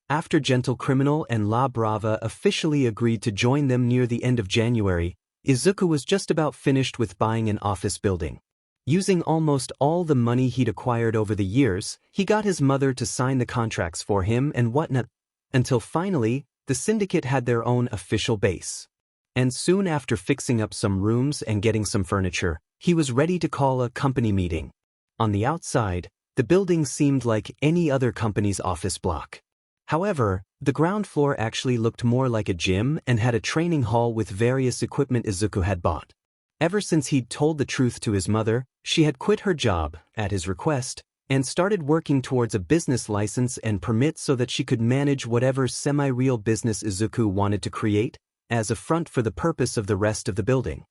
After Gentle Criminal and La Brava officially agreed to join them near the end of January, Izuku was just about finished with buying an office building. Using almost all the money he'd acquired over the years, he got his mother to sign the contracts for him and whatnot, until finally, the syndicate had their own official base. And soon after fixing up some rooms and getting some furniture, he was ready to call a company meeting. On the outside, the building seemed like any other company's office block. However, the ground floor actually looked more like a gym and had a training hall with various equipment Izuku had bought. Ever since he'd told the truth to his mother, she had quit her job, at his request, and started working towards a business license and permit so that she could manage whatever semi-real business Izuku wanted to create, as a front for the purpose of the rest of the building.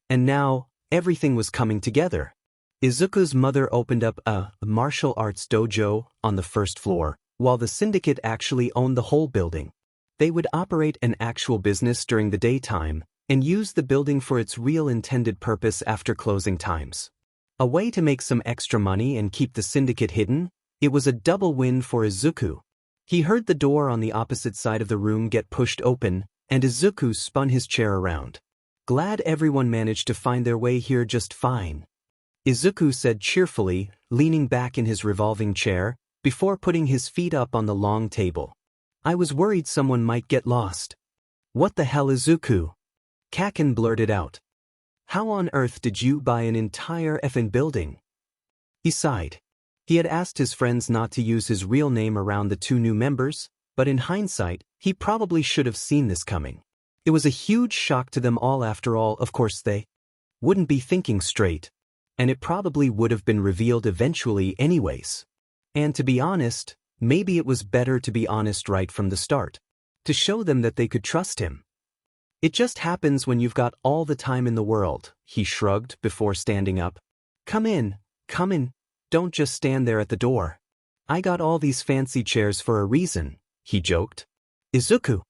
And now, everything was coming together. Izuku's mother opened up a martial arts dojo on the first floor, while the syndicate actually owned the whole building. They would operate an actual business during the daytime, and use the building for its real intended purpose after closing times. A way to make some extra money and keep the syndicate hidden, it was a double win for Izuku. He heard the door on the opposite side of the room get pushed open, and Izuku spun his chair around. Glad everyone managed to find their way here just fine, Izuku said cheerfully, leaning back in his revolving chair, before putting his feet up on the long table. I was worried someone might get lost. What the hell, Izuku? Kacchan blurted out. How on earth did you buy an entire effing building? He sighed. He had asked his friends not to use his real name around the two new members, but in hindsight, he probably should have seen this coming. It was a huge shock to them all. After all, of course they wouldn't be thinking straight. And it probably would have been revealed eventually anyways. And to be honest, maybe it was better to be honest right from the start. To show them that they could trust him. It just happens when you've got all the time in the world, he shrugged before standing up. Come in, don't just stand there at the door. I got all these fancy chairs for a reason, he joked. Izuku,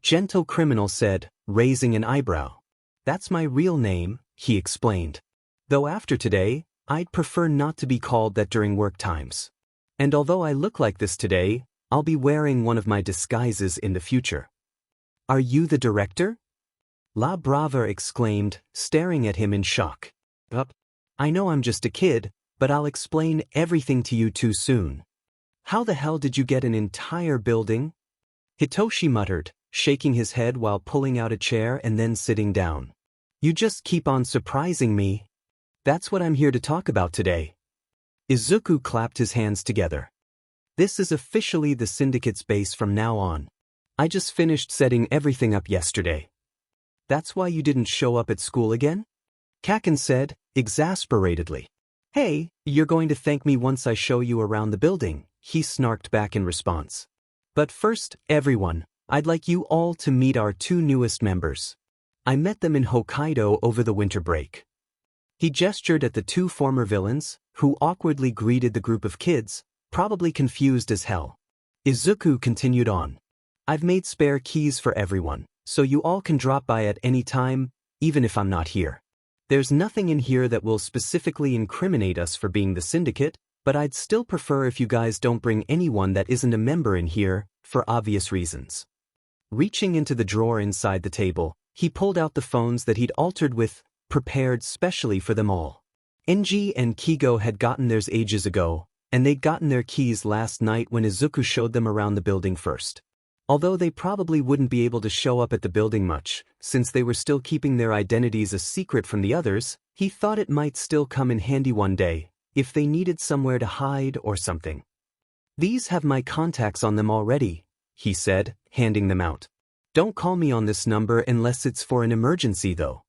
Gentle Criminal said, raising an eyebrow. That's my real name, he explained. Though after today, I'd prefer not to be called that during work times. And although I look like this today, I'll be wearing one of my disguises in the future. Are you the director? La Brava exclaimed, staring at him in shock. I know I'm just a kid, but I'll explain everything to you too soon. How the hell did you get an entire building? Hitoshi muttered, shaking his head while pulling out a chair and then sitting down. You just keep on surprising me. That's what I'm here to talk about today. Izuku clapped his hands together. This is officially the syndicate's base from now on. I just finished setting everything up yesterday. That's why you didn't show up at school again? Kacchan said, exasperatedly. Hey, you're going to thank me once I show you around the building, he snarked back in response. But first, everyone, I'd like you all to meet our two newest members. I met them in Hokkaido over the winter break. He gestured at the two former villains, who awkwardly greeted the group of kids, probably confused as hell. Izuku continued on. I've made spare keys for everyone, so you all can drop by at any time, even if I'm not here. There's nothing in here that will specifically incriminate us for being the syndicate, but I'd still prefer if you guys don't bring anyone that isn't a member in here, for obvious reasons. Reaching into the drawer inside the table, he pulled out the phones that he'd altered with, prepared specially for them all. Enji and Kigo had gotten theirs ages ago, and they'd gotten their keys last night when Izuku showed them around the building first. Although they probably wouldn't be able to show up at the building much, since they were still keeping their identities a secret from the others, he thought it might still come in handy one day, if they needed somewhere to hide or something. These have my contacts on them already, he said, handing them out. Don't call me on this number unless it's for an emergency though.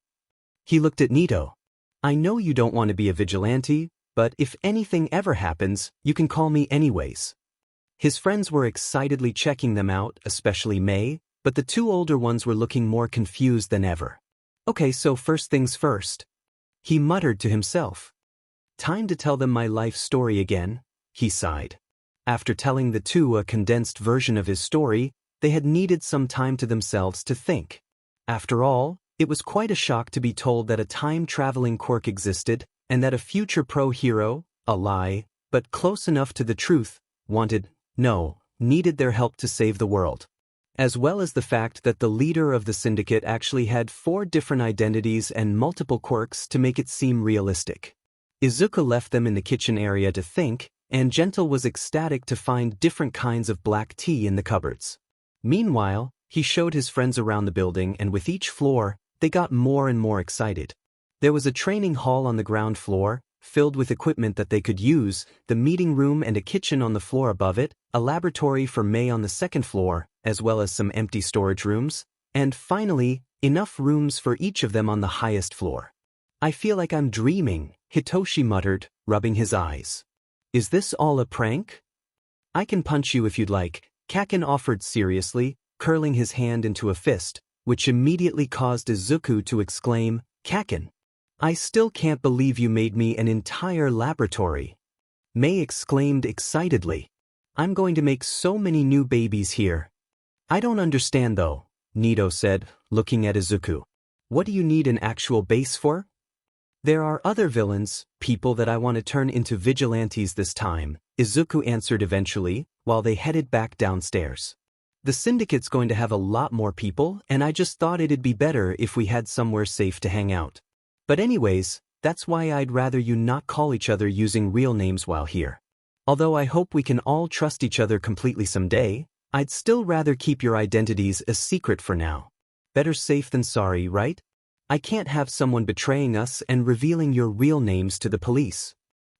He looked at Nito. I know you don't want to be a vigilante, but if anything ever happens, you can call me anyways. His friends were excitedly checking them out, especially May, but the two older ones were looking more confused than ever. Okay, so first things first. He muttered to himself. Time to tell them my life story again, he sighed. After telling the two a condensed version of his story, they had needed some time to themselves to think. After all, it was quite a shock to be told that a time-traveling quirk existed, and that a future pro-hero, a lie, but close enough to the truth, needed their help to save the world. As well as the fact that the leader of the syndicate actually had 4 different identities and multiple quirks to make it seem realistic. Izuku left them in the kitchen area to think, and Gentle was ecstatic to find different kinds of black tea in the cupboards. Meanwhile, he showed his friends around the building, and with each floor, they got more and more excited. There was a training hall on the ground floor, filled with equipment that they could use, the meeting room and a kitchen on the floor above it, a laboratory for Mei on the 2nd floor, as well as some empty storage rooms, and finally, enough rooms for each of them on the highest floor. I feel like I'm dreaming, Hitoshi muttered, rubbing his eyes. Is this all a prank? I can punch you if you'd like, Kacchan offered seriously, curling his hand into a fist, which immediately caused Izuku to exclaim, Kacchan, I still can't believe you made me an entire laboratory. Mei exclaimed excitedly. I'm going to make so many new babies here. I don't understand though, Nito said, looking at Izuku. What do you need an actual base for? There are other villains, people that I want to turn into vigilantes this time, Izuku answered eventually, while they headed back downstairs. The syndicate's going to have a lot more people, and I just thought it'd be better if we had somewhere safe to hang out. But anyways, that's why I'd rather you not call each other using real names while here. Although I hope we can all trust each other completely someday, I'd still rather keep your identities a secret for now. Better safe than sorry, right? I can't have someone betraying us and revealing your real names to the police.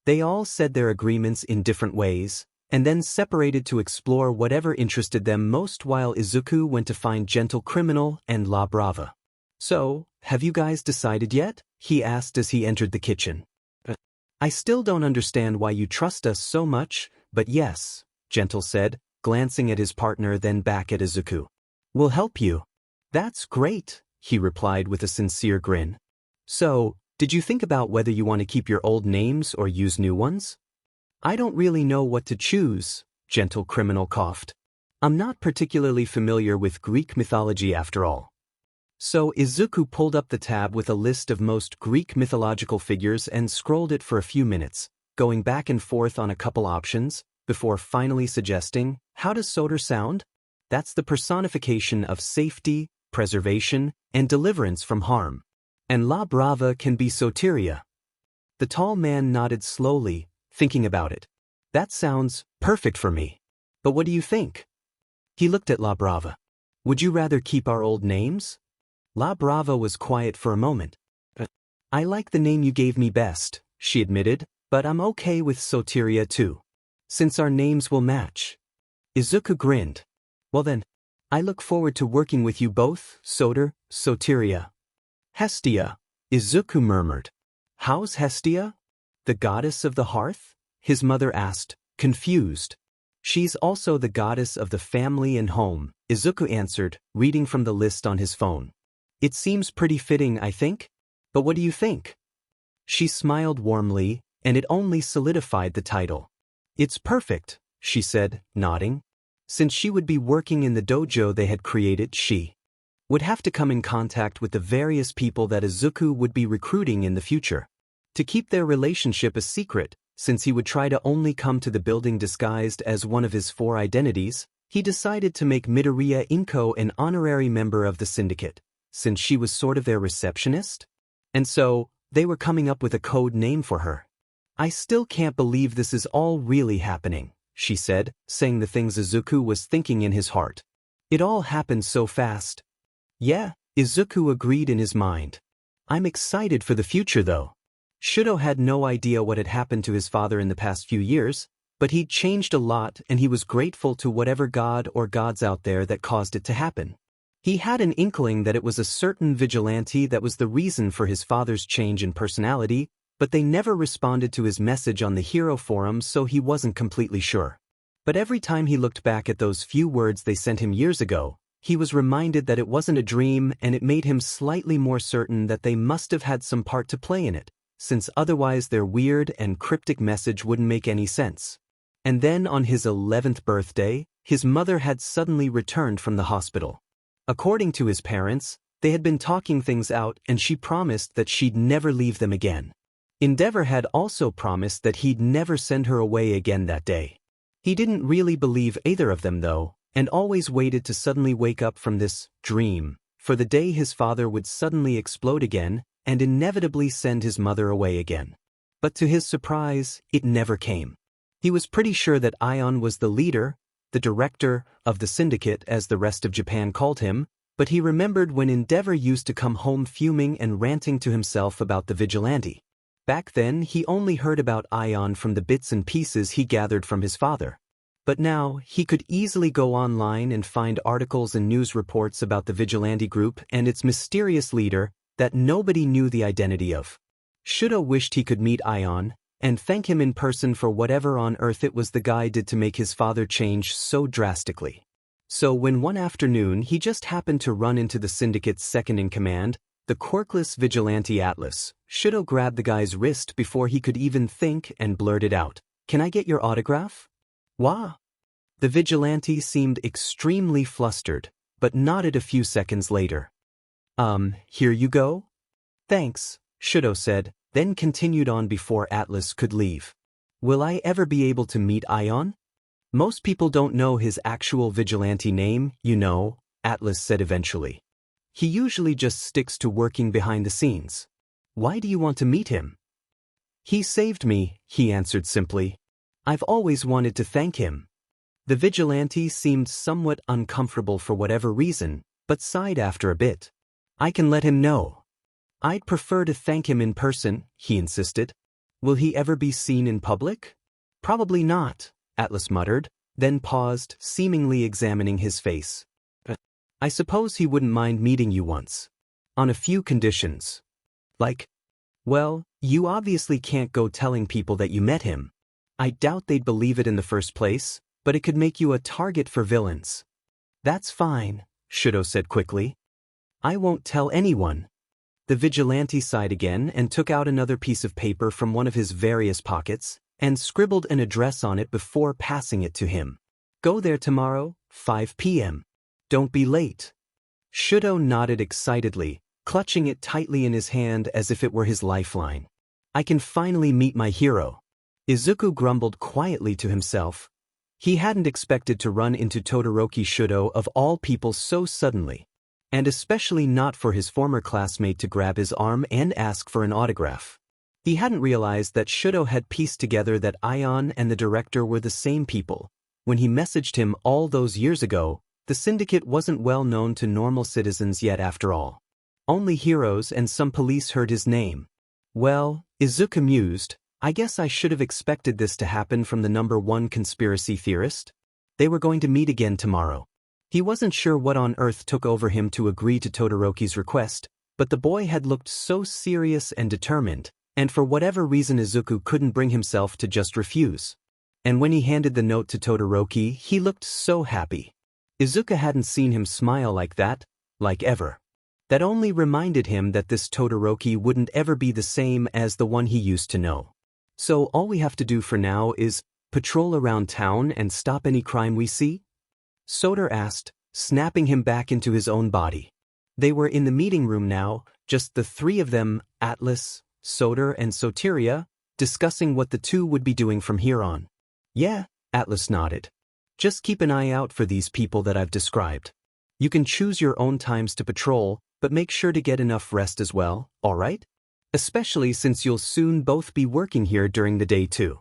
They all said their agreements in different ways, and then separated to explore whatever interested them most while Izuku went to find Gentle Criminal and La Brava. So, have you guys decided yet? He asked as he entered the kitchen. I still don't understand why you trust us so much, but yes, Gentle said, glancing at his partner then back at Izuku. We'll help you. That's great, he replied with a sincere grin. So, did you think about whether you want to keep your old names or use new ones? I don't really know what to choose, Gentle Criminal coughed. I'm not particularly familiar with Greek mythology after all. So Izuku pulled up the tab with a list of most Greek mythological figures and scrolled it for a few minutes, going back and forth on a couple options, before finally suggesting, how does Soter sound? That's the personification of safety, preservation, and deliverance from harm. And La Brava can be Soteria. The tall man nodded slowly, thinking about it. That sounds perfect for me. But what do you think? He looked at La Brava. Would you rather keep our old names? La Brava was quiet for a moment. I like the name you gave me best, she admitted, but I'm okay with Soteria too. Since our names will match. Izuku grinned. Well then, I look forward to working with you both, Soter, Soteria. Hestia, Izuku murmured. How's Hestia? The goddess of the hearth? His mother asked, confused. She's also the goddess of the family and home, Izuku answered, reading from the list on his phone. It seems pretty fitting, I think. But what do you think? She smiled warmly, and it only solidified the title. It's perfect, she said, nodding. Since she would be working in the dojo they had created, she would have to come in contact with the various people that Izuku would be recruiting in the future. To keep their relationship a secret, since he would try to only come to the building disguised as one of his 4 identities, he decided to make Midoriya Inko an honorary member of the syndicate, since she was sort of their receptionist. And so, they were coming up with a code name for her. I still can't believe this is all really happening, she said, saying the things Izuku was thinking in his heart. It all happened so fast. Yeah, Izuku agreed in his mind. I'm excited for the future though. Shudo had no idea what had happened to his father in the past few years, but he'd changed a lot and he was grateful to whatever god or gods out there that caused it to happen. He had an inkling that it was a certain vigilante that was the reason for his father's change in personality, but they never responded to his message on the Hero Forum, so he wasn't completely sure. But every time he looked back at those few words they sent him years ago, he was reminded that it wasn't a dream, and it made him slightly more certain that they must have had some part to play in it, since otherwise their weird and cryptic message wouldn't make any sense. And then on his 11th birthday, his mother had suddenly returned from the hospital. According to his parents, they had been talking things out and she promised that she'd never leave them again. Endeavor had also promised that he'd never send her away again that day. He didn't really believe either of them though, and always waited to suddenly wake up from this dream, for the day his father would suddenly explode again and inevitably send his mother away again. But to his surprise, it never came. He was pretty sure that Ion was the leader, the director of the syndicate as the rest of Japan called him, but he remembered when Endeavor used to come home fuming and ranting to himself about the vigilante. Back then he only heard about Ion from the bits and pieces he gathered from his father. But now he could easily go online and find articles and news reports about the vigilante group and its mysterious leader that nobody knew the identity of. Shudo wished he could meet Ion and thank him in person for whatever on earth it was the guy did to make his father change so drastically. So when one afternoon he just happened to run into the syndicate's second-in-command, the quirkless vigilante Atlas, Shudo grabbed the guy's wrist before he could even think and blurted out, "Can I get your autograph?" "Wah?" The vigilante seemed extremely flustered, but nodded a few seconds later. Here you go?" "Thanks," Shudo said, then continued on before Atlas could leave. "Will I ever be able to meet Ion?" "Most people don't know his actual vigilante name, you know," Atlas said eventually. "He usually just sticks to working behind the scenes. Why do you want to meet him?" "He saved me," he answered simply. "I've always wanted to thank him." The vigilante seemed somewhat uncomfortable for whatever reason, but sighed after a bit. "I can let him know." "I'd prefer to thank him in person," he insisted. "Will he ever be seen in public?" "Probably not," Atlas muttered, then paused, seemingly examining his face. "I suppose he wouldn't mind meeting you once. On a few conditions." "Like?" "Well, you obviously can't go telling people that you met him. I doubt they'd believe it in the first place, but it could make you a target for villains." "That's fine," Shudo said quickly. "I won't tell anyone." The vigilante sighed again and took out another piece of paper from one of his various pockets and scribbled an address on it before passing it to him. "Go there tomorrow, 5 p.m. Don't be late." Shudo nodded excitedly, clutching it tightly in his hand as if it were his lifeline. "I can finally meet my hero." Izuku grumbled quietly to himself. He hadn't expected to run into Todoroki Shudo of all people so suddenly, and especially not for his former classmate to grab his arm and ask for an autograph. He hadn't realized that Shudo had pieced together that Ion and the director were the same people. When he messaged him all those years ago, the syndicate wasn't well known to normal citizens yet after all. Only heroes and some police heard his name. Well, Izuku mused, I guess I should have expected this to happen from the #1 conspiracy theorist. They were going to meet again tomorrow. He wasn't sure what on earth took over him to agree to Todoroki's request, but the boy had looked so serious and determined, and for whatever reason Izuku couldn't bring himself to just refuse. And when he handed the note to Todoroki, he looked so happy. Izuku hadn't seen him smile like that, like ever. That only reminded him that this Todoroki wouldn't ever be the same as the one he used to know. "So all we have to do for now is patrol around town and stop any crime we see?" Soder asked, snapping him back into his own body. They were in the meeting room now, just the three of them, Atlas, Soder and Soteria, discussing what the two would be doing from here on. "Yeah," Atlas nodded. "Just keep an eye out for these people that I've described. You can choose your own times to patrol, but make sure to get enough rest as well, all right? Especially since you'll soon both be working here during the day too."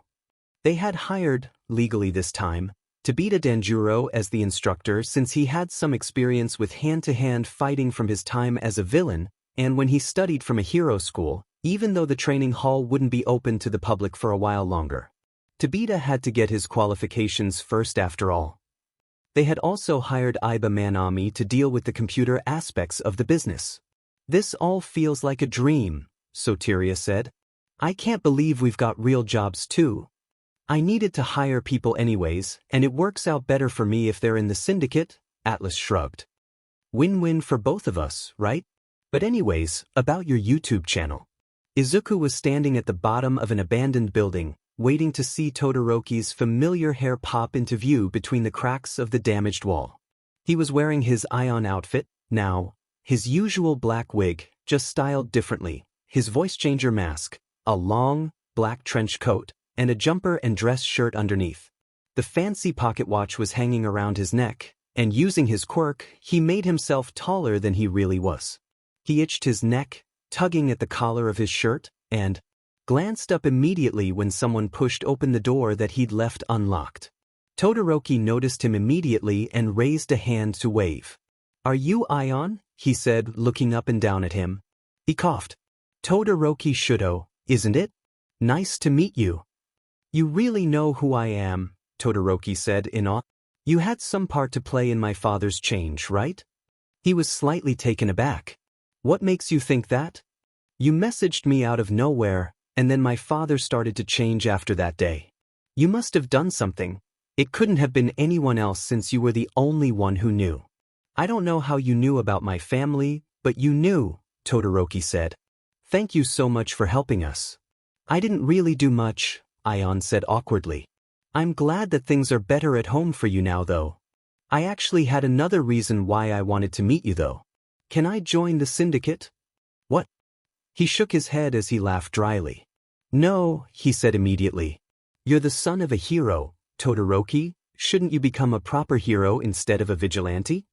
They had hired, legally this time, Tabita Danjuro as the instructor since he had some experience with hand-to-hand fighting from his time as a villain, and when he studied from a hero school, even though the training hall wouldn't be open to the public for a while longer. Tabita had to get his qualifications first after all. They had also hired Iba Manami to deal with the computer aspects of the business. "This all feels like a dream," Soteria said. "I can't believe we've got real jobs too. I needed to hire people anyways, and it works out better for me if they're in the syndicate," Atlas shrugged. "Win-win for both of us, right? But anyways, about your YouTube channel." Izuku was standing at the bottom of an abandoned building, waiting to see Todoroki's familiar hair pop into view between the cracks of the damaged wall. He was wearing his Ion outfit, now, his usual black wig, just styled differently, his voice changer mask, a long, black trench coat, and a jumper and dress shirt underneath. The fancy pocket watch was hanging around his neck, and using his quirk, he made himself taller than he really was. He itched his neck, tugging at the collar of his shirt, and glanced up immediately when someone pushed open the door that he'd left unlocked. Todoroki noticed him immediately and raised a hand to wave. "Are you Ion?" he said, looking up and down at him. He coughed. "Todoroki Shudo, isn't it? Nice to meet you." "You really know who I am," Todoroki said in awe. "You had some part to play in my father's change, right?" He was slightly taken aback. "What makes you think that?" "You messaged me out of nowhere, and then my father started to change after that day. You must have done something. It couldn't have been anyone else since you were the only one who knew. I don't know how you knew about my family, but you knew," Todoroki said. "Thank you so much for helping us." "I didn't really do much," Ion said awkwardly. "I'm glad that things are better at home for you now though. I actually had another reason why I wanted to meet you though. Can I join the syndicate?" "What?" He shook his head as he laughed dryly. "No," he said immediately. "You're the son of a hero, Todoroki. Shouldn't you become a proper hero instead of a vigilante?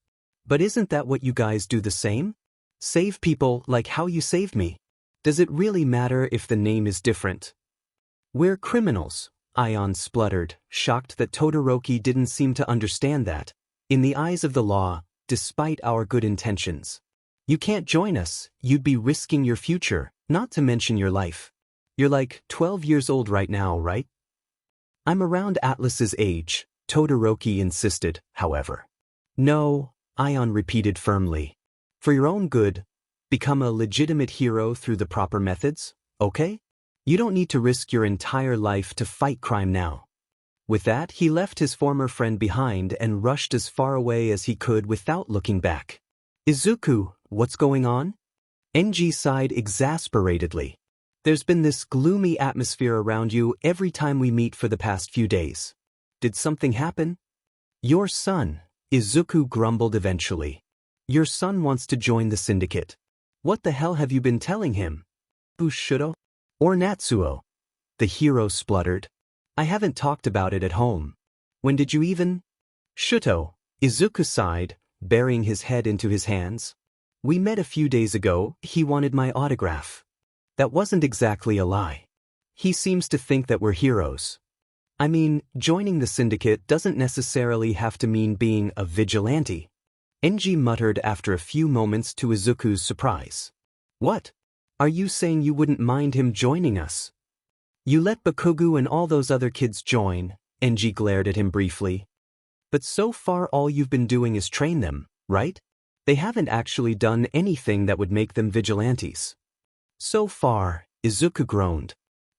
But isn't that what you guys do the same? Save people like how you saved me. Does it really matter if the name is different?" "We're criminals," Ion spluttered, shocked that Todoroki didn't seem to understand that, in the eyes of the law, despite our good intentions. "You can't join us, you'd be risking your future, not to mention your life. You're like 12 years old right now, right?" "I'm around Atlas's age," Todoroki insisted, however. "No," Ion repeated firmly. "For your own good, become a legitimate hero through the proper methods, okay? You don't need to risk your entire life to fight crime now." With that, he left his former friend behind and rushed as far away as he could without looking back. "Izuku, what's going on?" Enji sighed exasperatedly. "There's been this gloomy atmosphere around you every time we meet for the past few days. Did something happen?" "Your son," Izuku grumbled eventually. "Your son wants to join the syndicate. What the hell have you been telling him? Bushido? Or Natsuo?" The hero spluttered. "I haven't talked about it at home. When did you even?" "Shuto," Izuku sighed, burying his head into his hands. "We met a few days ago. He wanted my autograph." "That wasn't exactly a lie. He seems to think that we're heroes. I mean, joining the syndicate doesn't necessarily have to mean being a vigilante." Enji muttered after a few moments to Izuku's surprise. "What? Are you saying you wouldn't mind him joining us?" "You let Bakugo and all those other kids join," Enji glared at him briefly. "But so far all you've been doing is train them, right? They haven't actually done anything that would make them vigilantes." "So far," Izuku groaned.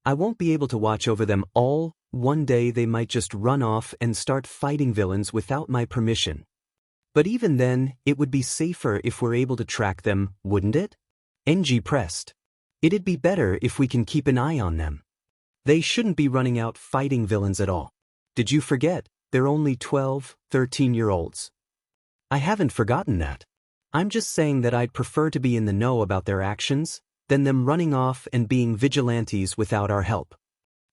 "I won't be able to watch over them all. One day they might just run off and start fighting villains without my permission. But even then, it would be safer if we're able to track them, wouldn't it?" Enji pressed. "It'd be better if we can keep an eye on them. They shouldn't be running out fighting villains at all. Did you forget, they're only 12, 13-year-olds. "I haven't forgotten that. I'm just saying that I'd prefer to be in the know about their actions than them running off and being vigilantes without our help.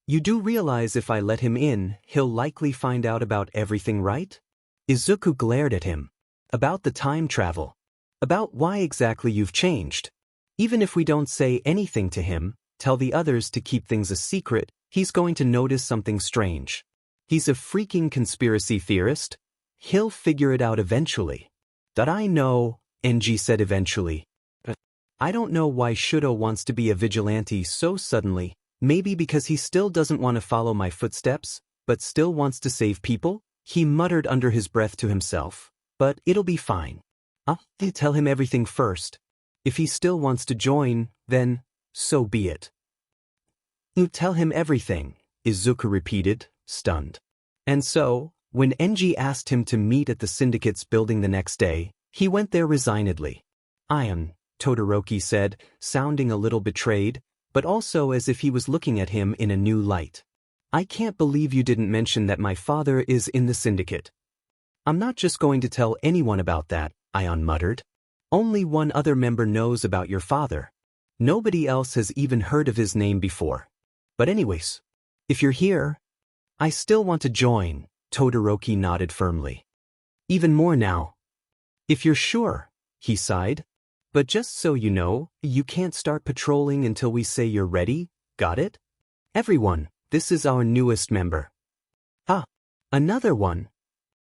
You do realize if I let him in, he'll likely find out about everything, right?" Izuku glared at him. "About the time travel. About why exactly you've changed. Even if we don't say anything to him, tell the others to keep things a secret, he's going to notice something strange. He's a freaking conspiracy theorist. He'll figure it out eventually." "That I know," Enji said eventually. "But I don't know why Shudo wants to be a vigilante so suddenly. Maybe because he still doesn't want to follow my footsteps, but still wants to save people?" He muttered under his breath to himself. "But it'll be fine. I'll tell him everything first. If he still wants to join, then so be it." "You tell him everything," Izuku repeated, stunned. And so, when Enji asked him to meet at the syndicate's building the next day, he went there resignedly. "Ion," Todoroki said, sounding a little betrayed, but also as if he was looking at him in a new light. I can't believe you didn't mention that my father is in the syndicate. I'm not just going to tell anyone about that, Ion muttered. Only one other member knows about your father. Nobody else has even heard of his name before. But anyways, if you're here, I still want to join, Todoroki nodded firmly. Even more now. If you're sure, he sighed. But just so you know, you can't start patrolling until we say you're ready, got it? Everyone, this is our newest member. Ah, another one.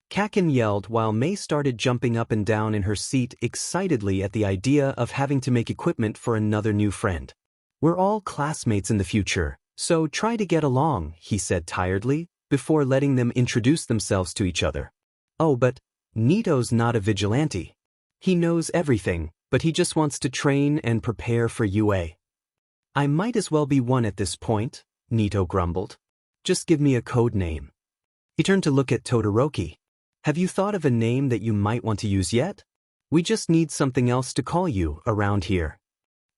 Kacchan yelled while May started jumping up and down in her seat excitedly at the idea of having to make equipment for another new friend. We're all classmates in the future, so try to get along, he said tiredly, before letting them introduce themselves to each other. Oh, but Nito's not a vigilante. He knows everything, but he just wants to train and prepare for UA. I might as well be one at this point, Nito grumbled. Just give me a code name. He turned to look at Todoroki. Have you thought of a name that you might want to use yet? We just need something else to call you around here.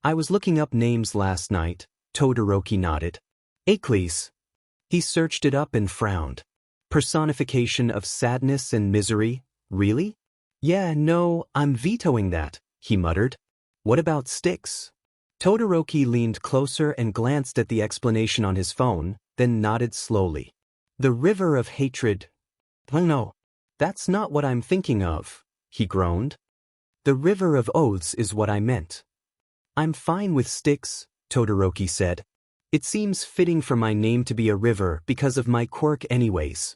I was looking up names last night, Todoroki nodded. Acles. He searched it up and frowned. Personification of sadness and misery, really? Yeah, no, I'm vetoing that, he muttered. What about Styx? Todoroki leaned closer and glanced at the explanation on his phone, then nodded slowly. The river of hatred. Oh no. That's not what I'm thinking of, he groaned. The river of oaths is what I meant. I'm fine with Styx, Todoroki said. It seems fitting for my name to be a river because of my quirk anyways.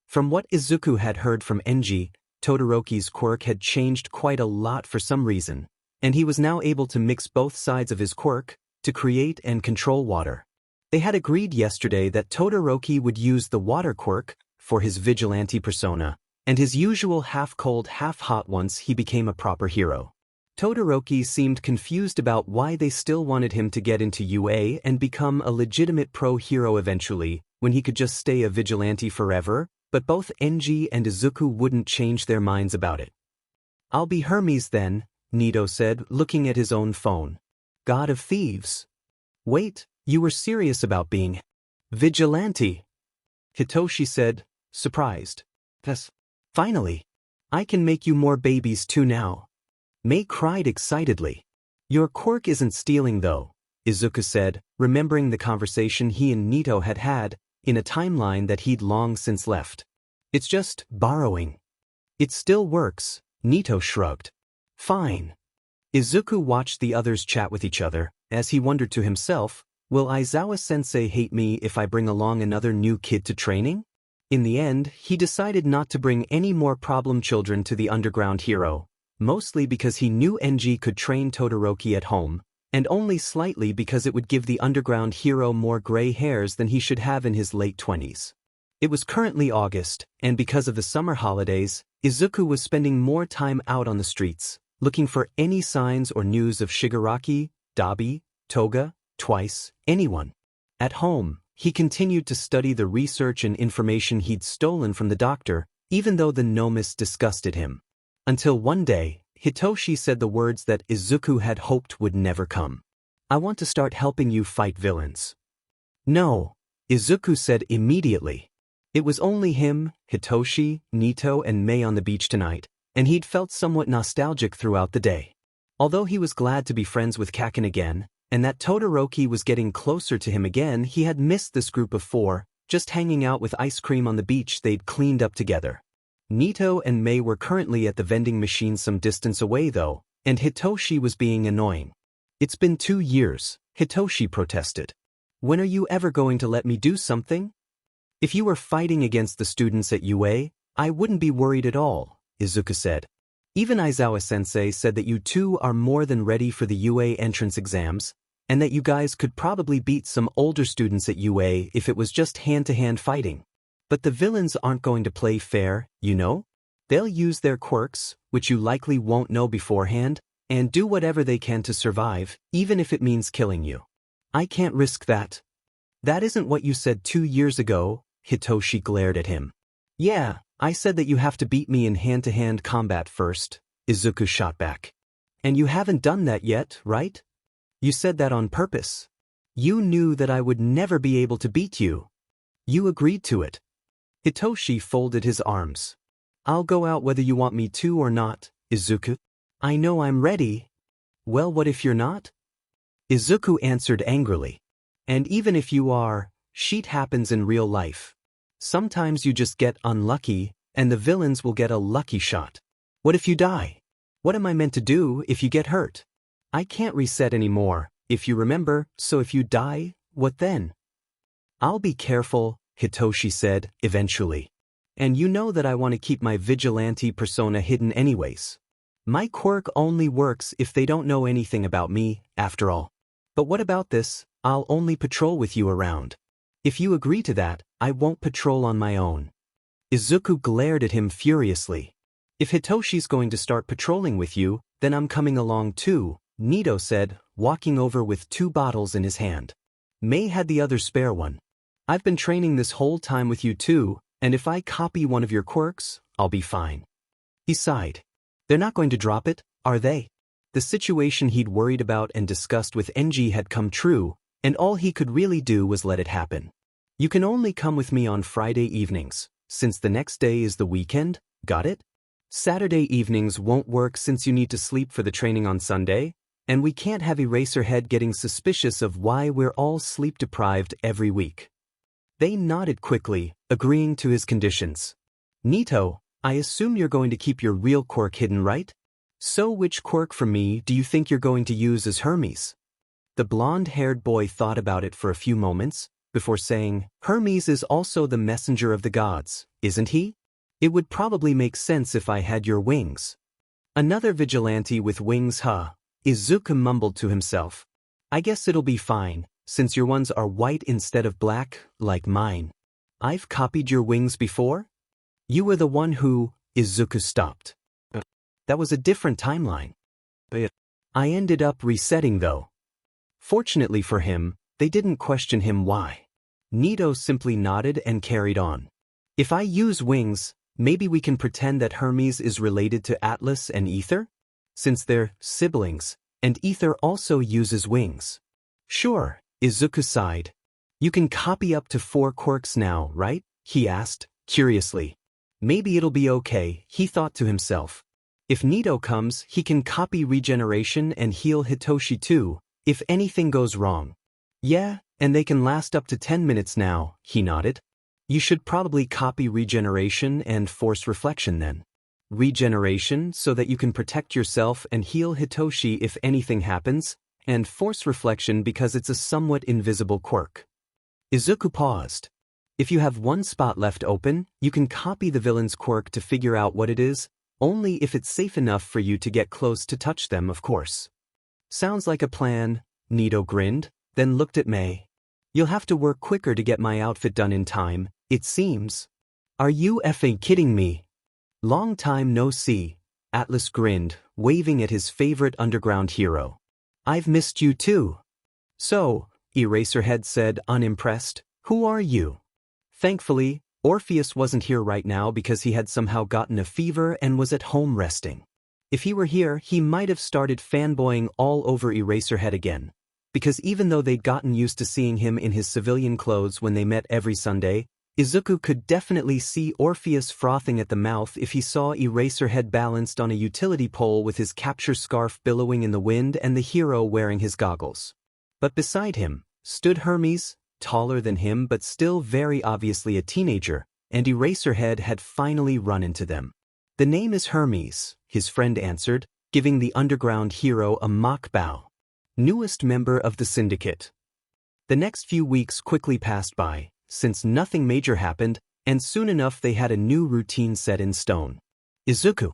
From what Izuku had heard from Enji, Todoroki's quirk had changed quite a lot for some reason, and he was now able to mix both sides of his quirk to create and control water. They had agreed yesterday that Todoroki would use the water quirk for his vigilante persona, and his usual half-cold, half-hot once he became a proper hero. Todoroki seemed confused about why they still wanted him to get into UA and become a legitimate pro-hero eventually, when he could just stay a vigilante forever, but both Enji and Izuku wouldn't change their minds about it. I'll be Hermes then, Nito said, looking at his own phone. God of Thieves. Wait, you were serious about being vigilante? Hitoshi said, surprised. Yes. Finally. I can make you more babies too now. May cried excitedly. Your quirk isn't stealing though, Izuku said, remembering the conversation he and Nito had had, in a timeline that he'd long since left. It's just borrowing. It still works, Nito shrugged. Fine. Izuku watched the others chat with each other, as he wondered to himself, will Aizawa-sensei hate me if I bring along another new kid to training? In the end, he decided not to bring any more problem children to the underground hero, mostly because he knew Enji could train Todoroki at home, and only slightly because it would give the underground hero more gray hairs than he should have in his late 20s. It was currently August, and because of the summer holidays, Izuku was spending more time out on the streets, looking for any signs or news of Shigaraki, Dabi, Toga, Twice, anyone. At home, he continued to study the research and information he'd stolen from the doctor, even though the gnomist disgusted him. Until one day, Hitoshi said the words that Izuku had hoped would never come. I want to start helping you fight villains. No, Izuku said immediately. It was only him, Hitoshi, Nito and May on the beach tonight, and he'd felt somewhat nostalgic throughout the day. Although he was glad to be friends with Kacchan again, and that Todoroki was getting closer to him again, he had missed this group of four, just hanging out with ice cream on the beach they'd cleaned up together. Nito and May were currently at the vending machine some distance away though, and Hitoshi was being annoying. It's been 2 years, Hitoshi protested. When are you ever going to let me do something? If you were fighting against the students at UA, I wouldn't be worried at all, Izuku said. Even Aizawa-sensei said that you two are more than ready for the UA entrance exams, and that you guys could probably beat some older students at UA if it was just hand-to-hand fighting. But the villains aren't going to play fair, you know? They'll use their quirks, which you likely won't know beforehand, and do whatever they can to survive, even if it means killing you. I can't risk that. That isn't what you said 2 years ago, Hitoshi glared at him. Yeah, I said that you have to beat me in hand-to-hand combat first, Izuku shot back. And you haven't done that yet, right? You said that on purpose. You knew that I would never be able to beat you. You agreed to it. Hitoshi folded his arms. I'll go out whether you want me to or not, Izuku. I know I'm ready. Well, what if you're not? Izuku answered angrily. And even if you are, shit happens in real life. Sometimes you just get unlucky, and the villains will get a lucky shot. What if you die? What am I meant to do if you get hurt? I can't reset anymore, if you remember, so if you die, what then? I'll be careful, Hitoshi said, eventually. And you know that I want to keep my vigilante persona hidden anyways. My quirk only works if they don't know anything about me, after all. But what about this? I'll only patrol with you around. If you agree to that, I won't patrol on my own. Izuku glared at him furiously. If Hitoshi's going to start patrolling with you, then I'm coming along too, Nito said, walking over with 2 bottles in his hand. May had the other spare one. I've been training this whole time with you too, and if I copy one of your quirks, I'll be fine. He sighed. They're not going to drop it, are they? The situation he'd worried about and discussed with Enji had come true, and all he could really do was let it happen. You can only come with me on Friday evenings, since the next day is the weekend, got it? Saturday evenings won't work since you need to sleep for the training on Sunday, and we can't have Eraserhead getting suspicious of why we're all sleep-deprived every week. They nodded quickly, agreeing to his conditions. Nito, I assume you're going to keep your real quirk hidden, right? So which quirk from me do you think you're going to use as Hermes? The blonde-haired boy thought about it for a few moments, before saying, Hermes is also the messenger of the gods, isn't he? It would probably make sense if I had your wings. Another vigilante with wings, huh? Izuku mumbled to himself. I guess it'll be fine, since your ones are white instead of black, like mine. I've copied your wings before? You were the one who, Izuku stopped. That was a different timeline. I ended up resetting though. Fortunately for him, they didn't question him why. Nito simply nodded and carried on. If I use wings, maybe we can pretend that Hermes is related to Atlas and Ether? Since they're siblings, and Ether also uses wings. Sure, Izuku sighed. You can copy up to 4 quirks now, right? He asked, curiously. Maybe it'll be okay, he thought to himself. If Nito comes, he can copy regeneration and heal Hitoshi too, if anything goes wrong. Yeah, and they can last up to 10 minutes now, he nodded. You should probably copy regeneration and force reflection then. Regeneration so that you can protect yourself and heal Hitoshi if anything happens, and force reflection because it's a somewhat invisible quirk. Izuku paused. If you have 1 spot left open, you can copy the villain's quirk to figure out what it is, only if it's safe enough for you to get close to touch them, of course. Sounds like a plan, Nito grinned, then looked at May. You'll have to work quicker to get my outfit done in time, it seems. Are you effing kidding me? Long time no see, Atlas grinned, waving at his favorite underground hero. I've missed you too. So, Eraserhead said, unimpressed, who are you? Thankfully, Orpheus wasn't here right now because he had somehow gotten a fever and was at home resting. If he were here, he might have started fanboying all over Eraserhead again. Because even though they'd gotten used to seeing him in his civilian clothes when they met every Sunday, Izuku could definitely see Orpheus frothing at the mouth if he saw Eraserhead balanced on a utility pole with his capture scarf billowing in the wind and the hero wearing his goggles. But beside him stood Hermes, taller than him but still very obviously a teenager, and Eraserhead had finally run into them. The name is Hermes, his friend answered, giving the underground hero a mock bow. Newest member of the syndicate. The next few weeks quickly passed by, since nothing major happened, and soon enough they had a new routine set in stone. Izuku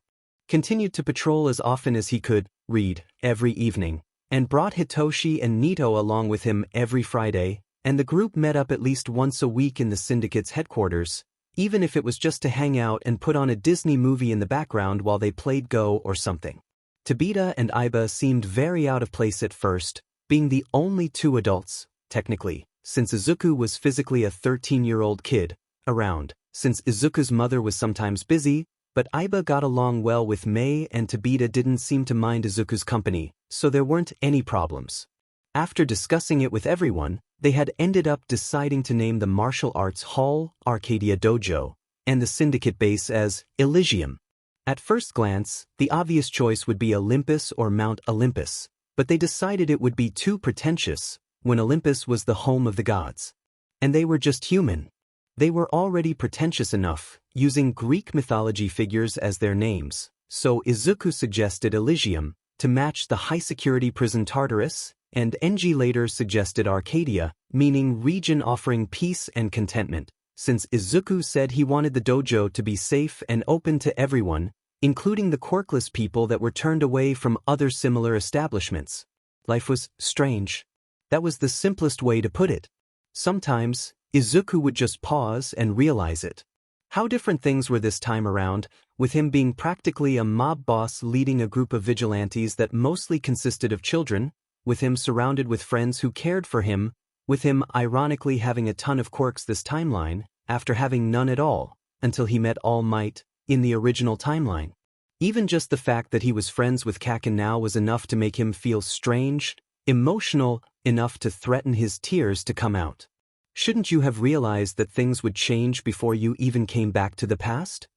continued to patrol as often as he could, read every evening, and brought Hitoshi and Nito along with him every Friday, and the group met up at least once a week in the syndicate's headquarters, even if it was just to hang out and put on a Disney movie in the background while they played Go or something. Tabita and Iba seemed very out of place at first, being the only 2 adults, technically, since Izuku was physically a 13-year-old kid, around, since Izuku's mother was sometimes busy, but Iba got along well with Mei and Tabita didn't seem to mind Izuku's company, so there weren't any problems. After discussing it with everyone, they had ended up deciding to name the martial arts hall Arcadia Dojo and the syndicate base as Elysium. At first glance, the obvious choice would be Olympus or Mount Olympus, but they decided it would be too pretentious when Olympus was the home of the gods. And they were just human. They were already pretentious enough, using Greek mythology figures as their names, so Izuku suggested Elysium to match the high-security prison Tartarus, and Enji later suggested Arcadia, meaning region offering peace and contentment, since Izuku said he wanted the dojo to be safe and open to everyone, including the quirkless people that were turned away from other similar establishments. Life was strange. That was the simplest way to put it. Sometimes, Izuku would just pause and realize it. How different things were this time around, with him being practically a mob boss leading a group of vigilantes that mostly consisted of children, with him surrounded with friends who cared for him, with him ironically having a ton of quirks this timeline, after having none at all, until he met All Might in the original timeline. Even just the fact that he was friends with Kacchan now was enough to make him feel strange, emotional, enough to threaten his tears to come out. Shouldn't you have realized that things would change before you even came back to the past?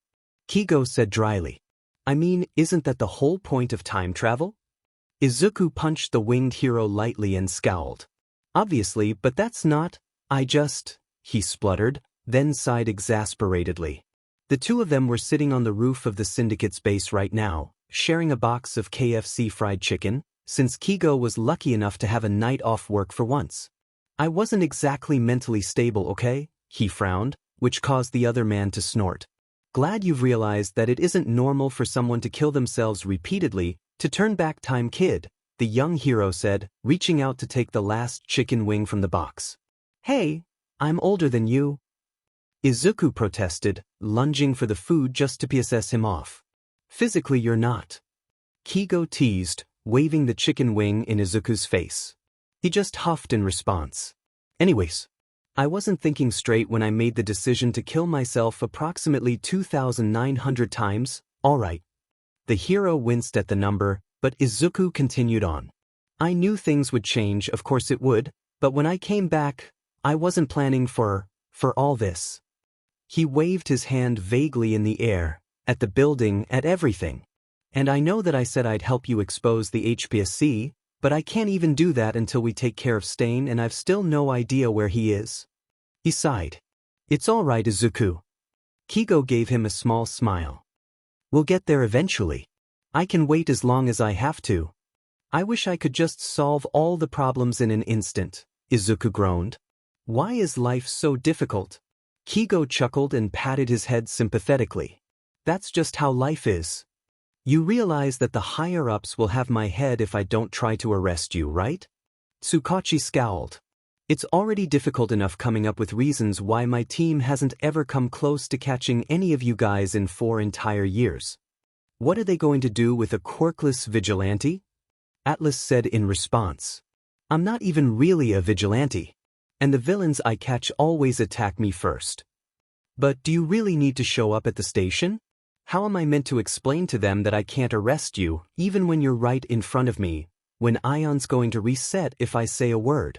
Kigo said dryly. I mean, isn't that the whole point of time travel? Izuku punched the winged hero lightly and scowled. Obviously, but that's not, he spluttered, then sighed exasperatedly. The two of them were sitting on the roof of the syndicate's base right now, sharing a box of KFC fried chicken, since Kigo was lucky enough to have a night off work for once. I wasn't exactly mentally stable, okay? He frowned, which caused the other man to snort. Glad you've realized that it isn't normal for someone to kill themselves repeatedly to turn back time, kid, the young hero said, reaching out to take the last chicken wing from the box. Hey, I'm older than you. Izuku protested, lunging for the food just to piss him off. Physically you're not. Kigo teased, waving the chicken wing in Izuku's face. He just huffed in response. Anyways, I wasn't thinking straight when I made the decision to kill myself approximately 2,900 times, alright. The hero winced at the number, but Izuku continued on. I knew things would change, of course it would, but when I came back, I wasn't planning for all this. He waved his hand vaguely in the air, at the building, at everything. And I know that I said I'd help you expose the HPSC, but I can't even do that until we take care of Stain, and I've still no idea where he is. He sighed. It's all right, Izuku. Kigo gave him a small smile. We'll get there eventually. I can wait as long as I have to. I wish I could just solve all the problems in an instant, Izuku groaned. Why is life so difficult? Kigo chuckled and patted his head sympathetically. That's just how life is. You realize that the higher-ups will have my head if I don't try to arrest you, right? Tsukachi scowled. It's already difficult enough coming up with reasons why my team hasn't ever come close to catching any of you guys in 4 entire years. What are they going to do with a quirkless vigilante? Atlas said in response. I'm not even really a vigilante. And the villains I catch always attack me first. But do you really need to show up at the station? How am I meant to explain to them that I can't arrest you, even when you're right in front of me, when Ion's going to reset if I say a word?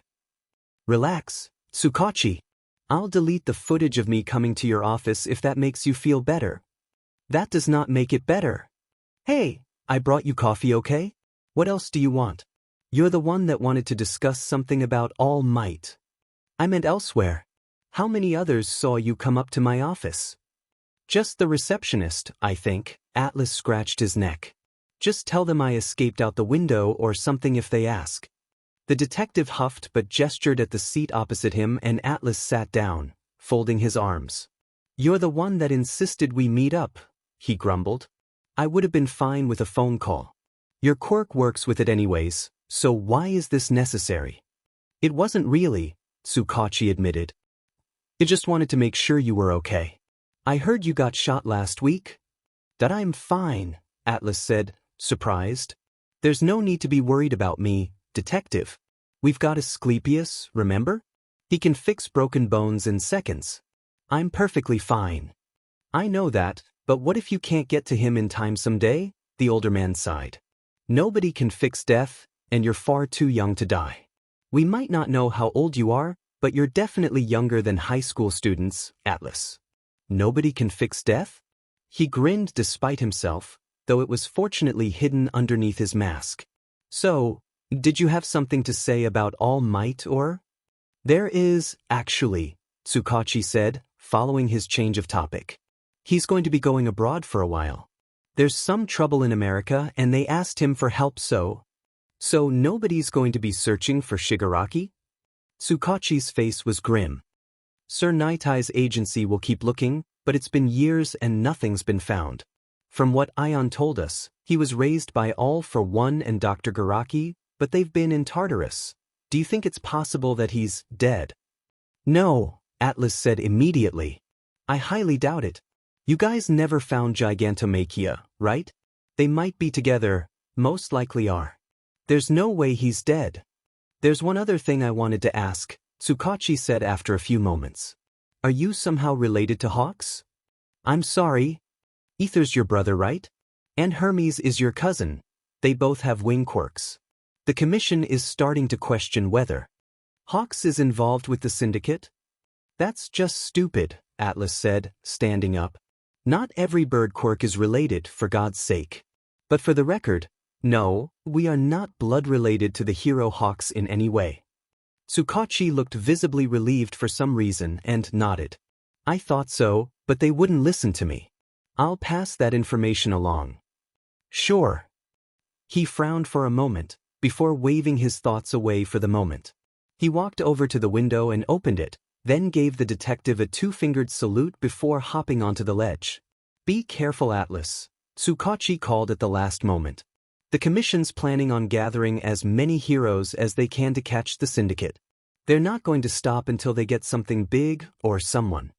Relax, Tsukachi. I'll delete the footage of me coming to your office if that makes you feel better. That does not make it better. Hey, I brought you coffee, okay? What else do you want? You're the one that wanted to discuss something about All Might. I meant elsewhere. How many others saw you come up to my office? Just the receptionist, I think. Atlas scratched his neck. Just tell them I escaped out the window or something if they ask. The detective huffed but gestured at the seat opposite him, and Atlas sat down, folding his arms. You're the one that insisted we meet up, he grumbled. I would have been fine with a phone call. Your quirk works with it anyways, so why is this necessary? It wasn't really, Tsukachi admitted. I just wanted to make sure you were okay. I heard you got shot last week. That I'm fine, Atlas said, surprised. There's no need to be worried about me, detective. We've got Asclepius, remember? He can fix broken bones in seconds. I'm perfectly fine. I know that, but what if you can't get to him in time someday? The older man sighed. Nobody can fix death, and you're far too young to die. We might not know how old you are, but you're definitely younger than high school students, Atlas. Nobody can fix death? He grinned despite himself, though it was fortunately hidden underneath his mask. So, did you have something to say about All Might or? There is, actually, Tsukachi said, following his change of topic. He's going to be going abroad for a while. There's some trouble in America and they asked him for help So nobody's going to be searching for Shigaraki? Tsukachi's face was grim. Sir Nitai's agency will keep looking, but it's been years and nothing's been found. From what Ion told us, he was raised by All for One and Dr. Garaki, but they've been in Tartarus. Do you think it's possible that he's dead? No, Atlas said immediately. I highly doubt it. You guys never found Gigantomachia, right? They might be together, most likely are. There's no way he's dead. There's one other thing I wanted to ask, Tsukachi said after a few moments. Are you somehow related to Hawks? I'm sorry. Ether's your brother, right? And Hermes is your cousin. They both have wing quirks. The commission is starting to question whether Hawks is involved with the syndicate. That's just stupid, Atlas said, standing up. Not every bird quirk is related, for God's sake. But for the record, no, we are not blood-related to the hero Hawks in any way. Tsukachi looked visibly relieved for some reason and nodded. I thought so, but they wouldn't listen to me. I'll pass that information along. Sure. He frowned for a moment, before waving his thoughts away for the moment. He walked over to the window and opened it, then gave the detective a two-fingered salute before hopping onto the ledge. Be careful, Atlas, Tsukachi called at the last moment. The commission's planning on gathering as many heroes as they can to catch the syndicate. They're not going to stop until they get something big or someone.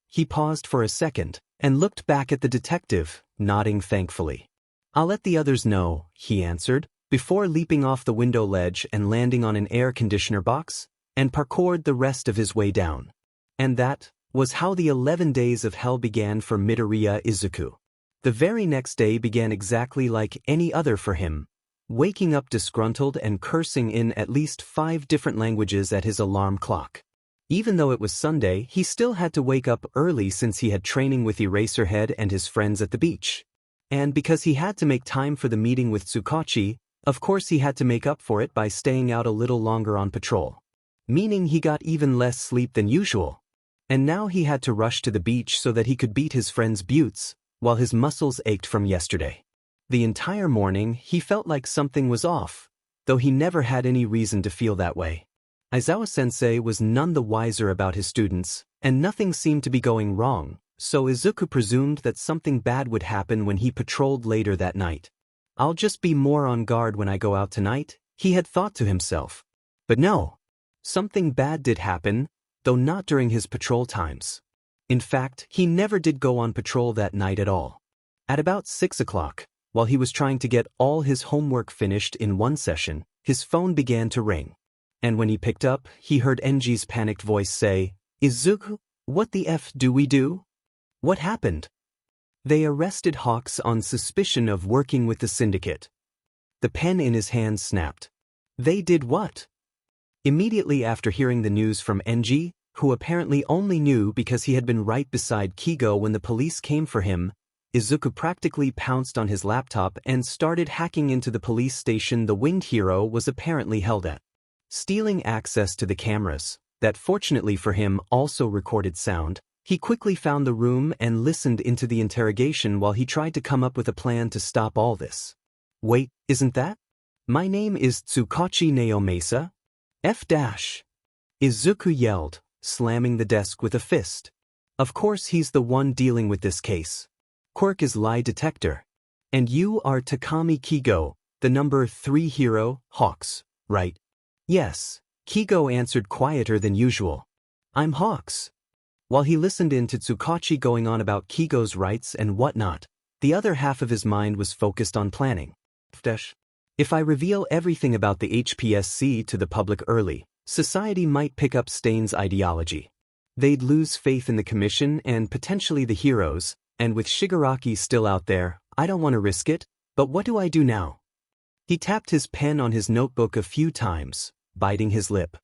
He paused for a second and looked back at the detective, nodding thankfully. I'll let the others know, he answered, before leaping off the window ledge and landing on an air conditioner box, and parkoured the rest of his way down. And that was how the 11 days of hell began for Midoriya Izuku. The very next day began exactly like any other for him, waking up disgruntled and cursing in at least 5 different languages at his alarm clock. Even though it was Sunday, he still had to wake up early since he had training with Eraserhead and his friends at the beach. And because he had to make time for the meeting with Tsukachi, of course he had to make up for it by staying out a little longer on patrol. Meaning he got even less sleep than usual. And now he had to rush to the beach so that he could beat his friend's buttes, while his muscles ached from yesterday. The entire morning he felt like something was off, though he never had any reason to feel that way. Aizawa-sensei was none the wiser about his students, and nothing seemed to be going wrong, so Izuku presumed that something bad would happen when he patrolled later that night. I'll just be more on guard when I go out tonight, he had thought to himself. But no. Something bad did happen, though not during his patrol times. In fact, he never did go on patrol that night at all. At about 6 o'clock, while he was trying to get all his homework finished in one session, his phone began to ring. And when he picked up, he heard Enji's panicked voice say, Izuku, what the F do we do? What happened? They arrested Hawks on suspicion of working with the syndicate. The pen in his hand snapped. They did what? Immediately after hearing the news from Enji, who apparently only knew because he had been right beside Kigo when the police came for him, Izuku practically pounced on his laptop and started hacking into the police station the winged hero was apparently held at. Stealing access to the cameras, that fortunately for him also recorded sound, he quickly found the room and listened into the interrogation while he tried to come up with a plan to stop all this. Wait, isn't that? My name is Tsukachi Naomasa. F-. Izuku yelled, slamming the desk with a fist. Of course he's the one dealing with this case. Quirk is lie detector. And you are Takami Kigo, the number 3 hero, Hawks, right? Yes, Kigo answered quieter than usual. I'm Hawks. While he listened in to Tsukachi going on about Kigo's rights and whatnot, the other half of his mind was focused on planning. If I reveal everything about the HPSC to the public early, society might pick up Stain's ideology. They'd lose faith in the commission and potentially the heroes, and with Shigaraki still out there, I don't want to risk it, but what do I do now? He tapped his pen on his notebook a few times, biting his lip.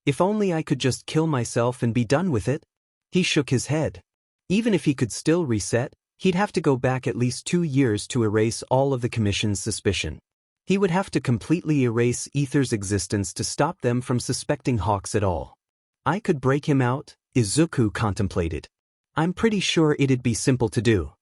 If only I could just kill myself and be done with it. He shook his head. Even if he could still reset, he'd have to go back at least 2 years to erase all of the Commission's suspicion. He would have to completely erase Ether's existence to stop them from suspecting Hawks at all. I could break him out, Izuku contemplated. I'm pretty sure it'd be simple to do.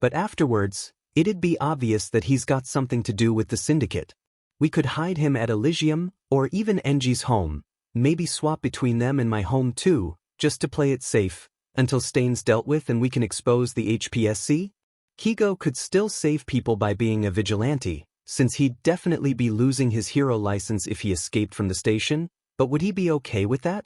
But afterwards, it'd be obvious that he's got something to do with the syndicate. We could hide him at Elysium, or even Enji's home, maybe swap between them and my home too, just to play it safe, until Stain's dealt with and we can expose the HPSC? Kigo could still save people by being a vigilante, since he'd definitely be losing his hero license if he escaped from the station, but would he be okay with that?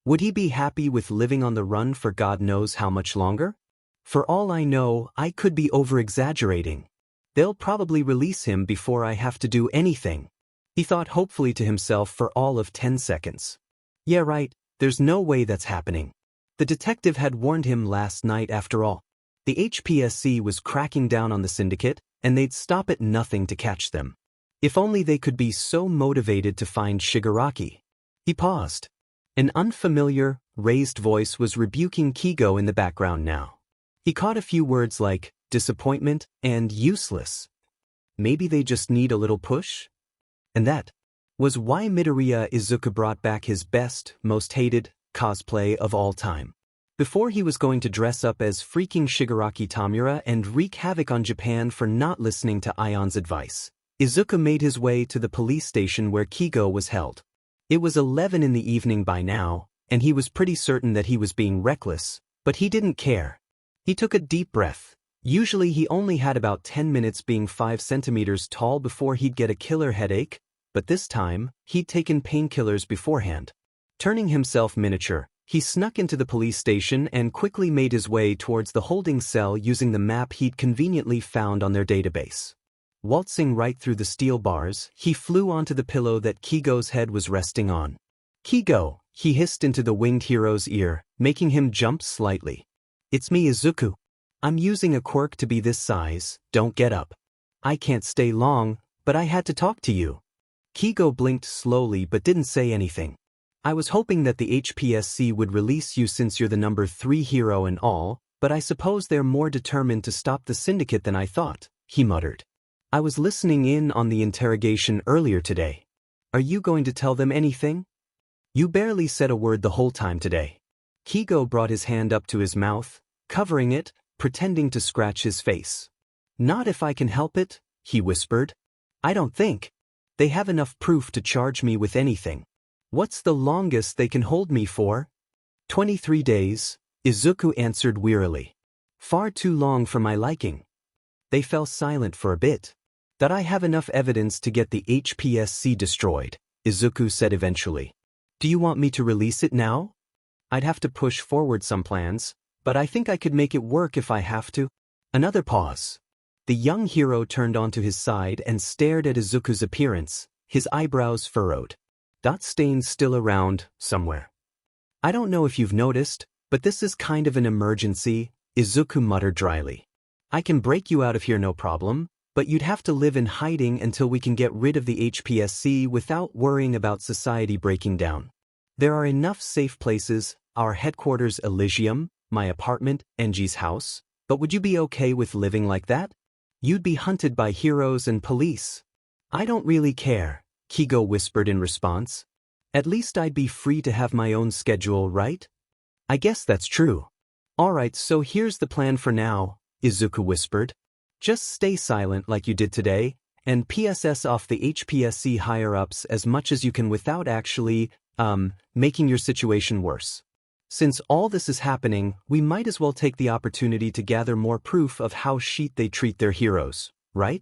Would he be happy with living on the run for God knows how much longer? For all I know, I could be over-exaggerating. They'll probably release him before I have to do anything. He thought hopefully to himself for all of 10 seconds. Yeah, right, there's no way that's happening. The detective had warned him last night after all. The HPSC was cracking down on the syndicate, and they'd stop at nothing to catch them. If only they could be so motivated to find Shigaraki. He paused. An unfamiliar, raised voice was rebuking Kigo in the background now. He caught a few words like disappointment and useless. Maybe they just need a little push? And that was why Midoriya Izuku brought back his best, most hated cosplay of all time. Before he was going to dress up as freaking Shigaraki Tamura and wreak havoc on Japan for not listening to Ion's advice, Izuku made his way to the police station where Kigo was held. It was 11 in the evening by now, and he was pretty certain that he was being reckless, but he didn't care. He took a deep breath. Usually he only had about 10 minutes being 5 centimeters tall before he'd get a killer headache, but this time, he'd taken painkillers beforehand. Turning himself miniature, he snuck into the police station and quickly made his way towards the holding cell using the map he'd conveniently found on their database. Waltzing right through the steel bars, he flew onto the pillow that Kigo's head was resting on. "Kigo," he hissed into the winged hero's ear, making him jump slightly. "It's me, Izuku. I'm using a quirk to be this size, don't get up. I can't stay long, but I had to talk to you." Kigo blinked slowly but didn't say anything. "I was hoping that the HPSC would release you since you're the number 3 hero and all, but I suppose they're more determined to stop the syndicate than I thought," he muttered. "I was listening in on the interrogation earlier today. Are you going to tell them anything? You barely said a word the whole time today." Kigo brought his hand up to his mouth, covering it, pretending to scratch his face. "Not if I can help it," he whispered. "I don't think. They have enough proof to charge me with anything. What's the longest they can hold me for?" 23 days, Izuku answered wearily. "Far too long for my liking." They fell silent for a bit. "That I have enough evidence to get the HPSC destroyed," Izuku said eventually. "Do you want me to release it now? I'd have to push forward some plans, but I think I could make it work if I have to." Another pause. The young hero turned onto his side and stared at Izuku's appearance, his eyebrows furrowed. "Stain's still around, somewhere. I don't know if you've noticed, but this is kind of an emergency," Izuku muttered dryly. "I can break you out of here no problem, but you'd have to live in hiding until we can get rid of the HPSC without worrying about society breaking down. There are enough safe places, our headquarters Elysium, my apartment, Enji's house, but would you be okay with living like that? You'd be hunted by heroes and police." "I don't really care," Kigo whispered in response. "At least I'd be free to have my own schedule, right?" "I guess that's true." "Alright, so here's the plan for now," Izuku whispered. "Just stay silent like you did today, and PSS off the HPSC higher-ups as much as you can without actually, making your situation worse. Since all this is happening, we might as well take the opportunity to gather more proof of how shit they treat their heroes, right?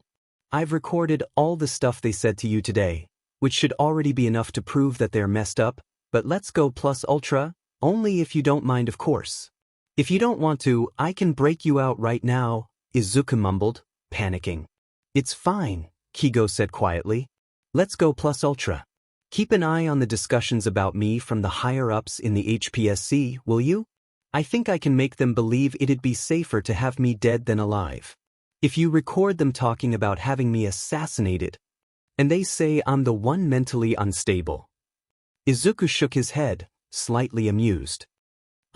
I've recorded all the stuff they said to you today, which should already be enough to prove that they're messed up, but let's go plus ultra, only if you don't mind of course. If you don't want to, I can break you out right now," Izuku mumbled, panicking. "It's fine," Kigo said quietly. "Let's go plus ultra. Keep an eye on the discussions about me from the higher-ups in the HPSC, will you? I think I can make them believe it'd be safer to have me dead than alive. If you record them talking about having me assassinated, and they say I'm the one mentally unstable, Izuku shook his head, slightly amused.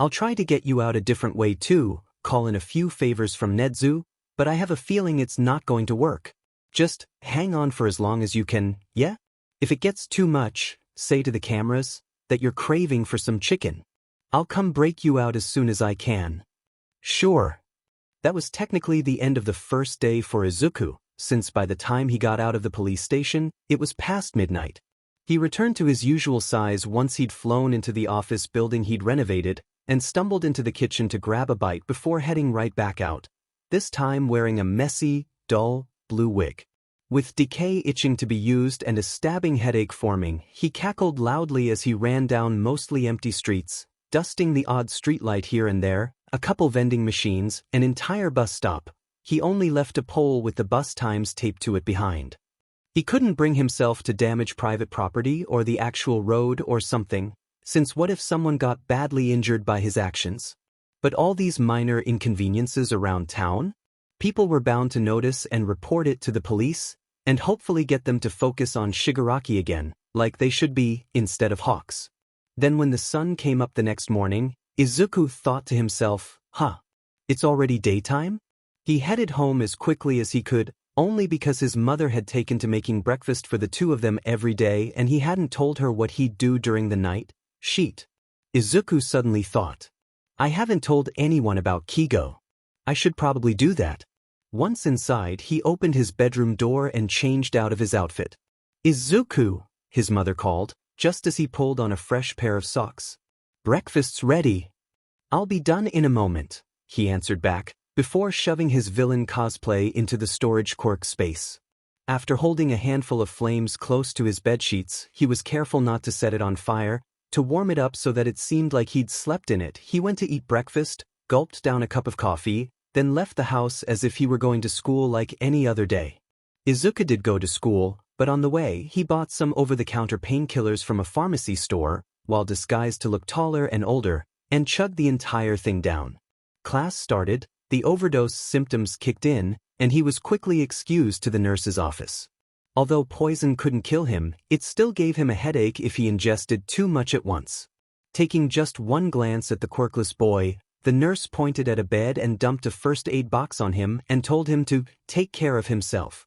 I'll try to get you out a different way too, call in a few favors from Nedzu, but I have a feeling it's not going to work. Just hang on for as long as you can, yeah? If it gets too much, say to the cameras that you're craving for some chicken. I'll come break you out as soon as I can. Sure. That was technically the end of the first day for Izuku, since by the time he got out of the police station, it was past midnight. He returned to his usual size once he'd flown into the office building he'd renovated, and stumbled into the kitchen to grab a bite before heading right back out, this time wearing a messy, dull, blue wig. With decay itching to be used and a stabbing headache forming, he cackled loudly as he ran down mostly empty streets, dusting the odd streetlight here and there, a couple vending machines, an entire bus stop. He only left a pole with the bus times taped to it behind. He couldn't bring himself to damage private property or the actual road or something, since what if someone got badly injured by his actions? But all these minor inconveniences around town? People were bound to notice and report it to the police, and hopefully get them to focus on Shigaraki again, like they should be, instead of Hawks. Then when the sun came up the next morning, Izuku thought to himself, it's already daytime? He headed home as quickly as he could, only because his mother had taken to making breakfast for the two of them every day and he hadn't told her what he'd do during the night. Sheet. Izuku suddenly thought, I haven't told anyone about Kigo. I should probably do that. Once inside, he opened his bedroom door and changed out of his outfit. Izuku, his mother called, just as he pulled on a fresh pair of socks. Breakfast's ready. I'll be done in a moment, he answered back, before shoving his villain cosplay into the storage Quirk space. After holding a handful of flames close to his bedsheets, he was careful not to set it on fire. To warm it up so that it seemed like he'd slept in it, he went to eat breakfast, gulped down a cup of coffee, then left the house as if he were going to school like any other day. Izuku did go to school, but on the way he bought some over-the-counter painkillers from a pharmacy store, while disguised to look taller and older, and chugged the entire thing down. Class started, the overdose symptoms kicked in, and he was quickly excused to the nurse's office. Although poison couldn't kill him, it still gave him a headache if he ingested too much at once. Taking just one glance at the quirkless boy, the nurse pointed at a bed and dumped a first aid box on him and told him to take care of himself.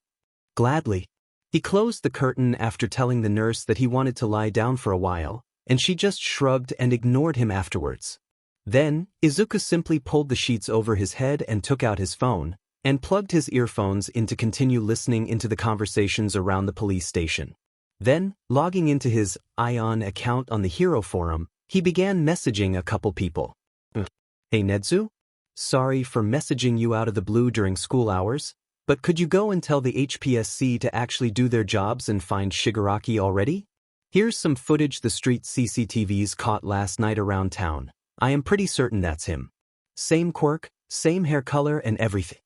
Gladly. He closed the curtain after telling the nurse that he wanted to lie down for a while, and she just shrugged and ignored him afterwards. Then, Izuku simply pulled the sheets over his head and took out his phone, and plugged his earphones in to continue listening into the conversations around the police station. Then, logging into his Ion account on the Hero Forum, he began messaging a couple people. Hey Nedzu? Sorry for messaging you out of the blue during school hours, but could you go and tell the HPSC to actually do their jobs and find Shigaraki already? Here's some footage the street CCTVs caught last night around town. I am pretty certain that's him. Same quirk, same hair color and everything.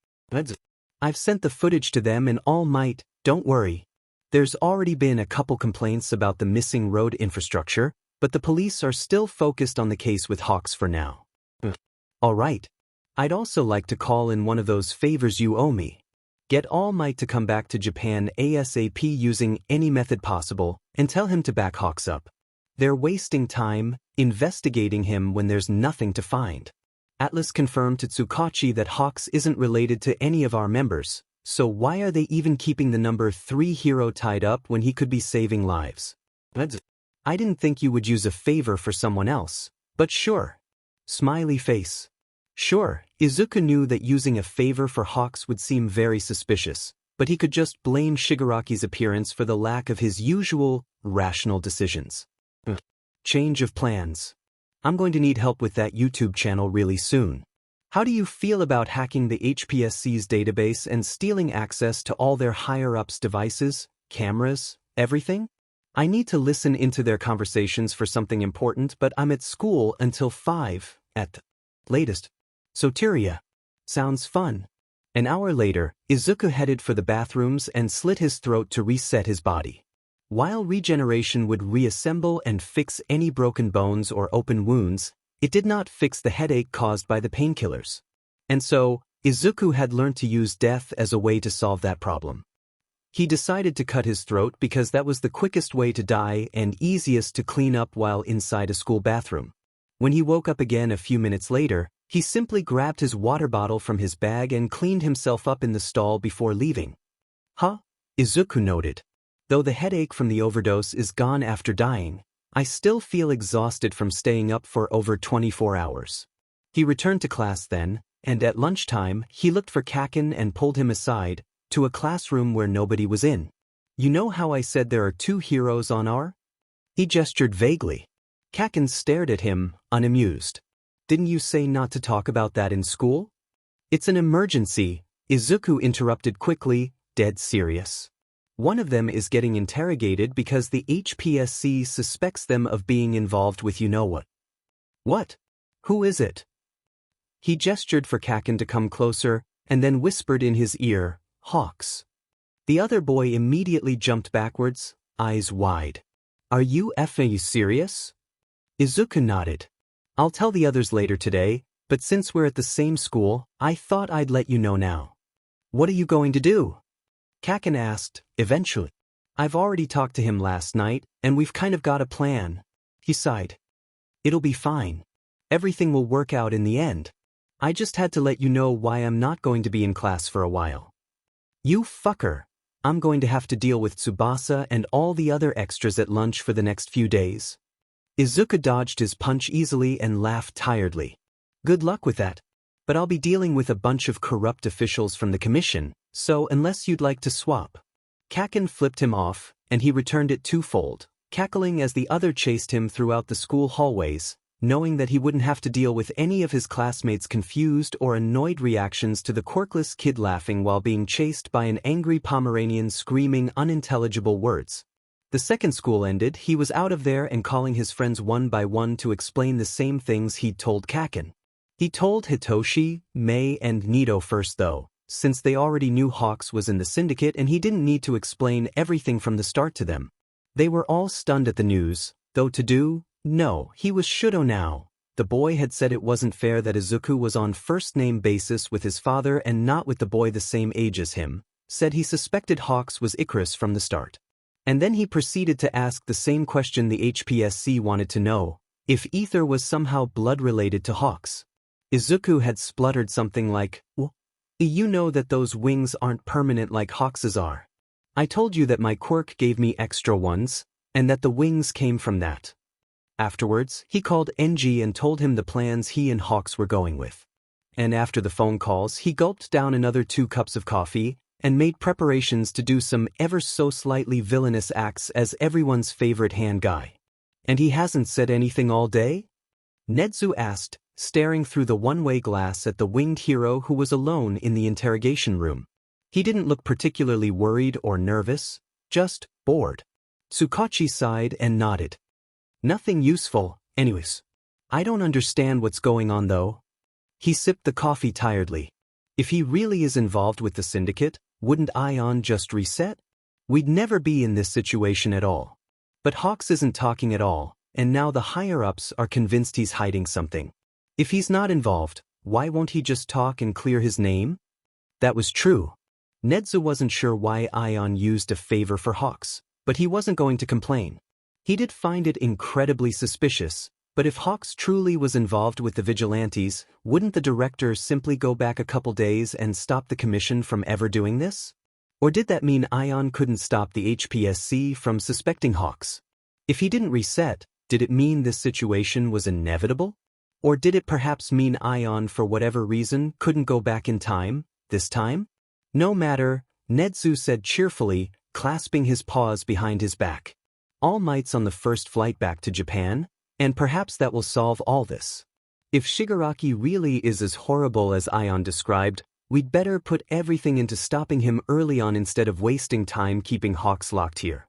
I've sent the footage to them in All Might, don't worry. There's already been a couple complaints about the missing road infrastructure, but the police are still focused on the case with Hawks for now. Alright. I'd also like to call in one of those favors you owe me. Get All Might to come back to Japan ASAP using any method possible, and tell him to back Hawks up. They're wasting time investigating him when there's nothing to find. Atlas confirmed to Tsukachi that Hawks isn't related to any of our members, so why are they even keeping the number 3 hero tied up when he could be saving lives? I didn't think you would use a favor for someone else, but sure. Smiley face. Sure, Izuku knew that using a favor for Hawks would seem very suspicious, but he could just blame Shigaraki's appearance for the lack of his usual, rational decisions. Change of plans. I'm going to need help with that YouTube channel really soon. How do you feel about hacking the HPSC's database and stealing access to all their higher-ups' devices, cameras, everything? I need to listen into their conversations for something important, but I'm at school until 5, at the latest. Soteria. Sounds fun. An hour later, Izuku headed for the bathrooms and slit his throat to reset his body. While regeneration would reassemble and fix any broken bones or open wounds, it did not fix the headache caused by the painkillers. And so, Izuku had learned to use death as a way to solve that problem. He decided to cut his throat because that was the quickest way to die and easiest to clean up while inside a school bathroom. When he woke up again a few minutes later, he simply grabbed his water bottle from his bag and cleaned himself up in the stall before leaving. Huh? Izuku noted. Though the headache from the overdose is gone after dying, I still feel exhausted from staying up for over 24 hours. He returned to class then, and at lunchtime, he looked for Kacchan and pulled him aside, to a classroom where nobody was in. You know how I said there are 2 heroes on our? He gestured vaguely. Kacchan stared at him, unamused. Didn't you say not to talk about that in school? It's an emergency, Izuku interrupted quickly, dead serious. One of them is getting interrogated because the HPSC suspects them of being involved with you-know-what. What? Who is it? He gestured for Kacchan to come closer, and then whispered in his ear, Hawks. The other boy immediately jumped backwards, eyes wide. Are you effing serious? Izuku nodded. I'll tell the others later today, but since we're at the same school, I thought I'd let you know now. What are you going to do? Kacchan asked, eventually. I've already talked to him last night, and we've kind of got a plan. He sighed. It'll be fine. Everything will work out in the end. I just had to let you know why I'm not going to be in class for a while. You fucker. I'm going to have to deal with Tsubasa and all the other extras at lunch for the next few days. Izuku dodged his punch easily and laughed tiredly. Good luck with that. But I'll be dealing with a bunch of corrupt officials from the commission, so unless you'd like to swap. Kacchan flipped him off, and he returned it twofold, cackling as the other chased him throughout the school hallways, knowing that he wouldn't have to deal with any of his classmates' confused or annoyed reactions to the quirkless kid laughing while being chased by an angry Pomeranian screaming unintelligible words. The second school ended, he was out of there and calling his friends one by one to explain the same things he'd told Kacchan. He told Hitoshi, Mei and Nito first though, since they already knew Hawks was in the syndicate and he didn't need to explain everything from the start to them. They were all stunned at the news, though to do, no, he was Shudo now. The boy had said it wasn't fair that Izuku was on first-name basis with his father and not with the boy the same age as him, said he suspected Hawks was Icarus from the start. And then he proceeded to ask the same question the HPSC wanted to know, if Ether was somehow blood-related to Hawks. Izuku had spluttered something like, well, you know that those wings aren't permanent like Hawks's are. I told you that my quirk gave me extra ones, and that the wings came from that. Afterwards, he called NG and told him the plans he and Hawks were going with. And after the phone calls, he gulped down another 2 cups of coffee and made preparations to do some ever so slightly villainous acts as everyone's favorite hand guy. And he hasn't said anything all day? Nedzu asked, staring through the one-way glass at the winged hero who was alone in the interrogation room. He didn't look particularly worried or nervous, just bored. Tsukachi sighed and nodded. Nothing useful, anyways. I don't understand what's going on though. He sipped the coffee tiredly. If he really is involved with the syndicate, wouldn't Ion just reset? We'd never be in this situation at all. But Hawks isn't talking at all, and now the higher-ups are convinced he's hiding something. If he's not involved, why won't he just talk and clear his name? That was true. Nedzu wasn't sure why Ion used a favor for Hawks, but he wasn't going to complain. He did find it incredibly suspicious, but if Hawks truly was involved with the vigilantes, wouldn't the director simply go back a couple days and stop the commission from ever doing this? Or did that mean Ion couldn't stop the HPSC from suspecting Hawks? If he didn't reset, did it mean this situation was inevitable? Or did it perhaps mean Ion for whatever reason couldn't go back in time, this time? No matter, Nedzu said cheerfully, clasping his paws behind his back. All Might's on the first flight back to Japan, and perhaps that will solve all this. If Shigaraki really is as horrible as Ion described, we'd better put everything into stopping him early on instead of wasting time keeping Hawks locked here.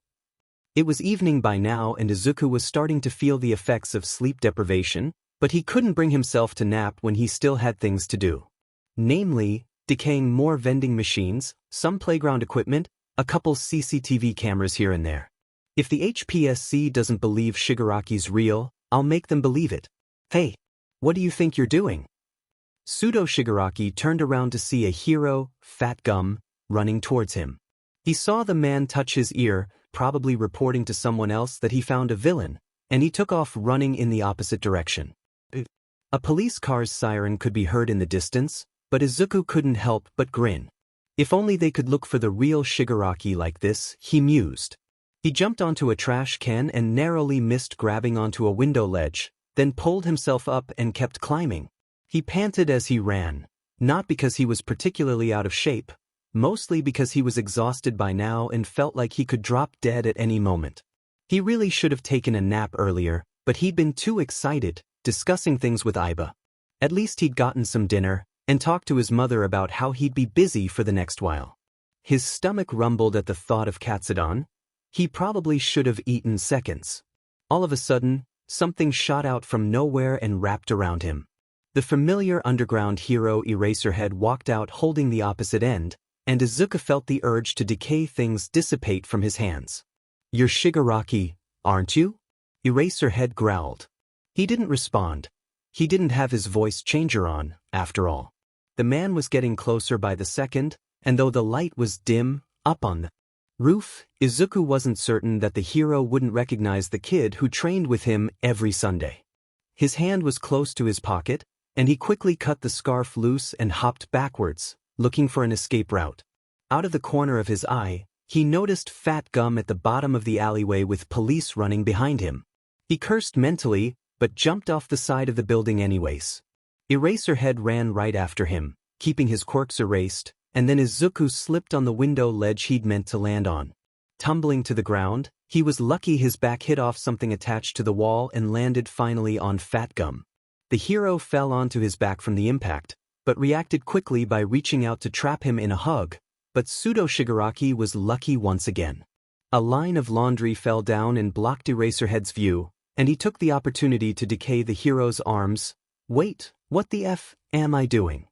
It was evening by now and Izuku was starting to feel the effects of sleep deprivation, but he couldn't bring himself to nap when he still had things to do. Namely, decaying more vending machines, some playground equipment, a couple CCTV cameras here and there. If the HPSC doesn't believe Shigaraki's real, I'll make them believe it. Hey, what do you think you're doing? Pseudo Shigaraki turned around to see a hero, Fat Gum, running towards him. He saw the man touch his ear, probably reporting to someone else that he found a villain, and he took off running in the opposite direction. A police car's siren could be heard in the distance, but Izuku couldn't help but grin. If only they could look for the real Shigaraki like this, he mused. He jumped onto a trash can and narrowly missed grabbing onto a window ledge, then pulled himself up and kept climbing. He panted as he ran, not because he was particularly out of shape, mostly because he was exhausted by now and felt like he could drop dead at any moment. He really should have taken a nap earlier, but he'd been too excited, discussing things with Iba. At least he'd gotten some dinner, and talked to his mother about how he'd be busy for the next while. His stomach rumbled at the thought of Kacchan. He probably should have eaten seconds. All of a sudden, something shot out from nowhere and wrapped around him. The familiar underground hero Eraserhead walked out holding the opposite end, and Izuku felt the urge to decay things dissipate from his hands. "You're Shigaraki, aren't you?" Eraserhead growled. He didn't respond. He didn't have his voice changer on, after all. The man was getting closer by the second, and though the light was dim, up on the roof, Izuku wasn't certain that the hero wouldn't recognize the kid who trained with him every Sunday. His hand was close to his pocket, and he quickly cut the scarf loose and hopped backwards, looking for an escape route. Out of the corner of his eye, he noticed Fat Gum at the bottom of the alleyway with police running behind him. He cursed mentally, but jumped off the side of the building anyways. Eraserhead ran right after him, keeping his quirks erased, and then Izuku slipped on the window ledge he'd meant to land on. Tumbling to the ground, he was lucky his back hit off something attached to the wall and landed finally on Fat Gum. The hero fell onto his back from the impact, but reacted quickly by reaching out to trap him in a hug, but Pseudo Shigaraki was lucky once again. A line of laundry fell down and blocked Eraserhead's view, and he took the opportunity to decay the hero's arms. "Wait, what the F am I doing?"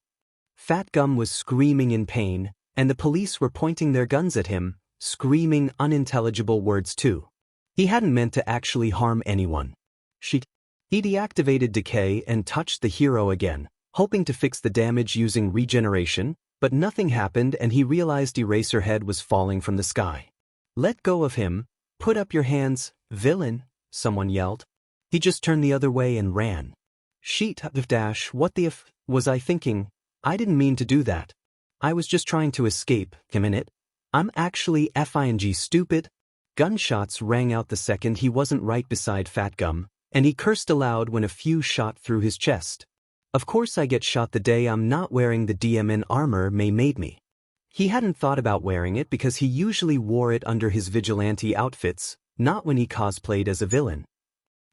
Fat Gum was screaming in pain, and the police were pointing their guns at him, screaming unintelligible words too. He hadn't meant to actually harm anyone. He deactivated decay and touched the hero again, hoping to fix the damage using regeneration, but nothing happened and he realized Eraserhead was falling from the sky. "Let go of him, put up your hands, villain," someone yelled. He just turned the other way and ran. What the f was I thinking? I didn't mean to do that. I was just trying to escape, I'm actually FING stupid. Gunshots rang out the second he wasn't right beside Fat Gum, and he cursed aloud when a few shot through his chest. "Of course I get shot the day I'm not wearing the DMN armor May made me." He hadn't thought about wearing it because he usually wore it under his vigilante outfits, not when he cosplayed as a villain.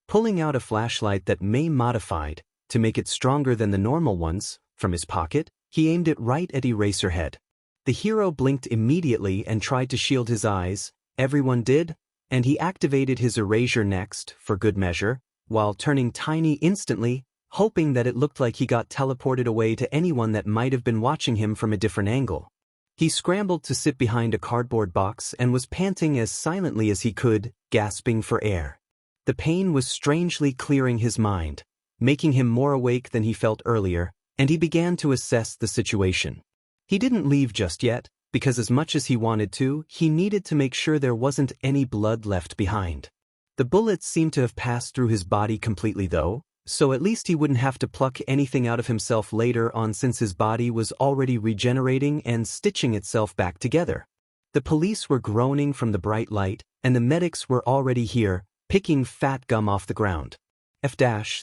Pulling out a flashlight that May modified, to make it stronger than the normal ones, from his pocket, he aimed it right at Eraserhead. The hero blinked immediately and tried to shield his eyes, everyone did, and he activated his erasure next, for good measure, while turning tiny instantly, hoping that it looked like he got teleported away to anyone that might have been watching him from a different angle. He scrambled to sit behind a cardboard box and was panting as silently as he could, gasping for air. The pain was strangely clearing his mind, making him more awake than he felt earlier, and he began to assess the situation. He didn't leave just yet, because as much as he wanted to, he needed to make sure there wasn't any blood left behind. The bullets seemed to have passed through his body completely though, so at least he wouldn't have to pluck anything out of himself later on since his body was already regenerating and stitching itself back together. The police were groaning from the bright light, and the medics were already here, picking Fat Gum off the ground.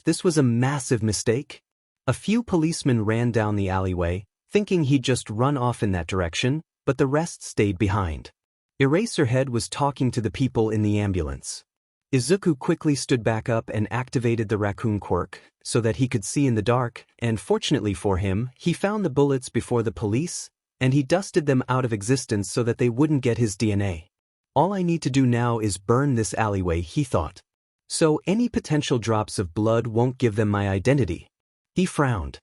This was a massive mistake. A few policemen ran down the alleyway, thinking he'd just run off in that direction, but the rest stayed behind. Eraserhead was talking to the people in the ambulance. Izuku quickly stood back up and activated the raccoon quirk, so that he could see in the dark, and fortunately for him, he found the bullets before the police, and he dusted them out of existence so that they wouldn't get his DNA. "All I need to do now is burn this alleyway," he thought. "So any potential drops of blood won't give them my identity." He frowned.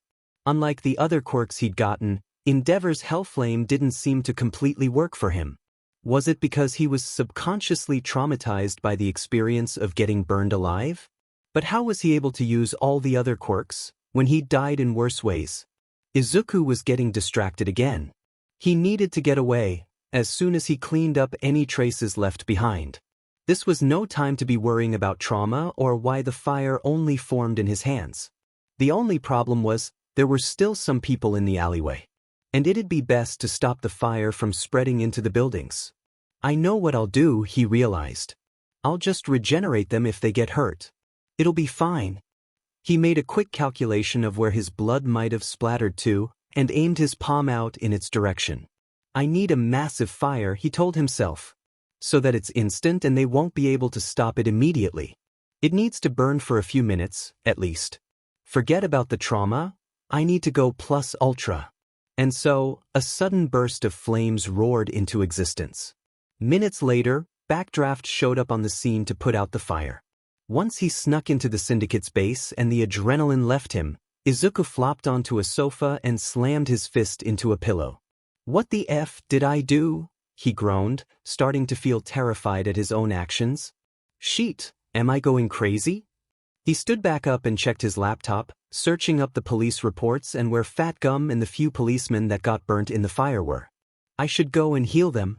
Unlike the other quirks he'd gotten, Endeavor's Hellflame didn't seem to completely work for him. Was it because he was subconsciously traumatized by the experience of getting burned alive? But how was he able to use all the other quirks, when he'd died in worse ways? Izuku was getting distracted again. He needed to get away, as soon as he cleaned up any traces left behind. This was no time to be worrying about trauma or why the fire only formed in his hands. The only problem was, there were still some people in the alleyway. And it'd be best to stop the fire from spreading into the buildings. I know what I'll do, he realized. I'll just regenerate them if they get hurt. It'll be fine. He made a quick calculation of where his blood might have splattered to, and aimed his palm out in its direction. I need a massive fire, he told himself, so that it's instant and they won't be able to stop it immediately. It needs to burn for a few minutes, at least. Forget about the trauma, I need to go plus ultra. And so, a sudden burst of flames roared into existence. Minutes later, Backdraft showed up on the scene to put out the fire. Once he snuck into the Syndicate's base and the adrenaline left him, Izuku flopped onto a sofa and slammed his fist into a pillow. What the F did I do? He groaned, starting to feel terrified at his own actions. Sheet, am I going crazy? He stood back up and checked his laptop, searching up the police reports and where Fat Gum and the few policemen that got burnt in the fire were. I should go and heal them.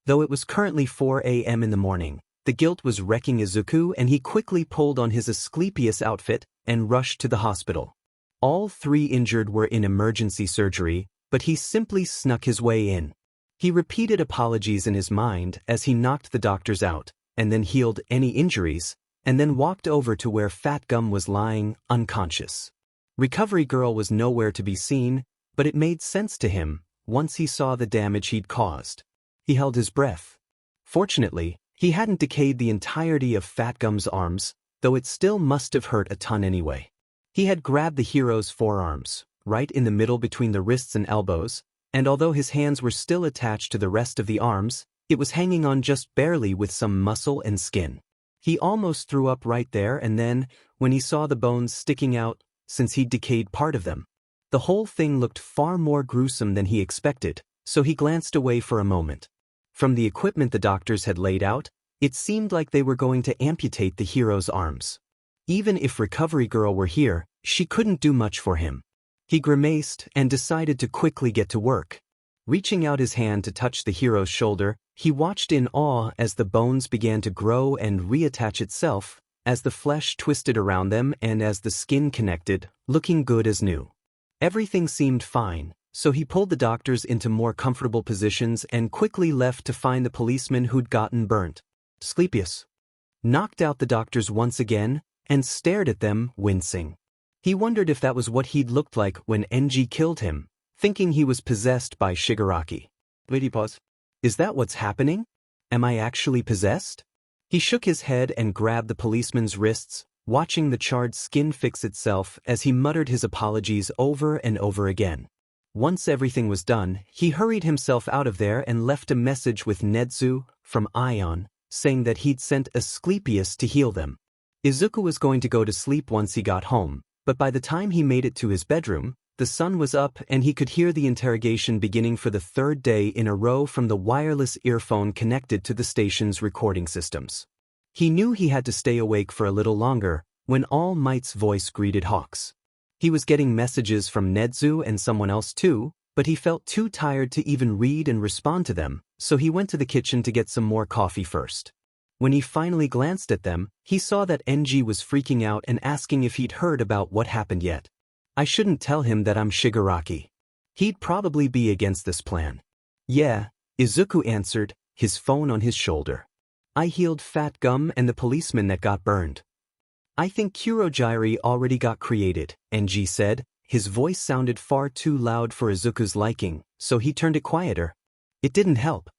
Though it was currently 4 a.m. in the morning, the guilt was wrecking Izuku and he quickly pulled on his Asclepius outfit and rushed to the hospital. All 3 injured were in emergency surgery, but he simply snuck his way in. He repeated apologies in his mind as he knocked the doctors out, and then healed any injuries, and then walked over to where Fat Gum was lying, unconscious. Recovery Girl was nowhere to be seen, but it made sense to him once he saw the damage he'd caused. He held his breath. Fortunately, he hadn't decayed the entirety of Fat Gum's arms, though it still must have hurt a ton anyway. He had grabbed the hero's forearms, right in the middle between the wrists and elbows, and although his hands were still attached to the rest of the arms, it was hanging on just barely with some muscle and skin. He almost threw up right there and then, when he saw the bones sticking out, since he'd decayed part of them. The whole thing looked far more gruesome than he expected, so he glanced away for a moment. From the equipment the doctors had laid out, it seemed like they were going to amputate the hero's arms. Even if Recovery Girl were here, she couldn't do much for him. He grimaced and decided to quickly get to work. Reaching out his hand to touch the hero's shoulder, he watched in awe as the bones began to grow and reattach itself, as the flesh twisted around them and as the skin connected, looking good as new. Everything seemed fine, so he pulled the doctors into more comfortable positions and quickly left to find the policeman who'd gotten burnt. Asclepius knocked out the doctors once again and stared at them, wincing. He wondered if that was what he'd looked like when NG killed him, thinking he was possessed by Shigaraki. Wait, he paused. Is that what's happening? Am I actually possessed? He shook his head and grabbed the policeman's wrists, watching the charred skin fix itself as he muttered his apologies over and over again. Once everything was done, he hurried himself out of there and left a message with Netsu, from Ion, saying that he'd sent Asclepius to heal them. Izuku was going to go to sleep once he got home, but by the time he made it to his bedroom, the sun was up and he could hear the interrogation beginning for the 3rd day in a row from the wireless earphone connected to the station's recording systems. He knew he had to stay awake for a little longer when All Might's voice greeted Hawks. He was getting messages from Netsu and someone else too, but he felt too tired to even read and respond to them, so he went to the kitchen to get some more coffee first. When he finally glanced at them, he saw that NG was freaking out and asking if he'd heard about what happened yet. I shouldn't tell him that I'm Shigaraki. He'd probably be against this plan. Yeah, Izuku answered, his phone on his shoulder. I healed Fat Gum and the policeman that got burned. I think Kurogyri already got created, NG said. His voice sounded far too loud for Izuku's liking, so he turned it quieter. It didn't help.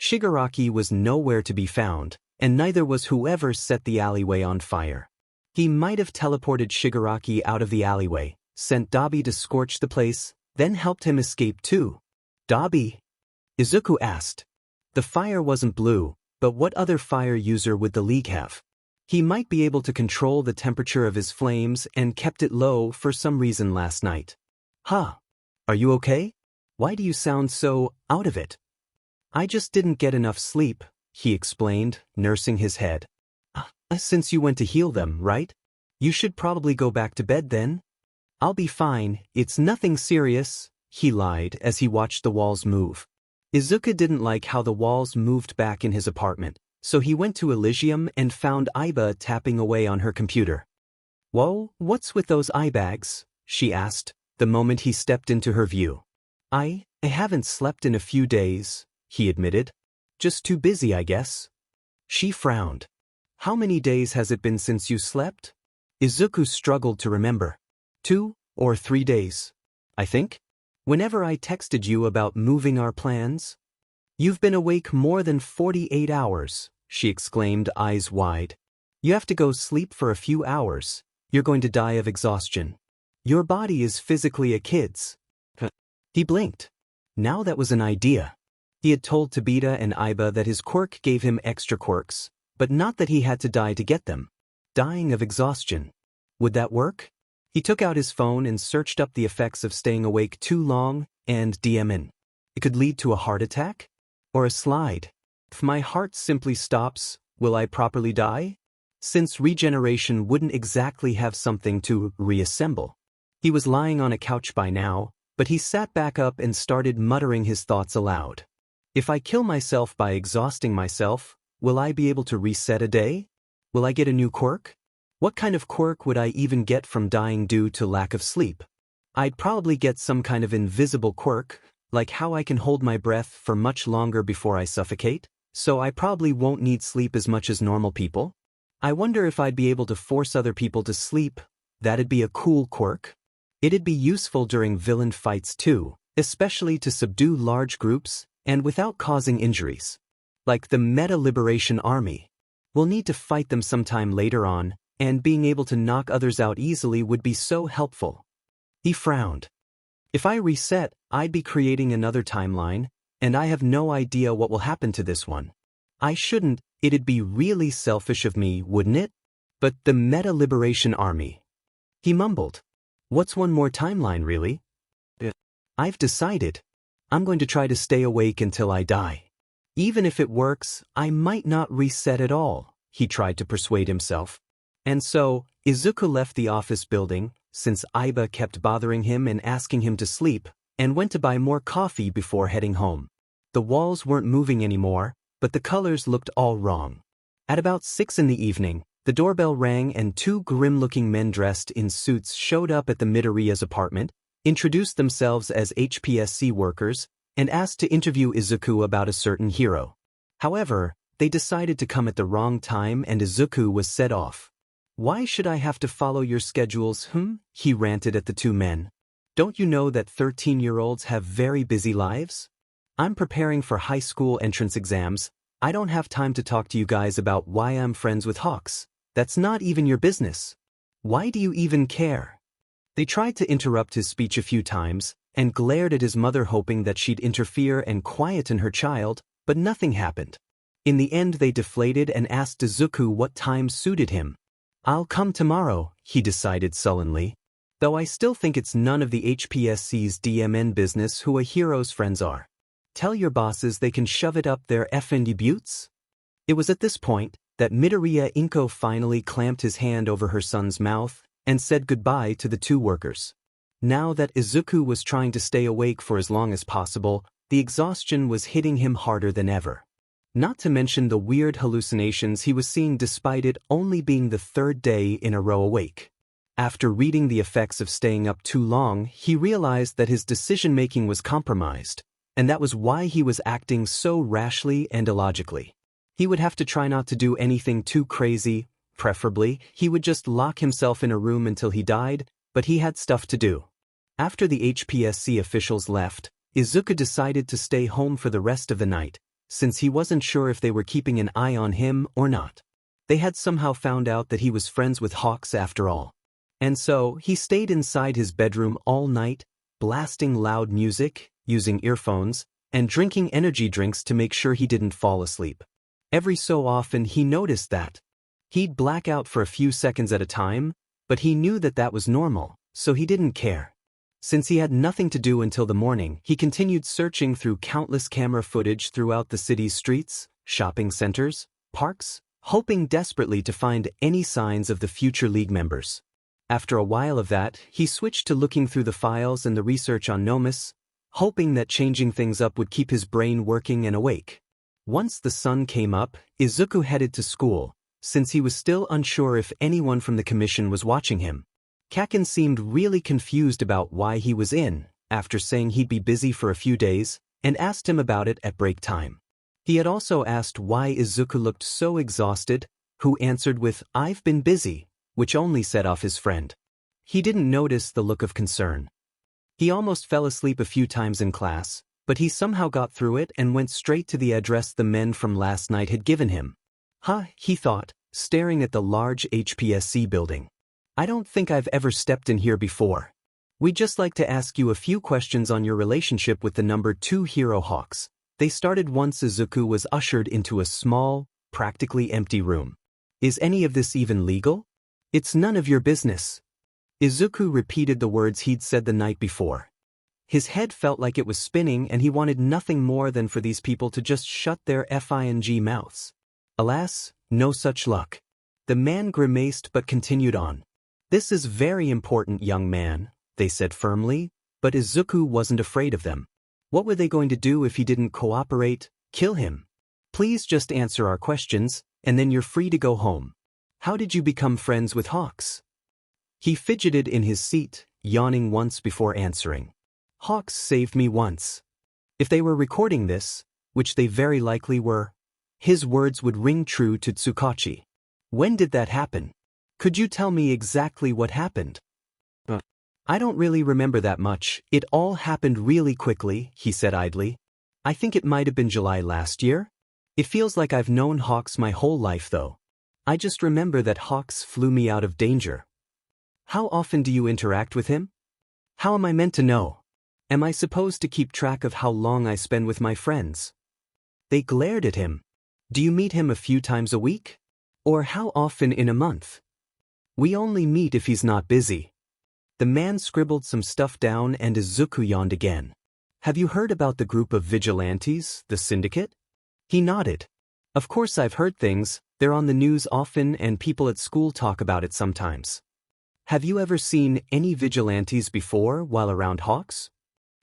Shigaraki was nowhere to be found, and neither was whoever set the alleyway on fire. He might have teleported Shigaraki out of the alleyway, sent Dabi to scorch the place, then helped him escape too. Dabi? Izuku asked. The fire wasn't blue, but what other fire user would the League have? He might be able to control the temperature of his flames and kept it low for some reason last night. Huh. Are you okay? Why do you sound so out of it? I just didn't get enough sleep, he explained, nursing his head. Since you went to heal them, right? You should probably go back to bed then. I'll be fine, it's nothing serious, he lied as he watched the walls move. Izuku didn't like how the walls moved back in his apartment, so he went to Elysium and found Iba tapping away on her computer. "Whoa, what's with those eye bags?" she asked, the moment he stepped into her view. I haven't slept in a few days," he admitted. "Just too busy, I guess." She frowned. "How many days has it been since you slept?" Izuku struggled to remember. 2 or 3 days, I think. "Whenever I texted you about moving our plans?" "You've been awake more than 48 hours, she exclaimed, eyes wide. "You have to go sleep for a few hours. You're going to die of exhaustion. Your body is physically a kid's." He blinked. Now that was an idea. He had told Tabita and Iba that his quirk gave him extra quirks, but not that he had to die to get them. Dying of exhaustion. Would that work? He took out his phone and searched up the effects of staying awake too long, and DMN. It could lead to a heart attack? Or a slide. If my heart simply stops, will I properly die? Since regeneration wouldn't exactly have something to reassemble. He was lying on a couch by now, but he sat back up and started muttering his thoughts aloud. If I kill myself by exhausting myself, will I be able to reset a day? Will I get a new quirk? What kind of quirk would I even get from dying due to lack of sleep? I'd probably get some kind of invisible quirk, like how I can hold my breath for much longer before I suffocate, so I probably won't need sleep as much as normal people. I wonder if I'd be able to force other people to sleep. That'd be a cool quirk. It'd be useful during villain fights too, especially to subdue large groups and without causing injuries. Like the Meta Liberation Army. We'll need to fight them sometime later on, and being able to knock others out easily would be so helpful. He frowned. If I reset, I'd be creating another timeline, and I have no idea what will happen to this one. I shouldn't. It'd be really selfish of me, wouldn't it? But the Meta Liberation Army. He mumbled. What's one more timeline, really? I've decided. I'm going to try to stay awake until I die. Even if it works, I might not reset at all, he tried to persuade himself. And so, Izuku left the office building, since Iba kept bothering him and asking him to sleep, and went to buy more coffee before heading home. The walls weren't moving anymore, but the colors looked all wrong. At about 6 in the evening, the doorbell rang and 2 grim-looking men dressed in suits showed up at the Midoriya's apartment, introduced themselves as HPSC workers, and asked to interview Izuku about a certain hero. However, they decided to come at the wrong time and Izuku was set off. "Why should I have to follow your schedules, he ranted at the 2 men. "Don't you know that 13-year-olds have very busy lives? I'm preparing for high school entrance exams. I don't have time to talk to you guys about why I'm friends with Hawks. That's not even your business. Why do you even care?" They tried to interrupt his speech a few times, and glared at his mother hoping that she'd interfere and quieten her child, but nothing happened. In the end they deflated and asked Izuku what time suited him. "I'll come tomorrow," he decided sullenly. "Though I still think it's none of the HPSC's DMN business who a hero's friends are. Tell your bosses they can shove it up their effing butts." It was at this point that Midoriya Inko finally clamped his hand over her son's mouth and said goodbye to the 2 workers. Now that Izuku was trying to stay awake for as long as possible, the exhaustion was hitting him harder than ever. Not to mention the weird hallucinations he was seeing despite it only being the 3rd day in a row awake. After reading the effects of staying up too long, he realized that his decision-making was compromised, and that was why he was acting so rashly and illogically. He would have to try not to do anything too crazy. Preferably, he would just lock himself in a room until he died, but he had stuff to do. After the HPSC officials left, Izuku decided to stay home for the rest of the night, since he wasn't sure if they were keeping an eye on him or not. They had somehow found out that he was friends with Hawks after all. And so, he stayed inside his bedroom all night, blasting loud music, using earphones, and drinking energy drinks to make sure he didn't fall asleep. Every so often he noticed that he'd black out for a few seconds at a time, but he knew that that was normal, so he didn't care. Since he had nothing to do until the morning, he continued searching through countless camera footage throughout the city's streets, shopping centers, parks, hoping desperately to find any signs of the future League members. After a while of that, he switched to looking through the files and the research on Nomus, hoping that changing things up would keep his brain working and awake. Once the sun came up, Izuku headed to school, since he was still unsure if anyone from the commission was watching him. Kacchan seemed really confused about why he was in, after saying he'd be busy for a few days, and asked him about it at break time. He had also asked why Izuku looked so exhausted, who answered with, "I've been busy," which only set off his friend. He didn't notice the look of concern. He almost fell asleep a few times in class, but he somehow got through it and went straight to the address the men from last night had given him. He thought, staring at the large HPSC building. "I don't think I've ever stepped in here before. We'd just like to ask you a few questions on your relationship with the number 2 hero Hawks." They started once Izuku was ushered into a small, practically empty room. "Is any of this even legal?" "It's none of your business." Izuku repeated the words he'd said the night before. His head felt like it was spinning and he wanted nothing more than for these people to just shut their fing mouths. Alas, no such luck. The man grimaced but continued on. "This is very important, young man," they said firmly, but Izuku wasn't afraid of them. What were they going to do if he didn't cooperate? Kill him? "Please just answer our questions, and then you're free to go home. How did you become friends with Hawks?" He fidgeted in his seat, yawning once before answering. "Hawks saved me once." If they were recording this, which they very likely were, his words would ring true to Tsukachi. "When did that happen? Could you tell me exactly what happened?" "I don't really remember that much. It all happened really quickly," he said idly. "I think it might have been July last year. It feels like I've known Hawks my whole life though. I just remember that Hawks flew me out of danger." "How often do you interact with him?" "How am I meant to know? Am I supposed to keep track of how long I spend with my friends?" They glared at him. "Do you meet him a few times a week? Or how often in a month?" "We only meet if he's not busy." The man scribbled some stuff down and Izuku yawned again. "Have you heard about the group of vigilantes, the syndicate?" He nodded. "Of course I've heard things, they're on the news often and people at school talk about it sometimes." "Have you ever seen any vigilantes before while around Hawks?"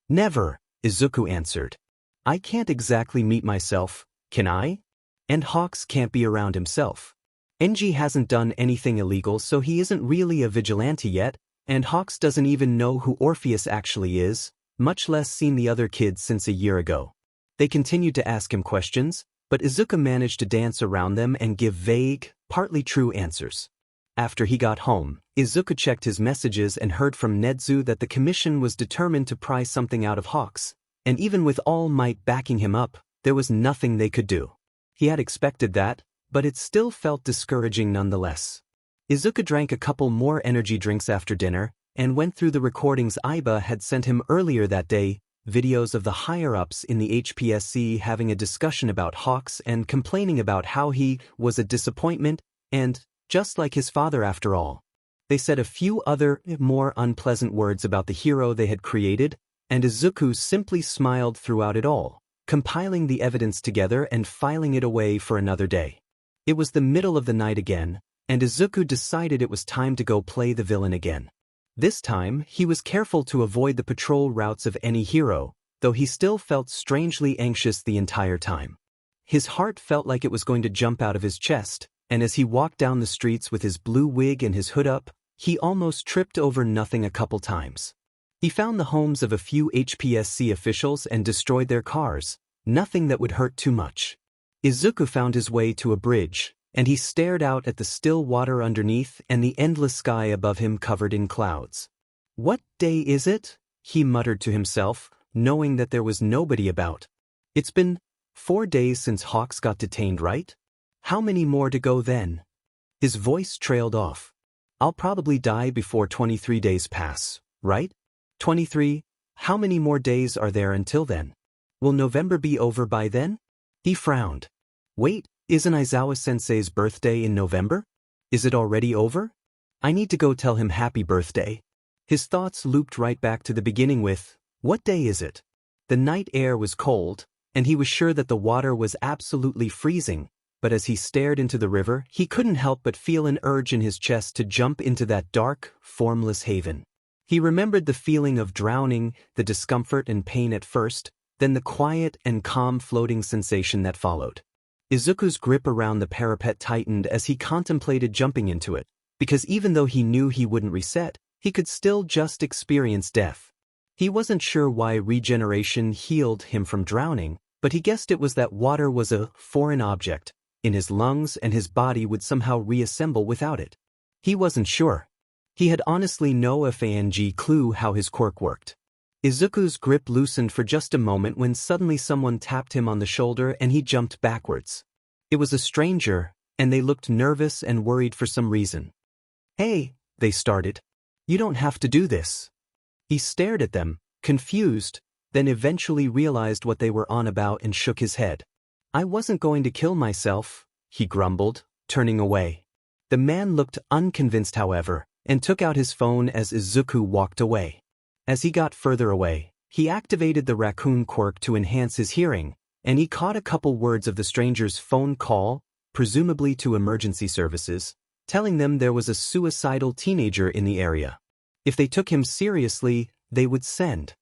"Never," Izuku answered. "I can't exactly meet myself, can I? And Hawks can't be around himself. Enji hasn't done anything illegal so he isn't really a vigilante yet, and Hawks doesn't even know who Orpheus actually is, much less seen the other kids since a year ago." They continued to ask him questions, but Izuku managed to dance around them and give vague, partly true answers. After he got home, Izuku checked his messages and heard from Nedzu that the commission was determined to pry something out of Hawks, and even with All Might backing him up, there was nothing they could do. He had expected that, but it still felt discouraging nonetheless. Izuku drank a couple more energy drinks after dinner, and went through the recordings Iba had sent him earlier that day, videos of the higher-ups in the HPSC having a discussion about Hawks and complaining about how he was a disappointment and just like his father after all. They said a few other, more unpleasant words about the hero they had created, and Izuku simply smiled throughout it all, compiling the evidence together and filing it away for another day. It was the middle of the night again, and Izuku decided it was time to go play the villain again. This time, he was careful to avoid the patrol routes of any hero, though he still felt strangely anxious the entire time. His heart felt like it was going to jump out of his chest, and as he walked down the streets with his blue wig and his hood up, he almost tripped over nothing a couple times. He found the homes of a few HPSC officials and destroyed their cars, nothing that would hurt too much. Izuku found his way to a bridge, and he stared out at the still water underneath and the endless sky above him covered in clouds. "What day is it?" he muttered to himself, knowing that there was nobody about. "It's been 4 days since Hawks got detained, right? How many more to go then?" His voice trailed off. "I'll probably die before 23 days pass, right? 23? How many more days are there until then? Will November be over by then?" He frowned. "Wait, isn't Aizawa-sensei's birthday in November? Is it already over? I need to go tell him happy birthday." His thoughts looped right back to the beginning with, "What day is it?" The night air was cold, and he was sure that the water was absolutely freezing, but as he stared into the river, he couldn't help but feel an urge in his chest to jump into that dark, formless haven. He remembered the feeling of drowning, the discomfort and pain at first, then the quiet and calm floating sensation that followed. Izuku's grip around the parapet tightened as he contemplated jumping into it, because even though he knew he wouldn't reset, he could still just experience death. He wasn't sure why regeneration healed him from drowning, but he guessed it was that water was a foreign object in his lungs and his body would somehow reassemble without it. He wasn't sure. He had honestly no clue how his quirk worked. Izuku's grip loosened for just a moment when suddenly someone tapped him on the shoulder and he jumped backwards. It was a stranger, and they looked nervous and worried for some reason. "Hey," they started. "You don't have to do this." He stared at them, confused, then eventually realized what they were on about and shook his head. "I wasn't going to kill myself," he grumbled, turning away. The man looked unconvinced, however, and took out his phone as Izuku walked away. As he got further away, he activated the raccoon quirk to enhance his hearing, and he caught a couple words of the stranger's phone call, presumably to emergency services, telling them there was a suicidal teenager in the area. If they took him seriously, they would send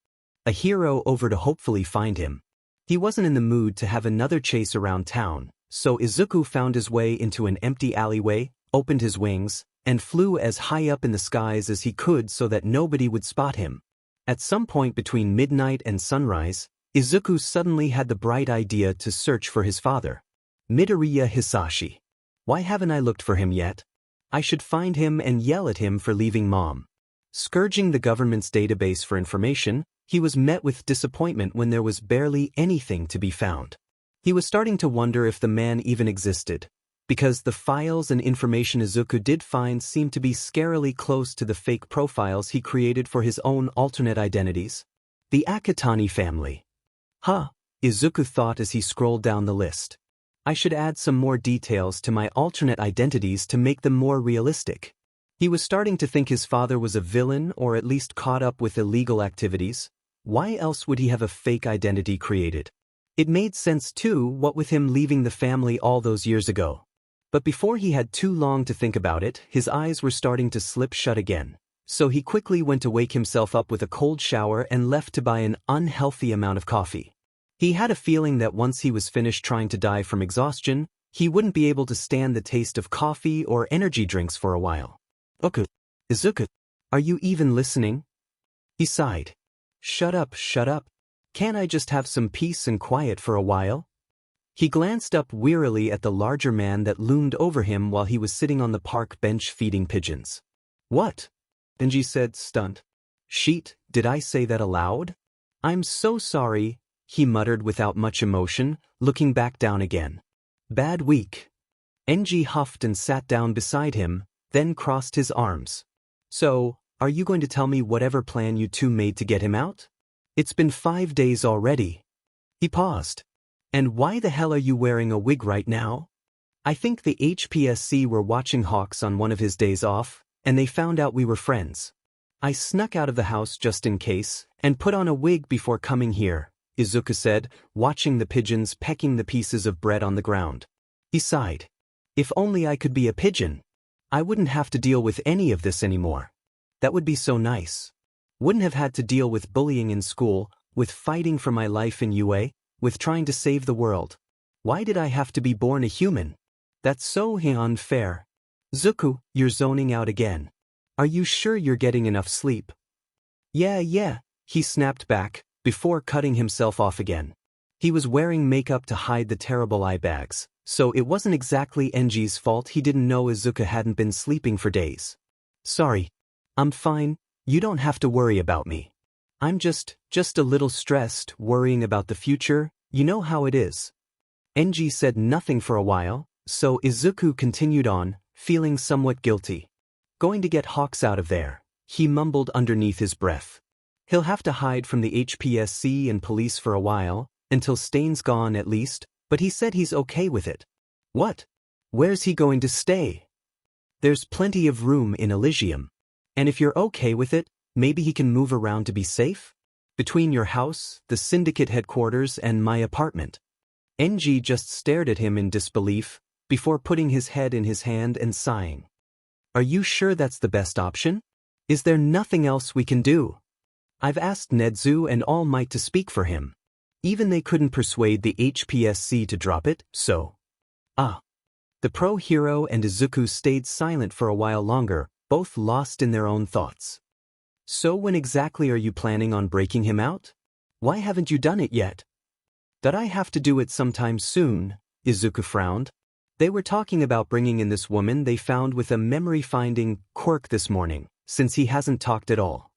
a hero over to hopefully find him. He wasn't in the mood to have another chase around town, so Izuku found his way into an empty alleyway, opened his wings, and flew as high up in the skies as he could so that nobody would spot him. At some point between midnight and sunrise, Izuku suddenly had the bright idea to search for his father. Midoriya Hisashi. Why haven't I looked for him yet? I should find him and yell at him for leaving mom. Scourging the government's database for information, he was met with disappointment when there was barely anything to be found. He was starting to wonder if the man even existed, because the files and information Izuku did find seemed to be scarily close to the fake profiles he created for his own alternate identities. The Akatani family. Izuku thought as he scrolled down the list. I should add some more details to my alternate identities to make them more realistic. He was starting to think his father was a villain or at least caught up with illegal activities. Why else would he have a fake identity created? It made sense too, what with him leaving the family all those years ago. But before he had too long to think about it, his eyes were starting to slip shut again. So he quickly went to wake himself up with a cold shower and left to buy an unhealthy amount of coffee. He had a feeling that once he was finished trying to die from exhaustion, he wouldn't be able to stand the taste of coffee or energy drinks for a while. Izuku, are you even listening? He sighed. Shut up. Can't I just have some peace and quiet for a while? He glanced up wearily at the larger man that loomed over him while he was sitting on the park bench feeding pigeons. What? Benji said, stunned. Sheet, did I say that aloud? I'm so sorry, he muttered without much emotion, looking back down again. Bad week. Enji huffed and sat down beside him, then crossed his arms. So, are you going to tell me whatever plan you two made to get him out? It's been 5 days already. He paused. And why the hell are you wearing a wig right now? I think the HPSC were watching Hawks on one of his days off, and they found out we were friends. I snuck out of the house just in case, and put on a wig before coming here, Izuku said, watching the pigeons pecking the pieces of bread on the ground. He sighed. If only I could be a pigeon. I wouldn't have to deal with any of this anymore. That would be so nice. Wouldn't have had to deal with bullying in school, with fighting for my life in UA, with trying to save the world. Why did I have to be born a human? That's so unfair. Zuku, you're zoning out again. Are you sure you're getting enough sleep? Yeah, he snapped back, before cutting himself off again. He was wearing makeup to hide the terrible eye bags, so it wasn't exactly Enji's fault he didn't know Izuku hadn't been sleeping for days. Sorry. I'm fine, you don't have to worry about me. I'm just a little stressed, worrying about the future, you know how it is. Enji said nothing for a while, so Izuku continued on, feeling somewhat guilty. Going to get Hawks out of there, he mumbled underneath his breath. He'll have to hide from the HPSC and police for a while, until Stain's gone at least, but he said he's okay with it. What? Where's he going to stay? There's plenty of room in Elysium. And if you're okay with it, maybe he can move around to be safe? Between your house, the syndicate headquarters, and my apartment. Enji just stared at him in disbelief, before putting his head in his hand and sighing. Are you sure that's the best option? Is there nothing else we can do? I've asked Nedzu and All Might to speak for him. Even they couldn't persuade the HPSC to drop it, so. The pro-hero and Izuku stayed silent for a while longer, both lost in their own thoughts. So when exactly are you planning on breaking him out? Why haven't you done it yet? That I have to do it sometime soon, Izuku frowned. They were talking about bringing in this woman they found with a memory-finding quirk this morning, since he hasn't talked at all.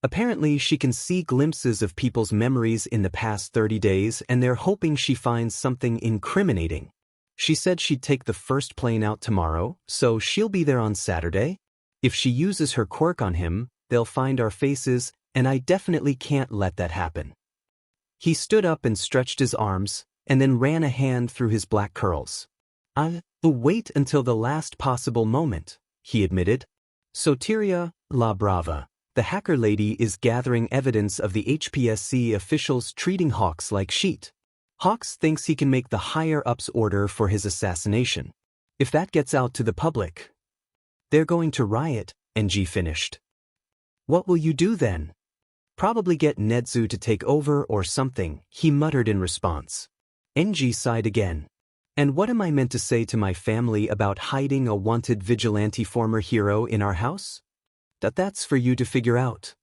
Apparently she can see glimpses of people's memories in the past 30 days and they're hoping she finds something incriminating. She said she'd take the first plane out tomorrow, so she'll be there on Saturday. If she uses her quirk on him, they'll find our faces, and I definitely can't let that happen. He stood up and stretched his arms, and then ran a hand through his black curls. I'll wait until the last possible moment, he admitted. Soteria La Brava, the hacker lady, is gathering evidence of the HPSC officials treating Hawks like shit. Hawks thinks he can make the higher-ups order for his assassination. If that gets out to the public, they're going to riot, NG finished. What will you do then? Probably get Nedzu to take over or something, he muttered in response. NG sighed again. And what am I meant to say to my family about hiding a wanted vigilante former hero in our house? That's for you to figure out.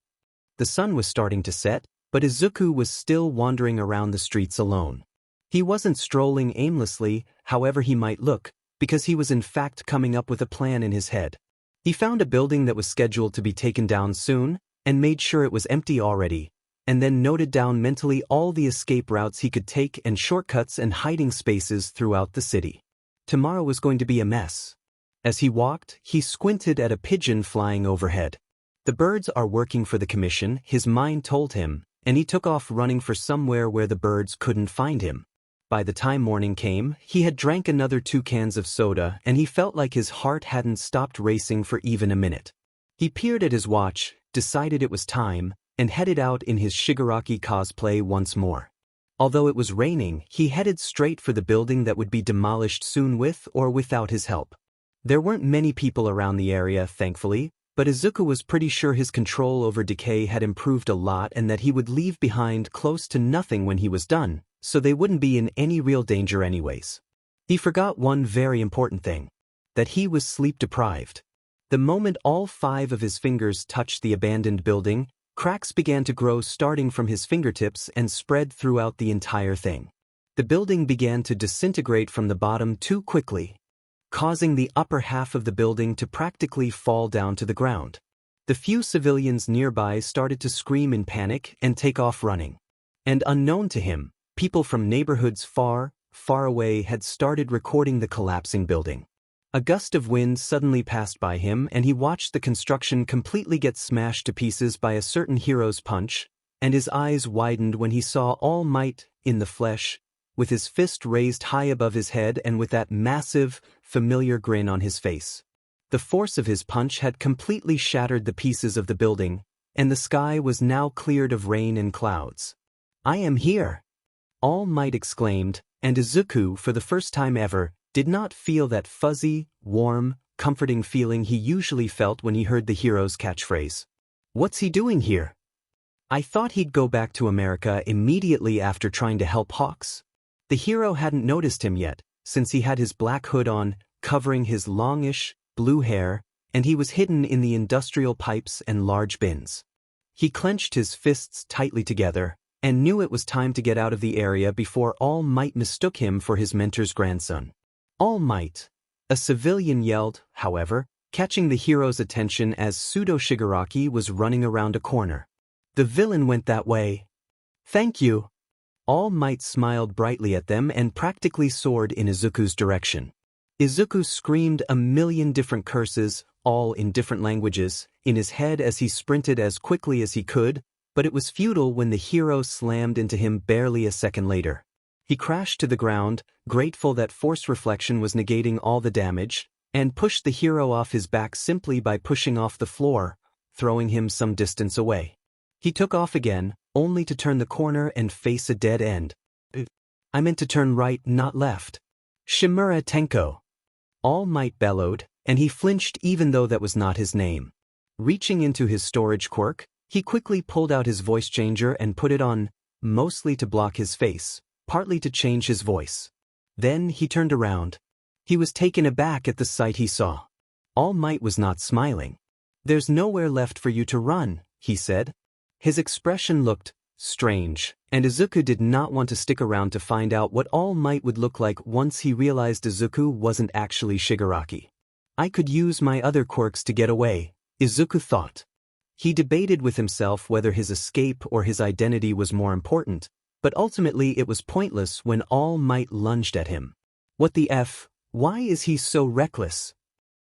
The sun was starting to set, but Izuku was still wandering around the streets alone. He wasn't strolling aimlessly, however he might look, because he was in fact coming up with a plan in his head. He found a building that was scheduled to be taken down soon, and made sure it was empty already, and then noted down mentally all the escape routes he could take and shortcuts and hiding spaces throughout the city. Tomorrow was going to be a mess. As he walked, he squinted at a pigeon flying overhead. The birds are working for the commission, his mind told him, and he took off running for somewhere where the birds couldn't find him. By the time morning came, he had drank another 2 cans of soda and he felt like his heart hadn't stopped racing for even a minute. He peered at his watch, decided it was time, and headed out in his Shigaraki cosplay once more. Although it was raining, he headed straight for the building that would be demolished soon with or without his help. There weren't many people around the area, thankfully, but Izuku was pretty sure his control over decay had improved a lot and that he would leave behind close to nothing when he was done, so they wouldn't be in any real danger anyways. He forgot one very important thing: that he was sleep-deprived. The moment all 5 of his fingers touched the abandoned building, cracks began to grow starting from his fingertips and spread throughout the entire thing. The building began to disintegrate from the bottom too quickly, causing the upper half of the building to practically fall down to the ground. The few civilians nearby started to scream in panic and take off running. And unknown to him, people from neighborhoods far, far away had started recording the collapsing building. A gust of wind suddenly passed by him and he watched the construction completely get smashed to pieces by a certain hero's punch, and his eyes widened when he saw All Might, in the flesh, with his fist raised high above his head and with that massive, familiar grin on his face. The force of his punch had completely shattered the pieces of the building, and the sky was now cleared of rain and clouds. "I am here!" All Might exclaimed, and Izuku, for the first time ever, did not feel that fuzzy, warm, comforting feeling he usually felt when he heard the hero's catchphrase. What's he doing here? I thought he'd go back to America immediately after trying to help Hawks. The hero hadn't noticed him yet, since he had his black hood on, covering his longish, blue hair, and he was hidden in the industrial pipes and large bins. He clenched his fists tightly together, and knew it was time to get out of the area before All Might mistook him for his mentor's grandson. All Might! A civilian yelled, however, catching the hero's attention as Pseudo-Shigaraki was running around a corner. The villain went that way. Thank you. All Might smiled brightly at them and practically soared in Izuku's direction. Izuku screamed a million different curses, all in different languages, in his head as he sprinted as quickly as he could, but it was futile when the hero slammed into him barely a second later. He crashed to the ground, grateful that force reflection was negating all the damage, and pushed the hero off his back simply by pushing off the floor, throwing him some distance away. He took off again, only to turn the corner and face a dead end. I meant to turn right, not left. Shimura Tenko! All Might bellowed, and he flinched even though that was not his name. Reaching into his storage quirk, he quickly pulled out his voice changer and put it on, mostly to block his face, partly to change his voice. Then he turned around. He was taken aback at the sight he saw. All Might was not smiling. "There's nowhere left for you to run," he said. His expression looked strange, and Izuku did not want to stick around to find out what All Might would look like once he realized Izuku wasn't actually Shigaraki. "I could use my other quirks to get away," Izuku thought. He debated with himself whether his escape or his identity was more important, but ultimately it was pointless when All Might lunged at him. "What the F? Why is he so reckless?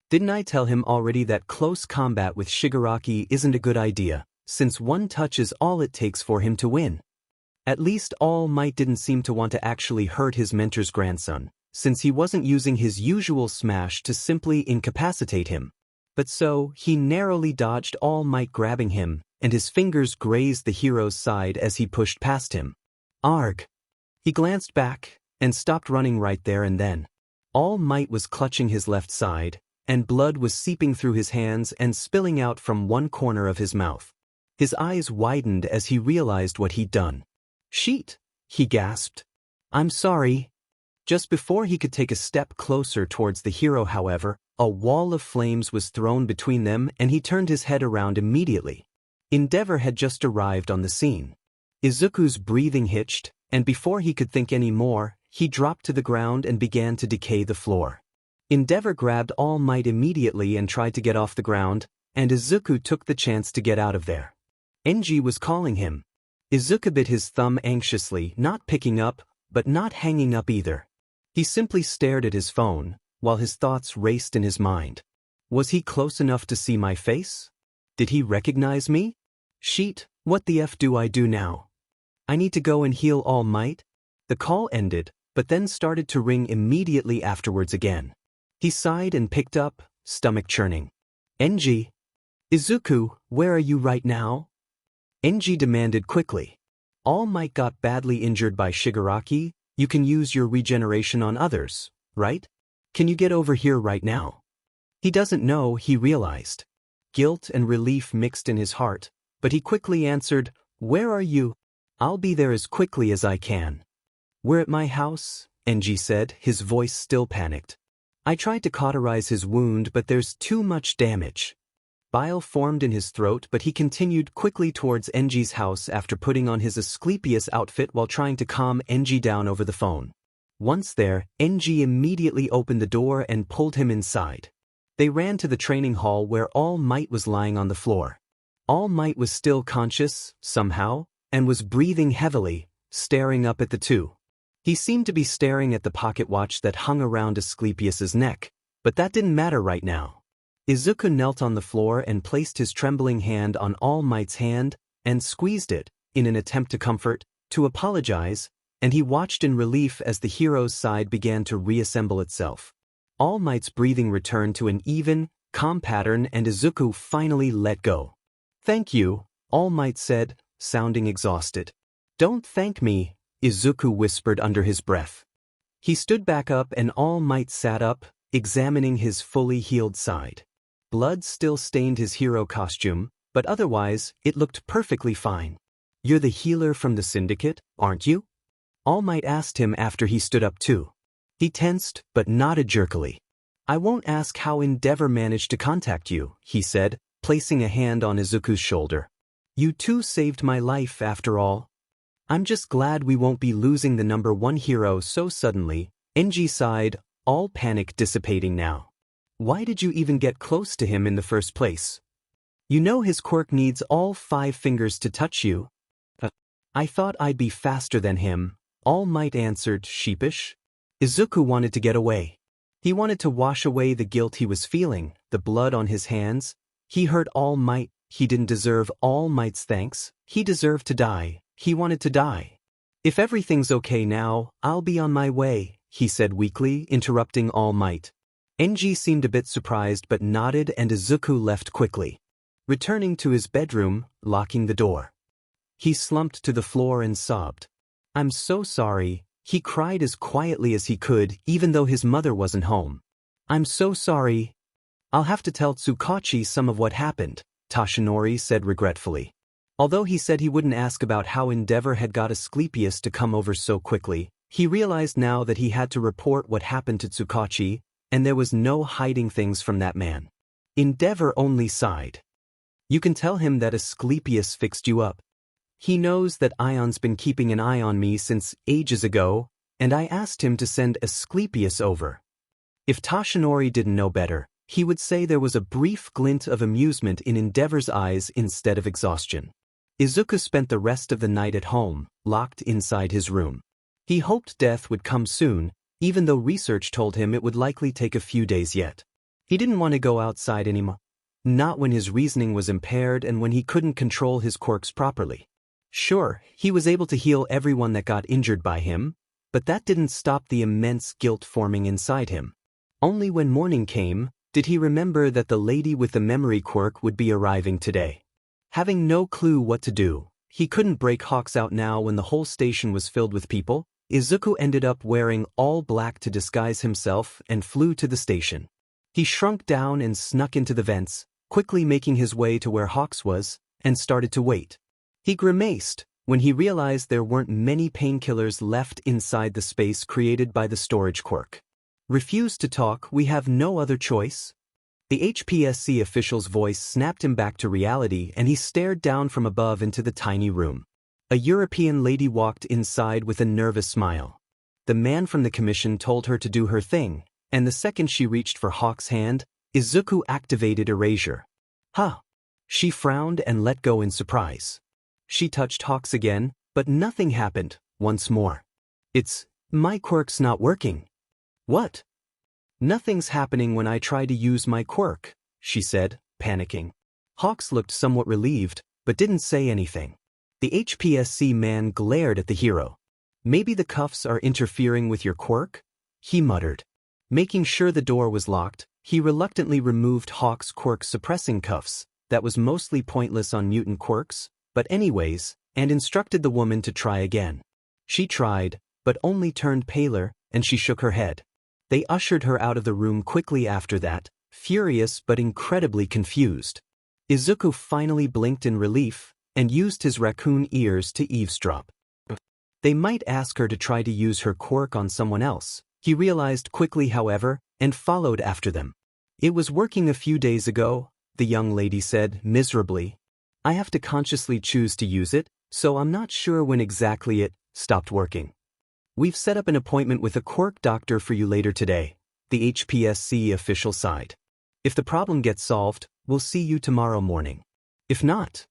Didn't I tell him already that close combat with Shigaraki isn't a good idea, since one touch is all it takes for him to win?" At least All Might didn't seem to want to actually hurt his mentor's grandson, since he wasn't using his usual smash to simply incapacitate him. But so, he narrowly dodged All Might grabbing him, and his fingers grazed the hero's side as he pushed past him. Arg! He glanced back, and stopped running right there and then. All Might was clutching his left side, and blood was seeping through his hands and spilling out from one corner of his mouth. His eyes widened as he realized what he'd done. "Sheet!" he gasped. "I'm sorry." Just before he could take a step closer towards the hero, however, a wall of flames was thrown between them and he turned his head around immediately. Endeavor had just arrived on the scene. Izuku's breathing hitched, and before he could think any more, he dropped to the ground and began to decay the floor. Endeavor grabbed All Might immediately and tried to get off the ground, and Izuku took the chance to get out of there. Enji was calling him. Izuku bit his thumb anxiously, not picking up, but not hanging up either. He simply stared at his phone, while his thoughts raced in his mind. Was he close enough to see my face? Did he recognize me? Sheet, what the F do I do now? I need to go and heal All Might? The call ended, but then started to ring immediately afterwards again. He sighed and picked up, stomach churning. "Enji? Izuku, where are you right now?" Enji demanded quickly. "All Might got badly injured by Shigaraki. You can use your regeneration on others, right? Can you get over here right now?" He doesn't know, he realized. Guilt and relief mixed in his heart, but he quickly answered, "Where are you?" "I'll be there as quickly as I can." "We're at my house," Enji said, his voice still panicked. "I tried to cauterize his wound, but there's too much damage." Bile formed in his throat, but he continued quickly towards Enji's house after putting on his Asclepius outfit while trying to calm Enji down over the phone. Once there, Enji immediately opened the door and pulled him inside. They ran to the training hall where All Might was lying on the floor. All Might was still conscious, somehow, and was breathing heavily, staring up at the two. He seemed to be staring at the pocket watch that hung around Asclepius's neck, but that didn't matter right now. Izuku knelt on the floor and placed his trembling hand on All Might's hand and squeezed it, in an attempt to comfort, to apologize, and he watched in relief as the hero's side began to reassemble itself. All Might's breathing returned to an even, calm pattern and Izuku finally let go. "Thank you," All Might said, sounding exhausted. "Don't thank me," Izuku whispered under his breath. He stood back up and All Might sat up, examining his fully healed side. Blood still stained his hero costume, but otherwise, it looked perfectly fine. "You're the healer from the syndicate, aren't you?" All Might asked him after he stood up too. He tensed, but nodded jerkily. "I won't ask how Endeavor managed to contact you," he said, placing a hand on Izuku's shoulder. "You two saved my life after all. I'm just glad we won't be losing the #1 hero so suddenly." Enji sighed, all panic dissipating now. "Why did you even get close to him in the first place? You know his quirk needs all 5 fingers to touch you." "I thought I'd be faster than him," All Might answered, sheepish. Izuku wanted to get away. He wanted to wash away the guilt he was feeling, the blood on his hands. He hurt All Might, he didn't deserve All Might's thanks, he deserved to die, he wanted to die. "If everything's okay now, I'll be on my way," he said weakly, interrupting All Might. Enji seemed a bit surprised but nodded and Izuku left quickly. Returning to his bedroom, locking the door. He slumped to the floor and sobbed. "I'm so sorry," he cried as quietly as he could even though his mother wasn't home. "I'm so sorry. I'll have to tell Tsukachi some of what happened," Toshinori said regretfully. Although he said he wouldn't ask about how Endeavor had got Asclepius to come over so quickly, he realized now that he had to report what happened to Tsukachi, and there was no hiding things from that man. Endeavor only sighed. You can tell him that Asclepius fixed you up. He knows that Ion's been keeping an eye on me since ages ago, and I asked him to send Asclepius over. If Toshinori didn't know better, he would say there was a brief glint of amusement in Endeavor's eyes instead of exhaustion. Izuku spent the rest of the night at home, locked inside his room. He hoped death would come soon, even though research told him it would likely take a few days yet. He didn't want to go outside anymore, not when his reasoning was impaired and when he couldn't control his quirks properly. Sure, he was able to heal everyone that got injured by him, but that didn't stop the immense guilt forming inside him. Only when morning came did he remember that the lady with the memory quirk would be arriving today. Having no clue what to do, he couldn't break Hawks out now when the whole station was filled with people. Izuku ended up wearing all black to disguise himself and flew to the station. He shrunk down and snuck into the vents, quickly making his way to where Hawks was, and started to wait. He grimaced when he realized there weren't many painkillers left inside the space created by the storage quirk. Refuse to talk, we have no other choice. The HPSC official's voice snapped him back to reality and he stared down from above into the tiny room. A European lady walked inside with a nervous smile. The man from the commission told her to do her thing, and the second she reached for Hawk's hand, Izuku activated erasure. Huh. She frowned and let go in surprise. She touched Hawks again, but nothing happened, once more. My quirk's not working. What? Nothing's happening when I try to use my quirk, she said, panicking. Hawks looked somewhat relieved, but didn't say anything. The HPSC man glared at the hero. Maybe the cuffs are interfering with your quirk? He muttered. Making sure the door was locked, he reluctantly removed Hawk's quirk suppressing cuffs, that was mostly pointless on mutant quirks, but anyways, and instructed the woman to try again. She tried, but only turned paler, and she shook her head. They ushered her out of the room quickly after that, furious but incredibly confused. Izuku finally blinked in relief, and used his raccoon ears to eavesdrop. They might ask her to try to use her quirk on someone else, he realized quickly however, and followed after them. It was working a few days ago, the young lady said miserably. I have to consciously choose to use it, so I'm not sure when exactly it stopped working. We've set up an appointment with a quirk doctor for you later today, the HPSC official sighed. If the problem gets solved, we'll see you tomorrow morning. If not,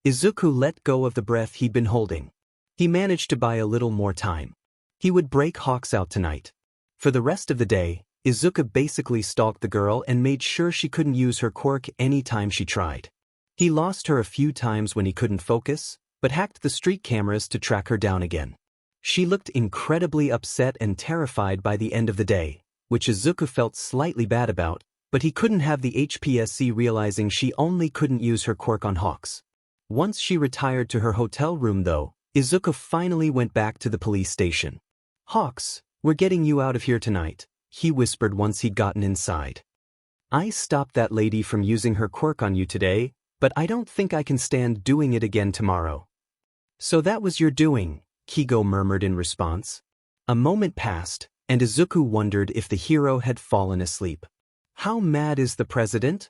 Izuku let go of the breath he'd been holding. He managed to buy a little more time. He would break Hawks out tonight. For the rest of the day, Izuku basically stalked the girl and made sure she couldn't use her quirk any time she tried. He lost her a few times when he couldn't focus, but hacked the street cameras to track her down again. She looked incredibly upset and terrified by the end of the day, which Izuku felt slightly bad about, but he couldn't have the HPSC realizing she only couldn't use her quirk on Hawks. Once she retired to her hotel room though, Izuku finally went back to the police station. Hawks, we're getting you out of here tonight, he whispered once he'd gotten inside. I stopped that lady from using her quirk on you today, but I don't think I can stand doing it again tomorrow. So that was your doing, Kigo murmured in response. A moment passed, and Izuku wondered if the hero had fallen asleep. How mad is the president?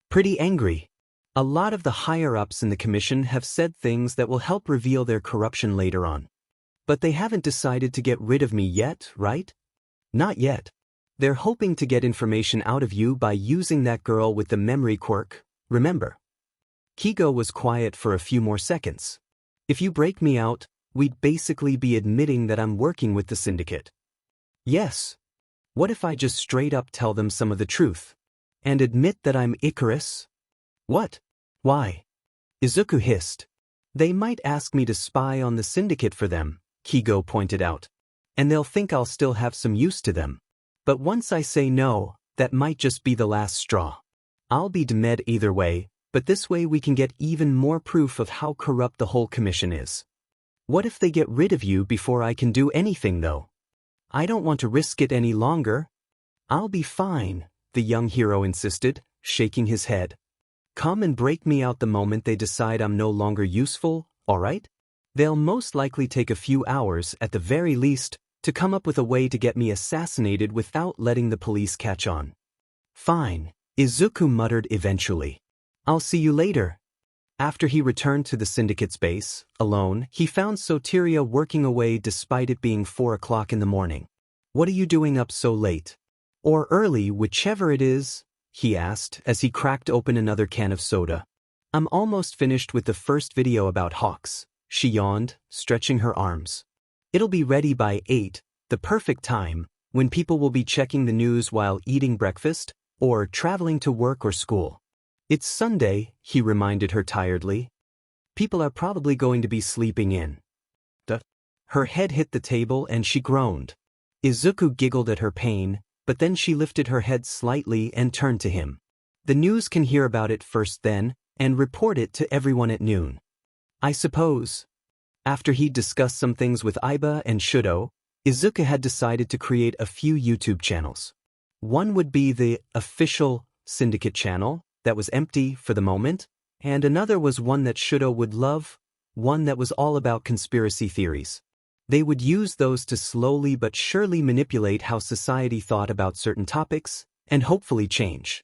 Pretty angry. A lot of the higher-ups in the commission have said things that will help reveal their corruption later on. But they haven't decided to get rid of me yet, right? Not yet. They're hoping to get information out of you by using that girl with the memory quirk, remember? Kigo was quiet for a few more seconds. If you break me out, we'd basically be admitting that I'm working with the syndicate. Yes. What if I just straight up tell them some of the truth? And admit that I'm Icarus? What? Why? Izuku hissed. They might ask me to spy on the syndicate for them, Kigo pointed out. And they'll think I'll still have some use to them. But once I say no, that might just be the last straw. I'll be demed either way, but this way we can get even more proof of how corrupt the whole commission is. What if they get rid of you before I can do anything though? I don't want to risk it any longer. I'll be fine, the young hero insisted, shaking his head. come and break me out the moment they decide I'm no longer useful, alright? They'll most likely take a few hours, at the very least, to come up with a way to get me assassinated without letting the police catch on. Fine, Izuku muttered eventually. I'll see you later. After he returned to the syndicate's base, alone, he found Soteria working away despite it being 4 o'clock in the morning. What are you doing up so late? Or early, whichever it is, he asked as he cracked open another can of soda. I'm almost finished with the first video about hawks, she yawned, stretching her arms. It'll be ready by 8, the perfect time, when people will be checking the news while eating breakfast, or traveling to work or school. It's Sunday, he reminded her tiredly. People are probably going to be sleeping in. Her head hit the table and she groaned. Izuku giggled at her pain, but then she lifted her head slightly and turned to him. The news can hear about it first then, and report it to everyone at noon. I suppose. After he'd discussed some things with Iba and Shudo, Izuku had decided to create a few YouTube channels. One would be the official syndicate channel, that was empty for the moment, and another was one that Shudo would love, one that was all about conspiracy theories. They would use those to slowly but surely manipulate how society thought about certain topics, and hopefully change.